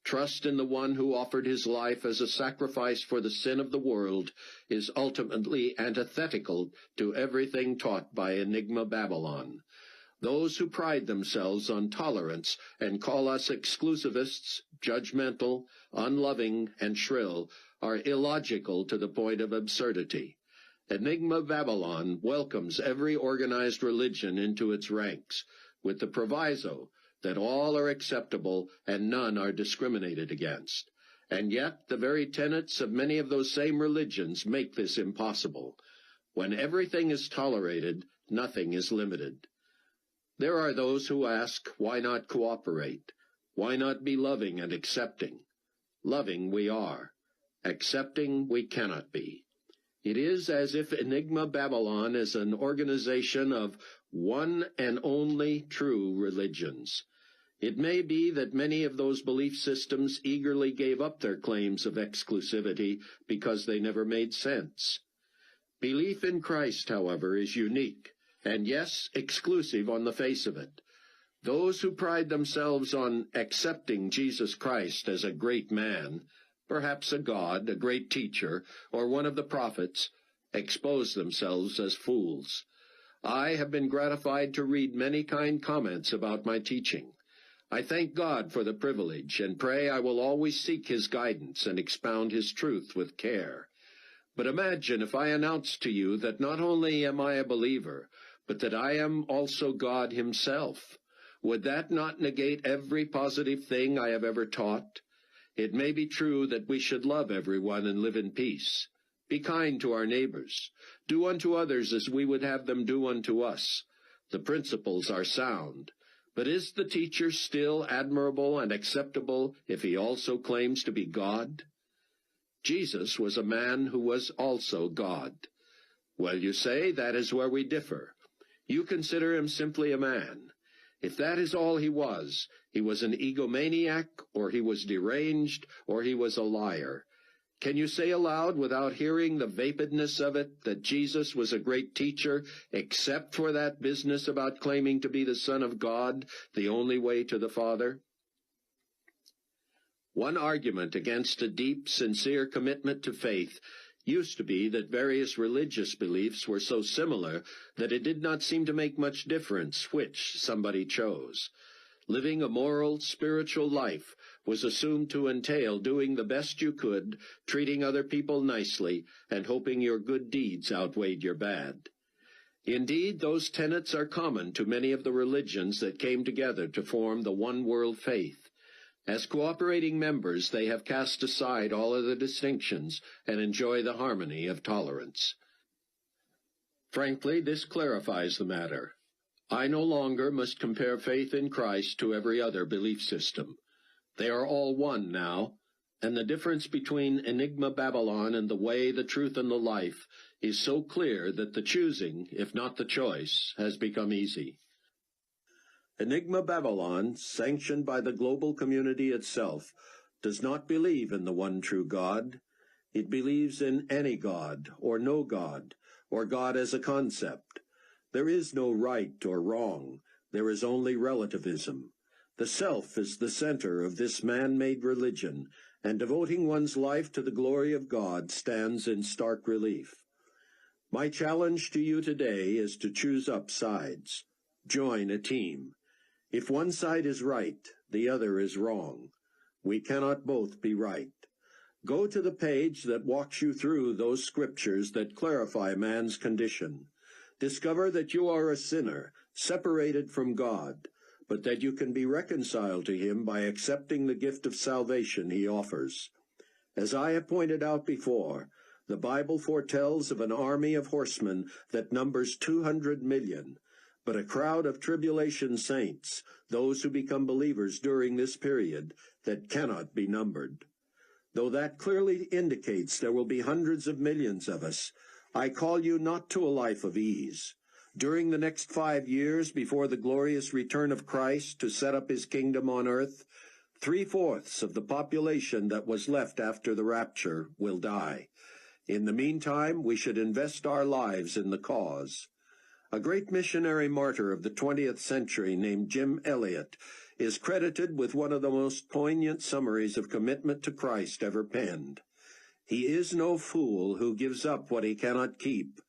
trust in the one who offered his life as a sacrifice for the sin of the world is ultimately antithetical to everything taught by Enigma Babylon. Those who pride themselves on tolerance and call us exclusivists, judgmental, unloving, and shrill are illogical to the point of absurdity. Enigma Babylon welcomes every organized religion into its ranks, with the proviso that all are acceptable and none are discriminated against. And yet the very tenets of many of those same religions make this impossible. When everything is tolerated, nothing is limited. There are those who ask, why not cooperate? Why not be loving and accepting? Loving we are. Accepting we cannot be. It is as if Enigma Babylon is an organization of one and only true religions. It may be that many of those belief systems eagerly gave up their claims of exclusivity because they never made sense. Belief in Christ, however, is unique, and yes, exclusive on the face of it. Those who pride themselves on accepting Jesus Christ as a great man, perhaps a god, a great teacher, or one of the prophets, expose themselves as fools. I have been gratified to read many kind comments about my teaching. I thank God for the privilege, and pray I will always seek his guidance and expound his truth with care. But imagine if I announced to you that not only am I a believer, but that I am also God himself. Would that not negate every positive thing I have ever taught? It may be true that we should love everyone and live in peace. Be kind to our neighbors. Do unto others as we would have them do unto us. The principles are sound. But is the teacher still admirable and acceptable if he also claims to be God? Jesus was a man who was also God. Well, you say, that is where we differ. You consider him simply a man. If that is all he was an egomaniac, or he was deranged, or he was a liar. Can you say aloud, without hearing the vapidness of it, that Jesus was a great teacher, except for that business about claiming to be the Son of God, the only way to the Father? One argument against a deep, sincere commitment to faith used to be that various religious beliefs were so similar that it did not seem to make much difference which somebody chose. Living a moral, spiritual life was assumed to entail doing the best you could, treating other people nicely, and hoping your good deeds outweighed your bad. Indeed, those tenets are common to many of the religions that came together to form the one-world faith. As cooperating members, they have cast aside all other distinctions and enjoy the harmony of tolerance. Frankly, this clarifies the matter. I no longer must compare faith in Christ to every other belief system. They are all one now, and the difference between Enigma Babylon and the way, the truth, and the life is so clear that the choosing, if not the choice, has become easy. Enigma Babylon, sanctioned by the global community itself, does not believe in the one true God. It believes in any God, or no God, or God as a concept. There is no right or wrong. There is only relativism. The self is the center of this man-made religion, and devoting one's life to the glory of God stands in stark relief. My challenge to you today is to choose up sides. Join a team. If one side is right, the other is wrong. We cannot both be right. Go to the page that walks you through those scriptures that clarify man's condition. Discover that you are a sinner, separated from God, but that you can be reconciled to him by accepting the gift of salvation he offers. As I have pointed out before, the Bible foretells of an army of horsemen that numbers 200 million, but a crowd of tribulation saints, those who become believers during this period, that cannot be numbered. Though that clearly indicates there will be hundreds of millions of us, I call you not to a life of ease. During the next 5 years before the glorious return of Christ to set up his kingdom on earth, 3/4 of the population that was left after the rapture will die. In the meantime, we should invest our lives in the cause. A great missionary martyr of the 20th century named Jim Elliot is credited with one of the most poignant summaries of commitment to Christ ever penned. He is no fool who gives up what he cannot keep,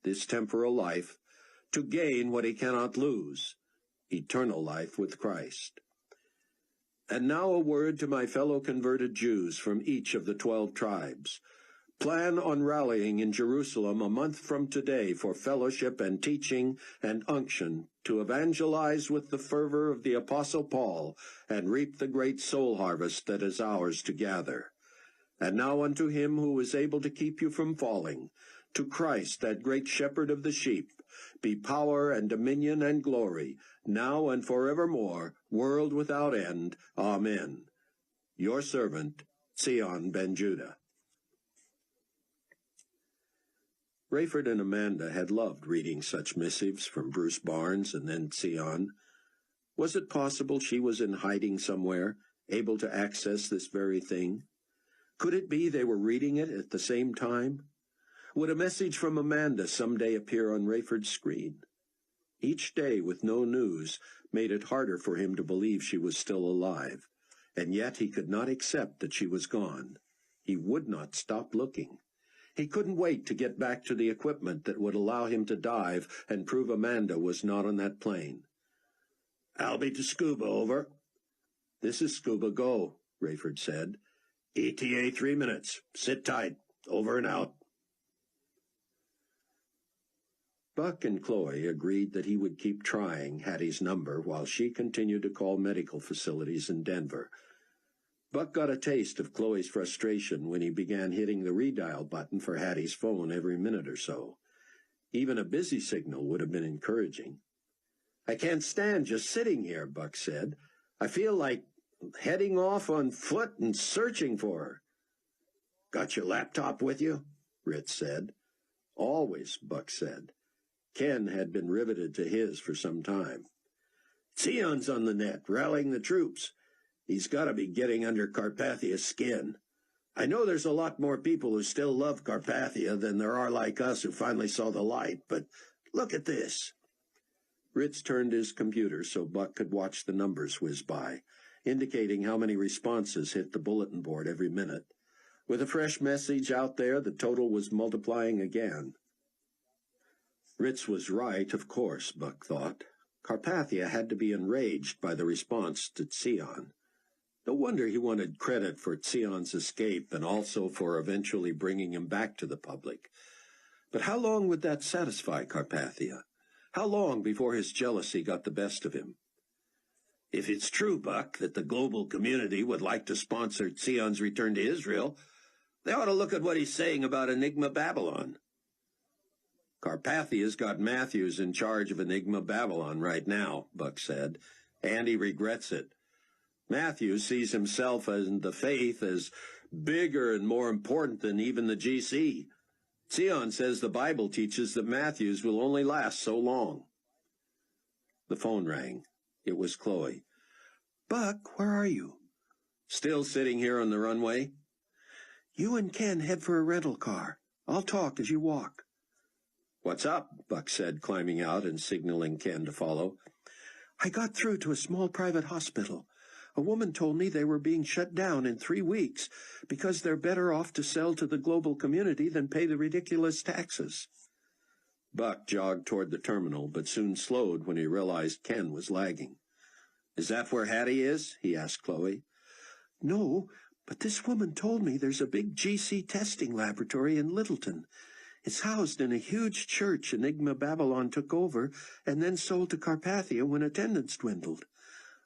this temporal life, to gain what he cannot lose, eternal life with Christ. And now a word to my fellow converted Jews from each of the 12 tribes. Plan on rallying in Jerusalem a month from today for fellowship and teaching and unction to evangelize with the fervor of the Apostle Paul and reap the great soul harvest that is ours to gather. And now unto him who is able to keep you from falling, to Christ, that great shepherd of the sheep, be power and dominion and glory, now and forevermore, world without end. Amen. Your servant, Sion ben Judah. Rayford and Amanda had loved reading such missives from Bruce Barnes and then Sion. Was it possible she was in hiding somewhere, able to access this very thing? Could it be they were reading it at the same time? Would a message from Amanda someday appear on Rayford's screen? Each day with no news made it harder for him to believe she was still alive, and yet he could not accept that she was gone. He would not stop looking. He couldn't wait to get back to the equipment that would allow him to dive and prove Amanda was not on that plane. "Albie to Scuba, over." "This is Scuba, go," Rayford said. "ETA 3 minutes. Sit tight. Over and out." Buck and Chloe agreed that he would keep trying Hattie's number while she continued to call medical facilities in Denver. Buck got a taste of Chloe's frustration when he began hitting the redial button for Hattie's phone every minute or so. Even a busy signal would have been encouraging. "I can't stand just sitting here," Buck said. "I feel like heading off on foot and searching for her." "Got your laptop with you?" Ritz said. "Always," Buck said. Ken had been riveted to his for some time. "Sion's on the net, rallying the troops. He's got to be getting under Carpathia's skin. I know there's a lot more people who still love Carpathia than there are like us who finally saw the light, but look at this." Ritz turned his computer so Buck could watch the numbers whiz by, indicating how many responses hit the bulletin board every minute. With a fresh message out there, the total was multiplying again. Ritz was right, of course, Buck thought. Carpathia had to be enraged by the response to Sion. No wonder he wanted credit for Sion's escape and also for eventually bringing him back to the public. But how long would that satisfy Carpathia? How long before his jealousy got the best of him? "If it's true, Buck, that the global community would like to sponsor Sion's return to Israel, they ought to look at what he's saying about Enigma Babylon." "Carpathia's got Matthews in charge of Enigma Babylon right now," Buck said, "and he regrets it. Matthews sees himself and the faith as bigger and more important than even the GC. Sion says the Bible teaches that Matthews will only last so long." The phone rang. It was Chloe. "Buck, where are you?" "Still sitting here on the runway." "You and Ken head for a rental car. I'll talk as you walk." "What's up?" Buck said, climbing out and signaling Ken to follow. "I got through to a small private hospital. A woman told me they were being shut down in 3 weeks because they're better off to sell to the global community than pay the ridiculous taxes." Buck jogged toward the terminal, but soon slowed when he realized Ken was lagging. "Is that where Hattie is?" he asked Chloe. "No, but this woman told me there's a big GC testing laboratory in Littleton. It's housed in a huge church Enigma Babylon took over and then sold to Carpathia when attendance dwindled.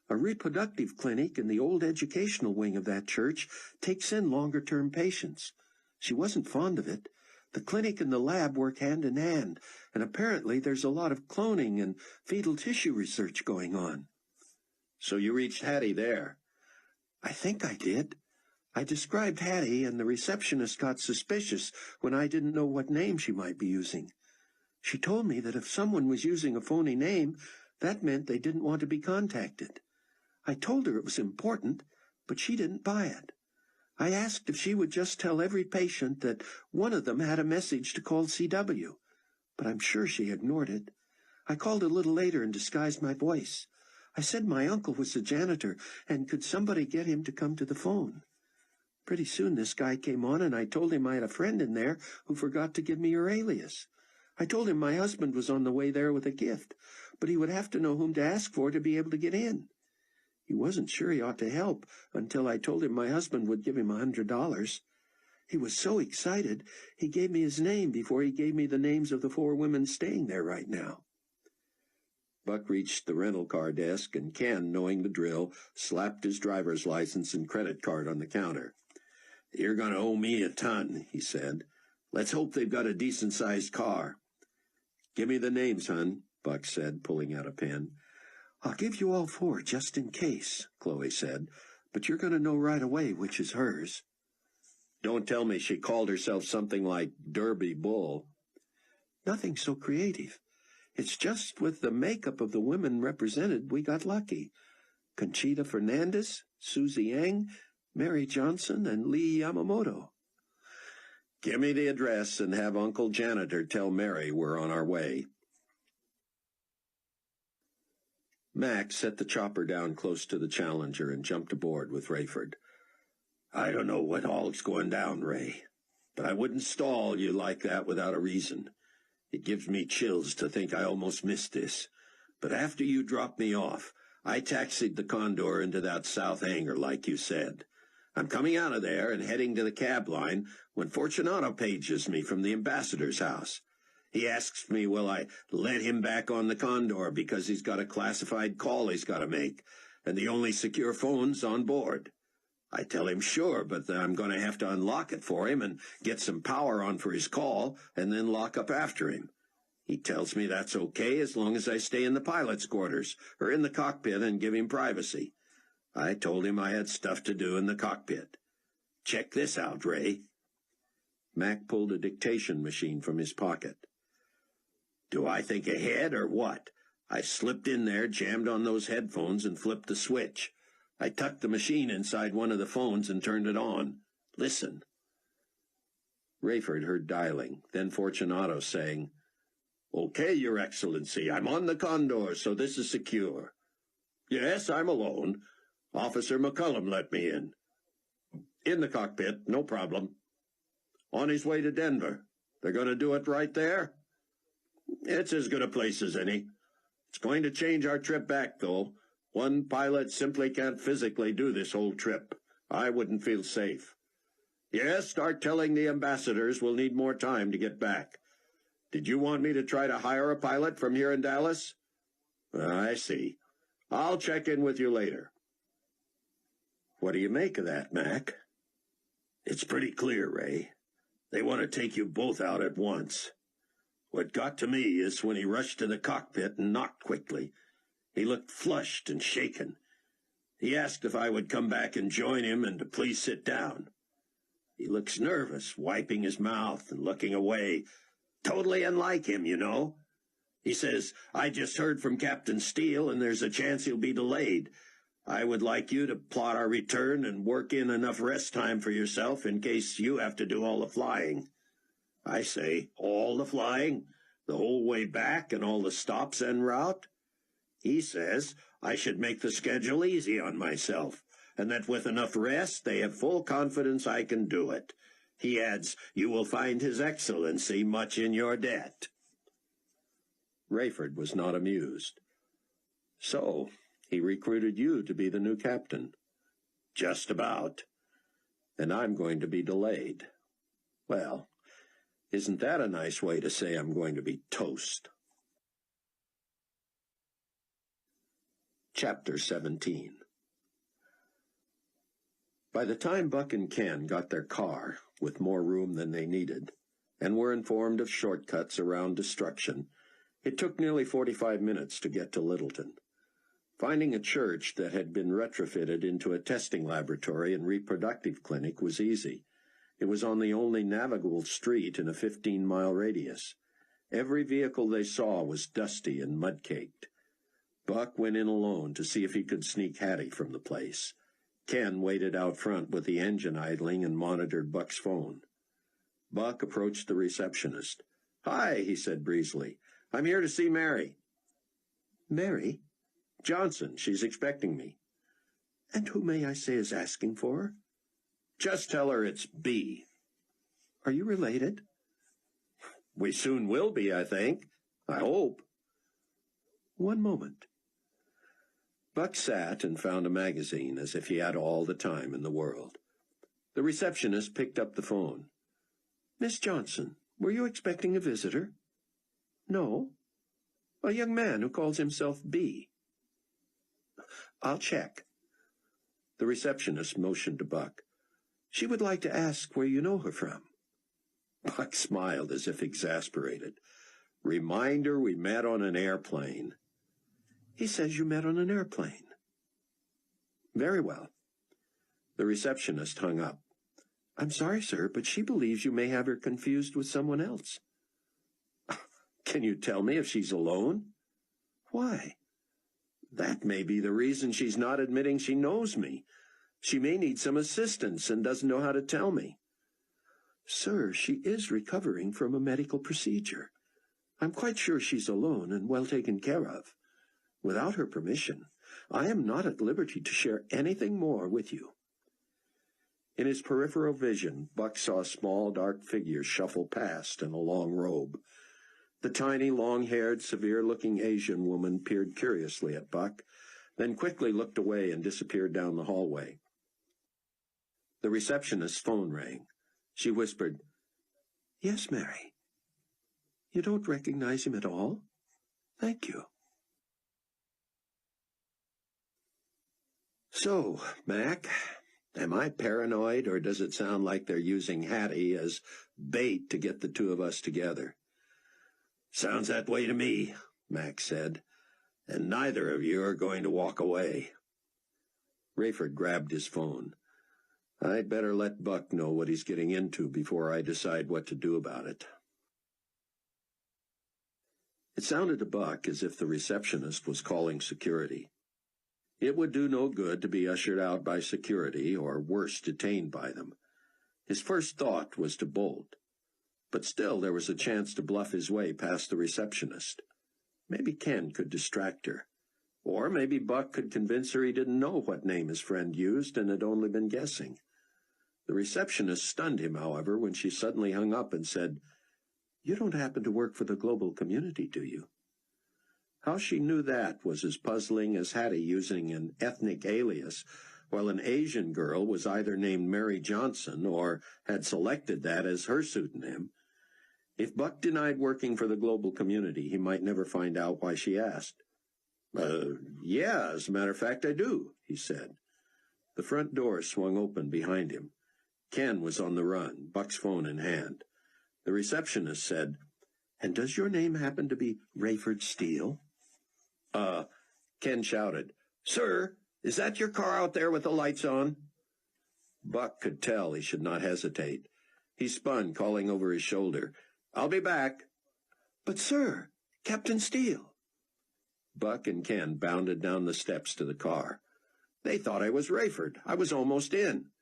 A reproductive clinic in the old educational wing of that church takes in longer-term patients. She wasn't fond of it. The clinic and the lab work hand in hand, and apparently there's a lot of cloning and fetal tissue research going on." "So you reached Hattie there?" "I think I did. I described Hattie, and the receptionist got suspicious when I didn't know what name she might be using. She told me that if someone was using a phony name, that meant they didn't want to be contacted. I told her it was important, but she didn't buy it. I asked if she would just tell every patient that one of them had a message to call CW, but I'm sure she ignored it. I called a little later and disguised my voice. I said my uncle was the janitor, and could somebody get him to come to the phone? Pretty soon this guy came on, and I told him I had a friend in there who forgot to give me her alias. I told him my husband was on the way there with a gift, but he would have to know whom to ask for to be able to get in. He wasn't sure he ought to help until I told him my husband would give him $100. He was so excited, he gave me his name before he gave me the names of the 4 women staying there right now." Buck reached the rental car desk, and Ken, knowing the drill, slapped his driver's license and credit card on the counter. "You're going to owe me a ton," he said. "Let's hope they've got a decent-sized car." "Give me the names, hon," Buck said, pulling out a pen. "I'll give you all 4 just in case," Chloe said, "but you're going to know right away which is hers." "Don't tell me she called herself something like Derby Bull." "Nothing so creative. It's just with the makeup of the women represented we got lucky. Conchita Fernandez, Susie Yang, Mary Johnson, and Lee Yamamoto." "Give me the address and have Uncle Janitor tell Mary we're on our way." Max set the chopper down close to the Challenger and jumped aboard with Rayford. I don't know what all's going down, Ray, but I wouldn't stall you like that without a reason. It gives me chills to think I almost missed this. But after you dropped me off, I taxied the Condor into that south hangar like you said. I'm coming out of there and heading to the cab line when Fortunato pages me from the ambassador's house. He asks me will I let him back on the Condor because he's got a classified call he's got to make, and the only secure phone's on board. I tell him sure, but that I'm going to have to unlock it for him and get some power on for his call and then lock up after him. He tells me that's okay as long as I stay in the pilot's quarters or in the cockpit and give him privacy. I told him I had stuff to do in the cockpit. Check this out, Ray. Mac pulled a dictation machine from his pocket. Do I think ahead or what? I slipped in there, jammed on those headphones, and flipped the switch. I tucked the machine inside one of the phones and turned it on. Listen. Rayford heard dialing, then Fortunato saying, Okay, Your Excellency, I'm on the Condor, so this is secure. Yes, I'm alone. Officer McCullum let me in. In the cockpit, no problem. On his way to Denver. They're going to do it right there? It's as good a place as any. It's going to change our trip back, though. One pilot simply can't physically do this whole trip. I wouldn't feel safe. Yes, start telling the ambassadors we'll need more time to get back. Did you want me to try to hire a pilot from here in Dallas? I see. I'll check in with you later. What do you make of that, Mac? It's pretty clear, Ray. They want to take you both out at once. What got to me is when he rushed to the cockpit and knocked quickly. He looked flushed and shaken. He asked if I would come back and join him and to please sit down. He looks nervous, wiping his mouth and looking away. Totally unlike him, you know. He says, I just heard from Captain Steele and there's a chance he'll be delayed. I would like you to plot our return and work in enough rest time for yourself in case you have to do all the flying. I say, all the flying? The whole way back and all the stops en route? He says I should make the schedule easy on myself, and that with enough rest they have full confidence I can do it. He adds, you will find His Excellency much in your debt. Rayford was not amused. So, he recruited you to be the new captain? Just about. And I'm going to be delayed. Well, isn't that a nice way to say I'm going to be toast? Chapter 17. By the time Buck and Ken got their car, with more room than they needed, and were informed of shortcuts around destruction, it took nearly 45 minutes to get to Littleton. Finding a church that had been retrofitted into a testing laboratory and reproductive clinic was easy. It was on the only navigable street in a 15-mile radius. Every vehicle they saw was dusty and mud-caked. Buck went in alone to see if he could sneak Hattie from the place. Ken waited out front with the engine idling and monitored Buck's phone. Buck approached the receptionist. Hi, he said breezily. I'm here to see Mary. Mary? Johnson. She's expecting me. And who may I say is asking for her? Just tell her it's B. Are you related? We soon will be, I think. I hope. One moment. Buck sat and found a magazine as if he had all the time in the world. The receptionist picked up the phone. Miss Johnson, were you expecting a visitor? No. A young man who calls himself B. I'll check. The receptionist motioned to Buck. She would like to ask where you know her from. Buck smiled as if exasperated. Reminder we met on an airplane. He says you met on an airplane. Very well. The receptionist hung up. I'm sorry, sir, but she believes you may have her confused with someone else. Can you tell me if she's alone? Why? That may be the reason she's not admitting she knows me. She may need some assistance and doesn't know how to tell me. Sir, she is recovering from a medical procedure. I'm quite sure she's alone and well taken care of. Without her permission, I am not at liberty to share anything more with you. In his peripheral vision, Buck saw a small, dark figure shuffle past in a long robe. The tiny, long-haired, severe-looking Asian woman peered curiously at Buck, then quickly looked away and disappeared down the hallway. The receptionist's phone rang. She whispered, "Yes, Mary. You don't recognize him at all? Thank you." "So, Mac, am I paranoid, or does it sound like they're using Hattie as bait to get the two of us together?" "Sounds that way to me," Mac said, "and neither of you are going to walk away." Rayford grabbed his phone. "I'd better let Buck know what he's getting into before I decide what to do about it." It sounded to Buck as if the receptionist was calling security. It would do no good to be ushered out by security, or worse, detained by them. His first thought was to bolt. But still there was a chance to bluff his way past the receptionist. Maybe Ken could distract her. Or maybe Buck could convince her he didn't know what name his friend used and had only been guessing. The receptionist stunned him, however, when she suddenly hung up and said, "You don't happen to work for the global community, do you?" How she knew that was as puzzling as Hattie using an ethnic alias, while an Asian girl was either named Mary Johnson or had selected that as her pseudonym. If Buck denied working for the global community, he might never find out why she asked. Yeah, as a matter of fact, I do," he said. The front door swung open behind him. Ken was on the run, Buck's phone in hand. The receptionist said, "And does your name happen to be Rayford Steele?" Ken shouted, "Sir, is that your car out there with the lights on?" Buck could tell he should not hesitate. He spun, calling over his shoulder, "I'll be back." "But, sir, Captain Steele." Buck and Ken bounded down the steps to the car. "They thought I was Rayford. I was almost in."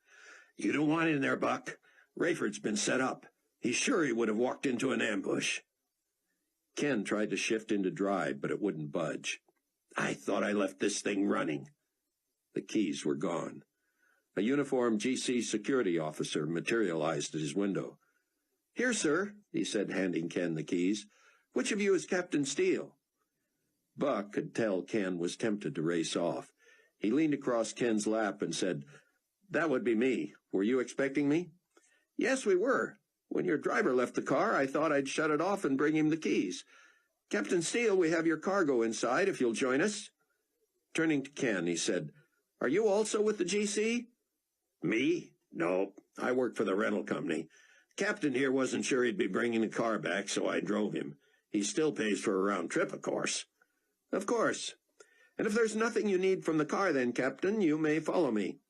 "You don't want in there, Buck. Rayford's been set up. He's sure he would have walked into an ambush." Ken tried to shift into drive, but it wouldn't budge. "I thought I left this thing running." The keys were gone. A uniformed GC security officer materialized at his window. "Here, sir," he said, handing Ken the keys. "Which of you is Captain Steele?" Buck could tell Ken was tempted to race off. He leaned across Ken's lap and said, "That would be me. Were you expecting me?" "Yes, we were. When your driver left the car, I thought I'd shut it off and bring him the keys. Captain Steele, we have your cargo inside, if you'll join us." Turning to Ken, he said, "Are you also with the GC?" "Me? No, I work for the rental company. Captain here wasn't sure he'd be bringing the car back, so I drove him. He still pays for a round trip, of course." "Of course. And if there's nothing you need from the car then, Captain, you may follow me."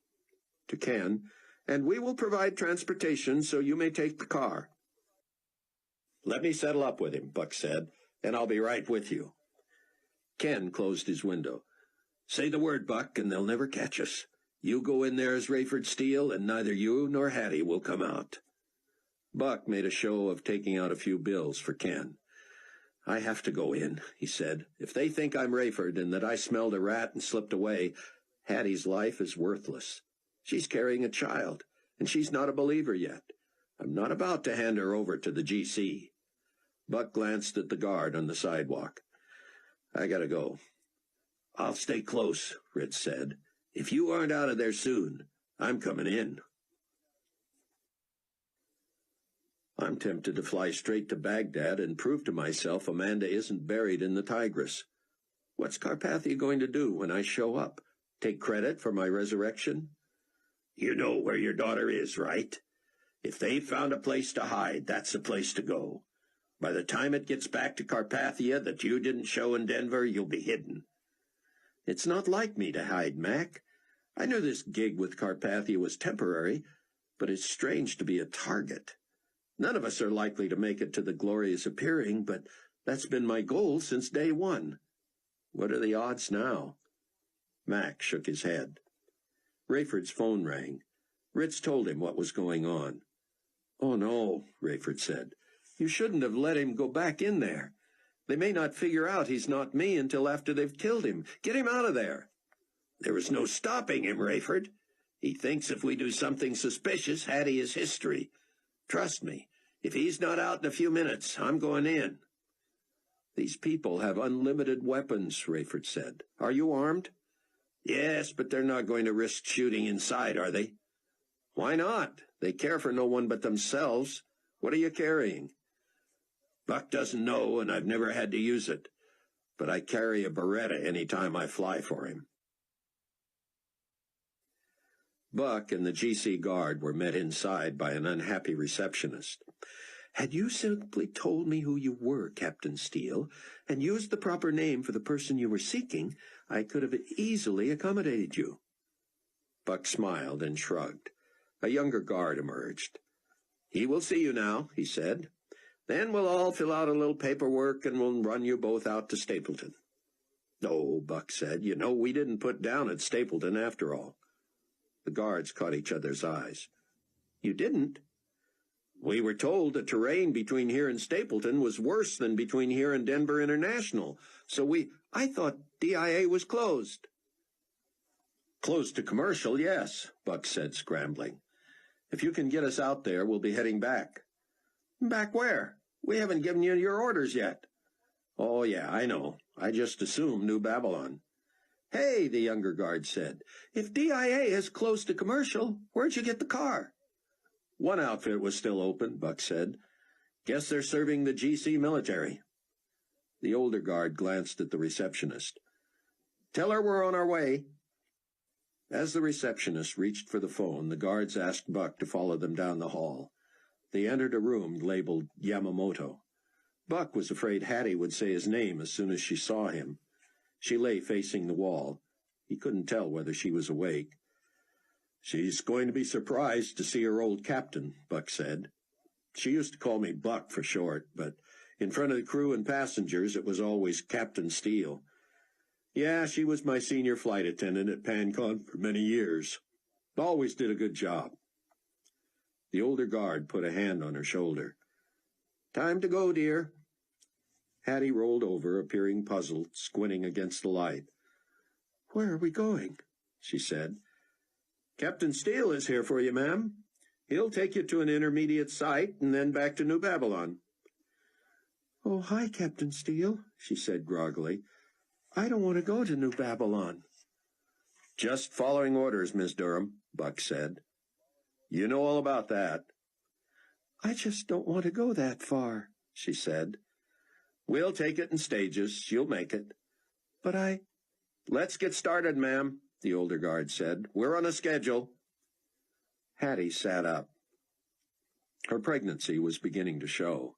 To Ken, "And we will provide transportation, so you may take the car." "Let me settle up with him," Buck said, "and I'll be right with you." Ken closed his window. "Say the word, Buck, and they'll never catch us. You go in there as Rayford Steele, and neither you nor Hattie will come out." Buck made a show of taking out a few bills for Ken. "I have to go in," he said. "If they think I'm Rayford and that I smelled a rat and slipped away, Hattie's life is worthless. She's carrying a child, and she's not a believer yet. I'm not about to hand her over to the GC." Buck glanced at the guard on the sidewalk. "I gotta go." "I'll stay close," Ritz said. "If you aren't out of there soon, I'm coming in." I'm tempted to fly straight to Baghdad and prove to myself Amanda isn't buried in the Tigris. What's Carpathia going to do when I show up? Take credit for my resurrection? "You know where your daughter is, right? If they've found a place to hide, that's the place to go. By the time it gets back to Carpathia that you didn't show in Denver, you'll be hidden." "It's not like me to hide, Mac. I knew this gig with Carpathia was temporary, but it's strange to be a target. None of us are likely to make it to the glorious appearing, but that's been my goal since day one. What are the odds now?" Mac shook his head. Rayford's phone rang. Ritz told him what was going on. "Oh, no," Rayford said. "You shouldn't have let him go back in there. They may not figure out he's not me until after they've killed him. Get him out of there." "There was no stopping him, Rayford. He thinks if we do something suspicious, Hattie is history. Trust me, if he's not out in a few minutes, I'm going in." "These people have unlimited weapons," Rayford said. "Are you armed?" "Yes, but they're not going to risk shooting inside, are they?" "Why not? They care for no one but themselves. What are you carrying?" "Buck doesn't know, and I've never had to use it. But I carry a Beretta any time I fly for him." Buck and the GC guard were met inside by an unhappy receptionist. "Had you simply told me who you were, Captain Steele, and used the proper name for the person you were seeking, I could have easily accommodated you." Buck smiled and shrugged. A younger guard emerged. "He will see you now," he said. "Then we'll all fill out a little paperwork and we'll run you both out to Stapleton." "Oh," Buck said, "you know, we didn't put down at Stapleton after all." The guards caught each other's eyes. "You didn't?" "We were told the terrain between here and Stapleton was worse than between here and Denver International, so I thought DIA was closed." "Closed to commercial, yes," Buck said, scrambling. "If you can get us out there, we'll be heading back." "Back where? We haven't given you your orders yet." "Oh, yeah, I know. I just assumed New Babylon." "Hey," the younger guard said, "if DIA is close to commercial, where'd you get the car?" "One outfit was still open," Buck said. "Guess they're serving the GC military." The older guard glanced at the receptionist. "Tell her we're on our way." As the receptionist reached for the phone, the guards asked Buck to follow them down the hall. They entered a room labeled Yamamoto. Buck was afraid Hattie would say his name as soon as she saw him. She lay facing the wall. He couldn't tell whether she was awake. "She's going to be surprised to see her old captain," Buck said. "She used to call me Buck for short, but in front of the crew and passengers it was always Captain Steele. Yeah, she was my senior flight attendant at PanCon for many years. Always did a good job." The older guard put a hand on her shoulder. "Time to go, dear." Hattie rolled over, appearing puzzled, squinting against the light. "Where are we going?" she said. "Captain Steele is here for you, ma'am. He'll take you to an intermediate site and then back to New Babylon." "Oh, hi, Captain Steele," she said groggily. "I don't want to go to New Babylon." "Just following orders, Miss Durham," Buck said. "You know all about that." "I just don't want to go that far," she said. "We'll take it in stages. You'll make it." "But "Let's get started, ma'am," the older guard said. "We're on a schedule." Hattie sat up. Her pregnancy was beginning to show.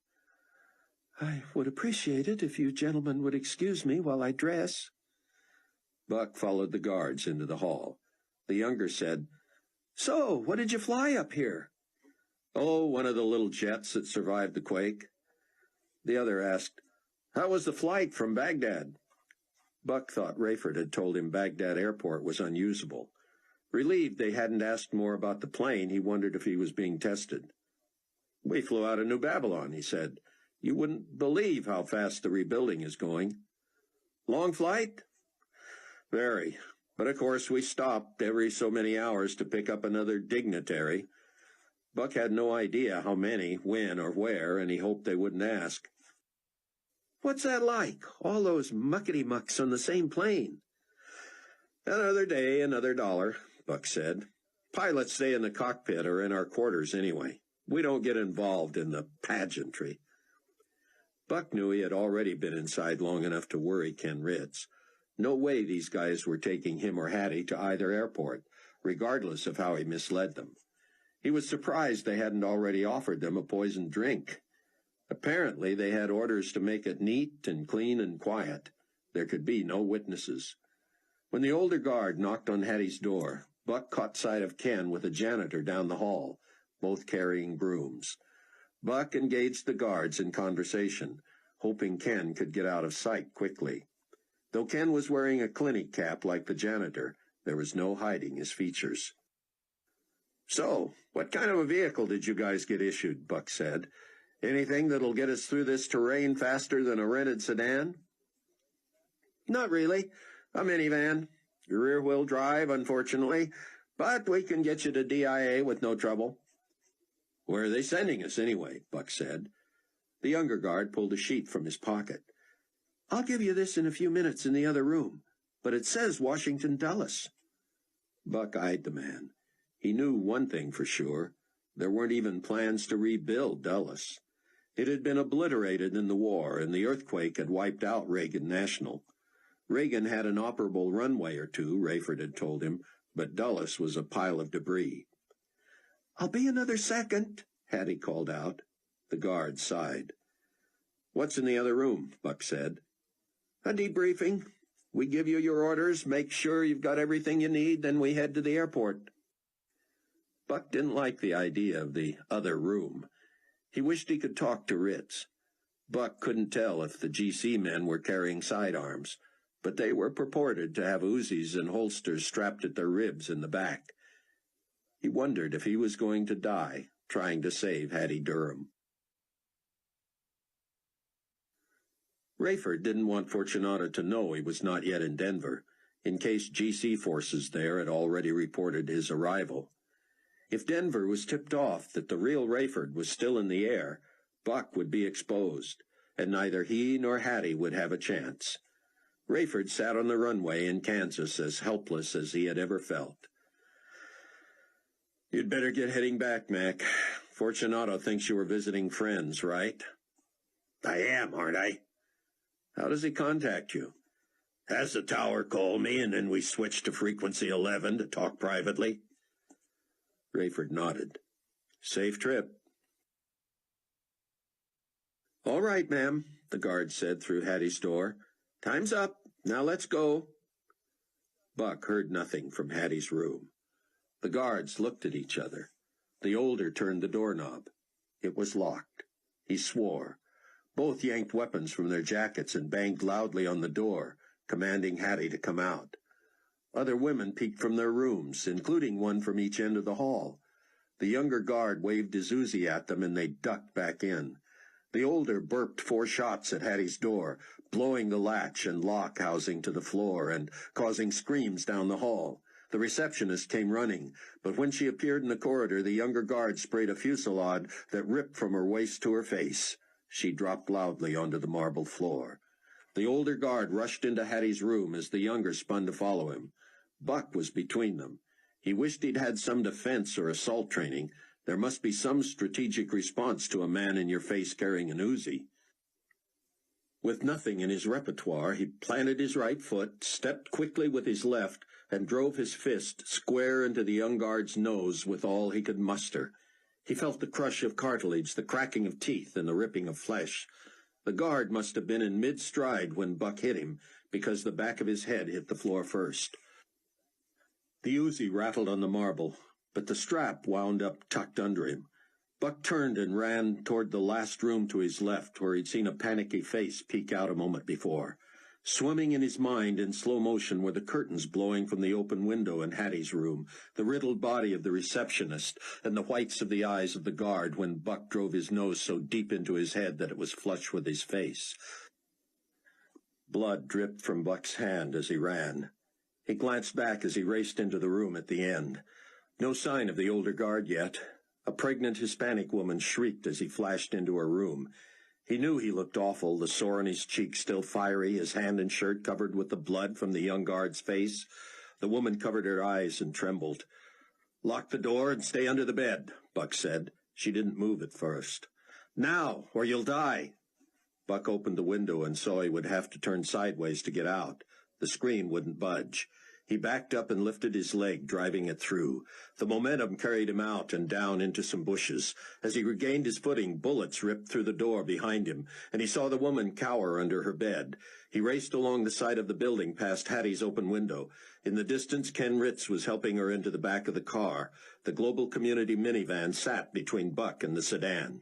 "I would appreciate it if you gentlemen would excuse me while I dress." Buck followed the guards into the hall. The younger said, "So, what did you fly up here?" "Oh, one of the little jets that survived the quake." The other asked, "How was the flight from Baghdad?" Buck thought Rayford had told him Baghdad Airport was unusable. Relieved they hadn't asked more about the plane, he wondered if he was being tested. "We flew out of New Babylon," he said. "You wouldn't believe how fast the rebuilding is going." "Long flight?" "Very. But of course we stopped every so many hours to pick up another dignitary." Buck had no idea how many, when, or where, and he hoped they wouldn't ask. "What's that like, all those muckety-mucks on the same plane?" "Another day, another dollar," Buck said. "Pilots stay in the cockpit or in our quarters anyway. We don't get involved in the pageantry." Buck knew he had already been inside long enough to worry Ken Ritz. No way these guys were taking him or Hattie to either airport, regardless of how he misled them. He was surprised they hadn't already offered them a poisoned drink. Apparently, they had orders to make it neat and clean and quiet. There could be no witnesses. When the older guard knocked on Hattie's door, Buck caught sight of Ken with a janitor down the hall, both carrying brooms. Buck engaged the guards in conversation, hoping Ken could get out of sight quickly. Though Ken was wearing a clinic cap like the janitor, there was no hiding his features. "So, what kind of a vehicle did you guys get issued?" Buck said. "Anything that'll get us through this terrain faster than a rented sedan?" "Not really. A minivan. Rear-wheel drive, unfortunately. but we can get you to DIA with no trouble." "Where are they sending us, anyway?" Buck said. The younger guard pulled a sheet from his pocket. "I'll give you this in a few minutes in the other room, but it says Washington Dulles." Buck eyed the man. He knew one thing for sure. There weren't even plans to rebuild Dulles. It had been obliterated in the war, and the earthquake had wiped out Reagan National. Reagan had an operable runway or two, Rayford had told him, but Dulles was a pile of debris. "I'll be another second," Hattie called out. The guard sighed. "What's in the other room?" Buck said. "A debriefing. We give you your orders, make sure you've got everything you need, then we head to the airport." Buck didn't like the idea of the other room. He wished he could talk to Ritz. Buck couldn't tell if the GC men were carrying sidearms, but they were purported to have Uzis and holsters strapped at their ribs in the back. He wondered if he was going to die trying to save Hattie Durham. Rayford didn't want Fortunato to know he was not yet in Denver, in case GC forces there had already reported his arrival. If Denver was tipped off that the real Rayford was still in the air, Buck would be exposed, and neither he nor Hattie would have a chance. Rayford sat on the runway in Kansas as helpless as he had ever felt. "You'd better get heading back, Mac. Fortunato thinks you were visiting friends, right?" "I am, aren't I?" "How does he contact you?" "Has the tower call me, and then we switch to frequency 11 to talk privately." Rayford nodded. "Safe trip." "All right, ma'am," the guard said through Hattie's door. "Time's up. Now let's go." Buck heard nothing from Hattie's room. The guards looked at each other. The older turned the doorknob. It was locked. He swore. Both yanked weapons from their jackets and banged loudly on the door, commanding Hattie to come out. Other women peeked from their rooms, including one from each end of the hall. The younger guard waved his Uzi at them, and they ducked back in. The older burped 4 shots at Hattie's door, blowing the latch and lock housing to the floor and causing screams down the hall. The receptionist came running, but when she appeared in the corridor, the younger guard sprayed a fusillade that ripped from her waist to her face. She dropped loudly onto the marble floor. The older guard rushed into Hattie's room as the younger spun to follow him. Buck was between them. He wished he'd had some defense or assault training. There must be some strategic response to a man in your face carrying an Uzi. With nothing in his repertoire, he planted his right foot, stepped quickly with his left, and drove his fist square into the young guard's nose with all he could muster. He felt the crush of cartilage, the cracking of teeth, and the ripping of flesh. The guard must have been in mid-stride when Buck hit him, because the back of his head hit the floor first. The Uzi rattled on the marble, but the strap wound up tucked under him. Buck turned and ran toward the last room to his left, where he'd seen a panicky face peek out a moment before. Swimming in his mind in slow motion were the curtains blowing from the open window in Hattie's room, the riddled body of the receptionist, and the whites of the eyes of the guard when Buck drove his nose so deep into his head that it was flush with his face. Blood dripped from Buck's hand as he ran. He glanced back as he raced into the room at the end. No sign of the older guard yet. A pregnant Hispanic woman shrieked as he flashed into her room. He knew he looked awful, the sore on his cheek still fiery, his hand and shirt covered with the blood from the young guard's face. The woman covered her eyes and trembled. "Lock the door and stay under the bed," Buck said. She didn't move at first. "Now, or you'll die." Buck opened the window and saw he would have to turn sideways to get out. The screen wouldn't budge. He backed up and lifted his leg, driving it through. The momentum carried him out and down into some bushes. As he regained his footing, bullets ripped through the door behind him, and he saw the woman cower under her bed. He raced along the side of the building past Hattie's open window. In the distance, Ken Ritz was helping her into the back of the car. The Global Community minivan sat between Buck and the sedan.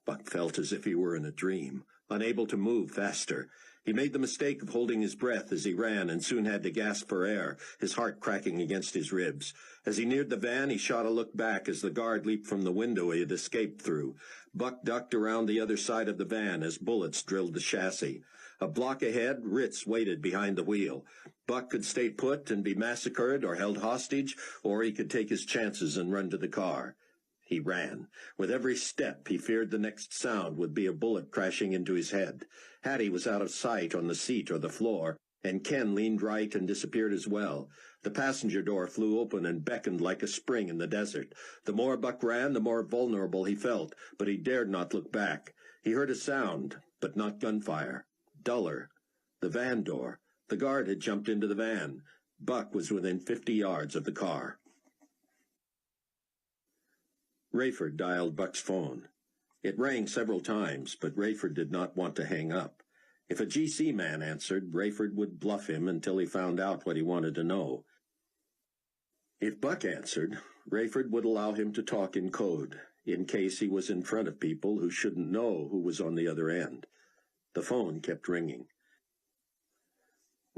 Buck felt as if he were in a dream, unable to move faster. He made the mistake of holding his breath as he ran and soon had to gasp for air, his heart cracking against his ribs. As he neared the van, he shot a look back as the guard leaped from the window he had escaped through. Buck ducked around the other side of the van as bullets drilled the chassis. A block ahead, Ritz waited behind the wheel. Buck could stay put and be massacred or held hostage, or he could take his chances and run to the car. He ran. With every step, he feared the next sound would be a bullet crashing into his head. Hattie was out of sight on the seat or the floor, and Ken leaned right and disappeared as well. The passenger door flew open and beckoned like a spring in the desert. The more Buck ran, the more vulnerable he felt, but he dared not look back. He heard a sound, but not gunfire. Duller. The van door. The guard had jumped into the van. Buck was within 50 yards of the car. Rayford dialed Buck's phone. It rang several times, but Rayford did not want to hang up. If a GC man answered, Rayford would bluff him until he found out what he wanted to know. If Buck answered, Rayford would allow him to talk in code, in case he was in front of people who shouldn't know who was on the other end. The phone kept ringing.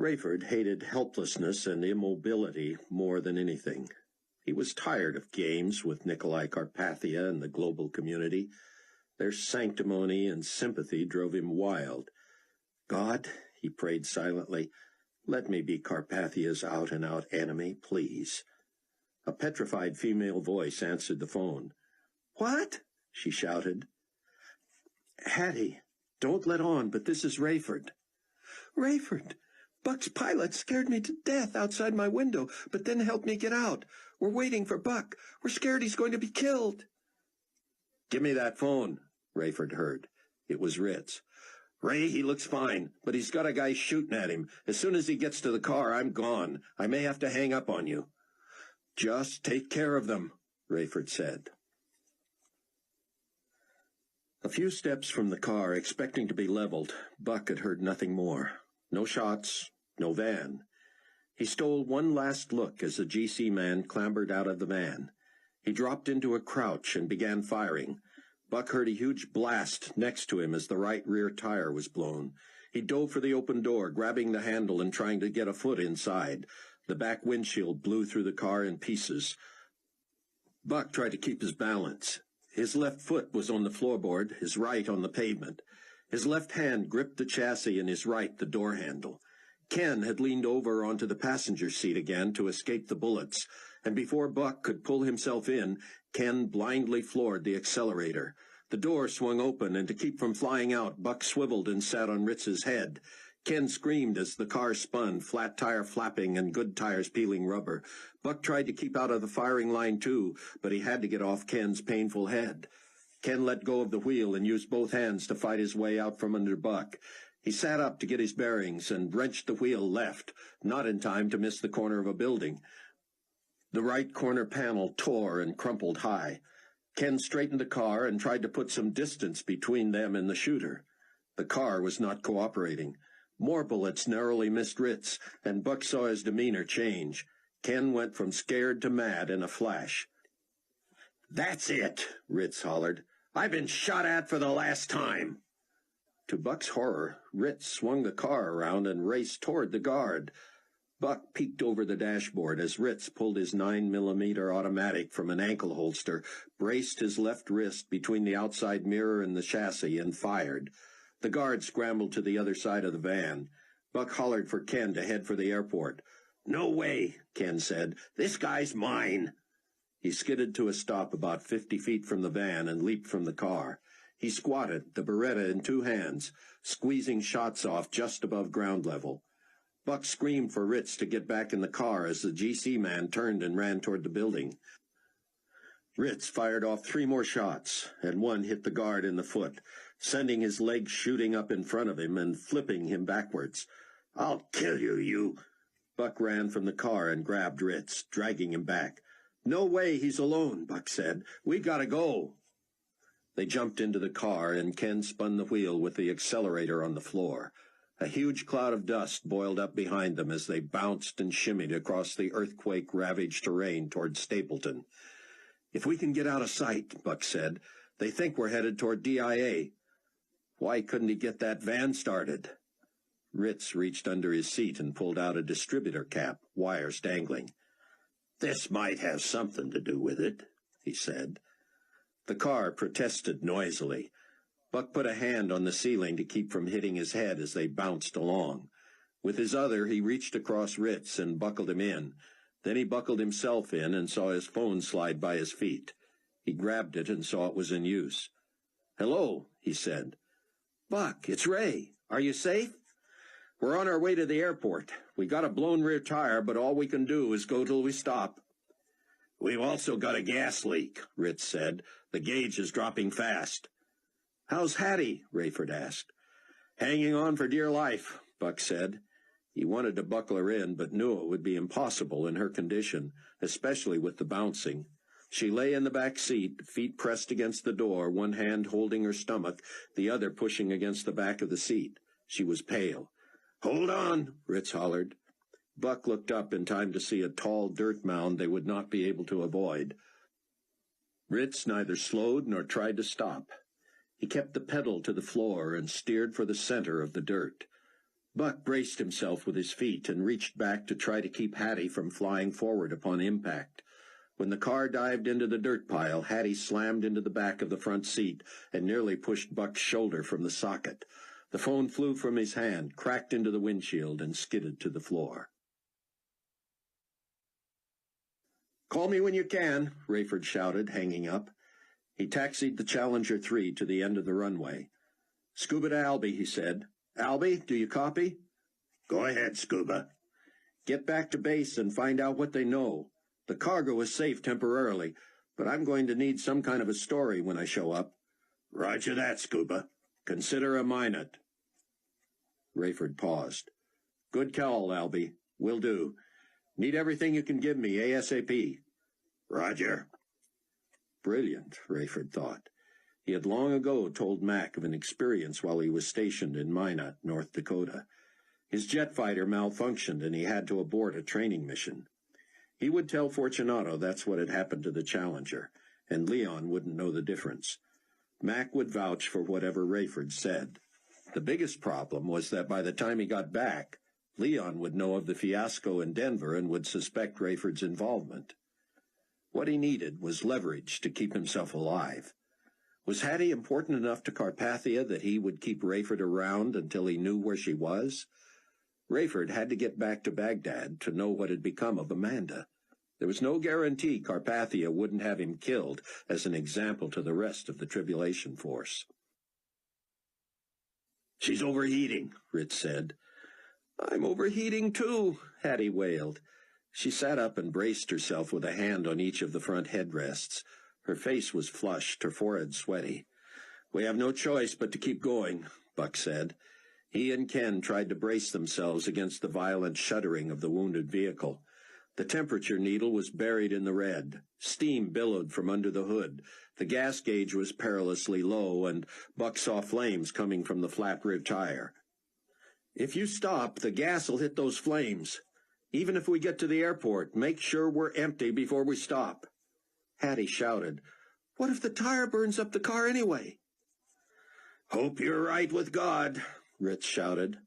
Rayford hated helplessness and immobility more than anything. He was tired of games with Nikolai Carpathia and the global community. Their sanctimony and sympathy drove him wild. God, he prayed silently, let me be Carpathia's out-and-out enemy, please. A petrified female voice answered the phone. What? She shouted. Hattie, don't let on, but this is Rayford. Rayford, Buck's pilot scared me to death outside my window, but then helped me get out. We're waiting for Buck. We're scared he's going to be killed. Give me that phone, Rayford heard. It was Ritz. Ray, he looks fine, but he's got a guy shooting at him. As soon as he gets to the car, I'm gone. I may have to hang up on you. Just take care of them, Rayford said. A few steps from the car, expecting to be leveled, Buck had heard nothing more. No shots, no van. He stole one last look as the GC man clambered out of the van. He dropped into a crouch and began firing. Buck heard a huge blast next to him as the right rear tire was blown. He dove for the open door, grabbing the handle and trying to get a foot inside. The back windshield blew through the car in pieces. Buck tried to keep his balance. His left foot was on the floorboard, his right on the pavement. His left hand gripped the chassis and his right the door handle. Ken had leaned over onto the passenger seat again to escape the bullets, and before Buck could pull himself in, Ken blindly floored the accelerator. The door swung open, and to keep from flying out, Buck swiveled and sat on Ritz's head. Ken screamed as the car spun, flat tire flapping and good tires peeling rubber. Buck tried to keep out of the firing line too, but he had to get off Ken's painful head. Ken let go of the wheel and used both hands to fight his way out from under Buck. He sat up to get his bearings and wrenched the wheel left, not in time to miss the corner of a building. The right corner panel tore and crumpled high. Ken straightened the car and tried to put some distance between them and the shooter. The car was not cooperating. More bullets narrowly missed Ritz, and Buck saw his demeanor change. Ken went from scared to mad in a flash. "That's it," Ritz hollered. "I've been shot at for the last time." To Buck's horror, Ritz swung the car around and raced toward the guard. Buck peeked over the dashboard as Ritz pulled his 9mm automatic from an ankle holster, braced his left wrist between the outside mirror and the chassis, and fired. The guard scrambled to the other side of the van. Buck hollered for Ken to head for the airport. "No way," Ken said. "This guy's mine." He skidded to a stop about 50 feet from the van and leaped from the car. He squatted, the Beretta in two hands, squeezing shots off just above ground level. Buck screamed for Ritz to get back in the car as the GC man turned and ran toward the building. Ritz fired off 3 more shots, and one hit the guard in the foot, sending his legs shooting up in front of him and flipping him backwards. "I'll kill you, you—" Buck ran from the car and grabbed Ritz, dragging him back. "No way, he's alone," Buck said. "We gotta go." They jumped into the car, and Ken spun the wheel with the accelerator on the floor. A huge cloud of dust boiled up behind them as they bounced and shimmied across the earthquake-ravaged terrain toward Stapleton. "If we can get out of sight," Buck said. "They think we're headed toward DIA. Why couldn't he get that van started?" Ritz reached under his seat and pulled out a distributor cap, wires dangling. "This might have something to do with it," he said. The car protested noisily. Buck put a hand on the ceiling to keep from hitting his head as they bounced along. With his other, he reached across Ritz and buckled him in. Then he buckled himself in and saw his phone slide by his feet. He grabbed it and saw it was in use. "Hello," he said. "Buck, it's Ray. Are you safe?" "We're on our way to the airport. We got a blown rear tire, but all we can do is go till we stop." "We've also got a gas leak," Ritz said. "The gauge is dropping fast." "How's Hattie?" Rayford asked. "Hanging on for dear life," Buck said. He wanted to buckle her in, but knew it would be impossible in her condition, especially with the bouncing. She lay in the back seat, feet pressed against the door, one hand holding her stomach, the other pushing against the back of the seat. She was pale. "Hold on," Ritz hollered. Buck looked up in time to see a tall dirt mound they would not be able to avoid. Ritz neither slowed nor tried to stop. He kept the pedal to the floor and steered for the center of the dirt. Buck braced himself with his feet and reached back to try to keep Hattie from flying forward upon impact. When the car dived into the dirt pile, Hattie slammed into the back of the front seat and nearly pushed Buck's shoulder from the socket. The phone flew from his hand, cracked into the windshield, and skidded to the floor. "Call me when you can," Rayford shouted, hanging up. He taxied the Challenger 3 to the end of the runway. "Scuba to Albie," he said. "Albie, do you copy?" "Go ahead, Scuba." "Get back to base and find out what they know. The cargo is safe temporarily, but I'm going to need some kind of a story when I show up." "Roger that, Scuba. Consider a minute." Rayford paused. "Good call, Albie. Will do. Need everything you can give me, ASAP." "Roger." Brilliant, Rayford thought. He had long ago told Mac of an experience while he was stationed in Minot, North Dakota. His jet fighter malfunctioned and he had to abort a training mission. He would tell Fortunato that's what had happened to the Challenger, and Leon wouldn't know the difference. Mac would vouch for whatever Rayford said. The biggest problem was that by the time he got back, Leon would know of the fiasco in Denver and would suspect Rayford's involvement. What he needed was leverage to keep himself alive. Was Hattie important enough to Carpathia that he would keep Rayford around until he knew where she was? Rayford had to get back to Baghdad to know what had become of Amanda. There was no guarantee Carpathia wouldn't have him killed as an example to the rest of the Tribulation Force. "She's overheating," Ritz said. "I'm overheating too," Hattie wailed. She sat up and braced herself with a hand on each of the front headrests. Her face was flushed, her forehead sweaty. "We have no choice but to keep going," Buck said. He and Ken tried to brace themselves against the violent shuddering of the wounded vehicle. The temperature needle was buried in the red. Steam billowed from under the hood. The gas gauge was perilously low, and Buck saw flames coming from the flat rear tire. "If you stop, the gas will hit those flames. Even if we get to the airport, make sure we're empty before we stop." Hattie shouted, "What if the tire burns up the car anyway?" "Hope you're right with God," Ritz shouted.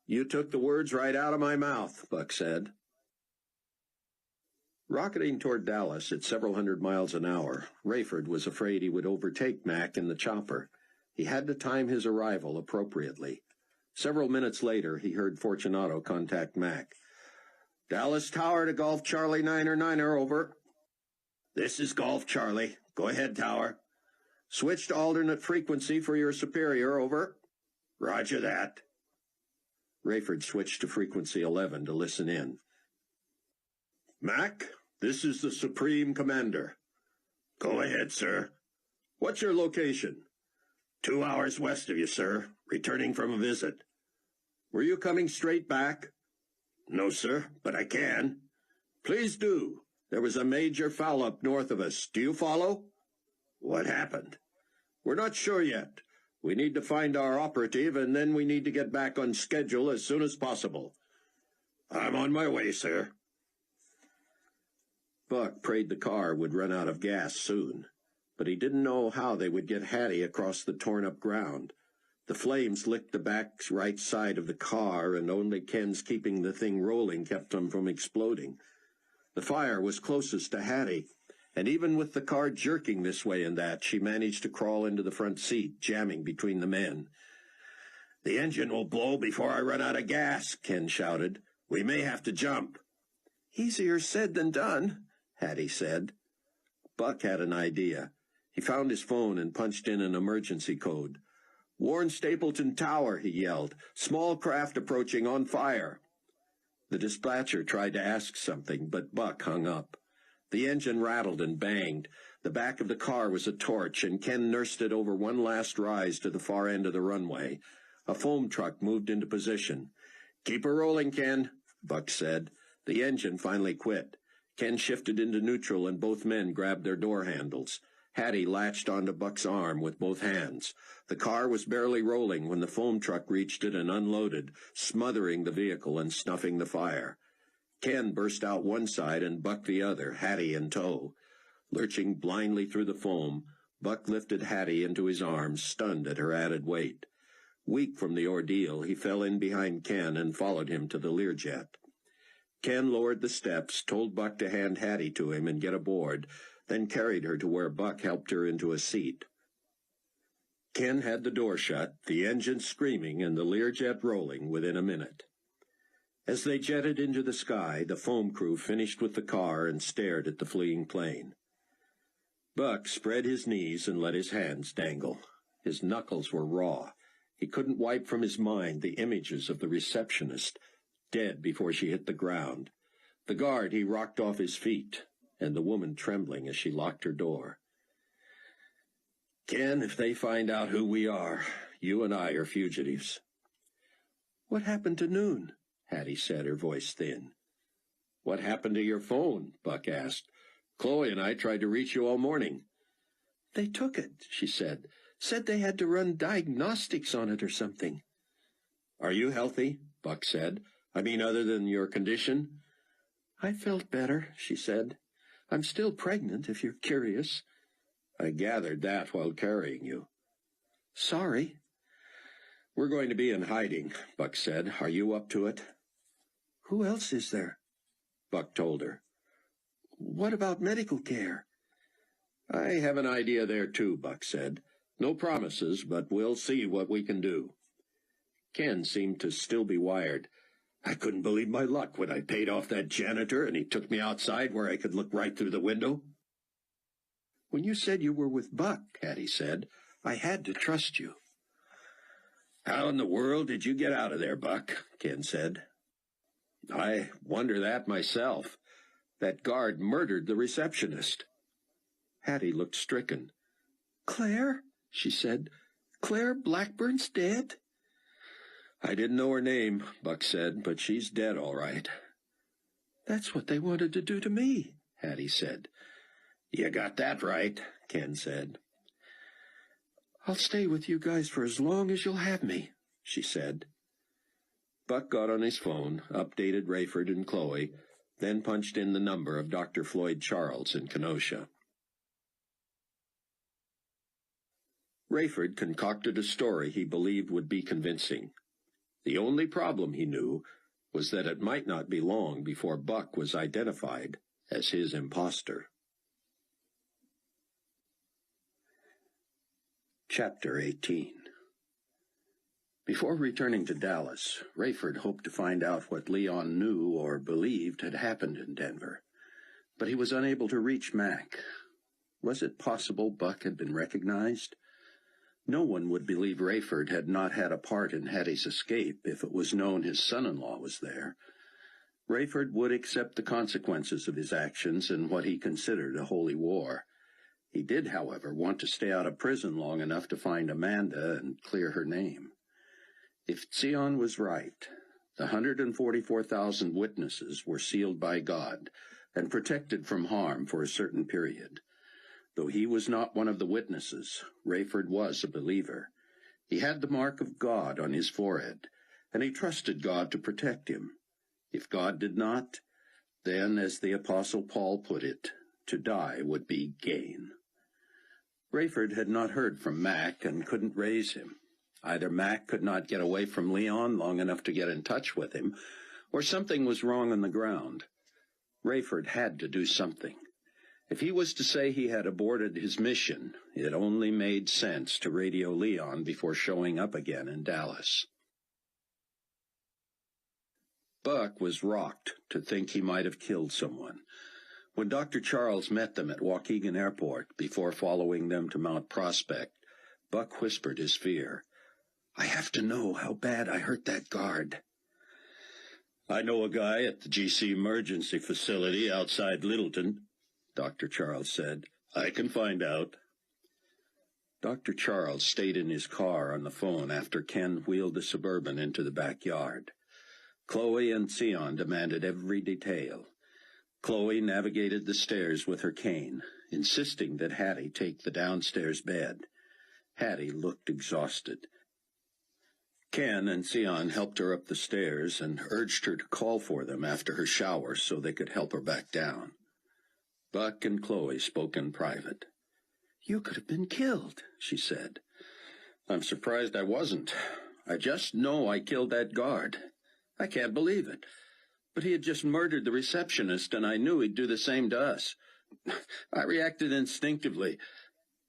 "You took the words right out of my mouth," Buck said. Rocketing toward Dallas at several hundred miles an hour, Rayford was afraid he would overtake Mac in the chopper. He had to time his arrival appropriately. Several minutes later, he heard Fortunato contact Mac. "Dallas Tower to Golf Charlie 9er, over." "This is Golf Charlie. Go ahead, Tower." "Switched alternate frequency for your superior, over." "Roger that." Rayford switched to frequency 11 to listen in. "Mac, this is the Supreme Commander." "Go ahead, sir." "What's your location?" 2 hours west of you, sir, returning from a visit." "Were you coming straight back?" "No, sir, but I can." "Please do. There was a major foul-up north of us. Do you follow?" "What happened?" "We're not sure yet. We need to find our operative, and then we need to get back on schedule as soon as possible." "I'm on my way, sir." Buck prayed the car would run out of gas soon, but he didn't know how they would get Hattie across the torn-up ground. The flames licked the back right side of the car, and only Ken's keeping the thing rolling kept them from exploding. The fire was closest to Hattie, and even with the car jerking this way and that, she managed to crawl into the front seat, jamming between the men. "The engine will blow before I run out of gas," Ken shouted. "We may have to jump." "Easier said than done," Hattie said. Buck had an idea. He found his phone and punched in an emergency code. "Warn Stapleton Tower," he yelled. "Small craft approaching, on fire." The dispatcher tried to ask something, but Buck hung up. The engine rattled and banged. The back of the car was a torch, and Ken nursed it over one last rise to the far end of the runway. A foam truck moved into position. "Keep her rolling, Ken," Buck said. The engine finally quit. Ken shifted into neutral, and both men grabbed their door handles. Hattie latched onto Buck's arm with both hands. The car was barely rolling when the foam truck reached it and unloaded, smothering the vehicle and snuffing the fire. Ken burst out one side and Buck the other, Hattie in tow. Lurching blindly through the foam, Buck lifted Hattie into his arms, stunned at her added weight. Weak from the ordeal, he fell in behind Ken and followed him to the Learjet. Ken lowered the steps, told Buck to hand Hattie to him and get aboard, then carried her to where Buck helped her into a seat. Ken had the door shut, the engine screaming and the Learjet rolling within a minute. As they jetted into the sky, the foam crew finished with the car and stared at the fleeing plane. Buck spread his knees and let his hands dangle. His knuckles were raw. He couldn't wipe from his mind the images of the receptionist, dead before she hit the ground, the guard he rocked off his feet, and the woman trembling as she locked her door. "Ken, if they find out who we are, you and I are fugitives." "What happened to Noon?" Hattie said, her voice thin. "What happened to your phone?" Buck asked. "Chloe and I tried to reach you all morning." "They took it," she said. "Said they had to run diagnostics on it or something." "Are you healthy?" Buck said. "I mean, other than your condition?" "I felt better," she said. "I'm still pregnant, if you're curious." "I gathered that while carrying you." "Sorry." "We're going to be in hiding," Buck said. "Are you up to it?" "Who else is there?" Buck told her. "What about medical care?" "I have an idea there, too," Buck said. "No promises, but we'll see what we can do." Ken seemed to still be wired. "I couldn't believe my luck when I paid off that janitor and he took me outside where I could look right through the window." "When you said you were with Buck," Hattie said, "I had to trust you." "How in the world did you get out of there, Buck?" Ken said. "I wonder that myself. That guard murdered the receptionist." Hattie looked stricken. "Claire?" she said. "Claire Blackburn's dead?" "I didn't know her name," Buck said, "but she's dead all right." "That's what they wanted to do to me," Hattie said. "You got that right," Ken said. "I'll stay with you guys for as long as you'll have me," she said. Buck got on his phone, updated Rayford and Chloe, then punched in the number of Dr. Floyd Charles in Kenosha. Rayford concocted a story he believed would be convincing. The only problem, he knew, was that it might not be long before Buck was identified as his imposter. Chapter 18. Before returning to Dallas, Rayford hoped to find out what Leon knew or believed had happened in Denver. But he was unable to reach Mac. Was it possible Buck had been recognized? No one would believe Rayford had not had a part in Hattie's escape if it was known his son-in-law was there. Rayford would accept the consequences of his actions in what he considered a holy war. He did, however, want to stay out of prison long enough to find Amanda and clear her name. If Zion was right, the 144,000 witnesses were sealed by God and protected from harm for a certain period. Though he was not one of the witnesses, Rayford was a believer. He had the mark of God on his forehead, and he trusted God to protect him. If God did not, then, as the Apostle Paul put it, to die would be gain. Rayford had not heard from Mac and couldn't raise him. Either Mac could not get away from Leon long enough to get in touch with him, or something was wrong on the ground. Rayford had to do something. If he was to say he had aborted his mission, it only made sense to radio Leon before showing up again in Dallas. Buck was rocked to think he might have killed someone. When Dr. Charles met them at Waukegan Airport before following them to Mount Prospect, Buck whispered his fear. "I have to know how bad I hurt that guard." "I know a guy at the GC emergency facility outside Littleton," Dr. Charles said. "I can find out." Dr. Charles stayed in his car on the phone after Ken wheeled the Suburban into the backyard. Chloe and Sion demanded every detail. Chloe navigated the stairs with her cane, insisting that Hattie take the downstairs bed. Hattie looked exhausted. Ken and Sion helped her up the stairs and urged her to call for them after her shower so they could help her back down. Buck and Chloe spoke in private. "You could have been killed," she said. "I'm surprised I wasn't. I just know I killed that guard. I can't believe it. But he had just murdered the receptionist, and I knew he'd do the same to us. I reacted instinctively.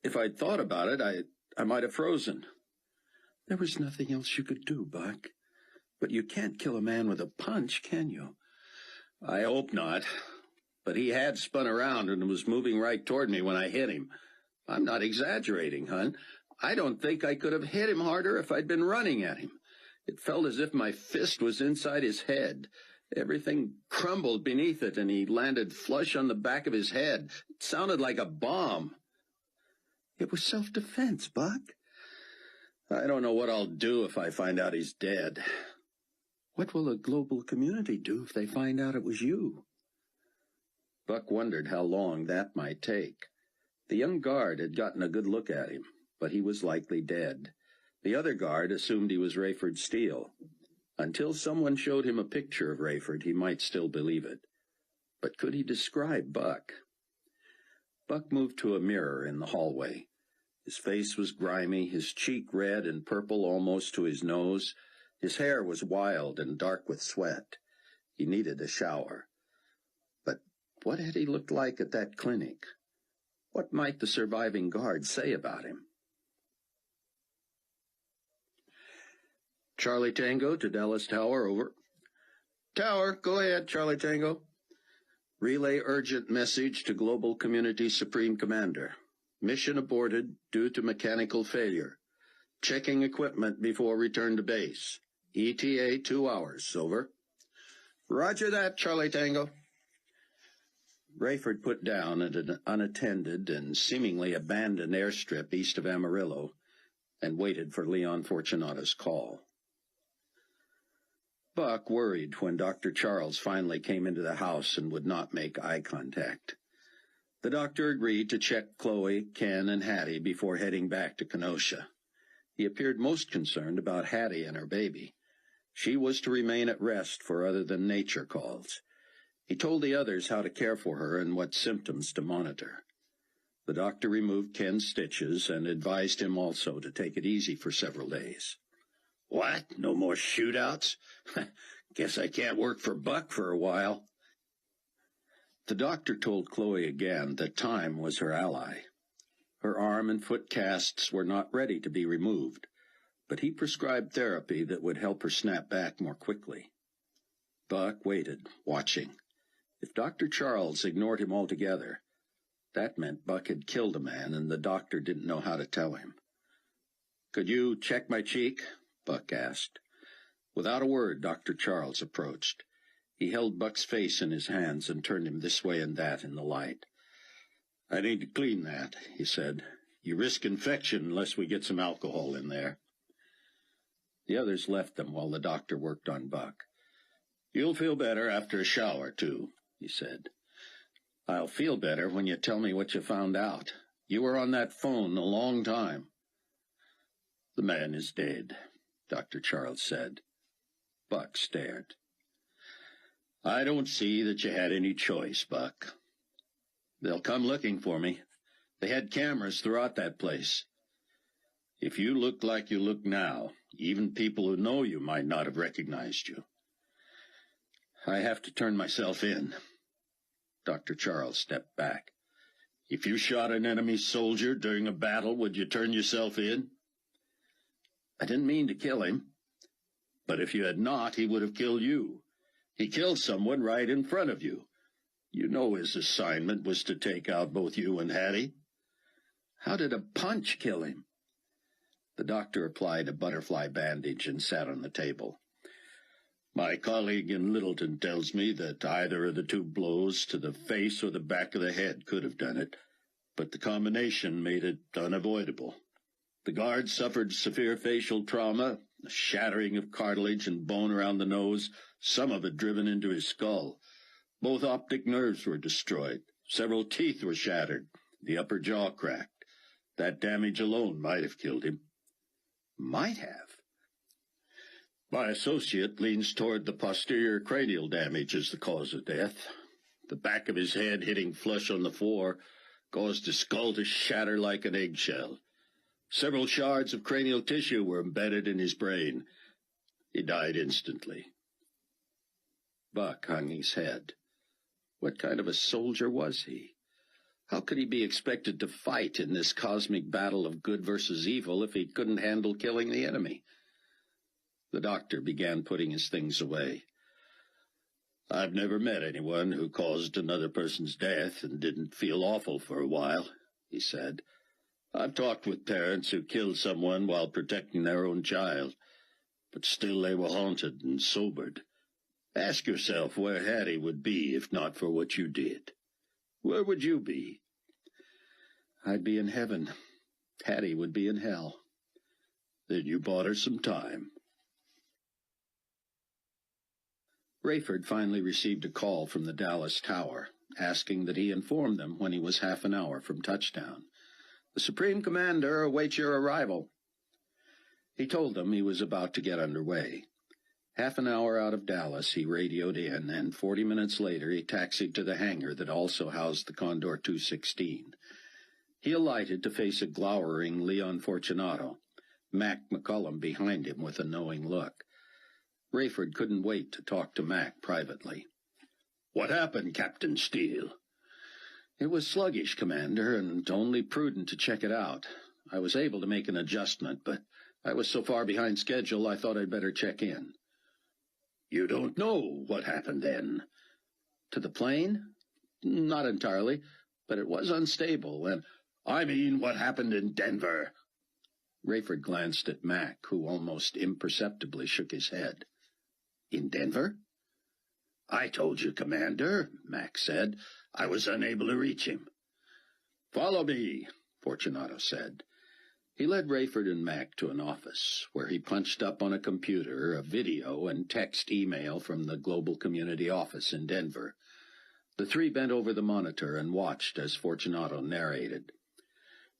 If I'd thought about it, I might have frozen." "There was nothing else you could do, Buck. But you can't kill a man with a punch, can you?" "I hope not. But he had spun around and was moving right toward me when I hit him. I'm not exaggerating, hon. I don't think I could have hit him harder if I'd been running at him. It felt as if my fist was inside his head. Everything crumbled beneath it, and he landed flush on the back of his head. It sounded like a bomb." "It was self-defense, Buck." "I don't know what I'll do if I find out he's dead." "What will the global community do if they find out it was you?" Buck wondered how long that might take. The young guard had gotten a good look at him, but he was likely dead. The other guard assumed he was Rayford Steele. Until someone showed him a picture of Rayford, he might still believe it. But could he describe Buck? Buck moved to a mirror in the hallway. His face was grimy, his cheek red and purple almost to his nose. His hair was wild and dark with sweat. He needed a shower. But what had he looked like at that clinic? What might the surviving guard say about him? "Charlie Tango to Dallas Tower, over." "Tower, go ahead, Charlie Tango." "Relay urgent message to Global Community Supreme Commander. Mission aborted due to mechanical failure. Checking equipment before return to base. ETA 2 hours, over." "Roger that, Charlie Tango." Rayford put down at an unattended and seemingly abandoned airstrip east of Amarillo and waited for Leon Fortunato's call. Buck worried when Dr. Charles finally came into the house and would not make eye contact. The doctor agreed to check Chloe, Ken, and Hattie before heading back to Kenosha. He appeared most concerned about Hattie and her baby. She was to remain at rest for other than nature calls. He told the others how to care for her and what symptoms to monitor. The doctor removed Ken's stitches and advised him also to take it easy for several days. "What? No more shootouts? Guess I can't work for Buck for a while." The doctor told Chloe again that time was her ally. Her arm and foot casts were not ready to be removed, but he prescribed therapy that would help her snap back more quickly. Buck waited, watching. If Dr. Charles ignored him altogether, that meant Buck had killed a man, and the doctor didn't know how to tell him. "Could you check my cheek?" Buck asked. Without a word, Dr. Charles approached. He held Buck's face in his hands and turned him this way and that in the light. "I need to clean that," he said. "You risk infection unless we get some alcohol in there." The others left them while the doctor worked on Buck. "You'll feel better after a shower, too," he said. "I'll feel better when you tell me what you found out. You were on that phone a long time." "The man is dead," Dr. Charles said. Buck stared. "I don't see that you had any choice, Buck. They'll come looking for me. They had cameras throughout that place. If you looked like you look now, even people who know you might not have recognized you. I have to turn myself in." Dr. Charles stepped back. If you shot an enemy soldier during a battle, would you turn yourself in? I didn't mean to kill him. But if you had not, he would have killed you. He killed someone right in front of you. You know his assignment was to take out both you and Hattie. How did a punch kill him? The doctor applied a butterfly bandage and sat on the table. My colleague in Littleton tells me that either of the two blows to the face or the back of the head could have done it, but the combination made it unavoidable. The guard suffered severe facial trauma, a shattering of cartilage and bone around the nose, some of it driven into his skull. Both optic nerves were destroyed. Several teeth were shattered. The upper jaw cracked. That damage alone might have killed him. Might have? My associate leans toward the posterior cranial damage as the cause of death. The back of his head hitting flush on the floor caused his skull to shatter like an eggshell. Several shards of cranial tissue were embedded in his brain. He died instantly. Buck hung his head. What kind of a soldier was he? How could he be expected to fight in this cosmic battle of good versus evil if he couldn't handle killing the enemy? The doctor began putting his things away. I've never met anyone who caused another person's death and didn't feel awful for a while, he said. I've talked with parents who killed someone while protecting their own child, but still they were haunted and sobered. Ask yourself where Hattie would be if not for what you did. Where would you be? I'd be in heaven. Hattie would be in hell. Then you bought her some time. Rayford finally received a call from the Dallas Tower, asking that he inform them when he was half an hour from touchdown. The Supreme Commander awaits your arrival. He told them he was about to get underway. Half an hour out of Dallas, he radioed in, and 40 minutes later he taxied to the hangar that also housed the Condor 216. He alighted to face a glowering Leon Fortunato, Mac McCullum behind him with a knowing look. Rayford couldn't wait to talk to Mac privately. What happened, Captain Steele? It was sluggish, Commander, and only prudent to check it out. I was able to make an adjustment, but I was so far behind schedule I thought I'd better check in. You don't know what happened then? To the plane? Not entirely, but it was unstable, and I mean what happened in Denver. Rayford glanced at Mac, who almost imperceptibly shook his head. In Denver? I told you, Commander, Mac said. I was unable to reach him. Follow me, Fortunato said. He led Rayford and Mac to an office, where he punched up on a computer a video and text email from the Global Community Office in Denver. The three bent over the monitor and watched as Fortunato narrated.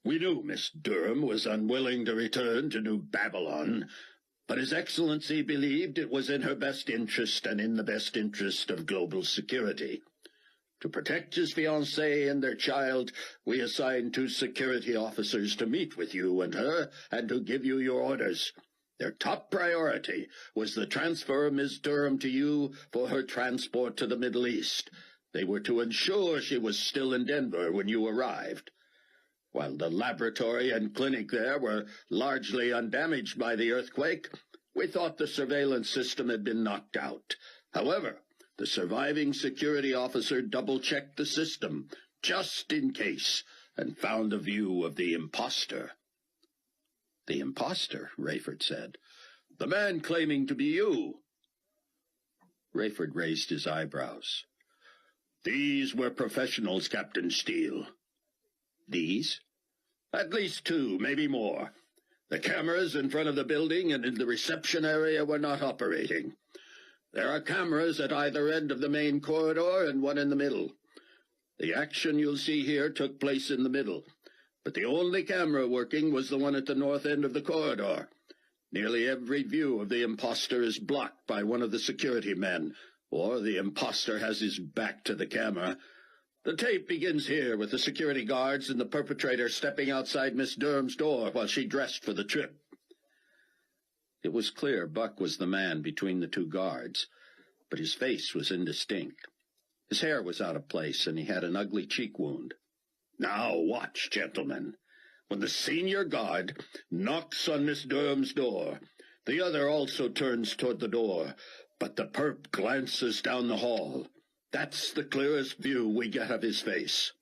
We knew Miss Durham was unwilling to return to New Babylon, but His Excellency believed it was in her best interest and in the best interest of global security. To protect his fiancée and their child, we assigned 2 security officers to meet with you and her and to give you your orders. Their top priority was the transfer of Miss Durham to you for her transport to the Middle East. They were to ensure she was still in Denver when you arrived. While the laboratory and clinic there were largely undamaged by the earthquake, we thought the surveillance system had been knocked out. However, the surviving security officer double-checked the system, just in case, and found a view of the imposter. The imposter, Rayford said. The man claiming to be you. Rayford raised his eyebrows. These were professionals, Captain Steele. These? At least 2, maybe more. The cameras in front of the building and in the reception area were not operating. There are cameras at either end of the main corridor and one in the middle. The action you'll see here took place in the middle, but the only camera working was the one at the north end of the corridor. Nearly every view of the imposter is blocked by one of the security men, or the imposter has his back to the camera. The tape begins here with the security guards and the perpetrator stepping outside Miss Durham's door while she dressed for the trip. It was clear Buck was the man between the 2 guards, but his face was indistinct. His hair was out of place, and he had an ugly cheek wound. Now watch, gentlemen. When the senior guard knocks on Miss Durham's door, the other also turns toward the door, but the perp glances down the hall. That's the clearest view we get of his face."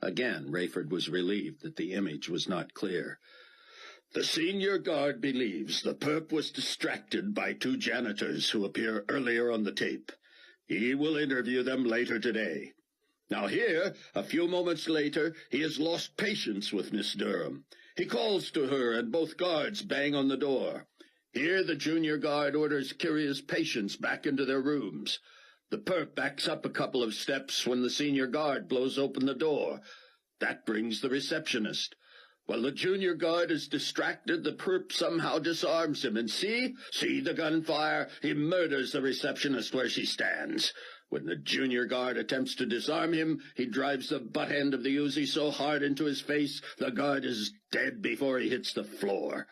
Again, Rayford was relieved that the image was not clear. "The senior guard believes the perp was distracted by two janitors who appear earlier on the tape. He will interview them later today. Now here, a few moments later, he has lost patience with Miss Durham. He calls to her, and both guards bang on the door. Here the junior guard orders curious patients back into their rooms. The perp backs up a couple of steps when the senior guard blows open the door. That brings the receptionist. While the junior guard is distracted, the perp somehow disarms him, and see the gunfire? He murders the receptionist where she stands. When the junior guard attempts to disarm him, he drives the butt end of the Uzi so hard into his face, the guard is dead before he hits the floor."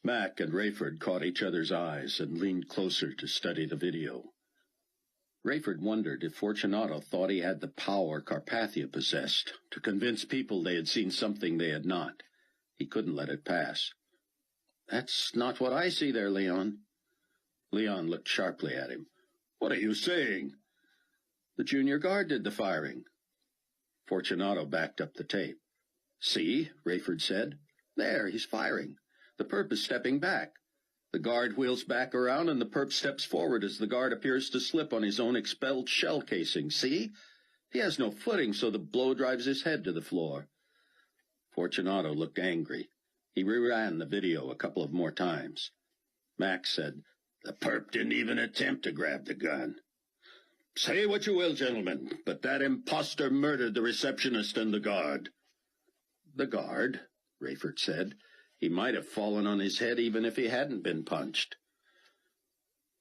Mac and Rayford caught each other's eyes and leaned closer to study the video. Rayford wondered if Fortunato thought he had the power Carpathia possessed to convince people they had seen something they had not. He couldn't let it pass. "That's not what I see there, Leon." Leon looked sharply at him. "What are you saying?" "The junior guard did the firing." Fortunato backed up the tape. "See," Rayford said. "There, he's firing. The perp is stepping back. The guard wheels back around, and the perp steps forward as the guard appears to slip on his own expelled shell casing. See? He has no footing, so the blow drives his head to the floor." Fortunato looked angry. He reran the video a couple of more times. Max said, "The perp didn't even attempt to grab the gun. Say what you will, gentlemen, but that imposter murdered the receptionist and the guard." "The guard," Rayford said. "He might have fallen on his head even if he hadn't been punched."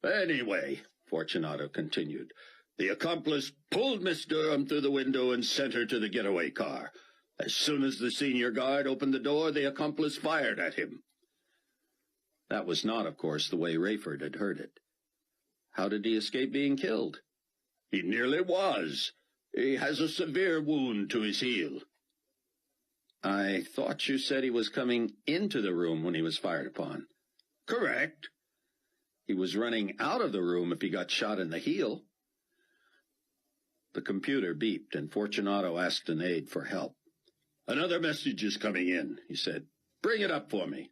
"Anyway," Fortunato continued, "the accomplice pulled Miss Durham through the window and sent her to the getaway car. As soon as the senior guard opened the door, the accomplice fired at him." That was not, of course, the way Rayford had heard it. "How did he escape being killed?" "He nearly was. He has a severe wound to his heel." "I thought you said he was coming into the room when he was fired upon." "Correct." "He was running out of the room if he got shot in the heel." The computer beeped, and Fortunato asked an aide for help. "Another message is coming in," he said. "Bring it up for me."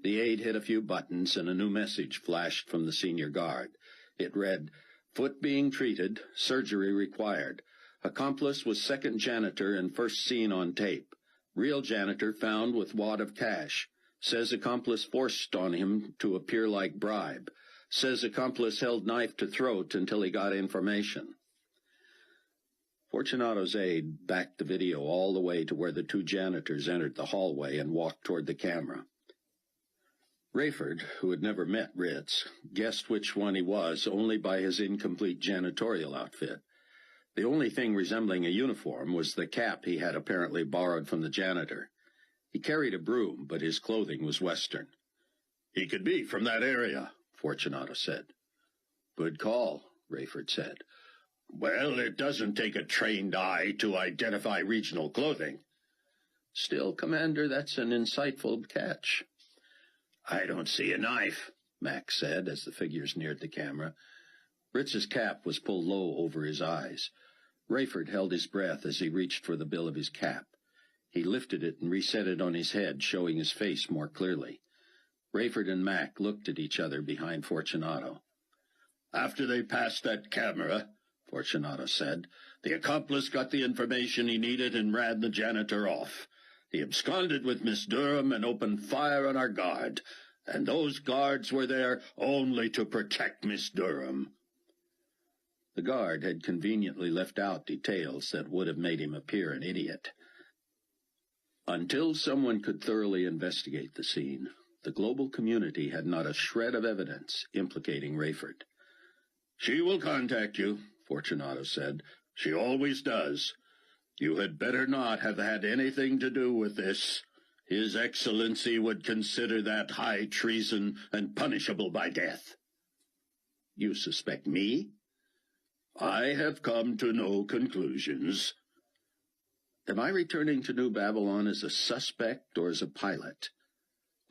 The aide hit a few buttons, and a new message flashed from the senior guard. It read, "Foot being treated, surgery required. Accomplice was second janitor and first seen on tape. Real janitor found with wad of cash. Says accomplice forced on him to appear like bribe. Says accomplice held knife to throat until he got information." Fortunato's aide backed the video all the way to where the two janitors entered the hallway and walked toward the camera. Rayford, who had never met Ritz, guessed which one he was only by his incomplete janitorial outfit. The only thing resembling a uniform was the cap he had apparently borrowed from the janitor. He carried a broom, but his clothing was Western. "He could be from that area," Fortunato said. "Good call," Rayford said. "Well, it doesn't take a trained eye to identify regional clothing." "Still, Commander, that's an insightful catch." "I don't see a knife," Max said as the figures neared the camera. Ritz's cap was pulled low over his eyes. Rayford held his breath as he reached for the bill of his cap. He lifted it and reset it on his head, showing his face more clearly. Rayford and Mac looked at each other behind Fortunato. "After they passed that camera," Fortunato said, "the accomplice got the information he needed and ran the janitor off. He absconded with Miss Durham and opened fire on our guard, and those guards were there only to protect Miss Durham." The guard had conveniently left out details that would have made him appear an idiot. Until someone could thoroughly investigate the scene, the global community had not a shred of evidence implicating Rayford. "She will contact you," Fortunato said. "She always does. You had better not have had anything to do with this. His Excellency would consider that high treason and punishable by death." "You suspect me?" I have come to no conclusions. Am I returning to New Babylon as a suspect or as a pilot?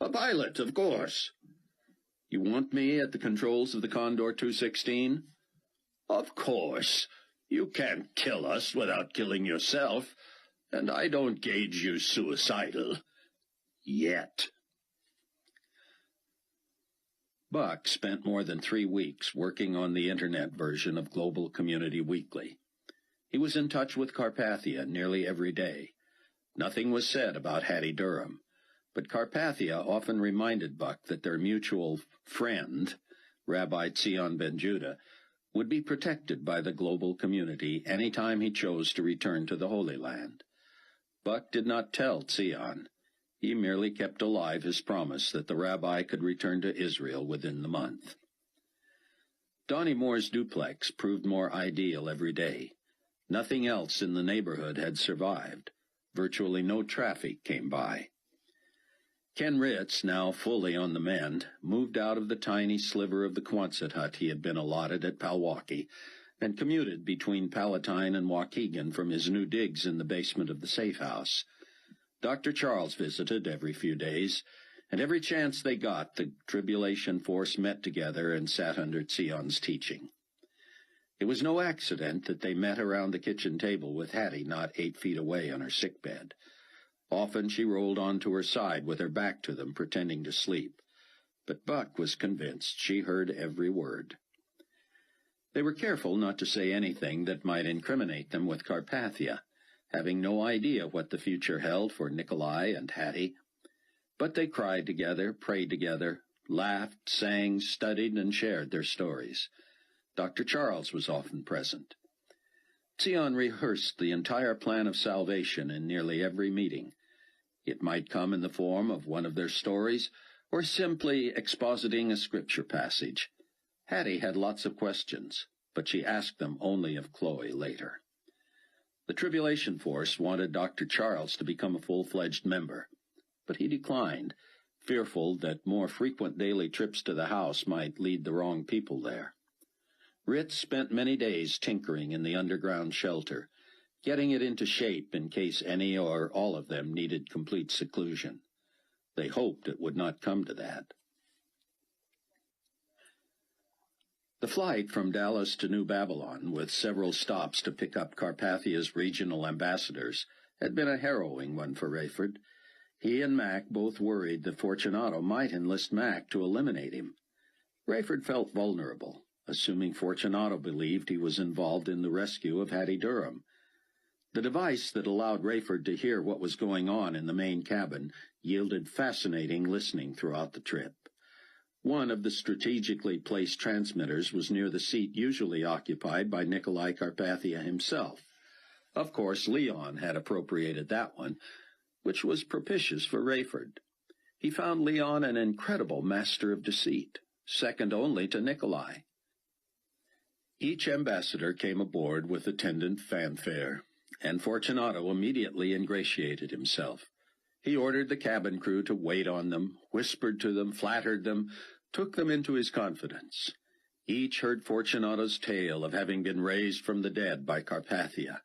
A pilot, of course. You want me at the controls of the Condor 216? Of course. You can't kill us without killing yourself, and I don't gauge you suicidal. Yet. Buck spent more than 3 weeks working on the Internet version of Global Community Weekly. He was in touch with Carpathia nearly every day. Nothing was said about Hattie Durham, but Carpathia often reminded Buck that their mutual friend, Rabbi Tzion ben Judah, would be protected by the global community any time he chose to return to the Holy Land. Buck did not tell Tzion. He merely kept alive his promise that the rabbi could return to Israel within the month. Donnie Moore's duplex proved more ideal every day. Nothing else in the neighborhood had survived. Virtually no traffic came by. Ken Ritz, now fully on the mend, moved out of the tiny sliver of the Quonset hut he had been allotted at Palwaukee and commuted between Palatine and Waukegan from his new digs in the basement of the safe house. Dr. Charles visited every few days, and every chance they got, the Tribulation Force met together and sat under Tzion's teaching. It was no accident that they met around the kitchen table with Hattie not 8 feet away on her sickbed. Often she rolled onto her side with her back to them, pretending to sleep. But Buck was convinced she heard every word. They were careful not to say anything that might incriminate them with Carpathia, having no idea what the future held for Nikolai and Hattie. But they cried together, prayed together, laughed, sang, studied, and shared their stories. Dr. Charles was often present. Tzion rehearsed the entire plan of salvation in nearly every meeting. It might come in the form of one of their stories, or simply expositing a scripture passage. Hattie had lots of questions, but she asked them only of Chloe later. The Tribulation Force wanted Dr. Charles to become a full-fledged member, but he declined, fearful that more frequent daily trips to the house might lead the wrong people there. Ritz spent many days tinkering in the underground shelter, getting it into shape in case any or all of them needed complete seclusion. They hoped it would not come to that. The flight from Dallas to New Babylon, with several stops to pick up Carpathia's regional ambassadors, had been a harrowing one for Rayford. He and Mac both worried that Fortunato might enlist Mac to eliminate him. Rayford felt vulnerable, assuming Fortunato believed he was involved in the rescue of Hattie Durham. The device that allowed Rayford to hear what was going on in the main cabin yielded fascinating listening throughout the trip. One of the strategically placed transmitters was near the seat usually occupied by Nikolai Carpathia himself. Of course, Leon had appropriated that one, which was propitious for Rayford. He found Leon an incredible master of deceit, second only to Nikolai. Each ambassador came aboard with attendant fanfare, and Fortunato immediately ingratiated himself. He ordered the cabin crew to wait on them, whispered to them, flattered them, took them into his confidence. Each heard Fortunato's tale of having been raised from the dead by Carpathia.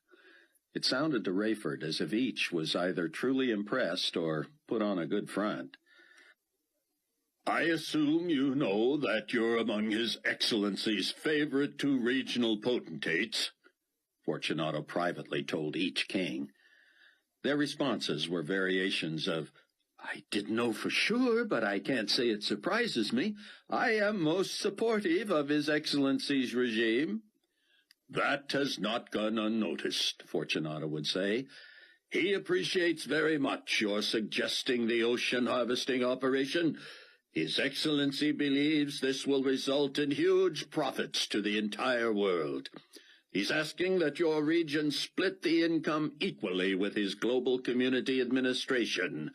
It sounded to Rayford as if each was either truly impressed or put on a good front. I assume you know that you're among His Excellency's favorite 2 regional potentates, Fortunato privately told each king. Their responses were variations of, "I didn't know for sure, but I can't say it surprises me. I am most supportive of His Excellency's regime." "That has not gone unnoticed," Fortunato would say. "He appreciates very much your suggesting the ocean harvesting operation. His Excellency believes this will result in huge profits to the entire world. He's asking that your region split the income equally with his global community administration,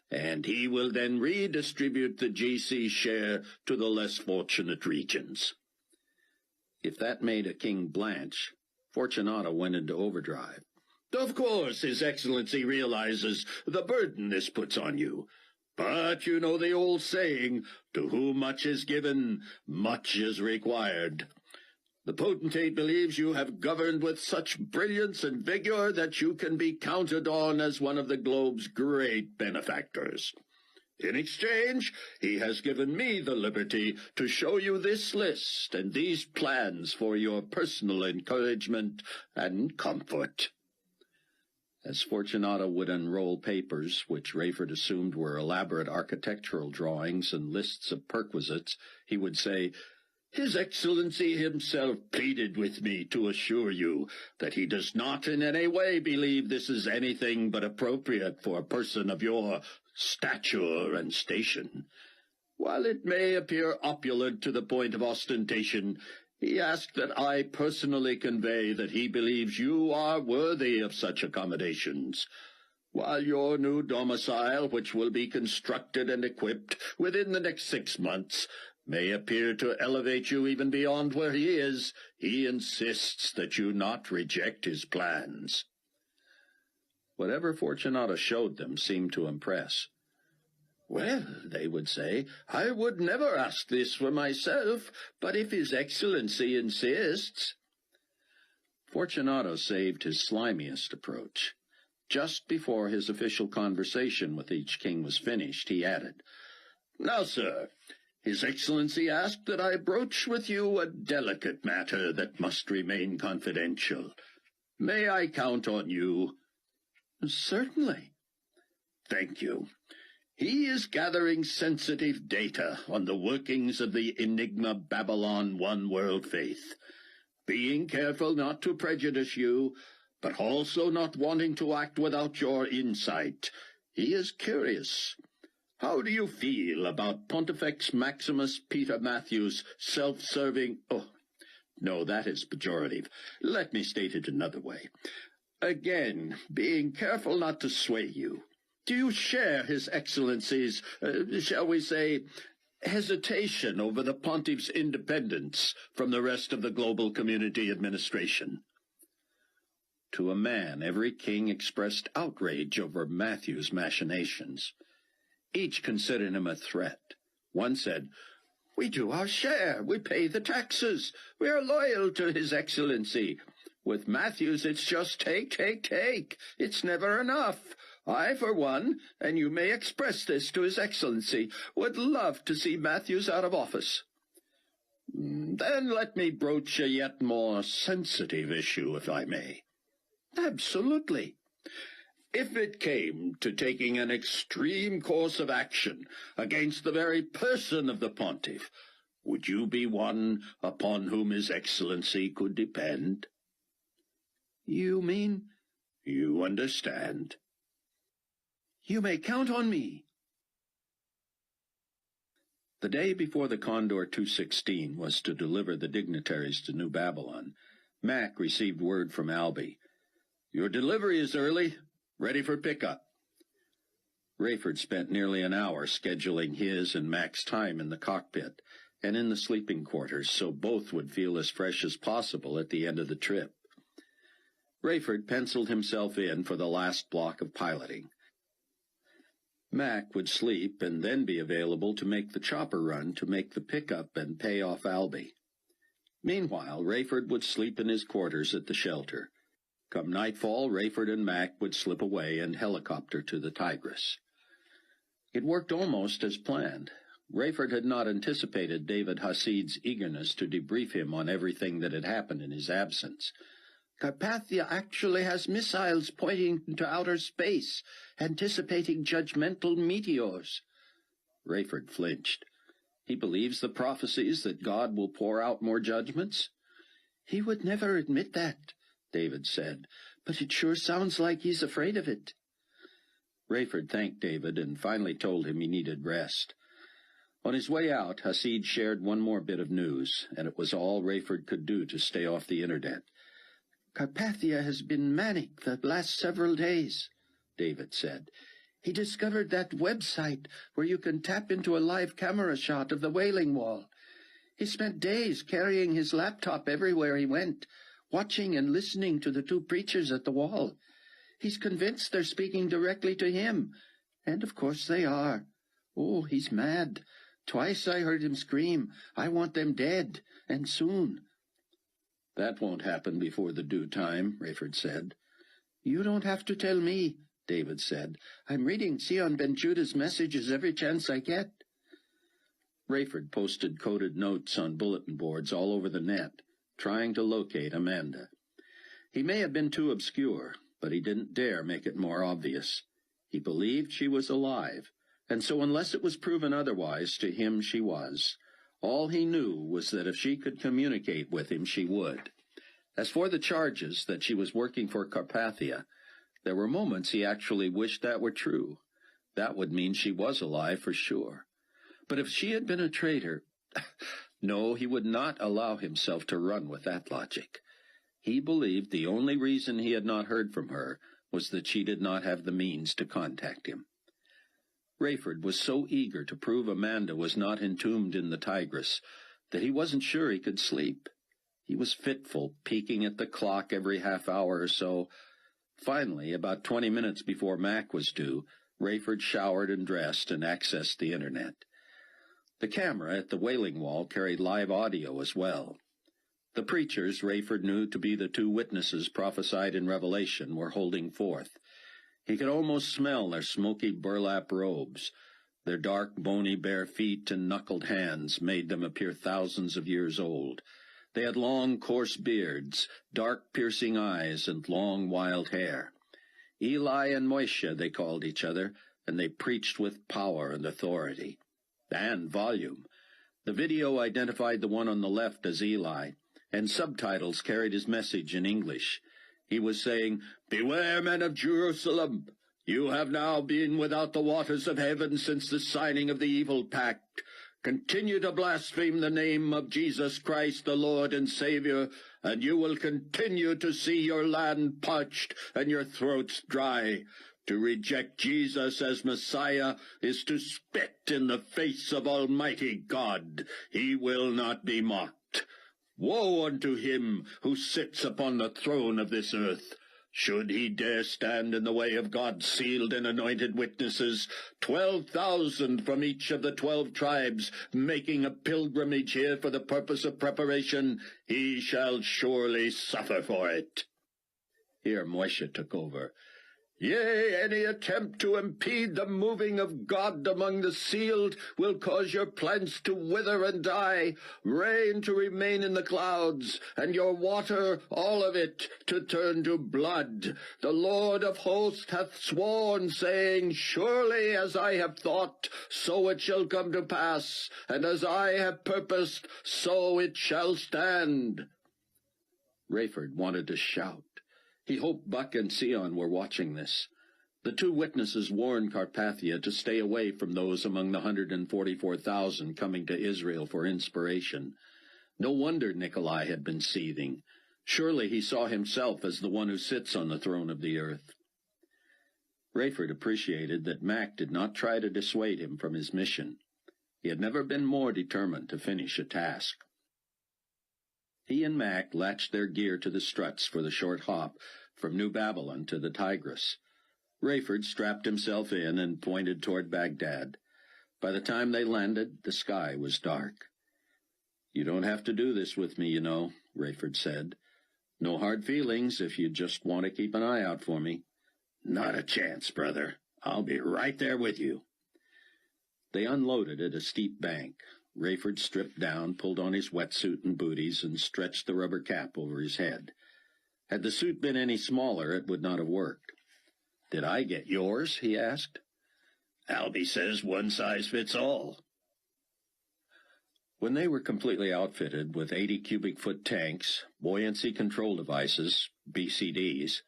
and he will then redistribute the GC share to the less fortunate regions." If that made a king blanch, Fortunato went into overdrive. "Of course, His Excellency realizes the burden this puts on you. But you know the old saying, to whom much is given, much is required. The potentate believes you have governed with such brilliance and vigor that you can be counted on as one of the globe's great benefactors. In exchange, he has given me the liberty to show you this list and these plans for your personal encouragement and comfort." As Fortunato would unroll papers, which Rayford assumed were elaborate architectural drawings and lists of perquisites, he would say, "His Excellency himself pleaded with me to assure you that he does not in any way believe this is anything but appropriate for a person of your stature and station. While it may appear opulent to the point of ostentation, he asked that I personally convey that he believes you are worthy of such accommodations. While your new domicile, which will be constructed and equipped within the next 6 months, may appear to elevate you even beyond where he is, he insists that you not reject his plans." Whatever Fortunato showed them seemed to impress. "Well," they would say, "I would never ask this for myself, but if His Excellency insists—" Fortunato saved his slimiest approach. Just before his official conversation with each king was finished, he added, "Now, sir, His Excellency asked that I broach with you a delicate matter that must remain confidential. May I count on you?" "Certainly." "Thank you. He is gathering sensitive data on the workings of the Enigma Babylon one-world faith. Being careful not to prejudice you, but also not wanting to act without your insight, he is curious. How do you feel about Pontifex Maximus Peter Matthew's self-serving— Oh, no, that is pejorative. Let me state it another way. Again, being careful not to sway you, do you share His Excellency's, shall we say, hesitation over the Pontiff's independence from the rest of the global community administration?" To a man, every king expressed outrage over Matthew's machinations. Each considered him a threat. One said, "We do our share. We pay the taxes. We are loyal to His Excellency. With Matthews, it's just take, take, take. It's never enough. I, for one, and you may express this to His Excellency, would love to see Matthews out of office." "Then let me broach a yet more sensitive issue, if I may." "Absolutely." "If it came to taking an extreme course of action against the very person of the Pontiff, would you be one upon whom His Excellency could depend?" "You mean—" "You understand." "You may count on me." The day before the Condor 216 was to deliver the dignitaries to New Babylon, Mac received word from Albie. "Your delivery is early. Ready for pickup." Rayford spent nearly an hour scheduling his and Mac's time in the cockpit and in the sleeping quarters so both would feel as fresh as possible at the end of the trip. Rayford penciled himself in for the last block of piloting. Mac would sleep and then be available to make the chopper run to make the pickup and pay off Albie. Meanwhile, Rayford would sleep in his quarters at the shelter. Come nightfall, Rayford and Mac would slip away and helicopter to the Tigris. It worked almost as planned. Rayford had not anticipated David Hasid's eagerness to debrief him on everything that had happened in his absence. "Carpathia actually has missiles pointing into outer space, anticipating judgmental meteors." Rayford flinched. "He believes the prophecies that God will pour out more judgments?" "He would never admit that," David said, "but it sure sounds like he's afraid of it." Rayford thanked David and finally told him he needed rest. On his way out, Hasid shared one more bit of news, and it was all Rayford could do to stay off the internet. "Carpathia has been manic the last several days," David said. "He discovered that website where you can tap into a live camera shot of the Wailing Wall. He spent days carrying his laptop everywhere he went, watching and listening to the two preachers at the wall. He's convinced they're speaking directly to him, and of course they are. Oh, he's mad. Twice I heard him scream, 'I want them dead, and soon.' That won't happen before the due time, Rayford said. You don't have to tell me, David said. I'm reading Sion Ben Judah's messages every chance I get. Rayford posted coded notes on bulletin boards all over the net, trying to locate Amanda. He may have been too obscure, but he didn't dare make it more obvious. He believed she was alive, and so unless it was proven otherwise, to him she was. All he knew was that if she could communicate with him, she would. As for the charges that she was working for Carpathia, there were moments he actually wished that were true. That would mean she was alive for sure. But if she had been a traitor, no, he would not allow himself to run with that logic. He believed the only reason he had not heard from her was that she did not have the means to contact him. Rayford was so eager to prove Amanda was not entombed in the Tigris that he wasn't sure he could sleep. He was fitful, peeking at the clock every half hour or so. Finally, about 20 minutes before Mac was due, Rayford showered and dressed and accessed the Internet. The camera at the Wailing Wall carried live audio as well. The preachers Rayford knew to be the two witnesses prophesied in Revelation were holding forth. He could almost smell their smoky burlap robes. Their dark, bony, bare feet and knuckled hands made them appear thousands of years old. They had long, coarse beards, dark, piercing eyes, and long, wild hair. Eli and Moishe, they called each other, and they preached with power and authority. And volume. The video identified the one on the left as Eli, and subtitles carried his message in English. He was saying, "Beware, men of Jerusalem! You have now been without the waters of heaven since the signing of the evil pact. Continue to blaspheme the name of Jesus Christ, the Lord and Savior, and you will continue to see your land parched and your throats dry. To reject Jesus as Messiah is to spit in the face of Almighty God. He will not be mocked. Woe unto him who sits upon the throne of this earth. Should he dare stand in the way of God's sealed and anointed witnesses, 12,000 from each of the 12 tribes, making a pilgrimage here for the purpose of preparation, he shall surely suffer for it." Here Moishe took over. "Yea, any attempt to impede the moving of God among the sealed will cause your plants to wither and die, rain to remain in the clouds, and your water, all of it, to turn to blood. The Lord of hosts hath sworn, saying, Surely as I have thought, so it shall come to pass, and as I have purposed, so it shall stand." Rayford wanted to shout. He hoped Buck and Sion were watching this. The two witnesses warned Carpathia to stay away from those among the 144,000 coming to Israel for inspiration. No wonder Nikolai had been seething. Surely he saw himself as the one who sits on the throne of the earth. Rayford appreciated that Mac did not try to dissuade him from his mission. He had never been more determined to finish a task. He and Mac latched their gear to the struts for the short hop from New Babylon to the Tigris. Rayford strapped himself in and pointed toward Baghdad. By the time they landed, the sky was dark. "You don't have to do this with me, you know," Rayford said. "No hard feelings if you just want to keep an eye out for me." "Not a chance, brother. I'll be right there with you." They unloaded at a steep bank. Rayford stripped down, pulled on his wetsuit and booties, and stretched the rubber cap over his head. Had the suit been any smaller, it would not have worked. "Did I get yours?" he asked. "Albie says one size fits all." When they were completely outfitted with 80 cubic foot tanks, buoyancy control devices, BCDs,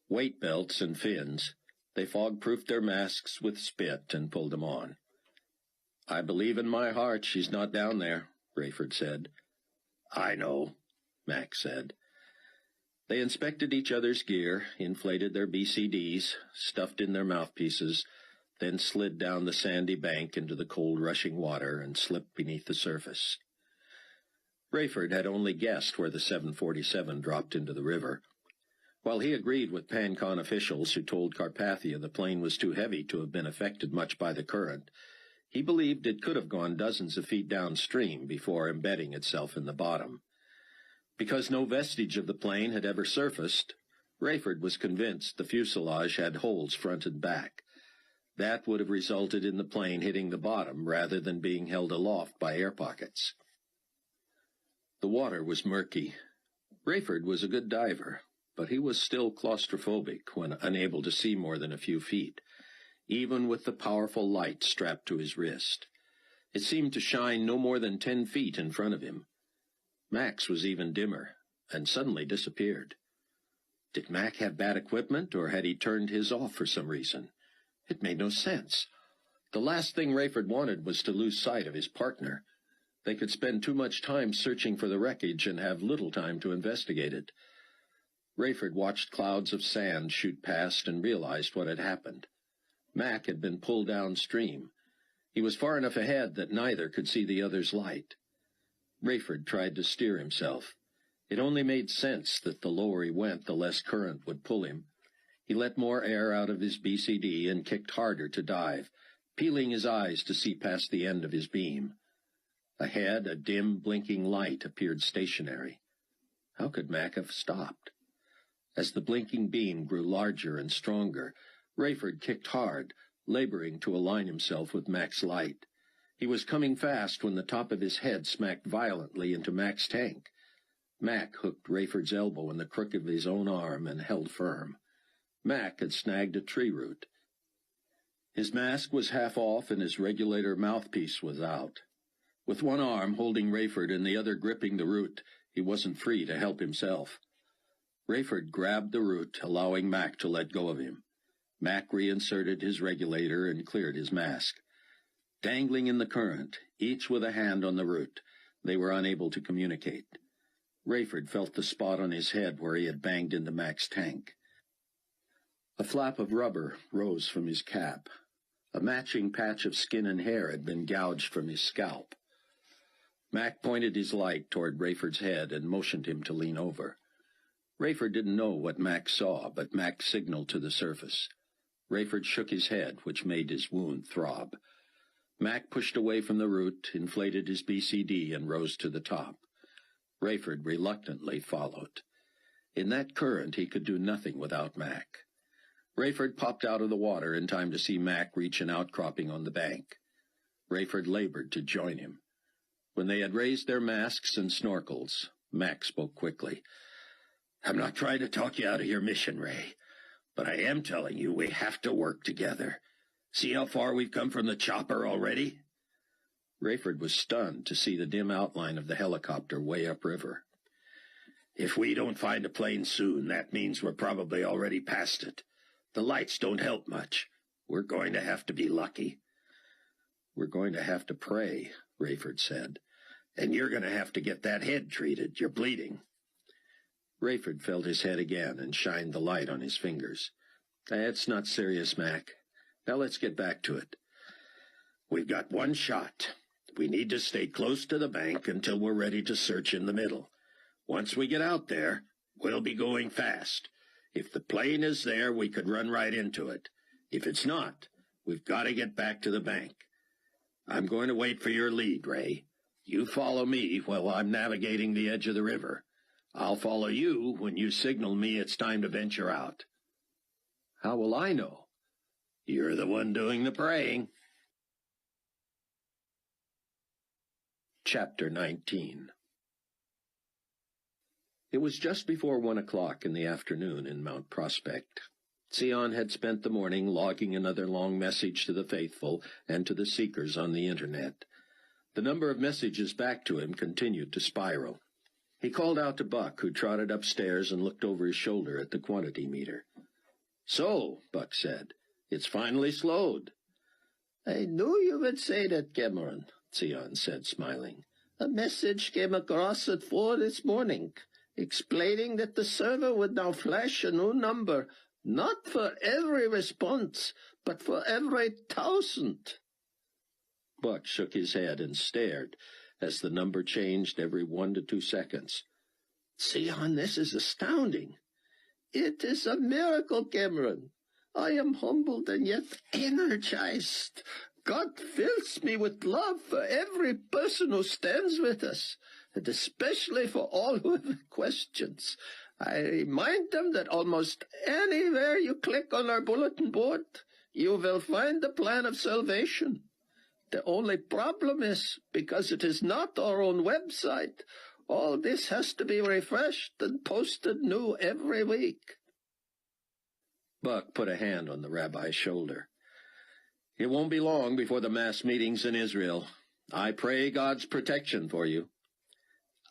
weight belts and fins, they fog-proofed their masks with spit and pulled them on. "I believe in my heart she's not down there," Rayford said. "I know," Mac said. They inspected each other's gear, inflated their BCDs, stuffed in their mouthpieces, then slid down the sandy bank into the cold rushing water and slipped beneath the surface. Rayford had only guessed where the 747 dropped into the river. While he agreed with PanCon officials who told Carpathia the plane was too heavy to have been affected much by the current, he believed it could have gone dozens of feet downstream before embedding itself in the bottom. Because no vestige of the plane had ever surfaced, Rayford was convinced the fuselage had holes front and back. That would have resulted in the plane hitting the bottom rather than being held aloft by air pockets. The water was murky. Rayford was a good diver, but he was still claustrophobic when unable to see more than a few feet, even with the powerful light strapped to his wrist. It seemed to shine no more than 10 feet in front of him. Mac's was even dimmer, and suddenly disappeared. Did Mac have bad equipment, or had he turned his off for some reason? It made no sense. The last thing Rayford wanted was to lose sight of his partner. They could spend too much time searching for the wreckage and have little time to investigate it. Rayford watched clouds of sand shoot past and realized what had happened. Mac had been pulled downstream. He was far enough ahead that neither could see the other's light. Rayford tried to steer himself. It only made sense that the lower he went, the less current would pull him. He let more air out of his BCD and kicked harder to dive, peeling his eyes to see past the end of his beam. Ahead, a dim, blinking light appeared stationary. How could Mac have stopped? As the blinking beam grew larger and stronger, Rayford kicked hard, laboring to align himself with Mac's light. He was coming fast when the top of his head smacked violently into Mac's tank. Mac hooked Rayford's elbow in the crook of his own arm and held firm. Mac had snagged a tree root. His mask was half off and his regulator mouthpiece was out. With one arm holding Rayford and the other gripping the root, he wasn't free to help himself. Rayford grabbed the root, allowing Mac to let go of him. Mac reinserted his regulator and cleared his mask. Dangling in the current, each with a hand on the root, they were unable to communicate. Rayford felt the spot on his head where he had banged into Mac's tank. A flap of rubber rose from his cap. A matching patch of skin and hair had been gouged from his scalp. Mac pointed his light toward Rayford's head and motioned him to lean over. Rayford didn't know what Mac saw, but Mac signaled to the surface. Rayford shook his head, which made his wound throb. Mac pushed away from the root, inflated his BCD, and rose to the top. Rayford reluctantly followed. In that current, he could do nothing without Mac. Rayford popped out of the water in time to see Mac reach an outcropping on the bank. Rayford labored to join him. When they had raised their masks and snorkels, Mac spoke quickly. "I'm not trying to talk you out of your mission, Ray, but I am telling you we have to work together. See how far we've come from the chopper already?" Rayford was stunned to see the dim outline of the helicopter way upriver. "If we don't find a plane soon, that means we're probably already past it. The lights don't help much. We're going to have to be lucky." "We're going to have to pray," Rayford said. "And you're going to have to get that head treated. You're bleeding." Rayford felt his head again and shined the light on his fingers. "It's not serious, Mac. Now let's get back to it." "We've got one shot. We need to stay close to the bank until we're ready to search in the middle. Once we get out there, we'll be going fast. If the plane is there, we could run right into it. If it's not, we've got to get back to the bank. I'm going to wait for your lead, Ray. You follow me while I'm navigating the edge of the river. I'll follow you when you signal me it's time to venture out." "How will I know?" "You're the one doing the praying." Chapter 19. It was just before 1 o'clock in the afternoon in Mount Prospect. Sion had spent the morning logging another long message to the faithful and to the seekers on the Internet. The number of messages back to him continued to spiral. He called out to Buck, who trotted upstairs and looked over his shoulder at the quantity meter. "So," Buck said, "it's finally slowed." "I knew you would say that, Cameron," Sion said, smiling. "A message came across at 4 this morning, explaining that the server would now flash a new number, not for every response, but for every 1,000. Buck shook his head and stared as the number changed every 1 to 2 seconds. "Sion, this is astounding." "It is a miracle, Cameron. I am humbled and yet energized. God fills me with love for every person who stands with us. and especially for all who have questions. I remind them that almost anywhere you click on our bulletin board, you will find the plan of salvation. The only problem is, because it is not our own website, all this has to be refreshed and posted new every week. Buck put a hand on the rabbi's shoulder. It won't be long before the mass meetings in Israel. I pray God's protection for you.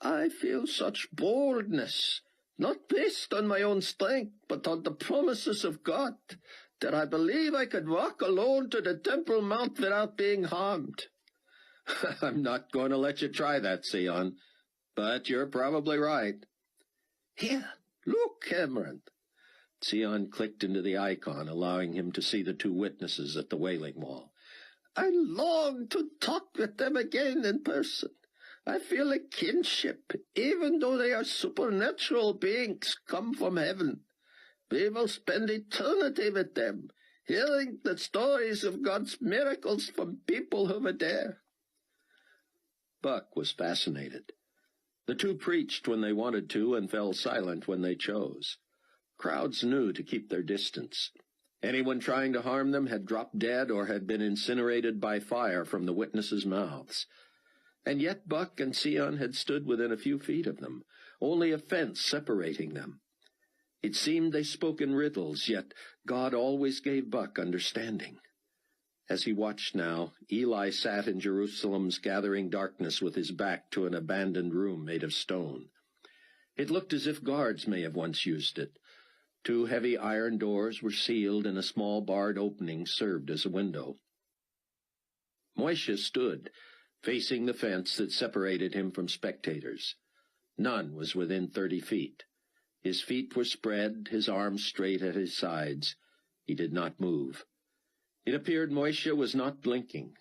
I feel such boldness, not based on my own strength, but on the promises of God, that I believe I could walk alone to the Temple Mount without being harmed. I'm not going to let you try that, Sion, but you're probably right. Here, look, Cameron. Sion clicked into the icon, allowing him to see the two witnesses at the Wailing Wall. I long to talk with them again in person. I feel a kinship, even though they are supernatural beings come from heaven. We will spend eternity with them, hearing the stories of God's miracles from people who were there. Buck was fascinated. The two preached when they wanted to and fell silent when they chose. Crowds knew to keep their distance. Anyone trying to harm them had dropped dead or had been incinerated by fire from the witnesses' mouths. And yet Buck and Sion had stood within a few feet of them, only a fence separating them. It seemed they spoke in riddles, yet God always gave Buck understanding. As he watched now, Eli sat in Jerusalem's gathering darkness with his back to an abandoned room made of stone. It looked as if guards may have once used it. Two heavy iron doors were sealed, and a small barred opening served as a window. Moishe stood, facing the fence that separated him from spectators. None was within 30 feet. His feet were spread, his arms straight at his sides. He did not move. It appeared Moishe was not blinking.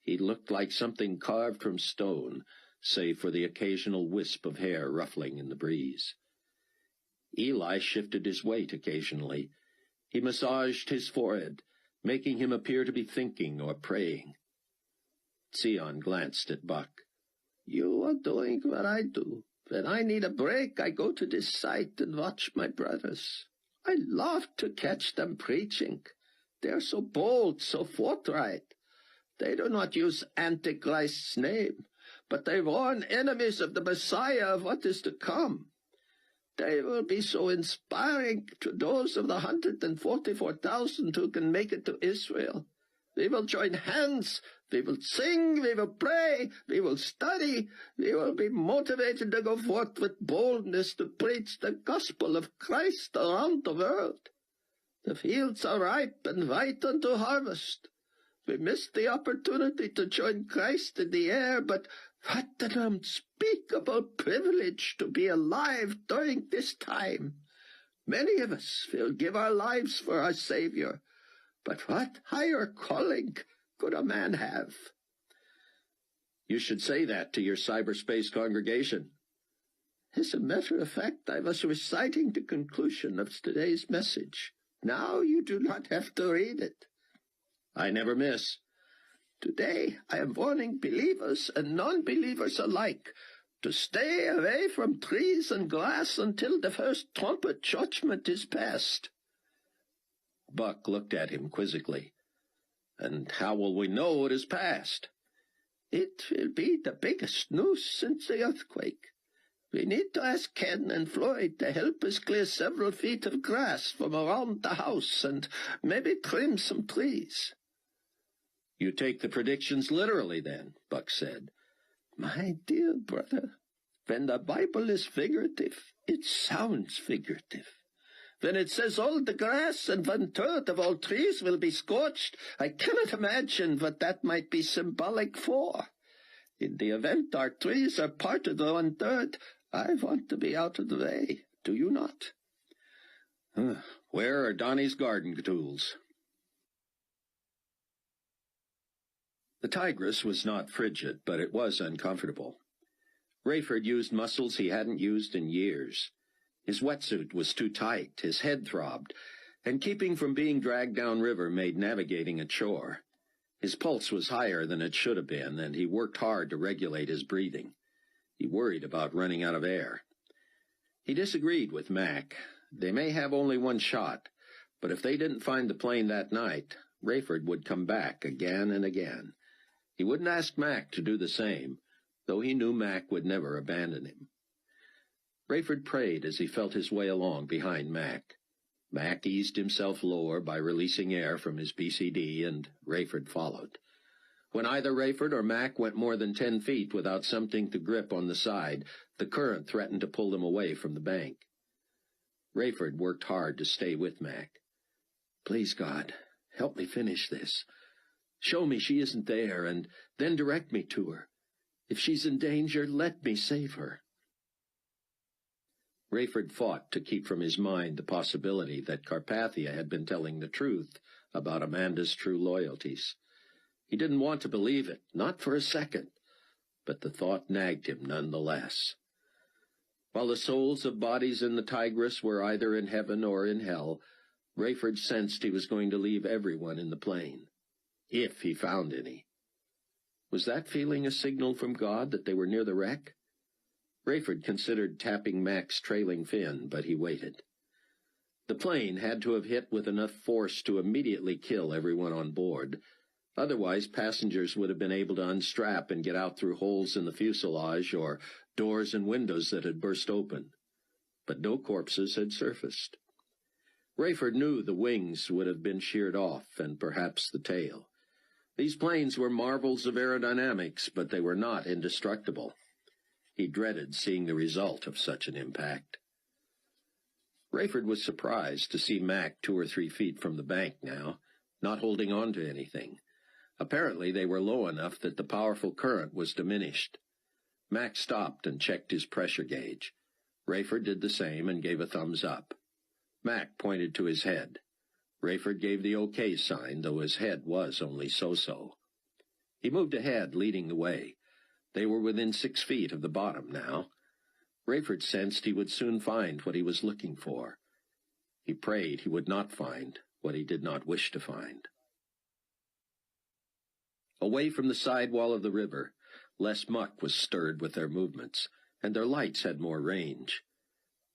He looked like something carved from stone, save for the occasional wisp of hair ruffling in the breeze. Eli shifted his weight occasionally. He massaged his forehead, making him appear to be thinking or praying. Sion glanced at Buck. You are doing what I do. When I need a break, I go to this site and watch my brothers. I love to catch them preaching. They are so bold, so forthright. They do not use Antichrist's name, but they warn enemies of the Messiah of what is to come. They will be so inspiring to those of the 144,000 who can make it to Israel. We will join hands, we will sing, we will pray, we will study, we will be motivated to go forth with boldness to preach the gospel of Christ around the world. The fields are ripe and white unto harvest. We missed the opportunity to join Christ in the air, but what an unspeakable privilege to be alive during this time. Many of us will give our lives for our Savior. But what higher calling could a man have? You should say that to your cyberspace congregation. As a matter of fact, I was reciting the conclusion of today's message. Now you do not have to read it. I never miss. Today I am warning believers and non-believers alike to stay away from trees and grass until the first trumpet judgment is passed. Buck looked at him quizzically. And how will we know it is passed? It will be the biggest news since the earthquake. We need to ask Ken and Floyd to help us clear several feet of grass from around the house and maybe trim some trees. You take the predictions literally, then, Buck said. My dear brother, when the Bible is figurative, it sounds figurative. When it says all the grass and 1/3 of all trees will be scorched, I cannot imagine what that might be symbolic for. In the event our trees are part of the 1/3, I want to be out of the way. Do you not? Where are Donnie's garden tools? The Tigress was not frigid, but it was uncomfortable. Rayford used muscles he hadn't used in years. His wetsuit was too tight, his head throbbed, and keeping from being dragged downriver made navigating a chore. His pulse was higher than it should have been, and he worked hard to regulate his breathing. He worried about running out of air. He disagreed with Mac. They may have only one shot, but if they didn't find the plane that night, Rayford would come back again and again. He wouldn't ask Mac to do the same, though he knew Mac would never abandon him. Rayford prayed as he felt his way along behind Mac. Mac eased himself lower by releasing air from his BCD, and Rayford followed. When either Rayford or Mac went more than 10 feet without something to grip on the side, the current threatened to pull them away from the bank. Rayford worked hard to stay with Mac. "Please, God, help me finish this. Show me she isn't there, and then direct me to her. If she's in danger, let me save her." Rayford fought to keep from his mind the possibility that Carpathia had been telling the truth about Amanda's true loyalties. He didn't want to believe it, not for a second, but the thought nagged him nonetheless. While the souls of bodies in the Tigris were either in heaven or in hell, Rayford sensed he was going to leave everyone in the plane, if he found any. Was that feeling a signal from God that they were near the wreck? Rayford considered tapping Mac's trailing fin, but he waited. The plane had to have hit with enough force to immediately kill everyone on board. Otherwise, passengers would have been able to unstrap and get out through holes in the fuselage or doors and windows that had burst open. But no corpses had surfaced. Rayford knew the wings would have been sheared off, and perhaps the tail. These planes were marvels of aerodynamics, but they were not indestructible. He dreaded seeing the result of such an impact. Rayford was surprised to see Mac 2 or 3 feet from the bank now, not holding on to anything. Apparently they were low enough that the powerful current was diminished. Mac stopped and checked his pressure gauge. Rayford did the same and gave a thumbs up. Mac pointed to his head. Rayford gave the OK sign, though his head was only so-so. He moved ahead, leading the way. They were within 6 feet of the bottom now. Rayford sensed he would soon find what he was looking for. He prayed he would not find what he did not wish to find. Away from the side wall of the river, less muck was stirred with their movements, and their lights had more range.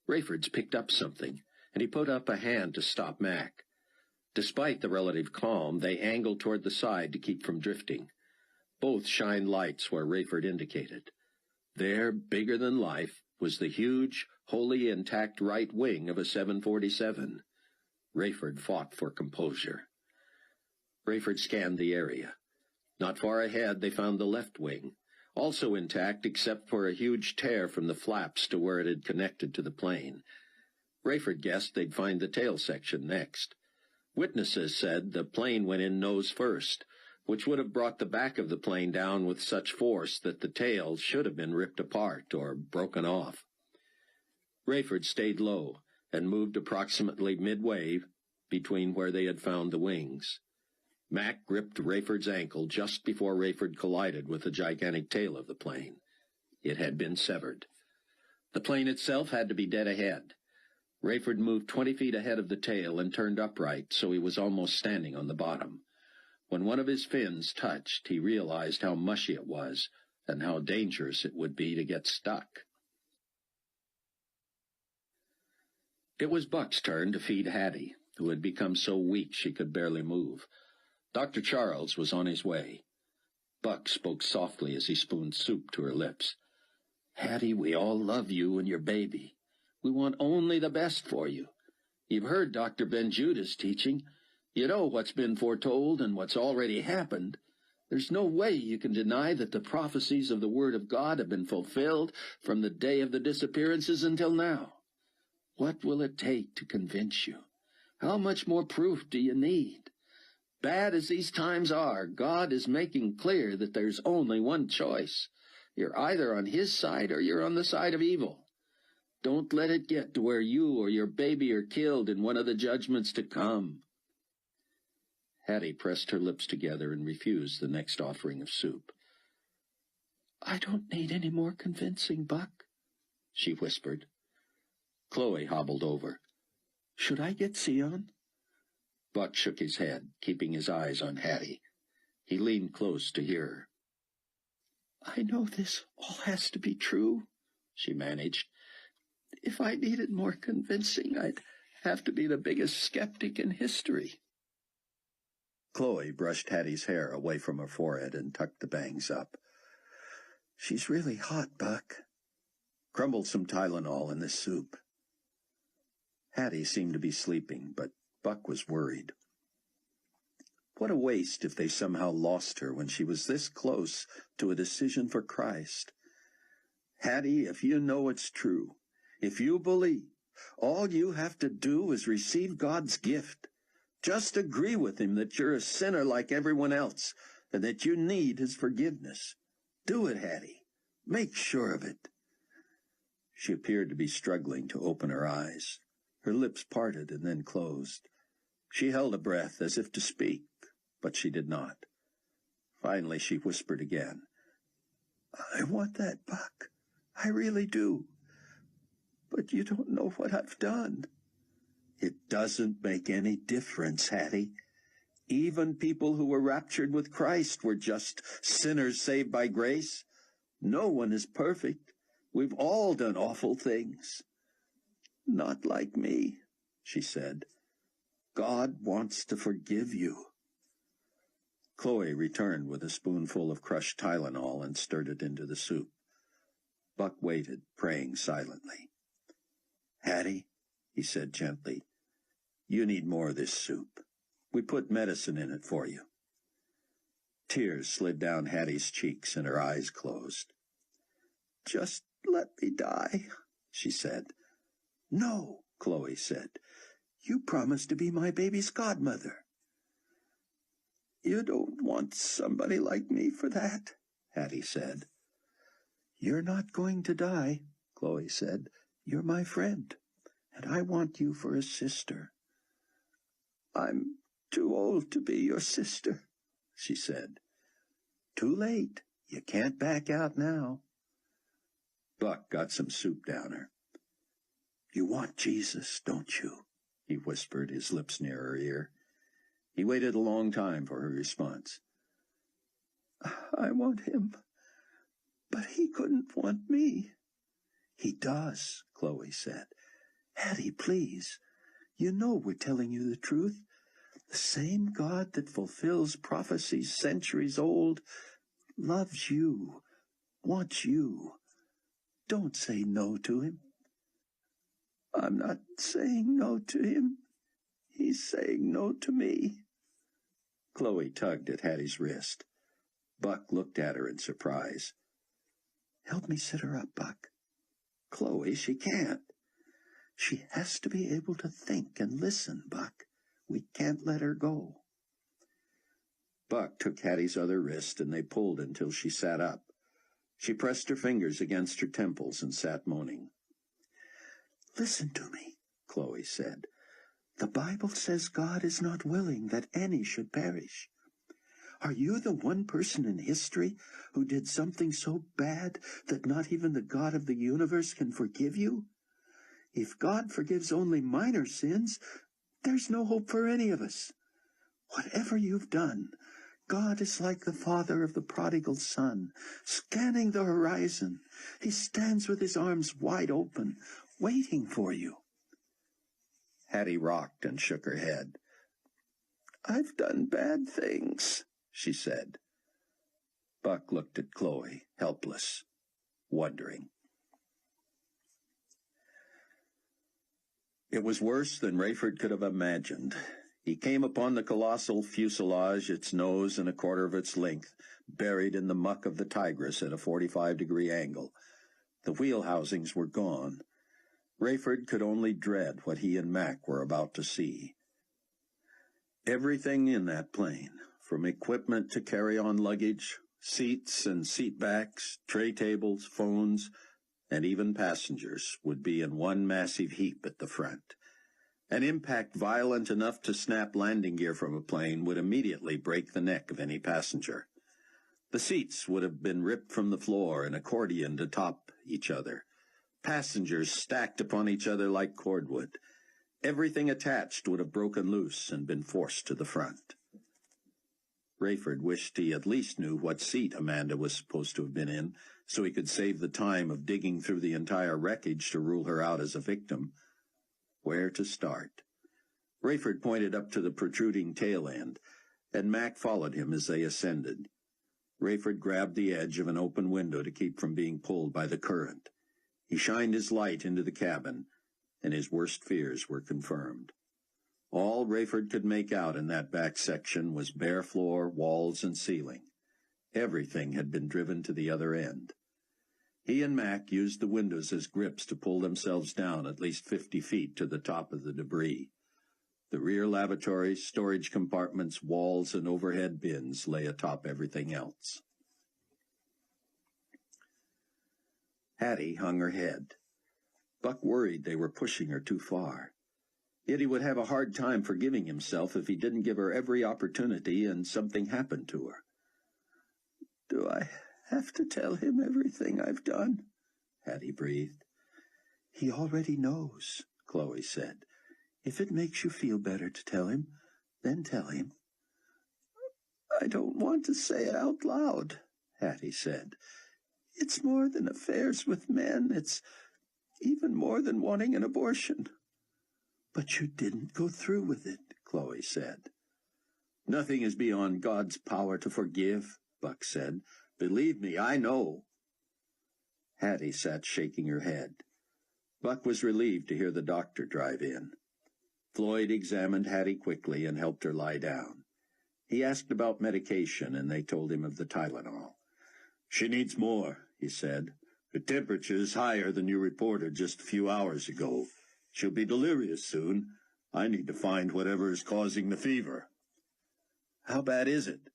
Rayford's picked up something, and he put up a hand to stop Mac. Despite the relative calm, they angled toward the side to keep from drifting. Both shined lights where Rayford indicated. There, bigger than life, was the huge, wholly intact right wing of a 747. Rayford fought for composure. Rayford scanned the area. Not far ahead, they found the left wing, also intact except for a huge tear from the flaps to where it had connected to the plane. Rayford guessed they'd find the tail section next. Witnesses said the plane went in nose first, which would have brought the back of the plane down with such force that the tail should have been ripped apart or broken off. Rayford stayed low and moved approximately midway between where they had found the wings. Mac gripped Rayford's ankle just before Rayford collided with the gigantic tail of the plane. It had been severed. The plane itself had to be dead ahead. Rayford moved 20 feet ahead of the tail and turned upright so he was almost standing on the bottom. When one of his fins touched, he realized how mushy it was and how dangerous it would be to get stuck. It was Buck's turn to feed Hattie, who had become so weak she could barely move. Dr. Charles was on his way. Buck spoke softly as he spooned soup to her lips. "Hattie, we all love you and your baby. We want only the best for you. You've heard Dr. Ben Judah's teaching. You know what's been foretold and what's already happened. There's no way you can deny that the prophecies of the Word of God have been fulfilled from the day of the disappearances until now. What will it take to convince you? How much more proof do you need? Bad as these times are, God is making clear that there's only one choice. You're either on His side or you're on the side of evil. Don't let it get to where you or your baby are killed in one of the judgments to come." Hattie pressed her lips together and refused the next offering of soup. "I don't need any more convincing, Buck," she whispered. Chloe hobbled over. "Should I get Sion?" Buck shook his head, keeping his eyes on Hattie. He leaned close to hear her. I know this all has to be true, she managed. If I needed more convincing, I'd have to be the biggest skeptic in history. Chloe brushed Hattie's hair away from her forehead and tucked the bangs up. She's really hot, Buck. Crumble some Tylenol in this soup. Hattie seemed to be sleeping, but Buck was worried. What a waste if they somehow lost her when she was this close to a decision for Christ. Hattie, if you know it's true, if you believe, all you have to do is receive God's gift. Just agree with him that you're a sinner like everyone else and that you need his forgiveness. Do it, Hattie. Make sure of it. She appeared to be struggling to open her eyes. Her lips parted and then closed. She held a breath as if to speak, but she did not. Finally, she whispered again. I want that, Buck. I really do. But you don't know what I've done. It doesn't make any difference, Hattie. Even people who were raptured with Christ were just sinners saved by grace. No one is perfect. We've all done awful things. Not like me, she said. God wants to forgive you. Chloe returned with a spoonful of crushed Tylenol and stirred it into the soup. Buck waited, praying silently. Hattie, he said gently, you need more of this soup. We put medicine in it for you. Tears slid down Hattie's cheeks and her eyes closed. Just let me die, she said. No, Chloe said. You promised to be my baby's godmother. You don't want somebody like me for that, Hattie said. You're not going to die, Chloe said. You're my friend, and I want you for a sister. I'm too old to be your sister, she said. Too late. You can't back out now. Buck got some soup down her. You want Jesus, don't you? He whispered, his lips near her ear. He waited a long time for her response. I want him, but he couldn't want me. He does, Chloe said. Hattie, please. You know we're telling you the truth. The same God that fulfills prophecies centuries old loves you, wants you. Don't say no to him. I'm not saying no to him. He's saying no to me. Chloe tugged at Hattie's wrist. Buck looked at her in surprise. Help me sit her up, Buck. Chloe, she can't. She has to be able to think and listen, Buck. We can't let her go. Buck took Hattie's other wrist, and they pulled until she sat up. She pressed her fingers against her temples and sat moaning. Listen to me, Chloe said. The Bible says God is not willing that any should perish. Are you the one person in history who did something so bad that not even the God of the universe can forgive you? If God forgives only minor sins, there's no hope for any of us. Whatever you've done, God is like the father of the prodigal son, scanning the horizon. He stands with his arms wide open, waiting for you. Hattie rocked and shook her head. I've done bad things, she said. Buck looked at Chloe, helpless, wondering. It was worse than Rayford could have imagined. He came upon the colossal fuselage, its nose and a quarter of its length, buried in the muck of the Tigris at a 45-degree angle. The wheel housings were gone. Rayford could only dread what he and Mac were about to see. Everything in that plane, from equipment to carry-on luggage, seats and seat backs, tray tables, phones, and even passengers, would be in one massive heap at the front. An impact violent enough to snap landing gear from a plane would immediately break the neck of any passenger. The seats would have been ripped from the floor and accordioned atop each other. Passengers stacked upon each other like cordwood. Everything attached would have broken loose and been forced to the front. Rayford wished he at least knew what seat Amanda was supposed to have been in, so he could save the time of digging through the entire wreckage to rule her out as a victim. Where to start? Rayford pointed up to the protruding tail end, and Mac followed him as they ascended. Rayford grabbed the edge of an open window to keep from being pulled by the current. He shined his light into the cabin, and his worst fears were confirmed. All Rayford could make out in that back section was bare floor, walls, and ceiling. Everything had been driven to the other end. He and Mac used the windows as grips to pull themselves down at least 50 feet to the top of the debris. The rear lavatories, storage compartments, walls, and overhead bins lay atop everything else. Hattie hung her head. Buck worried they were pushing her too far. Yet he would have a hard time forgiving himself if he didn't give her every opportunity and something happened to her. "Do I have to tell him everything I've done?" Hattie breathed. "He already knows," Chloe said. "If it makes you feel better to tell him, then tell him." "I don't want to say it out loud," Hattie said. "It's more than affairs with men. It's even more than wanting an abortion." "But you didn't go through with it," Chloe said. "Nothing is beyond God's power to forgive," Buck said. "Believe me, I know." Hattie sat shaking her head. Buck was relieved to hear the doctor drive in. Floyd examined Hattie quickly and helped her lie down. He asked about medication, and they told him of the Tylenol. "She needs more," he said. "Her temperature is higher than you reported just a few hours ago. She'll be delirious soon. I need to find whatever is causing the fever." "How bad is it?"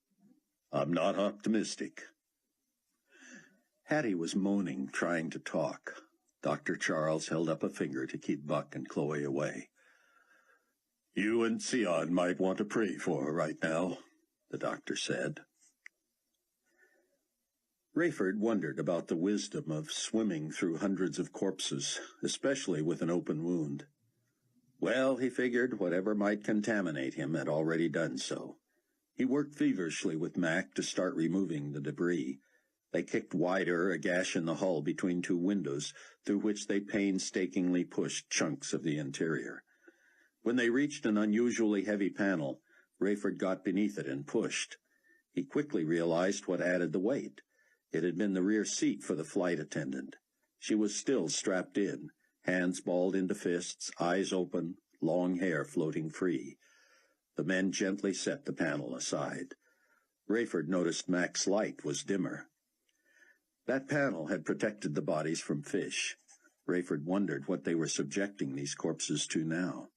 "I'm not optimistic." Hattie was moaning, trying to talk. Dr. Charles held up a finger to keep Buck and Chloe away. "You and Sion might want to pray for her right now," the doctor said. Rayford wondered about the wisdom of swimming through hundreds of corpses, especially with an open wound. Well, he figured whatever might contaminate him had already done so. He worked feverishly with Mac to start removing the debris. They kicked wider a gash in the hull between two windows, through which they painstakingly pushed chunks of the interior. When they reached an unusually heavy panel, Rayford got beneath it and pushed. He quickly realized what added the weight. It had been the rear seat for the flight attendant. She was still strapped in, hands balled into fists, eyes open, long hair floating free. The men gently set the panel aside. Rayford noticed Mac's light was dimmer. That panel had protected the bodies from fish. Rayford wondered what they were subjecting these corpses to now.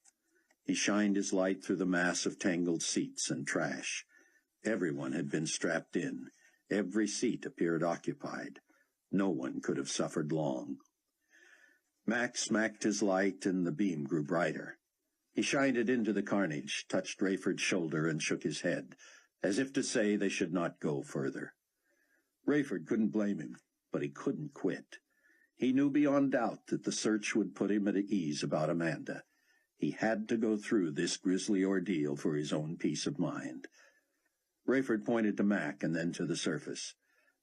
He shined his light through the mass of tangled seats and trash. Everyone had been strapped in. Every seat appeared occupied. No one could have suffered long. Mac smacked his light, and the beam grew brighter. He shined it into the carnage, touched Rayford's shoulder, and shook his head, as if to say they should not go further. Rayford couldn't blame him, but he couldn't quit. He knew beyond doubt that the search would put him at ease about Amanda. He had to go through this grisly ordeal for his own peace of mind. Rayford pointed to Mac and then to the surface.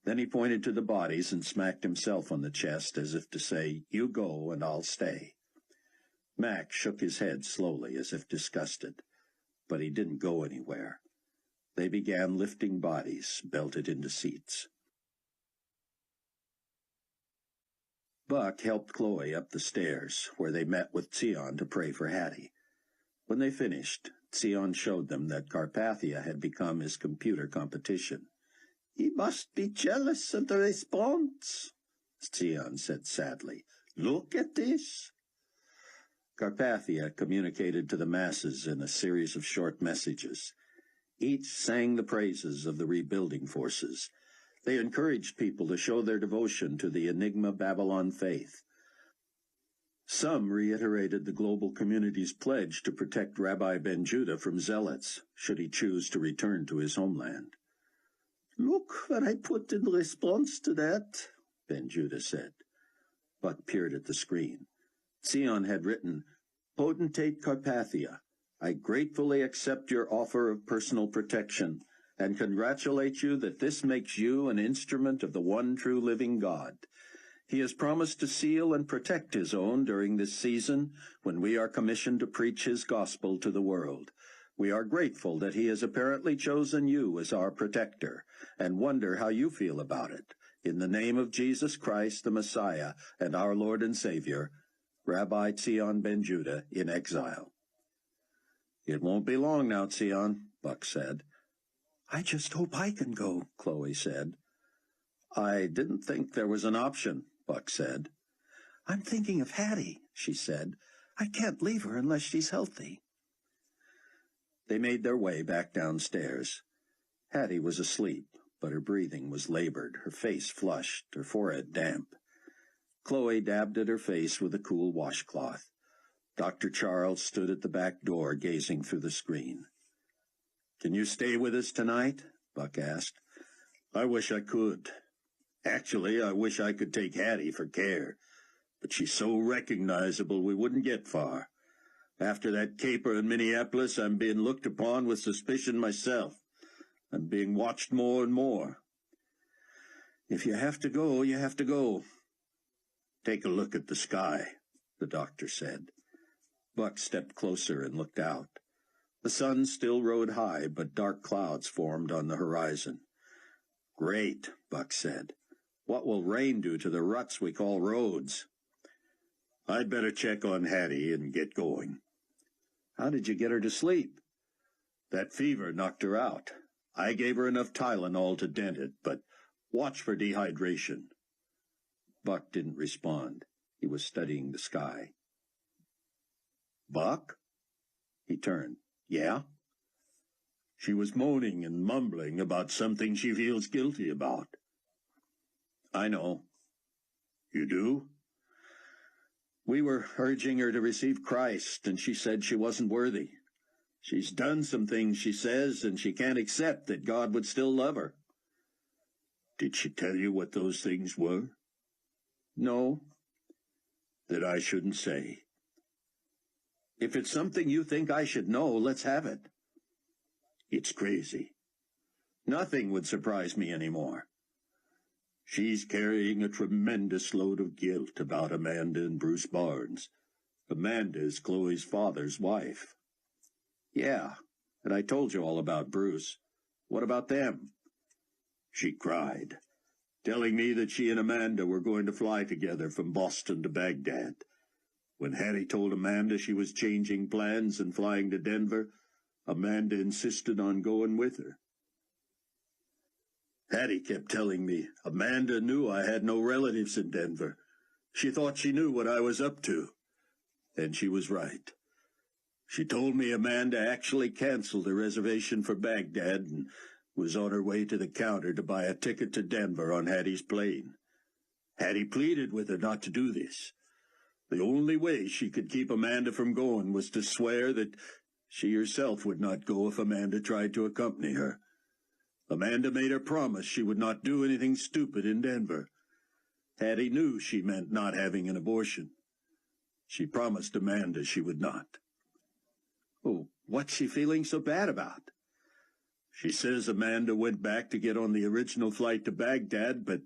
Then he pointed to the bodies and smacked himself on the chest as if to say, "You go and I'll stay." Mac shook his head slowly as if disgusted, but he didn't go anywhere. They began lifting bodies, belted into seats. Buck helped Chloe up the stairs, where they met with Sion to pray for Hattie. When they finished, Sion showed them that Carpathia had become his computer competition. "He must be jealous of the response," Sion said sadly. "Look at this." Carpathia communicated to the masses in a series of short messages. Each sang the praises of the rebuilding forces. They encouraged people to show their devotion to the Enigma Babylon faith. Some reiterated the global community's pledge to protect Rabbi Ben Judah from zealots, should he choose to return to his homeland. "Look what I put in response to that," Ben Judah said. Buck peered at the screen. Sion had written, "Potentate Carpathia, I gratefully accept your offer of personal protection and congratulate you that this makes you an instrument of the one true living God. He has promised to seal and protect his own during this season when we are commissioned to preach his gospel to the world. We are grateful that he has apparently chosen you as our protector, and wonder how you feel about it. In the name of Jesus Christ, the Messiah, and our Lord and Savior, Rabbi Tzion ben Judah in exile. It won't be long now, Tzion, Buck said. I just hope I can go, Chloe said. I didn't think there was an option, Buck said. I'm thinking of Hattie, she said. I can't leave her unless she's healthy. They made their way back downstairs. Hattie was asleep, but her breathing was labored, her face flushed, her forehead damp. Chloe dabbed at her face with a cool washcloth. Dr. Charles stood at the back door, gazing through the screen. Can you stay with us tonight? Buck asked. I wish I could. Actually, I wish I could take Hattie for care, but she's so recognizable we wouldn't get far. After that caper in Minneapolis, I'm being looked upon with suspicion myself. I'm being watched more and more. If you have to go, you have to go. Take a look at the sky, the doctor said. Buck stepped closer and looked out. The sun still rode high, but dark clouds formed on the horizon. Great, Buck said. What will rain do to the ruts we call roads? I'd better check on Hattie and get going. How did you get her to sleep? That fever knocked her out. I gave her enough Tylenol to dent it, but watch for dehydration. Buck didn't respond. He was studying the sky. Buck? He turned. Yeah? She was moaning and mumbling about something she feels guilty about. I know. You do? We were urging her to receive Christ, and she said she wasn't worthy. She's done some things, she says, and she can't accept that God would still love her. Did she tell you what those things were? No. That I shouldn't say. If it's something you think I should know, let's have it. It's crazy. Nothing would surprise me anymore. She's carrying a tremendous load of guilt about Amanda and Bruce Barnes. Amanda is Chloe's father's wife. Yeah, and I told you all about Bruce. What about them? She cried, telling me that she and Amanda were going to fly together from Boston to Baghdad. When Hattie told Amanda she was changing plans and flying to Denver, Amanda insisted on going with her. Hattie kept telling me Amanda knew I had no relatives in Denver. She thought she knew what I was up to. And she was right. She told me Amanda actually canceled her reservation for Baghdad and was on her way to the counter to buy a ticket to Denver on Hattie's plane. Hattie pleaded with her not to do this. The only way she could keep Amanda from going was to swear that she herself would not go if Amanda tried to accompany her. Amanda made her promise she would not do anything stupid in Denver. Hattie knew she meant not having an abortion. She promised Amanda she would not. Oh, what's she feeling so bad about? She says Amanda went back to get on the original flight to Baghdad, but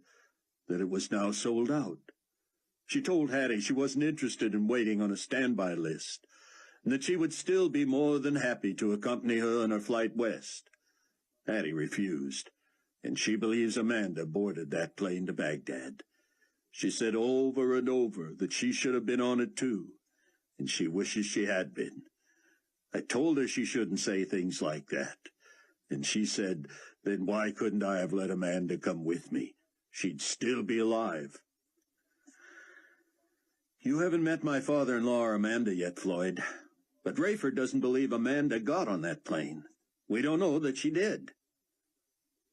that it was now sold out. She told Hattie she wasn't interested in waiting on a standby list, and that she would still be more than happy to accompany her on her flight west. Hattie refused, and she believes Amanda boarded that plane to Baghdad. She said over and over that she should have been on it too, and she wishes she had been. I told her she shouldn't say things like that, and she said, then why couldn't I have let Amanda come with me? She'd still be alive. You haven't met my father-in-law or Amanda yet, Floyd, but Rayford doesn't believe Amanda got on that plane. We don't know that she did.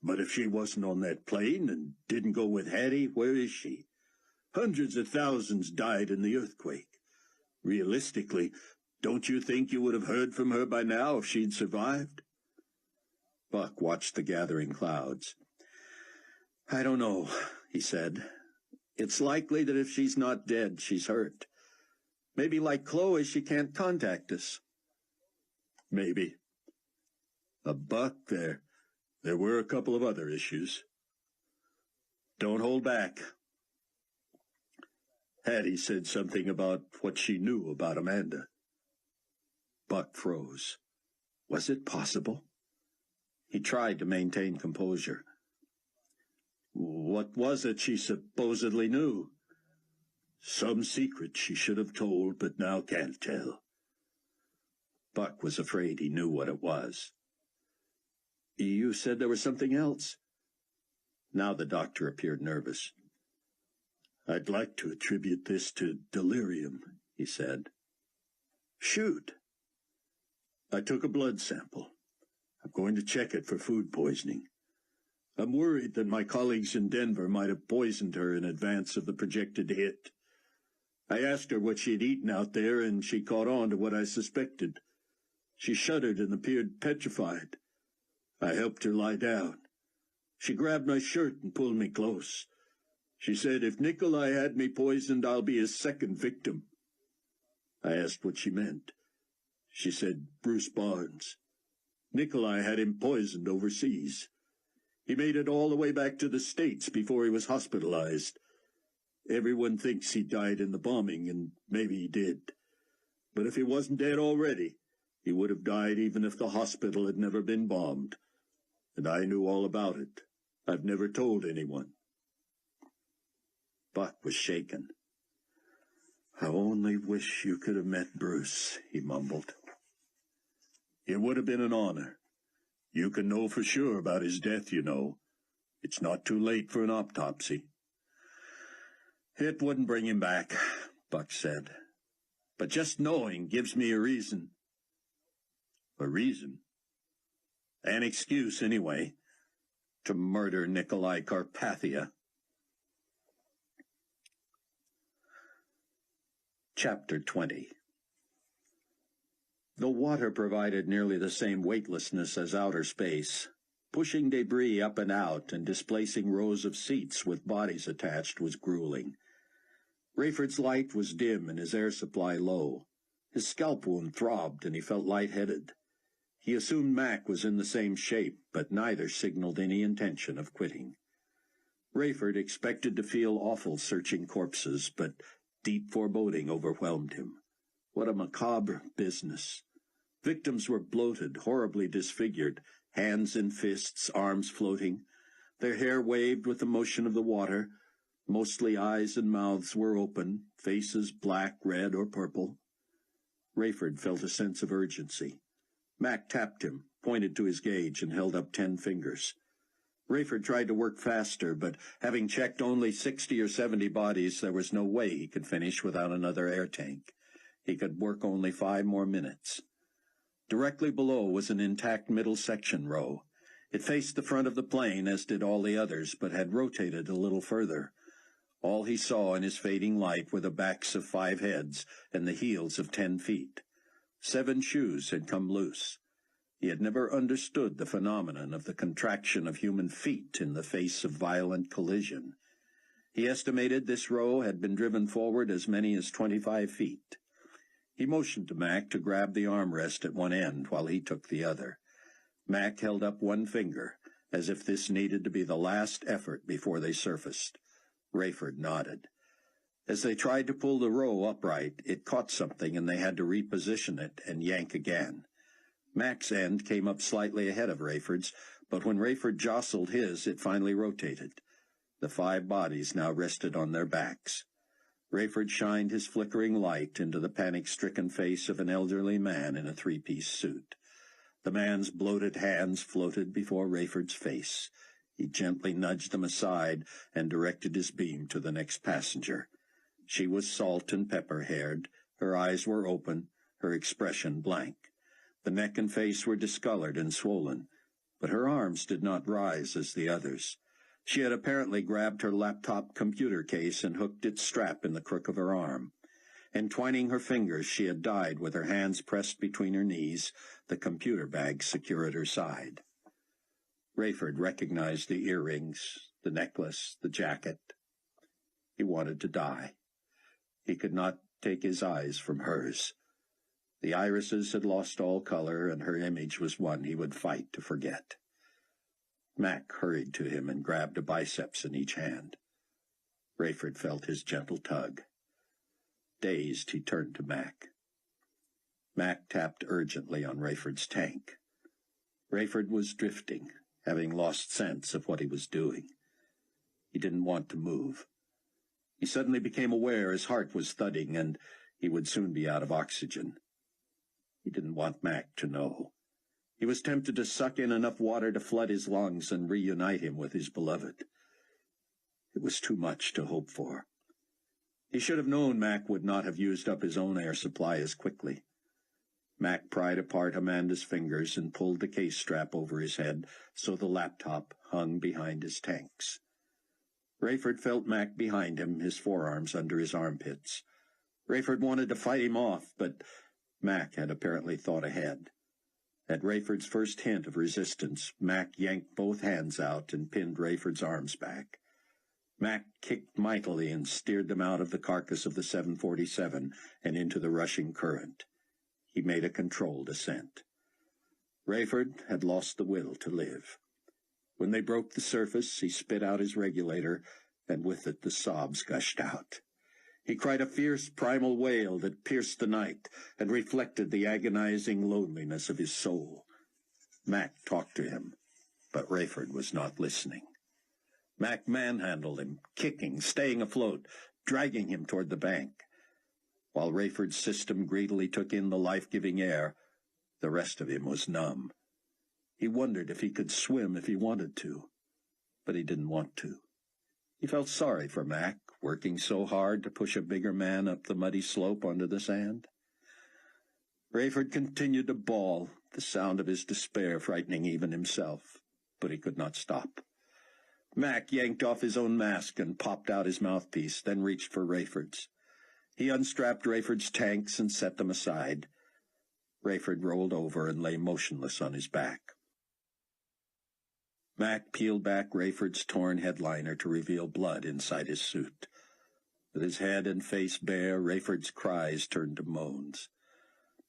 But if she wasn't on that plane and didn't go with Hattie, where is she? Hundreds of thousands died in the earthquake. Realistically, don't you think you would have heard from her by now if she'd survived? Buck watched the gathering clouds. I don't know, he said. It's likely that if she's not dead, she's hurt. Maybe like Chloe, she can't contact us. Maybe. Buck, There were a couple of other issues. Don't hold back. Hattie said something about what she knew about Amanda. Buck froze. Was it possible? He tried to maintain composure. What was it she supposedly knew? Some secret she should have told, but now can't tell. Buck was afraid he knew what it was. You said there was something else? Now the doctor appeared nervous. I'd like to attribute this to delirium, he said. Shoot. I took a blood sample. I'm going to check it for food poisoning. I'm worried that my colleagues in Denver might have poisoned her in advance of the projected hit. I asked her what she had eaten out there, and she caught on to what I suspected. She shuddered and appeared petrified. I helped her lie down. She grabbed my shirt and pulled me close. She said, if Nikolai had me poisoned, I'll be his second victim. I asked what she meant. She said, Bruce Barnes. Nikolai had him poisoned overseas. He made it all the way back to the States before he was hospitalized. Everyone thinks he died in the bombing, and maybe he did. But if he wasn't dead already, he would have died even if the hospital had never been bombed. And I knew all about it. I've never told anyone. Buck was shaken. I only wish you could have met Bruce, he mumbled. It would have been an honor. You can know for sure about his death, you know. It's not too late for an autopsy. It wouldn't bring him back, Buck said. But just knowing gives me a reason. A reason? An excuse, anyway, to murder Nikolai Carpathia. Chapter 20. The water provided nearly the same weightlessness as outer space. Pushing debris up and out and displacing rows of seats with bodies attached was grueling. Rayford's light was dim and his air supply low. His scalp wound throbbed and he felt lightheaded. He assumed Mac was in the same shape, but neither signaled any intention of quitting. Rayford expected to feel awful searching corpses, but deep foreboding overwhelmed him. What a macabre business. Victims were bloated, horribly disfigured, hands in fists, arms floating. Their hair waved with the motion of the water. Mostly eyes and mouths were open, faces black, red, or purple. Rayford felt a sense of urgency. Mac tapped him, pointed to his gauge, and held up 10 fingers. Rayford tried to work faster, but having checked only 60 or 70 bodies, there was no way he could finish without another air tank. He could work only 5 more minutes. Directly below was an intact middle section row. It faced the front of the plane, as did all the others, but had rotated a little further. All he saw in his fading light were the backs of 5 heads and the heels of 10 feet. 7 shoes had come loose. He had never understood the phenomenon of the contraction of human feet in the face of violent collision. He estimated this row had been driven forward as many as 25 feet. He motioned to Mac to grab the armrest at one end while he took the other. Mac held up one finger, as if this needed to be the last effort before they surfaced. Rayford nodded. As they tried to pull the row upright, it caught something and they had to reposition it and yank again. Mac's end came up slightly ahead of Rayford's, but when Rayford jostled his, it finally rotated. The 5 bodies now rested on their backs. Rayford shined his flickering light into the panic-stricken face of an elderly man in a 3-piece suit. The man's bloated hands floated before Rayford's face. He gently nudged them aside and directed his beam to the next passenger. She was salt and pepper-haired. Her eyes were open, her expression blank. The neck and face were discolored and swollen, but her arms did not rise as the others. She had apparently grabbed her laptop computer case and hooked its strap in the crook of her arm. Entwining her fingers, she had died with her hands pressed between her knees, the computer bag secure at her side. Rayford recognized the earrings, the necklace, the jacket. He wanted to die. He could not take his eyes from hers. The irises had lost all color, and her image was one he would fight to forget. Mac hurried to him and grabbed a biceps in each hand. Rayford felt his gentle tug. Dazed, he turned to Mac. Mac tapped urgently on Rayford's tank. Rayford was drifting, having lost sense of what he was doing. He didn't want to move. He suddenly became aware his heart was thudding, and he would soon be out of oxygen. He didn't want Mac to know. He was tempted to suck in enough water to flood his lungs and reunite him with his beloved. It was too much to hope for. He should have known Mac would not have used up his own air supply as quickly. Mac pried apart Amanda's fingers and pulled the case strap over his head so the laptop hung behind his tanks. Rayford felt Mac behind him, his forearms under his armpits. Rayford wanted to fight him off, but Mac had apparently thought ahead. At Rayford's first hint of resistance, Mac yanked both hands out and pinned Rayford's arms back. Mac kicked mightily and steered them out of the carcass of the 747 and into the rushing current. He made a controlled ascent. Rayford had lost the will to live. When they broke the surface, he spit out his regulator, and with it the sobs gushed out. He cried a fierce primal wail that pierced the night and reflected the agonizing loneliness of his soul. Mac talked to him, but Rayford was not listening. Mac manhandled him, kicking, staying afloat, dragging him toward the bank. While Rayford's system greedily took in the life-giving air, the rest of him was numb. He wondered if he could swim if he wanted to, but he didn't want to. He felt sorry for Mac, working so hard to push a bigger man up the muddy slope onto the sand. Rayford continued to bawl, the sound of his despair frightening even himself, but he could not stop. Mac yanked off his own mask and popped out his mouthpiece, then reached for Rayford's. He unstrapped Rayford's tanks and set them aside. Rayford rolled over and lay motionless on his back. Mac peeled back Rayford's torn headliner to reveal blood inside his suit. With his head and face bare, Rayford's cries turned to moans.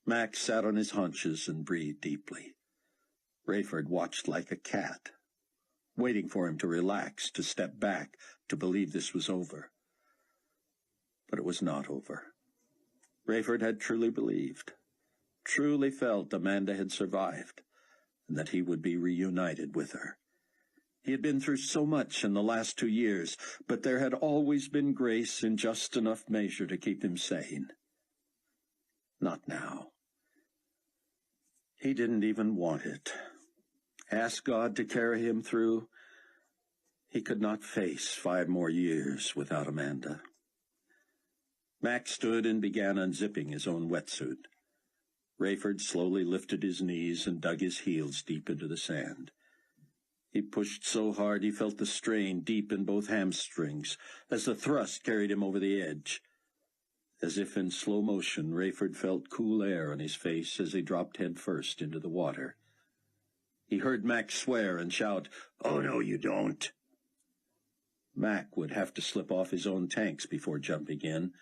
Mac sat on his haunches and breathed deeply. Rayford watched like a cat, waiting for him to relax, to step back, to believe this was over. But it was not over. Rayford had truly believed, truly felt Amanda had survived, and that he would be reunited with her. He had been through so much in the last 2 years, but there had always been grace in just enough measure to keep him sane. Not now. He didn't even want it. Ask God to carry him through. He could not face 5 more years without Amanda. Mac stood and began unzipping his own wetsuit. Rayford slowly lifted his knees and dug his heels deep into the sand. He pushed so hard he felt the strain deep in both hamstrings as the thrust carried him over the edge. As if in slow motion, Rayford felt cool air on his face as he dropped head first into the water. He heard Mac swear and shout, "Oh, no, you don't." Mac would have to slip off his own tanks before jumping in.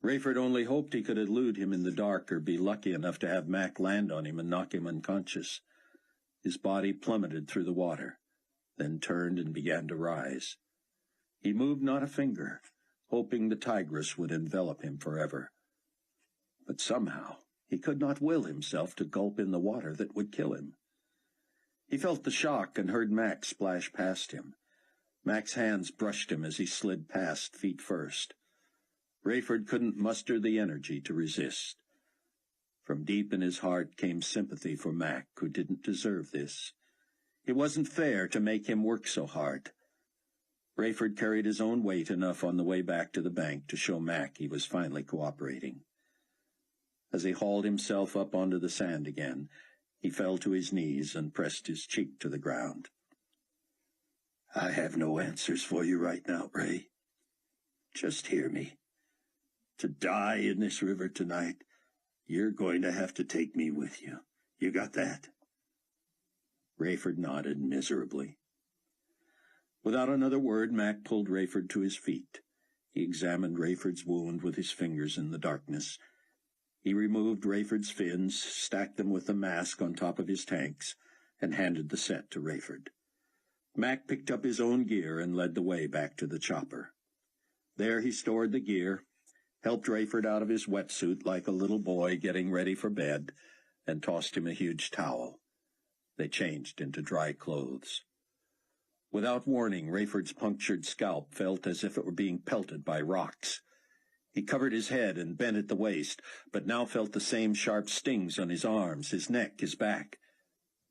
Rayford only hoped he could elude him in the dark or be lucky enough to have Mac land on him and knock him unconscious. His body plummeted through the water, then turned and began to rise. He moved not a finger, hoping the tigress would envelop him forever. But somehow he could not will himself to gulp in the water that would kill him. He felt the shock and heard Mac splash past him. Mac's hands brushed him as he slid past, feet first. Rayford couldn't muster the energy to resist. From deep in his heart came sympathy for Mac, who didn't deserve this. It wasn't fair to make him work so hard. Rayford carried his own weight enough on the way back to the bank to show Mac he was finally cooperating. As he hauled himself up onto the sand again, he fell to his knees and pressed his cheek to the ground. "I have no answers for you right now, Ray. Just hear me. To die in this river tonight, you're going to have to take me with you. You got that?" Rayford nodded miserably. Without another word, Mac pulled Rayford to his feet. He examined Rayford's wound with his fingers in the darkness. He removed Rayford's fins, stacked them with the mask on top of his tanks, and handed the set to Rayford. Mac picked up his own gear and led the way back to the chopper. There he stored the gear, helped Rayford out of his wetsuit like a little boy getting ready for bed, and tossed him a huge towel. They changed into dry clothes. Without warning, Rayford's punctured scalp felt as if it were being pelted by rocks. He covered his head and bent at the waist, but now felt the same sharp stings on his arms, his neck, his back.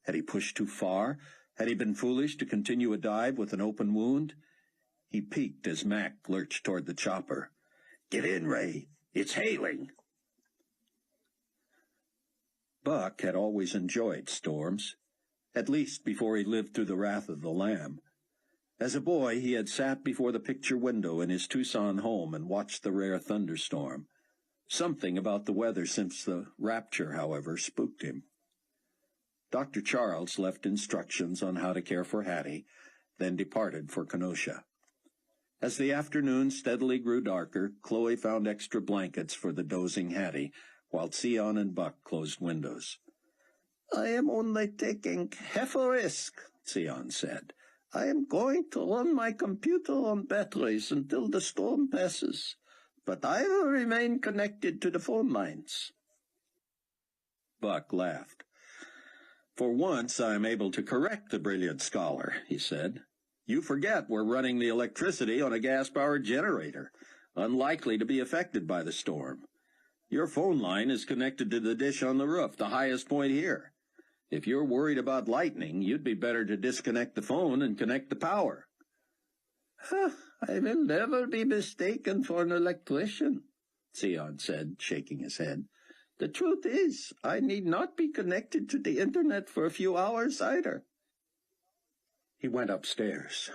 Had he pushed too far? Had he been foolish to continue a dive with an open wound? He peeked as Mac lurched toward the chopper. "Get in, Ray. It's hailing." Buck had always enjoyed storms, at least before he lived through the wrath of the Lamb. As a boy, he had sat before the picture window in his Tucson home and watched the rare thunderstorm. Something about the weather since the rapture, however, spooked him. Dr. Charles left instructions on how to care for Hattie, then departed for Kenosha. As the afternoon steadily grew darker, Chloe found extra blankets for the dozing Hattie, while Sion and Buck closed windows. "I am only taking half a risk," Sion said. "I am going to run my computer on batteries until the storm passes, but I will remain connected to the phone lines." Buck laughed. "For once I am able to correct the brilliant scholar," he said. "You forget we're running the electricity on a gas-powered generator, unlikely to be affected by the storm. Your phone line is connected to the dish on the roof, the highest point here. If you're worried about lightning, you'd be better to disconnect the phone and connect the power." "I will never be mistaken for an electrician," Sion said, shaking his head. "The truth is, I need not be connected to the internet for a few hours either." He went upstairs.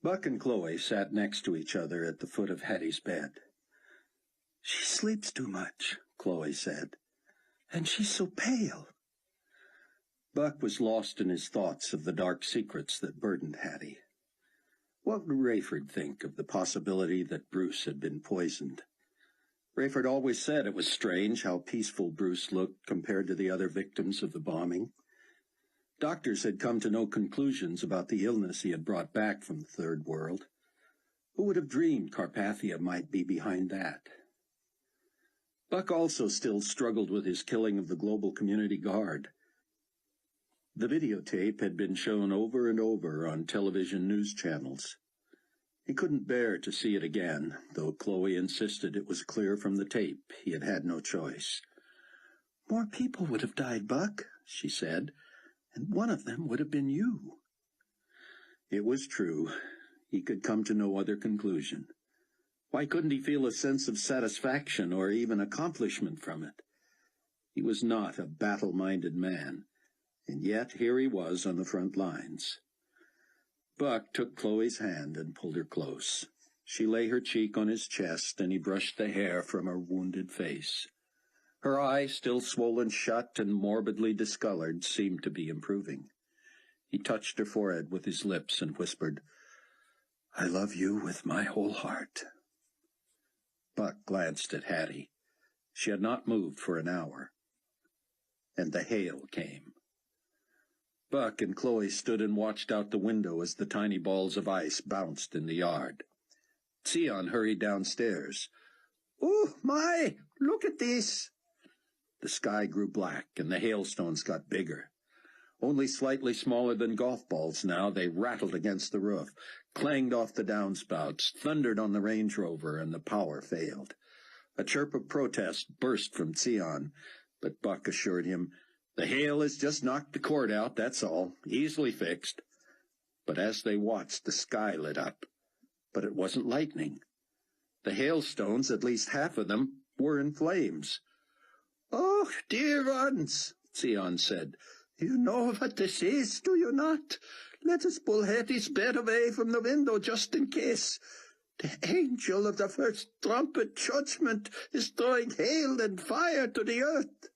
Buck and Chloe sat next to each other at the foot of Hattie's bed. "She sleeps too much," Chloe said, "and she's so pale." Buck was lost in his thoughts of the dark secrets that burdened Hattie. What would Rayford think of the possibility that Bruce had been poisoned? Rayford always said it was strange how peaceful Bruce looked compared to the other victims of the bombing. Doctors had come to no conclusions about the illness he had brought back from the Third World. Who would have dreamed Carpathia might be behind that? Buck also still struggled with his killing of the Global Community Guard. The videotape had been shown over and over on television news channels. He couldn't bear to see it again, though Chloe insisted it was clear from the tape he had had no choice. "More people would have died, Buck," she said, "and one of them would have been you." It was true. He could come to no other conclusion. Why couldn't he feel a sense of satisfaction or even accomplishment from it? He was not a battle-minded man, and yet here he was on the front lines. Buck took Chloe's hand and pulled her close. She lay her cheek on his chest, and he brushed the hair from her wounded face. Her eye, still swollen shut and morbidly discolored, seemed to be improving. He touched her forehead with his lips and whispered, "I love you with my whole heart." Buck glanced at Hattie. She had not moved for an hour. And the hail came. Buck and Chloe stood and watched out the window as the tiny balls of ice bounced in the yard. Sion hurried downstairs. "Oh, my! Look at this!" The sky grew black, and the hailstones got bigger. Only slightly smaller than golf balls now, they rattled against the roof, clanged off the downspouts, thundered on the Range Rover, and the power failed. A chirp of protest burst from Sion, but Buck assured him, "The hail has just knocked the cord out, that's all. Easily fixed." But as they watched, the sky lit up. But it wasn't lightning. The hailstones, at least half of them, were in flames. "Oh, dear ones," Sion said. "You know what this is, do you not? Let us pull Hattie's bed away from the window just in case. The angel of the first trumpet judgment is throwing hail and fire to the earth."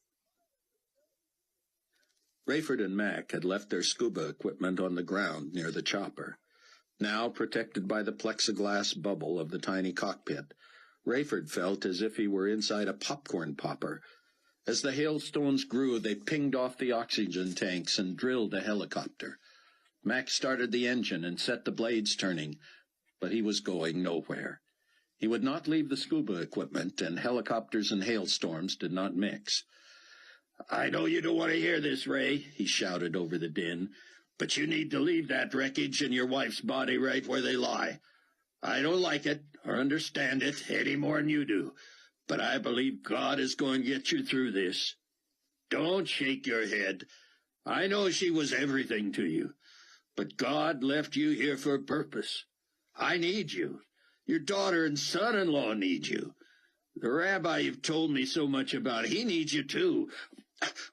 Rayford and Mac had left their scuba equipment on the ground near the chopper. Now, protected by the plexiglass bubble of the tiny cockpit, Rayford felt as if he were inside a popcorn popper. As the hailstones grew, they pinged off the oxygen tanks and drilled a helicopter. Mac started the engine and set the blades turning, but he was going nowhere. He would not leave the scuba equipment, and helicopters and hailstorms did not mix. "I know you don't want to hear this, Ray," he shouted over the din, "but you need to leave that wreckage and your wife's body right where they lie. I don't like it or understand it any more than you do, but I believe God is going to get you through this. Don't shake your head. I know she was everything to you, but God left you here for a purpose. I need you. Your daughter and son-in-law need you. The rabbi you've told me so much about, he needs you too.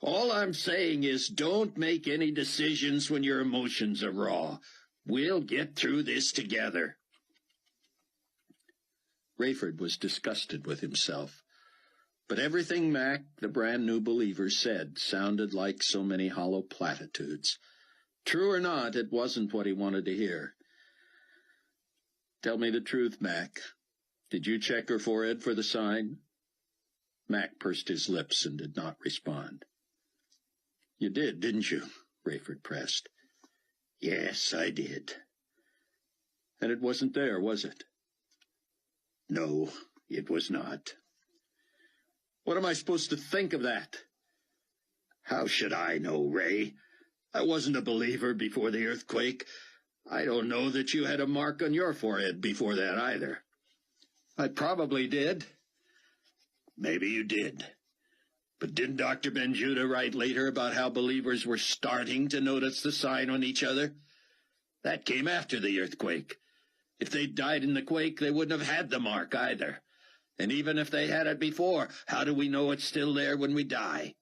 All I'm saying is don't make any decisions when your emotions are raw. We'll get through this together." Rayford was disgusted with himself. But everything Mac, the brand-new believer, said sounded like so many hollow platitudes. True or not, it wasn't what he wanted to hear. "Tell me the truth, Mac. Did you check her forehead for the sign?" Mac pursed his lips and did not respond. "You did, didn't you?" Rayford pressed. "Yes, I did." "And it wasn't there, was it?" "No, it was not." "What am I supposed to think of that?" "How should I know, Ray? I wasn't a believer before the earthquake. I don't know that you had a mark on your forehead before that either." "I probably did." "Maybe you did. But didn't Dr. Ben-Judah write later about how believers were starting to notice the sign on each other? That came after the earthquake. If they'd died in the quake, they wouldn't have had the mark either. And even if they had it before, how do we know it's still there when we die?"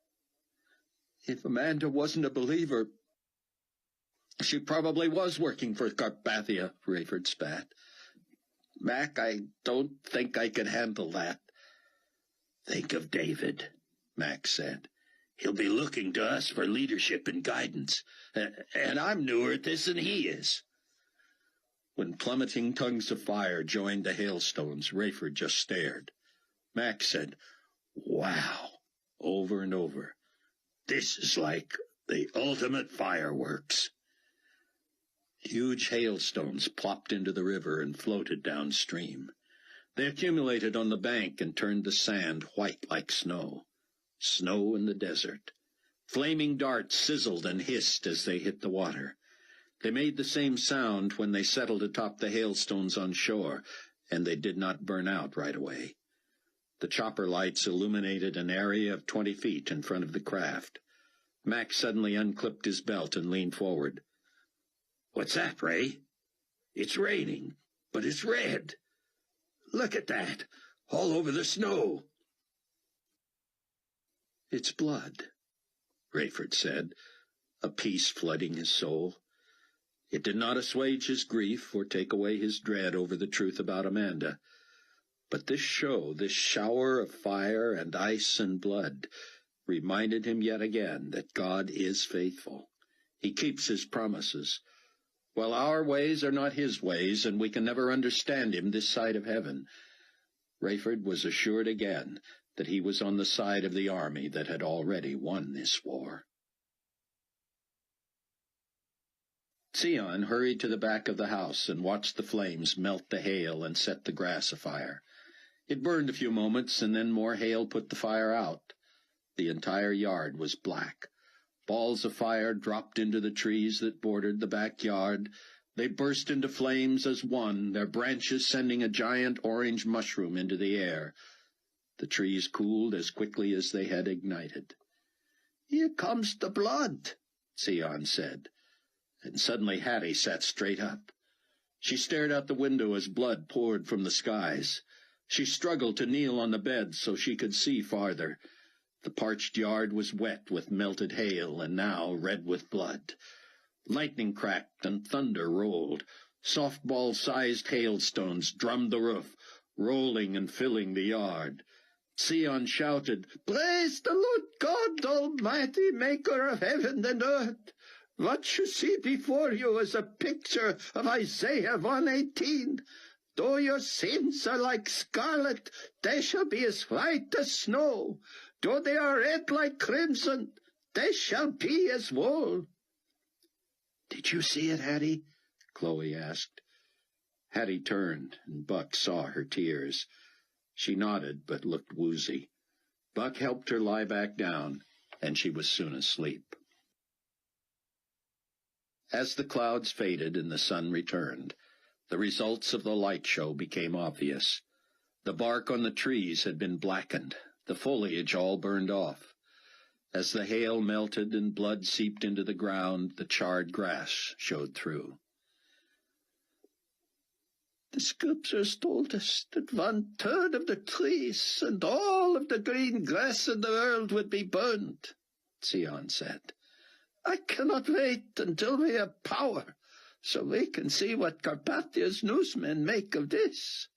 "If Amanda wasn't a believer, she probably was working for Carpathia," Rayford spat. "Mac, I don't think I can handle that." "Think of David," Mac said. "He'll be looking to us for leadership and guidance. And I'm newer at this than he is." When plummeting tongues of fire joined the hailstones, Rayford just stared. Mac said, "Wow," over and over. "This is like the ultimate fireworks." Huge hailstones plopped into the river and floated downstream. They accumulated on the bank and turned the sand white like snow. Snow in the desert. Flaming darts sizzled and hissed as they hit the water. They made the same sound when they settled atop the hailstones on shore, and they did not burn out right away. The chopper lights illuminated an area of 20 feet in front of the craft. Mac suddenly unclipped his belt and leaned forward. "What's that, Ray?" "It's raining, but it's red. Look at that, all over the snow." "It's blood," Rayford said, a peace flooding his soul. It did not assuage his grief or take away his dread over the truth about Amanda. But this shower of fire and ice and blood, reminded him yet again that God is faithful. He keeps his promises. While our ways are not his ways, and we can never understand him this side of heaven, Rayford was assured again that he was on the side of the army that had already won this war. Sion hurried to the back of the house and watched the flames melt the hail and set the grass afire. It burned a few moments, and then more hail put the fire out. The entire yard was black. Balls of fire dropped into the trees that bordered the backyard. They burst into flames as one, their branches sending a giant orange mushroom into the air. The trees cooled as quickly as they had ignited. "Here comes the blood," Sion said. And suddenly Hattie sat straight up. She stared out the window as blood poured from the skies. She struggled to kneel on the bed so she could see farther. The parched yard was wet with melted hail, and now red with blood. Lightning cracked and thunder rolled. Softball-sized hailstones drummed the roof, rolling and filling the yard. Sion shouted, "Praise the Lord God Almighty, maker of heaven and earth! What you see before you is a picture of Isaiah 1:18. Though your sins are like scarlet, they shall be as white as snow. Though they are red like crimson, they shall be as wool." "Did you see it, Hattie?" Chloe asked. Hattie turned, and Buck saw her tears. She nodded, but looked woozy. Buck helped her lie back down, and she was soon asleep. As the clouds faded and the sun returned, the results of the light show became obvious. The bark on the trees had been blackened, the foliage all burned off. As the hail melted and blood seeped into the ground, the charred grass showed through. "The scriptures told us that 1/3 of the trees and all of the green grass in the world would be burned," Sion said. "I cannot wait until we have power, so we can see what Carpathia's newsmen make of this."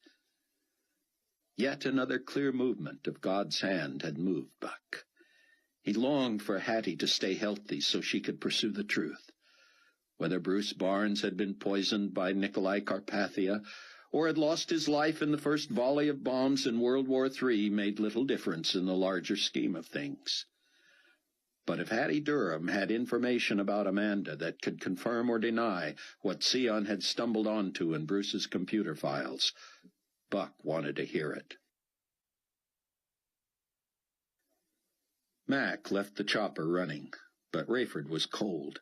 Yet another clear movement of God's hand had moved Buck. He longed for Hattie to stay healthy so she could pursue the truth. Whether Bruce Barnes had been poisoned by Nikolai Carpathia or had lost his life in the first volley of bombs in World War III made little difference in the larger scheme of things. But if Hattie Durham had information about Amanda that could confirm or deny what Sion had stumbled onto in Bruce's computer files, Buck wanted to hear it. Mac left the chopper running, but Rayford was cold.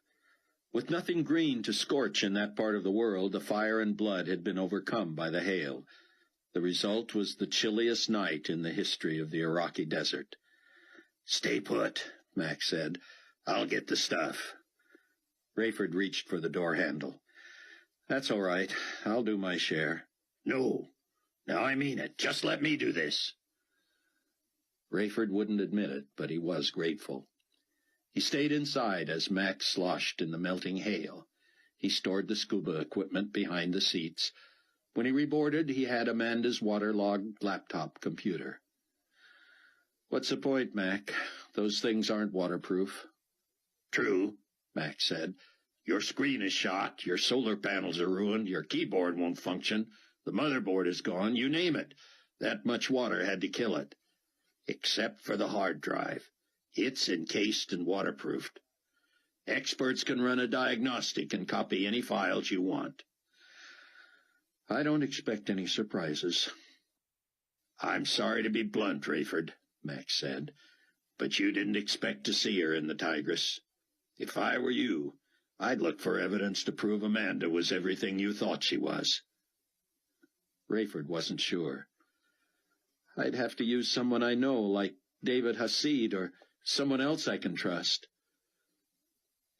With nothing green to scorch in that part of the world, the fire and blood had been overcome by the hail. The result was the chilliest night in the history of the Iraqi desert. "Stay put," Mac said. "I'll get the stuff." Rayford reached for the door handle. "That's all right. I'll do my share." "No. Now I mean it. Just let me do this." Rayford wouldn't admit it, but he was grateful. He stayed inside as Mac sloshed in the melting hail. He stored the scuba equipment behind the seats. When he reboarded, he had Amanda's waterlogged laptop computer. "What's the point, Mac? Those things aren't waterproof." "True," Mac said. "Your screen is shot, your solar panels are ruined, your keyboard won't function, the motherboard is gone, you name it. That much water had to kill it. Except for the hard drive. It's encased and waterproofed. Experts can run a diagnostic and copy any files you want." "I don't expect any surprises." "I'm sorry to be blunt, Rayford," Max said, "but you didn't expect to see her in the Tigris. If I were you, I'd look for evidence to prove Amanda was everything you thought she was." Rayford wasn't sure. "I'd have to use someone I know, like David Hasid or someone else I can trust."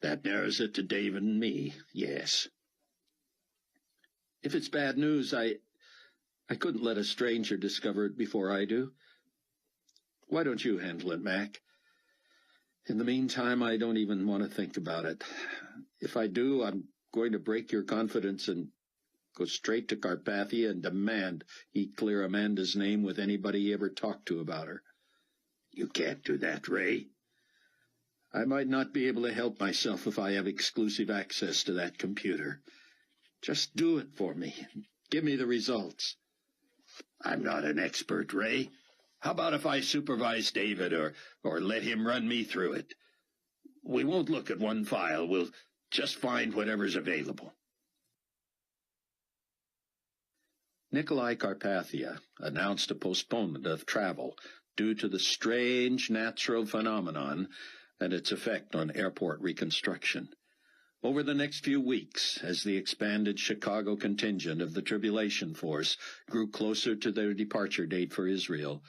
"That narrows it to David and me, yes." "If it's bad news, I couldn't let a stranger discover it before I do. Why don't you handle it, Mac? In the meantime, I don't even want to think about it. If I do, I'm going to break your confidence and go straight to Carpathia and demand he clear Amanda's name with anybody he ever talked to about her." "You can't do that, Ray." "I might not be able to help myself if I have exclusive access to that computer. Just do it for me. Give me the results." "I'm not an expert, Ray. How about if I supervise David or let him run me through it? We won't look at one file. We'll just find whatever's available." Nikolai Carpathia announced a postponement of travel due to the strange natural phenomenon and its effect on airport reconstruction. Over the next few weeks, as the expanded Chicago contingent of the Tribulation Force grew closer to their departure date for Israel,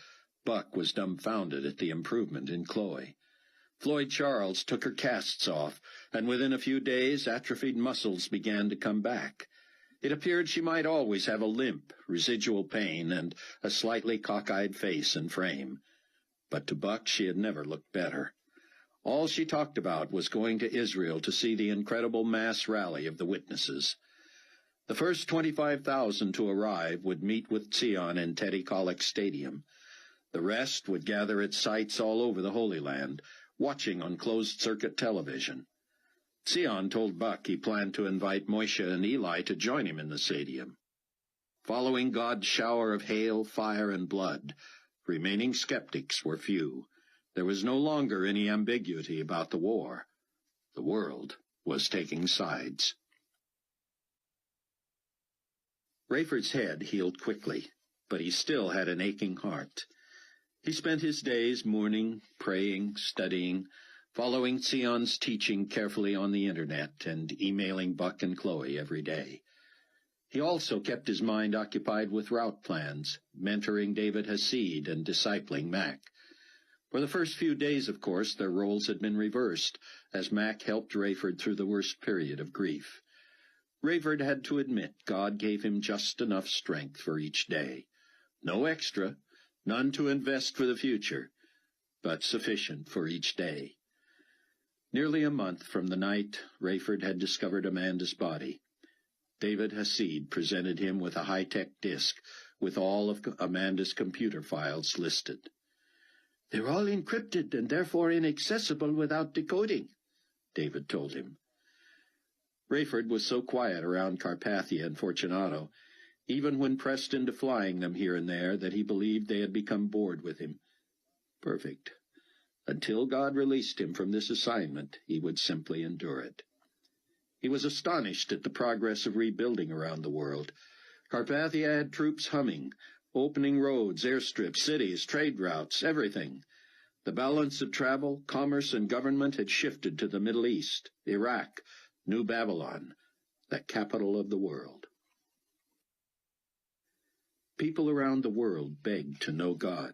Buck was dumbfounded at the improvement in Chloe. Floyd Charles took her casts off, and within a few days atrophied muscles began to come back. It appeared she might always have a limp, residual pain, and a slightly cockeyed face and frame. But to Buck she had never looked better. All she talked about was going to Israel to see the incredible mass rally of the witnesses. The first 25,000 to arrive would meet with Sion in Teddy Kollek Stadium. The rest would gather at sites all over the Holy Land, watching on closed-circuit television. Sion told Buck he planned to invite Moshe and Eli to join him in the stadium. Following God's shower of hail, fire, and blood, remaining skeptics were few. There was no longer any ambiguity about the war. The world was taking sides. Rayford's head healed quickly, but he still had an aching heart. He spent his days mourning, praying, studying, following Sion's teaching carefully on the internet, and emailing Buck and Chloe every day. He also kept his mind occupied with route plans, mentoring David Hasid and discipling Mac. For the first few days, of course, their roles had been reversed, as Mac helped Rayford through the worst period of grief. Rayford had to admit God gave him just enough strength for each day. No extra, none to invest for the future, but sufficient for each day. Nearly a month from the night Rayford had discovered Amanda's body, David Hasid presented him with a high-tech disk with all of Amanda's computer files listed. "They're all encrypted and therefore inaccessible without decoding," David told him. Rayford was so quiet around Carpathia and Fortunato, even when pressed into flying them here and there, that he believed they had become bored with him. Perfect. Until God released him from this assignment, he would simply endure it. He was astonished at the progress of rebuilding around the world. Carpathia had troops humming, opening roads, airstrips, cities, trade routes, everything. The balance of travel, commerce, and government had shifted to the Middle East, Iraq, New Babylon, the capital of the world. People around the world begged to know God.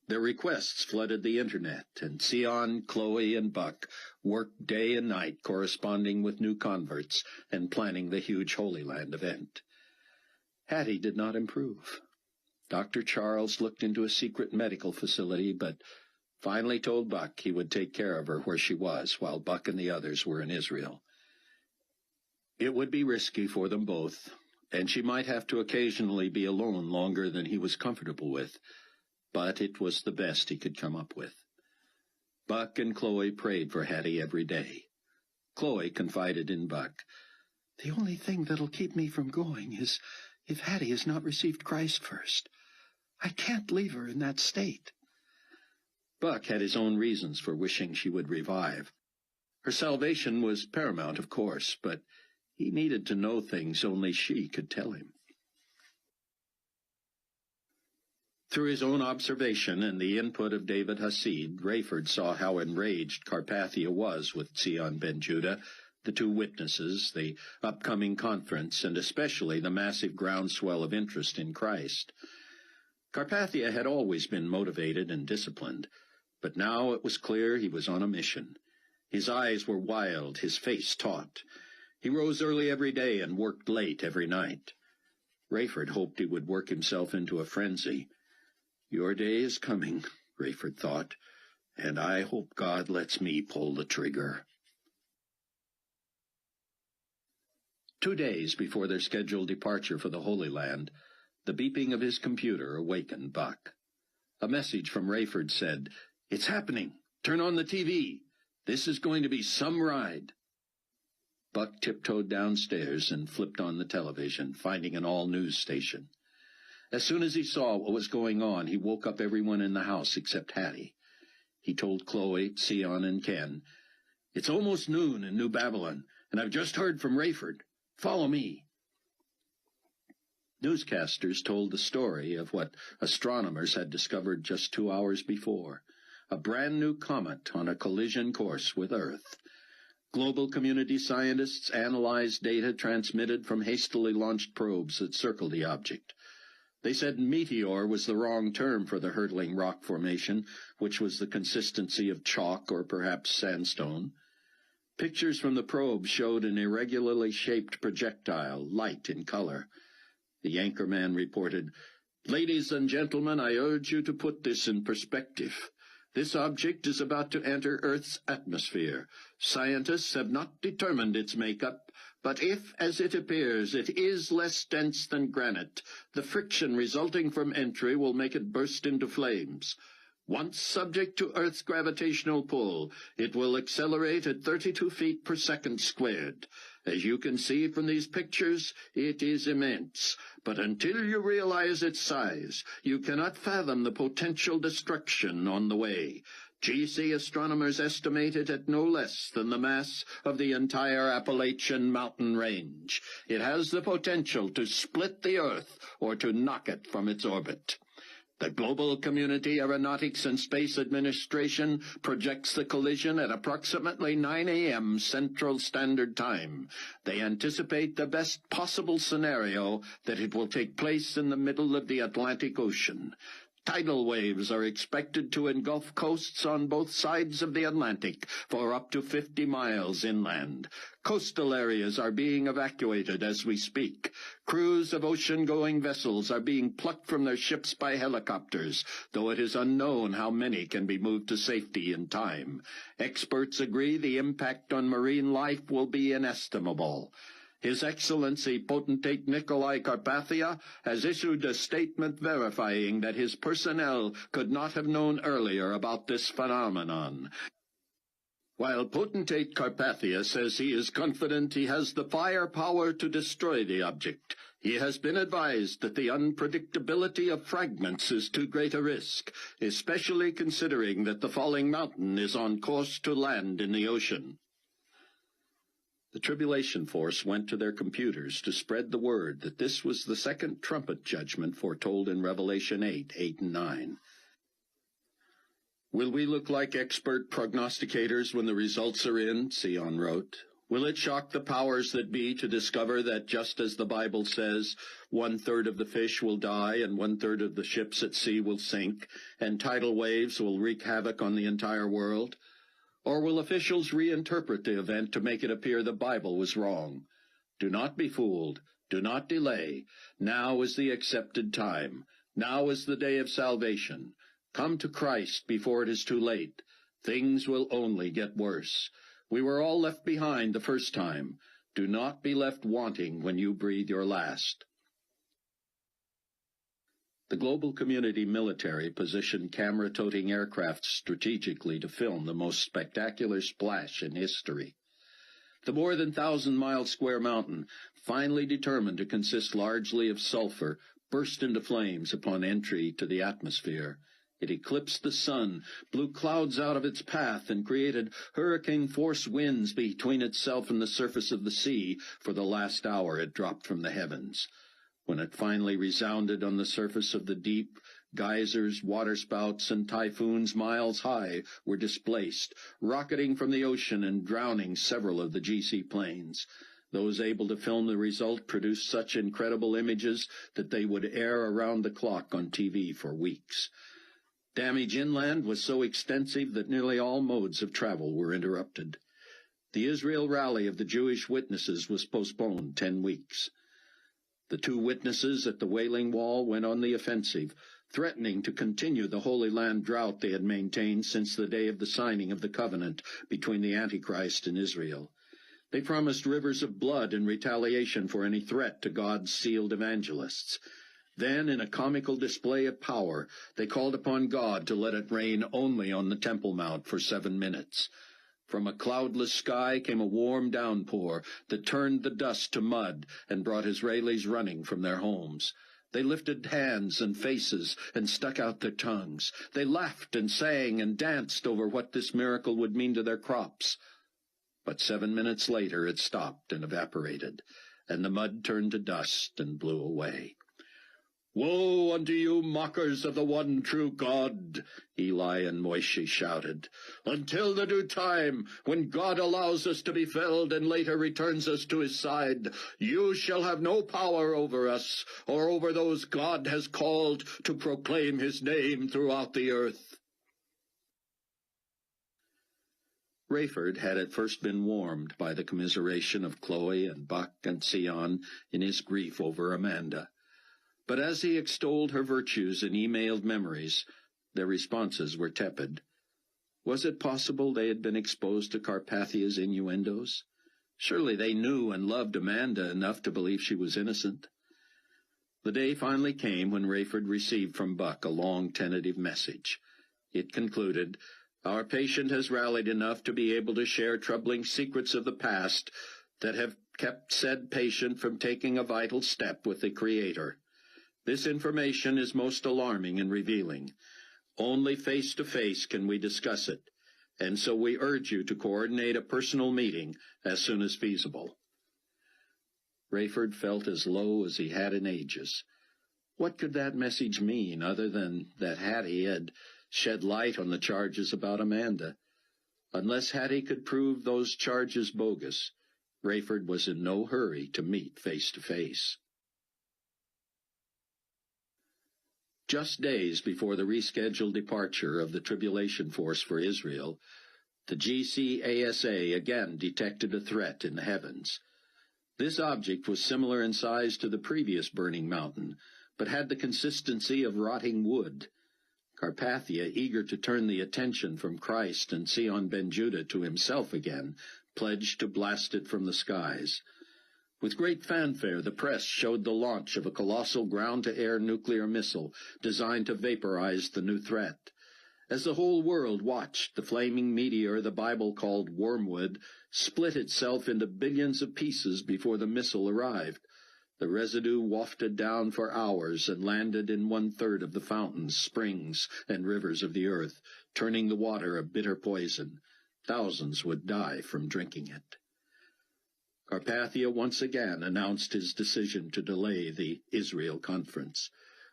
Their requests flooded the internet, and Sion, Chloe, and Buck worked day and night corresponding with new converts and planning the huge Holy Land event. Hattie did not improve. Dr. Charles looked into a secret medical facility, but finally told Buck he would take care of her where she was while Buck and the others were in Israel. It would be risky for them both, and she might have to occasionally be alone longer than he was comfortable with, but it was the best he could come up with. Buck and Chloe prayed for Hattie every day. Chloe confided in Buck, "The only thing that'll keep me from going is if Hattie has not received Christ first. I can't leave her in that state." Buck had his own reasons for wishing she would revive. Her salvation was paramount, of course, but he needed to know things only she could tell him. Through his own observation and the input of David Hasid, Rayford saw how enraged Carpathia was with Sion ben Judah, the two witnesses, the upcoming conference, and especially the massive groundswell of interest in Christ. Carpathia had always been motivated and disciplined, but now it was clear he was on a mission. His eyes were wild, his face taut. He rose early every day and worked late every night. Rayford hoped he would work himself into a frenzy. Your day is coming, Rayford thought, and I hope God lets me pull the trigger. 2 days before their scheduled departure for the Holy Land, the beeping of his computer awakened Buck. A message from Rayford said, "It's happening. Turn on the TV. This is going to be some ride." Buck tiptoed downstairs and flipped on the television, finding an all-news station. As soon as he saw what was going on, he woke up everyone in the house except Hattie. He told Chloe, Sion, and Ken, "It's almost noon in New Babylon, and I've just heard from Rayford. Follow me." Newscasters told the story of what astronomers had discovered just 2 hours before, a brand-new comet on a collision course with Earth. Global community scientists analyzed data transmitted from hastily launched probes that circled the object. They said meteor was the wrong term for the hurtling rock formation, which was the consistency of chalk or perhaps sandstone. Pictures from the probe showed an irregularly shaped projectile, light in color. The anchorman reported, "Ladies and gentlemen, I urge you to put this in perspective. This object is about to enter Earth's atmosphere. Scientists have not determined its makeup, but if, as it appears, it is less dense than granite, the friction resulting from entry will make it burst into flames. Once subject to Earth's gravitational pull, it will accelerate at 32 feet per second squared. As you can see from these pictures, it is immense. But until you realize its size, you cannot fathom the potential destruction on the way. GC astronomers estimate it at no less than the mass of the entire Appalachian mountain range. It has the potential to split the Earth or to knock it from its orbit. The Global Community Aeronautics and Space Administration projects the collision at approximately 9 a.m. Central Standard Time. They anticipate the best possible scenario that it will take place in the middle of the Atlantic Ocean. Tidal waves are expected to engulf coasts on both sides of the Atlantic for up to 50 miles inland. Coastal areas are being evacuated as we speak. Crews of ocean-going vessels are being plucked from their ships by helicopters, though it is unknown how many can be moved to safety in time. Experts agree the impact on marine life will be inestimable. His Excellency Potentate Nikolai Carpathia has issued a statement verifying that his personnel could not have known earlier about this phenomenon. While Potentate Carpathia says he is confident he has the firepower to destroy the object, he has been advised that the unpredictability of fragments is too great a risk, especially considering that the falling mountain is on course to land in the ocean. The Tribulation Force went to their computers to spread the word that this was the second trumpet judgment foretold in Revelation 8 and 9. Will we look like expert prognosticators when the results are in? Sion wrote. Will it shock the powers that be to discover that, just as the Bible says, 1/3 of the fish will die and 1/3 of the ships at sea will sink, and tidal waves will wreak havoc on the entire world? Or will officials reinterpret the event to make it appear the Bible was wrong? Do not be fooled. Do not delay. Now is the accepted time. Now is the day of salvation. Come to Christ before it is too late. Things will only get worse. We were all left behind the first time. Do not be left wanting when you breathe your last. The global community military positioned camera-toting aircraft strategically to film the most spectacular splash in history. The more than 1,000-mile square mountain, finally determined to consist largely of sulfur, burst into flames upon entry to the atmosphere. It eclipsed the sun, blew clouds out of its path, and created hurricane-force winds between itself and the surface of the sea for the last hour it dropped from the heavens. When it finally resounded on the surface of the deep, geysers, waterspouts, and typhoons miles high were displaced, rocketing from the ocean and drowning several of the GC planes. Those able to film the result produced such incredible images that they would air around the clock on TV for weeks. Damage inland was so extensive that nearly all modes of travel were interrupted. The Israel rally of the Jewish witnesses was postponed 10 weeks. The 2 witnesses at the Wailing Wall went on the offensive, threatening to continue the Holy Land drought they had maintained since the day of the signing of the covenant between the Antichrist and Israel. They promised rivers of blood in retaliation for any threat to God's sealed evangelists. Then, in a comical display of power, they called upon God to let it rain only on the Temple Mount for 7 minutes. From a cloudless sky came a warm downpour that turned the dust to mud and brought Israelis running from their homes. They lifted hands and faces and stuck out their tongues. They laughed and sang and danced over what this miracle would mean to their crops. But 7 minutes later it stopped and evaporated, and the mud turned to dust and blew away. "Woe unto you, mockers of the one true God," Eli and Moshe shouted, "until the due time, when God allows us to be felled and later returns us to his side, you shall have no power over us, or over those God has called to proclaim his name throughout the earth." Rayford had at first been warmed by the commiseration of Chloe and Buck and Sion in his grief over Amanda. But as he extolled her virtues in emailed memories, their responses were tepid. Was it possible they had been exposed to Carpathia's innuendos? Surely they knew and loved Amanda enough to believe she was innocent. The day finally came when Rayford received from Buck a long tentative message. It concluded, "Our patient has rallied enough to be able to share troubling secrets of the past that have kept said patient from taking a vital step with the Creator. This information is most alarming and revealing. Only face to face can we discuss it, and so we urge you to coordinate a personal meeting as soon as feasible. Rayford felt as low as he had in ages. What could that message mean other than that Hattie had shed light on the charges about Amanda? Unless Hattie could prove those charges bogus, Rayford was in no hurry to meet face to face. Just days before the rescheduled departure of the Tribulation Force for Israel, the GCASA again detected a threat in the heavens. This object was similar in size to the previous burning mountain, but had the consistency of rotting wood. Carpathia, eager to turn the attention from Christ and Sion ben Judah to himself again, pledged to blast it from the skies. With great fanfare, the press showed the launch of a colossal ground-to-air nuclear missile designed to vaporize the new threat. As the whole world watched, the flaming meteor the Bible called wormwood split itself into billions of pieces before the missile arrived. The residue wafted down for hours and landed in 1/3 of the fountains, springs, and rivers of the earth, turning the water a bitter poison. Thousands would die from drinking it. Carpathia once again announced his decision to delay the Israel conference.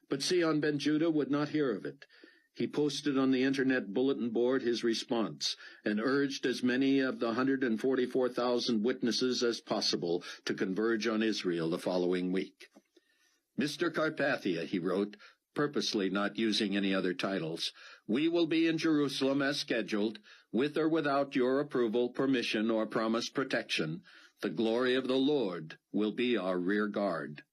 But Sion ben Judah would not hear of it. He posted on the Internet bulletin board his response and urged as many of the 144,000 witnesses as possible to converge on Israel the following week. Mr. Carpathia, he wrote, purposely not using any other titles, we will be in Jerusalem as scheduled, with or without your approval, permission, or promised protection. The glory of the Lord will be our rear guard.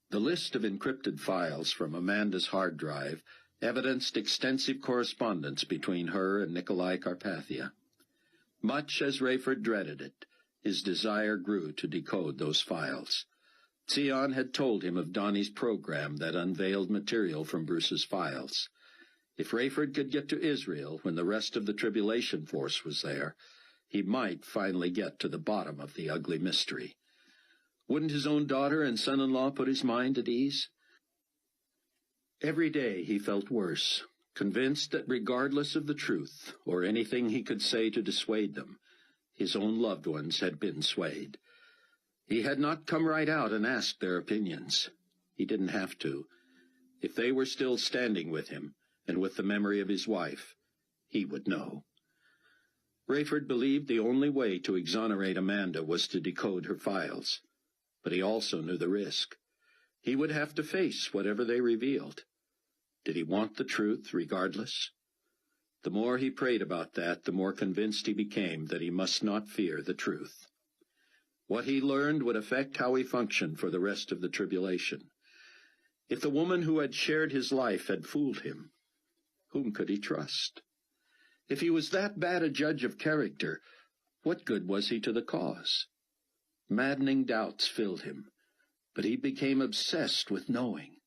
The list of encrypted files from Amanda's hard drive evidenced extensive correspondence between her and Nikolai Carpathia. Much as Rayford dreaded it, his desire grew to decode those files. Sion had told him of Donnie's program that unveiled material from Bruce's files. If Rayford could get to Israel when the rest of the Tribulation Force was there, he might finally get to the bottom of the ugly mystery. Wouldn't his own daughter and son-in-law put his mind at ease? Every day he felt worse, convinced that regardless of the truth or anything he could say to dissuade them, his own loved ones had been swayed. He had not come right out and asked their opinions. He didn't have to. If they were still standing with him, and with the memory of his wife, he would know. Rayford believed the only way to exonerate Amanda was to decode her files, but he also knew the risk. He would have to face whatever they revealed. Did he want the truth regardless? The more he prayed about that, the more convinced he became that he must not fear the truth. What he learned would affect how he functioned for the rest of the tribulation. If the woman who had shared his life had fooled him, whom could he trust? If he was that bad a judge of character, what good was he to the cause? Maddening doubts filled him, but he became obsessed with knowing.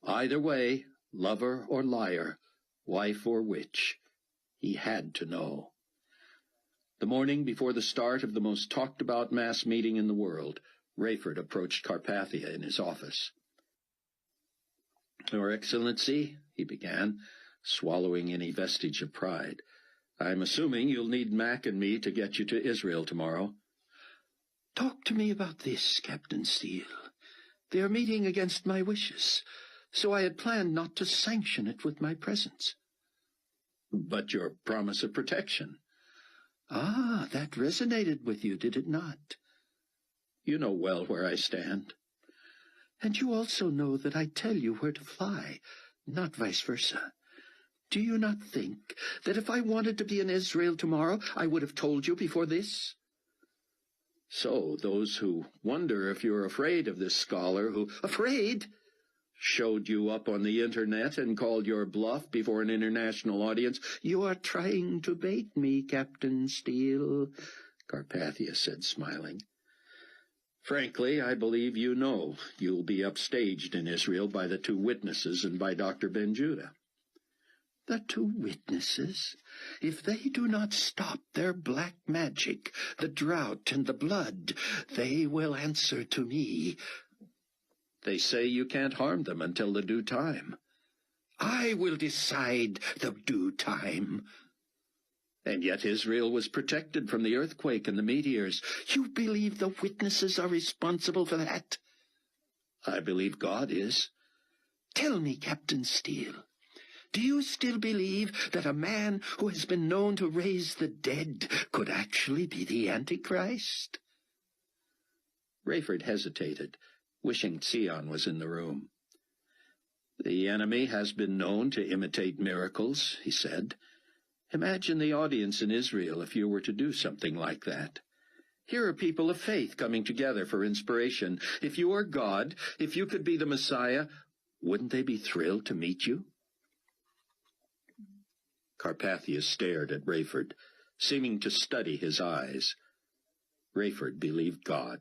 Either way, lover or liar, wife or witch, he had to know. The morning before the start of the most talked-about mass meeting in the world, Rayford approached Carpathia in his office. "Your Excellency," he began, swallowing any vestige of pride, "I'm assuming you'll need Mac and me to get you to Israel tomorrow." "Talk to me about this, Captain Steele. They are meeting against my wishes, so I had planned not to sanction it with my presence." "But your promise of protection." "Ah, that resonated with you, did it not?" "You know well where I stand." "And you also know that I tell you where to fly, not vice versa. Do you not think that if I wanted to be in Israel tomorrow, I would have told you before this?" "So those who wonder if you're afraid of this scholar who—" "Afraid?" "Showed you up on the Internet and called your bluff before an international audience." "You are trying to bait me, Captain Steele," Carpathia said, smiling. "Frankly, I believe you know you'll be upstaged in Israel by the 2 witnesses and by Dr. Ben Judah." "The 2 witnesses? If they do not stop their black magic, the drought and the blood, they will answer to me." They say you can't harm them until the due time. I will decide the due time. And yet Israel was protected from the earthquake and the meteors. You believe the witnesses are responsible for that? I believe God is. Tell me, Captain Steele, do you still believe that a man who has been known to raise the dead could actually be the Antichrist? Rayford hesitated, wishing Sion was in the room. The enemy has been known to imitate miracles, he said. Imagine the audience in Israel if you were to do something like that. Here are people of faith coming together for inspiration. If you are God, if you could be the Messiah, wouldn't they be thrilled to meet you? Carpathia stared at Rayford, seeming to study his eyes. Rayford believed God.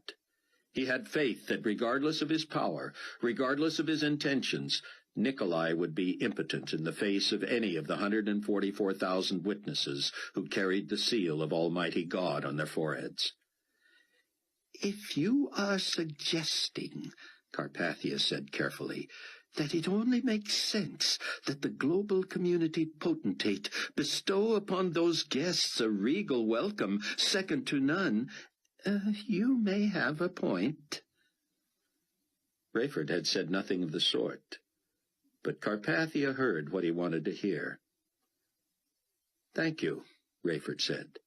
He had faith that regardless of his power, regardless of his intentions, Nikolai would be impotent in the face of any of the 144,000 witnesses who carried the seal of Almighty God on their foreheads. If you are suggesting, Carpathia said carefully, that it only makes sense that the global community potentate bestow upon those guests a regal welcome second to none, you may have a point. Rayford had said nothing of the sort, but Carpathia heard what he wanted to hear. "Thank you," Rayford said.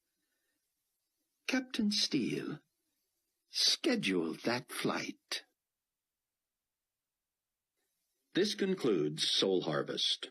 "Captain Steele, schedule that flight." This concludes Soul Harvest.